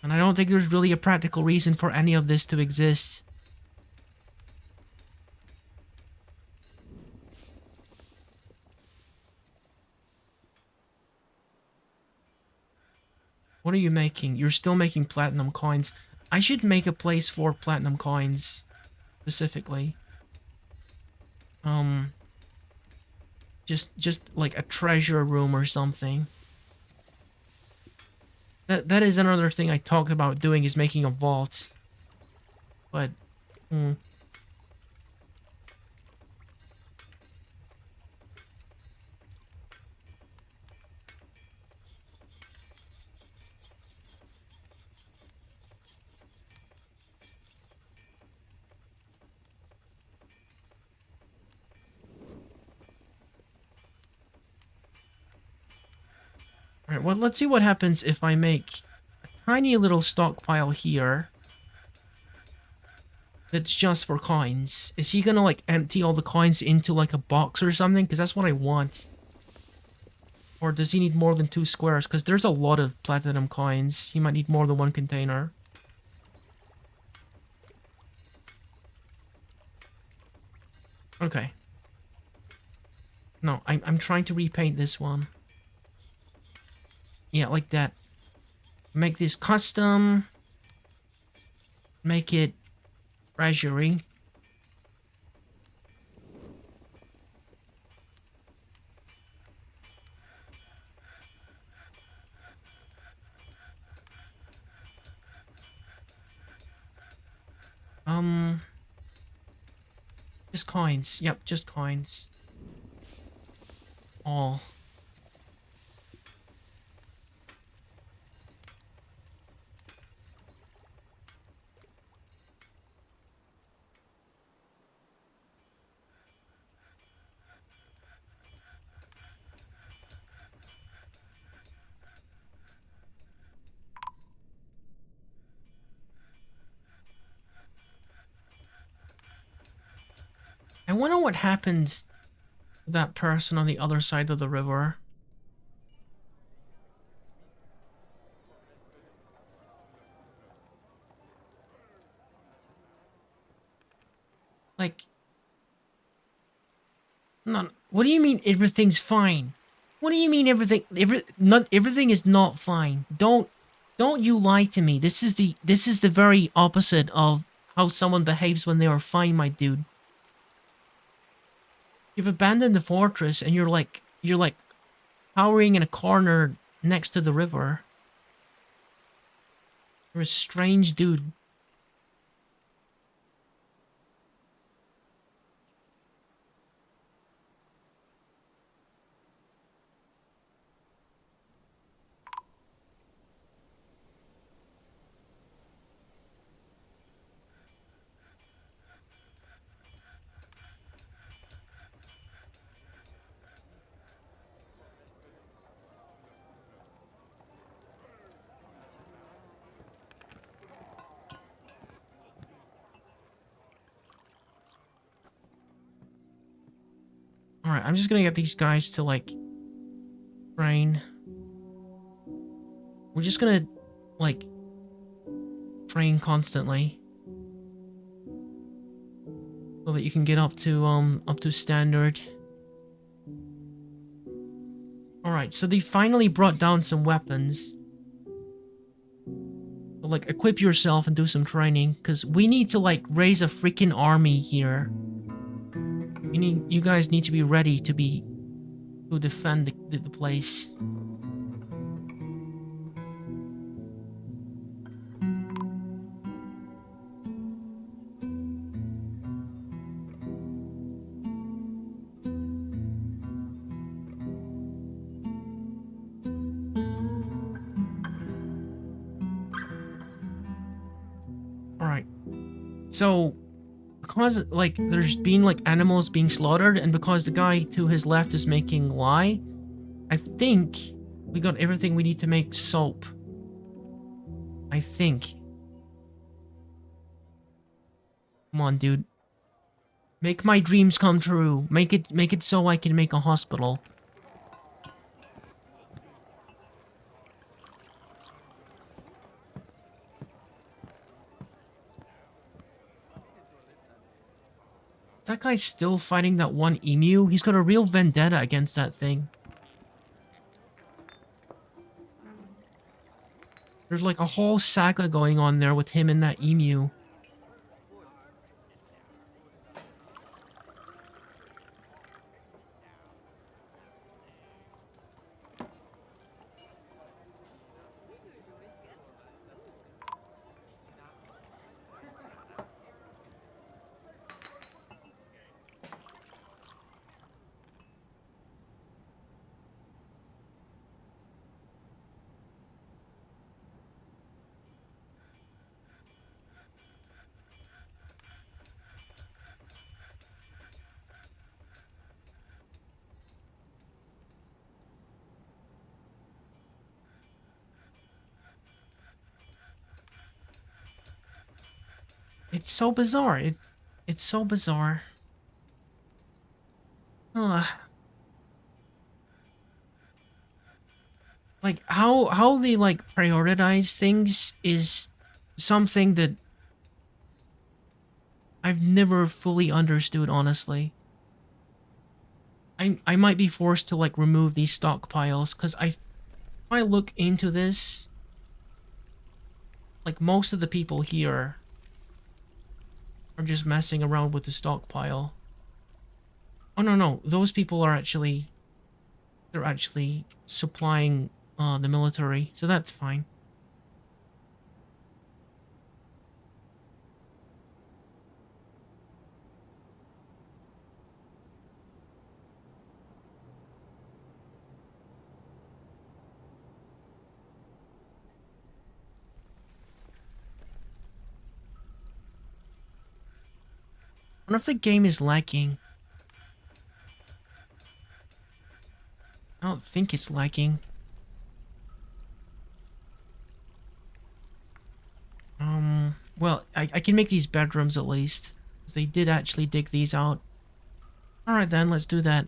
And I don't think there's really a practical reason for any of this to exist. What are you making? You're still making platinum coins. I should make a place for platinum coins. Specifically. Just like a treasure room or something. That is another thing I talked about doing, is making a vault. But, Alright, well, let's see what happens if I make a tiny little stockpile here. That's just for coins. Is he gonna, like, empty all the coins into, like, a box or something? Because that's what I want. Or does he need more than 2 squares? Because there's a lot of platinum coins. He might need more than 1 container. Okay. No, I'm trying to repaint this one. Yeah, like that. Make this custom. Make it treasury. Just coins. Yep, just coins. All. I wonder what happens to that person on the other side of the river. Like, no, what do you mean everything's fine? What do you mean everything is not fine? Don't you lie to me. This is the very opposite of how someone behaves when they are fine, my dude. You've abandoned the fortress and you're like cowering in a corner next to the river. You're a strange dude. Alright, I'm just gonna get these guys to, like, train. We're just gonna, like, train constantly. So that you can get up to standard. Alright, so they finally brought down some weapons. So, like, equip yourself and do some training. Because we need to, like, raise a freaking army here. You guys need to be ready to defend the place. Alright. So because like there's been like animals being slaughtered, and because the guy to his left is making lye, I think we got everything we need to make soap. I think. Come on, dude. Make my dreams come true. Make it so I can make a hospital. That guy's still fighting that one emu. He's got a real vendetta against that thing. There's like a whole saga going on there with him and that emu. It's so bizarre. It's so bizarre. Ugh. Like how they like prioritize things is something that I've never fully understood, honestly. I might be forced to like remove these stockpiles because if I look into this, like most of the people here are just messing around with the stockpile. Oh no, those people are actually they're actually supplying the military, so that's fine. I wonder if the game is lagging. I don't think it's lagging. Well, I can make these bedrooms at least. Because they did actually dig these out. Alright then, let's do that.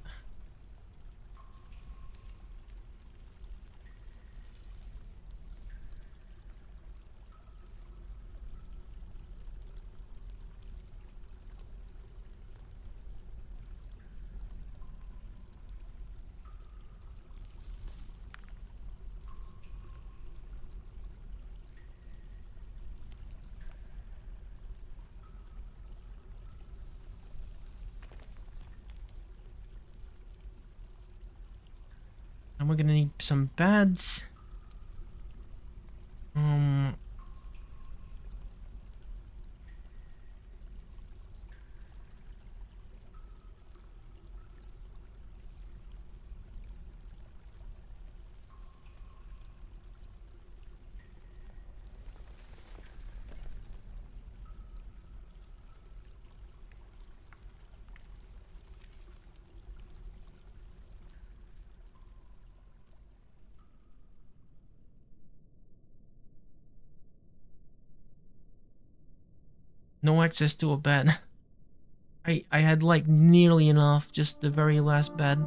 And we're gonna need some beds. No access to a bed. I had like nearly enough, just the very last bed.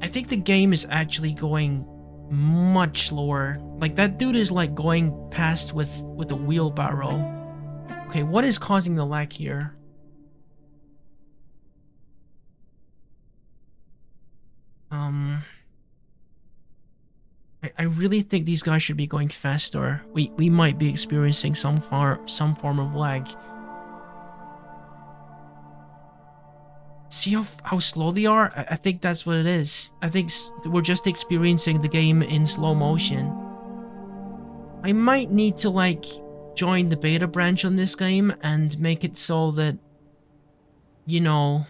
I think the game is actually going much slower. Like that dude is like going past with a wheelbarrow. Okay, what is causing the lag here? I really think these guys should be going faster. We might be experiencing some form of lag. See how slow they are? I think that's what it is. I think we're just experiencing the game in slow motion. I might need to like join the beta branch on this game and make it so that, you know,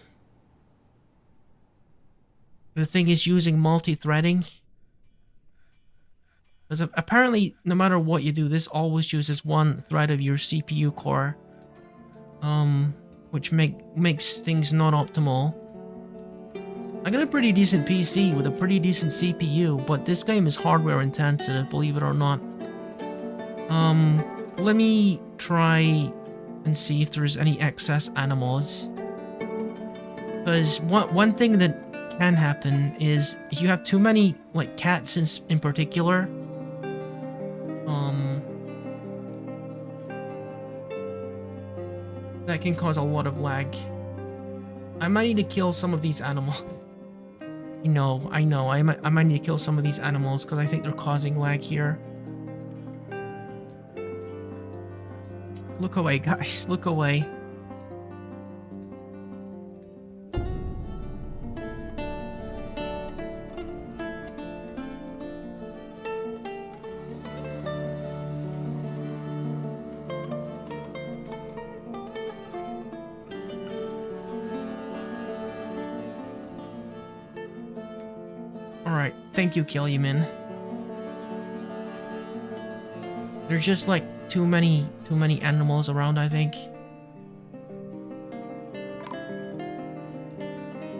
the thing is using multi-threading. Because apparently, no matter what you do, this always uses one thread of your CPU core. Which makes things not optimal. I got a pretty decent PC with a pretty decent CPU, but this game is hardware intensive, believe it or not. Let me try and see if there's any excess animals. Because one thing that can happen is if you have too many, like, cats in particular, that can cause a lot of lag. I might need to kill some of these animals. I know, I might need to kill some of these animals because I think they're causing lag here. Look away, guys, look away. Alright, thank you, Killiaman. There's just like too many animals around, I think.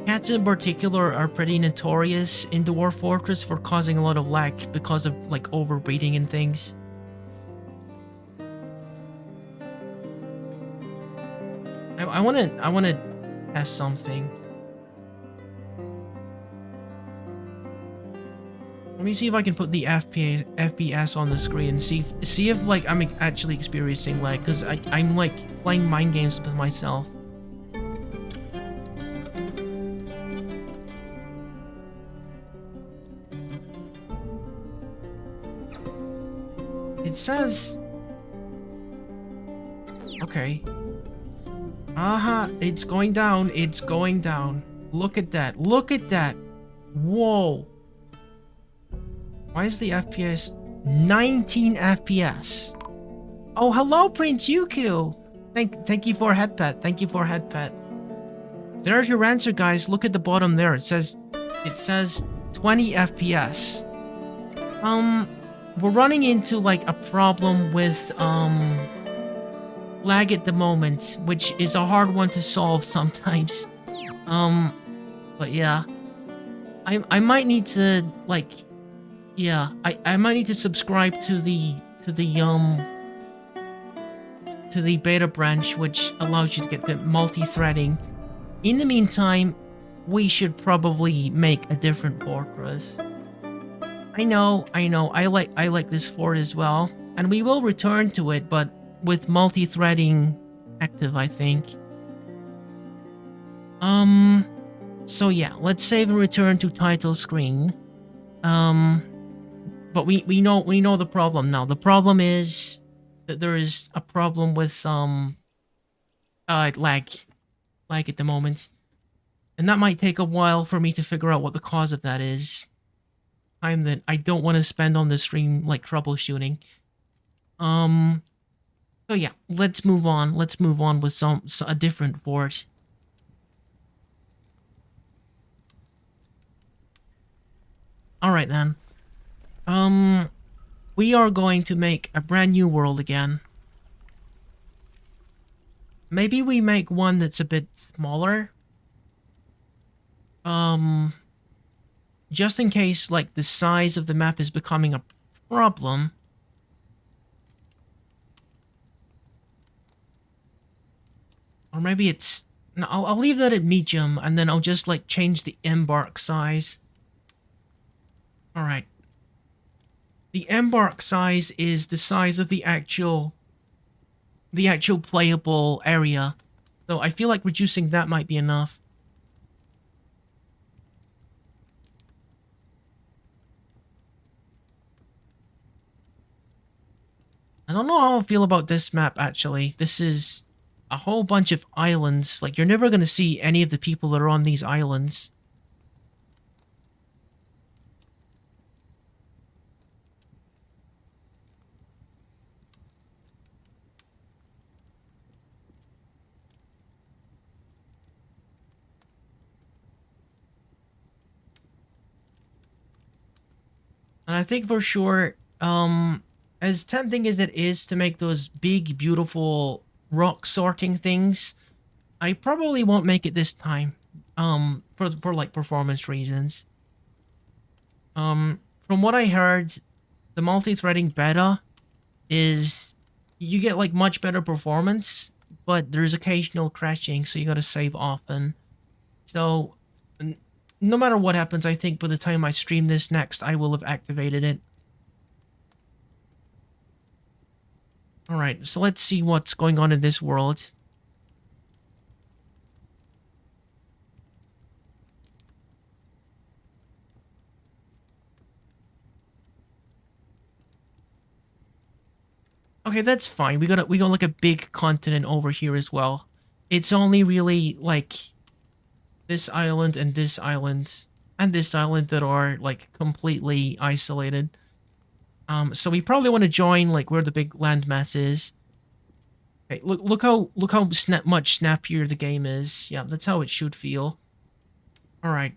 Cats in particular are pretty notorious in Dwarf Fortress for causing a lot of lag because of like overbreeding and things. I wanna test something. Let me see if I can put the FPS on the screen and see if like I'm actually experiencing lag, because I'm like playing mind games with myself. It says... Okay. Aha, it's going down, it's going down. Look at that, look at that! Whoa! Why is the FPS 19 FPS? Oh, hello, Prince Yuku! Thank you for head pet. Thank you for head pet. There's your answer, guys. Look at the bottom there. It says 20 FPS. We're running into like a problem with lag at the moment, which is a hard one to solve sometimes. But yeah, I might need to like. Yeah, I might need to subscribe to the beta branch, which allows you to get the multi-threading. In the meantime, we should probably make a different fortress. I know, I like this fort as well, and we will return to it, but with multi-threading active, I think. So yeah, let's save and return to title screen. But we know the problem now. The problem is that there is a problem with lag at the moment. And that might take a while for me to figure out what the cause of that is. Time that I don't want to spend on the stream like troubleshooting. So yeah, let's move on. Let's move on with a different fort. Alright then. We are going to make a brand new world again. Maybe we make one that's a bit smaller. Just in case, like, the size of the map is becoming a problem. Or maybe it's... No, I'll leave that at medium, and then I'll just, like, change the embark size. Alright. The embark size is the size of the actual playable area. So I feel like reducing that might be enough. I don't know how I feel about this map, actually. This is a whole bunch of islands. Like, you're never going to see any of the people that are on these islands. And I think for sure as tempting as it is to make those big, beautiful rock sorting things, I probably won't make it this time. For like performance reasons. From what I heard, the multi-threading beta is you get like much better performance, but there's occasional crashing, so you gotta save often. So, no matter what happens, I think by the time I stream this next, I will have activated it. Alright, so let's see what's going on in this world. Okay, that's fine. We got like a big continent over here as well. It's only really like this island and this island and this island that are like completely isolated. So we probably want to join like where the big landmass is. Okay, look how much snappier the game is. Yeah, that's how it should feel. All right,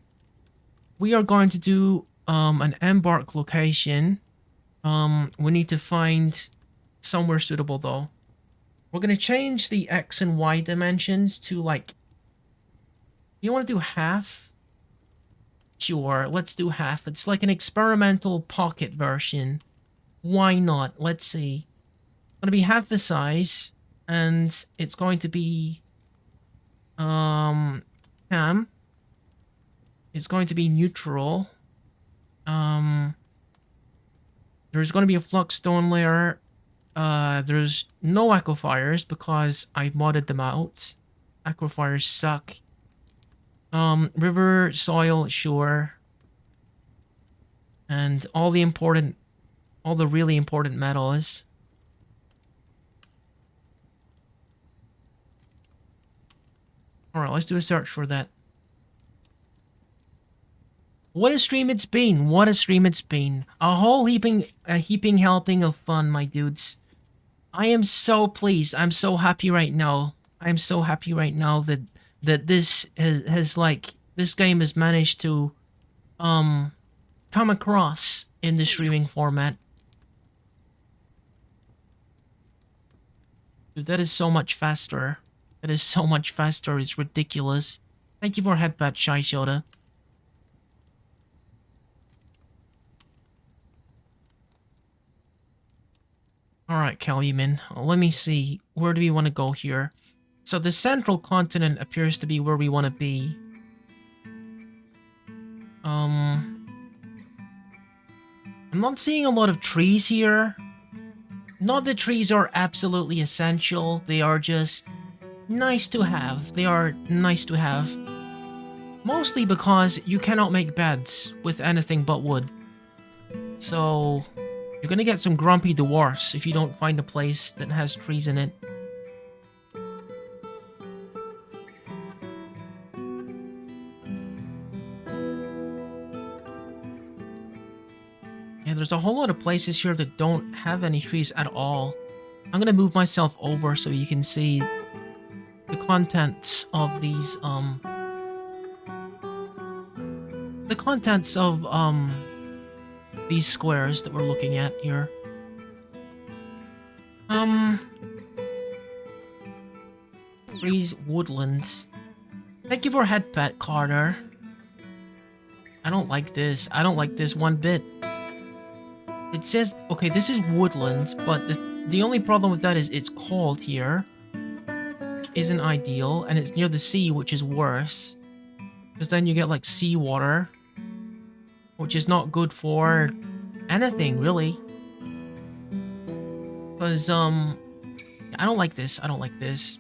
we are going to do an embark location. We need to find somewhere suitable though. We're gonna change the X and Y dimensions to like. You want to do half? Sure, let's do half. It's like an experimental pocket version. Why not? Let's see. It's gonna be half the size, and it's going to be cam. It's going to be neutral. There's going to be a flux stone layer. There's no aquifers because I modded them out. Aquifers suck. River, soil, shore. And all the really important metals. Alright, let's do a search for that. What a stream it's been. What a stream it's been. A whole heaping helping of fun, my dudes. I am so pleased. I'm so happy right now. I'm so happy right now that this has like this game has managed to come across in the streaming format. Dude, that is so much faster. That is so much faster. It's ridiculous. Thank you for headbutt, Shy Shoda. Alright, Calumen. Let me see. Where do we want to go here? So the central continent appears to be where we want to be. I'm not seeing a lot of trees here. Not that trees are absolutely essential. They are just nice to have. They are nice to have. Mostly because you cannot make beds with anything but wood. So you're gonna get some grumpy dwarfs if you don't find a place that has trees in it. Yeah, there's a whole lot of places here that don't have any trees at all. I'm gonna move myself over so you can see the contents of these, the contents of, these squares that we're looking at here. Trees, woodlands. Thank you for headpet, Carter. I don't like this. I don't like this one bit. It says, okay, this is woodland, but the only problem with that is it's cold here. Which isn't ideal, and it's near the sea, which is worse. Because then you get, like, seawater. Which is not good for anything, really. Because, I don't like this. I don't like this.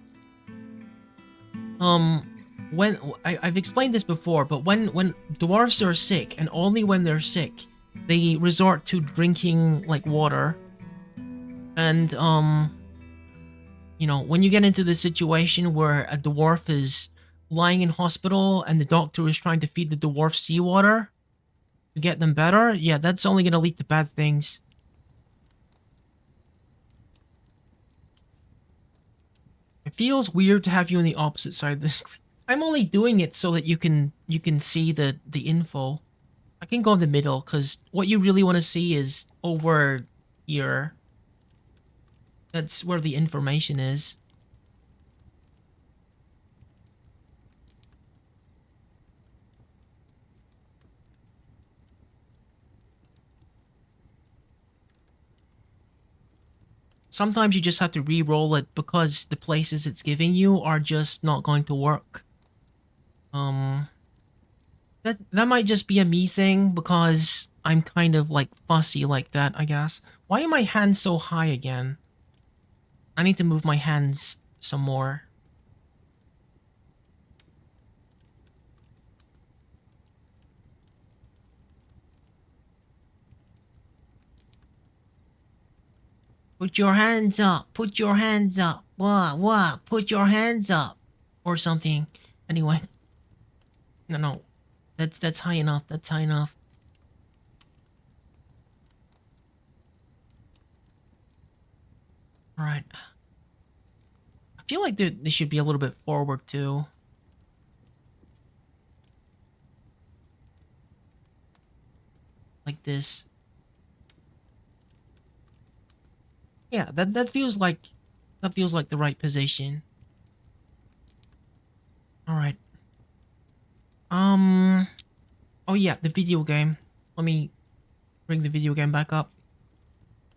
I've explained this before, but when dwarves are sick, and only when they're sick, they resort to drinking, like, water. And, you know, when you get into the situation where a dwarf is lying in hospital and the doctor is trying to feed the dwarf seawater to get them better, yeah, that's only gonna lead to bad things. It feels weird to have you on the opposite side of the screen. I'm only doing it so that you can see the info. I can go in the middle, because what you really want to see is over here. That's where the information is. Sometimes you just have to re-roll it because the places it's giving you are just not going to work. That might just be a me thing because I'm kind of like fussy like that, I guess. Why are my hands so high again? I need to move my hands some more. Put your hands up. Put your hands up. What? Put your hands up. Or something. Anyway. No. That's high enough. That's high enough. Alright. I feel like they should be a little bit forward too. Like this. Yeah, that feels like the right position. Alright. Oh yeah, the video game. Let me bring the video game back up.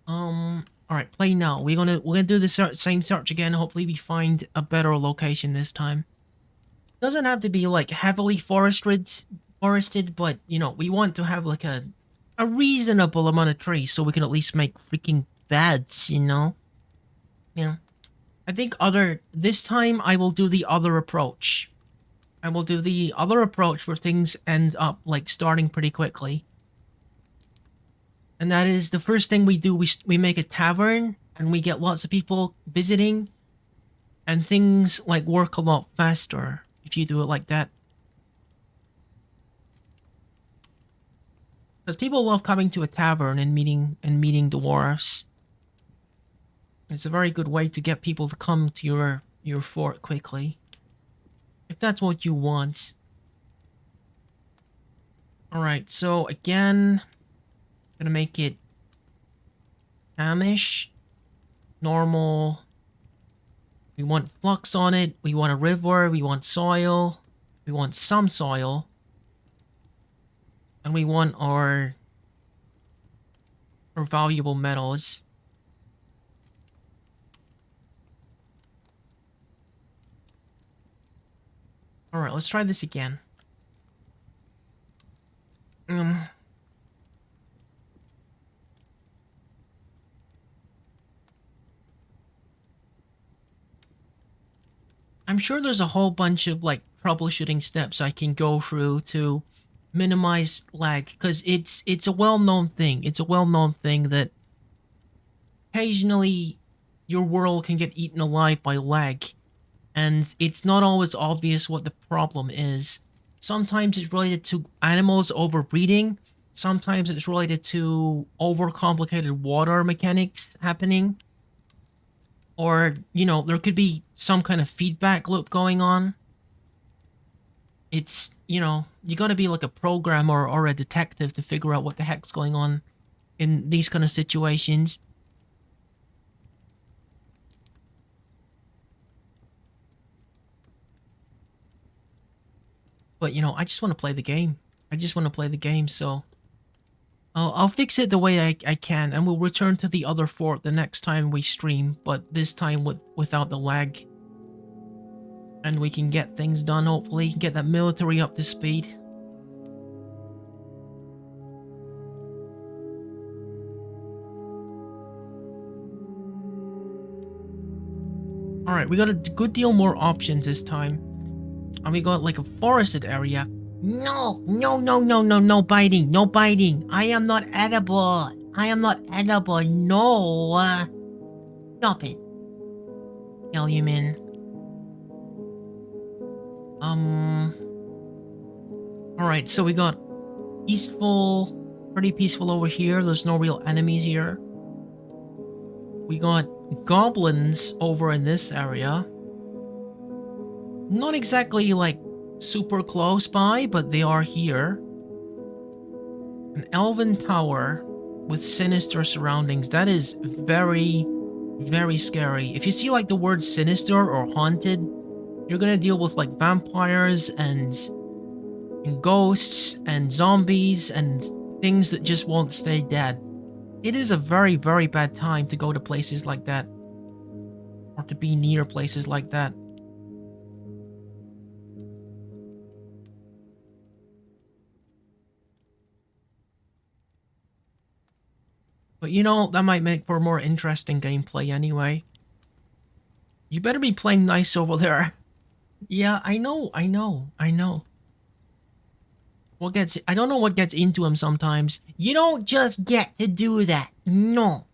Alright, play now. We're gonna do the same search again. Hopefully we find a better location this time. Doesn't have to be like heavily forested, but you know, we want to have like a reasonable amount of trees so we can at least make freaking beds, you know? Yeah. I think this time I will do the other approach. I will do the other approach where things end up like starting pretty quickly. And that is the first thing we do, we make a tavern and we get lots of people visiting and things like work a lot faster if you do it like that. Because people love coming to a tavern and meeting dwarves. It's a very good way to get people to come to your fort quickly. If that's what you want. Alright, so again, gonna make it Amish. Normal. We want flux on it. We want a river. We want soil. We want some soil. And we want our valuable metals. Alright, let's try this again. I'm sure there's a whole bunch of like troubleshooting steps I can go through to minimize lag, because it's a well-known thing. It's a well-known thing that occasionally your world can get eaten alive by lag, and it's not always obvious what the problem is. Sometimes it's related to animals overbreeding. Sometimes it's related to overcomplicated water mechanics happening. Or, you know, there could be some kind of feedback loop going on. It's, you know, you gotta be like a programmer or a detective to figure out what the heck's going on in these kind of situations. But, you know, I just want to play the game. I just want to play the game, so... I'll fix it the way I can, and we'll return to the other fort the next time we stream, but this time without the lag. And we can get things done, hopefully. Get that military up to speed. Alright, we got a good deal more options this time. And we got like a forested area. No biting, no biting. I am not edible. I am not edible, no. Stop it. Allumin. Alright, so we got peaceful, pretty peaceful over here. There's no real enemies here. We got goblins over in this area. Not exactly like super close by, but they are here. An elven tower. with sinister surroundings. That is very, very scary. If you see like the word sinister or haunted, you're gonna deal with like vampires and ghosts and zombies and things that just won't stay dead. It is a very, very bad time to go to places like that, or to be near places like that. But you know, that might make for more interesting gameplay anyway. You better be playing nice over there. Yeah, I know. I don't know what gets into him sometimes. You don't just get to do that. No.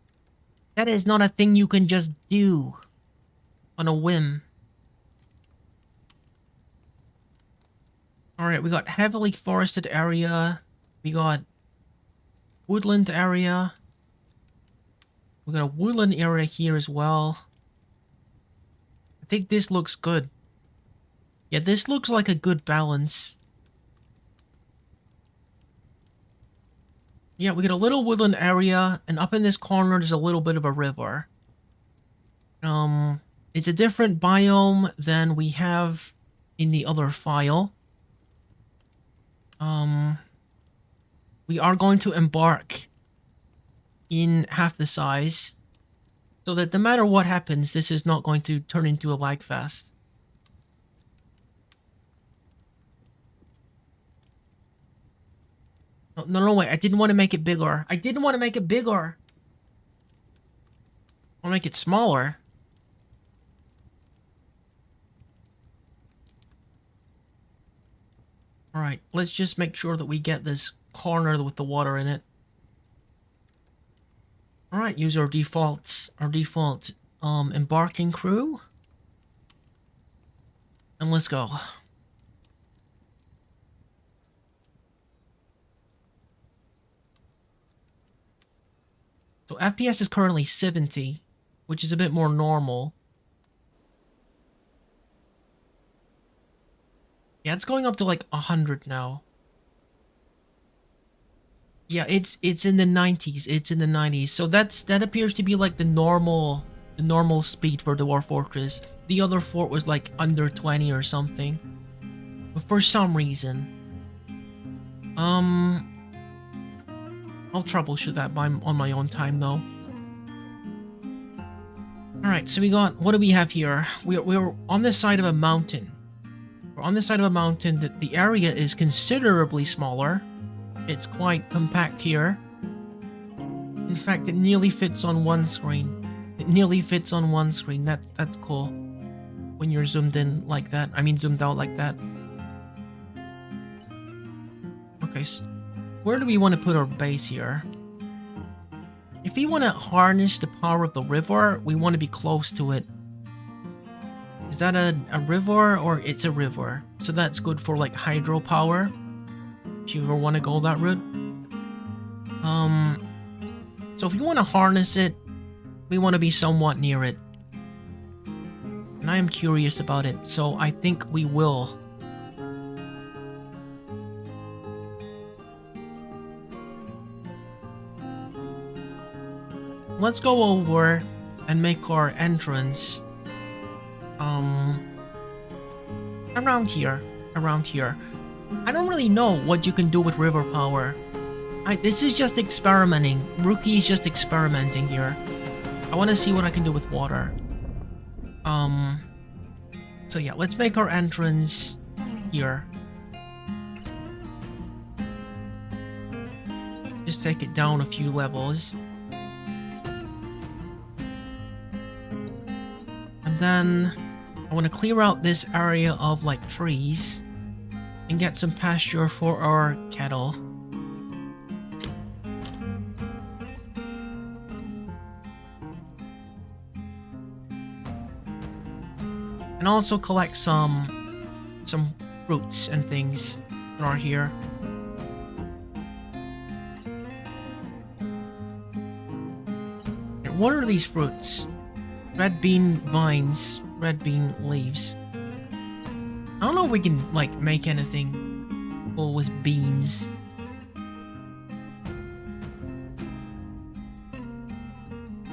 That is not a thing you can just do on a whim. Alright, we got heavily forested area. We got woodland area. We got a woodland area here as well. I think this looks good. Yeah, this looks like a good balance. Yeah, we got a little woodland area, and up in this corner there's a little bit of a river. It's a different biome than we have in the other file. We are going to embark in half the size, so that no matter what happens, this is not going to turn into a lag fest. No, wait, I didn't want to make it bigger. I didn't want to make it bigger. I want to make it smaller. Alright, let's just make sure that we get this corner with the water in it. Alright, use our default embarking crew. And let's go. So FPS is currently 70, which is a bit more normal. Yeah, it's going up to like 100 now. Yeah, it's in the 90s. It's in the 90s. So that appears to be like the normal speed for Dwarf Fortress. The other fort was like under 20 or something. But for some reason, I'll troubleshoot that on my own time though. Alright, so we got, what do we have here? We're on this side of a mountain. We're on this side of a mountain. That the area is considerably smaller. It's quite compact here. In fact, it nearly fits on one screen. It nearly fits on one screen. That's cool. When you're zoomed in like that. I mean zoomed out like that. Okay, so where do we want to put our base here? If we want to harness the power of the river, we want to be close to it. Is that a river, or it's a river? So that's good for like hydropower, if you ever want to go that route. So if you want to harness it, we want to be somewhat near it. And I am curious about it, so I think we will. Let's go over and make our entrance around here. I don't really know what you can do with river power. This is just experimenting. Rookie is just experimenting here. I want to see what I can do with water. So yeah, let's make our entrance here. Just take it down a few levels. And then I want to clear out this area of like trees and get some pasture for our cattle. And also collect some fruits and things that are here. What are these fruits? Red bean vines, red bean leaves. I don't know if we can like make anything full with beans.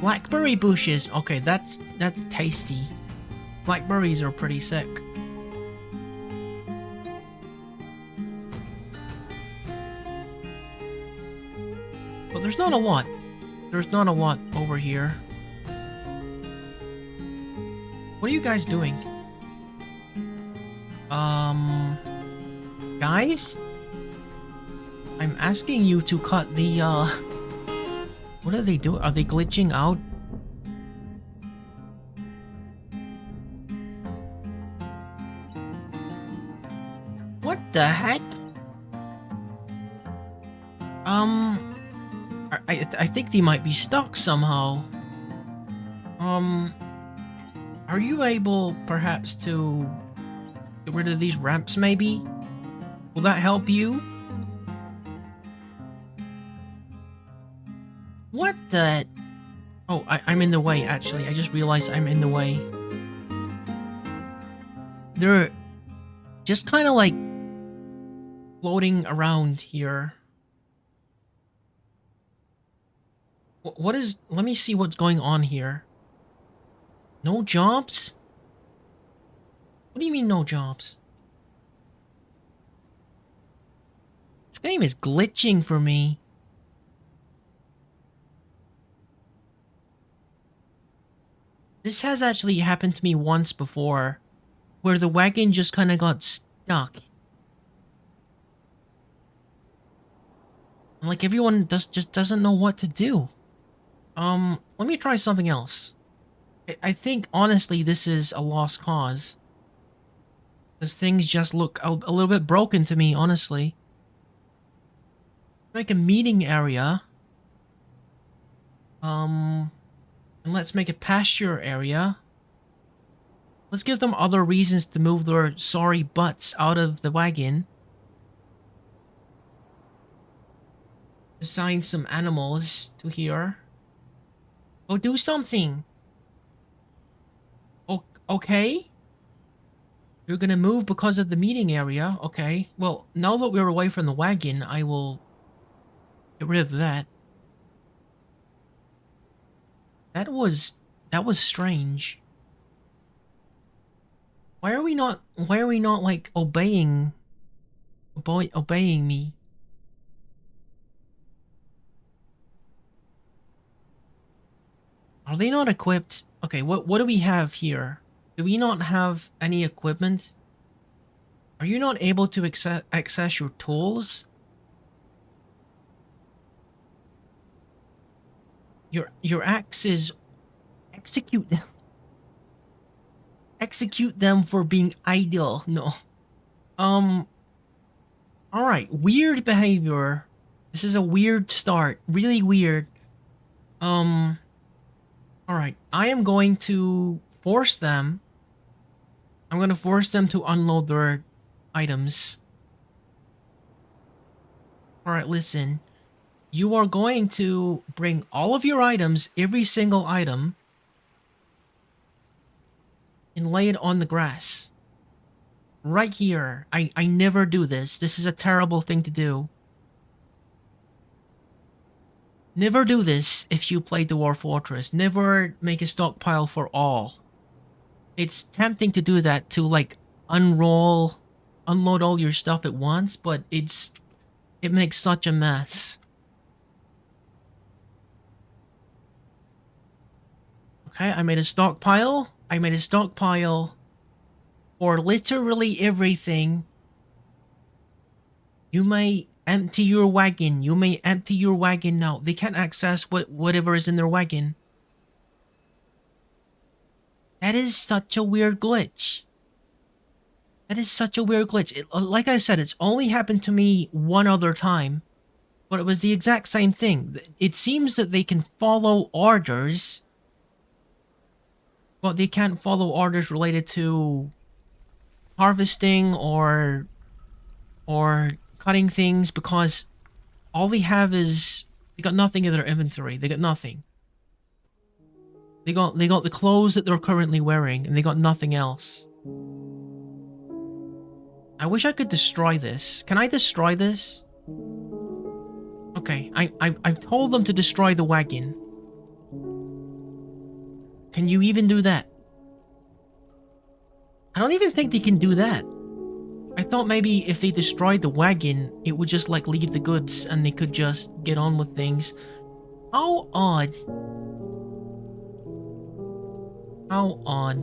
Blackberry bushes. Okay, that's tasty. Blackberries are pretty sick. But there's not a lot. There's not a lot over here. What are you guys doing? Guys? I'm asking you to cut the, what are they doing? Are they glitching out? What the heck? I think they might be stuck somehow. Are you able, perhaps, to get rid of these ramps, maybe? Will that help you? What the... Oh, I'm in the way, actually. I just realized I'm in the way. They're just kind of like floating around here. What is... Let me see what's going on here. No jobs? What do you mean no jobs? This game is glitching for me. This has actually happened to me once before, where the wagon just kind of got stuck. Like everyone just doesn't know what to do. Let me try something else. I think, honestly, this is a lost cause. Because things just look a little bit broken to me, honestly. Make a meeting area. And let's make a pasture area. Let's give them other reasons to move their sorry butts out of the wagon. Assign some animals to here. Go do something. Okay? You're gonna move because of the meeting area. Okay. Well, now that we're away from the wagon, I will get rid of that. That was strange. Why are we not like obeying me? Are they not equipped? Okay, what do we have here? Do we not have any equipment? Are you not able to access your tools? Your axe is... Execute them. Execute them for being idle. No. Alright, weird behavior. This is a weird start. Really weird. Alright, I am going to force them. I'm going to force them to unload their items. Alright, listen. You are going to bring all of your items, every single item, and lay it on the grass. Right here. I never do this. This is a terrible thing to do. Never do this if you play Dwarf Fortress. Never make a stockpile for all. It's tempting to do that, to like unload all your stuff at once, but it makes such a mess. Okay, I made a stockpile. I made a stockpile for literally everything. You may empty your wagon. You may empty your wagon now. They can't access whatever is in their wagon. That is such a weird glitch. That is such a weird glitch. Like I said, it's only happened to me one other time, but it was the exact same thing. It seems that they can follow orders, but they can't follow orders related to harvesting or cutting things, because all they have is they got nothing in their inventory. They got nothing. They got the clothes that they're currently wearing, and they got nothing else. I wish I could destroy this. Can I destroy this? Okay, I've told them to destroy the wagon. Can you even do that? I don't even think they can do that. I thought maybe if they destroyed the wagon, it would just like leave the goods and they could just get on with things. How odd. How odd.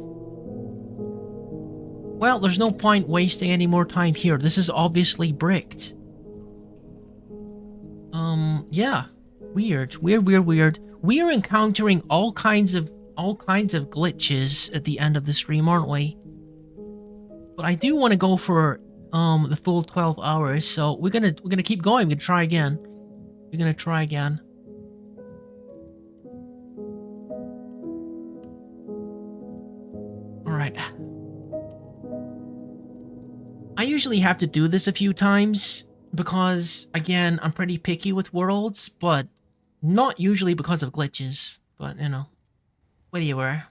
Well, there's no point wasting any more time here. This is obviously bricked. Yeah. Weird. Weird. We are encountering all kinds of glitches at the end of the stream, aren't we? But I do want to go for the full 12 hours, so we're gonna keep going. We're gonna try again. Alright. I usually have to do this a few times because, again, I'm pretty picky with worlds, but not usually because of glitches. But, you know, whatever.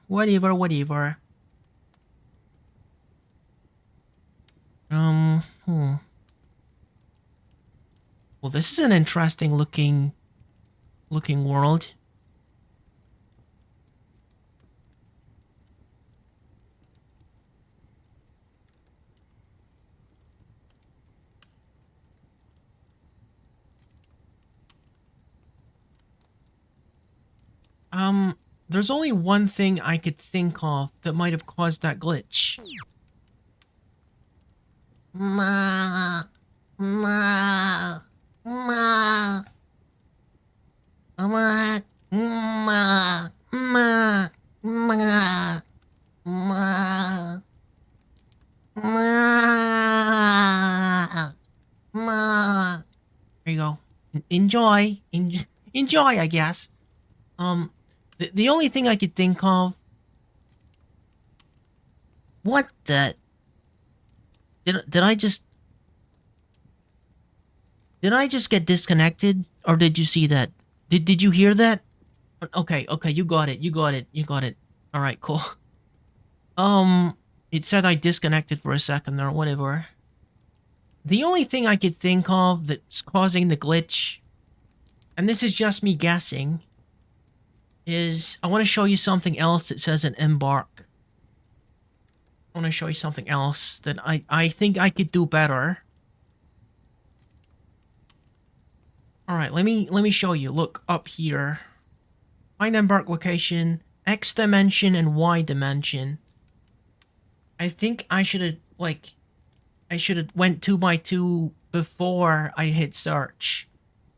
Well, this is an interesting looking world. There's only one thing I could think of that might have caused that glitch. Ma. Ma. Ma. Ma. Ma. Ma. Ma. Ma. Ma. There you go. Enjoy. Enjoy, I guess. The only thing I could think of... What the... Did I just... Did I just get disconnected? Or did you see that? Did you hear that? Okay, you got it. Alright, cool. It said I disconnected for a second or whatever. The only thing I could think of that's causing the glitch, and this is just me guessing, is I want to show you something else that says an embark. I want to show you something else that I think I could do better. Alright, let me show you. Look up here. Find embark location, X dimension and Y dimension. I think I should have, like, went 2x2 before I hit search.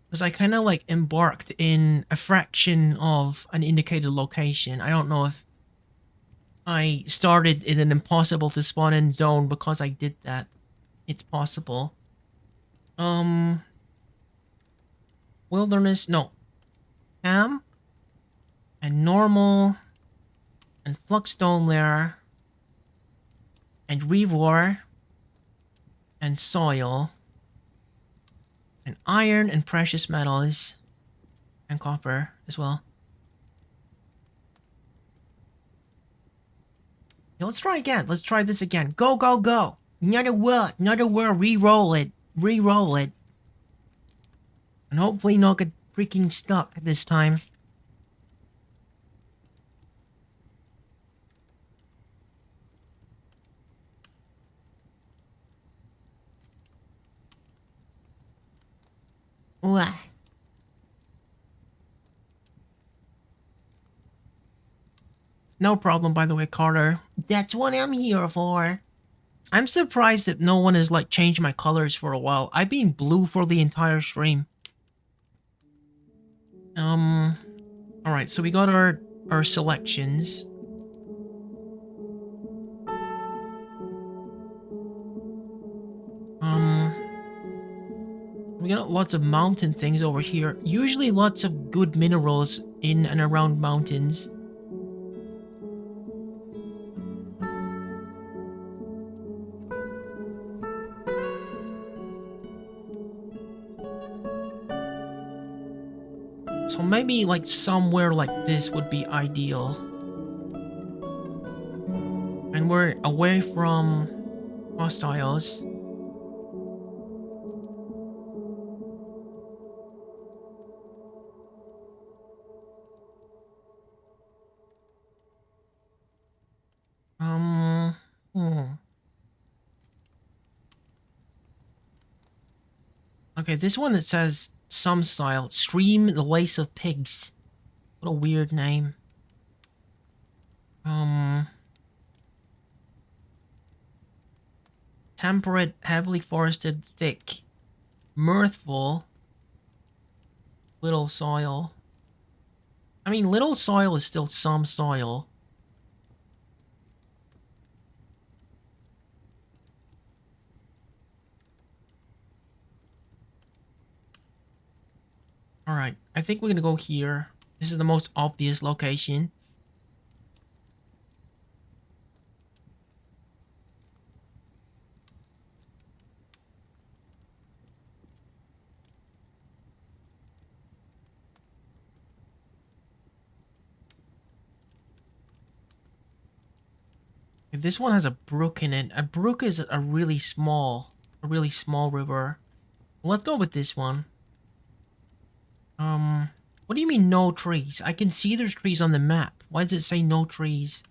Because I kind of, like, embarked in a fraction of an indicated location. I don't know if I started in an impossible to spawn in zone because I did that. It's possible. Wilderness, no. Cam. And normal. And fluxstone layer. And revor. And soil. And iron and precious metals. And copper as well. Yeah, let's try again. Let's try this again. Go. Another word. Re-roll it. And hopefully not get freaking stuck this time. What? No problem, by the way, Carter. That's what I'm here for. I'm surprised that no one has, like, changed my colors for a while. I've been blue for the entire stream. Alright, so we got our selections. We got lots of mountain things over here. Usually lots of good minerals in and around mountains. So maybe like somewhere like this would be ideal. And we're away from hostiles. Okay, this one that says some style. Stream the Lace of Pigs. What a weird name. Temperate, heavily forested, thick. Mirthful. Little soil. I mean, little soil is still some soil. Alright, I think we're gonna go here. This is the most obvious location. This one has a brook in it. A brook is a really small river. Let's go with this one. What do you mean no trees? I can see there's trees on the map. Why does it say no trees?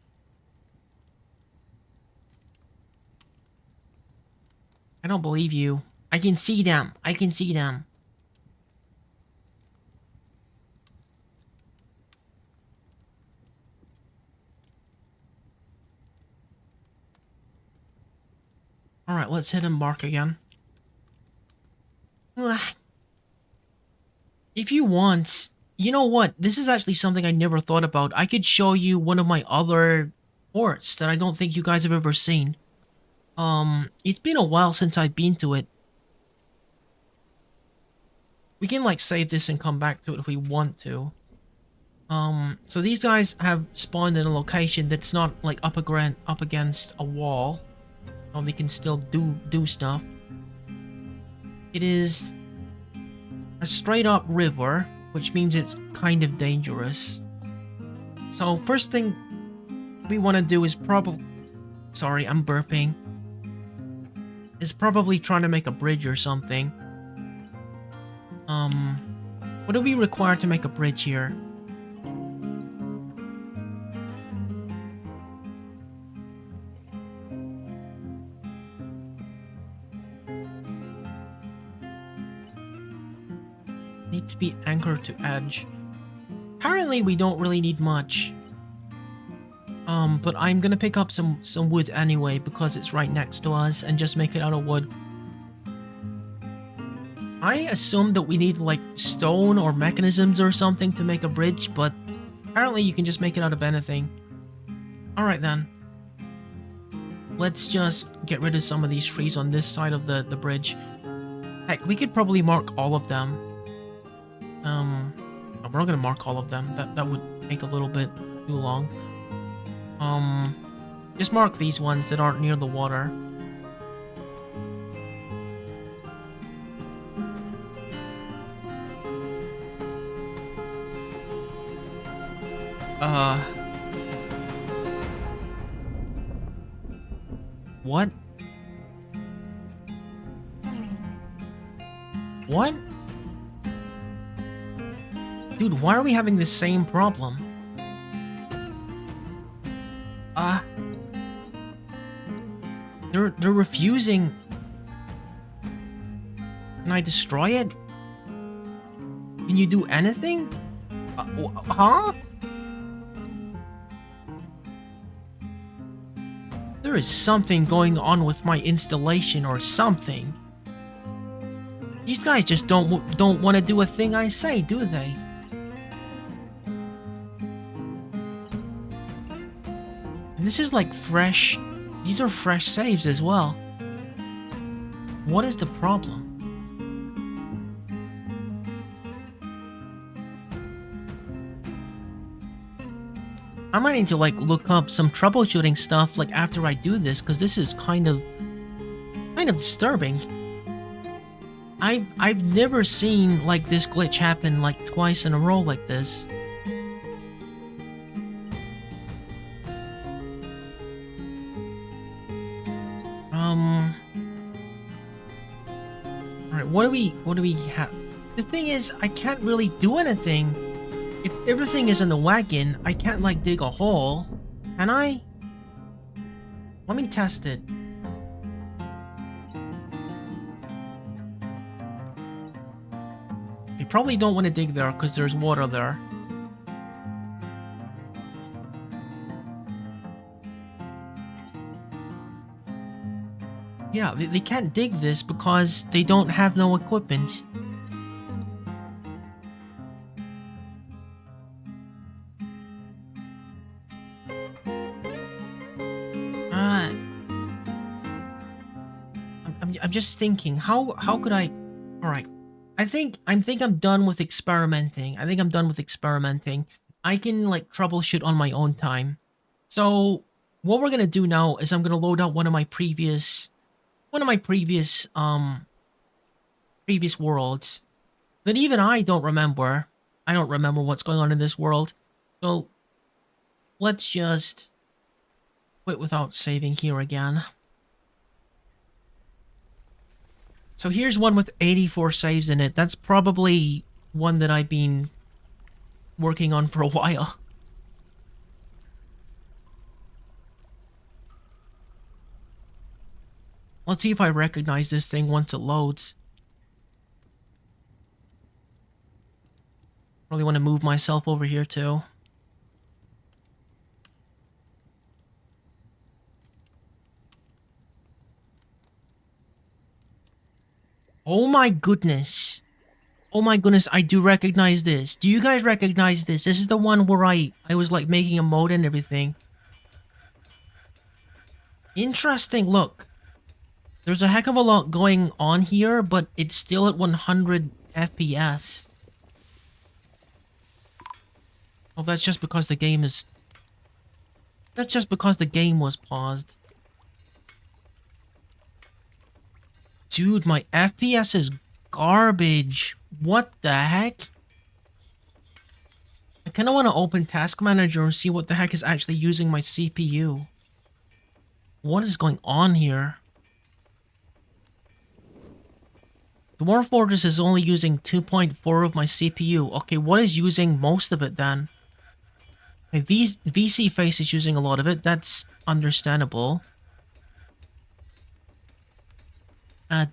I don't believe you. I can see them. I can see them. Alright, let's hit embark again. Ugh. If you want, you know what? This is actually something I never thought about. I could show you one of my other ports that I don't think you guys have ever seen. It's been a while since I've been to it. We can, like, save this and come back to it if we want to. So these guys have spawned in a location that's not, like, up against a wall. So they can still do stuff. It is a straight-up river, which means it's kind of dangerous. So first thing we want to do is probably... Sorry, I'm burping. Is probably trying to make a bridge or something. What do we require to make a bridge here? Needs to be anchored to edge. Apparently we don't really need much. But I'm gonna pick up some wood anyway because it's right next to us and just make it out of wood. I assumed that we need like stone or mechanisms or something to make a bridge, but apparently you can just make it out of anything. Alright then. Let's just get rid of some of these trees on this side of the bridge. Heck, we could probably mark all of them. We're not gonna mark all of them. That would take a little bit too long. Just mark these ones that aren't near the water. What? What? Dude, why are we having the same problem? They're refusing. Can I destroy it? Can you do anything? Huh? There is something going on with my installation or something. These guys just don't want to do a thing I say, do they? And this is like fresh. These are fresh saves as well. What is the problem? I might need to like look up some troubleshooting stuff like after I do this, because this is kind of disturbing. I've never seen like this glitch happen like twice in a row like this. Alright, what do we have? The thing is, I can't really do anything. If everything is in the wagon, I can't like dig a hole. Can I? Let me test it. You probably don't want to dig there because there's water there. Yeah, they can't dig this because they don't have no equipment. Uh, I'm just thinking, how could I... Alright. I think I'm done with experimenting. I think I'm done with experimenting. I can like troubleshoot on my own time. So what we're gonna do now is I'm gonna load out one of my previous previous worlds that even I don't remember. I don't remember what's going on in this world. So let's just quit without saving here again. So here's one with 84 saves in it. That's probably one that I've been working on for a while. Let's see if I recognize this thing once it loads. Really want to move myself over here too. Oh my goodness. Oh my goodness, I do recognize this. Do you guys recognize this? This is the one where I was like making a mode and everything. Interesting, look. There's a heck of a lot going on here, but it's still at 100 FPS. Oh, that's just because the game is... That's just because the game was paused. Dude, my FPS is garbage. What the heck? I kind of want to open Task Manager and see what the heck is actually using my CPU. What is going on here? Dwarf Fortress is only using 2.4 of my CPU. Okay, what is using most of it then? Okay, VC Face is using a lot of it. That's understandable.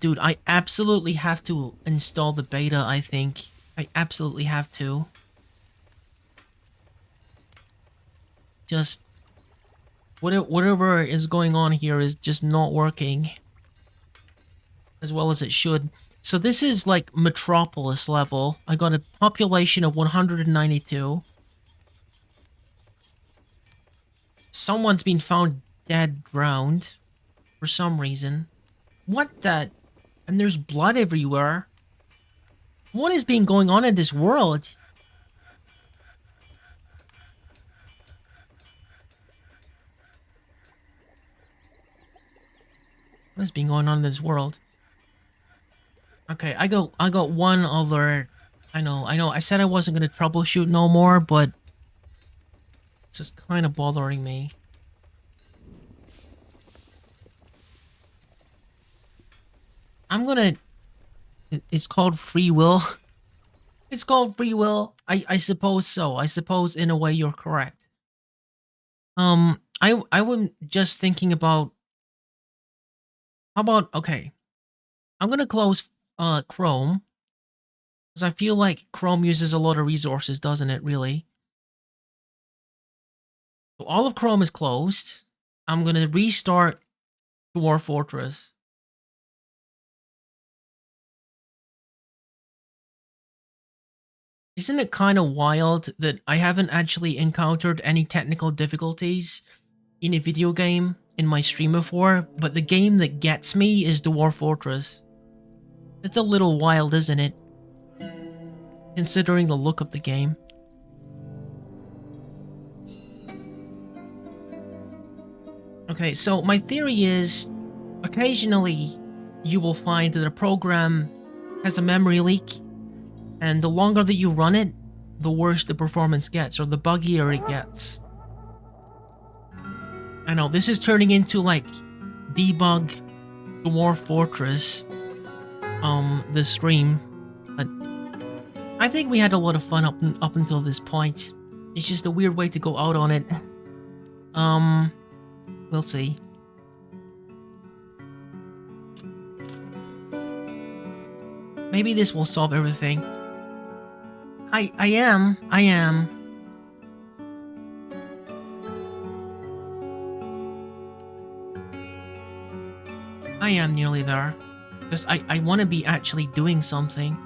Dude, I absolutely have to install the beta, I think. I absolutely have to. Just... Whatever is going on here is just not working as well as it should. So this is like Metropolis level. I got a population of 192. Someone's been found dead, drowned, for some reason. What the... And there's blood everywhere. What is being going on in this world? What is being going on in this world? Okay, I got one other... I know. I said I wasn't gonna troubleshoot no more, but... It's just kind of bothering me. I'm gonna... It's called free will. It's called free will. I suppose so. I suppose in a way you're correct. I was just thinking about... How about... Okay. I'm gonna close Chrome. Because I feel like Chrome uses a lot of resources, doesn't it, really? So all of Chrome is closed. I'm gonna restart Dwarf Fortress. Isn't it kind of wild that I haven't actually encountered any technical difficulties in a video game in my stream before, but the game that gets me is Dwarf Fortress? It's a little wild, isn't it? Considering the look of the game. Okay, so my theory is, occasionally you will find that a program has a memory leak, and the longer that you run it, the worse the performance gets, or the buggier it gets. I know, this is turning into like debug Dwarf Fortress, this stream, but I think we had a lot of fun up until this point. It's just a weird way to go out on it. We'll see. Maybe this will solve everything. I am. I am. I am nearly there. Because I want to be actually doing something.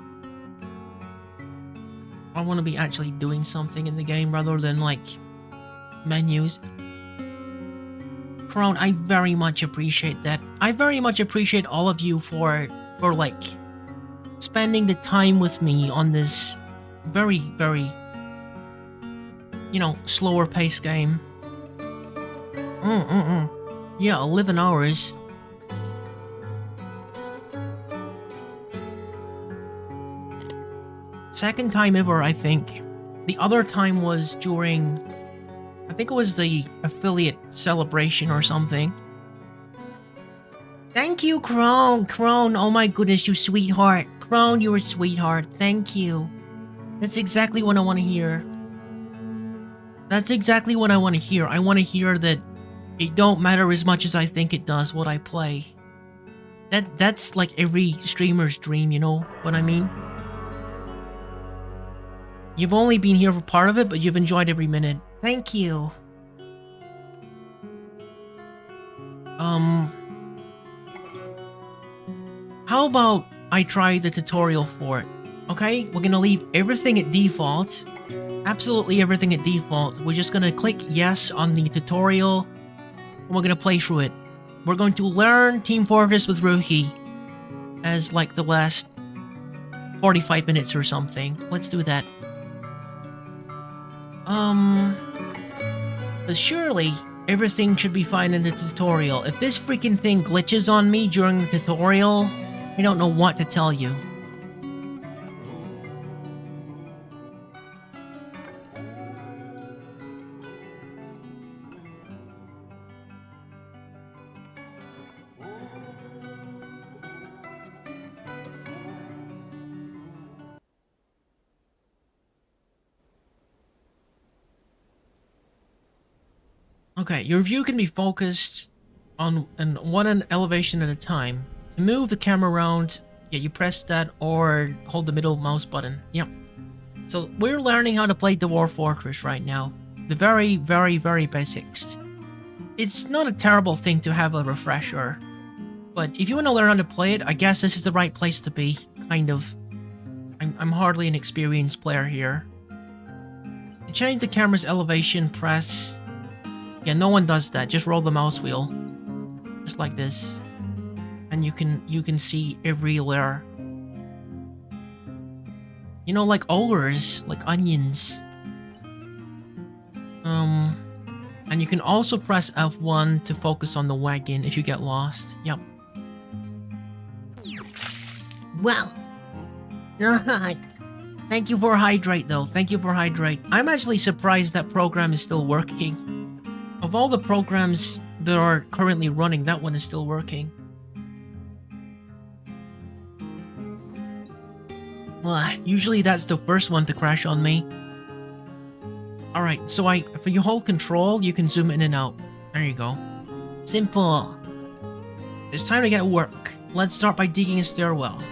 I want to be actually doing something in the game rather than, like, menus. Crone, I very much appreciate that. I very much appreciate all of you for like, spending the time with me on this very, very, you know, slower paced game. Yeah, 11 hours. Second time ever, I think. The other time was during, I think it was the affiliate celebration or something. Thank you, Crone. Crone, oh my goodness, you sweetheart. Crone, you're a sweetheart. Thank you. That's exactly what I want to hear. That's exactly what I want to hear. I want to hear that it don't matter as much as I think it does what I play. That's like every streamer's dream, you know what I mean? You've only been here for part of it, but you've enjoyed every minute. Thank you. How about I try the tutorial for it? Okay, we're gonna leave everything at default. Absolutely everything at default. We're just gonna click yes on the tutorial, and we're gonna play through it. We're going to learn Team Fortress with Ruki as like the last 45 minutes or something. Let's do that. But surely everything should be fine in the tutorial. If this freaking thing glitches on me during the tutorial, I don't know what to tell you. Okay, your view can be focused on one elevation at a time. To move the camera around, yeah, you press that or hold the middle mouse button. Yep. So we're learning how to play Dwarf Fortress right now. The very, very, very basics. It's not a terrible thing to have a refresher, but if you want to learn how to play it, I guess this is the right place to be, kind of. I'm hardly an experienced player here. To change the camera's elevation, press... Yeah, no one does that. Just roll the mouse wheel. Just like this. And you can see every layer. You know, like ogres, like onions. And you can also press F1 to focus on the wagon if you get lost. Yep. Well. Thank you for hydrate though. Thank you for hydrate. I'm actually surprised that program is still working. Of all the programs that are currently running, that one is still working. Usually that's the first one to crash on me. Alright, so if you hold control, you can zoom in and out. There you go. Simple. It's time to get to work. Let's start by digging a stairwell.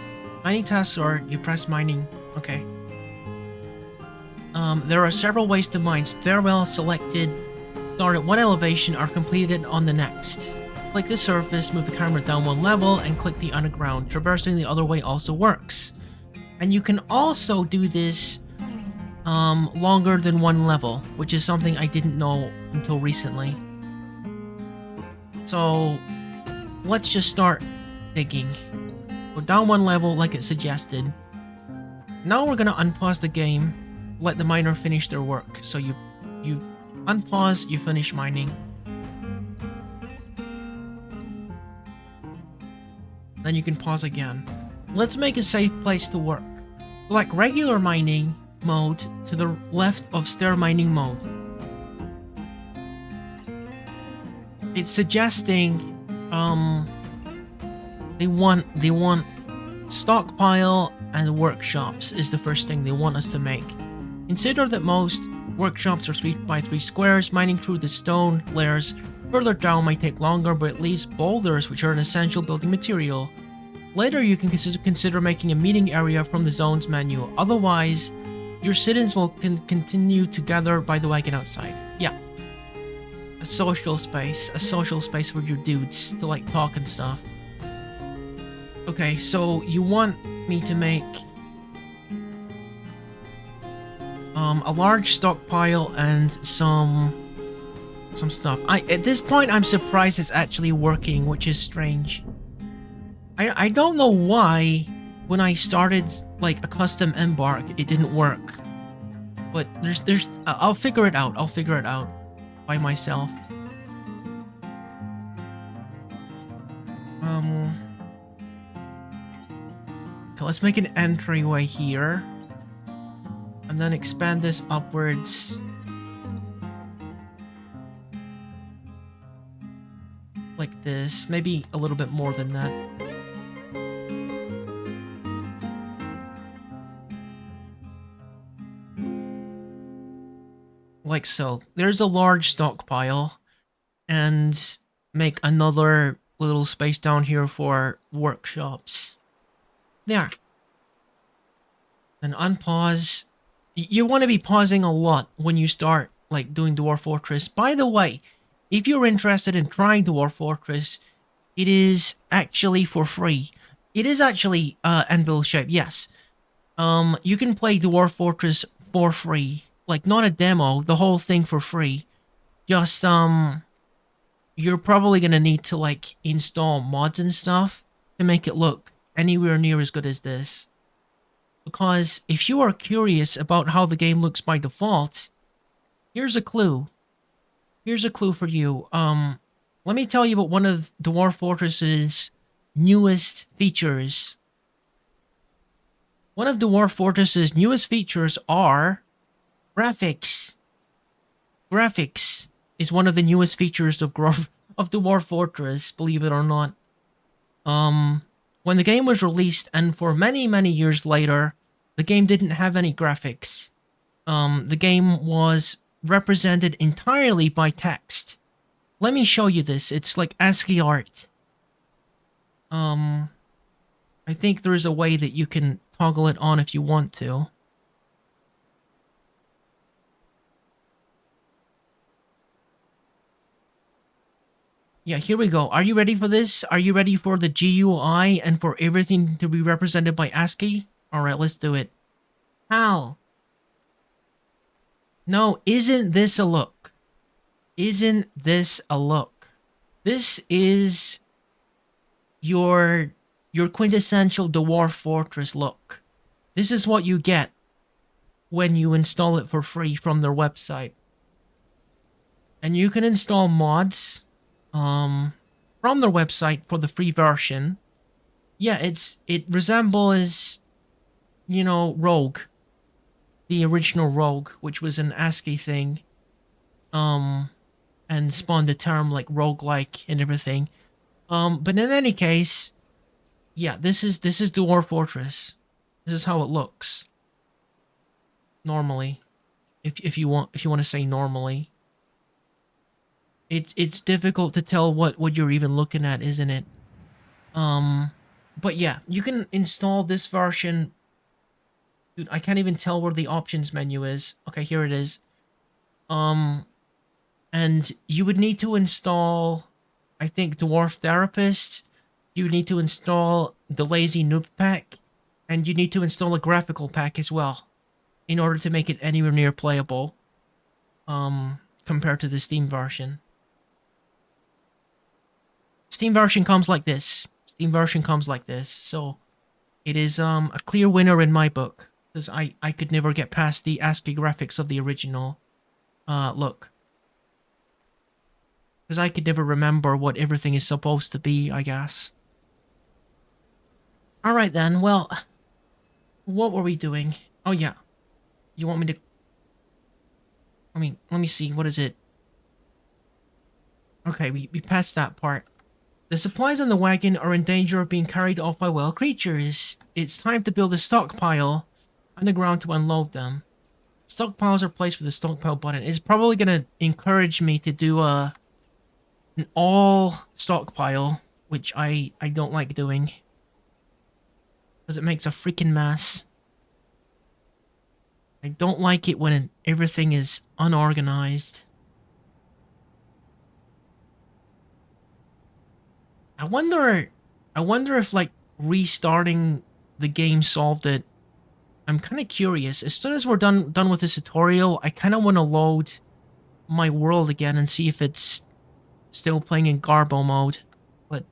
Mining tasks are, you press mining. Okay. There are several ways to mine. Stairwell selected. Start at one elevation are completed on the next. Click the surface, move the camera down one level, and click the underground. Traversing the other way also works. And you can also do this longer than one level, which is something I didn't know until recently. So let's just start digging. Go down one level like it suggested. Now we're gonna unpause the game, let the miner finish their work. So you unpause, you finish mining. Then you can pause again. Let's make a safe place to work. Select regular mining mode to the left of stair mining mode. It's suggesting they want stockpile and workshops is the first thing they want us to make. Consider that most workshops are 3x3 squares. Mining through the stone layers further down might take longer, but at least boulders, which are an essential building material. Later you can consider making a meeting area from the zones menu. Otherwise, Your sit-ins will continue to gather by the wagon outside. Yeah. A social space for your dudes to like talk and stuff. Okay, so you want me to make a large stockpile and some stuff. At this point I'm surprised it's actually working, which is strange. I don't know why when I started like a custom embark it didn't work. But I'll figure it out. I'll figure it out by myself. Okay, let's make an entryway here. And then expand this upwards. Like this. Maybe a little bit more than that. Like so. There's a large stockpile. And make another little space down here for workshops. There. And unpause. You want to be pausing a lot when you start like doing Dwarf Fortress. By the way, if you're interested in trying Dwarf Fortress, it is actually for free. It is actually anvil shape, yes. You can play Dwarf Fortress for free. Like not a demo, the whole thing for free. Just you're probably gonna need to like install mods and stuff to make it look anywhere near as good as this. Because if you are curious about how the game looks by default, here's a clue. Here's a clue for you. Let me tell you about one of Dwarf Fortress's newest features. One of Dwarf Fortress's newest features are graphics. Graphics is one of the newest features of Dwarf Fortress, believe it or not. When the game was released, and for many, many years later, the game didn't have any graphics. The game was represented entirely by text. Let me show you this. It's like ASCII art. I think there is a way that you can toggle it on if you want to. Yeah, here we go. Are you ready for this? Are you ready for the GUI and for everything to be represented by ASCII? Alright, let's do it. How? No, isn't this a look? Isn't this a look? This is your quintessential Dwarf Fortress look. This is what you get when you install it for free from their website. And you can install mods from their website for the free version. Yeah, it resembles, you know, Rogue. The original Rogue, which was an ASCII thing. And spawned the term like roguelike and everything. But in any case, yeah, this is Dwarf Fortress. This is how it looks. Normally. If you want to say normally. It's difficult to tell what you're even looking at, isn't it? But yeah, you can install this version. Dude, I can't even tell where the options menu is. Okay, here it is. And you would need to install, I think, Dwarf Therapist. You need to install the Lazy Noob pack. And you need to install a graphical pack as well. In order to make it anywhere near playable. Compared to the Steam version. Steam version comes like this. Steam version comes like this. So, it is a clear winner in my book. Because I could never get past the ASCII graphics of the original look. Because I could never remember what everything is supposed to be, I guess. Alright then, well... What were we doing? Oh yeah. You want me to... let me see, what is it? Okay, we passed that part. The supplies on the wagon are in danger of being carried off by wild creatures. It's time to build a stockpile underground to unload them. Stockpiles are placed with the stockpile button. It's probably going to encourage me to do an all stockpile, which I don't like doing. Because it makes a freaking mess. I don't like it when everything is unorganized. I wonder if like restarting the game solved it. I'm kind of curious. As soon as we're done with this tutorial, I kind of want to load my world again and see if it's still playing in Garbo mode. But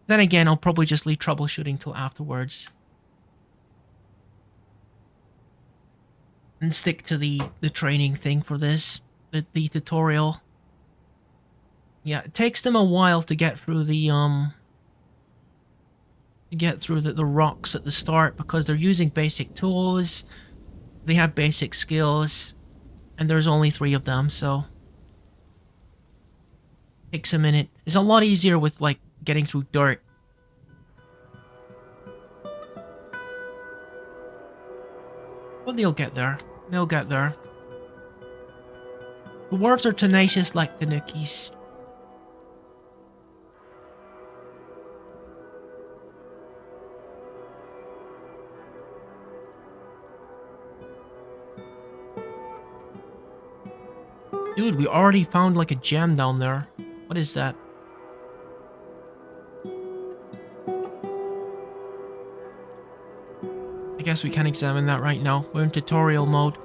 then again, I'll probably just leave troubleshooting till afterwards. And stick to the training thing for this, the tutorial. Yeah, it takes them a while to get through the the rocks at the start because they're using basic tools, they have basic skills, and there's only 3 of them, so takes a minute. It's a lot easier with like getting through dirt. But they'll get there. They'll get there. The dwarves are tenacious like the nookies. Dude, we already found like a gem down there. What is that? I guess we can examine that right now. We're in tutorial mode.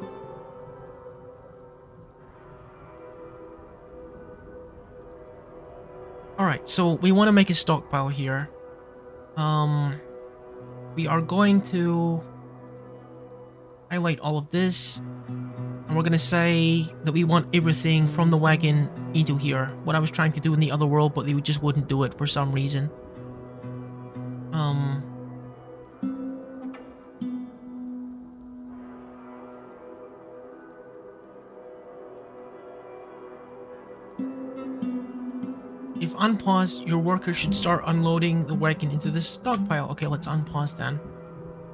Alright, so we want to make a stockpile here. We are going to highlight all of this. And we're gonna say that we want everything from the wagon into here. What I was trying to do in the other world, but they just wouldn't do it for some reason. If unpaused, your worker should start unloading the wagon into this stockpile. Okay, let's unpause then.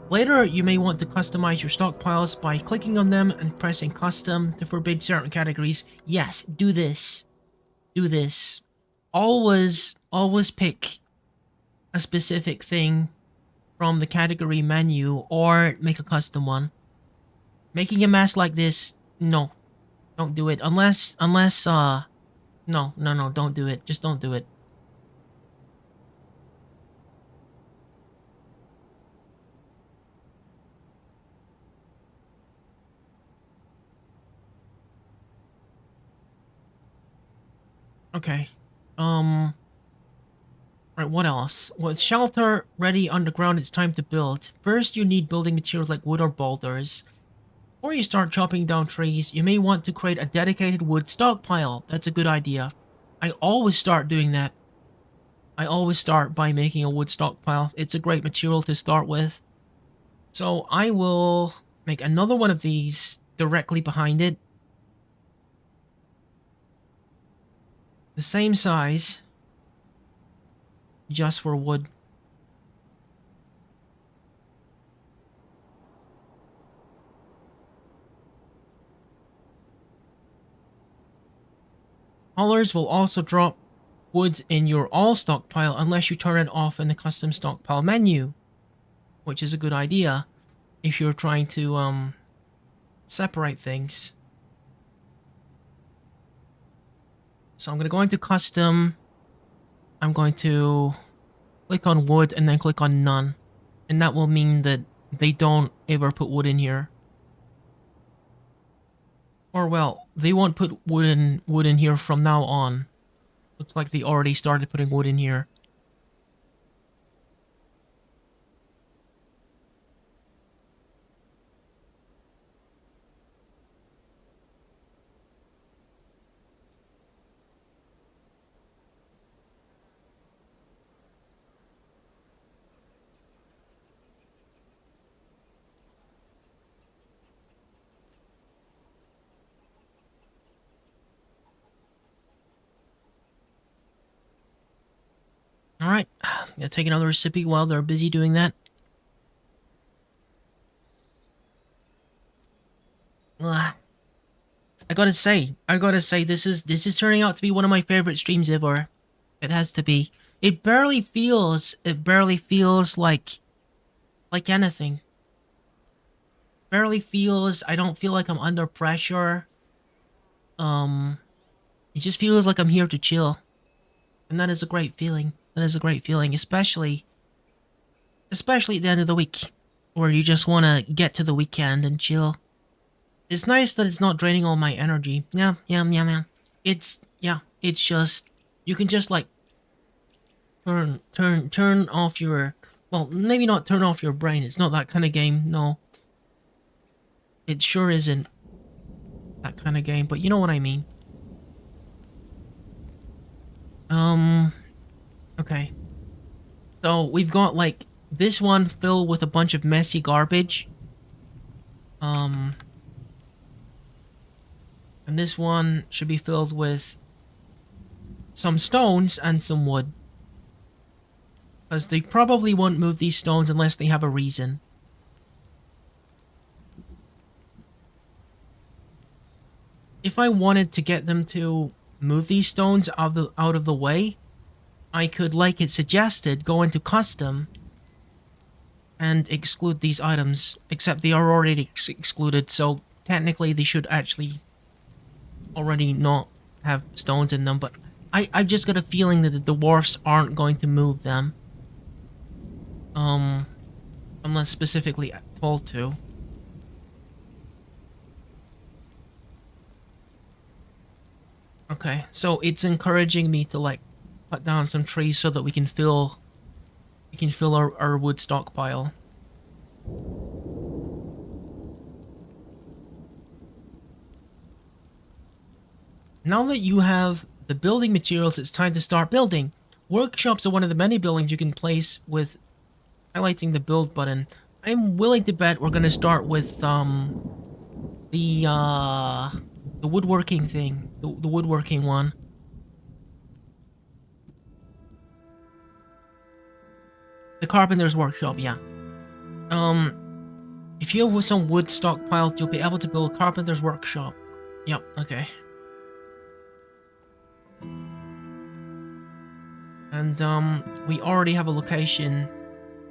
Later, you may want to customize your stockpiles by clicking on them and pressing custom to forbid certain categories. Yes, do this. Do this. Always pick a specific thing from the category menu or make a custom one. Making a mess like this, no. Don't do it. Unless, no, don't do it. Just don't do it. Okay. Right, what else? With shelter ready underground, it's time to build. First, you need building materials like wood or boulders. Before you start chopping down trees, you may want to create a dedicated wood stockpile. That's a good idea. I always start doing that. I always start by making a wood stockpile. It's a great material to start with. So I will make another one of these directly behind it. The same size, just for wood. Haulers will also drop wood in your all stockpile unless you turn it off in the custom stockpile menu, which is a good idea if you're trying to separate things. So I'm going to go into custom. I'm going to click on wood and then click on none. And that will mean that they don't ever put wood in here. Or well, they won't put wood in here from now on. Looks like they already started putting wood in here. Alright, gonna take another recipe while they're busy doing that. Ugh. I gotta say, this is turning out to be one of my favorite streams ever. It has to be. It barely feels like anything. barely feels. I don't feel like I'm under pressure. Um, it just feels like I'm here to chill, and that is a great feeling. That is a great feeling, especially at the end of the week, where you just want to get to the weekend and chill. It's nice that it's not draining all my energy. Yeah, yeah, yeah, man. It's just you can just like turn off your, well, maybe not turn off your brain. It's not that kind of game. No, it sure isn't that kind of game. But you know what I mean. Um. Okay. So we've got like this one filled with a bunch of messy garbage. Um. And this one should be filled with some stones and some wood. Because they probably won't move these stones unless they have a reason. If I wanted to get them to move these stones out of the way, I could, like it suggested, go into custom and exclude these items. Except they are already excluded, so technically they should actually already not have stones in them. But I've just got a feeling that the dwarfs aren't going to move them. Unless specifically told to. Okay, so it's encouraging me to like cut down some trees so that we can fill our wood stockpile. Now that you have the building materials, it's time to start building. Workshops are one of the many buildings you can place with highlighting the build button. I'm willing to bet we're gonna start with the woodworking thing, the woodworking one. The carpenter's workshop, yeah. If you have some wood stockpiled, you'll be able to build a carpenter's workshop. Yep, okay. And we already have a location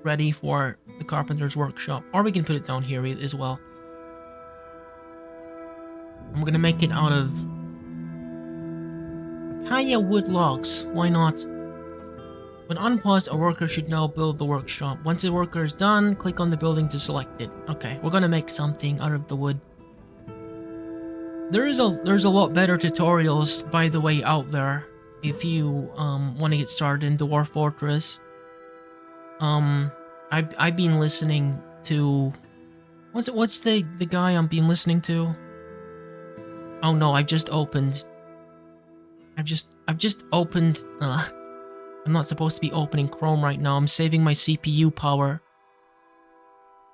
ready for the carpenter's workshop, or we can put it down here as well. I'm gonna make it out of papaya wood logs. Why not? When unpaused, a worker should now build the workshop. Once the worker is done, click on the building to select it. Okay, we're gonna make something out of the wood. There's a lot better tutorials, by the way, out there if you want to get started in Dwarf Fortress. I've been listening to what's the guy I'm been listening to? Oh no, I've just opened. I've just opened. I'm not supposed to be opening Chrome right now. I'm saving my CPU power.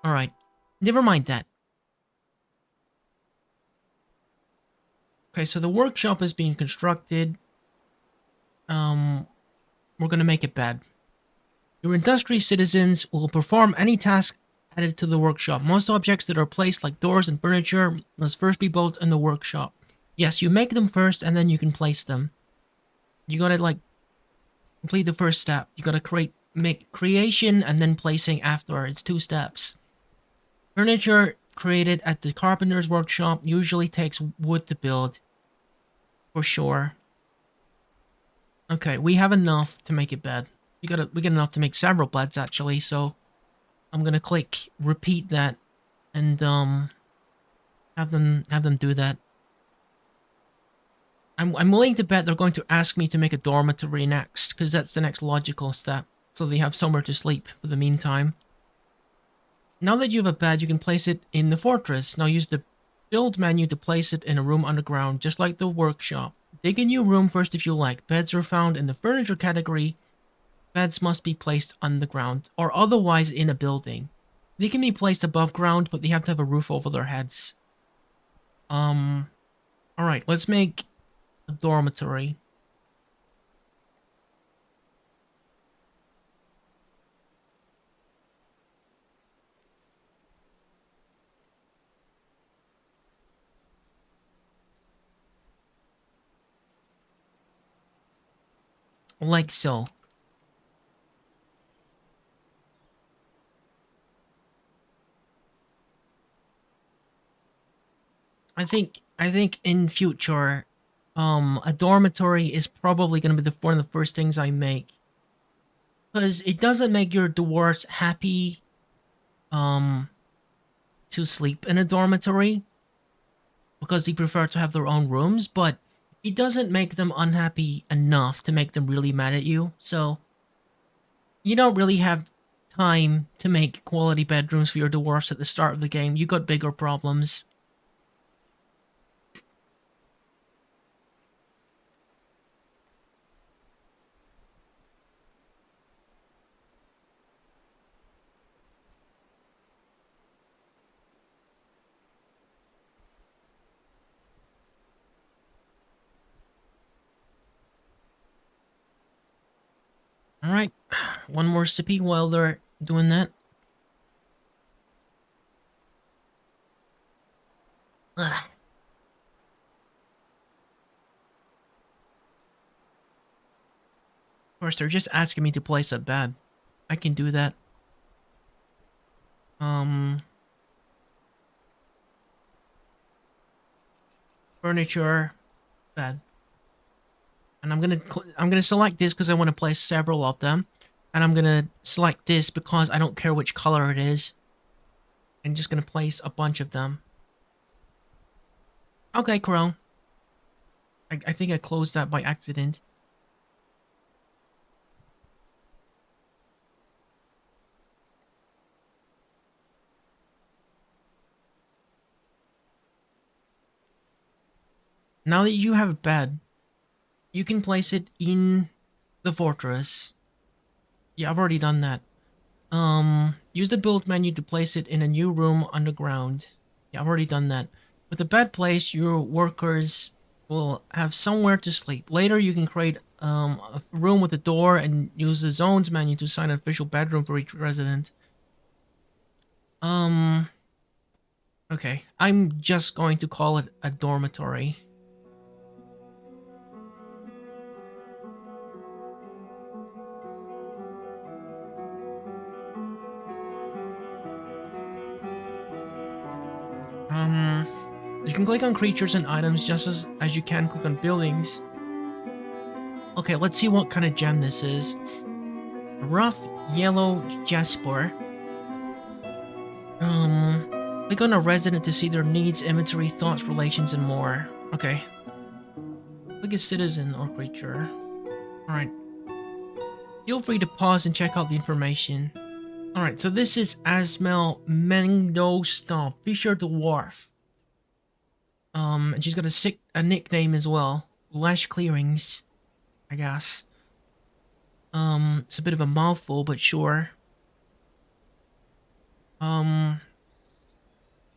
All right, never mind that. Okay, so the workshop is being constructed. We're gonna make it bad. Your industrious citizens will perform any task added to the workshop. Most objects that are placed, like doors and furniture, must first be built in the workshop. Yes, you make them first, and then you can place them. You gotta, like, complete the first step. You gotta make creation, and then placing after. It's 2 steps. Furniture created at the carpenter's workshop usually takes wood to build. For sure. Okay, we have enough to make it bed. We get enough to make several beds actually, so I'm gonna click repeat that and have them do that. I'm willing to bet they're going to ask me to make a dormitory next, because that's the next logical step, so they have somewhere to sleep for the meantime. Now that you have a bed, you can place it in the fortress. Now use the build menu to place it in a room underground, just like the workshop. Dig a new room first if you like. Beds are found in the furniture category. Beds must be placed underground, or otherwise in a building. They can be placed above ground, but they have to have a roof over their heads. Alright, let's make a dormitory. Like so. I think in future, a dormitory is probably gonna be one of the first things I make. Because it doesn't make your dwarves happy, um, to sleep in a dormitory, because they prefer to have their own rooms, but it doesn't make them unhappy enough to make them really mad at you. So you don't really have time to make quality bedrooms for your dwarfs at the start of the game. You got bigger problems. All right, one more sippy while they're doing that. Ugh. Of course, they're just asking me to place a bed. I can do that. Um, furniture, bed, and I'm gonna select this because I want to place several of them, and I'm gonna select this because I don't care which color it is. I'm just gonna place a bunch of them. Okay, Crow. I think I closed that by accident. Now that you have a bed, you can place it in the fortress. Yeah, I've already done that. Use the build menu to place it in a new room underground. Yeah, I've already done that. With the bed placed, your workers will have somewhere to sleep. Later, you can create a room with a door and use the zones menu to assign an official bedroom for each resident. Um, okay. I'm just going to call it a dormitory. Um, you can click on creatures and items just as you can click on buildings. Okay, let's see what kind of gem this is. A rough yellow jasper. Click on a resident to see their needs, inventory, thoughts, relations, and more. Okay. Click a citizen or creature. Alright. Feel free to pause and check out the information. Alright, so this is Asmel Mendostomp, Fisher Dwarf. And she's got a nickname as well. Lash Clearings, I guess. It's a bit of a mouthful, but sure.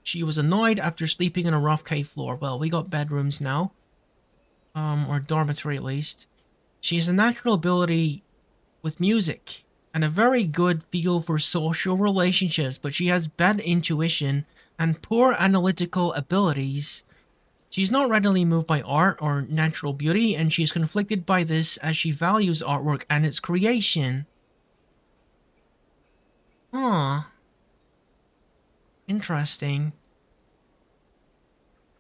She was annoyed after sleeping on a rough cave floor. Well, we got bedrooms now. Or dormitory at least. She has a natural ability with music and a very good feel for social relationships, but she has bad intuition and poor analytical abilities. She's not readily moved by art or natural beauty, and she's conflicted by this as she values artwork and its creation. Huh. Interesting.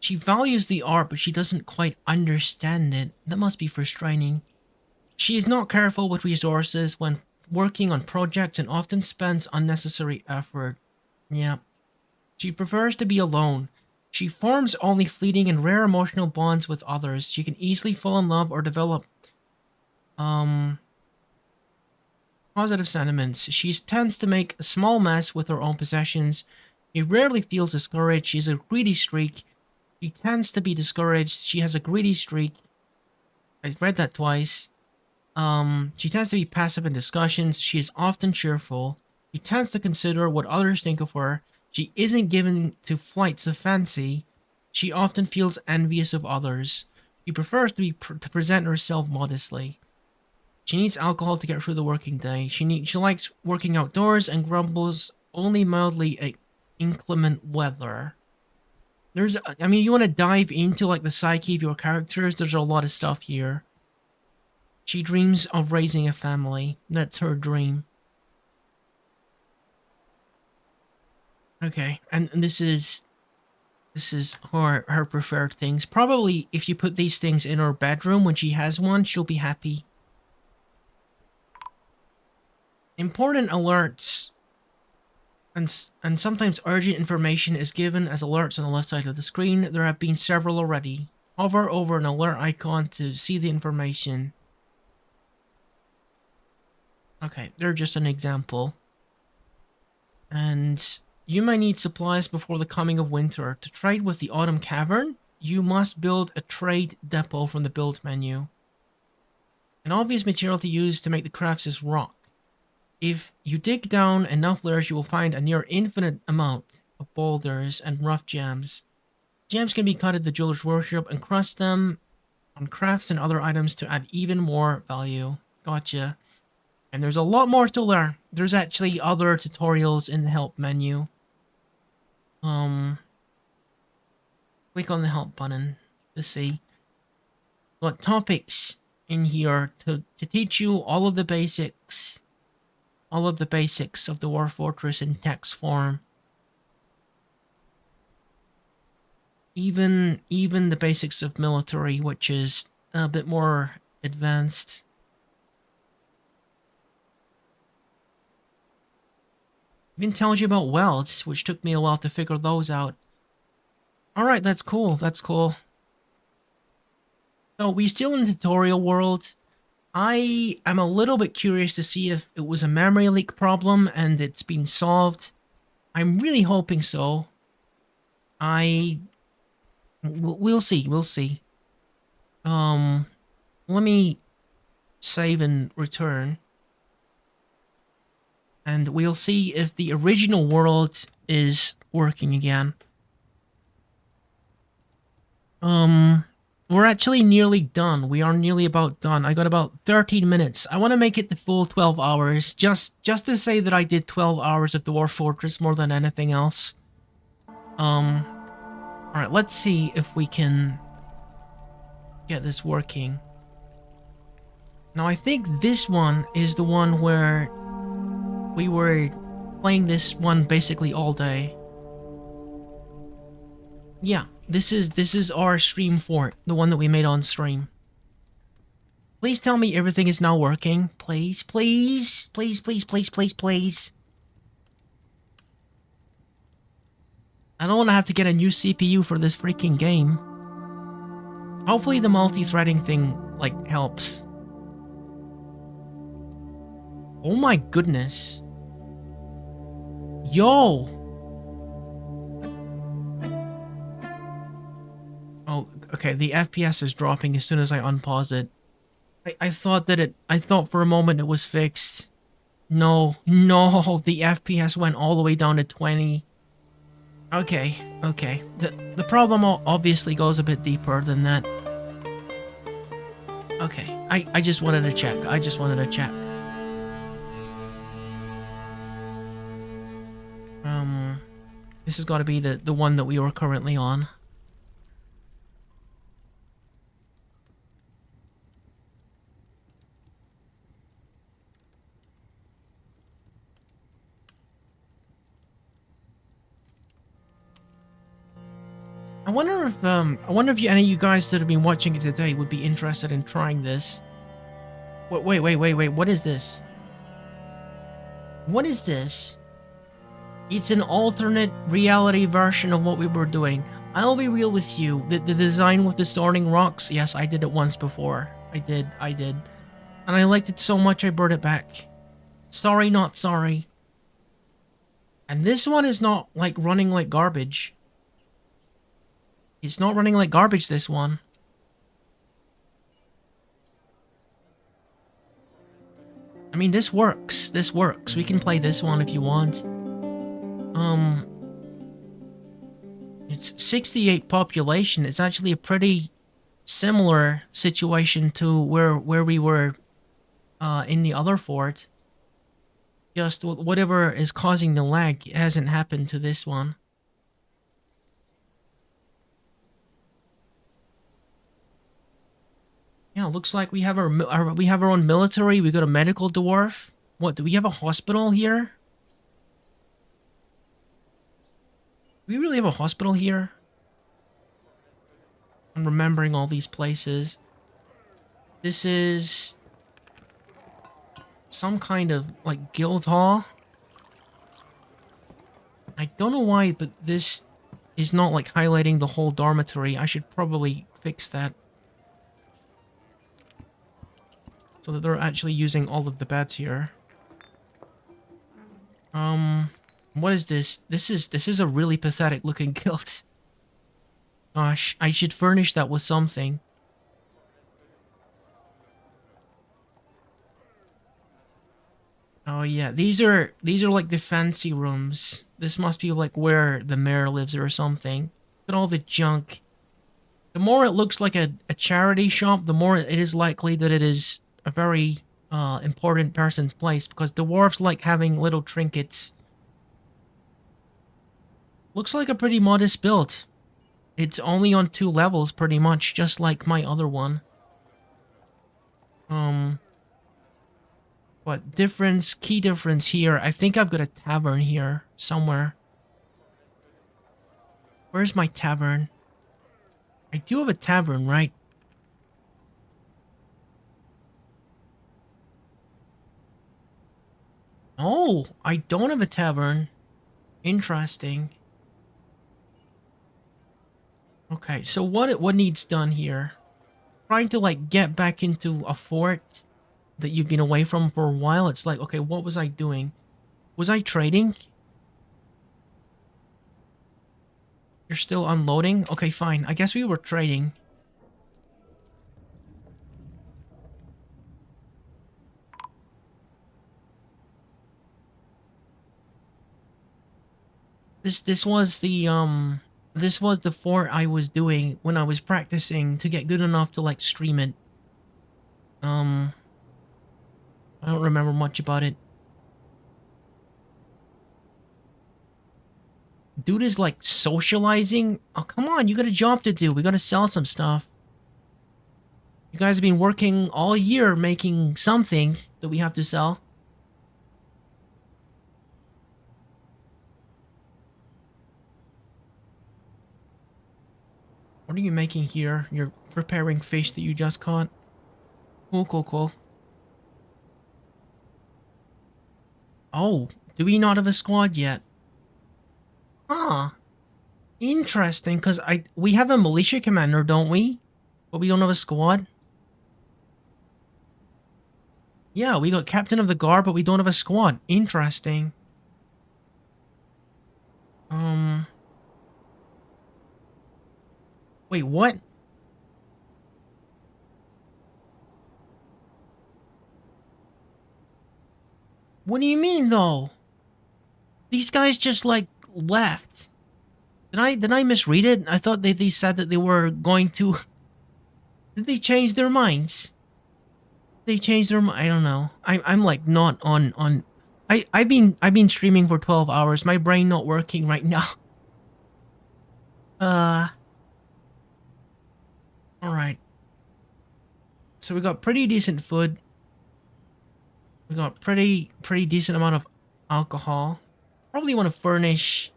She values the art, but she doesn't quite understand it. That must be frustrating. She is not careful with resources when working on projects and often spends unnecessary effort. Yeah. She prefers to be alone. She forms only fleeting and rare emotional bonds with others. She can easily fall in love or develop positive sentiments. She tends to make a small mess with her own possessions. She rarely feels discouraged. She has a greedy streak. She tends to be discouraged. She has a greedy streak. I read that twice. She tends to be passive in discussions. She is often cheerful. She tends to consider what others think of her. She isn't given to flights of fancy. She often feels envious of others. She prefers to present herself modestly. She needs alcohol to get through the working day. She likes working outdoors and grumbles only mildly at inclement weather. I mean, you want to dive into like the psyche of your characters, there's a lot of stuff here. She dreams of raising a family. That's her dream. Okay, and this is This is her preferred things. Probably if you put these things in her bedroom when she has one, she'll be happy. Important alerts and sometimes urgent information is given as alerts on the left side of the screen. There have been several already. Hover over an alert icon to see the information. Okay, they're just an example. And you may need supplies before the coming of winter. To trade with the Autumn Cavern, you must build a trade depot from the build menu. An obvious material to use to make the crafts is rock. If you dig down enough layers, you will find a near infinite amount of boulders and rough gems. Gems can be cut at the jeweler's workshop and crust them on crafts and other items to add even more value. Gotcha. And there's a lot more to learn. There's actually other tutorials in the help menu. Click on the help button to see. Got topics in here to teach you all of the basics. All of the basics of the Dwarf Fortress in text form. Even the basics of military, which is a bit more advanced. Even tells you about welds, which took me a while to figure those out. Alright, that's cool, that's cool. So, we're still in the tutorial world. I am a little bit curious to see if it was a memory leak problem and it's been solved. I'm really hoping so. We'll see, we'll see. Let me save and return. And we'll see if the original world is working again. We're actually nearly done. We are nearly about done. I got about 13 minutes. I want to make it the full 12 hours. Just to say that I did 12 hours of Dwarf Fortress more than anything else. Alright, let's see if we can get this working. Now, I think this one is the one where we were playing this one basically all day. Yeah, this is our stream fort, the one that we made on stream. Please tell me everything is now working. Please, please, please, please, please, please, please. I don't want to have to get a new CPU for this freaking game. Hopefully the multi-threading thing, like, helps. Oh my goodness. Yo! Oh, okay, the FPS is dropping as soon as I unpause it. I thought for a moment it was fixed. No, the FPS went all the way down to 20. Okay. The problem obviously goes a bit deeper than that. Okay, I just wanted to check. This has got to be the one that we were currently on. I wonder if any of you guys that have been watching it today would be interested in trying this. Wait, what is this? What is this? It's an alternate reality version of what we were doing. I'll be real with you. The design with the sorting rocks, yes, I did it once before. I did. And I liked it so much I brought it back. Sorry, not sorry. And this one is not, like, running like garbage. It's not running like garbage, this one. I mean, this works. This works. We can play this one if you want. It's 68 population. It's actually a pretty similar situation to where we were in the other fort. Just whatever is causing the lag hasn't happened to this one. Yeah, looks like we have our own military. We got a medical dwarf. What, do we have a hospital here? Do we really have a hospital here? I'm remembering all these places. This is some kind of, like, guild hall. I don't know why, but this is not, like, highlighting the whole dormitory. I should probably fix that. So that they're actually using all of the beds here. What is this? This is a really pathetic looking guild. Gosh, I should furnish that with something. Oh yeah, these are like the fancy rooms. This must be like where the mayor lives or something. Look at all the junk. The more it looks like a charity shop, the more it is likely that it is a very important person's place, because dwarves like having little trinkets. Looks like a pretty modest build. It's only on 2 levels pretty much, just like my other one. What difference, key difference here? I think I've got a tavern here somewhere. Where's my tavern? I do have a tavern, right? Oh, I don't have a tavern. Interesting. Okay, so what needs done here? Trying to like get back into a fort that you've been away from for a while. It's like, okay, what was I doing? Was I trading? You're still unloading? Okay, fine. I guess we were trading. This was the fort I was doing when I was practicing to get good enough to like stream it. I don't remember much about it. Dude is like socializing. Oh, come on, you got a job to do. We gotta sell some stuff. You guys have been working all year making something that we have to sell. What are you making here? You're preparing fish that you just caught? Cool, cool, cool. Oh, do we not have a squad yet? Huh. Interesting, because we have a militia commander, don't we? But we don't have a squad? Yeah, we got captain of the guard, but we don't have a squad. Interesting. Wait, what? What do you mean, though? These guys just, like, left. Did I misread it? I thought they said that they were going to... Did they change their minds? They changed their mind. I don't know. I'm like not on. I've been streaming for 12 hours. My brain not working right now. All right. So we got pretty decent food. We got pretty decent amount of alcohol. Probably want to furnish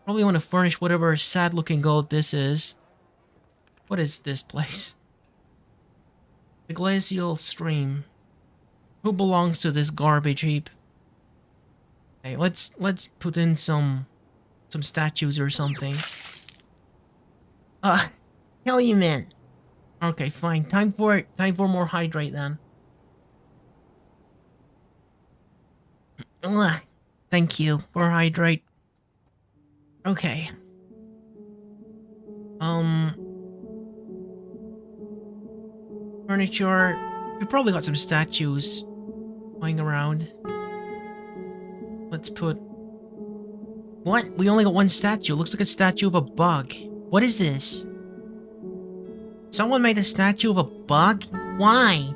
whatever sad looking gold this is. What is this place? The glacial stream. Who belongs to this garbage heap? Hey, let's put in some statues or something. Hell you man. Okay, fine. Time for more hydrate then. Thank you for hydrate. Okay. Furniture. We probably got some statues lying around. Let's put... What? We only got one statue. It looks like a statue of a bug. What is this? Someone made a statue of a bug? Why?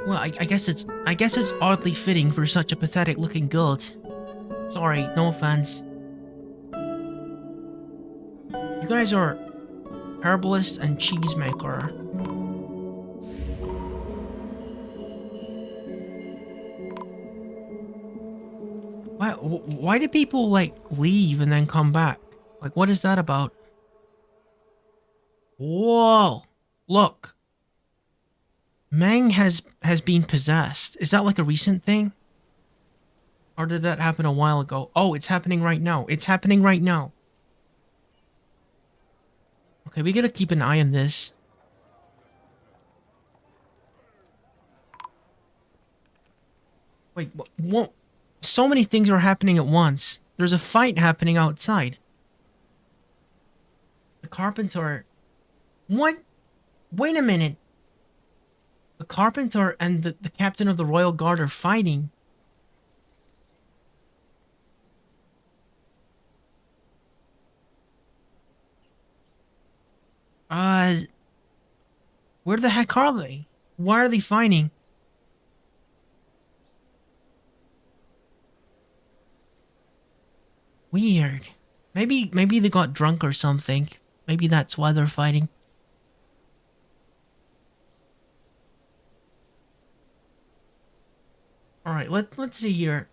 Well, I guess it's oddly fitting for such a pathetic looking guild. Sorry, no offense. You guys are herbalist and cheesemaker. Why do people like leave and then come back? Like, what is that about? Whoa! Look, Mang has been possessed. Is that like a recent thing? Or did that happen a while ago? Oh, it's happening right now. It's happening right now. Okay, we gotta keep an eye on this. Wait, what? So many things are happening at once. There's a fight happening outside. The carpenter... What? Wait a minute. The carpenter and the captain of the royal guard are fighting. Where the heck are they? Why are they fighting? Weird. Maybe they got drunk or something. Maybe that's why they're fighting. Alright, let's see here.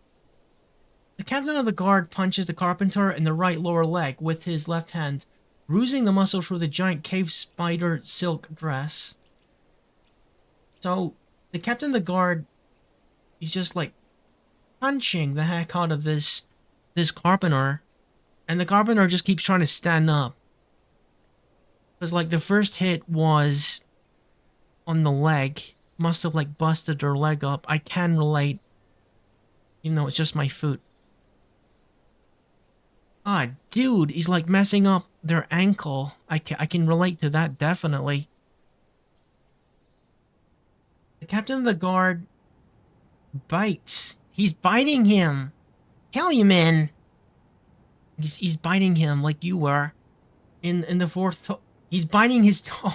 The captain of the guard punches the carpenter in the right lower leg with his left hand, bruising the muscle through the giant cave spider silk dress. So, the captain of the guard, he's just like punching the heck out of this carpenter, and the carpenter just keeps trying to stand up. Because like the first hit was on the leg, must have like busted their leg up. I can relate, even though it's just my foot. Ah, dude, he's like messing up their ankle. I can relate to that, definitely. The captain of the guard bites. He's biting him. Tell you, man. He's biting him like you were. In the fourth toe. He's biting his toe.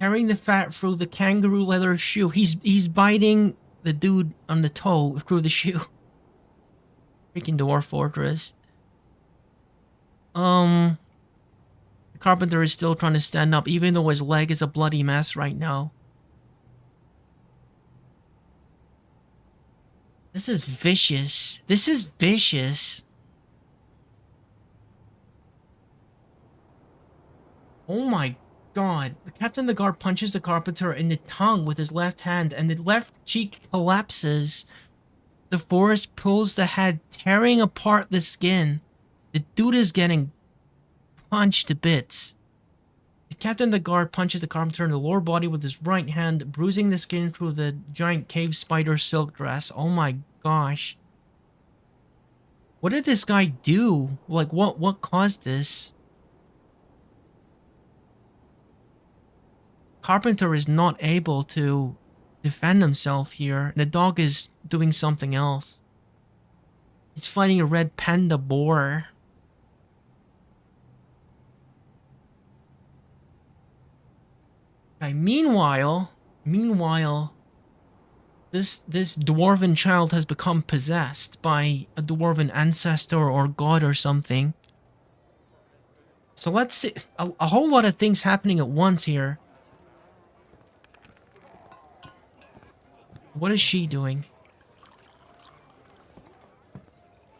Carrying the fat through the kangaroo leather shoe. He's biting the dude on the toe through the shoe. Freaking Dwarf Fortress. The carpenter is still trying to stand up, even though his leg is a bloody mess right now. This is vicious. This is vicious. Oh my god. The captain of the guard punches the carpenter in the tongue with his left hand, and the left cheek collapses. The forest pulls the head, tearing apart the skin. The dude is getting punched to bits. The captain of the guard punches the carpenter in the lower body with his right hand, bruising the skin through the giant cave spider silk dress. Oh my gosh. What did this guy do? Like, what caused this? Carpenter is not able to defend himself here. The dog is doing something else. He's fighting a red panda boar. Okay, meanwhile, this dwarven child has become possessed by a dwarven ancestor or god or something. So let's see, a whole lot of things happening at once here. What is she doing?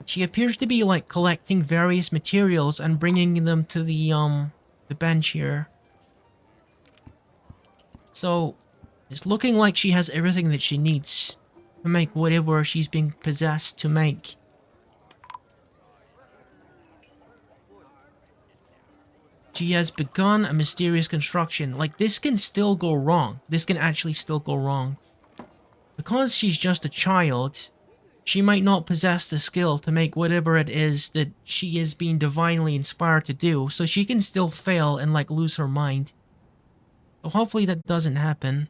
She appears to be like collecting various materials and bringing them to the bench here. So, it's looking like she has everything that she needs to make whatever she's being possessed to make. She has begun a mysterious construction. Like, this can still go wrong. This can actually still go wrong. Because she's just a child, she might not possess the skill to make whatever it is that she is being divinely inspired to do, so she can still fail and like lose her mind. So hopefully that doesn't happen.